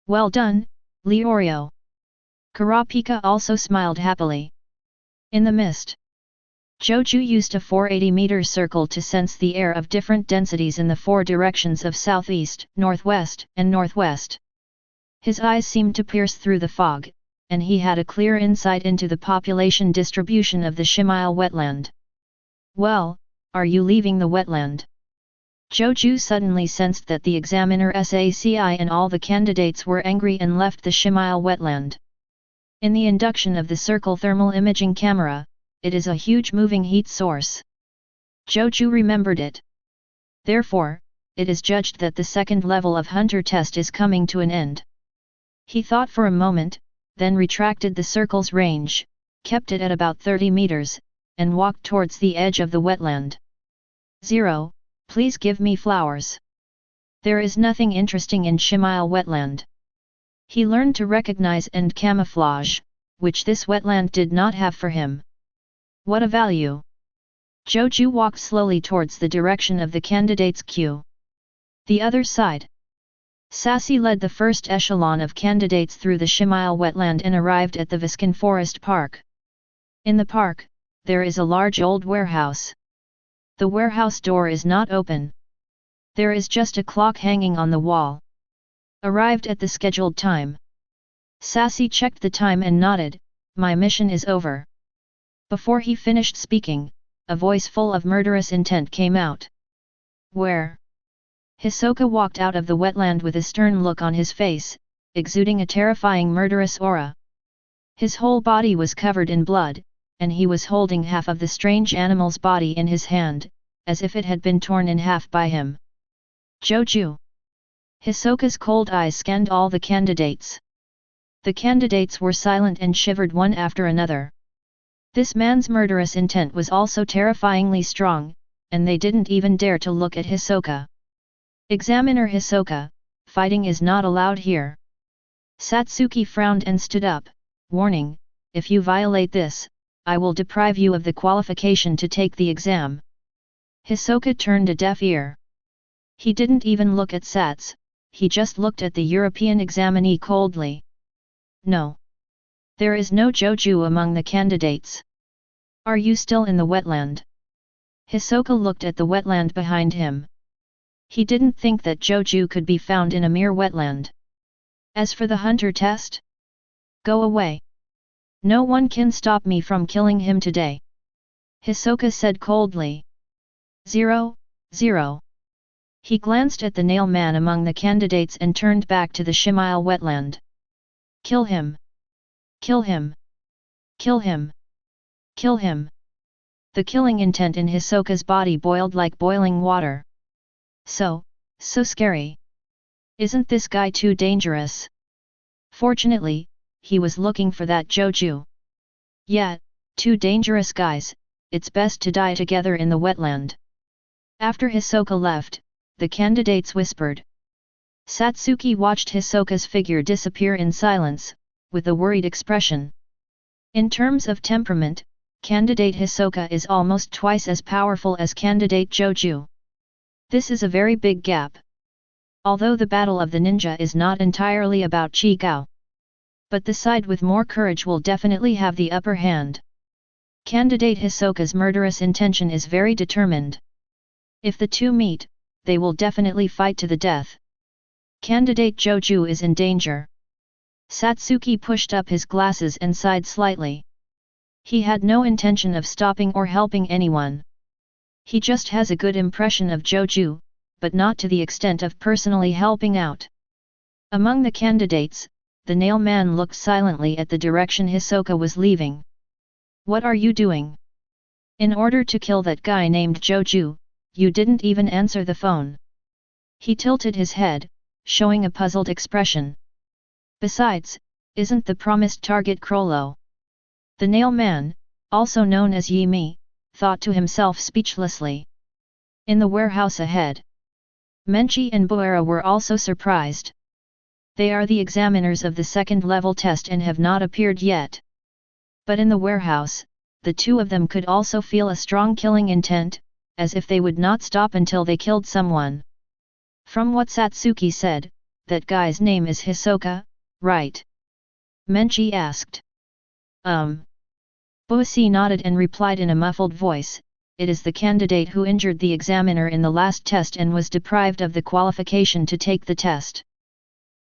Well done, Leorio! Kurapika also smiled happily. In the mist. Zhou Jue used a 480-meter circle to sense the air of different densities in the 4 directions of southeast, northwest, and northwest. His eyes seemed to pierce through the fog, and he had a clear insight into the population distribution of the Shimile wetland. Well, are you leaving the wetland? Zhou Jue suddenly sensed that the examiner SACI and all the candidates were angry and left the Shimile wetland. In the induction of the circle thermal imaging camera, it is a huge moving heat source. Zhou Jue remembered it. Therefore, it is judged that the second level of Hunter test is coming to an end. He thought for a moment, then retracted the circle's range, kept it at about 30 meters, and walked towards the edge of the wetland. 0, please give me flowers. There is nothing interesting in Shimile wetland. He learned to recognize and camouflage, which this wetland did not have for him. What a value! Zhou Jue walked slowly towards the direction of the candidates' queue. The other side. Sassy led the first echelon of candidates through the Shimile wetland and arrived at the Viscon Forest Park. In the park, there is a large old warehouse. The warehouse door is not open. There is just a clock hanging on the wall. Arrived at the scheduled time. Sassy checked the time and nodded, my mission is over. Before he finished speaking, a voice full of murderous intent came out. Where? Hisoka walked out of the wetland with a stern look on his face, exuding a terrifying murderous aura. His whole body was covered in blood, and he was holding half of the strange animal's body in his hand, as if it had been torn in half by him. Zhou Jue. Hisoka's cold eyes scanned all the candidates. The candidates were silent and shivered one after another. This man's murderous intent was also terrifyingly strong, and they didn't even dare to look at Hisoka. Examiner Hisoka, fighting is not allowed here. Satsuki frowned and stood up, warning, if you violate this, I will deprive you of the qualification to take the exam. Hisoka turned a deaf ear. He didn't even look at Sats, he just looked at the European examinee coldly. No. There is no Zhou Jue among the candidates. Are you still in the wetland? Hisoka looked at the wetland behind him. He didn't think that Zhou Jue could be found in a mere wetland. As for the hunter test? Go away. No one can stop me from killing him today. Hisoka said coldly. 0, 0. He glanced at the nail man among the candidates and turned back to the Shimile wetland. Kill him. Kill him. Kill him. Kill him. The killing intent in Hisoka's body boiled like boiling water. So scary. Isn't this guy too dangerous? Fortunately, he was looking for that Zhou Jue. Yeah, two dangerous guys, it's best to die together in the wetland. After Hisoka left, the candidates whispered. Satsuki watched Hisoka's figure disappear in silence, with a worried expression. In terms of temperament, candidate Hisoka is almost twice as powerful as candidate Zhou Jue. This is a very big gap. Although the battle of the ninja is not entirely about Chi Gao. But the side with more courage will definitely have the upper hand. Candidate Hisoka's murderous intention is very determined. If the two meet, they will definitely fight to the death. Candidate Zhou Jue is in danger. Satsuki pushed up his glasses and sighed slightly. He had no intention of stopping or helping anyone. He just has a good impression of Zhou Jue, but not to the extent of personally helping out. Among the candidates, the nail man looked silently at the direction Hisoka was leaving. What are you doing? In order to kill that guy named Zhou Jue, you didn't even answer the phone. He tilted his head, showing a puzzled expression. Besides, isn't the promised target Crollo? The nail man, also known as Yi Mi, thought to himself speechlessly. In the warehouse ahead, Menchi and Boera were also surprised. They are the examiners of the second level test and have not appeared yet. But in the warehouse, the two of them could also feel a strong killing intent, as if they would not stop until they killed someone. From what Satsuki said, that guy's name is Hisoka, right? Menchi asked. Boasi nodded and replied in a muffled voice, it is the candidate who injured the examiner in the last test and was deprived of the qualification to take the test.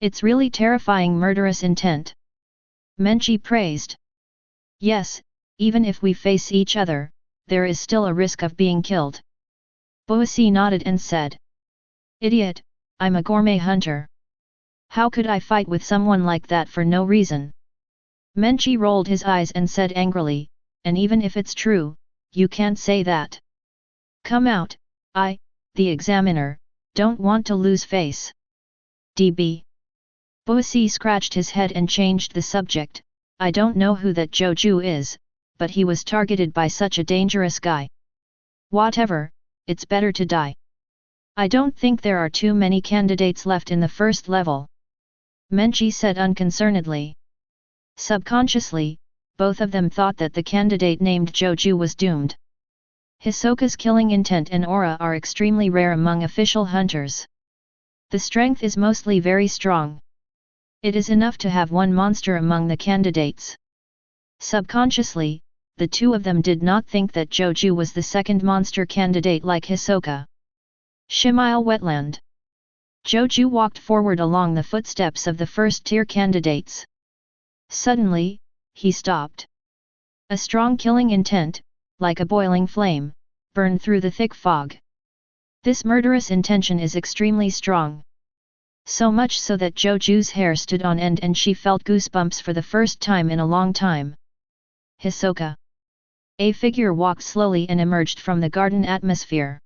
It's really terrifying murderous intent. Menchi praised. Yes, even if we face each other, there is still a risk of being killed. Boasi nodded and said. Idiot, I'm a gourmet hunter. How could I fight with someone like that for no reason? Menchi rolled his eyes and said angrily, and even if it's true, you can't say that. Come out, I, the examiner, don't want to lose face. DB. Boasi scratched his head and changed the subject, I don't know who that Zhou Jue is, but he was targeted by such a dangerous guy. Whatever, it's better to die. I don't think there are too many candidates left in the first level. Menchi said unconcernedly. Subconsciously, both of them thought that the candidate named Zhou Jue was doomed. Hisoka's killing intent and aura are extremely rare among official hunters. The strength is mostly very strong. It is enough to have one monster among the candidates. Subconsciously, the two of them did not think that Zhou Jue was the second monster candidate like Hisoka. Shimile Wetland. Zhou Jue walked forward along the footsteps of the first-tier candidates. Suddenly, he stopped. A strong killing intent, like a boiling flame, burned through the thick fog. This murderous intention is extremely strong. So much so that Zhou Jue's hair stood on end and she felt goosebumps for the first time in a long time. Hisoka. A figure walked slowly and emerged from the garden atmosphere.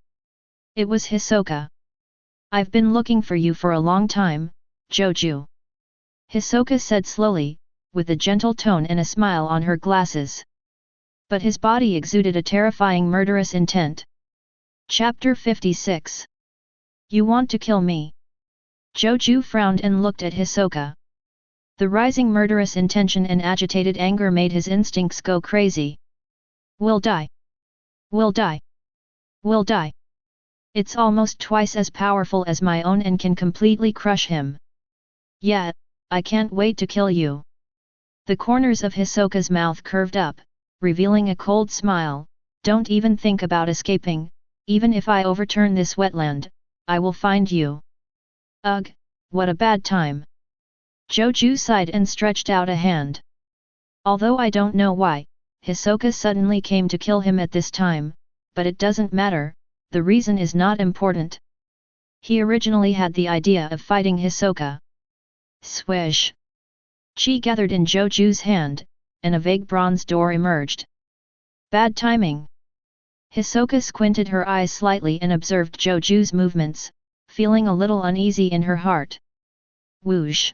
It was Hisoka. I've been looking for you for a long time, Zhou Jue. Hisoka said slowly, with a gentle tone and a smile on her glasses. But his body exuded a terrifying murderous intent. Chapter 56. You want to kill me? Zhou Jue frowned and looked at Hisoka. The rising murderous intention and agitated anger made his instincts go crazy. Will die. Will die. Will die. It's almost twice as powerful as my own and can completely crush him. Yeah, I can't wait to kill you. The corners of Hisoka's mouth curved up, revealing a cold smile. Don't even think about escaping, even if I overturn this wetland, I will find you. Ugh, what a bad time. Zhou Jue sighed and stretched out a hand. Although I don't know why, Hisoka suddenly came to kill him at this time, but it doesn't matter, the reason is not important. He originally had the idea of fighting Hisoka. Swish! Chi gathered in Zhou Jue's hand, and a vague bronze door emerged. Bad timing. Hisoka squinted her eyes slightly and observed Zhou Jue's movements, feeling a little uneasy in her heart. Whoosh!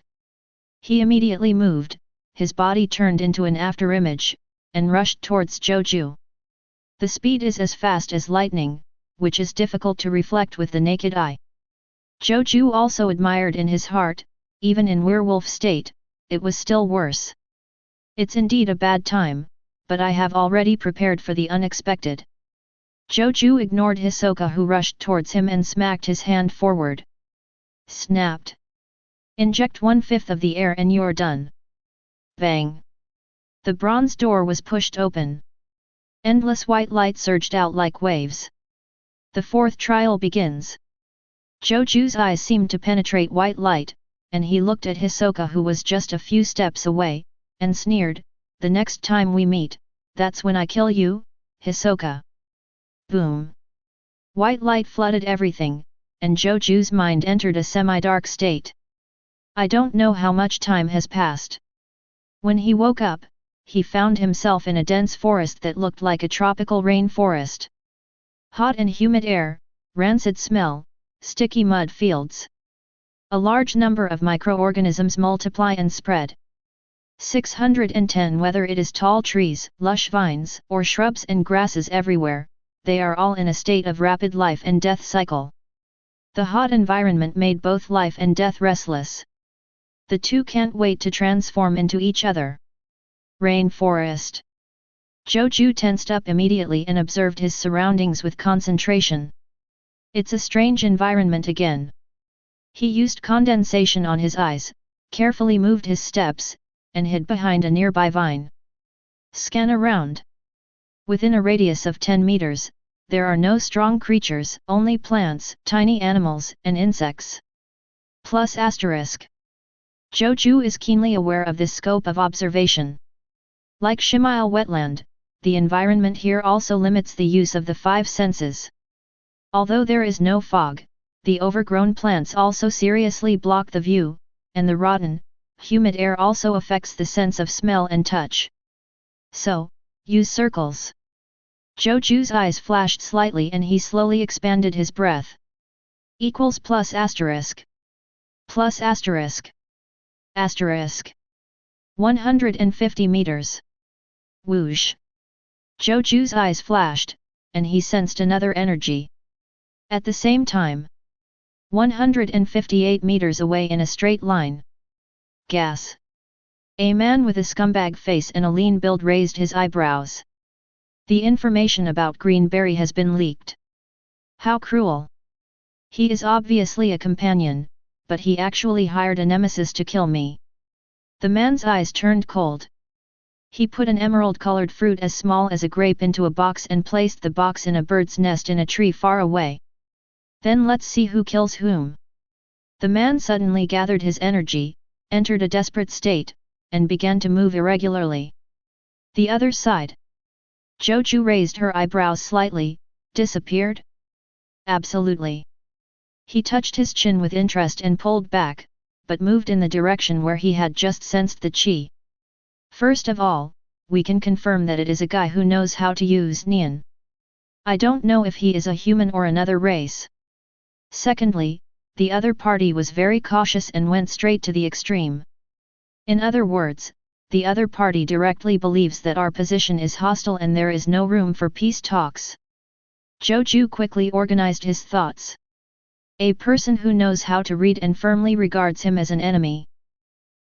He immediately moved, his body turned into an afterimage, and rushed towards Zhou Jue. The speed is as fast as lightning, which is difficult to reflect with the naked eye. Zhou Jue also admired in his heart, even in werewolf state, it was still worse. It's indeed a bad time, but I have already prepared for the unexpected. Zhou Jue ignored Hisoka who rushed towards him and smacked his hand forward. Snapped. Inject 1/5 of the air and you're done. Bang. The bronze door was pushed open. Endless white light surged out like waves. The fourth trial begins. Zhou Jue's eyes seemed to penetrate white light, and he looked at Hisoka who was just a few steps away, and sneered, the next time we meet, that's when I kill you, Hisoka. Boom. White light flooded everything, and Zhou Jue's mind entered a semi-dark state. I don't know how much time has passed. When he woke up, he found himself in a dense forest that looked like a tropical rainforest. Hot and humid air, rancid smell, sticky mud fields. A large number of microorganisms multiply and spread. 610 Whether it is tall trees, lush vines, or shrubs and grasses everywhere, they are all in a state of rapid life and death cycle. The hot environment made both life and death restless. The two can't wait to transform into each other. Rainforest. Zhou Jue tensed up immediately and observed his surroundings with concentration. It's a strange environment again. He used condensation on his eyes, carefully moved his steps, and hid behind a nearby vine. Scan around. Within a radius of 10 meters, there are no strong creatures, only plants, tiny animals, and insects. Plus asterisk. Zhou Jue is keenly aware of this scope of observation. Like Shimile wetland, the environment here also limits the use of the 5 senses. Although there is no fog, the overgrown plants also seriously block the view, and the rotten, humid air also affects the sense of smell and touch. So, use circles. Zhou Jue's eyes flashed slightly and he slowly expanded his breath. Equals plus asterisk. Plus asterisk. Asterisk. 150 meters. Whoosh. Zhou Jue's eyes flashed, and he sensed another energy. At the same time, 158 meters away in a straight line. Gas. A man with a scumbag face and a lean build raised his eyebrows. The information about Greenberry has been leaked. How cruel. He is obviously a companion, but he actually hired a nemesis to kill me. The man's eyes turned cold. He put an emerald-colored fruit as small as a grape into a box and placed the box in a bird's nest in a tree far away. Then let's see who kills whom. The man suddenly gathered his energy, entered a desperate state, and began to move irregularly. The other side. Zhou Jue raised her eyebrows slightly, disappeared? Absolutely. He touched his chin with interest and pulled back, but moved in the direction where he had just sensed the qi. First of all, we can confirm that it is a guy who knows how to use Nian. I don't know if he is a human or another race. Secondly, the other party was very cautious and went straight to the extreme. In other words, the other party directly believes that our position is hostile and there is no room for peace talks. Zhou Jue quickly organized his thoughts. A person who knows how to read and firmly regards him as an enemy.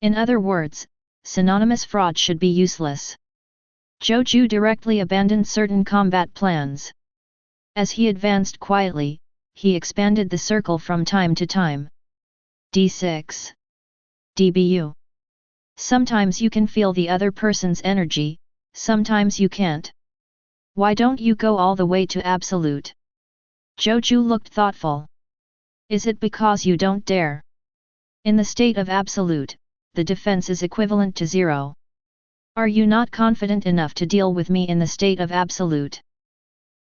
In other words, synonymous fraud should be useless. Zhou Jue directly abandoned certain combat plans. As he advanced quietly, he expanded the circle from time to time. D6. DBU. Sometimes you can feel the other person's energy, sometimes you can't. Why don't you go all the way to absolute? Zhou Jue looked thoughtful. Is it because you don't dare? In the state of absolute, the defense is equivalent to 0. Are you not confident enough to deal with me in the state of absolute?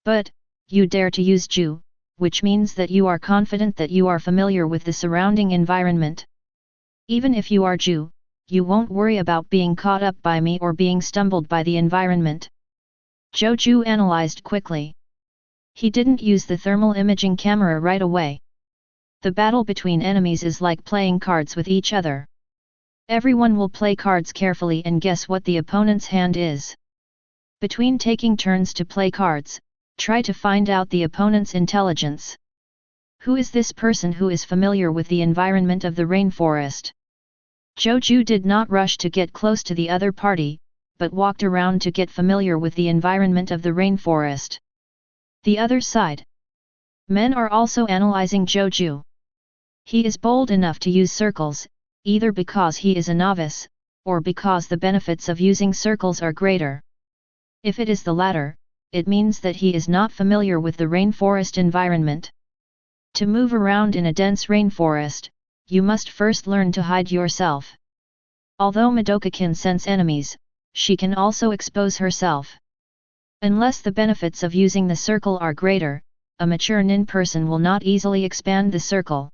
But, you dare to use Ju, which means that you are confident that you are familiar with the surrounding environment. Even if you are Ju, you won't worry about being caught up by me or being stumbled by the environment. Zhou Jue analyzed quickly. He didn't use the thermal imaging camera right away. The battle between enemies is like playing cards with each other. Everyone will play cards carefully and guess what the opponent's hand is. Between taking turns to play cards, try to find out the opponent's intelligence. Who is this person who is familiar with the environment of the rainforest? Zhou Jue did not rush to get close to the other party, but walked around to get familiar with the environment of the rainforest. The other side. Men are also analyzing Zhou Jue. He is bold enough to use circles, either because he is a novice, or because the benefits of using circles are greater. If it is the latter, it means that he is not familiar with the rainforest environment. To move around in a dense rainforest, you must first learn to hide yourself. Although Madoka can sense enemies, she can also expose herself. Unless the benefits of using the circle are greater, a mature nin person will not easily expand the circle.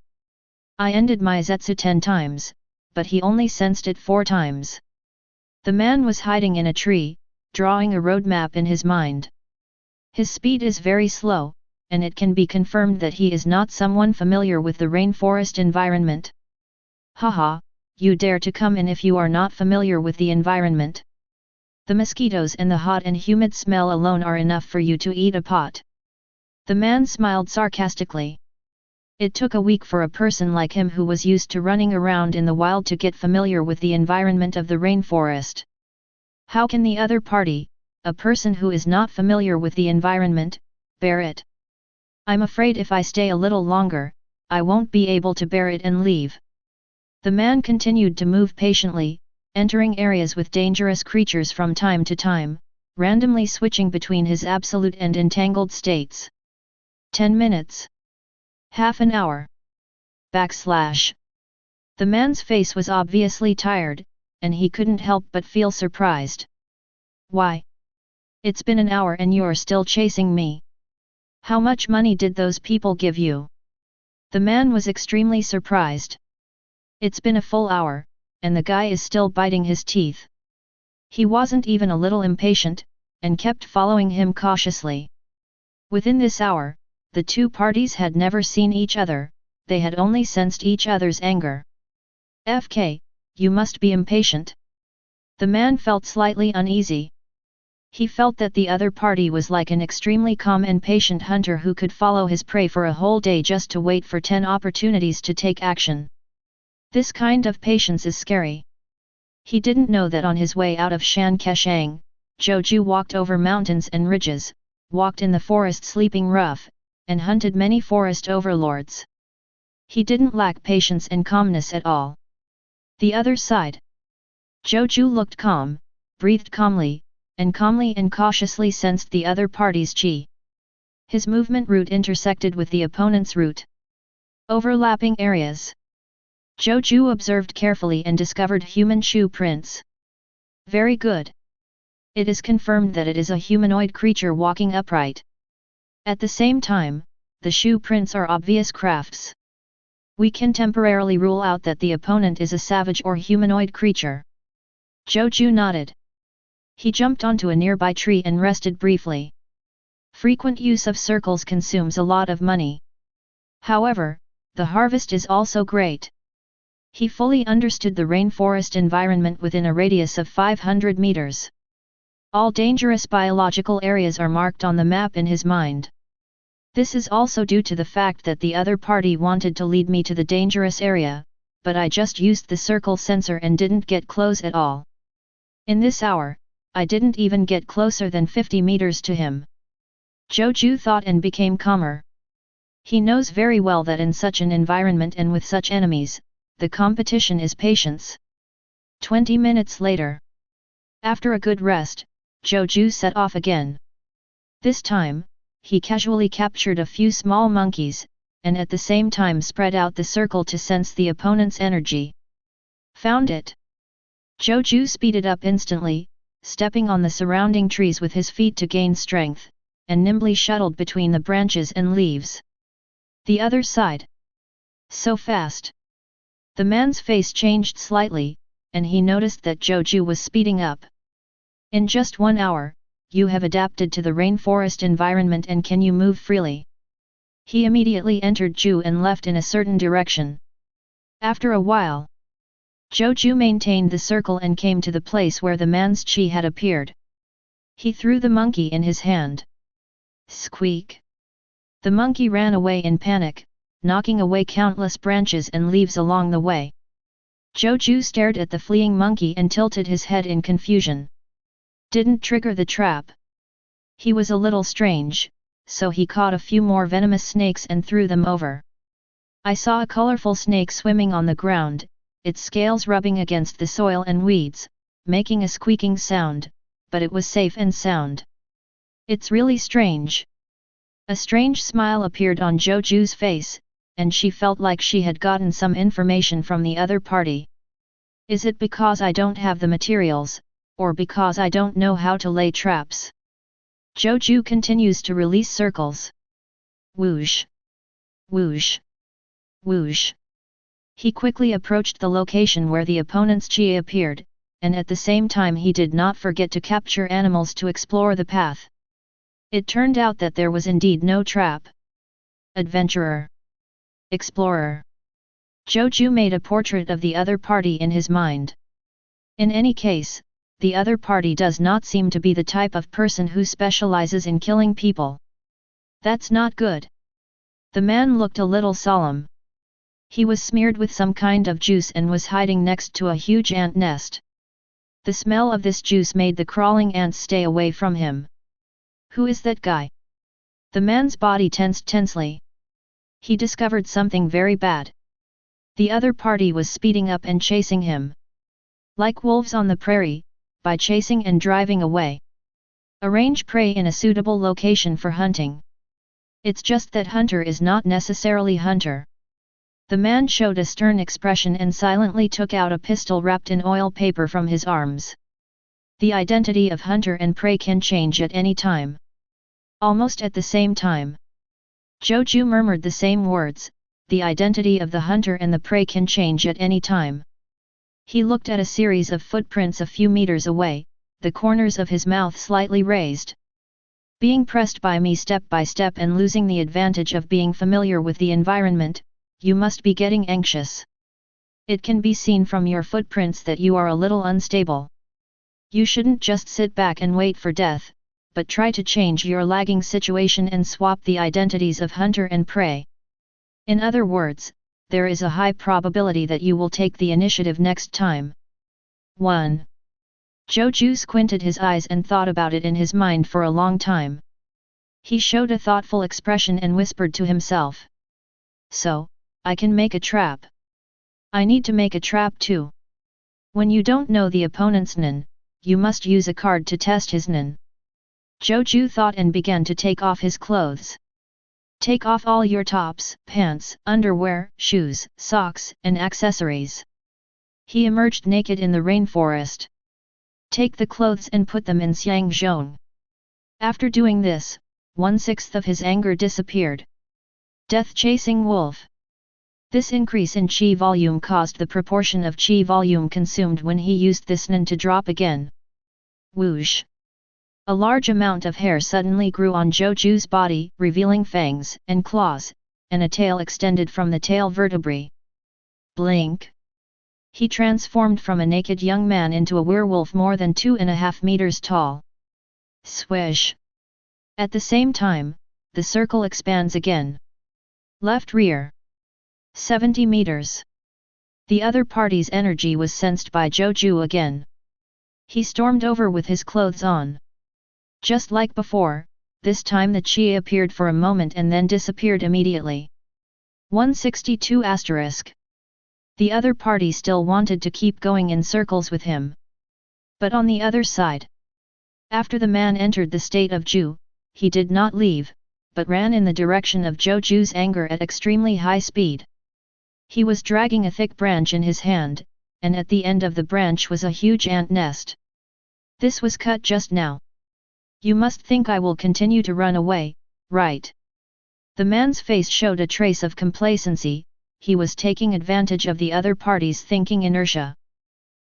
I ended my zetsu 10 times, but he only sensed it 4 times. The man was hiding in a tree, drawing a roadmap in his mind. His speed is very slow, and it can be confirmed that he is not someone familiar with the rainforest environment. Haha, you dare to come in if you are not familiar with the environment. The mosquitoes and the hot and humid smell alone are enough for you to eat a pot. The man smiled sarcastically. It took a week for a person like him who was used to running around in the wild to get familiar with the environment of the rainforest. How can the other party, a person who is not familiar with the environment, bear it? I'm afraid if I stay a little longer, I won't be able to bear it and leave. The man continued to move patiently, entering areas with dangerous creatures from time to time, randomly switching between his absolute and entangled states. 10 minutes. Half an hour. /. The man's face was obviously tired, and he couldn't help but feel surprised. Why? It's been an hour and you're still chasing me. How much money did those people give you? The man was extremely surprised. It's been a full hour, and the guy is still biting his teeth. He wasn't even a little impatient, and kept following him cautiously. Within this hour, the two parties had never seen each other, they had only sensed each other's anger. FK, you must be impatient. The man felt slightly uneasy. He felt that the other party was like an extremely calm and patient hunter who could follow his prey for a whole day just to wait for 10 opportunities to take action. This kind of patience is scary. He didn't know that on his way out of Shan Keshang, Zhou Jue walked over mountains and ridges, walked in the forest sleeping rough, and hunted many forest overlords. He didn't lack patience and calmness at all. The other side. Zhou Jue looked calm, breathed calmly and cautiously sensed the other party's chi. His movement route intersected with the opponent's route. Overlapping areas. Zhou Jue observed carefully and discovered human shoe prints. Very good. It is confirmed that it is a humanoid creature walking upright. At the same time, the shoe prints are obvious crafts. We can temporarily rule out that the opponent is a savage or humanoid creature. Zhou Jue nodded. He jumped onto a nearby tree and rested briefly. Frequent use of circles consumes a lot of money. However, the harvest is also great. He fully understood the rainforest environment within a radius of 500 meters. All dangerous biological areas are marked on the map in his mind. This is also due to the fact that the other party wanted to lead me to the dangerous area, but I just used the circle sensor and didn't get close at all. In this hour, I didn't even get closer than 50 meters to him. Zhou Jue thought and became calmer. He knows very well that in such an environment and with such enemies, the competition is patience. 20 minutes later. After a good rest, Zhou Jue set off again. This time, he casually captured a few small monkeys, and at the same time spread out the circle to sense the opponent's energy. Found it! Zhou Jue speeded up instantly, stepping on the surrounding trees with his feet to gain strength, and nimbly shuttled between the branches and leaves. The other side. So fast! The man's face changed slightly, and he noticed that Zhou Jue was speeding up. In just 1 hour, you have adapted to the rainforest environment and can you move freely? He immediately entered Zhou and left in a certain direction. After a while, Zhou Jue maintained the circle and came to the place where the man's chi had appeared. He threw the monkey in his hand. Squeak! The monkey ran away in panic, knocking away countless branches and leaves along the way. Zhou Jue stared at the fleeing monkey and tilted his head in confusion. Didn't trigger the trap. He was a little strange, so he caught a few more venomous snakes and threw them over. I saw a colorful snake swimming on the ground, its scales rubbing against the soil and weeds, making a squeaking sound, but it was safe and sound. It's really strange. A strange smile appeared on Zhou Jue's face, and she felt like she had gotten some information from the other party. Is it because I don't have the materials, or because I don't know how to lay traps? Zhou Jue continues to release circles. Whoosh! Whoosh! Whoosh! He quickly approached the location where the opponent's chi appeared, and at the same time he did not forget to capture animals to explore the path. It turned out that there was indeed no trap. Adventurer. Explorer. Zhou Jue made a portrait of the other party in his mind. In any case, the other party does not seem to be the type of person who specializes in killing people. That's not good. The man looked a little solemn. He was smeared with some kind of juice and was hiding next to a huge ant nest. The smell of this juice made the crawling ants stay away from him. Who is that guy? The man's body tensed tensely. He discovered something very bad. The other party was speeding up and chasing him. Like wolves on the prairie, by chasing and driving away. Arrange prey in a suitable location for hunting. It's just that hunter is not necessarily hunter. The man showed a stern expression and silently took out a pistol wrapped in oil paper from his arms. The identity of hunter and prey can change at any time. Almost at the same time, Zhou Jue murmured the same words, the identity of the hunter and the prey can change at any time. He looked at a series of footprints a few meters away, the corners of his mouth slightly raised. Being pressed by me step by step and losing the advantage of being familiar with the environment, you must be getting anxious. It can be seen from your footprints that you are a little unstable. You shouldn't just sit back and wait for death, but try to change your lagging situation and swap the identities of hunter and prey. In other words, there is a high probability that you will take the initiative next time. 1. Zhou Jue squinted his eyes and thought about it in his mind for a long time. He showed a thoughtful expression and whispered to himself. So, I can make a trap. I need to make a trap too. When you don't know the opponent's nen, you must use a card to test his nen. Zhou Jue thought and began to take off his clothes. Take off all your tops, pants, underwear, shoes, socks, and accessories. He emerged naked in the rainforest. Take the clothes and put them in Xiang Zhong. After doing this, 1/6 of his anger disappeared. Death-chasing wolf. This increase in chi volume caused the proportion of chi volume consumed when he used this nen to drop again. Whoosh! A large amount of hair suddenly grew on Zhou Jue's body, revealing fangs and claws, and a tail extended from the tail vertebrae. Blink! He transformed from a naked young man into a werewolf more than 2.5 meters tall. Swish! At the same time, the circle expands again. Left rear. 70 meters. The other party's energy was sensed by Zhou Jue again. He stormed over with his clothes on. Just like before, this time the chi appeared for a moment and then disappeared immediately. 162 *. The other party still wanted to keep going in circles with him. But on the other side, after the man entered the state of Zhu, he did not leave, but ran in the direction of Zhou Jue's anger at extremely high speed. He was dragging a thick branch in his hand, and at the end of the branch was a huge ant nest. This was cut just now. You must think I will continue to run away, right? The man's face showed a trace of complacency. He was taking advantage of the other party's thinking inertia.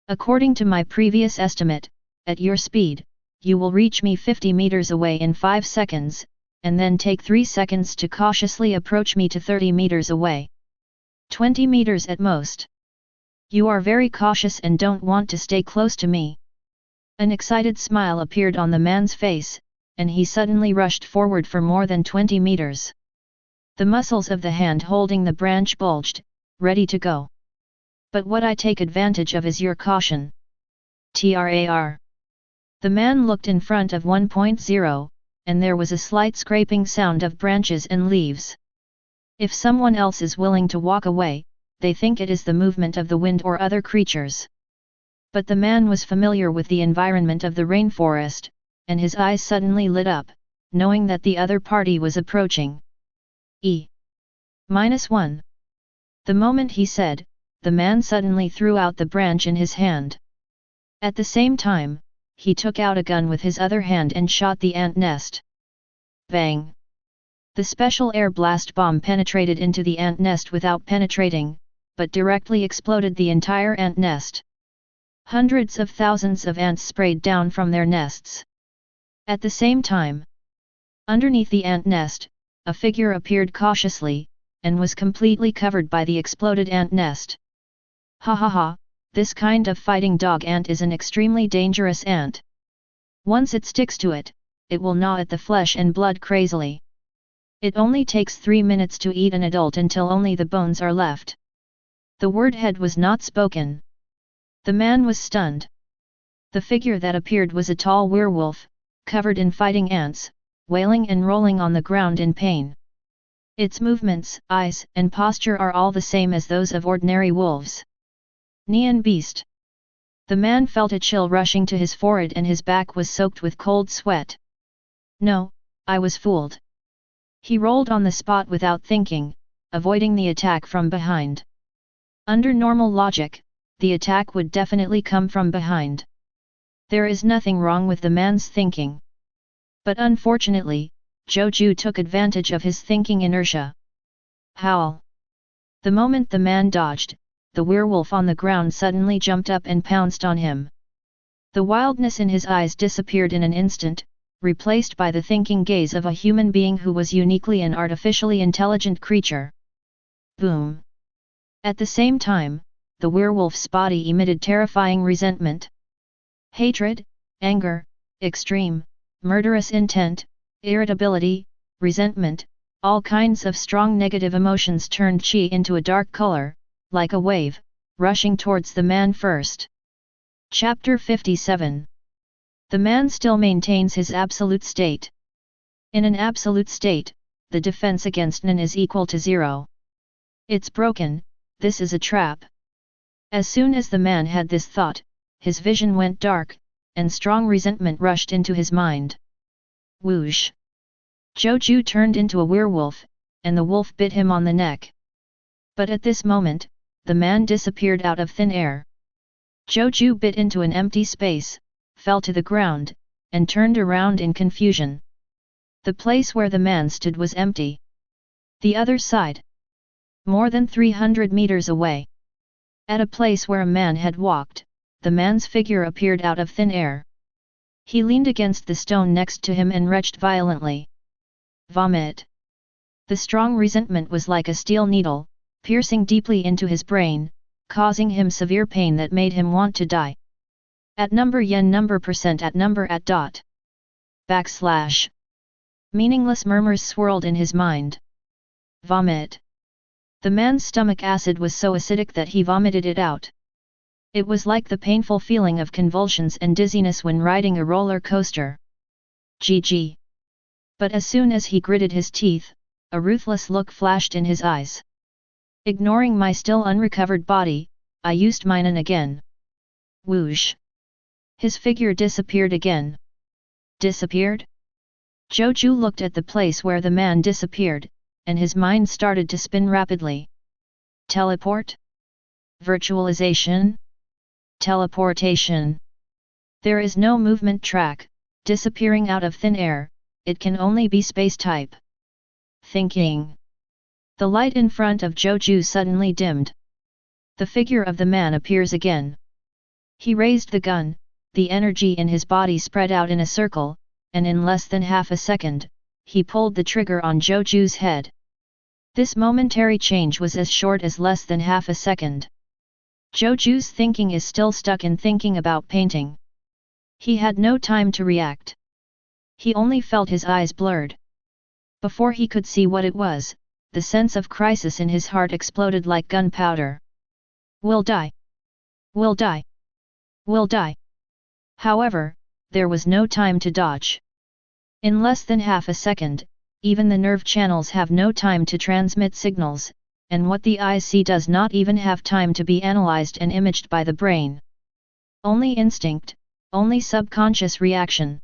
According to my previous estimate, at your speed, you will reach me 50 meters away in 5 seconds, and then take 3 seconds to cautiously approach me to 30 meters away. 20 meters at most. You are very cautious and don't want to stay close to me. An excited smile appeared on the man's face, and he suddenly rushed forward for more than 20 meters. The muscles of the hand holding the branch bulged, ready to go. But what I take advantage of is your caution. Trar. The man looked in front of 1.0, and there was a slight scraping sound of branches and leaves. If someone else is willing to walk away, they think it is the movement of the wind or other creatures. But the man was familiar with the environment of the rainforest, and his eyes suddenly lit up, knowing that the other party was approaching. E-1. The moment he said, the man suddenly threw out the branch in his hand. At the same time, he took out a gun with his other hand and shot the ant nest. Bang! The special air blast bomb penetrated into the ant nest without penetrating, but directly exploded the entire ant nest. Hundreds of thousands of ants sprayed down from their nests. At the same time, underneath the ant nest, a figure appeared cautiously, and was completely covered by the exploded ant nest. Ha ha ha, this kind of fighting dog ant is an extremely dangerous ant. Once it sticks to it, it will gnaw at the flesh and blood crazily. It only takes 3 minutes to eat an adult until only the bones are left. The word head was not spoken. The man was stunned. The figure that appeared was a tall werewolf, covered in fighting ants, wailing and rolling on the ground in pain. Its movements, eyes, and posture are all the same as those of ordinary wolves. Neon beast. The man felt a chill rushing to his forehead and his back was soaked with cold sweat. No, I was fooled. He rolled on the spot without thinking, avoiding the attack from behind. Under normal logic, the attack would definitely come from behind. There is nothing wrong with the man's thinking. But unfortunately, Zhou Jue took advantage of his thinking inertia. Howl! The moment the man dodged, the werewolf on the ground suddenly jumped up and pounced on him. The wildness in his eyes disappeared in an instant, replaced by the thinking gaze of a human being who was uniquely an artificially intelligent creature. Boom! At the same time, the werewolf's body emitted terrifying resentment. Hatred, anger, extreme, murderous intent, irritability, resentment, all kinds of strong negative emotions turned chi into a dark color, like a wave, rushing towards the man first. Chapter 57. The man still maintains his absolute state. In an absolute state, the defense against Nan is equal to 0. It's broken, this is a trap. As soon as the man had this thought, his vision went dark, and strong resentment rushed into his mind. Whoosh! Zhou Jue turned into a werewolf, and the wolf bit him on the neck. But at this moment, the man disappeared out of thin air. Zhou Jue bit into an empty space, fell to the ground, and turned around in confusion. The place where the man stood was empty. The other side, more than 300 meters away. At a place where a man had walked, the man's figure appeared out of thin air. He leaned against the stone next to him and retched violently. Vomit! The strong resentment was like a steel needle, piercing deeply into his brain, causing him severe pain that made him want to die. At number yen number percent at number at dot. Backslash. Meaningless murmurs swirled in his mind. Vomit. The man's stomach acid was so acidic that he vomited it out. It was like the painful feeling of convulsions and dizziness when riding a roller coaster. GG. But as soon as he gritted his teeth, a ruthless look flashed in his eyes. Ignoring my still unrecovered body, I used mine again. Whoosh. His figure disappeared again. Disappeared? Zhou Jue looked at the place where the man disappeared, and his mind started to spin rapidly. Teleport? Virtualization? Teleportation. There is no movement track, disappearing out of thin air, it can only be space type. Thinking. The light in front of Zhou Jue suddenly dimmed. The figure of the man appears again. He raised the gun, the energy in his body spread out in a circle, and in less than half a second, he pulled the trigger on Zhou Jue's head. This momentary change was as short as less than half a second. Zhou Jue's thinking is still stuck in thinking about painting. He had no time to react. He only felt his eyes blurred. Before he could see what it was, the sense of crisis in his heart exploded like gunpowder. Will die. Will die. Will die. However, there was no time to dodge. In less than half a second, even the nerve channels have no time to transmit signals, and what the eyes see does not even have time to be analyzed and imaged by the brain. Only instinct, only subconscious reaction.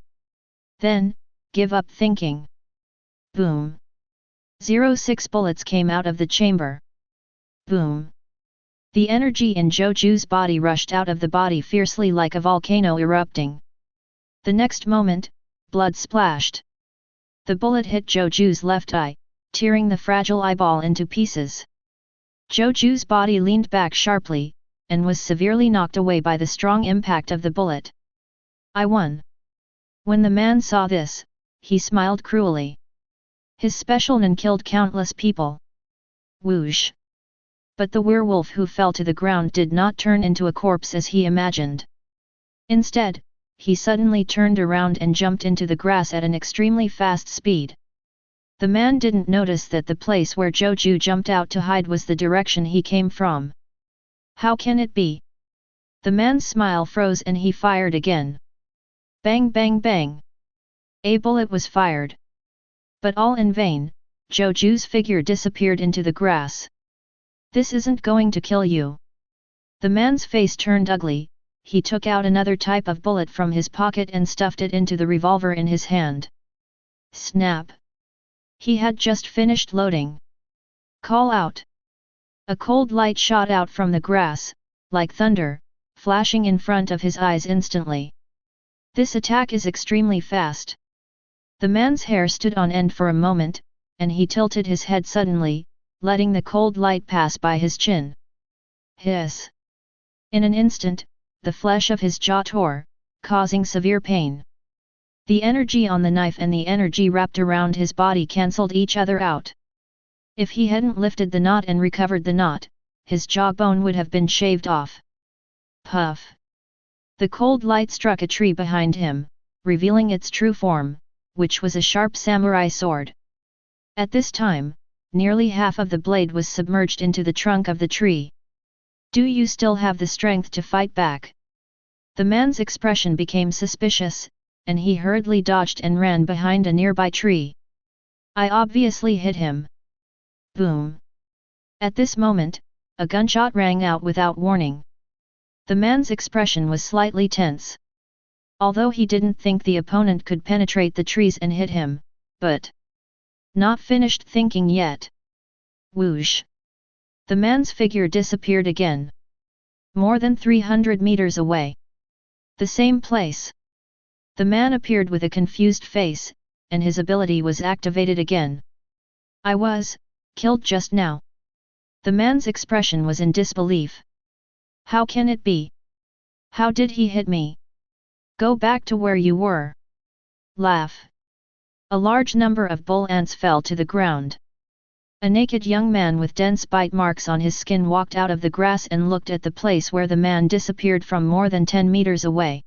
Then, give up thinking. Boom. 06 bullets came out of the chamber. Boom. The energy in Zhou Jue's body rushed out of the body fiercely like a volcano erupting. The next moment, blood splashed. The bullet hit Zhou Jue's left eye, tearing the fragile eyeball into pieces. Zhou Jue's body leaned back sharply, and was severely knocked away by the strong impact of the bullet. I won. When the man saw this, he smiled cruelly. His special nen killed countless people. Whoosh. But the werewolf who fell to the ground did not turn into a corpse as he imagined. Instead, he suddenly turned around and jumped into the grass at an extremely fast speed. The man didn't notice that the place where Zhou Jue jumped out to hide was the direction he came from. How can it be? The man's smile froze and he fired again. Bang bang bang. A bullet was fired. But all in vain, Zhou Jue's figure disappeared into the grass. This isn't going to kill you. The man's face turned ugly, he took out another type of bullet from his pocket and stuffed it into the revolver in his hand. Snap! He had just finished loading. Call out! A cold light shot out from the grass, like thunder, flashing in front of his eyes instantly. This attack is extremely fast. The man's hair stood on end for a moment, and he tilted his head suddenly, letting the cold light pass by his chin. Hiss! In an instant, the flesh of his jaw tore, causing severe pain. The energy on the knife and the energy wrapped around his body cancelled each other out. If he hadn't lifted the knot and recovered the knot, his jawbone would have been shaved off. Puff! The cold light struck a tree behind him, revealing its true form, which was a sharp samurai sword. At this time, nearly half of the blade was submerged into the trunk of the tree. Do you still have the strength to fight back? The man's expression became suspicious, and he hurriedly dodged and ran behind a nearby tree. I obviously hit him. Boom! At this moment, a gunshot rang out without warning. The man's expression was slightly tense. Although he didn't think the opponent could penetrate the trees and hit him, but not finished thinking yet. Whoosh! The man's figure disappeared again. More than 300 meters away. The same place. The man appeared with a confused face, and his ability was activated again. I was killed just now. The man's expression was in disbelief. How can it be? How did he hit me? Go back to where you were. Laugh. A large number of bull ants fell to the ground. A naked young man with dense bite marks on his skin walked out of the grass and looked at the place where the man disappeared from more than 10 meters away.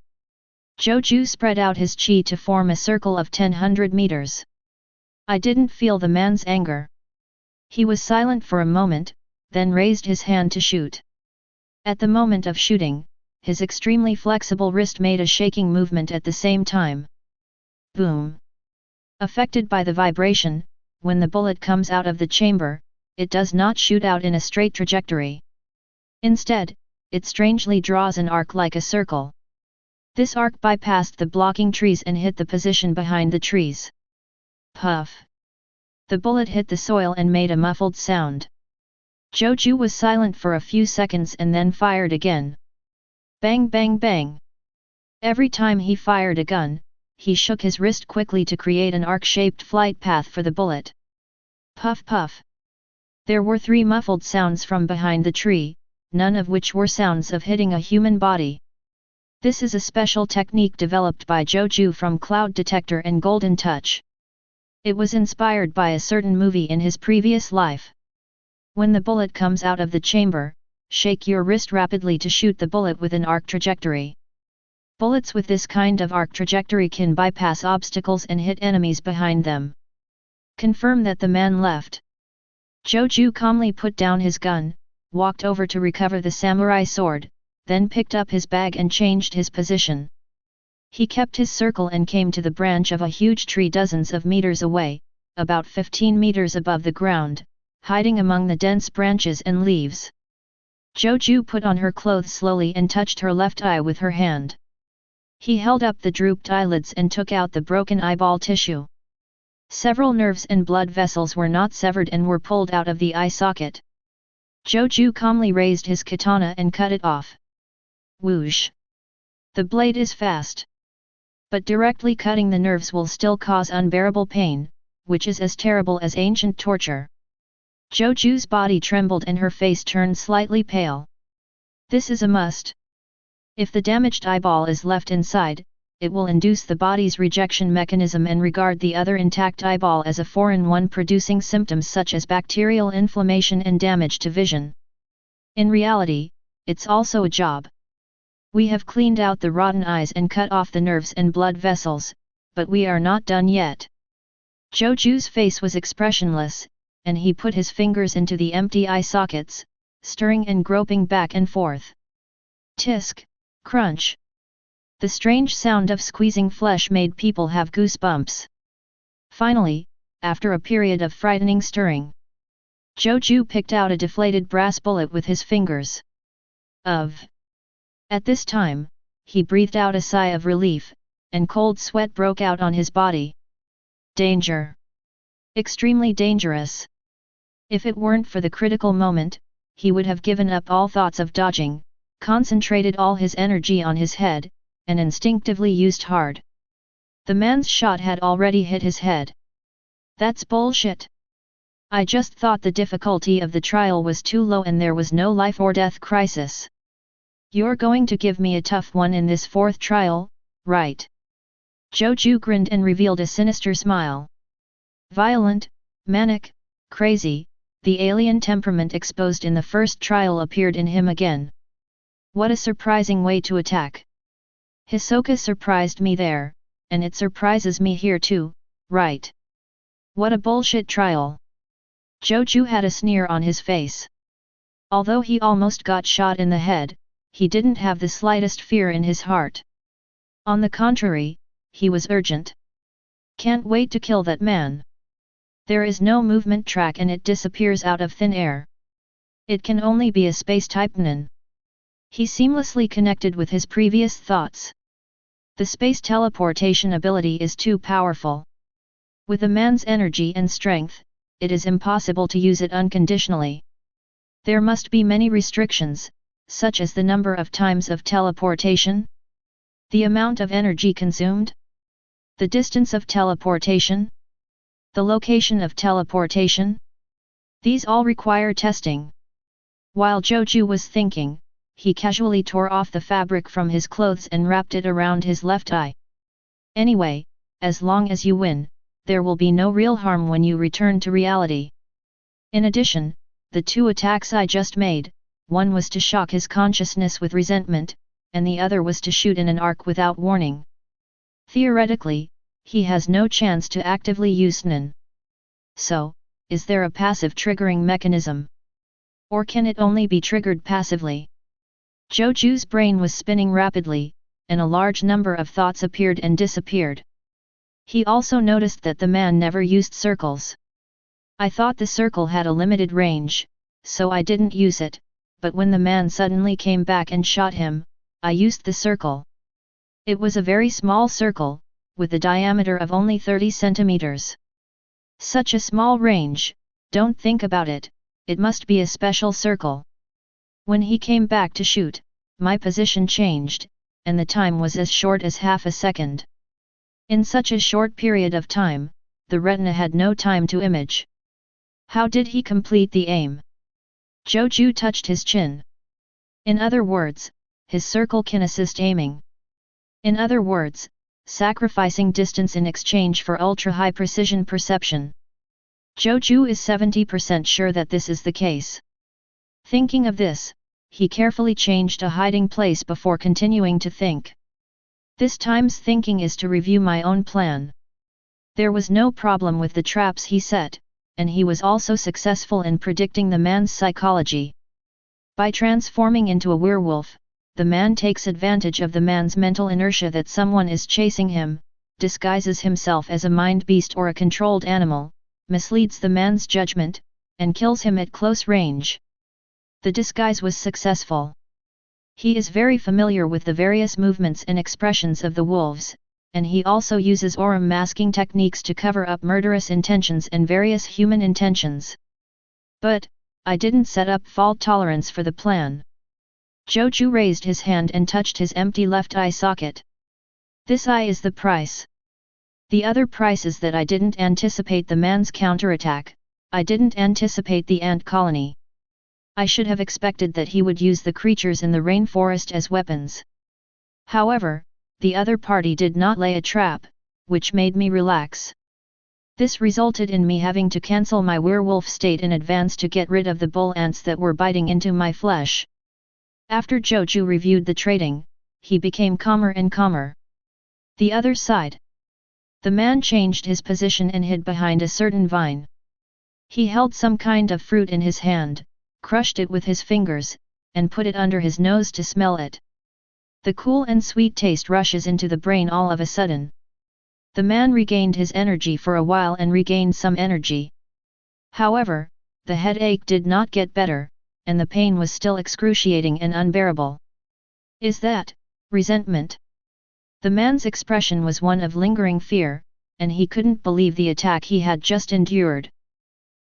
Zhou Jue spread out his chi to form a circle of 100 meters. I didn't feel the man's anger. He was silent for a moment, then raised his hand to shoot. At the moment of shooting, his extremely flexible wrist made a shaking movement at the same time. Boom! Affected by the vibration, when the bullet comes out of the chamber, it does not shoot out in a straight trajectory. Instead, it strangely draws an arc like a circle. This arc bypassed the blocking trees and hit the position behind the trees. Puff! The bullet hit the soil and made a muffled sound. Zhou Jue was silent for a few seconds and then fired again. Bang bang bang! Every time he fired a gun, he shook his wrist quickly to create an arc-shaped flight path for the bullet. Puff puff! There were 3 muffled sounds from behind the tree, none of which were sounds of hitting a human body. This is a special technique developed by Zhou Jue from Cloud Detector and Golden Touch. It was inspired by a certain movie in his previous life. When the bullet comes out of the chamber, shake your wrist rapidly to shoot the bullet with an arc trajectory. Bullets with this kind of arc trajectory can bypass obstacles and hit enemies behind them. Confirm that the man left. Zhou Jue calmly put down his gun, walked over to recover the samurai sword, then picked up his bag and changed his position. He kept his circle and came to the branch of a huge tree dozens of meters away, about 15 meters above the ground, hiding among the dense branches and leaves. Zhou Jue put on her clothes slowly and touched her left eye with her hand. He held up the drooped eyelids and took out the broken eyeball tissue. Several nerves and blood vessels were not severed and were pulled out of the eye socket. Zhou Jue calmly raised his katana and cut it off. Whoosh! The blade is fast. But directly cutting the nerves will still cause unbearable pain, which is as terrible as ancient torture. Zhou Jue's body trembled and her face turned slightly pale. This is a must. If the damaged eyeball is left inside, it will induce the body's rejection mechanism and regard the other intact eyeball as a foreign one, producing symptoms such as bacterial inflammation and damage to vision. In reality, it's also a job. We have cleaned out the rotten eyes and cut off the nerves and blood vessels, but we are not done yet. Zhou Jue's face was expressionless, and he put his fingers into the empty eye sockets, stirring and groping back and forth. Tisk! Crunch! The strange sound of squeezing flesh made people have goosebumps. Finally, after a period of frightening stirring, Zhou Jue picked out a deflated brass bullet with his fingers. At this time, he breathed out a sigh of relief, and cold sweat broke out on his body. Danger! Extremely dangerous! If it weren't for the critical moment, he would have given up all thoughts of dodging, concentrated all his energy on his head, and instinctively used hard. The man's shot had already hit his head. That's bullshit. I just thought the difficulty of the trial was too low and there was no life or death crisis. You're going to give me a tough one in this 4th trial, right? Zhou Jue grinned and revealed a sinister smile. Violent, manic, crazy, the alien temperament exposed in the first trial appeared in him again. What a surprising way to attack. Hisoka surprised me there, and it surprises me here too, right? What a bullshit trial. Zhou Jue had a sneer on his face. Although he almost got shot in the head, he didn't have the slightest fear in his heart. On the contrary, he was urgent. Can't wait to kill that man. There is no movement track and it disappears out of thin air. It can only be a space-type nin. He seamlessly connected with his previous thoughts. The space teleportation ability is too powerful. With a man's energy and strength, it is impossible to use it unconditionally. There must be many restrictions, such as the number of times of teleportation, the amount of energy consumed, the distance of teleportation, the location of teleportation. These all require testing. While Zhou Jue was thinking, he casually tore off the fabric from his clothes and wrapped it around his left eye. Anyway, as long as you win, there will be no real harm when you return to reality. In addition, the two attacks I just made, one was to shock his consciousness with resentment, and the other was to shoot in an arc without warning. Theoretically, he has no chance to actively use Nen. So, is there a passive triggering mechanism? Or can it only be triggered passively? Zhou Jue's brain was spinning rapidly, and a large number of thoughts appeared and disappeared. He also noticed that the man never used circles. I thought the circle had a limited range, so I didn't use it, but when the man suddenly came back and shot him, I used the circle. It was a very small circle, with a diameter of only 30 centimeters. Such a small range, don't think about it, it must be a special circle. When he came back to shoot, my position changed, and the time was as short as half a second. In such a short period of time, the retina had no time to image. How did he complete the aim? Zhou Jue touched his chin. In other words, his circle can assist aiming. In other words, sacrificing distance in exchange for ultra-high precision perception. Zhou Jue is 70% sure that this is the case. Thinking of this, he carefully changed a hiding place before continuing to think. This time's thinking is to review my own plan. There was no problem with the traps he set, and he was also successful in predicting the man's psychology. By transforming into a werewolf, the man takes advantage of the man's mental inertia that someone is chasing him, disguises himself as a mind beast or a controlled animal, misleads the man's judgment, and kills him at close range. The disguise was successful. He is very familiar with the various movements and expressions of the wolves, and he also uses aura masking techniques to cover up murderous intentions and various human intentions. But, I didn't set up fault tolerance for the plan. Zhou Jue raised his hand and touched his empty left eye socket. This eye is the price. The other price is that I didn't anticipate the man's counterattack, I didn't anticipate the ant colony. I should have expected that he would use the creatures in the rainforest as weapons. However, the other party did not lay a trap, which made me relax. This resulted in me having to cancel my werewolf state in advance to get rid of the bull ants that were biting into my flesh. After Zhou Jue reviewed the trading, he became calmer and calmer. The other side. The man changed his position and hid behind a certain vine. He held some kind of fruit in his hand, crushed it with his fingers, and put it under his nose to smell it. The cool and sweet taste rushes into the brain all of a sudden. The man regained his energy for a while and regained some energy. However, the headache did not get better, and the pain was still excruciating and unbearable. Is that resentment? The man's expression was one of lingering fear, and he couldn't believe the attack he had just endured.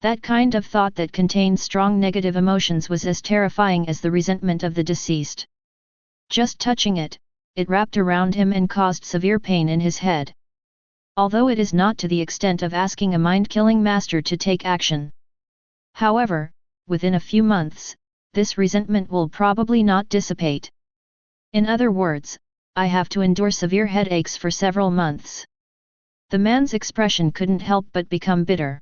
That kind of thought that contained strong negative emotions was as terrifying as the resentment of the deceased. Just touching it, it wrapped around him and caused severe pain in his head. Although it is not to the extent of asking a mind-killing master to take action. However, within a few months, this resentment will probably not dissipate. In other words, I have to endure severe headaches for several months. The man's expression couldn't help but become bitter.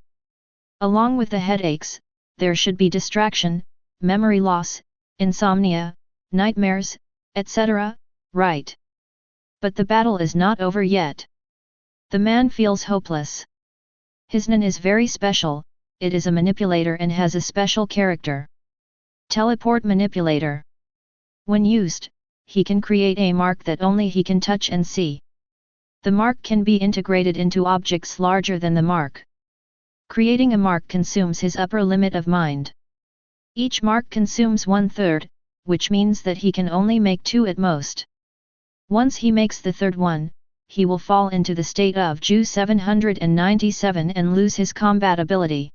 Along with the headaches, there should be distraction, memory loss, insomnia, nightmares, etc., right? But the battle is not over yet. The man feels hopeless. His Nen is very special, it is a manipulator and has a special character. Teleport manipulator. When used, he can create a mark that only he can touch and see. The mark can be integrated into objects larger than the mark. Creating a mark consumes his upper limit of mind. Each mark consumes 1/3, which means that he can only make 2 at most. Once he makes the third one, he will fall into the state of Ju 797 and lose his combat ability.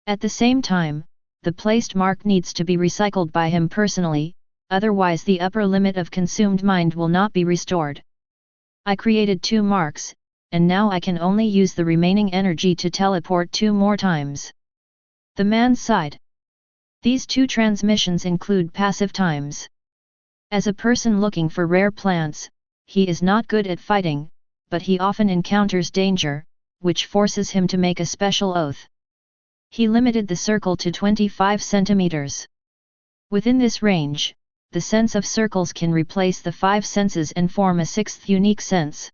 At the same time, the placed mark needs to be recycled by him personally, otherwise the upper limit of consumed mind will not be restored. I created 2 marks, and now I can only use the remaining energy to teleport 2 more times. The man sighed. These 2 transmissions include passive times. As a person looking for rare plants, he is not good at fighting, but he often encounters danger, which forces him to make a special oath. He limited the circle to 25 centimeters. Within this range, the sense of circles can replace the 5 senses and form a 6th unique sense.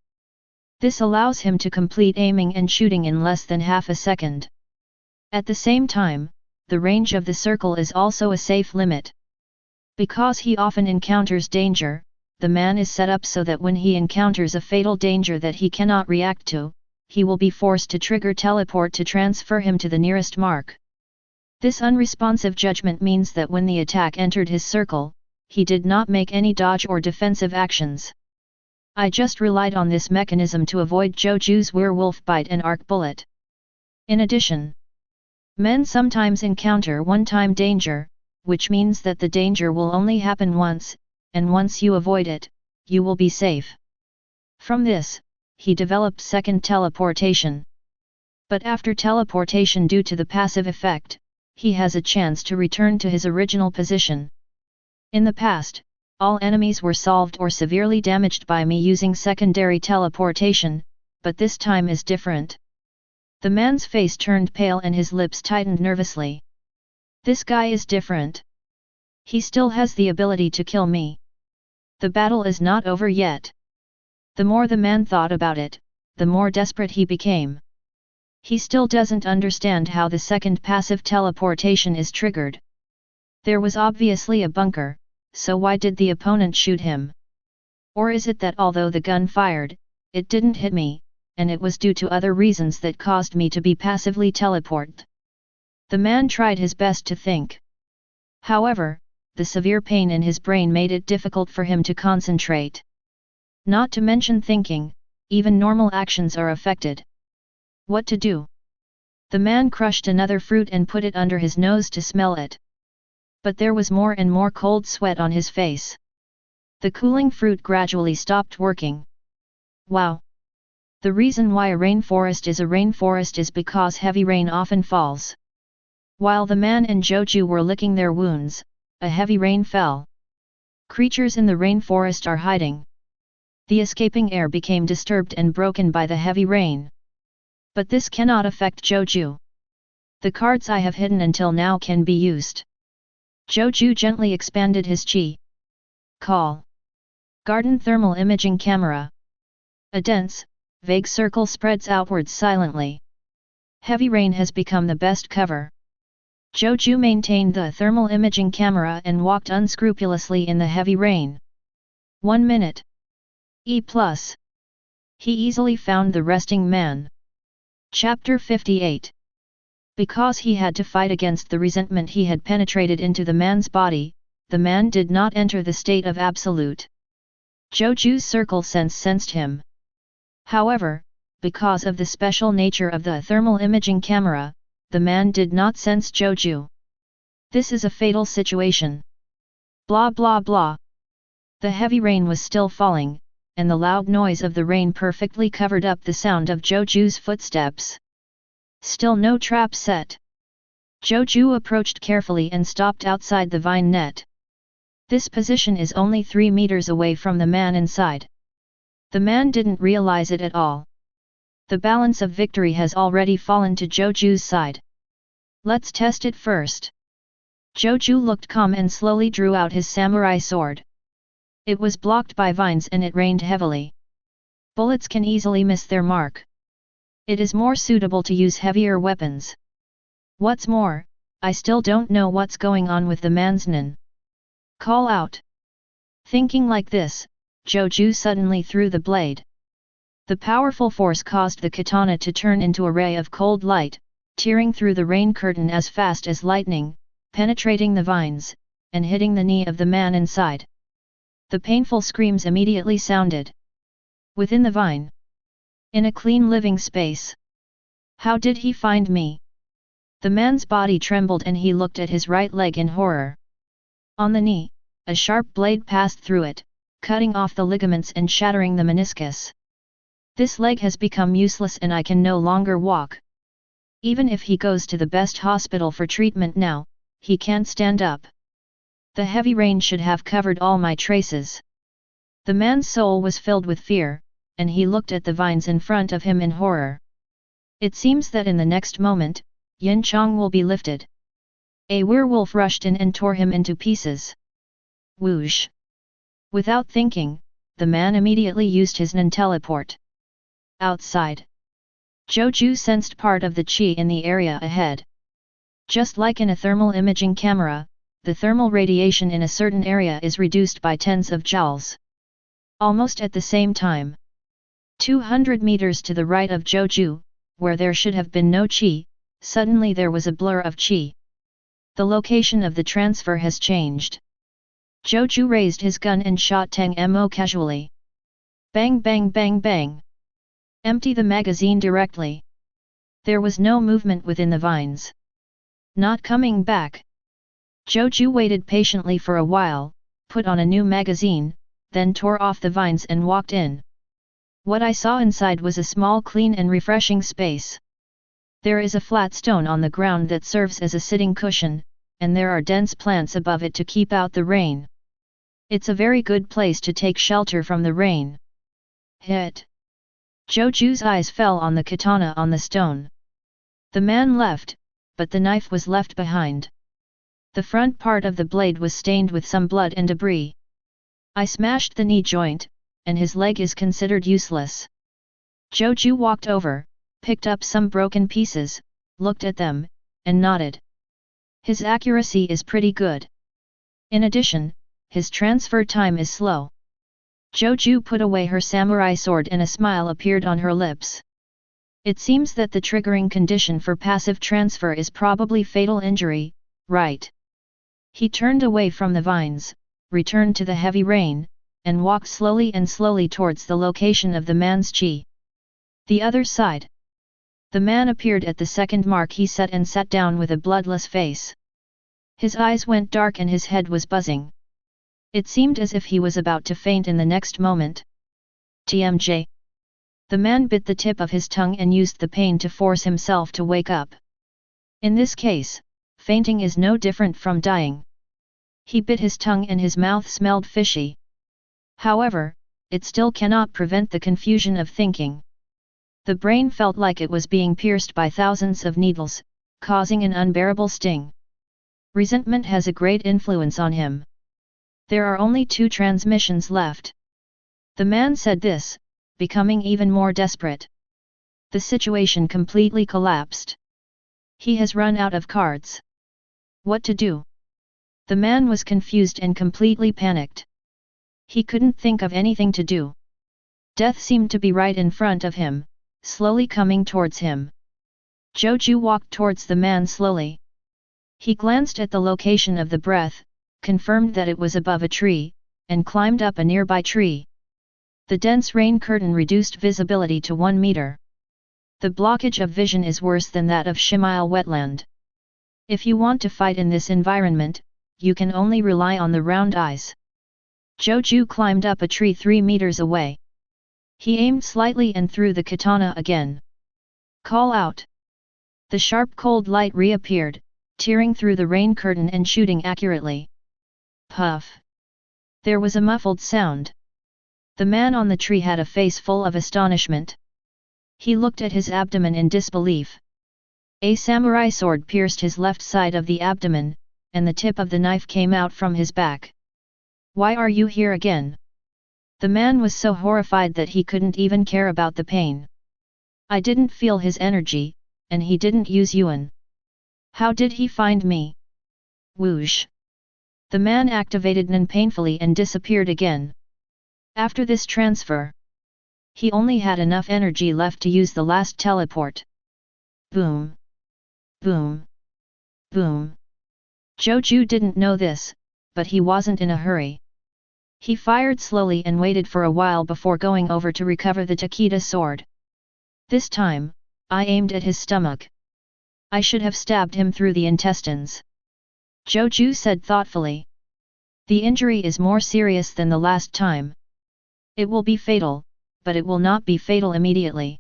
This allows him to complete aiming and shooting in less than half a second. At the same time, the range of the circle is also a safe limit. Because he often encounters danger, the man is set up so that when he encounters a fatal danger that he cannot react to, he will be forced to trigger teleport to transfer him to the nearest mark. This unresponsive judgment means that when the attack entered his circle, he did not make any dodge or defensive actions. I just relied on this mechanism to avoid Zhou Jue's werewolf bite and arc bullet. In addition, men sometimes encounter one-time danger, which means that the danger will only happen once, and once you avoid it, you will be safe. From this, he developed second teleportation. But after teleportation, due to the passive effect, he has a chance to return to his original position. In the past, all enemies were solved or severely damaged by me using secondary teleportation, but this time is different. The man's face turned pale and his lips tightened nervously. This guy is different. He still has the ability to kill me. The battle is not over yet. The more the man thought about it, the more desperate he became. He still doesn't understand how the second passive teleportation is triggered. There was obviously a bunker, so why did the opponent shoot him? Or is it that although the gun fired, it didn't hit me, and it was due to other reasons that caused me to be passively teleported? The man tried his best to think. However, the severe pain in his brain made it difficult for him to concentrate. Not to mention thinking, even normal actions are affected. What to do? The man crushed another fruit and put it under his nose to smell it. But there was more and more cold sweat on his face. The cooling fruit gradually stopped working. Wow! The reason why a rainforest is because heavy rain often falls. While the man and Zhou Jue were licking their wounds, a heavy rain fell. Creatures in the rainforest are hiding. The escaping air became disturbed and broken by the heavy rain. But this cannot affect Zhou Jue. The cards I have hidden until now can be used. Zhou Jue gently expanded his chi. Call. Garden Thermal Imaging Camera. A dense, vague circle spreads outwards silently. Heavy rain has become the best cover. Zhou Jue maintained the thermal imaging camera and walked unscrupulously in the heavy rain. 1 minute. E+. He easily found the resting man. Chapter 58. Because he had to fight against the resentment he had penetrated into the man's body, the man did not enter the state of absolute. Zhou Jue's circle sense sensed him. However, because of the special nature of the thermal imaging camera, the man did not sense Zhou Jue. This is a fatal situation. Blah blah blah. The heavy rain was still falling, and the loud noise of the rain perfectly covered up the sound of Zhou Jue's footsteps. Still no trap set. Zhou Jue approached carefully and stopped outside the vine net. This position is only 3 meters away from the man inside. The man didn't realize it at all. The balance of victory has already fallen to Zhou Jue's side. Let's test it first. Zhou Jue looked calm and slowly drew out his samurai sword. It was blocked by vines and it rained heavily. Bullets can easily miss their mark. It is more suitable to use heavier weapons. What's more, I still don't know what's going on with the man's nin. Call out. Thinking like this, Zhou Jue suddenly threw the blade. The powerful force caused the katana to turn into a ray of cold light, tearing through the rain curtain as fast as lightning, penetrating the vines, and hitting the knee of the man inside. The painful screams immediately sounded. Within the vine. In a clean living space. How did he find me? The man's body trembled and he looked at his right leg in horror. On the knee, a sharp blade passed through it, cutting off the ligaments and shattering the meniscus. This leg has become useless and I can no longer walk. Even if he goes to the best hospital for treatment now, he can't stand up. The heavy rain should have covered all my traces. The man's soul was filled with fear, and he looked at the vines in front of him in horror. It seems that in the next moment, Yin Chong will be lifted. A werewolf rushed in and tore him into pieces. Whoosh! Without thinking, the man immediately used his Nen teleport. Outside, Zhou Jue sensed part of the qi in the area ahead. Just like in a thermal imaging camera, the thermal radiation in a certain area is reduced by tens of joules. Almost at the same time, 200 meters to the right of Zhou Jue, where there should have been no qi, suddenly there was a blur of qi. The location of the transfer has changed. Zhou Jue raised his gun and shot Tang Mo casually. Bang bang bang bang. Empty the magazine directly. There was no movement within the vines. Not coming back. Zhou Jue waited patiently for a while, put on a new magazine, then tore off the vines and walked in. What I saw inside was a small, clean and refreshing space. There is a flat stone on the ground that serves as a sitting cushion, and there are dense plants above it to keep out the rain. It's a very good place to take shelter from the rain. Hit! Zhou Jue's eyes fell on the katana on the stone. The man left, but the knife was left behind. The front part of the blade was stained with some blood and debris. I smashed the knee joint, and his leg is considered useless. Zhou Jue walked over, picked up some broken pieces, looked at them, and nodded. His accuracy is pretty good. In addition, his transfer time is slow. Zhou Jue put away her samurai sword and a smile appeared on her lips. It seems that the triggering condition for passive transfer is probably fatal injury, right? He turned away from the vines, returned to the heavy rain, and walked slowly towards the location of the man's qi. The other side. The man appeared at the second mark he set and sat down with a bloodless face. His eyes went dark and his head was buzzing. It seemed as if he was about to faint in the next moment. TMJ. The man bit the tip of his tongue and used the pain to force himself to wake up. In this case, fainting is no different from dying. He bit his tongue and his mouth smelled fishy. However, it still cannot prevent the confusion of thinking. The brain felt like it was being pierced by thousands of needles, causing an unbearable sting. Resentment has a great influence on him. There are only 2 transmissions left. The man said this, becoming even more desperate. The situation completely collapsed. He has run out of cards. What to do? The man was confused and completely panicked. He couldn't think of anything to do. Death seemed to be right in front of him, slowly coming towards him. Zhou Jue walked towards the man slowly. He glanced at the location of the breath, confirmed that it was above a tree, and climbed up a nearby tree. The dense rain curtain reduced visibility to 1 meter. The blockage of vision is worse than that of Shimile wetland. If you want to fight in this environment, you can only rely on the round eyes. Zhou Jue climbed up a tree 3 meters away. He aimed slightly and threw the katana again. Call out! The sharp cold light reappeared, tearing through the rain curtain and shooting accurately. Puff! There was a muffled sound. The man on the tree had a face full of astonishment. He looked at his abdomen in disbelief. A samurai sword pierced his left side of the abdomen, and the tip of the knife came out from his back. Why are you here again? The man was so horrified that he couldn't even care about the pain. I didn't feel his energy, and he didn't use Yuan. How did he find me? Whoosh! The man activated Nen painfully and disappeared again. After this transfer, he only had enough energy left to use the last teleport. Boom! Boom! Boom! Zhou Jue didn't know this, but he wasn't in a hurry. He fired slowly and waited for a while before going over to recover the Takeda sword. This time, I aimed at his stomach. I should have stabbed him through the intestines. Zhou Jue said thoughtfully. The injury is more serious than the last time. It will be fatal, but it will not be fatal immediately.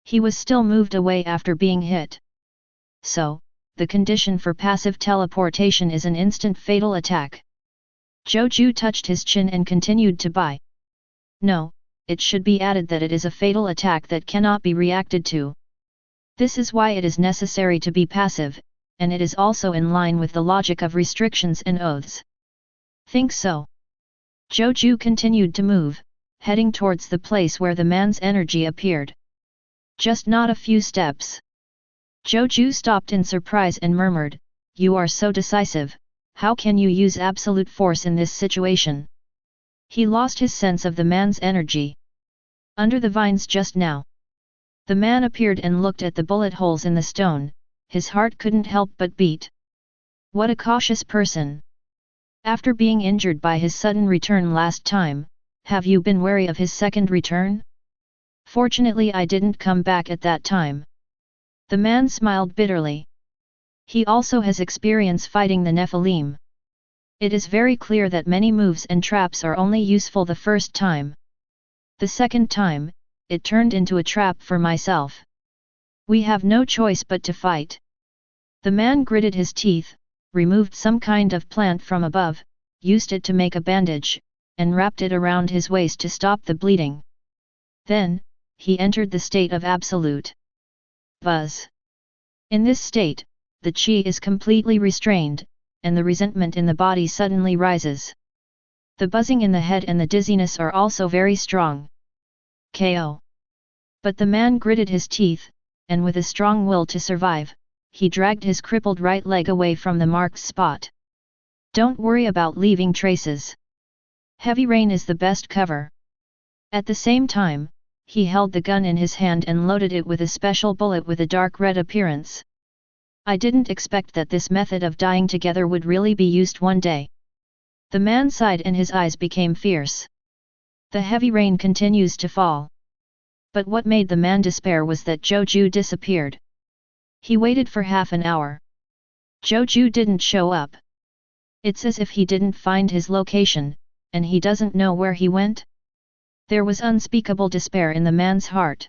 He was still moved away after being hit. So, the condition for passive teleportation is an instant fatal attack. Zhou Jue touched his chin and continued to buy. No, it should be added that it is a fatal attack that cannot be reacted to. This is why it is necessary to be passive, and it is also in line with the logic of restrictions and oaths. Think so. Zhou Jue continued to move, heading towards the place where the man's energy appeared. Just not a few steps. Zhou Jue stopped in surprise and murmured, "You are so decisive, how can you use absolute force in this situation?" He lost his sense of the man's energy. Under the vines just now. The man appeared and looked at the bullet holes in the stone, his heart couldn't help but beat. What a cautious person! After being injured by his sudden return last time, have you been wary of his second return? Fortunately I didn't come back at that time. The man smiled bitterly. He also has experience fighting the Nephilim. It is very clear that many moves and traps are only useful the first time. The second time, it turned into a trap for myself. We have no choice but to fight. The man gritted his teeth, removed some kind of plant from above, used it to make a bandage, and wrapped it around his waist to stop the bleeding. Then, he entered the state of absolute buzz. In this state, the qi is completely restrained, and the resentment in the body suddenly rises. The buzzing in the head and the dizziness are also very strong. KO. But the man gritted his teeth, and with a strong will to survive, he dragged his crippled right leg away from the marked spot. Don't worry about leaving traces. Heavy rain is the best cover. At the same time, he held the gun in his hand and loaded it with a special bullet with a dark red appearance. I didn't expect that this method of dying together would really be used one day. The man sighed and his eyes became fierce. The heavy rain continues to fall. But what made the man despair was that Zhou Jue disappeared. He waited for half an hour. Zhou Jue didn't show up. It's as if he didn't find his location, and he doesn't know where he went. There was unspeakable despair in the man's heart.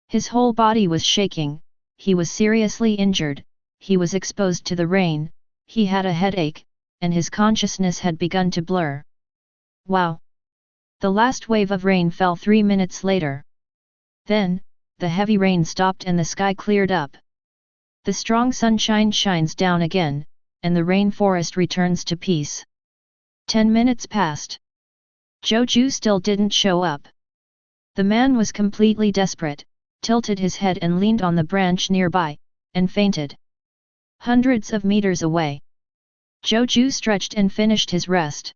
His whole body was shaking, he was seriously injured, he was exposed to the rain, he had a headache, and his consciousness had begun to blur. Wow! The last wave of rain fell 3 minutes later. Then, the heavy rain stopped and the sky cleared up. The strong sunshine shines down again, and the rainforest returns to peace. 10 minutes passed. Zhou Jue still didn't show up. The man was completely desperate, tilted his head and leaned on the branch nearby, and fainted. Hundreds of meters away. Zhou Jue stretched and finished his rest.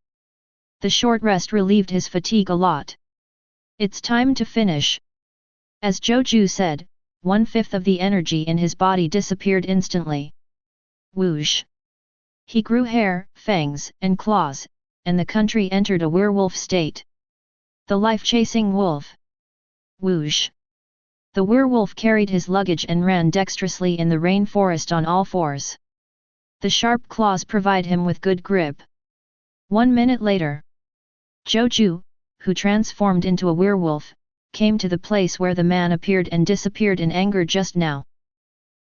The short rest relieved his fatigue a lot. It's time to finish. As Zhou Jue said, 1/5 of the energy in his body disappeared instantly. Whoosh! He grew hair, fangs, and claws, and the country entered a werewolf state. The life-chasing wolf. Whoosh! The werewolf carried his luggage and ran dexterously in the rainforest on all fours. The sharp claws provide him with good grip. 1 minute later, Zhou Jue, who transformed into a werewolf, came to the place where the man appeared and disappeared in anger just now.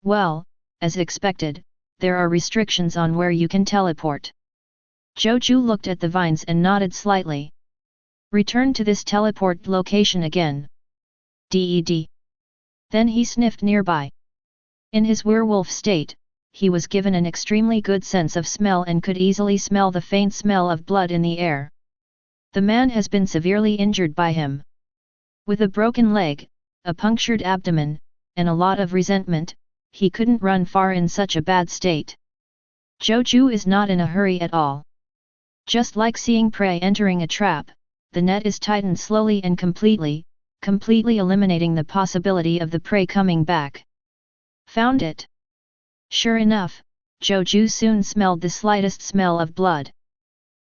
Well, as expected, there are restrictions on where you can teleport. Zhou Jue looked at the vines and nodded slightly. Return to this teleport location again. Ded. Then he sniffed nearby. In his werewolf state, he was given an extremely good sense of smell and could easily smell the faint smell of blood in the air. The man has been severely injured by him. With a broken leg, a punctured abdomen, and a lot of resentment, he couldn't run far in such a bad state. Zhou Jue is not in a hurry at all. Just like seeing prey entering a trap, the net is tightened slowly and completely eliminating the possibility of the prey coming back. Found it! Sure enough, Zhou Jue soon smelled the slightest smell of blood.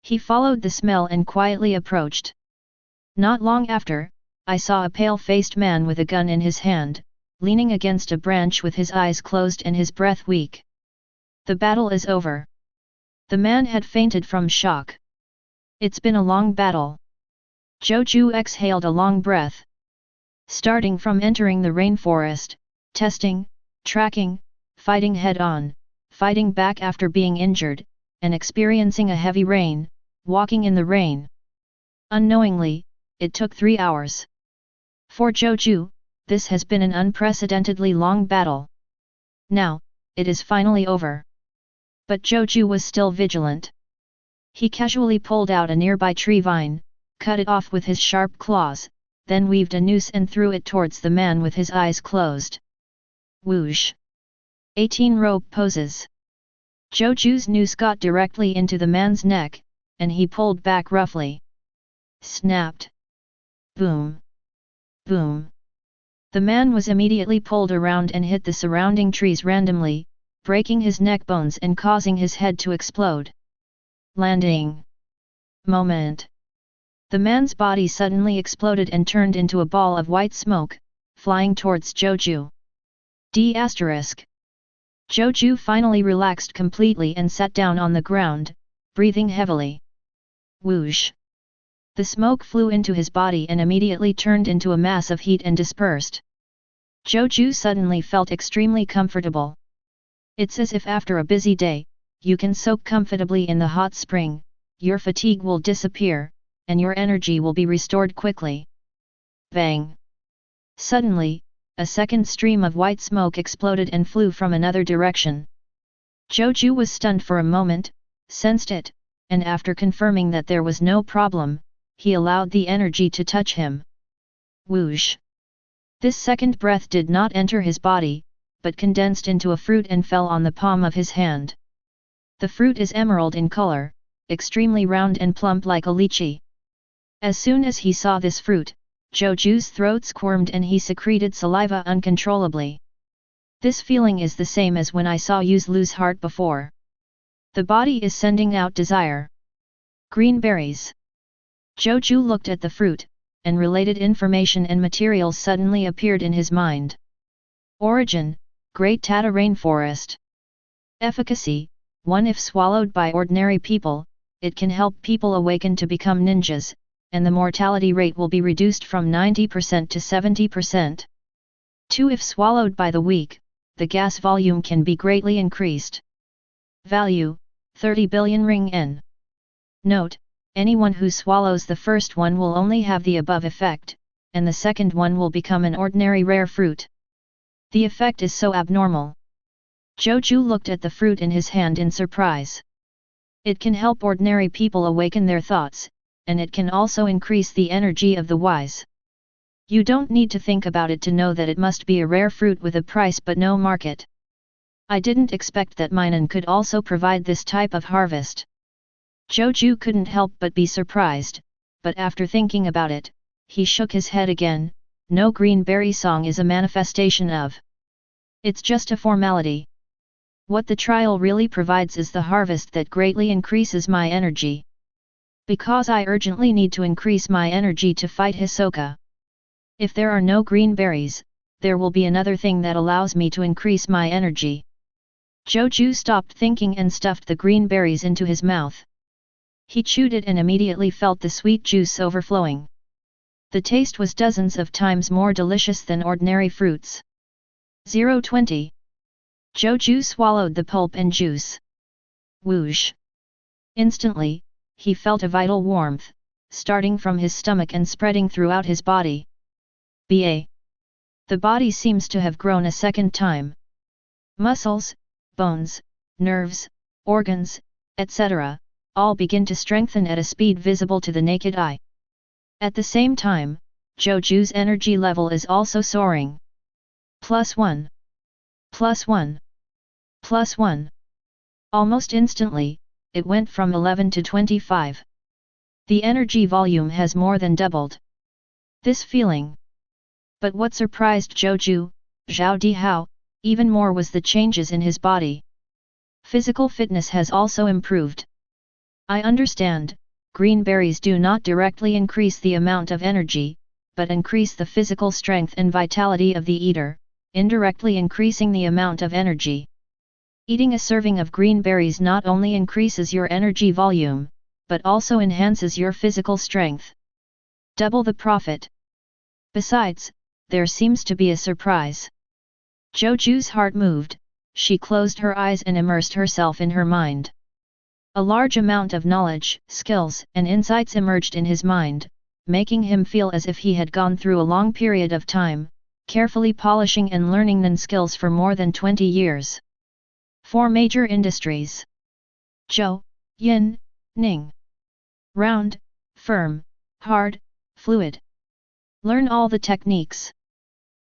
He followed the smell and quietly approached. Not long after, I saw a pale-faced man with a gun in his hand, leaning against a branch with his eyes closed and his breath weak. The battle is over. The man had fainted from shock. It's been a long battle. Zhou Jue exhaled a long breath. Starting from entering the rainforest, testing, tracking, fighting head-on, fighting back after being injured, and experiencing a heavy rain, walking in the rain. Unknowingly, it took 3 hours. For Zhou Jue, this has been an unprecedentedly long battle. Now, it is finally over. But Zhou Jue was still vigilant. He casually pulled out a nearby tree vine, cut it off with his sharp claws, then weaved a noose and threw it towards the man with his eyes closed. Whoosh! 18 rope poses. Zhou Jue's noose got directly into the man's neck, and he pulled back roughly. Snapped. Boom! Boom! The man was immediately pulled around and hit the surrounding trees randomly, breaking his neck bones and causing his head to explode. Landing. Moment. The man's body suddenly exploded and turned into a ball of white smoke, flying towards Zhou Jue. D**. Zhou Jue finally relaxed completely and sat down on the ground, breathing heavily. Whoosh! The smoke flew into his body and immediately turned into a mass of heat and dispersed. Zhou Jue suddenly felt extremely comfortable. It's as if after a busy day, you can soak comfortably in the hot spring, your fatigue will disappear, and your energy will be restored quickly. Bang! Suddenly, a second stream of white smoke exploded and flew from another direction. Zhou Jue was stunned for a moment, sensed it, and after confirming that there was no problem, he allowed the energy to touch him. Whoosh! This second breath did not enter his body, but condensed into a fruit and fell on the palm of his hand. The fruit is emerald in color, extremely round and plump like a lychee. As soon as he saw this fruit, Zhou Jue's throat squirmed and he secreted saliva uncontrollably. This feeling is the same as when I saw you lose heart before. The body is sending out desire. Green berries. Zhou Jue looked at the fruit, and related information and materials suddenly appeared in his mind. Origin: Great Tata Rainforest. Efficacy: 1. If swallowed by ordinary people, it can help people awaken to become ninjas, and the mortality rate will be reduced from 90% to 70%. 2. If swallowed by the weak, the gas volume can be greatly increased. Value: 30 billion ring N. Note: anyone who swallows the first one will only have the above effect, and the second one will become an ordinary rare fruit. The effect is so abnormal. Zhou Jue looked at the fruit in his hand in surprise. It can help ordinary people awaken their thoughts, and it can also increase the energy of the wise. You don't need to think about it to know that it must be a rare fruit with a price but no market. I didn't expect that Minun could also provide this type of harvest. Zhou Jue couldn't help but be surprised, but after thinking about it, he shook his head again. No green berry song is a manifestation of. It's just a formality. What the trial really provides is the harvest that greatly increases my energy. Because I urgently need to increase my energy to fight Hisoka. If there are no green berries, there will be another thing that allows me to increase my energy. Zhou Jue stopped thinking and stuffed the green berries into his mouth. He chewed it and immediately felt the sweet juice overflowing. The taste was dozens of times more delicious than ordinary fruits. 020. Zhou Jue swallowed the pulp and juice. Whoosh! Instantly, he felt a vital warmth, starting from his stomach and spreading throughout his body. The body seems to have grown a second time. Muscles, bones, nerves, organs, etc., all begin to strengthen at a speed visible to the naked eye. At the same time, Zhou Jue's energy level is also soaring. +1. +1. +1. Almost instantly, it went from 11 to 25. The energy volume has more than doubled. This feeling. But what surprised Zhou Jue, Zhao Dihao, even more was the changes in his body. Physical fitness has also improved. I understand, green berries do not directly increase the amount of energy, but increase the physical strength and vitality of the eater, indirectly increasing the amount of energy. Eating a serving of green berries not only increases your energy volume, but also enhances your physical strength. Double the profit. Besides, there seems to be a surprise. Zhou Jue's heart moved, she closed her eyes and immersed herself in her mind. A large amount of knowledge, skills, and insights emerged in his mind, making him feel as if he had gone through a long period of time, carefully polishing and learning Nen skills for more than 20 years. 4 major industries: Zhou, Yin, Ning. Round, firm, hard, fluid. Learn all the techniques.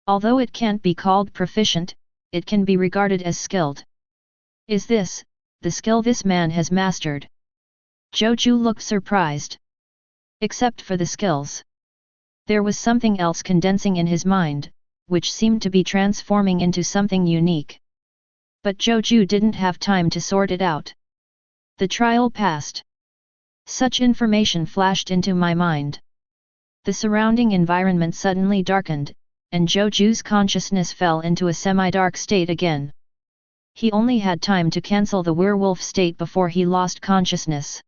Although it can't be called proficient, it can be regarded as skilled. Is this the skill this man has mastered? Zhou Jue looked surprised. Except for the skills, there was something else condensing in his mind, which seemed to be transforming into something unique. But Zhou Jue didn't have time to sort it out. The trial passed. Such information flashed into my mind. The surrounding environment suddenly darkened, and Zhou Jue's consciousness fell into a semi-dark state again. He only had time to cancel the werewolf state before he lost consciousness.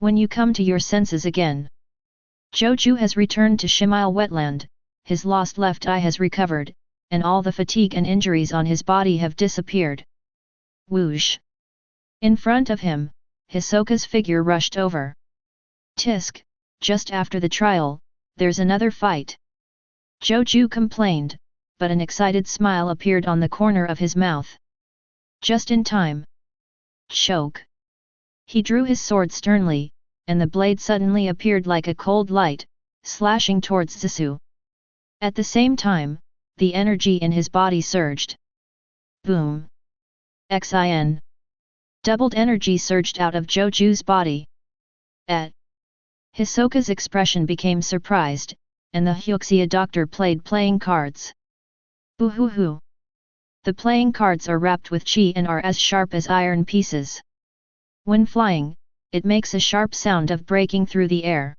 When you come to your senses again, Zhou Jue has returned to Shimile wetland, his lost left eye has recovered, and all the fatigue and injuries on his body have disappeared. Whoosh! In front of him, Hisoka's figure rushed over. Tisk, just after the trial, there's another fight. Zhou Jue complained, but an excited smile appeared on the corner of his mouth. Just in time. Choke. He drew his sword sternly, and the blade suddenly appeared like a cold light, slashing towards Zissou. At the same time, the energy in his body surged. Boom! Xin. Doubled energy surged out of Zhou Jue's body. Hisoka's expression became surprised, and the Hyuxia doctor playing cards. Boo-hoo-hoo! The playing cards are wrapped with qi and are as sharp as iron pieces. When flying, it makes a sharp sound of breaking through the air.